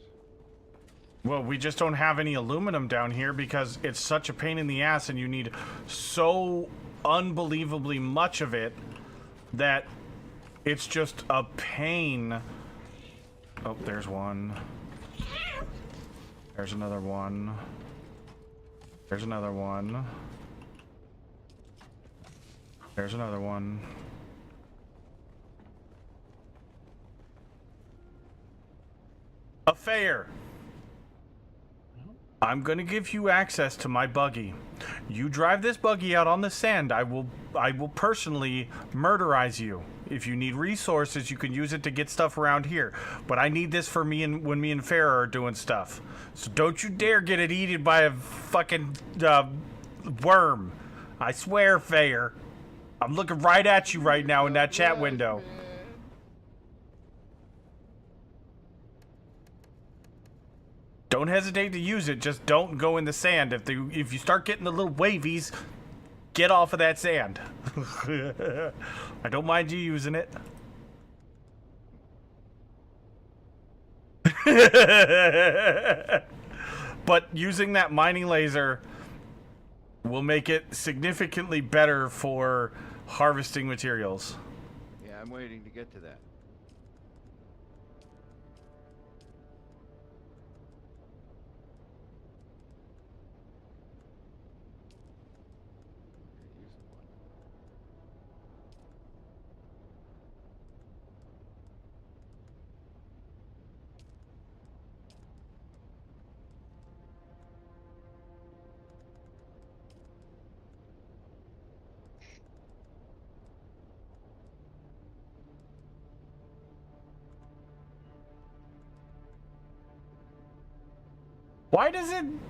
Well, we just don't have any aluminum down here because it's such a pain in the ass and you need so unbelievably much of it that it's just a pain. Oh, there's one. There's another one. There's another one. There's another one. A fair. I'm gonna give you access to my buggy. You drive this buggy out on the sand. I will personally murderize you. If you need resources, you can use it to get stuff around here. But I need this for me and when me and Farah are doing stuff. So don't you dare get it eaten by a fucking worm. I swear, Fair. I'm looking right at you right now in that chat window. Don't hesitate to use it. Just don't go in the sand. If you start getting the little wavies, get off of that sand. I don't mind you using it. But using that mining laser will make it significantly better for harvesting materials. Yeah, I'm waiting to get to that.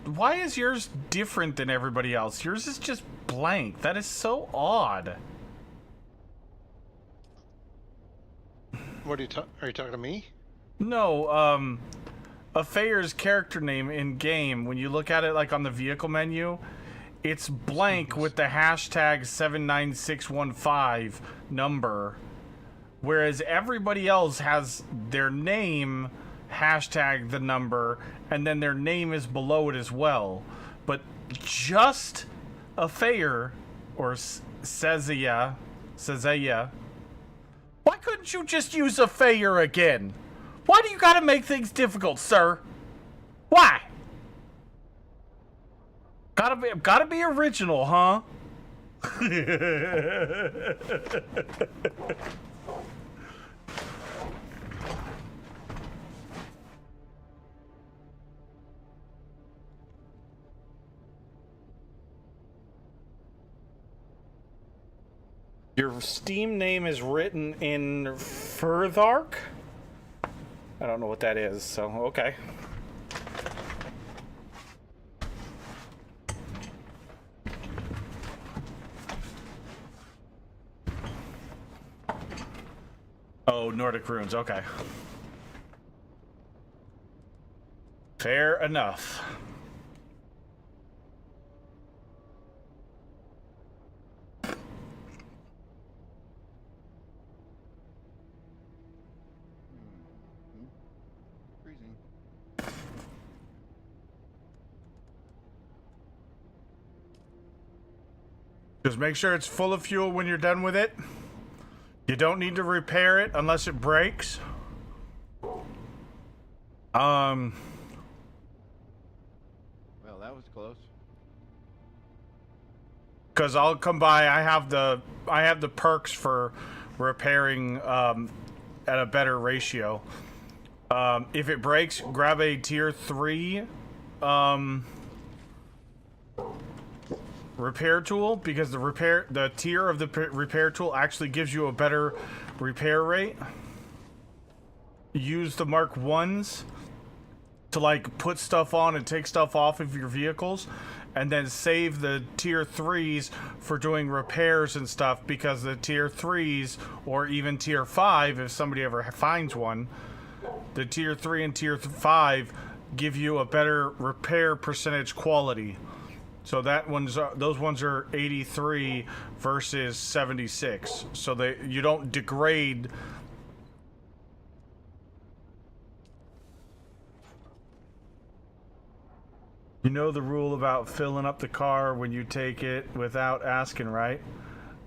Why is yours different than everybody else? Yours is just blank. That is so odd. What are you talking to me? No, Affair's character name in game, when you look at it like on the vehicle menu, it's blank with the hashtag 79615 number, whereas everybody else has their name hashtag the number and then their name is below it as well. But just Affair or Sezia, why couldn't you just use Affair again? Why do you gotta make things difficult, sir? Why? Gotta be original, huh? Your Steam name is written in Furthark? I don't know what that is, so okay. Oh, Nordic runes, okay. Fair enough. Freezing. Just make sure it's full of fuel when you're done with it. You don't need to repair it unless it breaks. Well, that was close. Cause I'll come by. I have the perks for repairing at a better ratio. If it breaks, grab a tier 3 repair tool, because the tier of the repair tool actually gives you a better repair rate. Use the Mark 1s to like put stuff on and take stuff off of your vehicles, and then save the tier 3s for doing repairs and stuff, because the tier 3s, or even tier 5 if somebody ever finds one, the tier 3 and tier 5 give you a better repair percentage quality. So those ones are 83 versus 76. So you don't degrade. You know the rule about filling up the car when you take it without asking, right?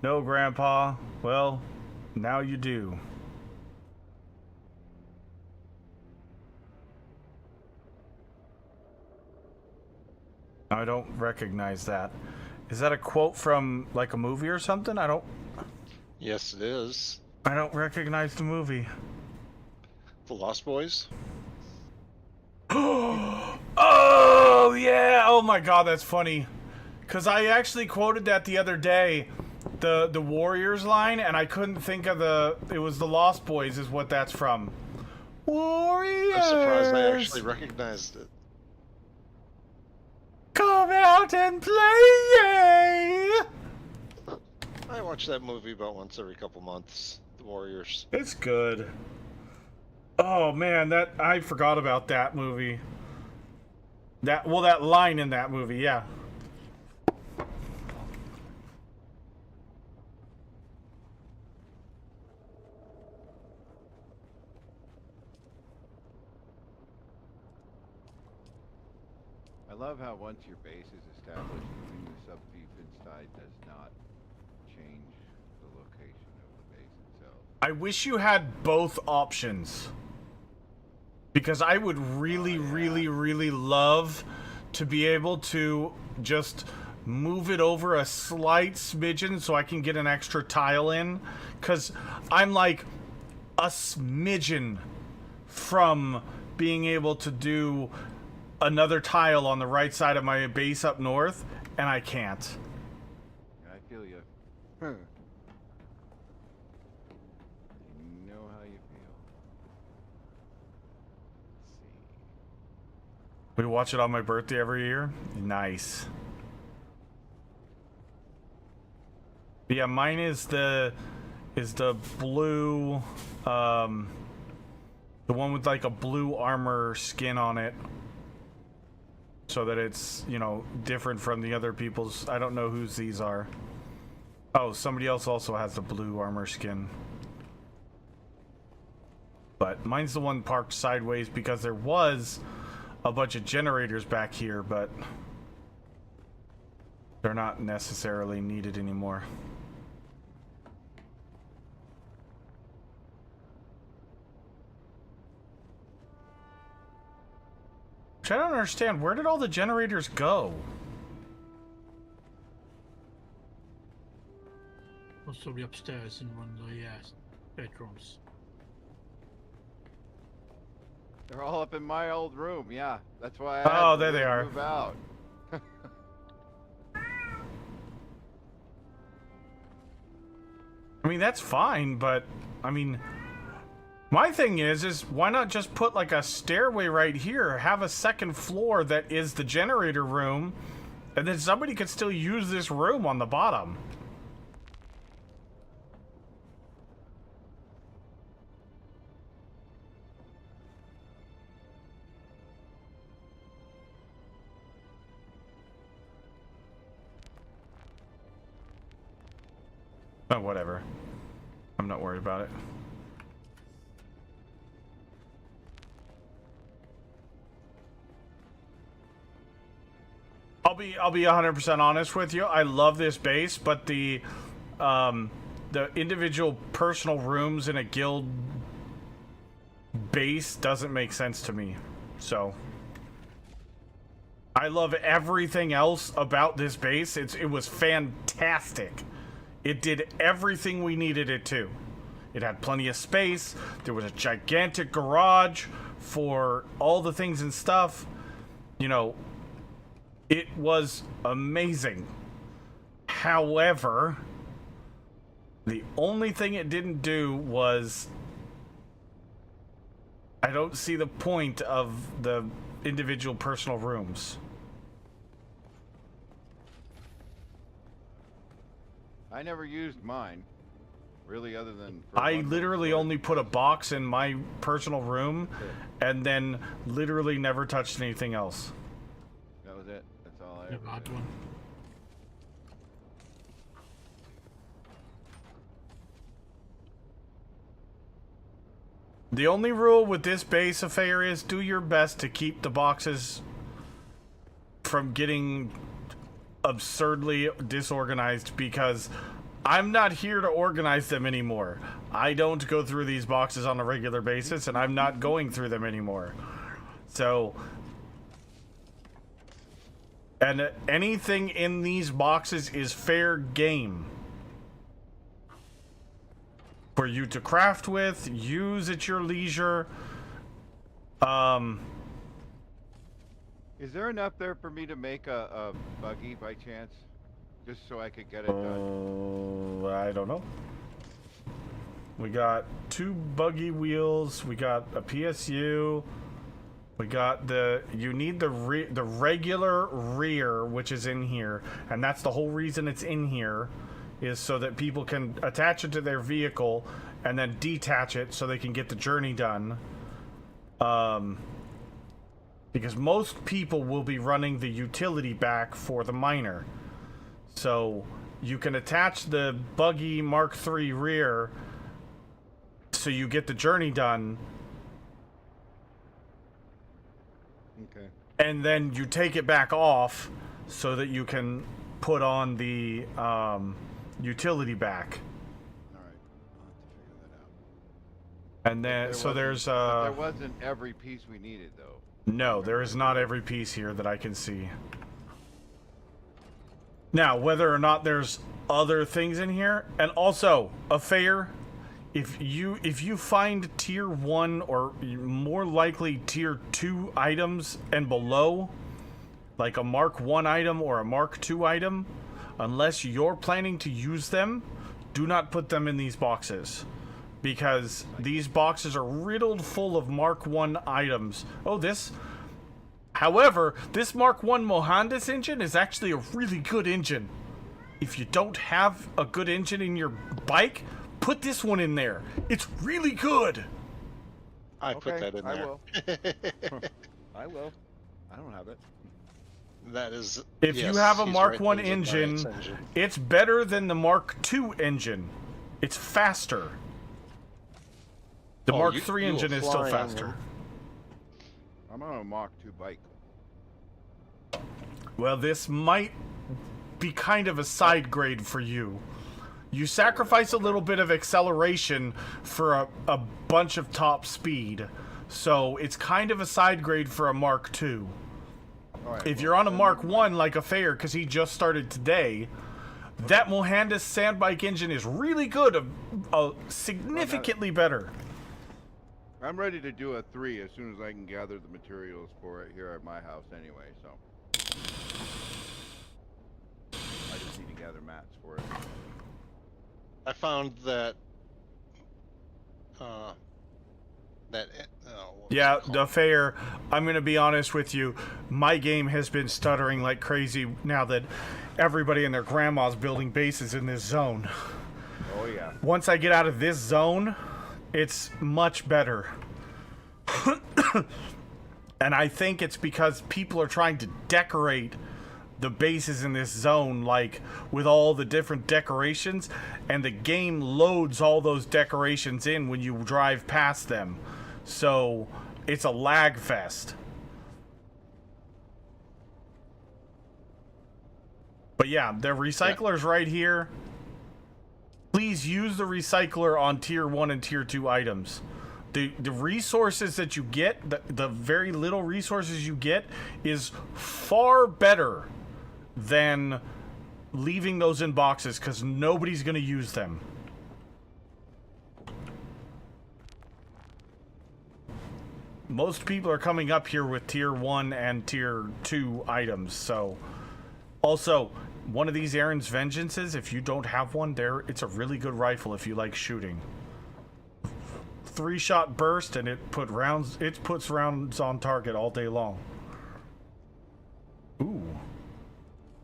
No, Grandpa. Well, now you do. I don't recognize that. Is that a quote from like a movie or something? Yes, it is. I don't recognize the movie. The Lost Boys? Oh, yeah! Oh my god, that's funny. Because I actually quoted that the other day, the Warriors line, and I couldn't think of it was the Lost Boys is what that's from. Warriors! I'm surprised I actually recognized it. Come out and play! I watch that movie about once every couple months. The Warriors. It's good. Oh man, I forgot about that movie. That line in that movie, yeah. I love how once your base is established, moving the sub-thief inside does not change the location of the base itself. I wish you had both options. Because I would really, really, really love to be able to just move it over a slight smidgen so I can get an extra tile in. Because I'm like a smidgen from being able to do another tile on the right side of my base up north, and I can't. I feel you. I know how you feel. We watch it on my birthday every year. Nice. But yeah, mine is the blue, the one with like a blue armor skin on it, so that it's, you know, different from the other people's. I don't know whose these are. Oh, somebody else also has the blue armor skin. But mine's the one parked sideways because there was a bunch of generators back here, but they're not necessarily needed anymore. Which I don't understand. Where did all the generators go? Must be upstairs in one of the bedrooms. They're all up in my old room. Yeah, that's why. Oh, had to there they are. Move out. I mean, that's fine, but I mean, my thing is why not just put like a stairway right here, have a second floor that is the generator room, and then somebody could still use this room on the bottom. Oh, whatever. I'm not worried about it. I'll be 100% honest with you. I love this base, but the individual personal rooms in a guild base doesn't make sense to me. So I love everything else about this base. It was fantastic. It did everything we needed it to. It had plenty of space. There was a gigantic garage for all the things and stuff. You know, it was amazing. However, the only thing it didn't do was, I don't see the point of the individual personal rooms. I never used mine, really, other than... I literally only put a box in my personal room, and then literally never touched anything else. That was it. That's all I ever did. The only rule with this base affair is do your best to keep the boxes from getting absurdly disorganized, because I'm not here to organize them anymore. I don't go through these boxes on a regular basis, and I'm not going through them anymore. So, and anything in these boxes is fair game for you to craft with, use at your leisure. Is there enough there for me to make a buggy by chance? Just so I could get it done? I don't know. We got 2 buggy wheels. We got a PSU. We got you need the regular rear, which is in here. And that's the whole reason it's in here, is so that people can attach it to their vehicle and then detach it so they can get the journey done. Because most people will be running the utility back for the miner. So you can attach the buggy Mark III rear so you get the journey done. Okay. And then you take it back off so that you can put on the utility back. Alright, I'll have to figure that out. And then, But there wasn't every piece we needed, though. No, there is not every piece here that I can see. Now, whether or not there's other things in here, and also, a fair, if you find tier 1 or more likely tier 2 items and below, like a Mark 1 item or a Mark 2 item, unless you're planning to use them, do not put them in these boxes. Because these boxes are riddled full of Mark 1 items. Oh, this... However, this Mark 1 Mohandas engine is actually a really good engine. If you don't have a good engine in your bike, put this one in there. It's really good. I put that in there. I will. I will. I don't have it. That is... If yes, you have a he's Mark right, 1 there's a engine, Giants engine, it's better than the Mark 2 engine. It's faster. The Oh, Mark you- 3 you will engine is still fly on faster. them. I'm on a Mach 2 bike. Well, this might be kind of a side grade for you. You sacrifice a little bit of acceleration for a bunch of top speed. So it's kind of a side grade for a Mark 2. Right, if you're on a Mark 1 like a Fair, because he just started today, that Mohandas sand bike engine is really good, significantly better. I'm ready to do a 3 as soon as I can gather the materials for it here at my house anyway, so. I just need to gather mats for it. I found that Yeah, the fair. I'm gonna be honest with you. My game has been stuttering like crazy now that everybody and their grandma's building bases in this zone. Oh yeah. Once I get out of this zone, it's much better. And I think it's because people are trying to decorate the bases in this zone, like with all the different decorations, and the game loads all those decorations in when you drive past them. So it's a lag fest. But yeah, the recycler's right here. Please use the recycler on tier 1 and tier 2 items. The resources that you get, the very little resources you get, is far better than leaving those in boxes, because nobody's going to use them. Most people are coming up here with tier 1 and tier 2 items, so... Also, one of these Aaron's Vengeances, if you don't have one, it's a really good rifle if you like shooting. 3-shot burst, and it puts rounds on target all day long. Ooh.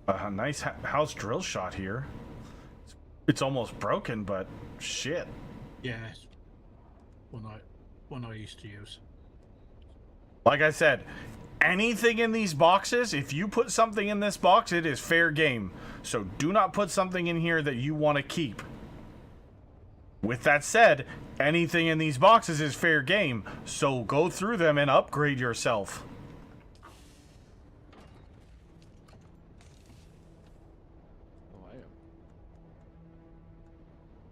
A nice house drill shot here. It's almost broken, but shit. Yes. One I used to use. Like I said, anything in these boxes, if you put something in this box, it is fair game. So do not put something in here that you want to keep. With that said, anything in these boxes is fair game. So go through them and upgrade yourself.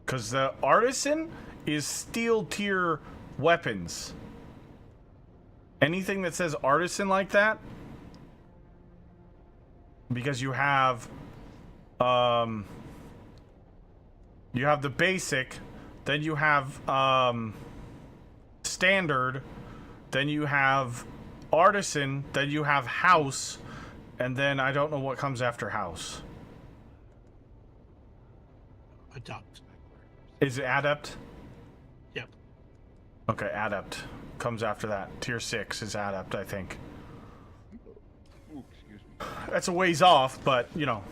Because the artisan is steel tier weapons. Anything that says artisan like that, because you have the basic, then you have standard, then you have artisan, then you have house, and then I don't know what comes after house. Adept. Is it adept? Yep. Okay, adept comes after that. Tier 6 is adept, I think. Ooh, excuse me. That's a ways off, but, you know,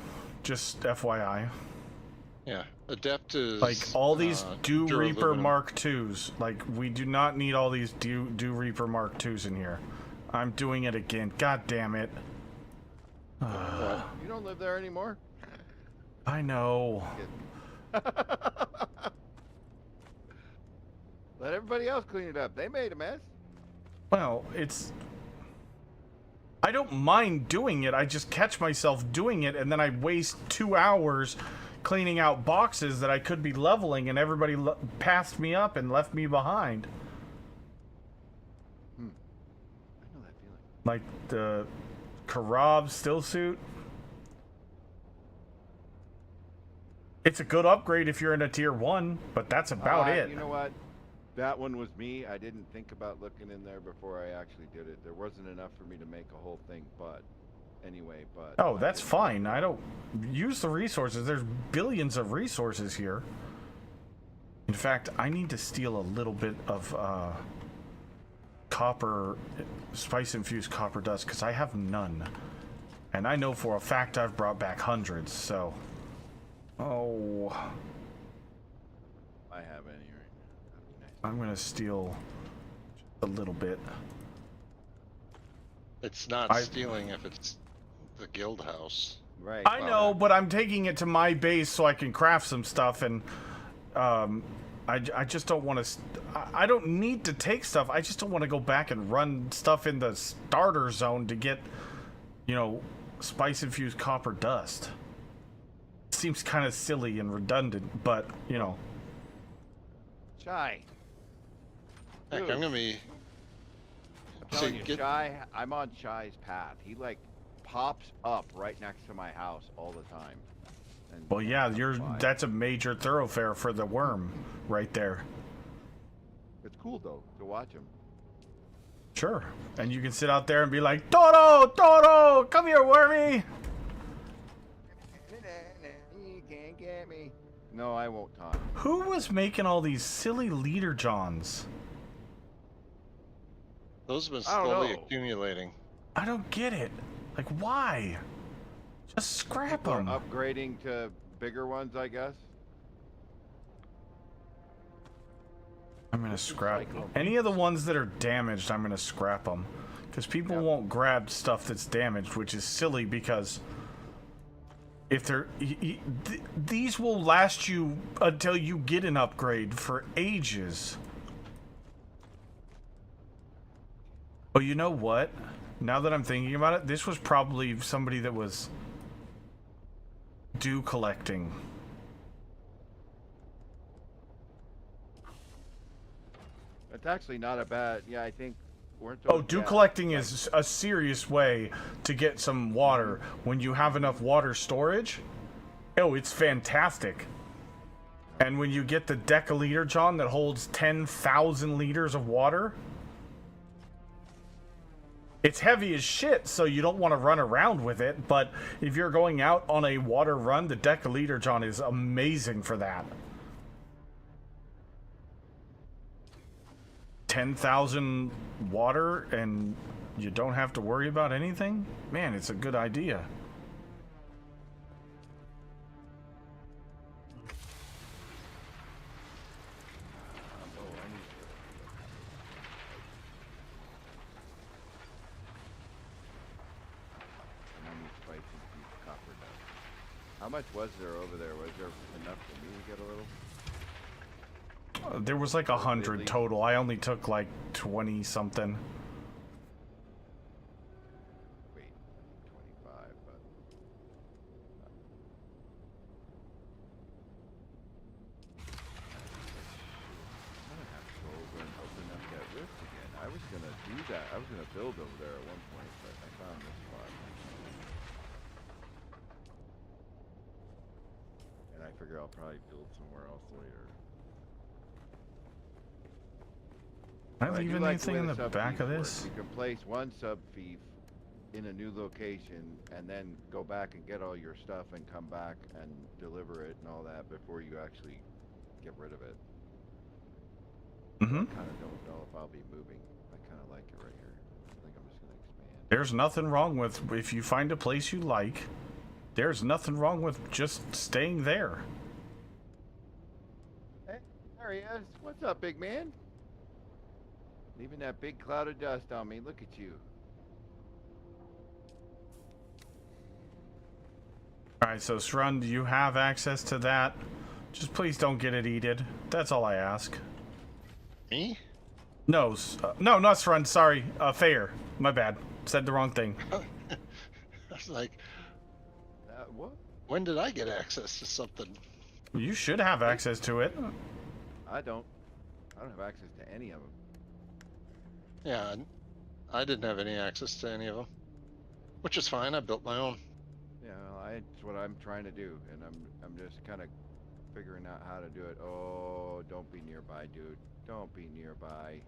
just FYI. Yeah, adept is... Like, all these Do Reaper duraluminum. Mark IIs. Like, we do not need all these Do Reaper Mark IIs in here. I'm doing it again. God damn it. What? You don't live there anymore? I know. Let everybody else clean it up. They made a mess. Well, I don't mind doing it. I just catch myself doing it, and then I waste 2 hours cleaning out boxes that I could be leveling, and everybody passed me up and left me behind. I know that feeling. Like the Karab still suit. It's a good upgrade if you're in a tier 1, but that's about it. You know what? That one was me. I didn't think about looking in there before I actually did it. There wasn't enough for me to make a whole thing, but anyway, but... Oh, that's fine. I don't use the resources. There's billions of resources here. In fact, I need to steal a little bit of copper, spice-infused copper dust, because I have none. And I know for a fact I've brought back hundreds, so... Oh... I have any right now. I'm gonna steal a little bit. It's not stealing if it's the guild house. Right. I know, but I'm taking it to my base so I can craft some stuff, and I just don't want to. I don't need to take stuff. I just don't want to go back and run stuff in the starter zone to get, you know, spice-infused copper dust. Seems kind of silly and redundant, but you know. Shy. Heck, I'm gonna be. I'm telling you, Shy. I'm on Shy's path. He like pops up right next to my house all the time. And Well, yeah, that's a major thoroughfare for the worm right there. It's cool though to watch him. Sure, and you can sit out there and be like, Toro, Toro, come here, wormy. You can't get me. No, I won't talk. Who was making all these silly leader johns? Those have been I don't slowly know. accumulating. I don't get it. Like, why? Just scrap People are them. upgrading to bigger ones, I guess. I'm gonna scrap any of the ones that are damaged. I'm gonna scrap them because people won't grab stuff that's damaged, which is silly because if they're these will last you until you get an upgrade for ages. Oh, you know what? Now that I'm thinking about it, this was probably somebody that was dew collecting. It's actually not a bad. Yeah, I think. Oh, dew collecting is a serious way to get some water when you have enough water storage. Oh, it's fantastic. And when you get the decaliter John that holds 10,000 liters of water, it's heavy as shit, so you don't want to run around with it. But if you're going out on a water run, the decaliter John is amazing for that. 10,000 water and you don't have to worry about anything? Man, it's a good idea. How much was there over there? Was there enough for me to get a little? There was like 100 total. I only took like 20 something. Wait, 25, but. I'm gonna have to go over and open up that rift again. I was gonna do that. I was gonna build over there at one point, but I found this spot. And I figure I'll probably build somewhere else later. Can I leave do like the anything way in the the sub back thief of works. this? You can place one sub thief in a new location and then go back and get all your stuff and come back and deliver it and all that before you actually get rid of it. Mm-hmm. I kind of don't know if I'll be moving. I kind of like it right here. I think I'm just going to expand. There's nothing wrong with, if you find a place you like, there's nothing wrong with just staying there. Hey, there he is. What's up, big man? Leaving that big cloud of dust on me. Look at you. Alright, so Srund, you have access to that. Just please don't get it eated. That's all I ask. Me? No, no, not Srund, sorry. Fair. My bad. Said the wrong thing. I was like, what? When did I get access to something? You should have access to it. I don't have access to any of them. Yeah, I didn't have any access to any of them, which is fine. I built my own. Yeah, well, it's what I'm trying to do, and I'm just kind of figuring out how to do it. Oh, don't be nearby, dude. Don't be nearby.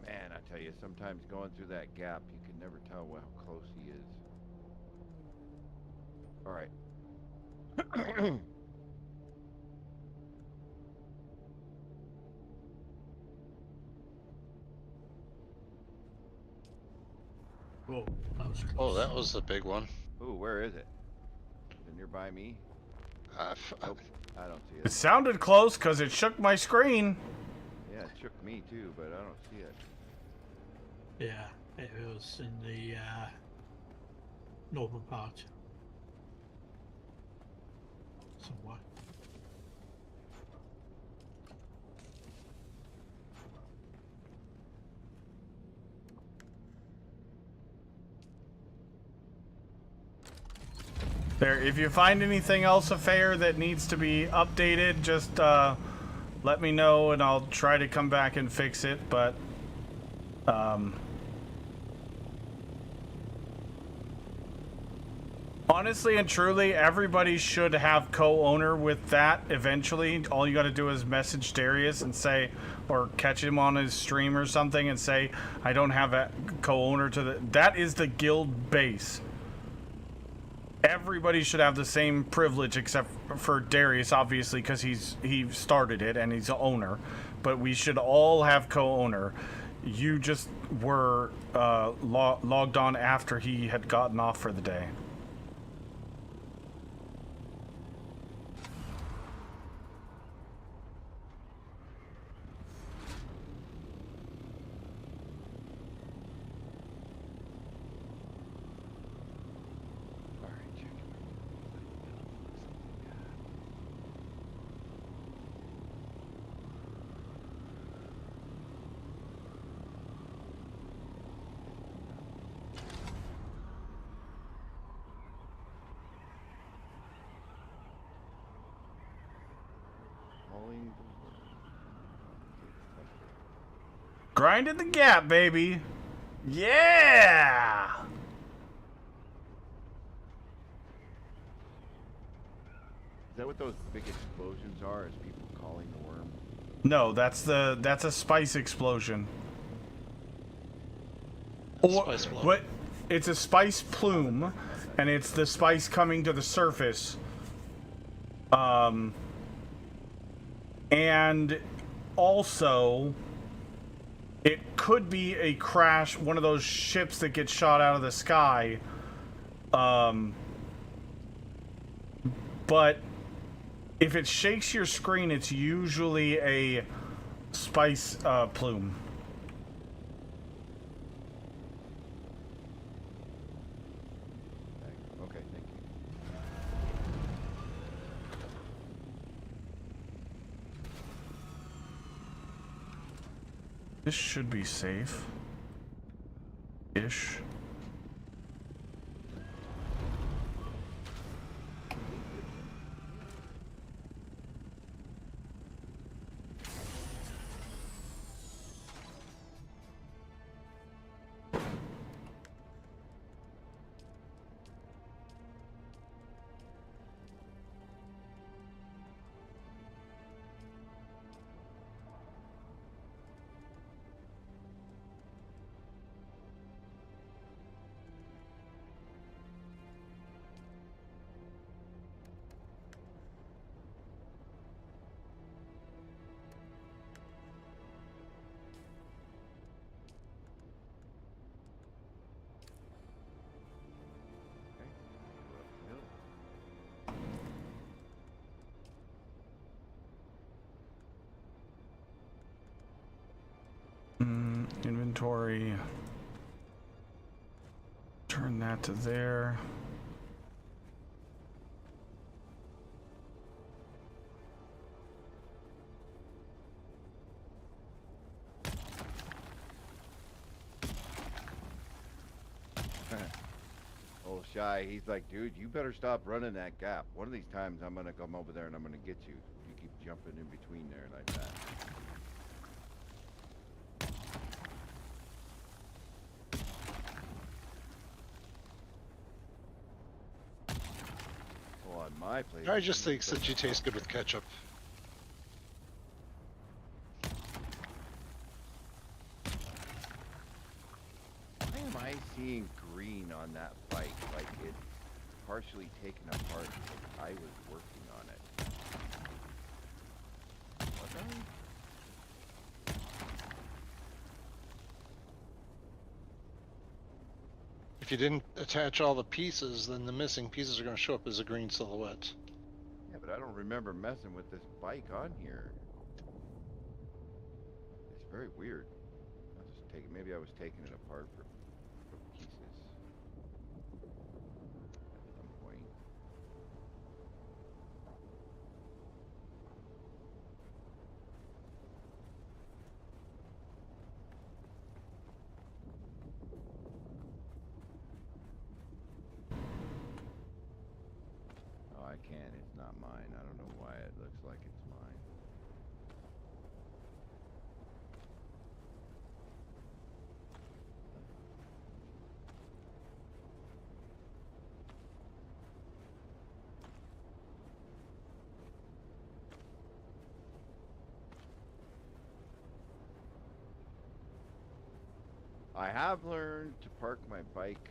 Man, I tell you, sometimes going through that gap, you can never tell how close he is. All right. Whoa, that was close. Oh, that was the big one. Ooh, where is it? Is it nearby me? Nope, I don't see It it. sounded close because it shook my screen. Yeah, it shook me too, but I don't see it. Yeah, it was in the northern part. Somewhere. There, if you find anything else affair that needs to be updated, just let me know and I'll try to come back and fix it, but honestly and truly, everybody should have co-owner with that eventually. All you got to do is message Darius and say, or catch him on his stream or something and say, I don't have a co-owner to the... That is the guild base. everybody should have the same privilege except for Darius, obviously, because he started it and he's the owner. But we should all have co-owner. You just were logged on after he had gotten off for the day. Grinding the gap, baby. Yeah! Is that what those big explosions are? Is people calling the worm? No, that's a spice explosion. Or what? It's a spice plume, and it's the spice coming to the surface. And also, it could be a crash, one of those ships that get shot out of the sky. But if it shakes your screen, it's usually a spice plume. Okay, thank you. This should be safe. Ish. Inventory. Turn that to there. Old Shy, he's like, dude, you better stop running that gap. One of these times I'm gonna come over there and I'm gonna get you. You keep jumping in between there like that. Well, on my place. I just think that you taste good with ketchup. Why am I seeing green on that bike? Like it's partially taken apart because I was working on it. Was I? If you didn't attach all the pieces, then the missing pieces are going to show up as a green silhouette. Yeah, but I don't remember messing with this bike on here. It's very weird. I'll just take it. Maybe I was taking it apart for pieces at some point. Oh, I can't. It's not mine. I don't know why it looks like it's mine. I have learned to park my bike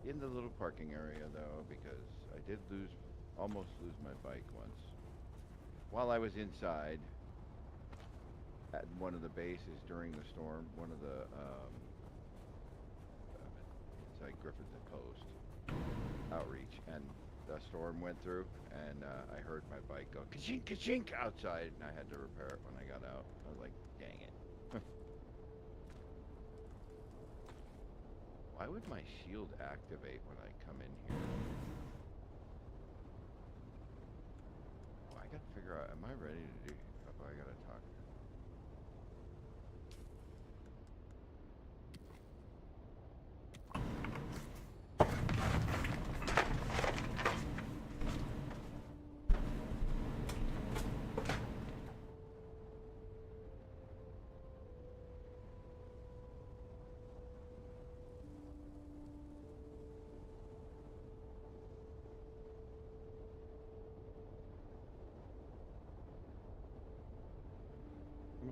in the little parking area though, because I did almost lose my bike once. While I was inside at one of the bases during the storm, one of the inside Griffith Post outreach, and the storm went through, and I heard my bike go ka-chink, ka-chink outside, and I had to repair it when I got out. I was like, dang it. Why would my shield activate when I come in here? Well, I gotta figure out, am I ready to do, oh, I gotta talk.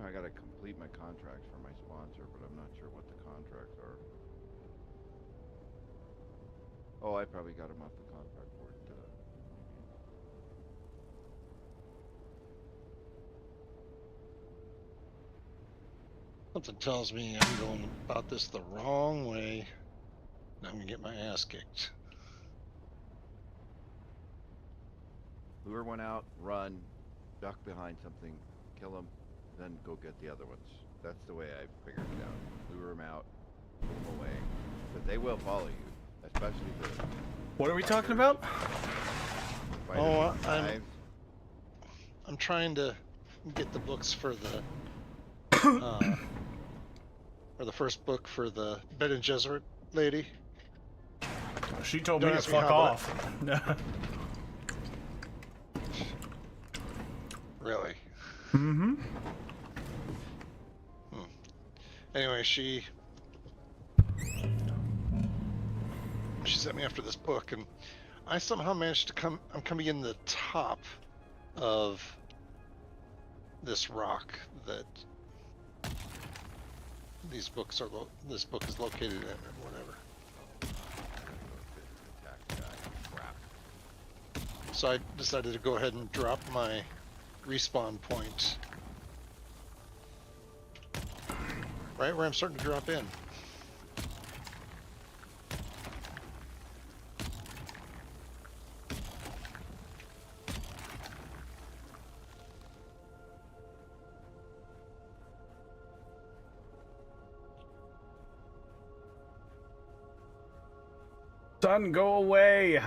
I gotta complete my contracts for my sponsor, but I'm not sure what the contracts are. Oh, I probably got him off the contract board. Something tells me I'm going about this the wrong way. And I'm gonna get my ass kicked. Lure one out, run, duck behind something, kill him, then go get the other ones. That's the way I figured it out. Lure them out, pull them away. But they will follow you, especially the... What are we talking about? Oh, I'm trying to get the books for the first book for the Bene Gesserit lady. She told me to fuck off. Really? Mm-hmm. Anyway, she sent me after this book, and I somehow managed to come. I'm coming in the top of this rock that these books are. This book is located in, or whatever. So I decided to go ahead and drop my respawn point right where I'm starting to drop in. Sun, go away.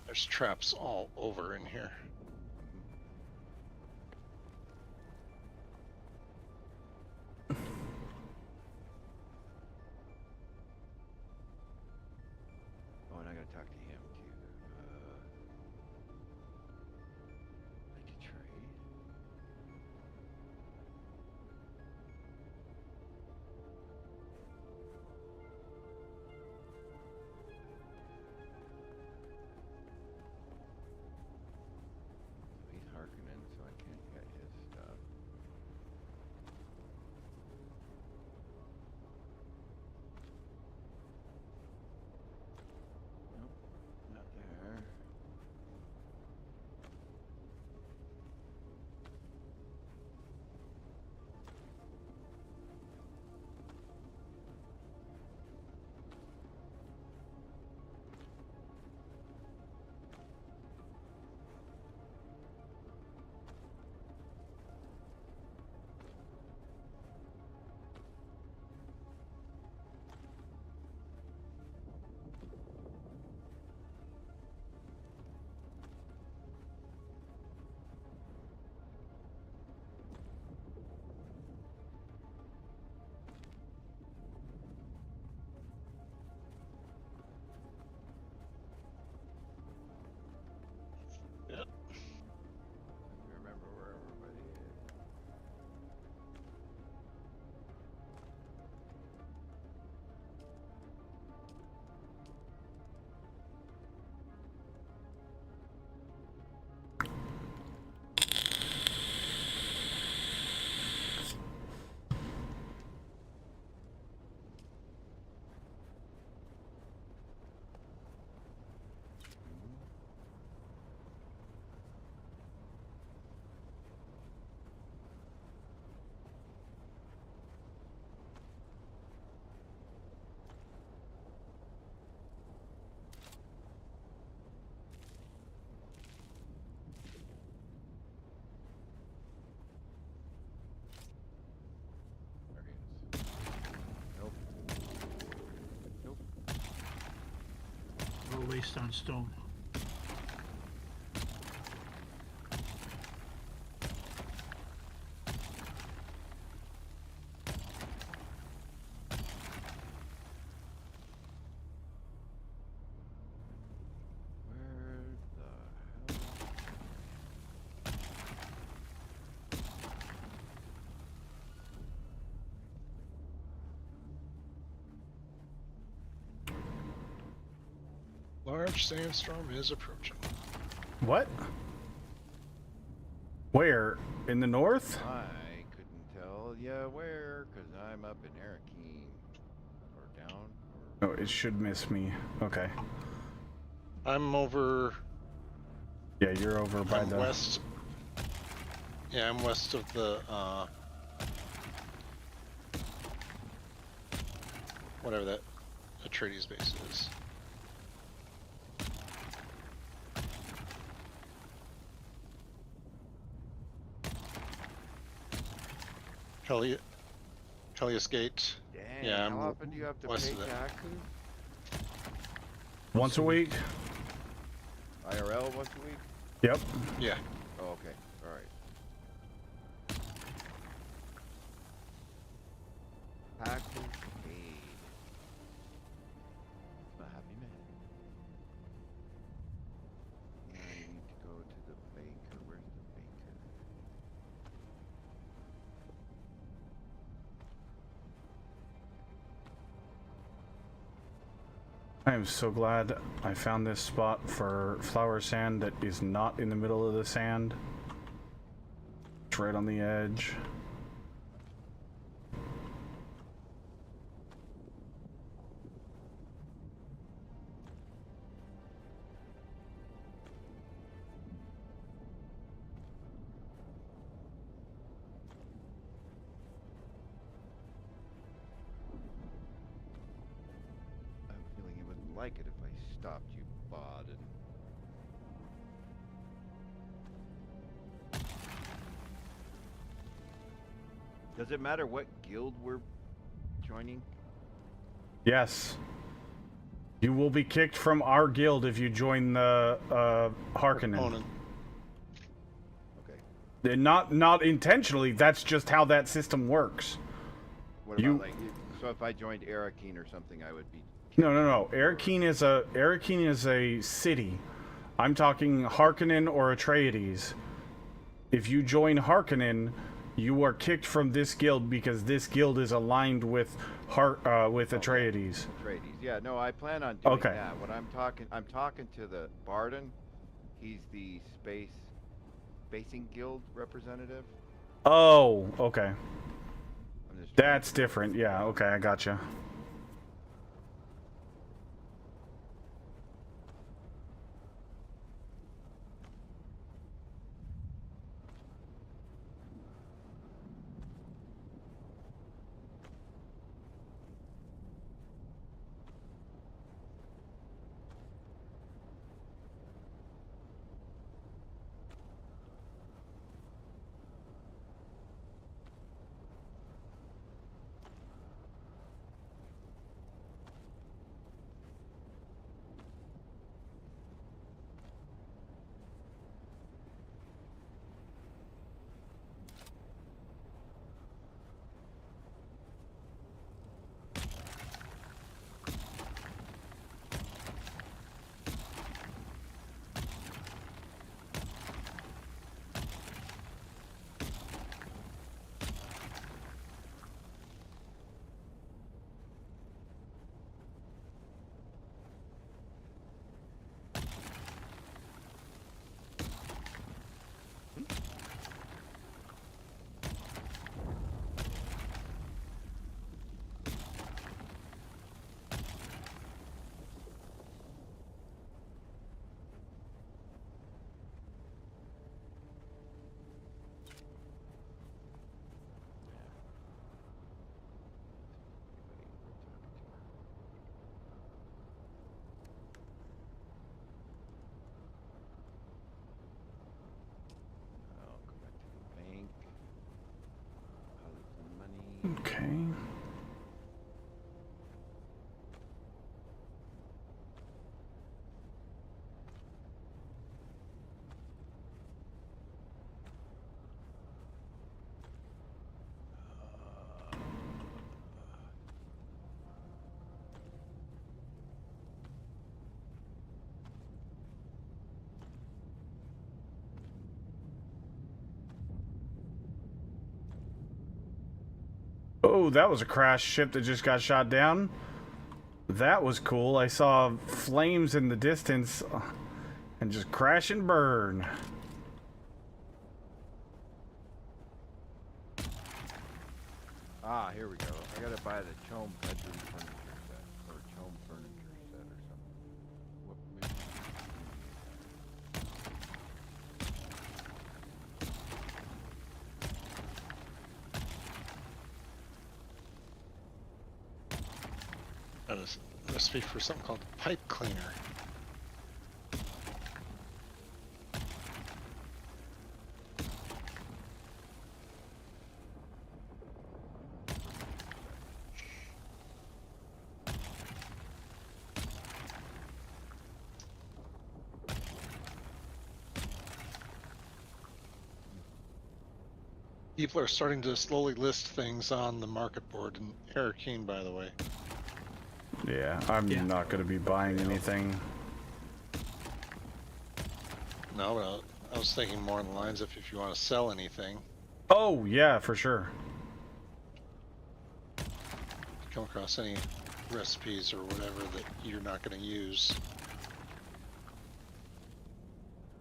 There's traps all over in here. Oh, and I gotta talk to him too. Like to trade? more waste sandstone. Large sandstorm is approaching. What? Where? In the north? I couldn't tell ya where, because I'm up in Arakeen. Or down. Oh, it should miss me. Okay. I'm over. Yeah, you're over by I'm the west. Yeah, I'm west of the whatever that Atreides base is. Kellius Gate. Dang, Yeah, I'm how often do you have to west pay of that. taxes? once a week. IRL once a week? Yep. Yeah. Oh, okay. Alright. Taxes paid. I'm a happy man. Now I need to go to the baker. Where's the baker? I am so glad I found this spot for flower sand that is not in the middle of the sand. It's right on the edge. I have a feeling you wouldn't like it if I stopped you, Baden. Does it matter what guild we're joining? Yes. You will be kicked from our guild if you join the Harkonnen. Okay. Not intentionally, that's just how that system works. What about like, so if I joined Arakeen or something, I would be. No. Arakeen is a city. I'm talking Harkonnen or Atreides. If you join Harkonnen, you are kicked from this guild because this guild is aligned with Atreides. Atreides. Yeah, no, I plan on doing Okay. that. What I'm talking to the Barden. He's the spacing guild representative. Oh, okay. That's different. Yeah, okay, I gotcha. I'll go back to the bank. Deposit some money. Okay. Ooh, that was a crash ship that just got shot down. That was cool. I saw flames in the distance and just crash and burn. Ah, here we go. I gotta buy the Chome bedroom furniture set, or Chome furniture set or something. What, maybe That is a recipe for something called pipe cleaner. People are starting to slowly list things on the market board in Arakeen, by the way. Yeah, I'm not going to be buying anything. No, but I was thinking more on the lines of if you want to sell anything. Oh, yeah, for sure. If you come across any recipes or whatever that you're not going to use.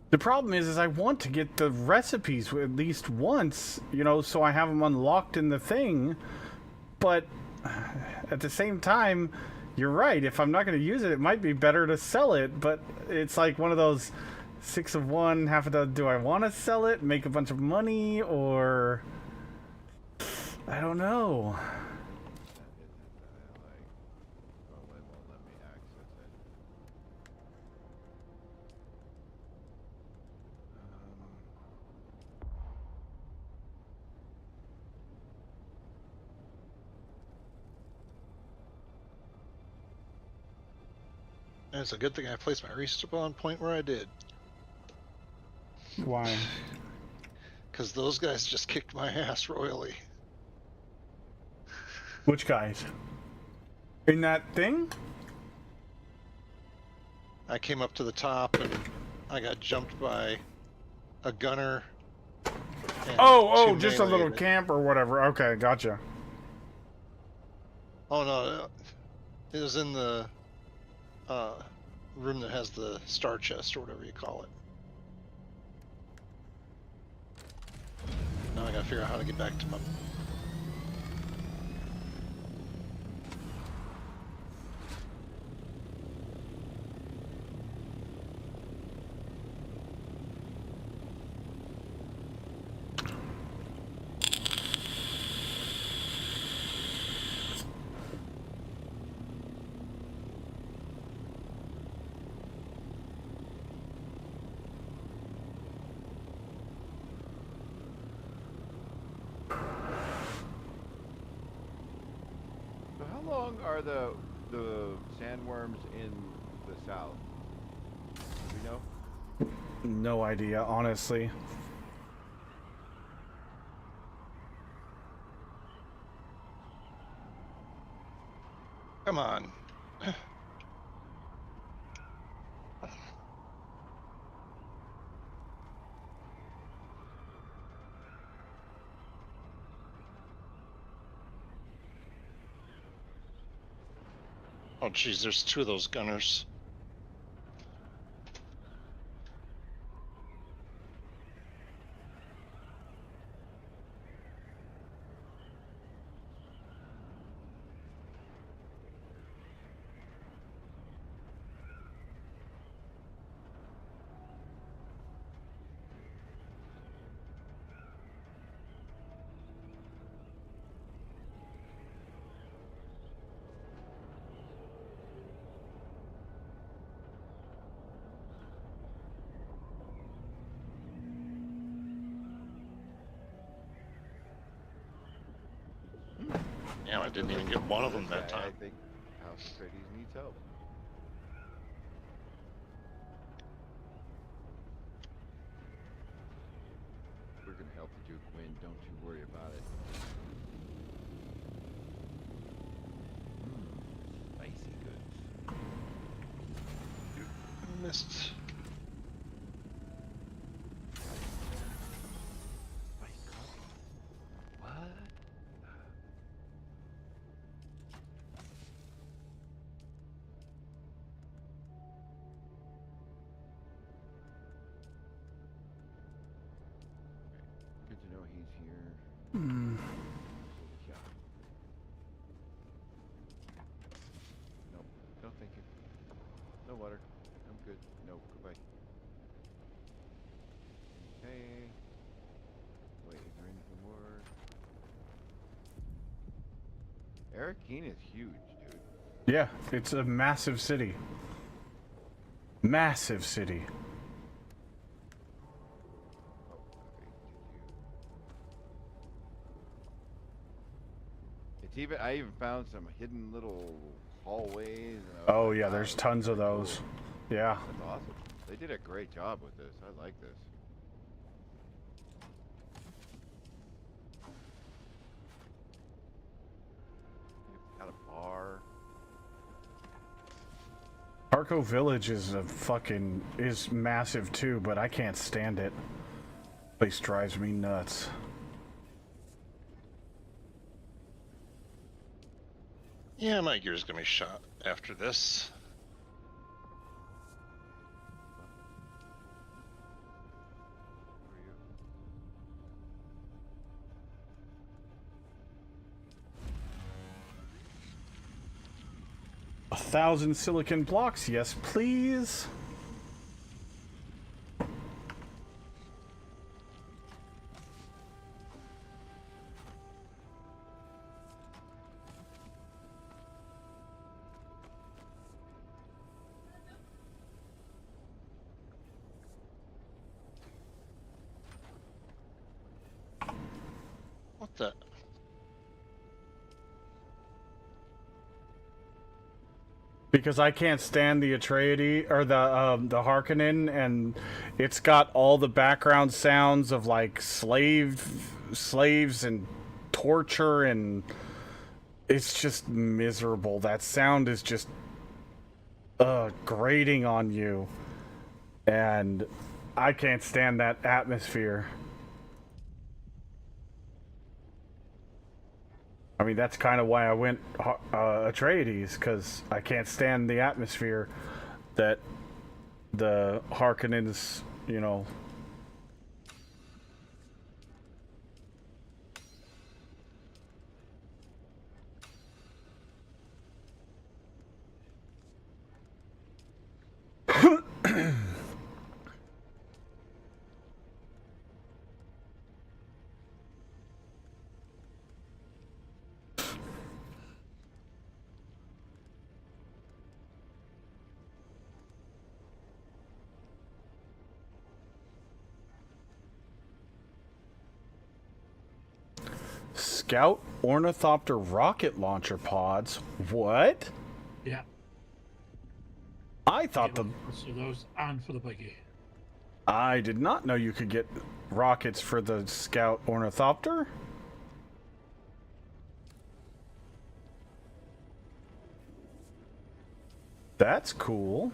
The problem is I want to get the recipes at least once, you know, so I have them unlocked in the thing. But at the same time, you're right. If I'm not going to use it, it might be better to sell it. But it's like one of those 6 of one, half a dozen. Do I want to sell it, make a bunch of money, or I don't know. And it's a good thing I placed my respawn point where I did. Why? Because those guys just kicked my ass royally. Which guys? In that thing? I came up to the top and I got jumped by a gunner. And Oh, two just a little melee. camp or whatever. Okay, gotcha. Oh no, it was in the room that has the star chest or whatever you call it. Now I gotta figure out how to get back to my... So how long are the sandworms in the south? Do we know? No idea, honestly. Come on. Oh geez, there's 2 of those gunners. Damn, I didn't even get one of them that time. I think House Atreides needs help. We're gonna help the Duke win. Don't you worry about it. Spicy goods. Missed. What? Yeah. No, no, thank you. No water. I'm good. No, goodbye. Okay. Wait, is there anything more? Arakeen is huge, dude. Yeah, it's a massive city. Massive city. It's even. I even found some hidden little hallways. And Oh yeah, there's tons of those. Yeah. That's awesome. They did a great job with this. I like this. Got a bar. Arco Village is is massive too, but I can't stand it. Place drives me nuts. Yeah, my gear's gonna be shot after this. A 1,000 silicon blocks, yes please. What the? Because I can't stand the Atreides or the Harkonnen, and it's got all the background sounds of like slaves and torture, and it's just miserable. That sound is just grating on you, and I can't stand that atmosphere. I mean, that's kind of why I went Atreides, because I can't stand the atmosphere that the Harkonnens, you know. Scout Ornithopter rocket launcher pods? What? Yeah. I thought So those and for the buggy. I did not know you could get rockets for the Scout Ornithopter. That's cool.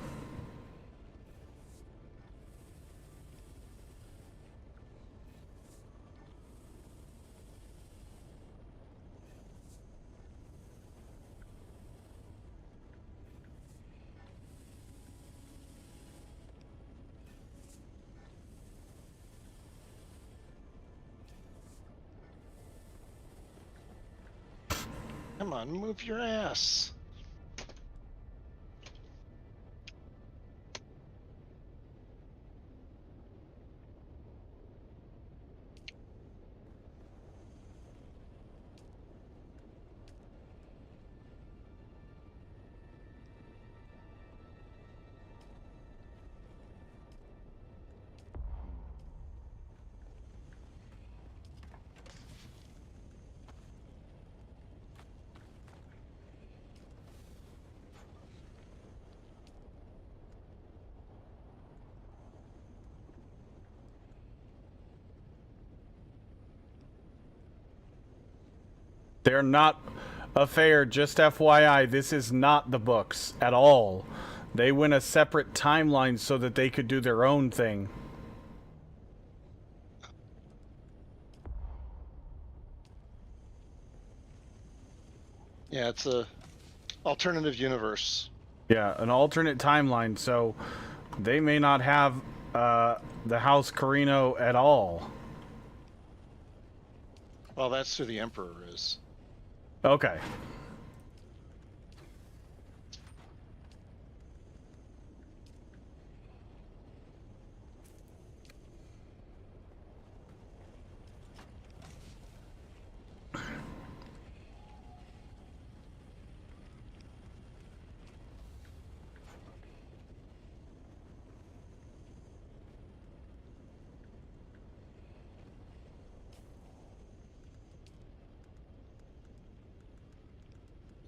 Come on, move your ass. They're not a fair, just FYI, this is not the books at all. They went a separate timeline so that they could do their own thing. Yeah, it's a alternative universe. Yeah, an alternate timeline, so they may not have the House Carino at all. Well, that's who the Emperor is. Okay.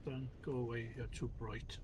Don't go away, you're too bright.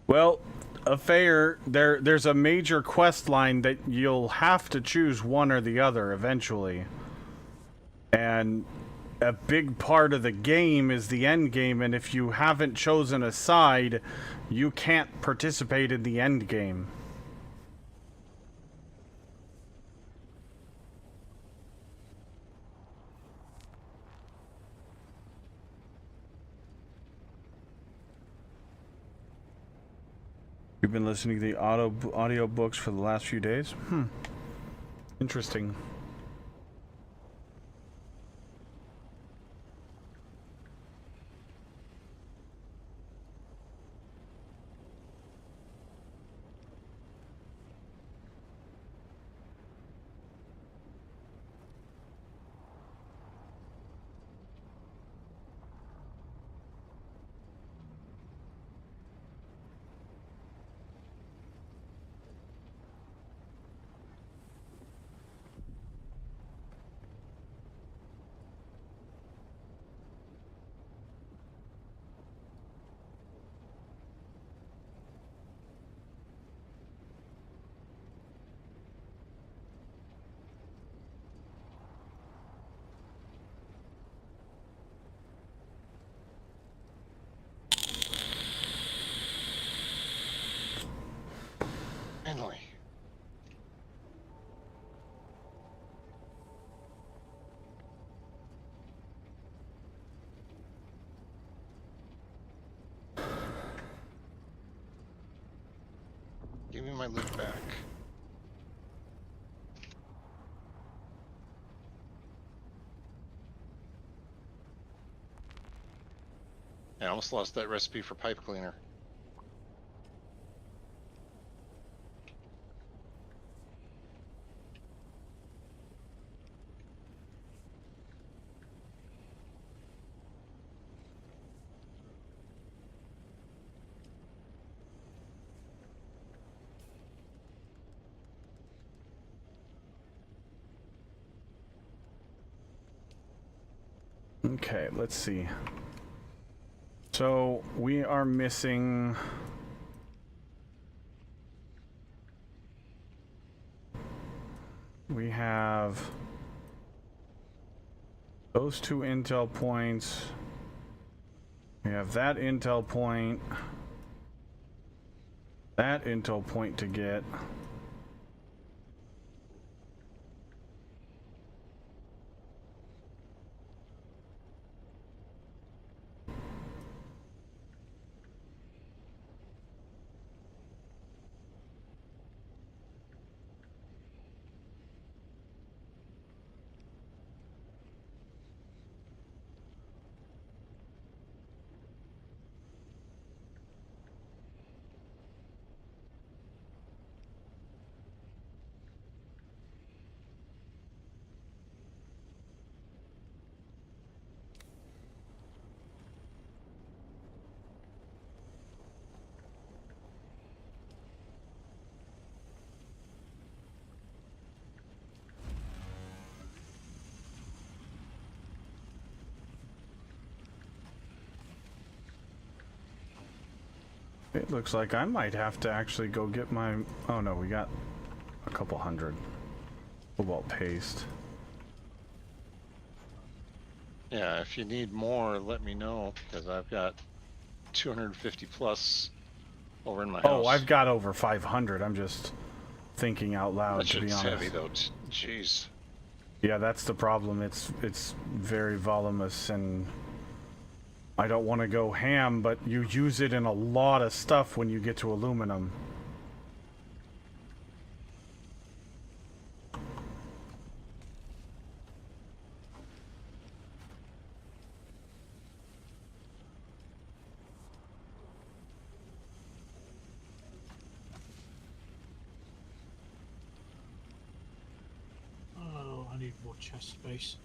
Well, there's a major quest line that you'll have to choose one or the other eventually. And a big part of the game is the end game, and if you haven't chosen a side, you can't participate in the end game. You've been listening to the audio books for the last few days? Interesting. Finally. Give me my loot back. I almost lost that recipe for pipe cleaner. Okay, let's see. So we are missing we have those 2 intel points. We have that intel point. That intel point to get. It looks like I might have to actually go get my... Oh no, we got a couple hundred cobalt paste. Yeah, if you need more, let me know, because I've got 250 plus over in my house. Oh, I've got over 500. I'm just thinking out loud, That to be shit's honest. heavy though. Jeez. Yeah, that's the problem. It's very voluminous, and I don't want to go ham, but you use it in a lot of stuff when you get to aluminum. Oh, I need more chest space.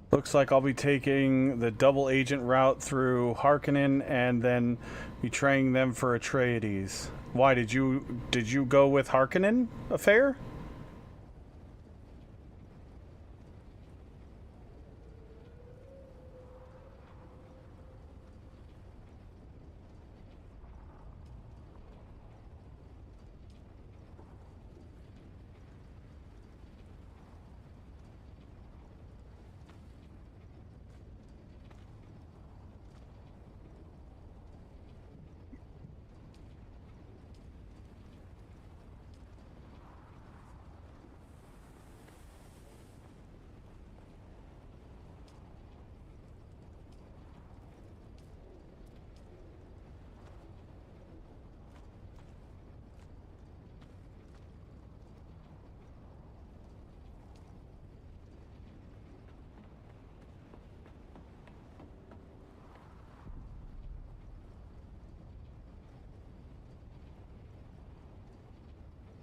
Looks like I'll be taking the double agent route through Harkonnen and then betraying them for Atreides. Why did you go with Harkonnen affair?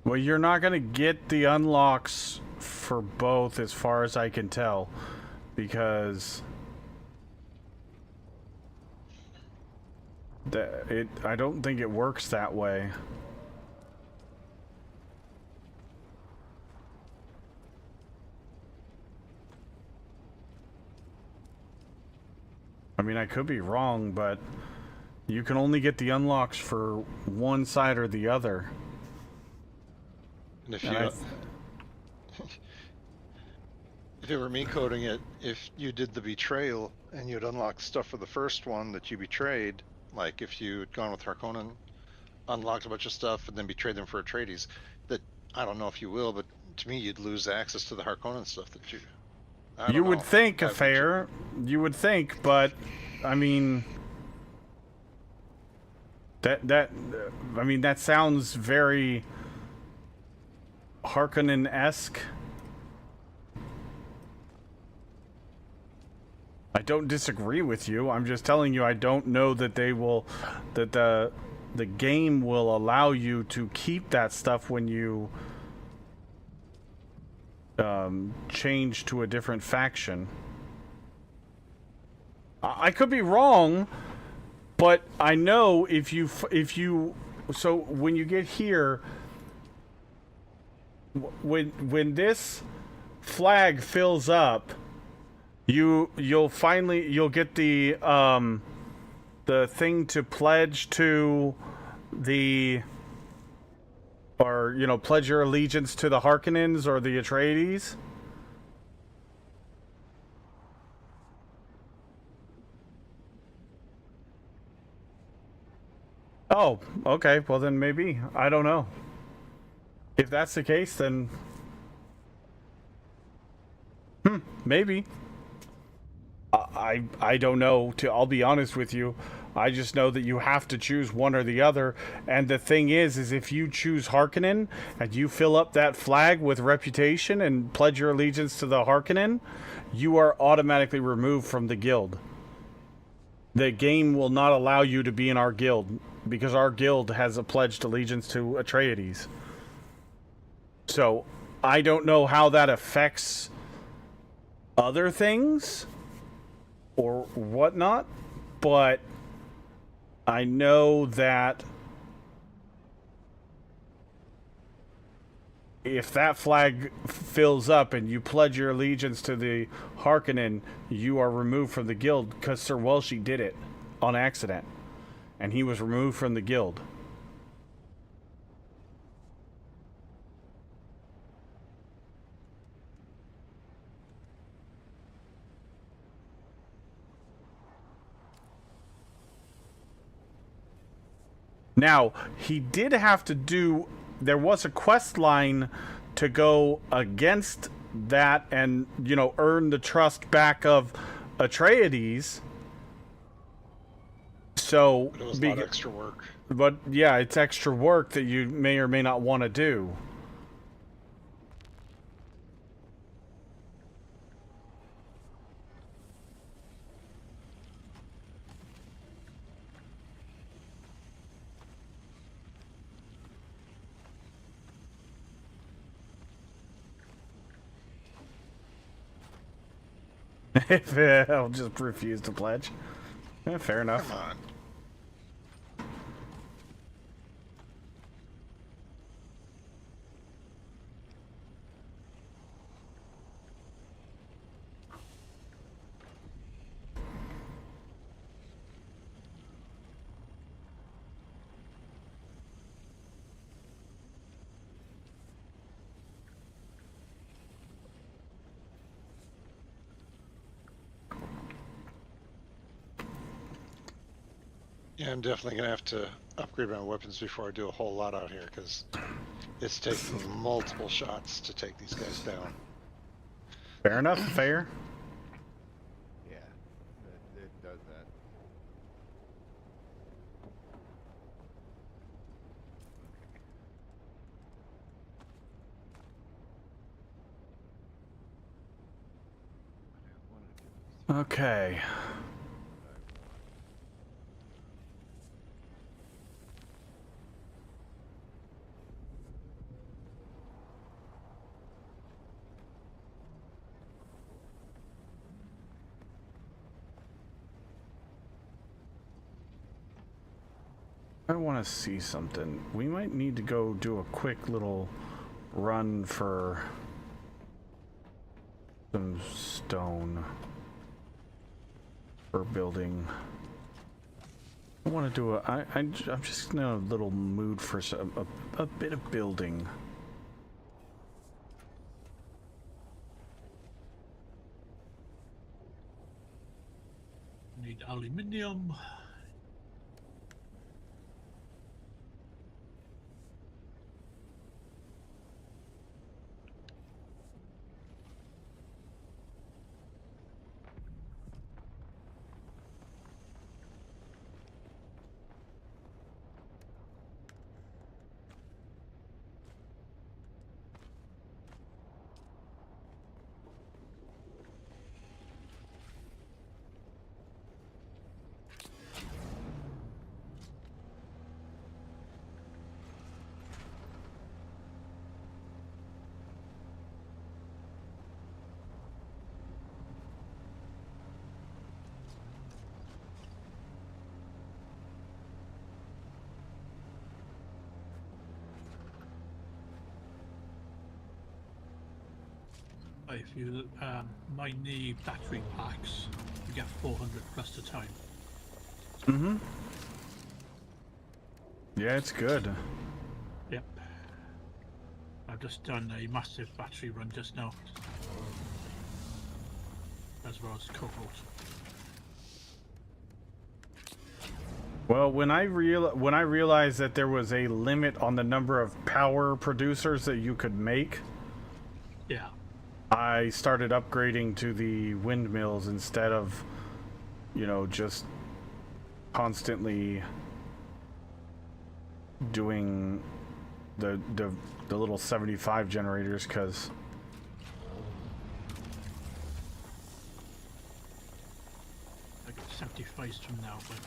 Well, you're not going to get the unlocks for both as far as I can tell, because I don't think it works that way. I mean, I could be wrong, but you can only get the unlocks for one side or the other. And if it were me coding it, if you did the betrayal and you'd unlock stuff for the first one that you betrayed, like if you'd gone with Harkonnen, unlocked a bunch of stuff and then betrayed them for Atreides, that I don't know if you will, but to me you'd lose access to the Harkonnen stuff that you. You would think a fair, you would think, but I mean, that sounds very Harkonnen-esque. I don't disagree with you. I'm just telling you I don't know that they will, that the game will allow you to keep that stuff when you change to a different faction. I could be wrong, but I know if you so when you get here, when this flag fills up, you'll get the thing to pledge to the, or pledge your allegiance to the Harkonnens or the Atreides. Oh, okay. Well, then maybe. I don't know. If that's the case, then maybe. I don't know. I'll be honest with you. I just know that you have to choose one or the other. And the thing is if you choose Harkonnen and you fill up that flag with reputation and pledge your allegiance to the Harkonnen, you are automatically removed from the guild. The game will not allow you to be in our guild because our guild has a pledged allegiance to Atreides. So, I don't know how that affects other things or whatnot, but I know that if that flag fills up and you pledge your allegiance to the Harkonnen, you are removed from the guild, because Sir Welshi did it on accident, and he was removed from the guild. Now, he did have to do... There was a quest line to go against that and, you know, earn the trust back of Atreides. So... But it was a lot of extra work. But, yeah, it's extra work that you may or may not want to do. I'll just refuse to pledge. Yeah, fair enough. Come on. Yeah, I'm definitely gonna have to upgrade my weapons before I do a whole lot out here, because it's taking multiple shots to take these guys down. Fair enough, fair. Yeah, it does that. Okay. I want to see something. We might need to go do a quick little run for some stone for building. I want to do a... I'm just in a little mood for a bit of building. Need aluminium. If you mine the battery packs, you get 400 plus the time. Mm-hmm. Yeah, it's good. Yep. I've just done a massive battery run just now. As well as cobalt. Well, when I realized that there was a limit on the number of power producers that you could make, yeah, I started upgrading to the windmills instead of, you know, just constantly doing the little 75 generators, because I got 75s from now, but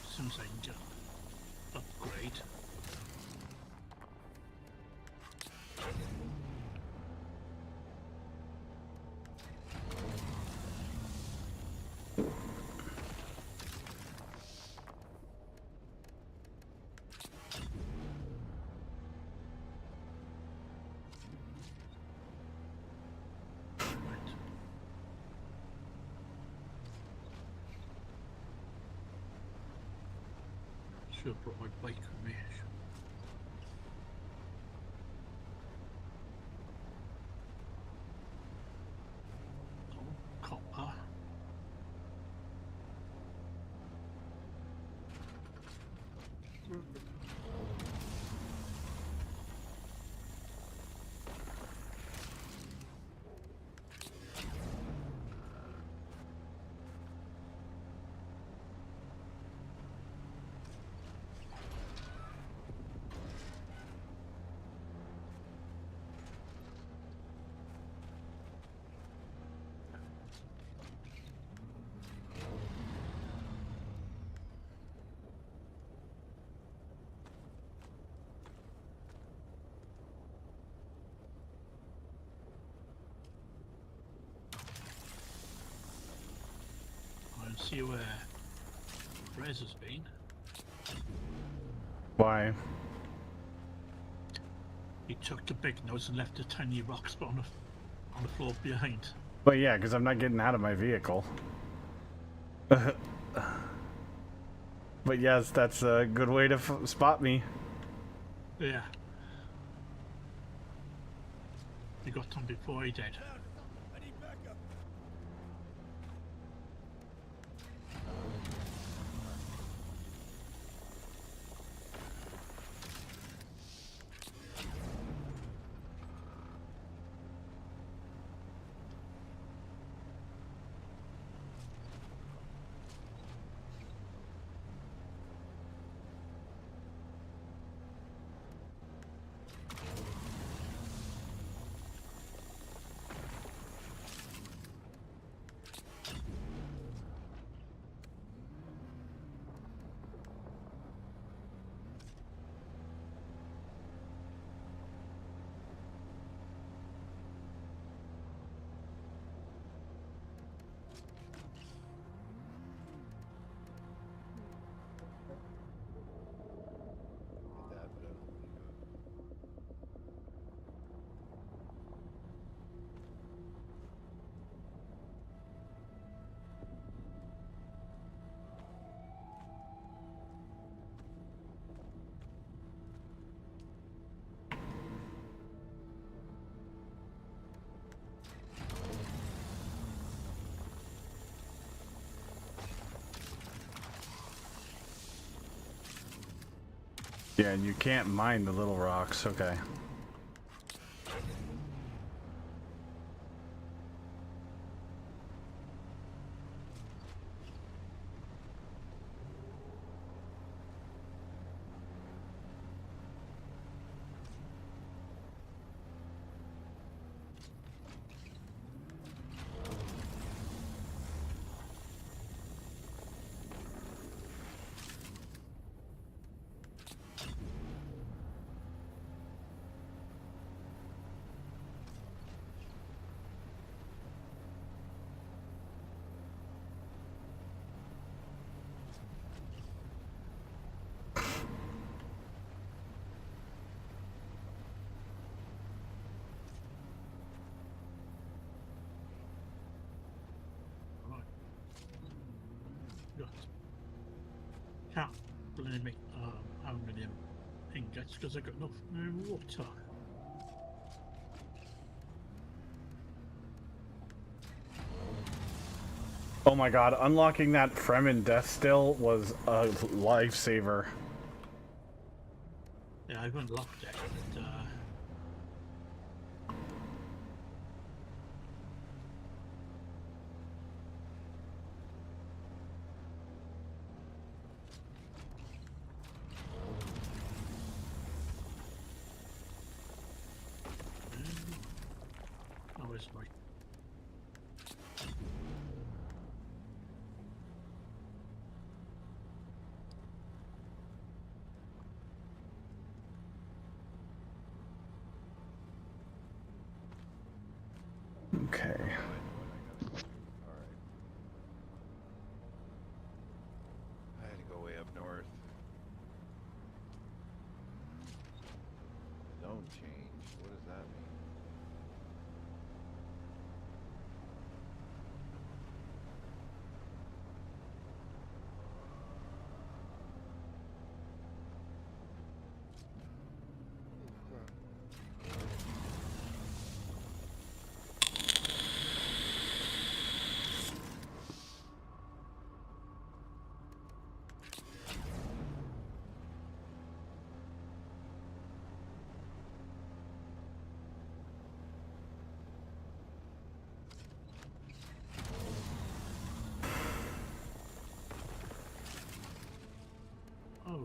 as soon as I can just upgrade. Should have brought my bike with me. Oh, copper. See where Rez has been. Why? He took the big nose and left a tiny rock spot on the floor behind. Well, yeah, because I'm not getting out of my vehicle. But yes, that's a good way to spot me. Yeah. He got him before he did. Yeah, and you can't mine the little rocks. Okay. Can't really make aluminium ingots because I got enough water. Oh my god, unlocking that Fremen Death Still was a lifesaver. Yeah, I haven't locked it, but oh, it's my Okay. I had to go way up north. Zone change. What does that mean?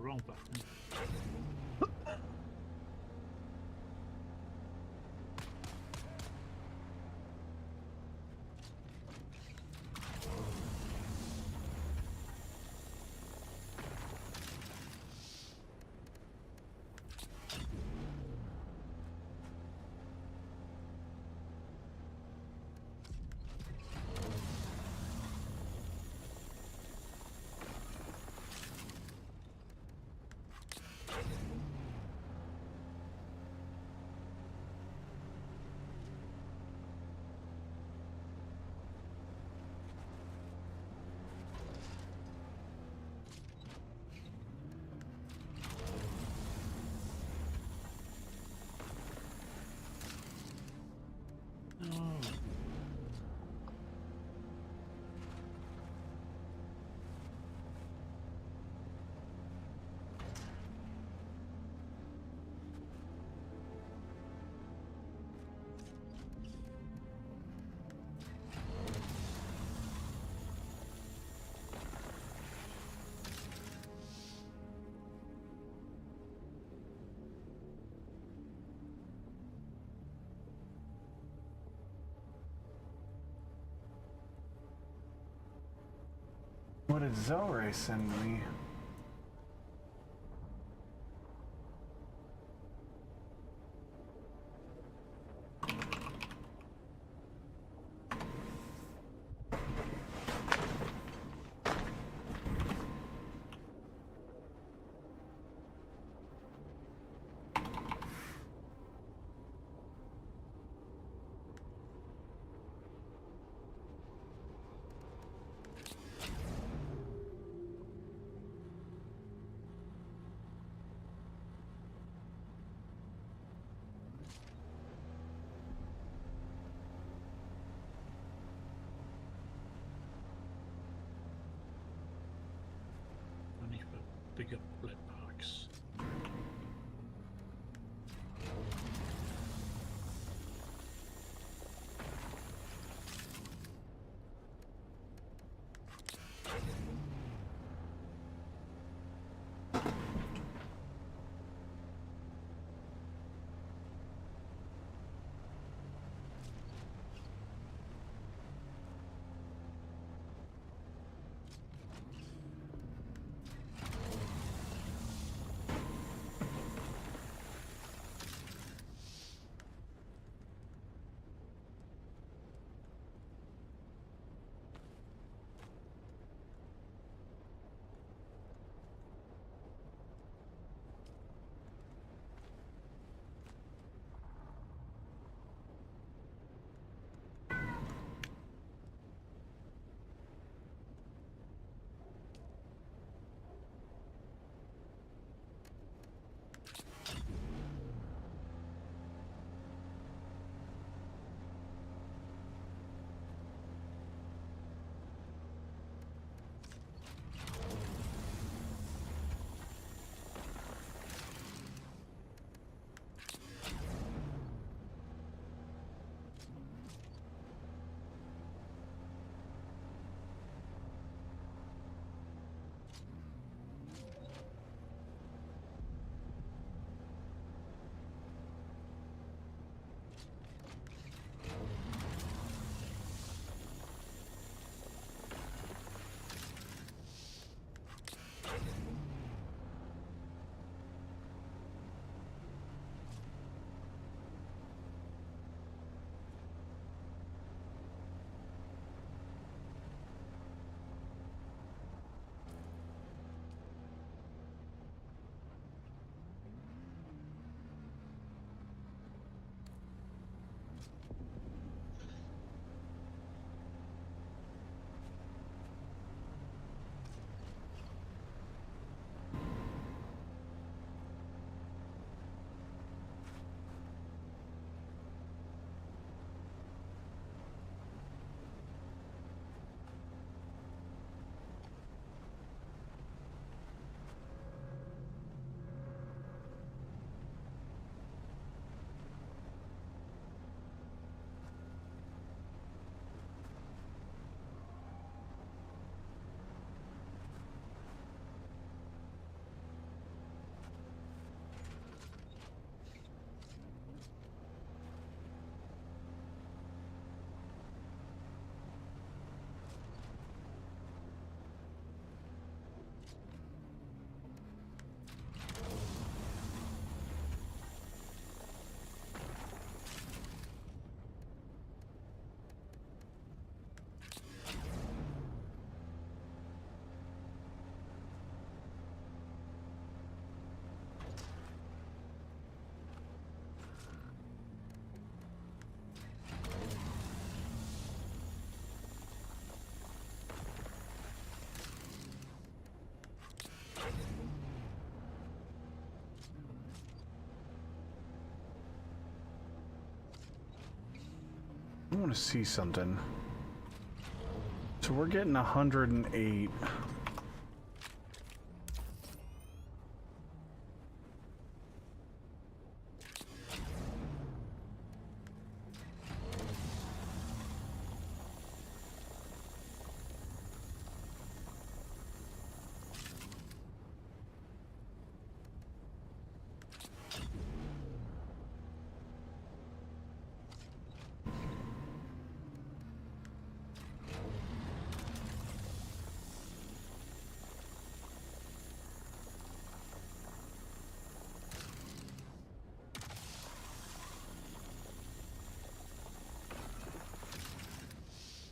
wrong button. What did Zelray send me? Bigger blood box. want to see something. So we're getting 108.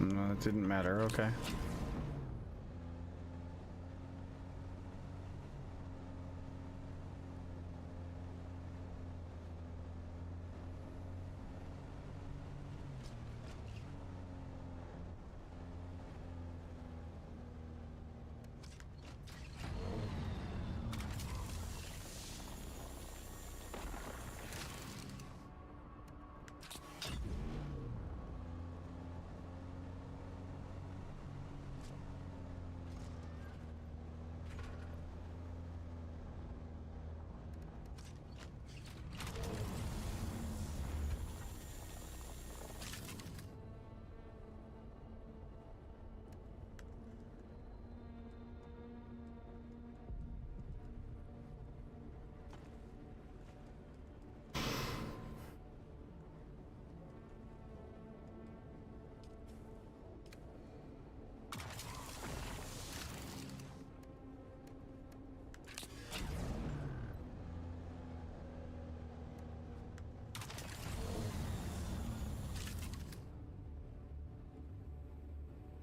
No, it didn't matter. Okay.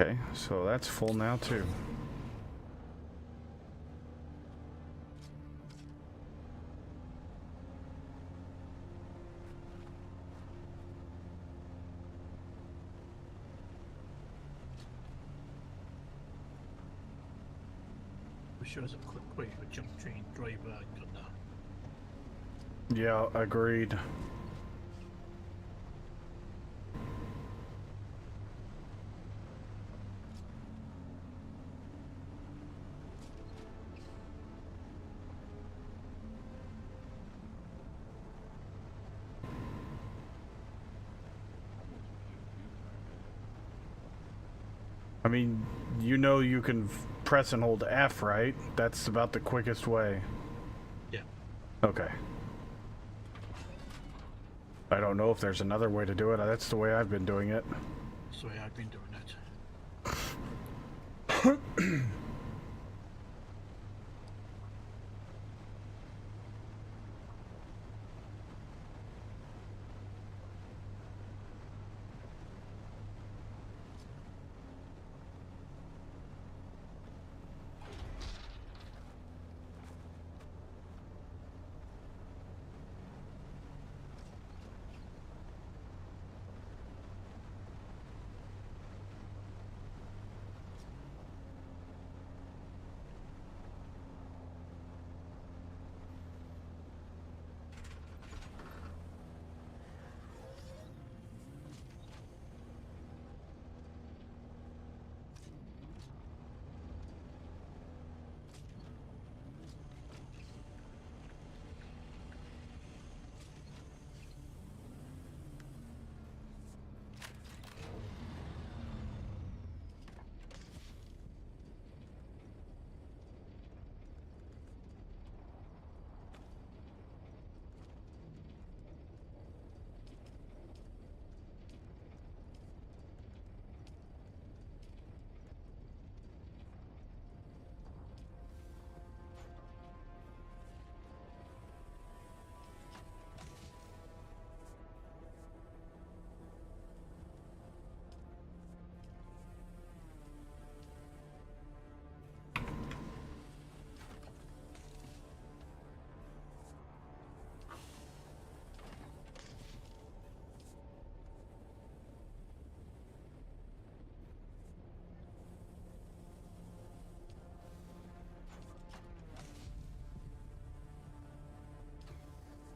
Okay, so that's full now too. We sure as a quick way for jump train driver got that. Yeah, agreed. I mean, you know you can press and hold F, right? That's about the quickest way. Yeah. Okay. I don't know if there's another way to do it. That's the way I've been doing it. That's the way I've been doing it.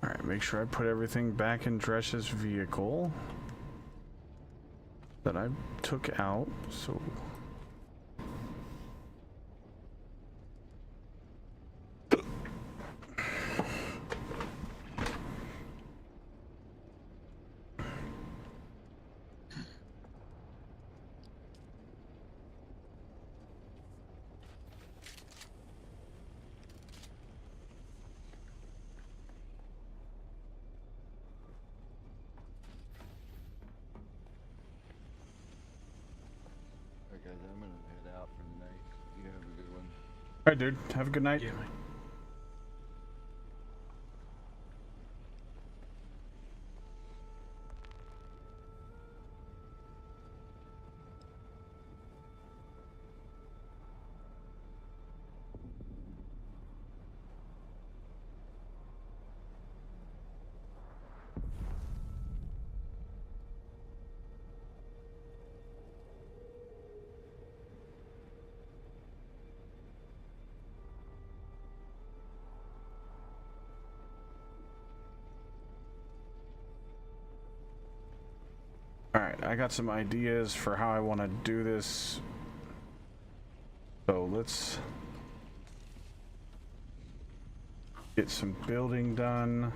Alright, make sure I put everything back in Dresh's vehicle. that I took out, so... Alright guys, I'm gonna head out for the night. You have a good one. Alright, dude. Have a good night. Yeah, Alright, I got some ideas for how I want to do this. So let's get some building done.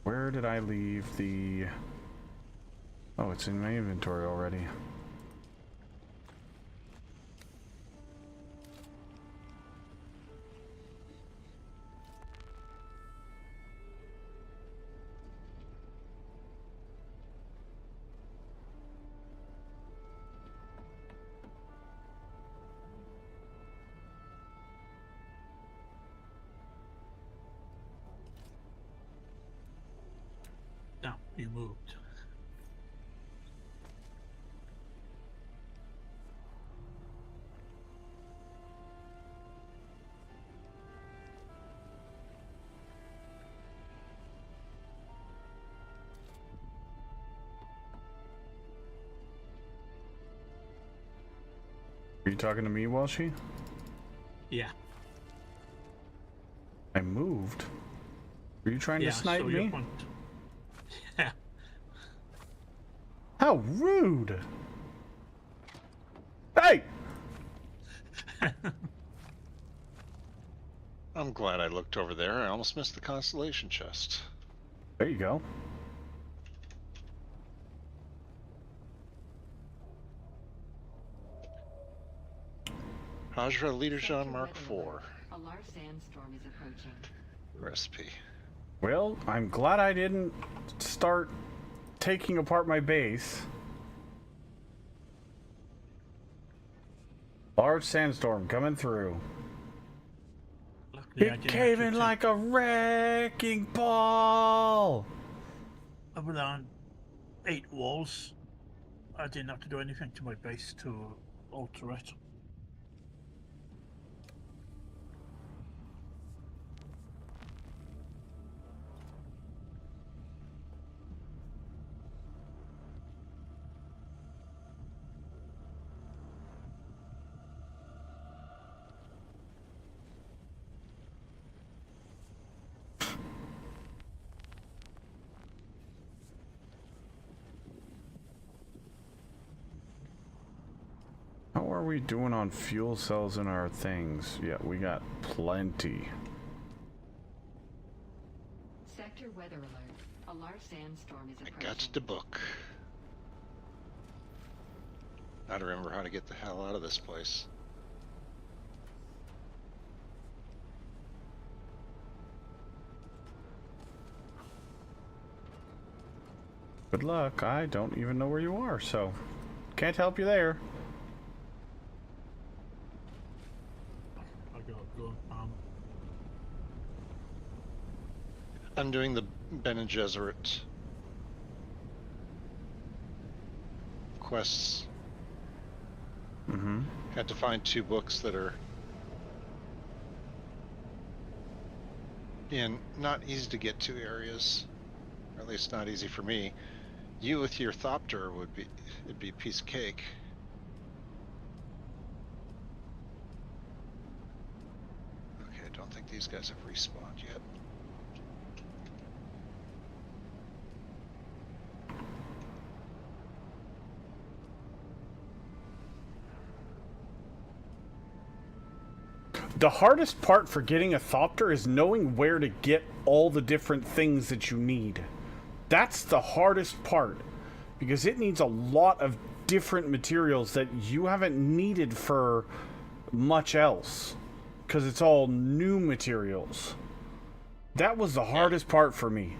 Where did I leave the... Oh, it's in my inventory already. no, you moved. Are you talking to me, Walshy? Yeah. I moved. Were you trying to snipe so me? Yeah. How rude! Hey! I'm glad I looked over there. I almost missed the constellation chest. There you go. Hajra Leadershon Mark IV. A large sandstorm is approaching. Recipe. Well, I'm glad I didn't start taking apart my base. Large sandstorm coming through. Luckily, I It didn't came have in to like a wrecking ball. Other than 8 walls, I didn't have to do anything to my base to alter it. How are we doing on fuel cells in our things? Yeah, we got plenty. Sector weather alert. A large sandstorm is approaching. I got the book. I don't remember how to get the hell out of this place. Good luck. I don't even know where you are, so can't help you there. I gotta go. Undoing the Bene Gesserit quests. Mm-hmm. Had to find 2 books that are in not easy to get to areas, or at least not easy for me. You with your Thopter it'd be a piece of cake. Okay, I don't think these guys have respawned yet. The hardest part for getting a Thopter is knowing where to get all the different things that you need. That's the hardest part, because it needs a lot of different materials that you haven't needed for much else, because it's all new materials. That was the hardest part for me.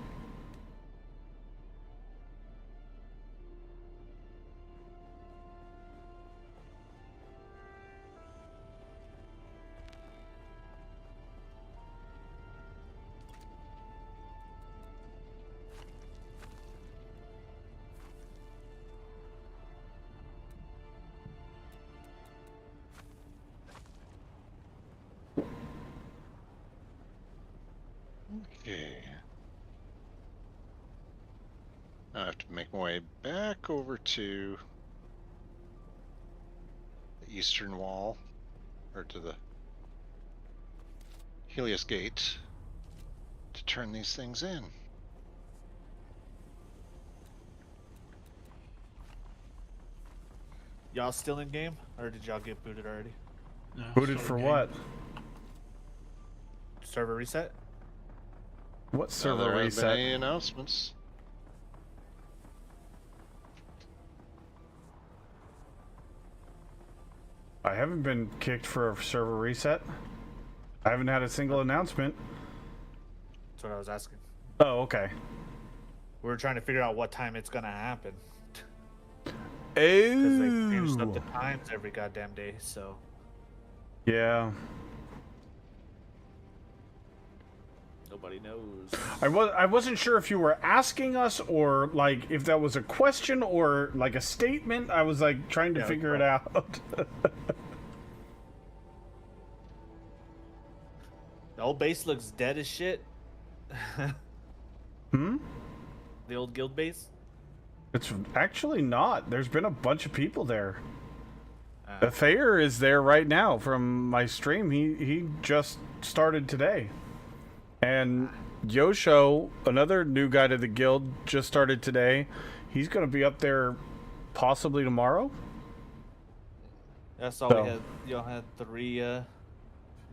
Okay. Now I have to make my way back over to the eastern wall, or to the Helios Gate, to turn these things in. Y'all still in game, or did y'all get booted already? No, Booted for what? Server reset? What server there reset? haven't been any announcements. I haven't been kicked for a server reset. I haven't had a single announcement. That's what I was asking. Oh, okay. We were trying to figure out what time it's gonna happen. Oh. Because they changed up the times every goddamn day, so. Yeah. Nobody knows. I wasn't sure if you were asking us, or like if that was a question or like a statement. I was like trying to figure it out. The old base looks dead as shit. Hmm? The old guild base? It's actually not. There's been a bunch of people there. The Thayer is there right now from my stream. He just started today. And Yosho, another new guy to the guild, just started today. He's going to be up there possibly tomorrow. That's all So- we had. Y'all had 3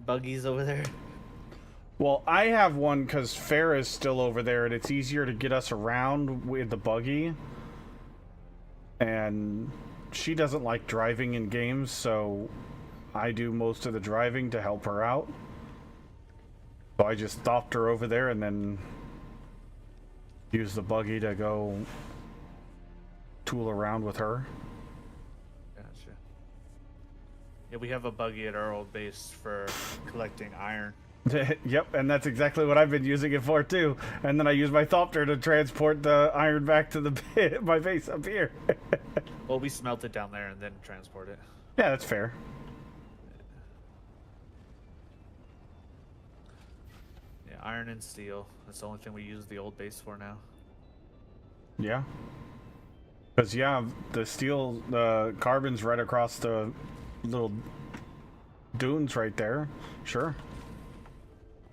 buggies over there. Well, I have one because Farah's still over there, and it's easier to get us around with the buggy. And she doesn't like driving in games, so I do most of the driving to help her out. So I just stopped her over there and then used the buggy to go tool around with her. Gotcha. Yeah, we have a buggy at our old base for collecting iron. Yep, and that's exactly what I've been using it for too. And then I use my Thopter to transport the iron back to the my base up here. Well, we smelt it down there and then transport it. Yeah, that's fair. Yeah, iron and steel. That's the only thing we use the old base for now. Yeah. Because, yeah, the steel, the carbon's right across the little dunes right there. Sure.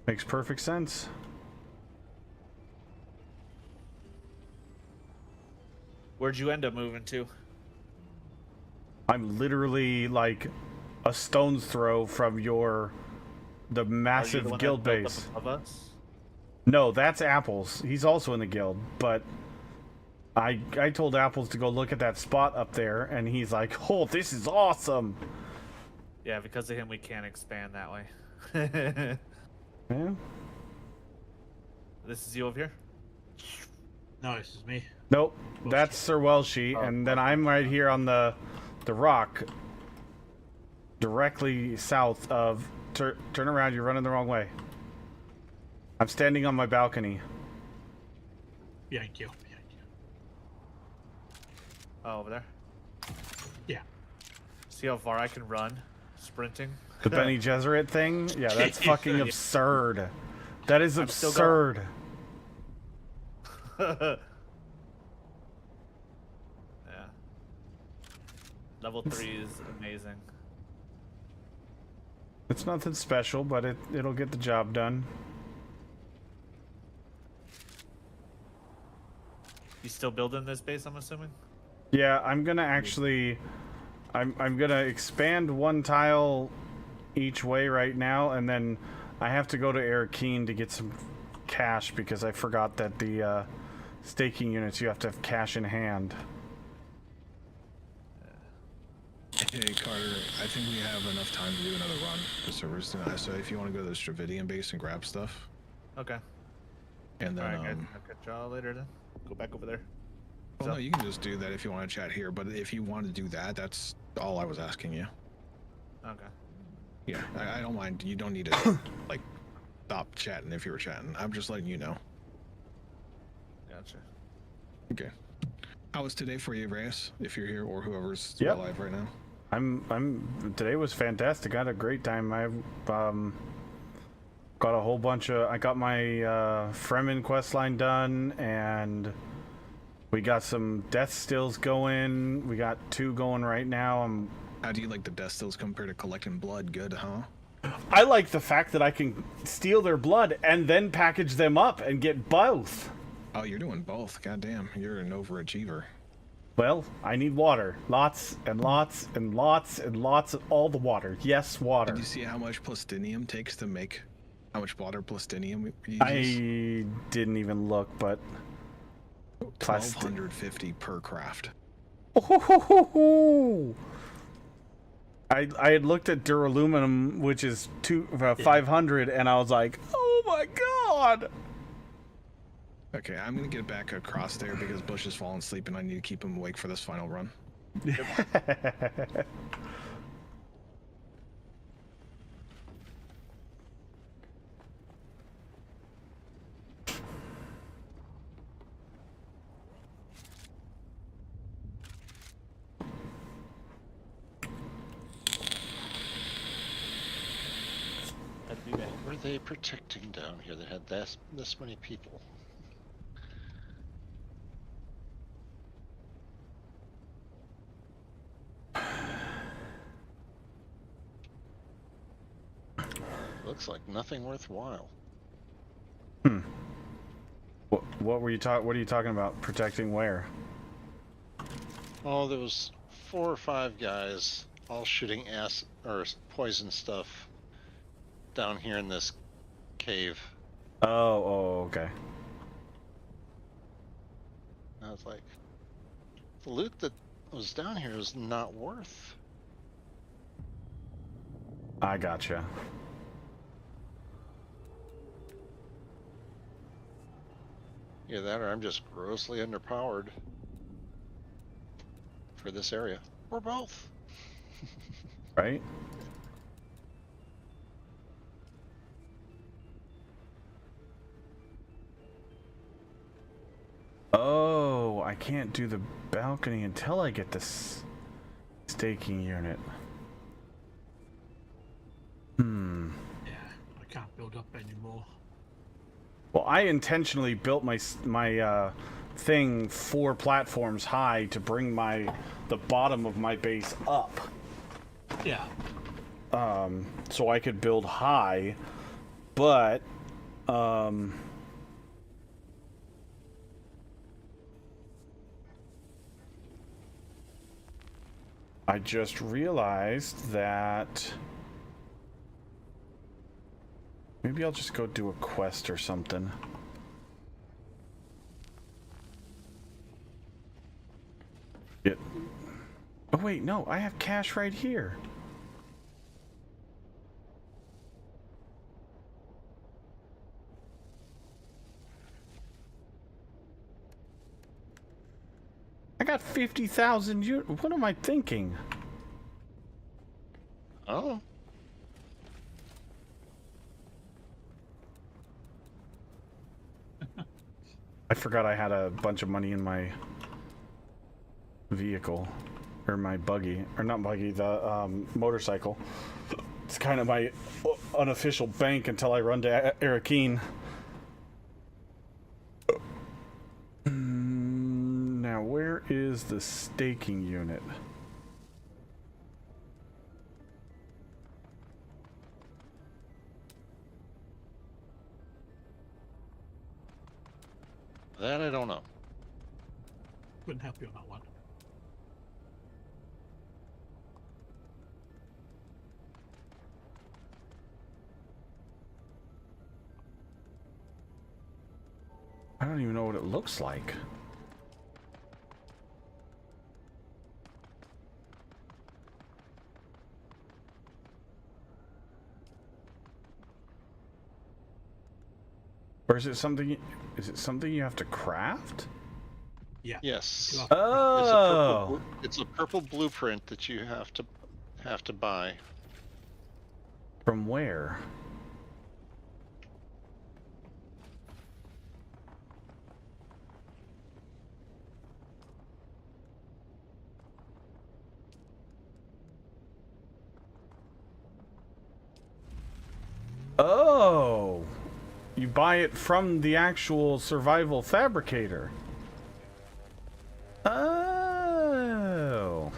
Makes perfect sense. Where'd you end up moving to? I'm literally like a stone's throw from the massive the one guild that built base. up above us? No, that's Apples. He's also in the guild, but I told Apples to go look at that spot up there, and he's like, "Oh, this is awesome." Yeah, because of him, we can't expand that way. Yeah. This is you over here? No, this is me. Nope, that's Sir Welshi, and then I'm right here on the rock, directly south of. Turn around, you're running the wrong way. I'm standing on my balcony. Behind you. Oh, over there? Yeah. See how far I can run? Sprinting? The Benny Gesserit thing? Yeah, that's fucking Yeah. absurd. That is I'm still absurd. Yeah. Level 3 is amazing. It's nothing special, but it'll get the job done. You still building this base, I'm assuming? Yeah, I'm gonna actually, I'm gonna expand one tile each way right now, and then I have to go to Arakeen to get some cash because I forgot that the staking units you have to have cash in hand. Hey Carter, I think we have enough time to do another run for servers tonight. So if you want to go to the Stravidian base and grab stuff. Okay. And then Alright, guys, I'll catch y'all later then. Go back over there. Well, no, you can just do that if you want to chat here, but if you want to do that, that's all I was asking you. Okay. Yeah, I don't mind. You don't need to, like, stop chatting if you were chatting. I'm just letting you know. Gotcha. Okay. How was today for you, Reyes? If you're here, or whoever's Yep. alive right now. Today was fantastic. I had a great time. I got a whole bunch of. I got my Fremen questline done, and we got some death stills going. We got 2 going right now. How do you like the death stills compared to collecting blood? Good, huh? I like the fact that I can steal their blood and then package them up and get both. Oh, you're doing both. Goddamn, you're an overachiever. Well, I need water. Lots and lots and lots and lots of all the water. Yes, water. Did you see how much plastinium takes to make? How much water plastinium uses? I didn't even look, but 1250 per craft. I had looked at duraluminum, which is 500, and I was like, oh my god. Okay, I'm gonna get back across there because Bush has fallen asleep and I need to keep him awake for this final run. What were they protecting down here that had this many people? Looks like nothing worthwhile. What were you What are you talking about? Protecting where? Oh, there was 4 or 5 guys all shooting acid or poison stuff down here in this cave. Oh, okay. I was like, the loot that was down here is not worth. I gotcha. Either that or I'm just grossly underpowered for this area. Or both. Right? Oh, I can't do the balcony until I get this staking unit. Yeah, I can't build up anymore. Well, I intentionally built my thing 4 platforms high to bring the bottom of my base up. Yeah. So I could build high, but I just realized that maybe I'll just go do a quest or something. Oh wait, no, I have cash right here. I got 50,000 units. What am I thinking? Oh. I forgot I had a bunch of money in my vehicle. Or my buggy. Or not buggy, the motorcycle. It's kind of my unofficial bank until I run to Arakeen. Now, where is the staking unit? That I don't know. Couldn't help you on that one. don't even know what it looks like. Or is it something? Is it something you have to craft? Yeah. Yes. Oh. It's a purple blueprint that you have to buy. From where? Oh. You buy it from the actual survival fabricator. Oh.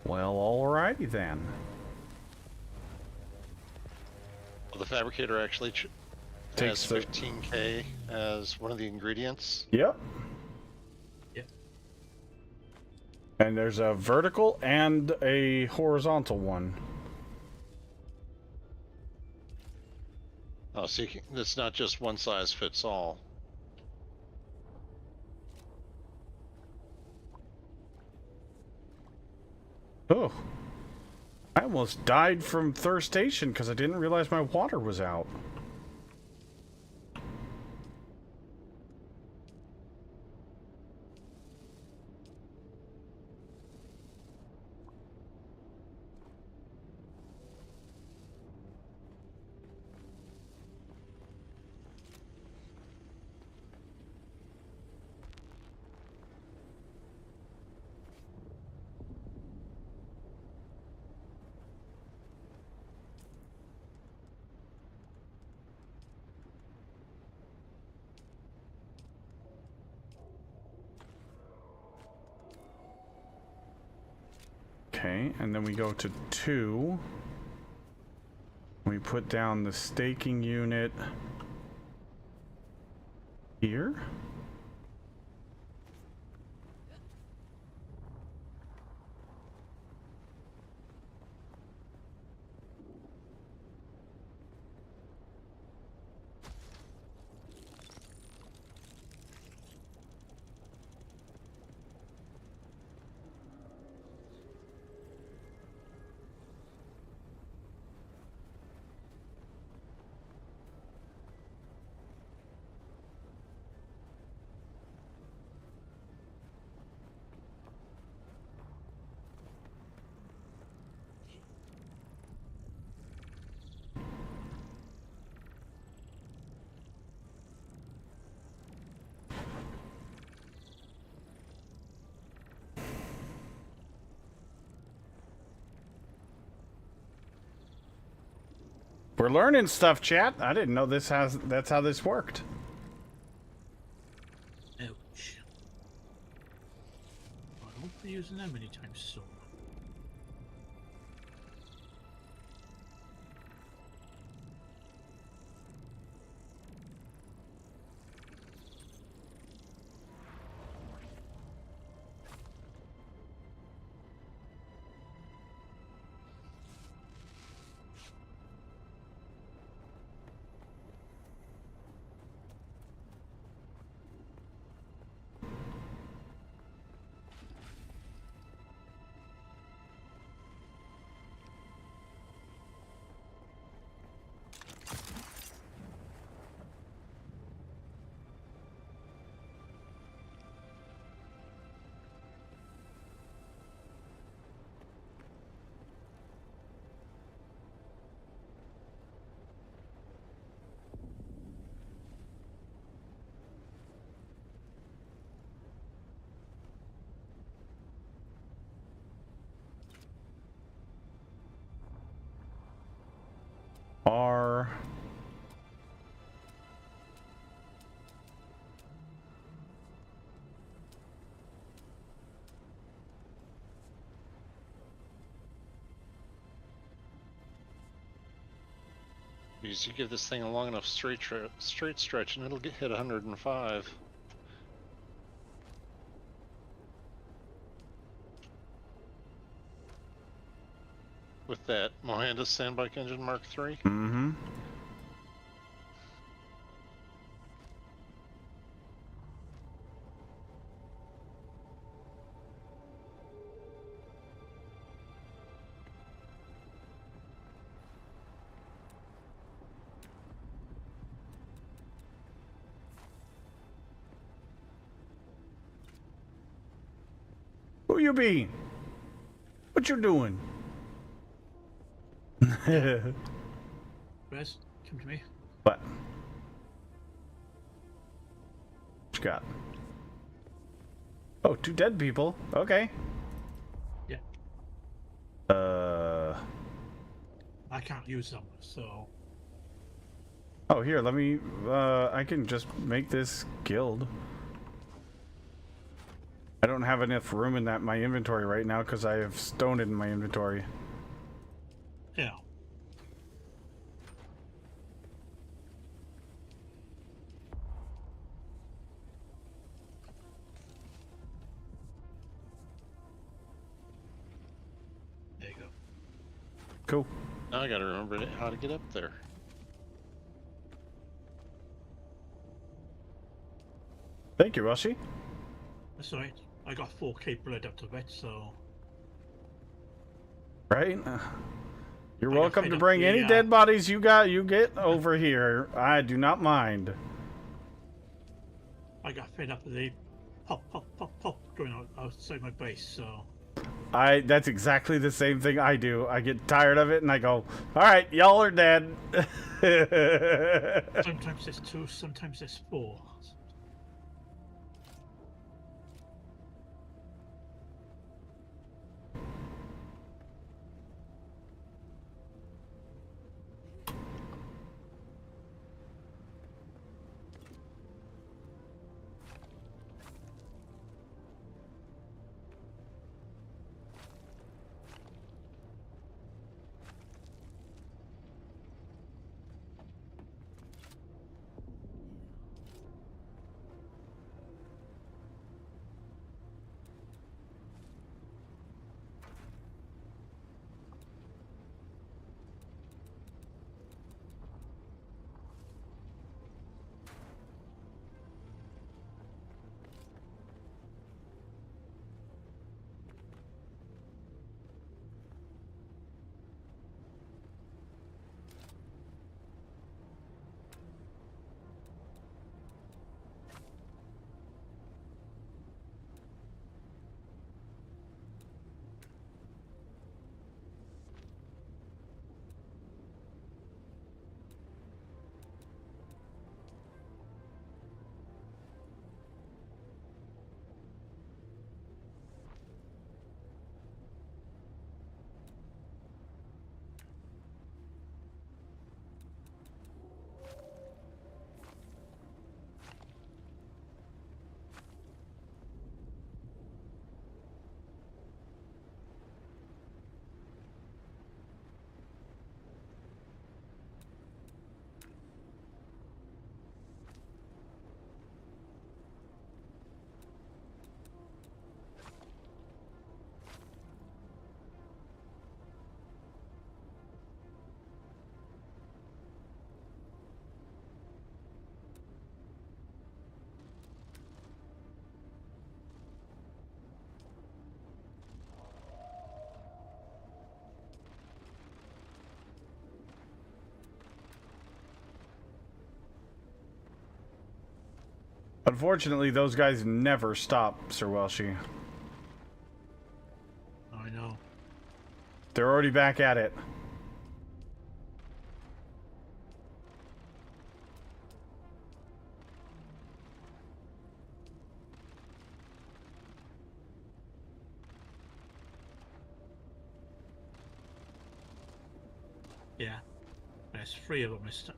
Well, alrighty then. Well, the fabricator actually has Takes the- 15k as one of the ingredients. Yep. Yep. And there's a vertical and a horizontal one. Oh, so it's not just one size fits all. Oh. I almost died from thirstation because I didn't realize my water was out. Okay, and then we go to 2. We put down the staking unit here. We're learning stuff, chat. I didn't know that's how this worked. Ouch. I won't be using them anytime soon. R. Because you give this thing a long enough straight stretch and it'll hit 105. With that Mohandas Sandbike Engine Mark III. Mm-hmm. Who you be? What you doing? Rez, come to me. What? What you got? Oh, 2 dead people. Okay. Yeah. I can't use them, so. Oh, here, let me. I can just make this guild. I don't have enough room in my inventory right now because I have stone in my inventory. Yeah. There you go. Cool. Now I gotta remember how to get up there. Thank you, Rushy. That's alright. I got 4k blood up to it, so. Right? You're I got welcome fed to up bring the, any dead bodies you get over here. I do not mind. I got fed up with the pop, pop, pop, pop going outside my base, so. That's exactly the same thing I do. I get tired of it and I go, alright, y'all are dead. Sometimes there's 2, sometimes there's 4. Unfortunately, those guys never stop, Sir Welshi. I know. They're already back at it. Yeah. There's 3 of them, mister.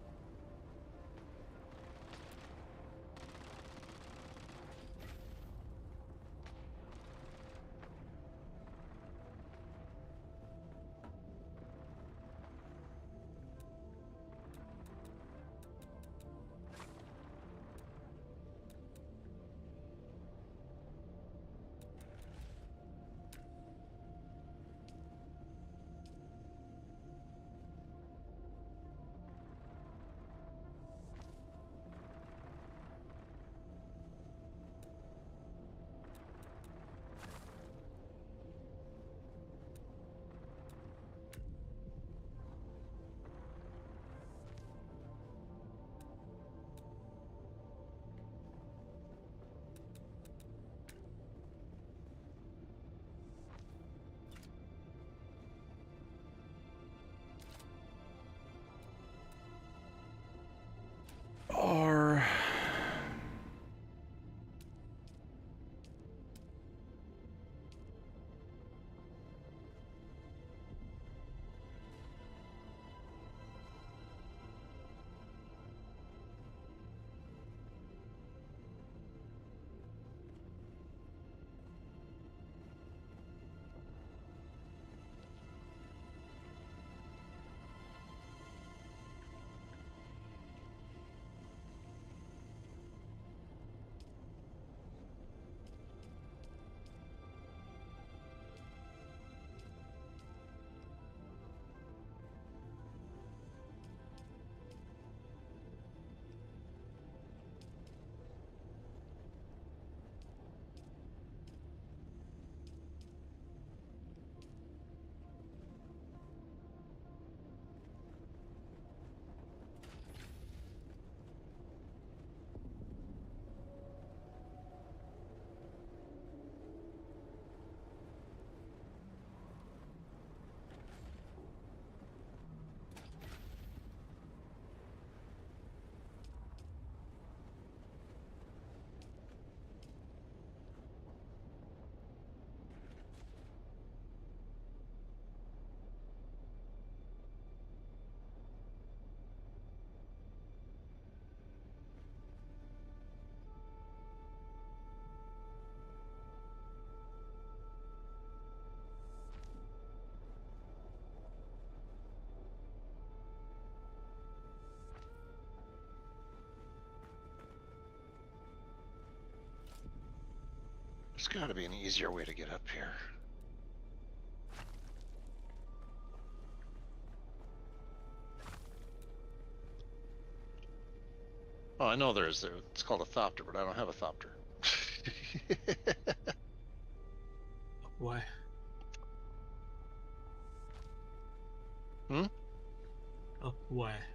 There's got to be an easier way to get up here. Oh, I know there is. It's called a thopter, but I don't have a thopter. Why? Hmm? Up where?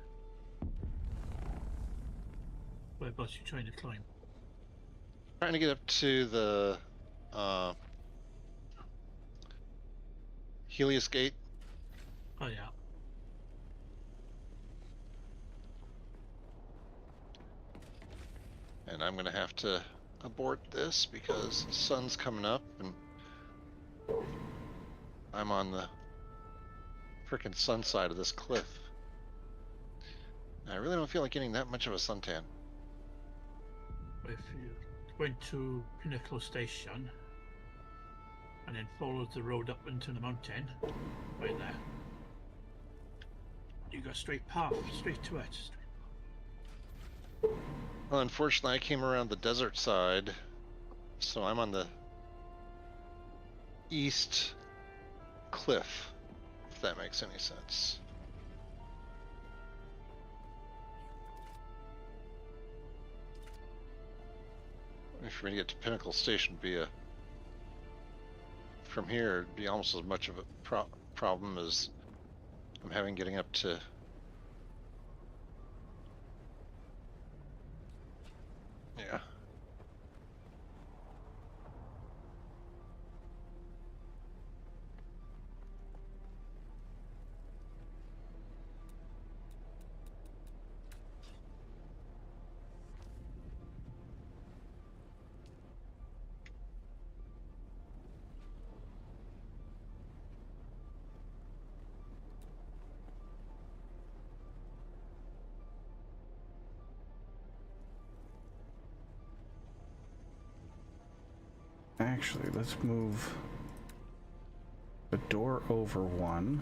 Whereabouts you trying to climb? Trying to get up to the Helios Gate. Oh yeah. And I'm gonna have to abort this because the sun's coming up and I'm on the frickin' sun side of this cliff. I really don't feel like getting that much of a suntan. If you went to Pinnacle Station and then followed the road up into the mountain, right there, you got a straight path, straight to it. Well, unfortunately, I came around the desert side, so I'm on the east cliff, if that makes any sense. For me to get to Pinnacle Station via from here, it'd be almost as much of a problem as I'm having getting up to yeah. Actually, let's move the door over one.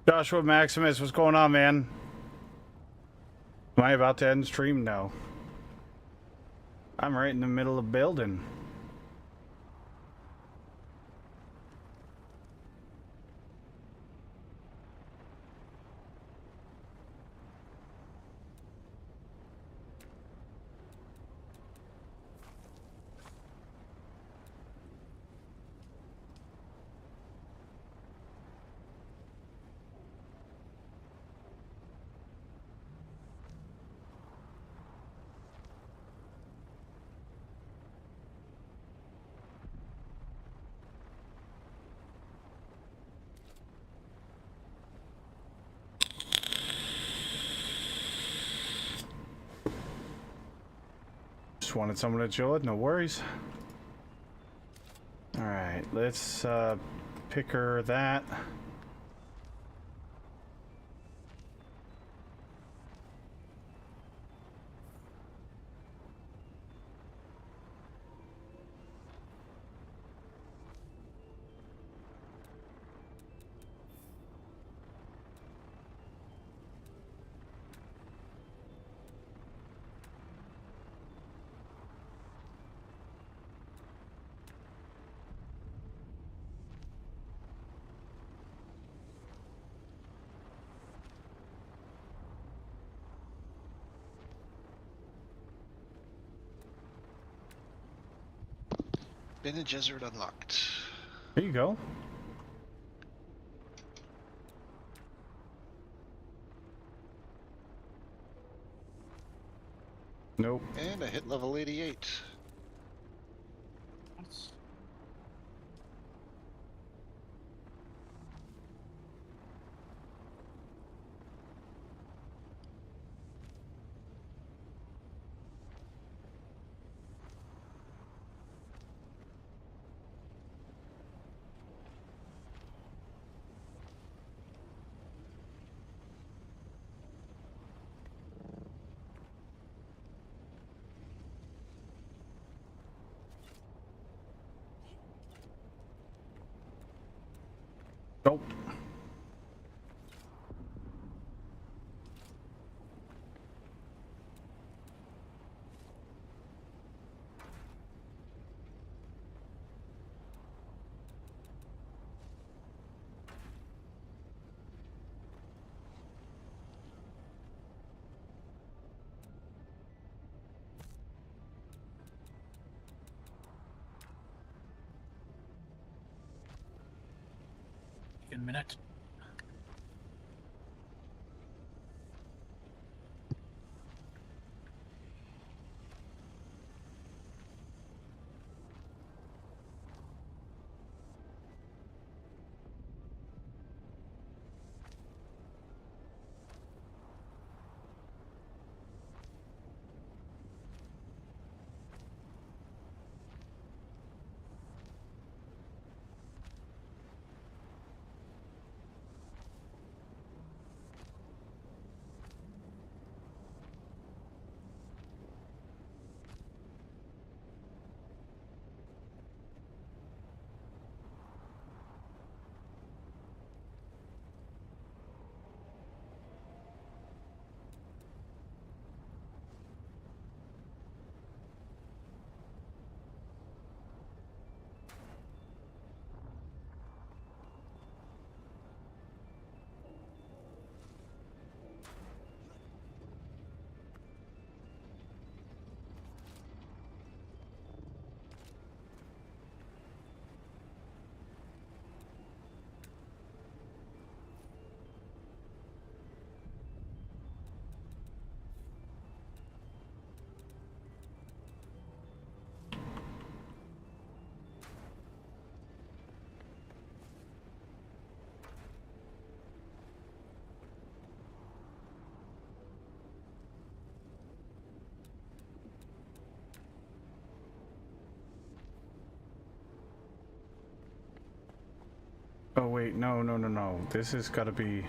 Joshua Maximus, what's going on, man? Am I about to end stream? No. I'm right in the middle of building. Just wanted someone to chill it, no worries. Alright, let's picker that. Bene Gesserit unlocked. There you go. Nope. And I hit level 88. Nope. In a minute. Oh wait, no. This has got to be...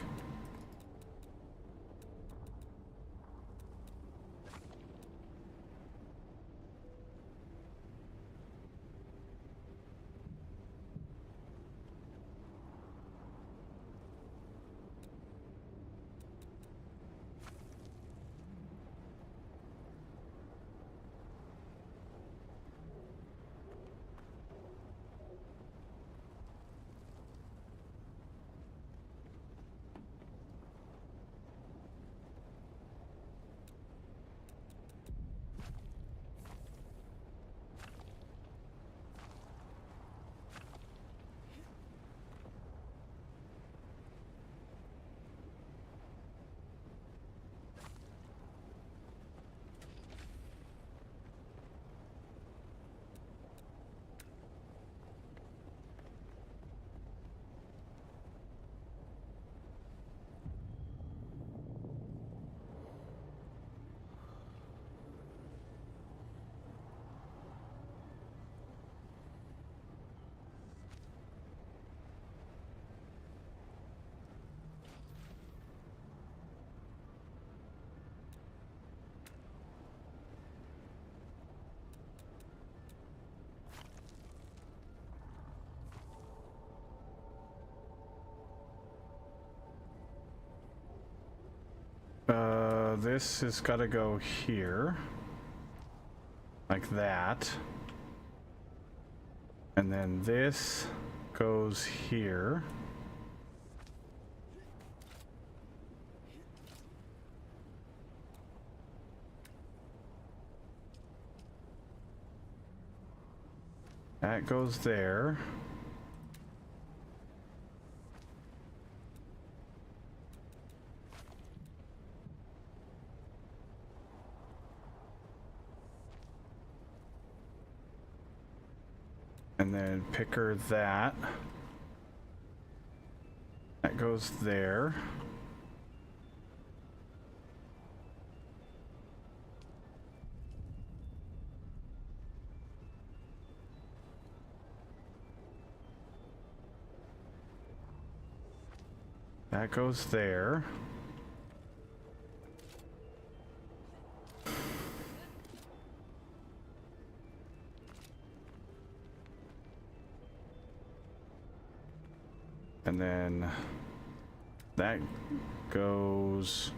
this has got to go here. Like that. And then this goes here. That goes there. And then picker that. That goes there. That goes there. And then that goes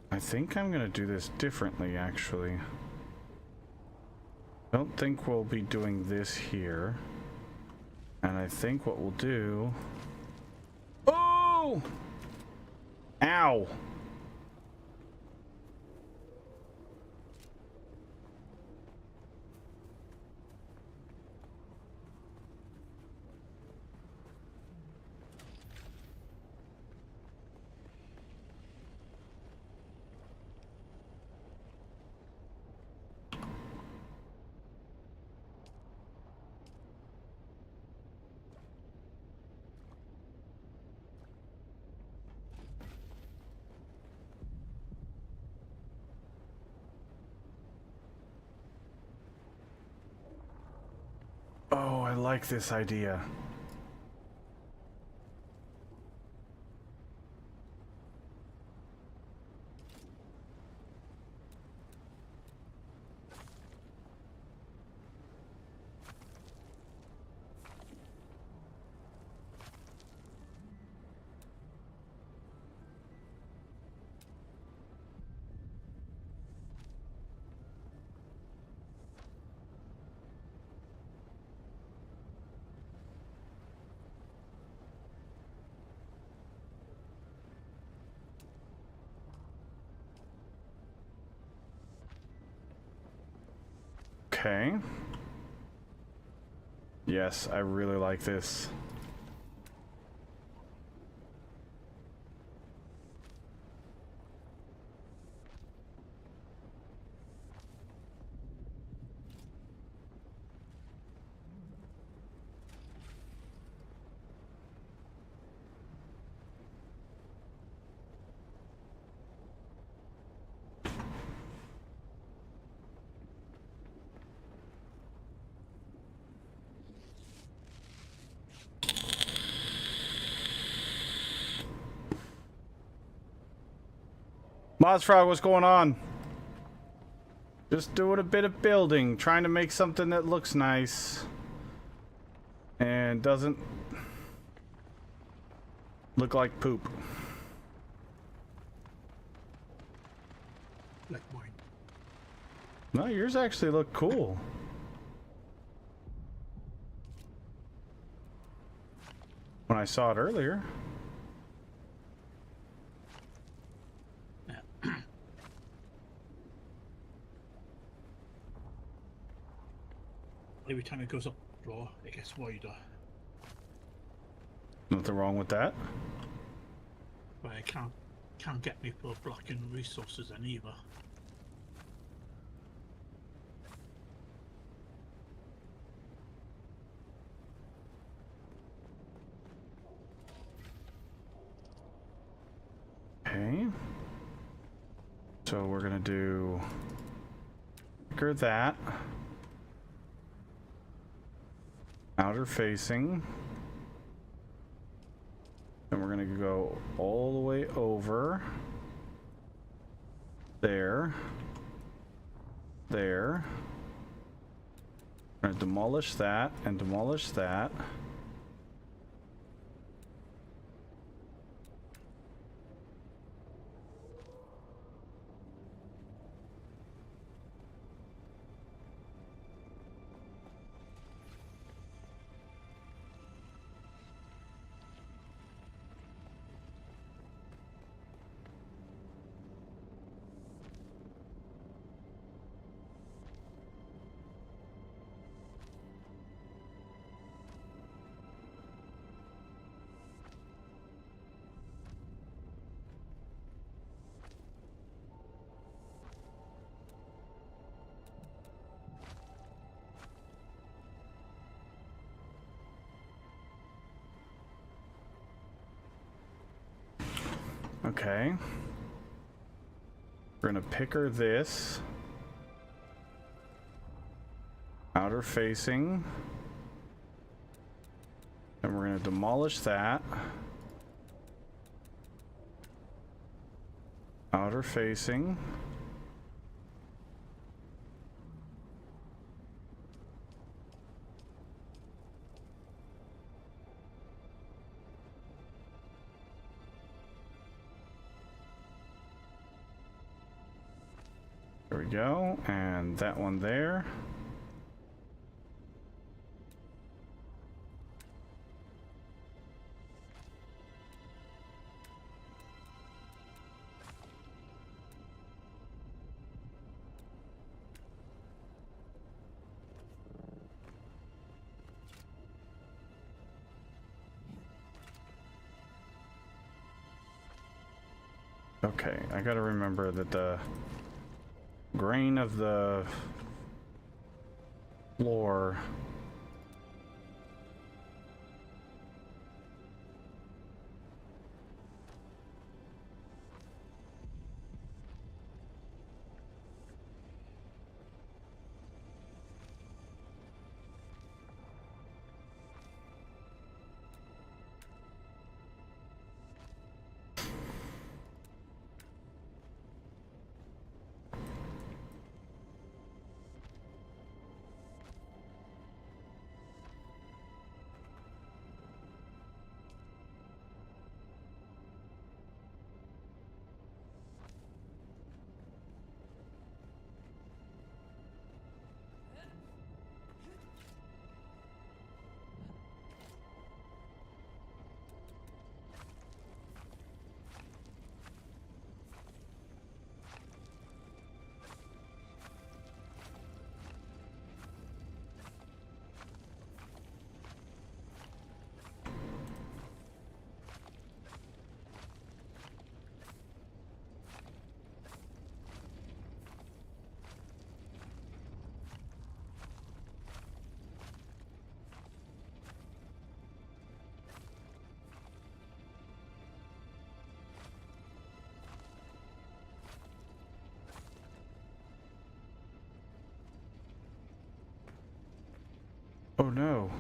I think I'm gonna do this differently, actually. Don't think we'll be doing this here. And I think what we'll do... Oh! Ow! Oh, I like this idea. Okay. Yes, I really like this. Mozfrog, what's going on? Just doing a bit of building, trying to make something that looks nice and doesn't look like poop. Like mine. No, yours actually look cool. When I saw it earlier. Every time it goes up the floor, it gets wider. Nothing wrong with that. But I can't get me for blocking resources then either. Okay. So we're gonna do that. Outer facing. Then we're gonna go all the way over there. there. We're gonna demolish that and demolish that. Okay. We're gonna picker this. Outer facing. And we're gonna demolish that. Outer facing. There we go, and that one there. Okay, I gotta remember that the grain of the floor Oh no.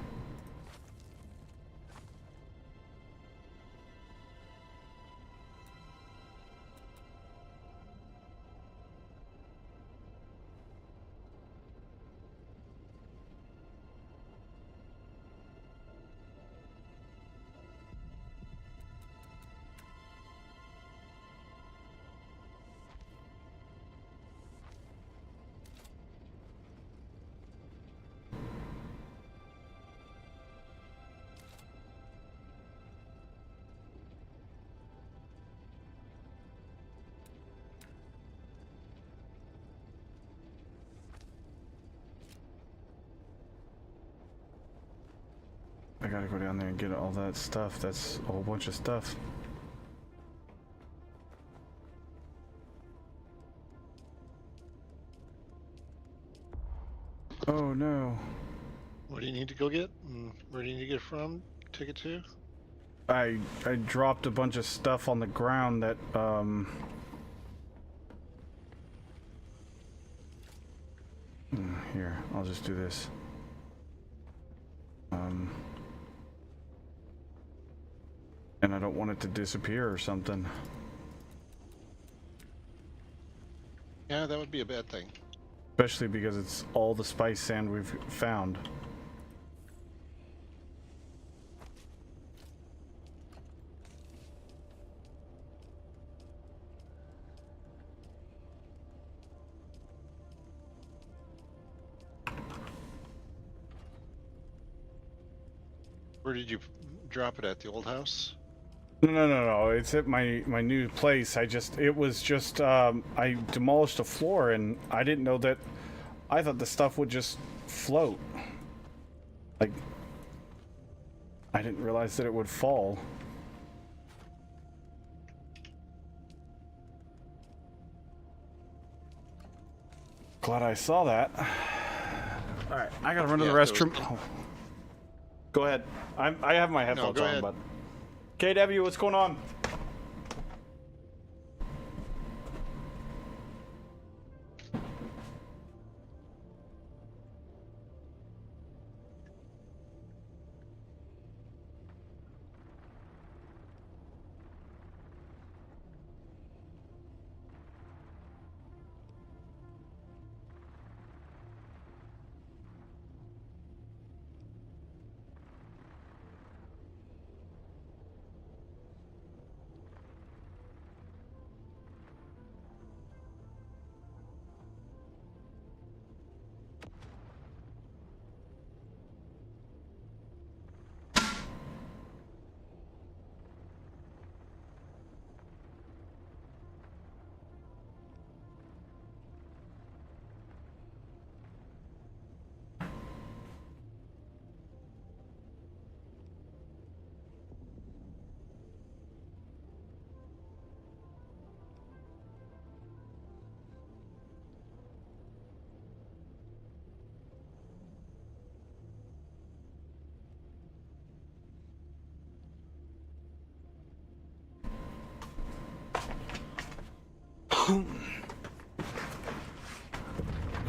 I gotta go down there and get all that stuff. That's a whole bunch of stuff. Oh no. What do you need to go get? And where do you need to get it from? Take it to? I dropped a bunch of stuff on the ground that here, I'll just do this. And I don't want it to disappear or something. Yeah, that would be a bad thing. Especially because it's all the spice sand we've found. Where did you drop it at? The old house? No. It's at my new place. It was just I demolished a floor and I didn't know that. I thought the stuff would just float. Like, I didn't realize that it would fall. Glad I saw that. All right, I gotta run to the restroom. Oh. Go ahead. I have my headphones on, but KW, what's going on?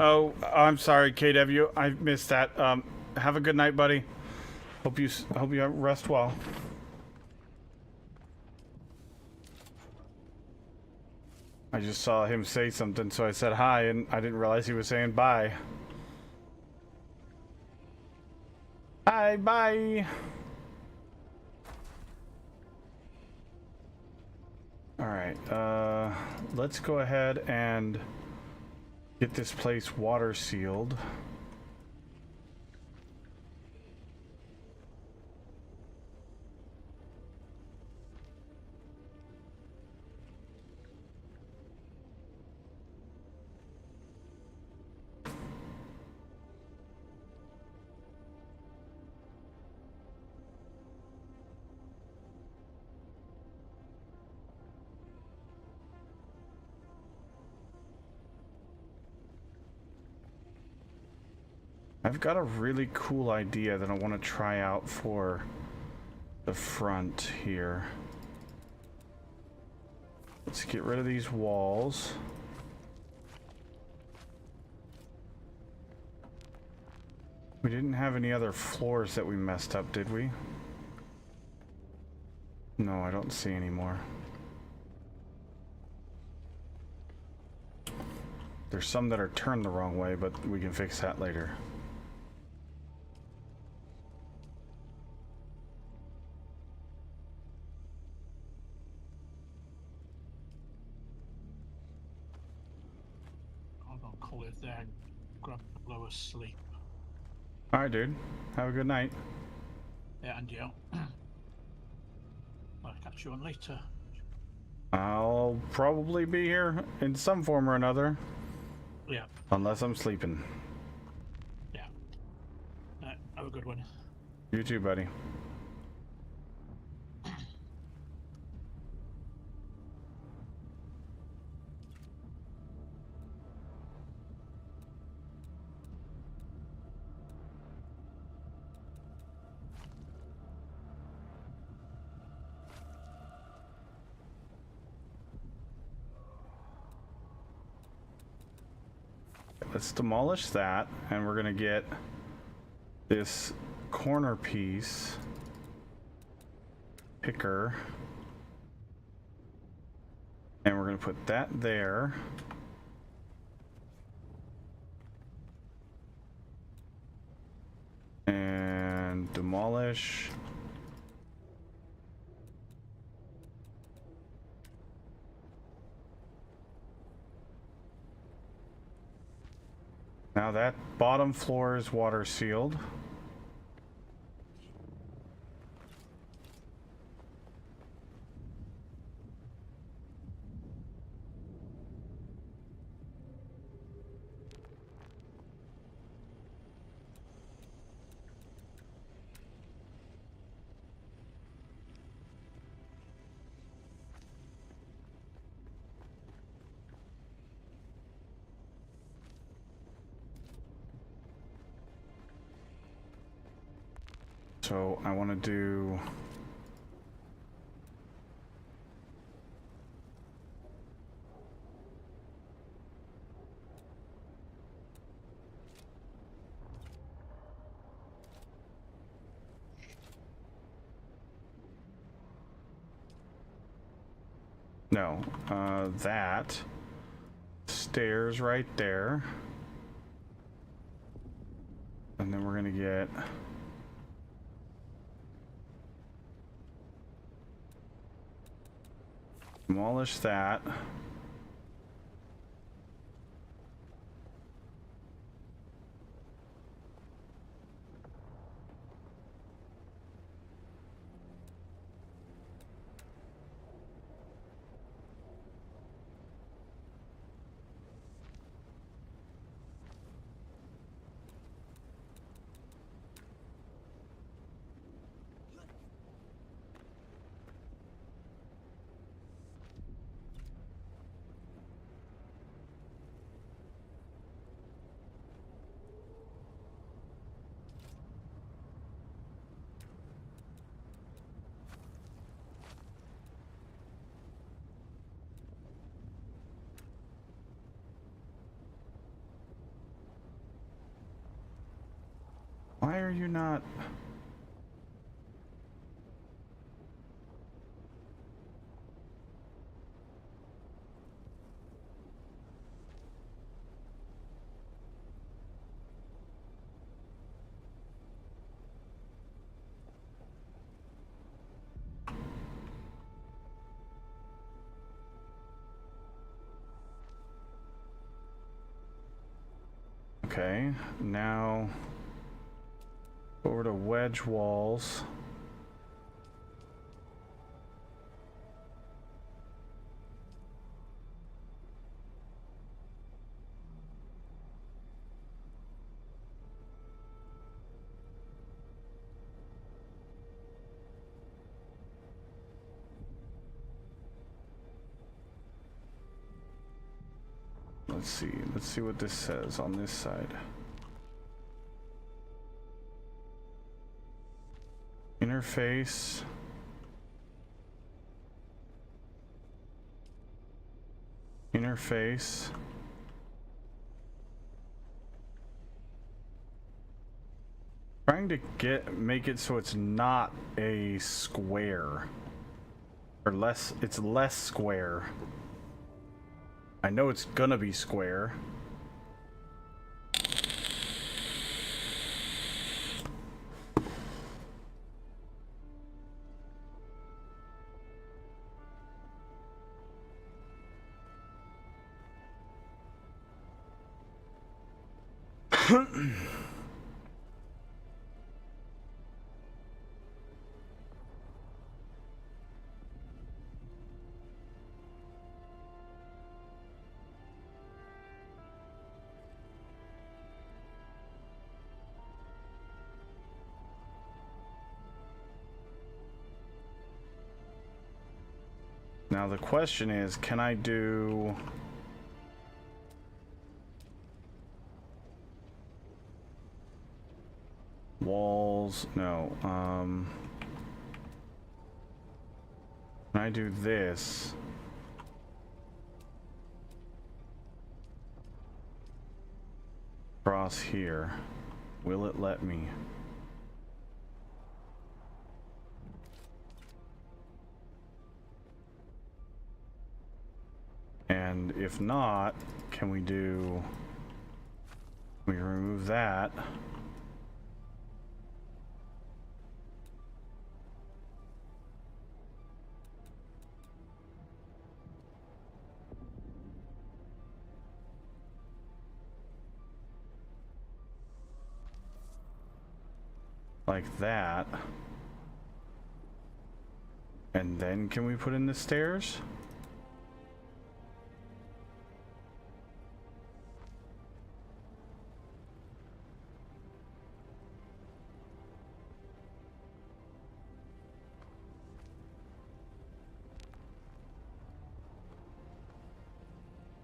Oh, I'm sorry, KW. I missed that. Have a good night, buddy. Hope you rest well. I just saw him say something, so I said hi, and I didn't realize he was saying bye. Hi, bye. All right. Let's go ahead and get this place water sealed. I've got a really cool idea that I want to try out for the front here. Let's get rid of these walls. We didn't have any other floors that we messed up, did we? No, I don't see any more. There's some that are turned the wrong way, but we can fix that later. Call it there and grab a lower sleep. Alright, dude. Have a good night. Yeah, and you. I'll catch you on later. I'll probably be here in some form or another. Yeah. Unless I'm sleeping. Yeah. Have a good one. You too, buddy. Let's demolish that, and we're gonna get this corner piece picker, and we're gonna put that there. demolish. Now that bottom floor is water sealed. So I want to do that stairs right there, and then we're gonna get demolish that. Why are you not? Okay, now over to wedge walls. Let's see what this says on this side. Interface. Interface. Trying to make it so it's not a square. Or less, it's less square. I know it's gonna be square. Now the question is, can I do walls? No. Can I do this? Across here. Will it let me? And if not, can we remove that? Like that. And then can we put in the stairs?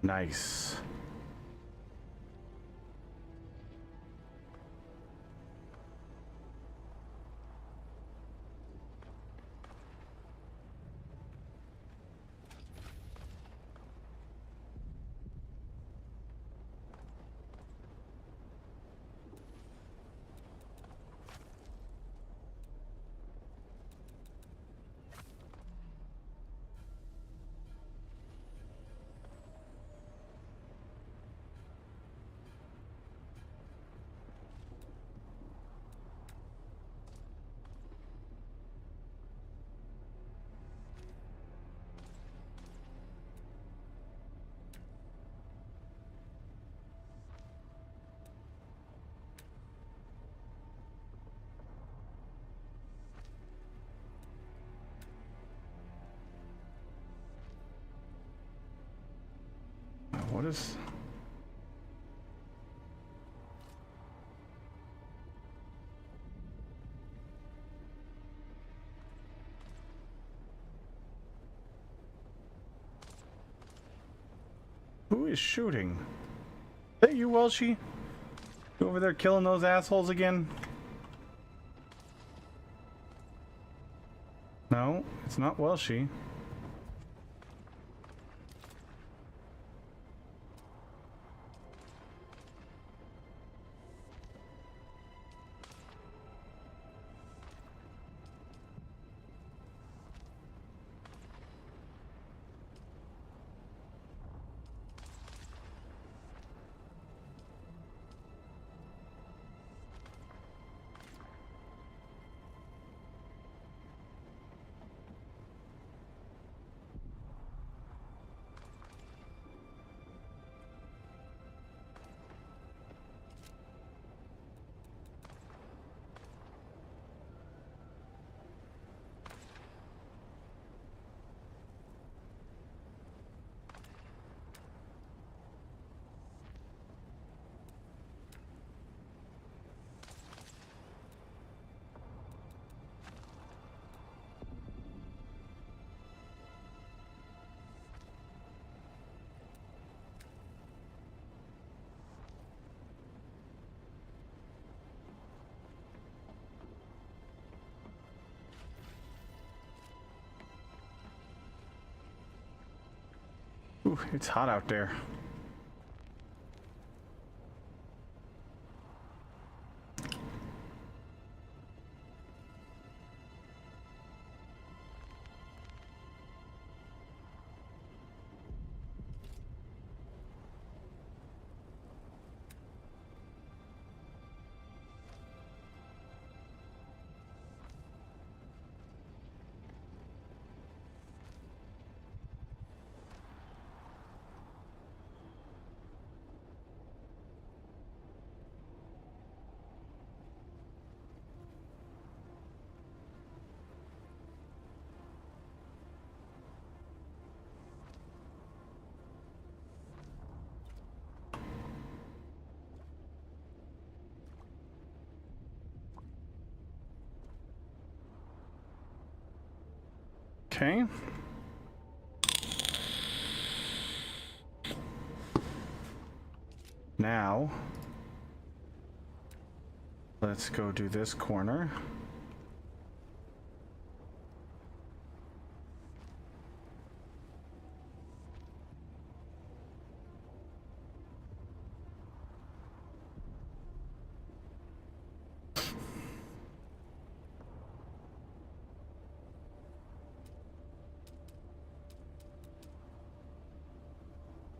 Nice. What is... Who is shooting? Is that you, Welshie? You over there killing those assholes again? No, it's not Welshie. Ooh, it's hot out there. Okay. Now, let's go do this corner.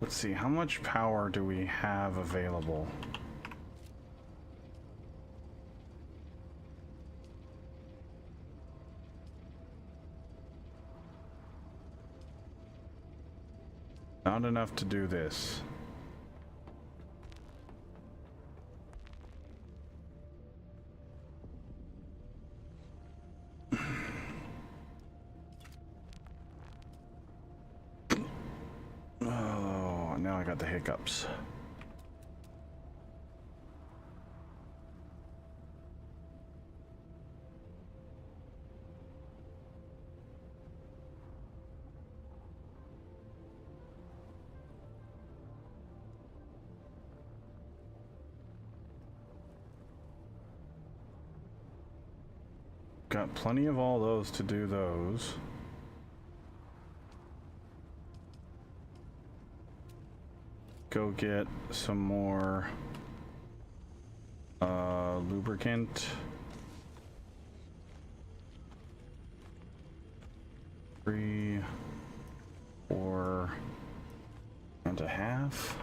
Let's see, how much power do we have available? Not enough to do this. I got the hiccups. Got plenty of all those to do those. Go get some more lubricant. 3, 4 and a half.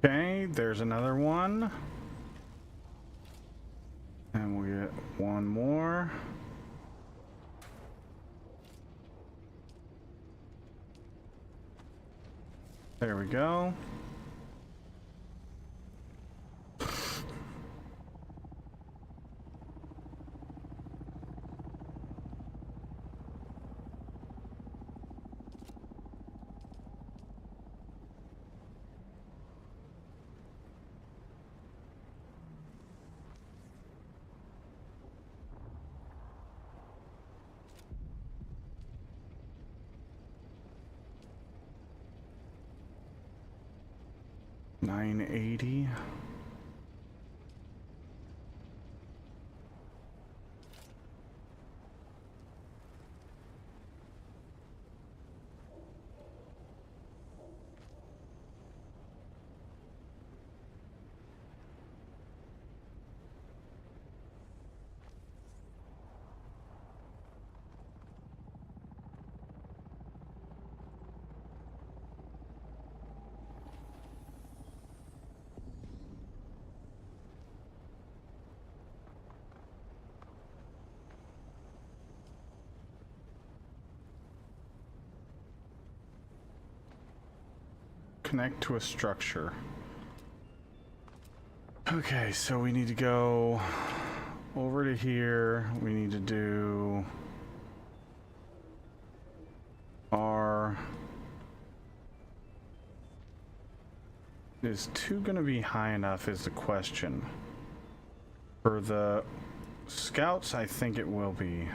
Okay, there's another one. And we get one more. There we go. 980. Connect to a structure. Okay, so we need to go over to here. We need to do R. Is 2 gonna be high enough is the question. For the scouts, I think it will be.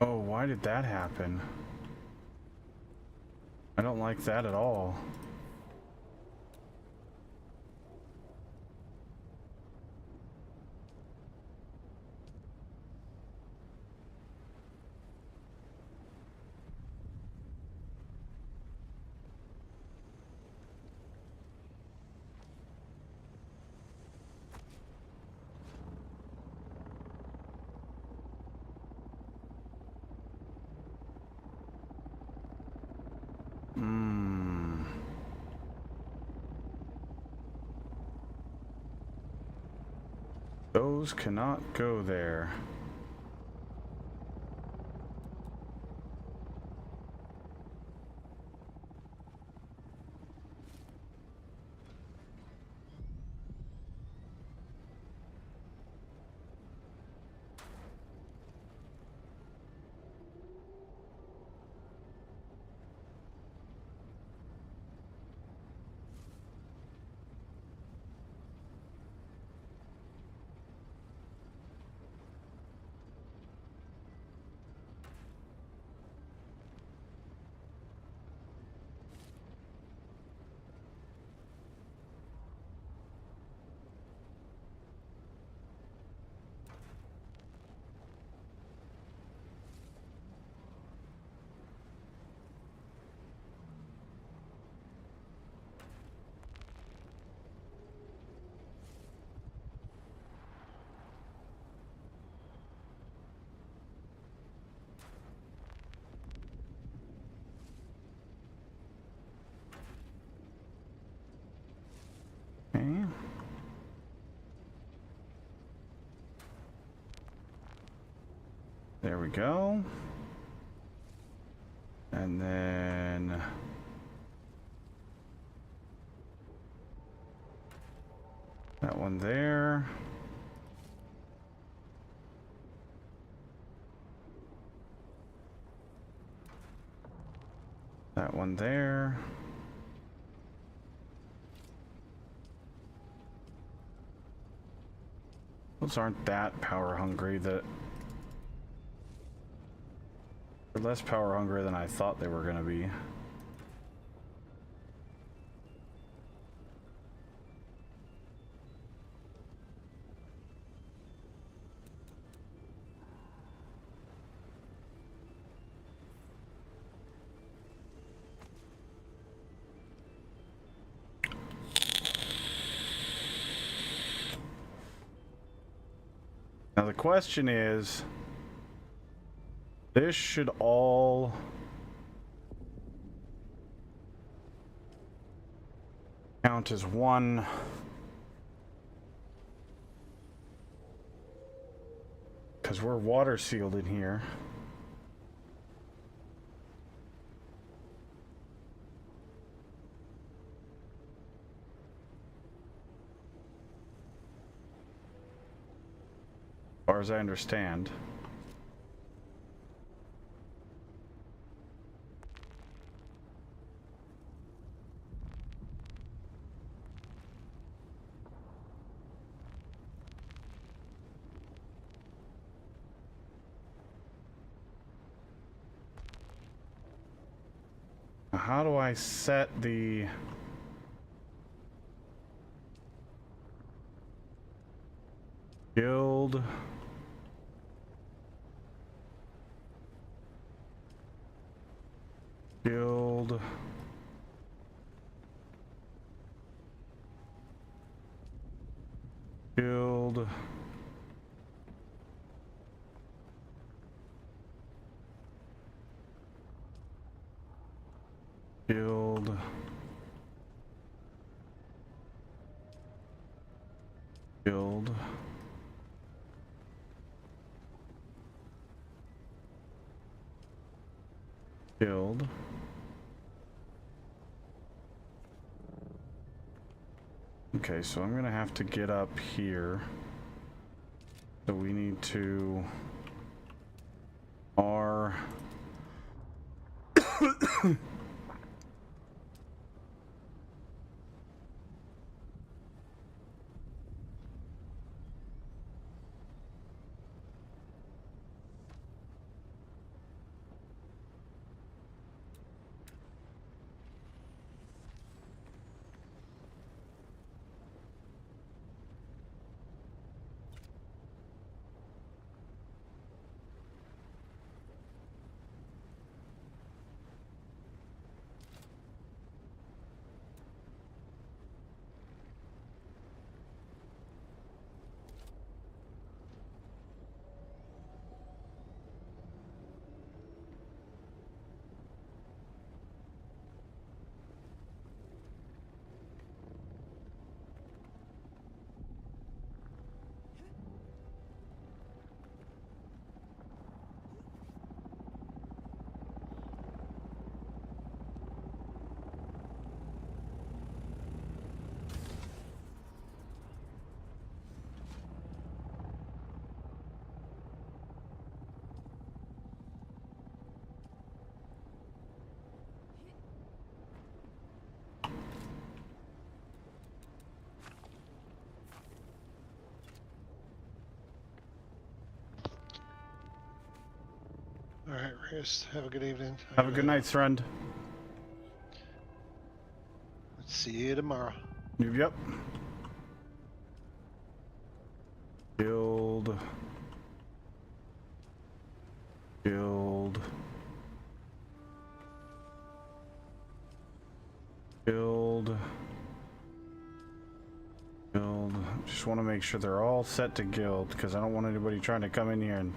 Oh, why did that happen? I don't like that at all. Those cannot go there. Okay. There we go. And then that one there. That one there. Those aren't that power hungry. They're less power hungry than I thought they were going to be. Now the question is, this should all count as one because we're water sealed in here. As far as I understand. How do I set the guild? Guild. Guild. Guild. Guild. Guild. Okay, so I'm gonna have to get up here. So we need to R All right, Reyes. Have a good evening. Have a good night, friend. See you tomorrow. Yep. Guild. Guild. Guild. Guild. Just want to make sure they're all set to guild, because I don't want anybody trying to come in here and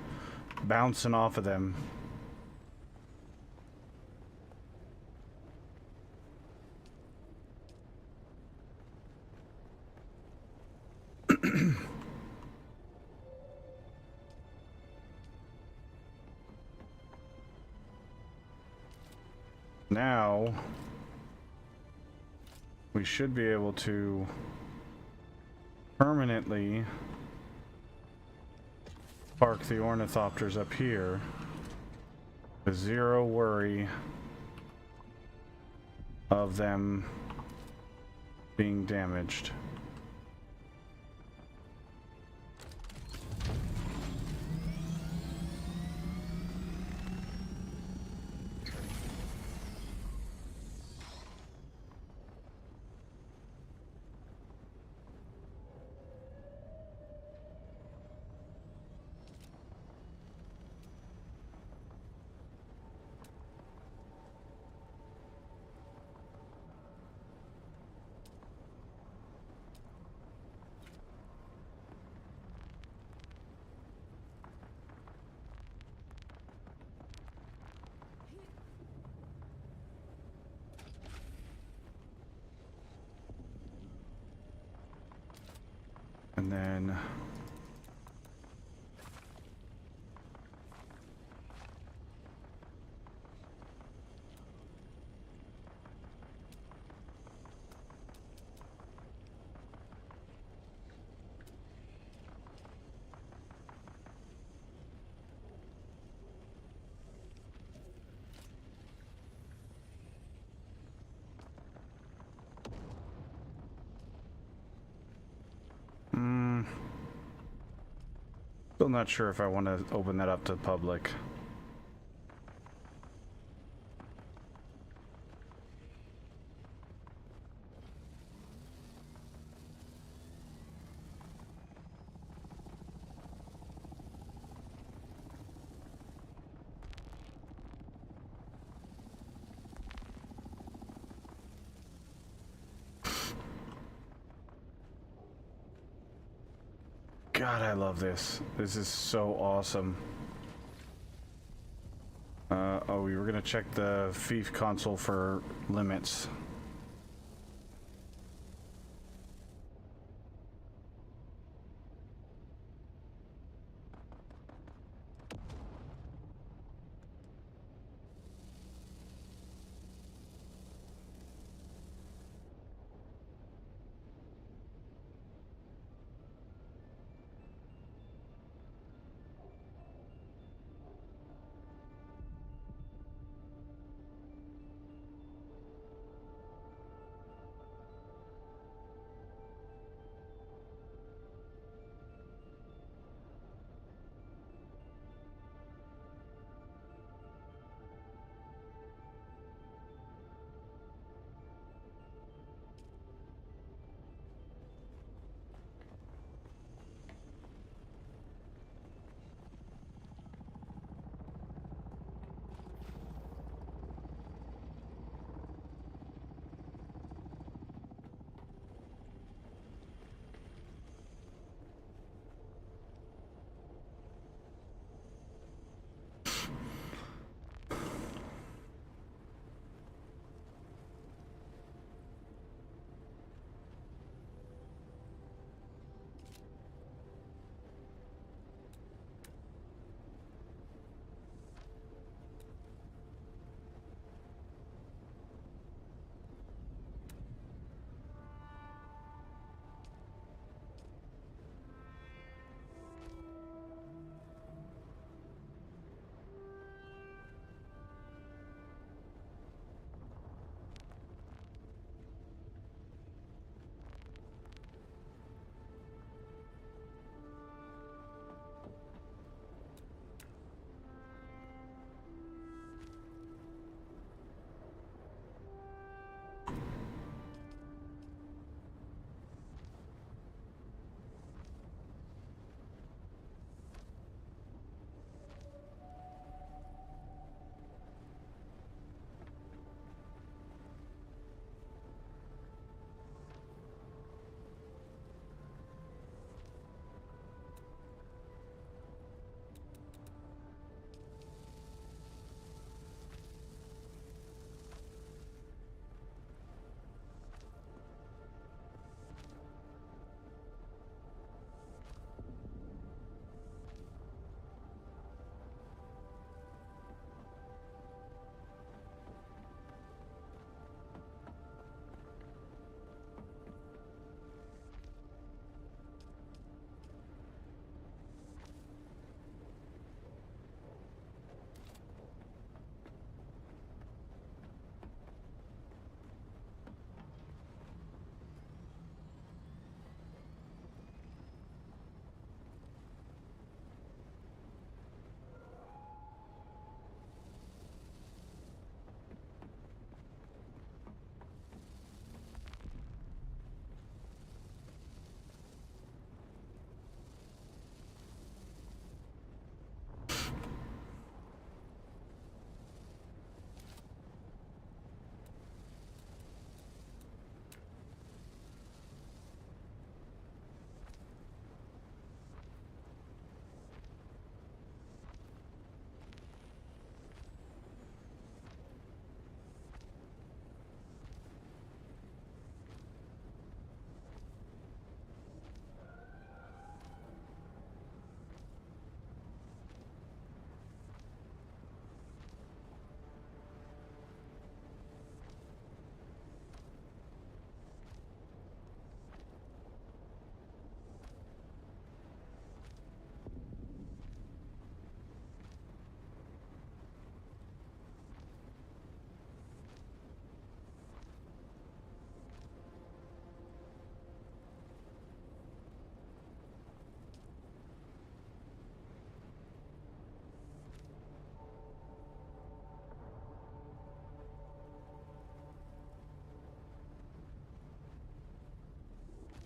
bouncing off of them. Now, we should be able to permanently park the ornithopters up here with zero worry of them being damaged. And then Still not sure if I want to open that up to the public. God, I love this. This is so awesome. Oh, we were gonna check the Fief console for limits.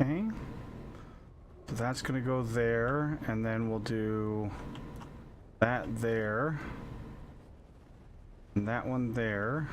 Okay. So that's gonna go there, and then we'll do that there, and that one there.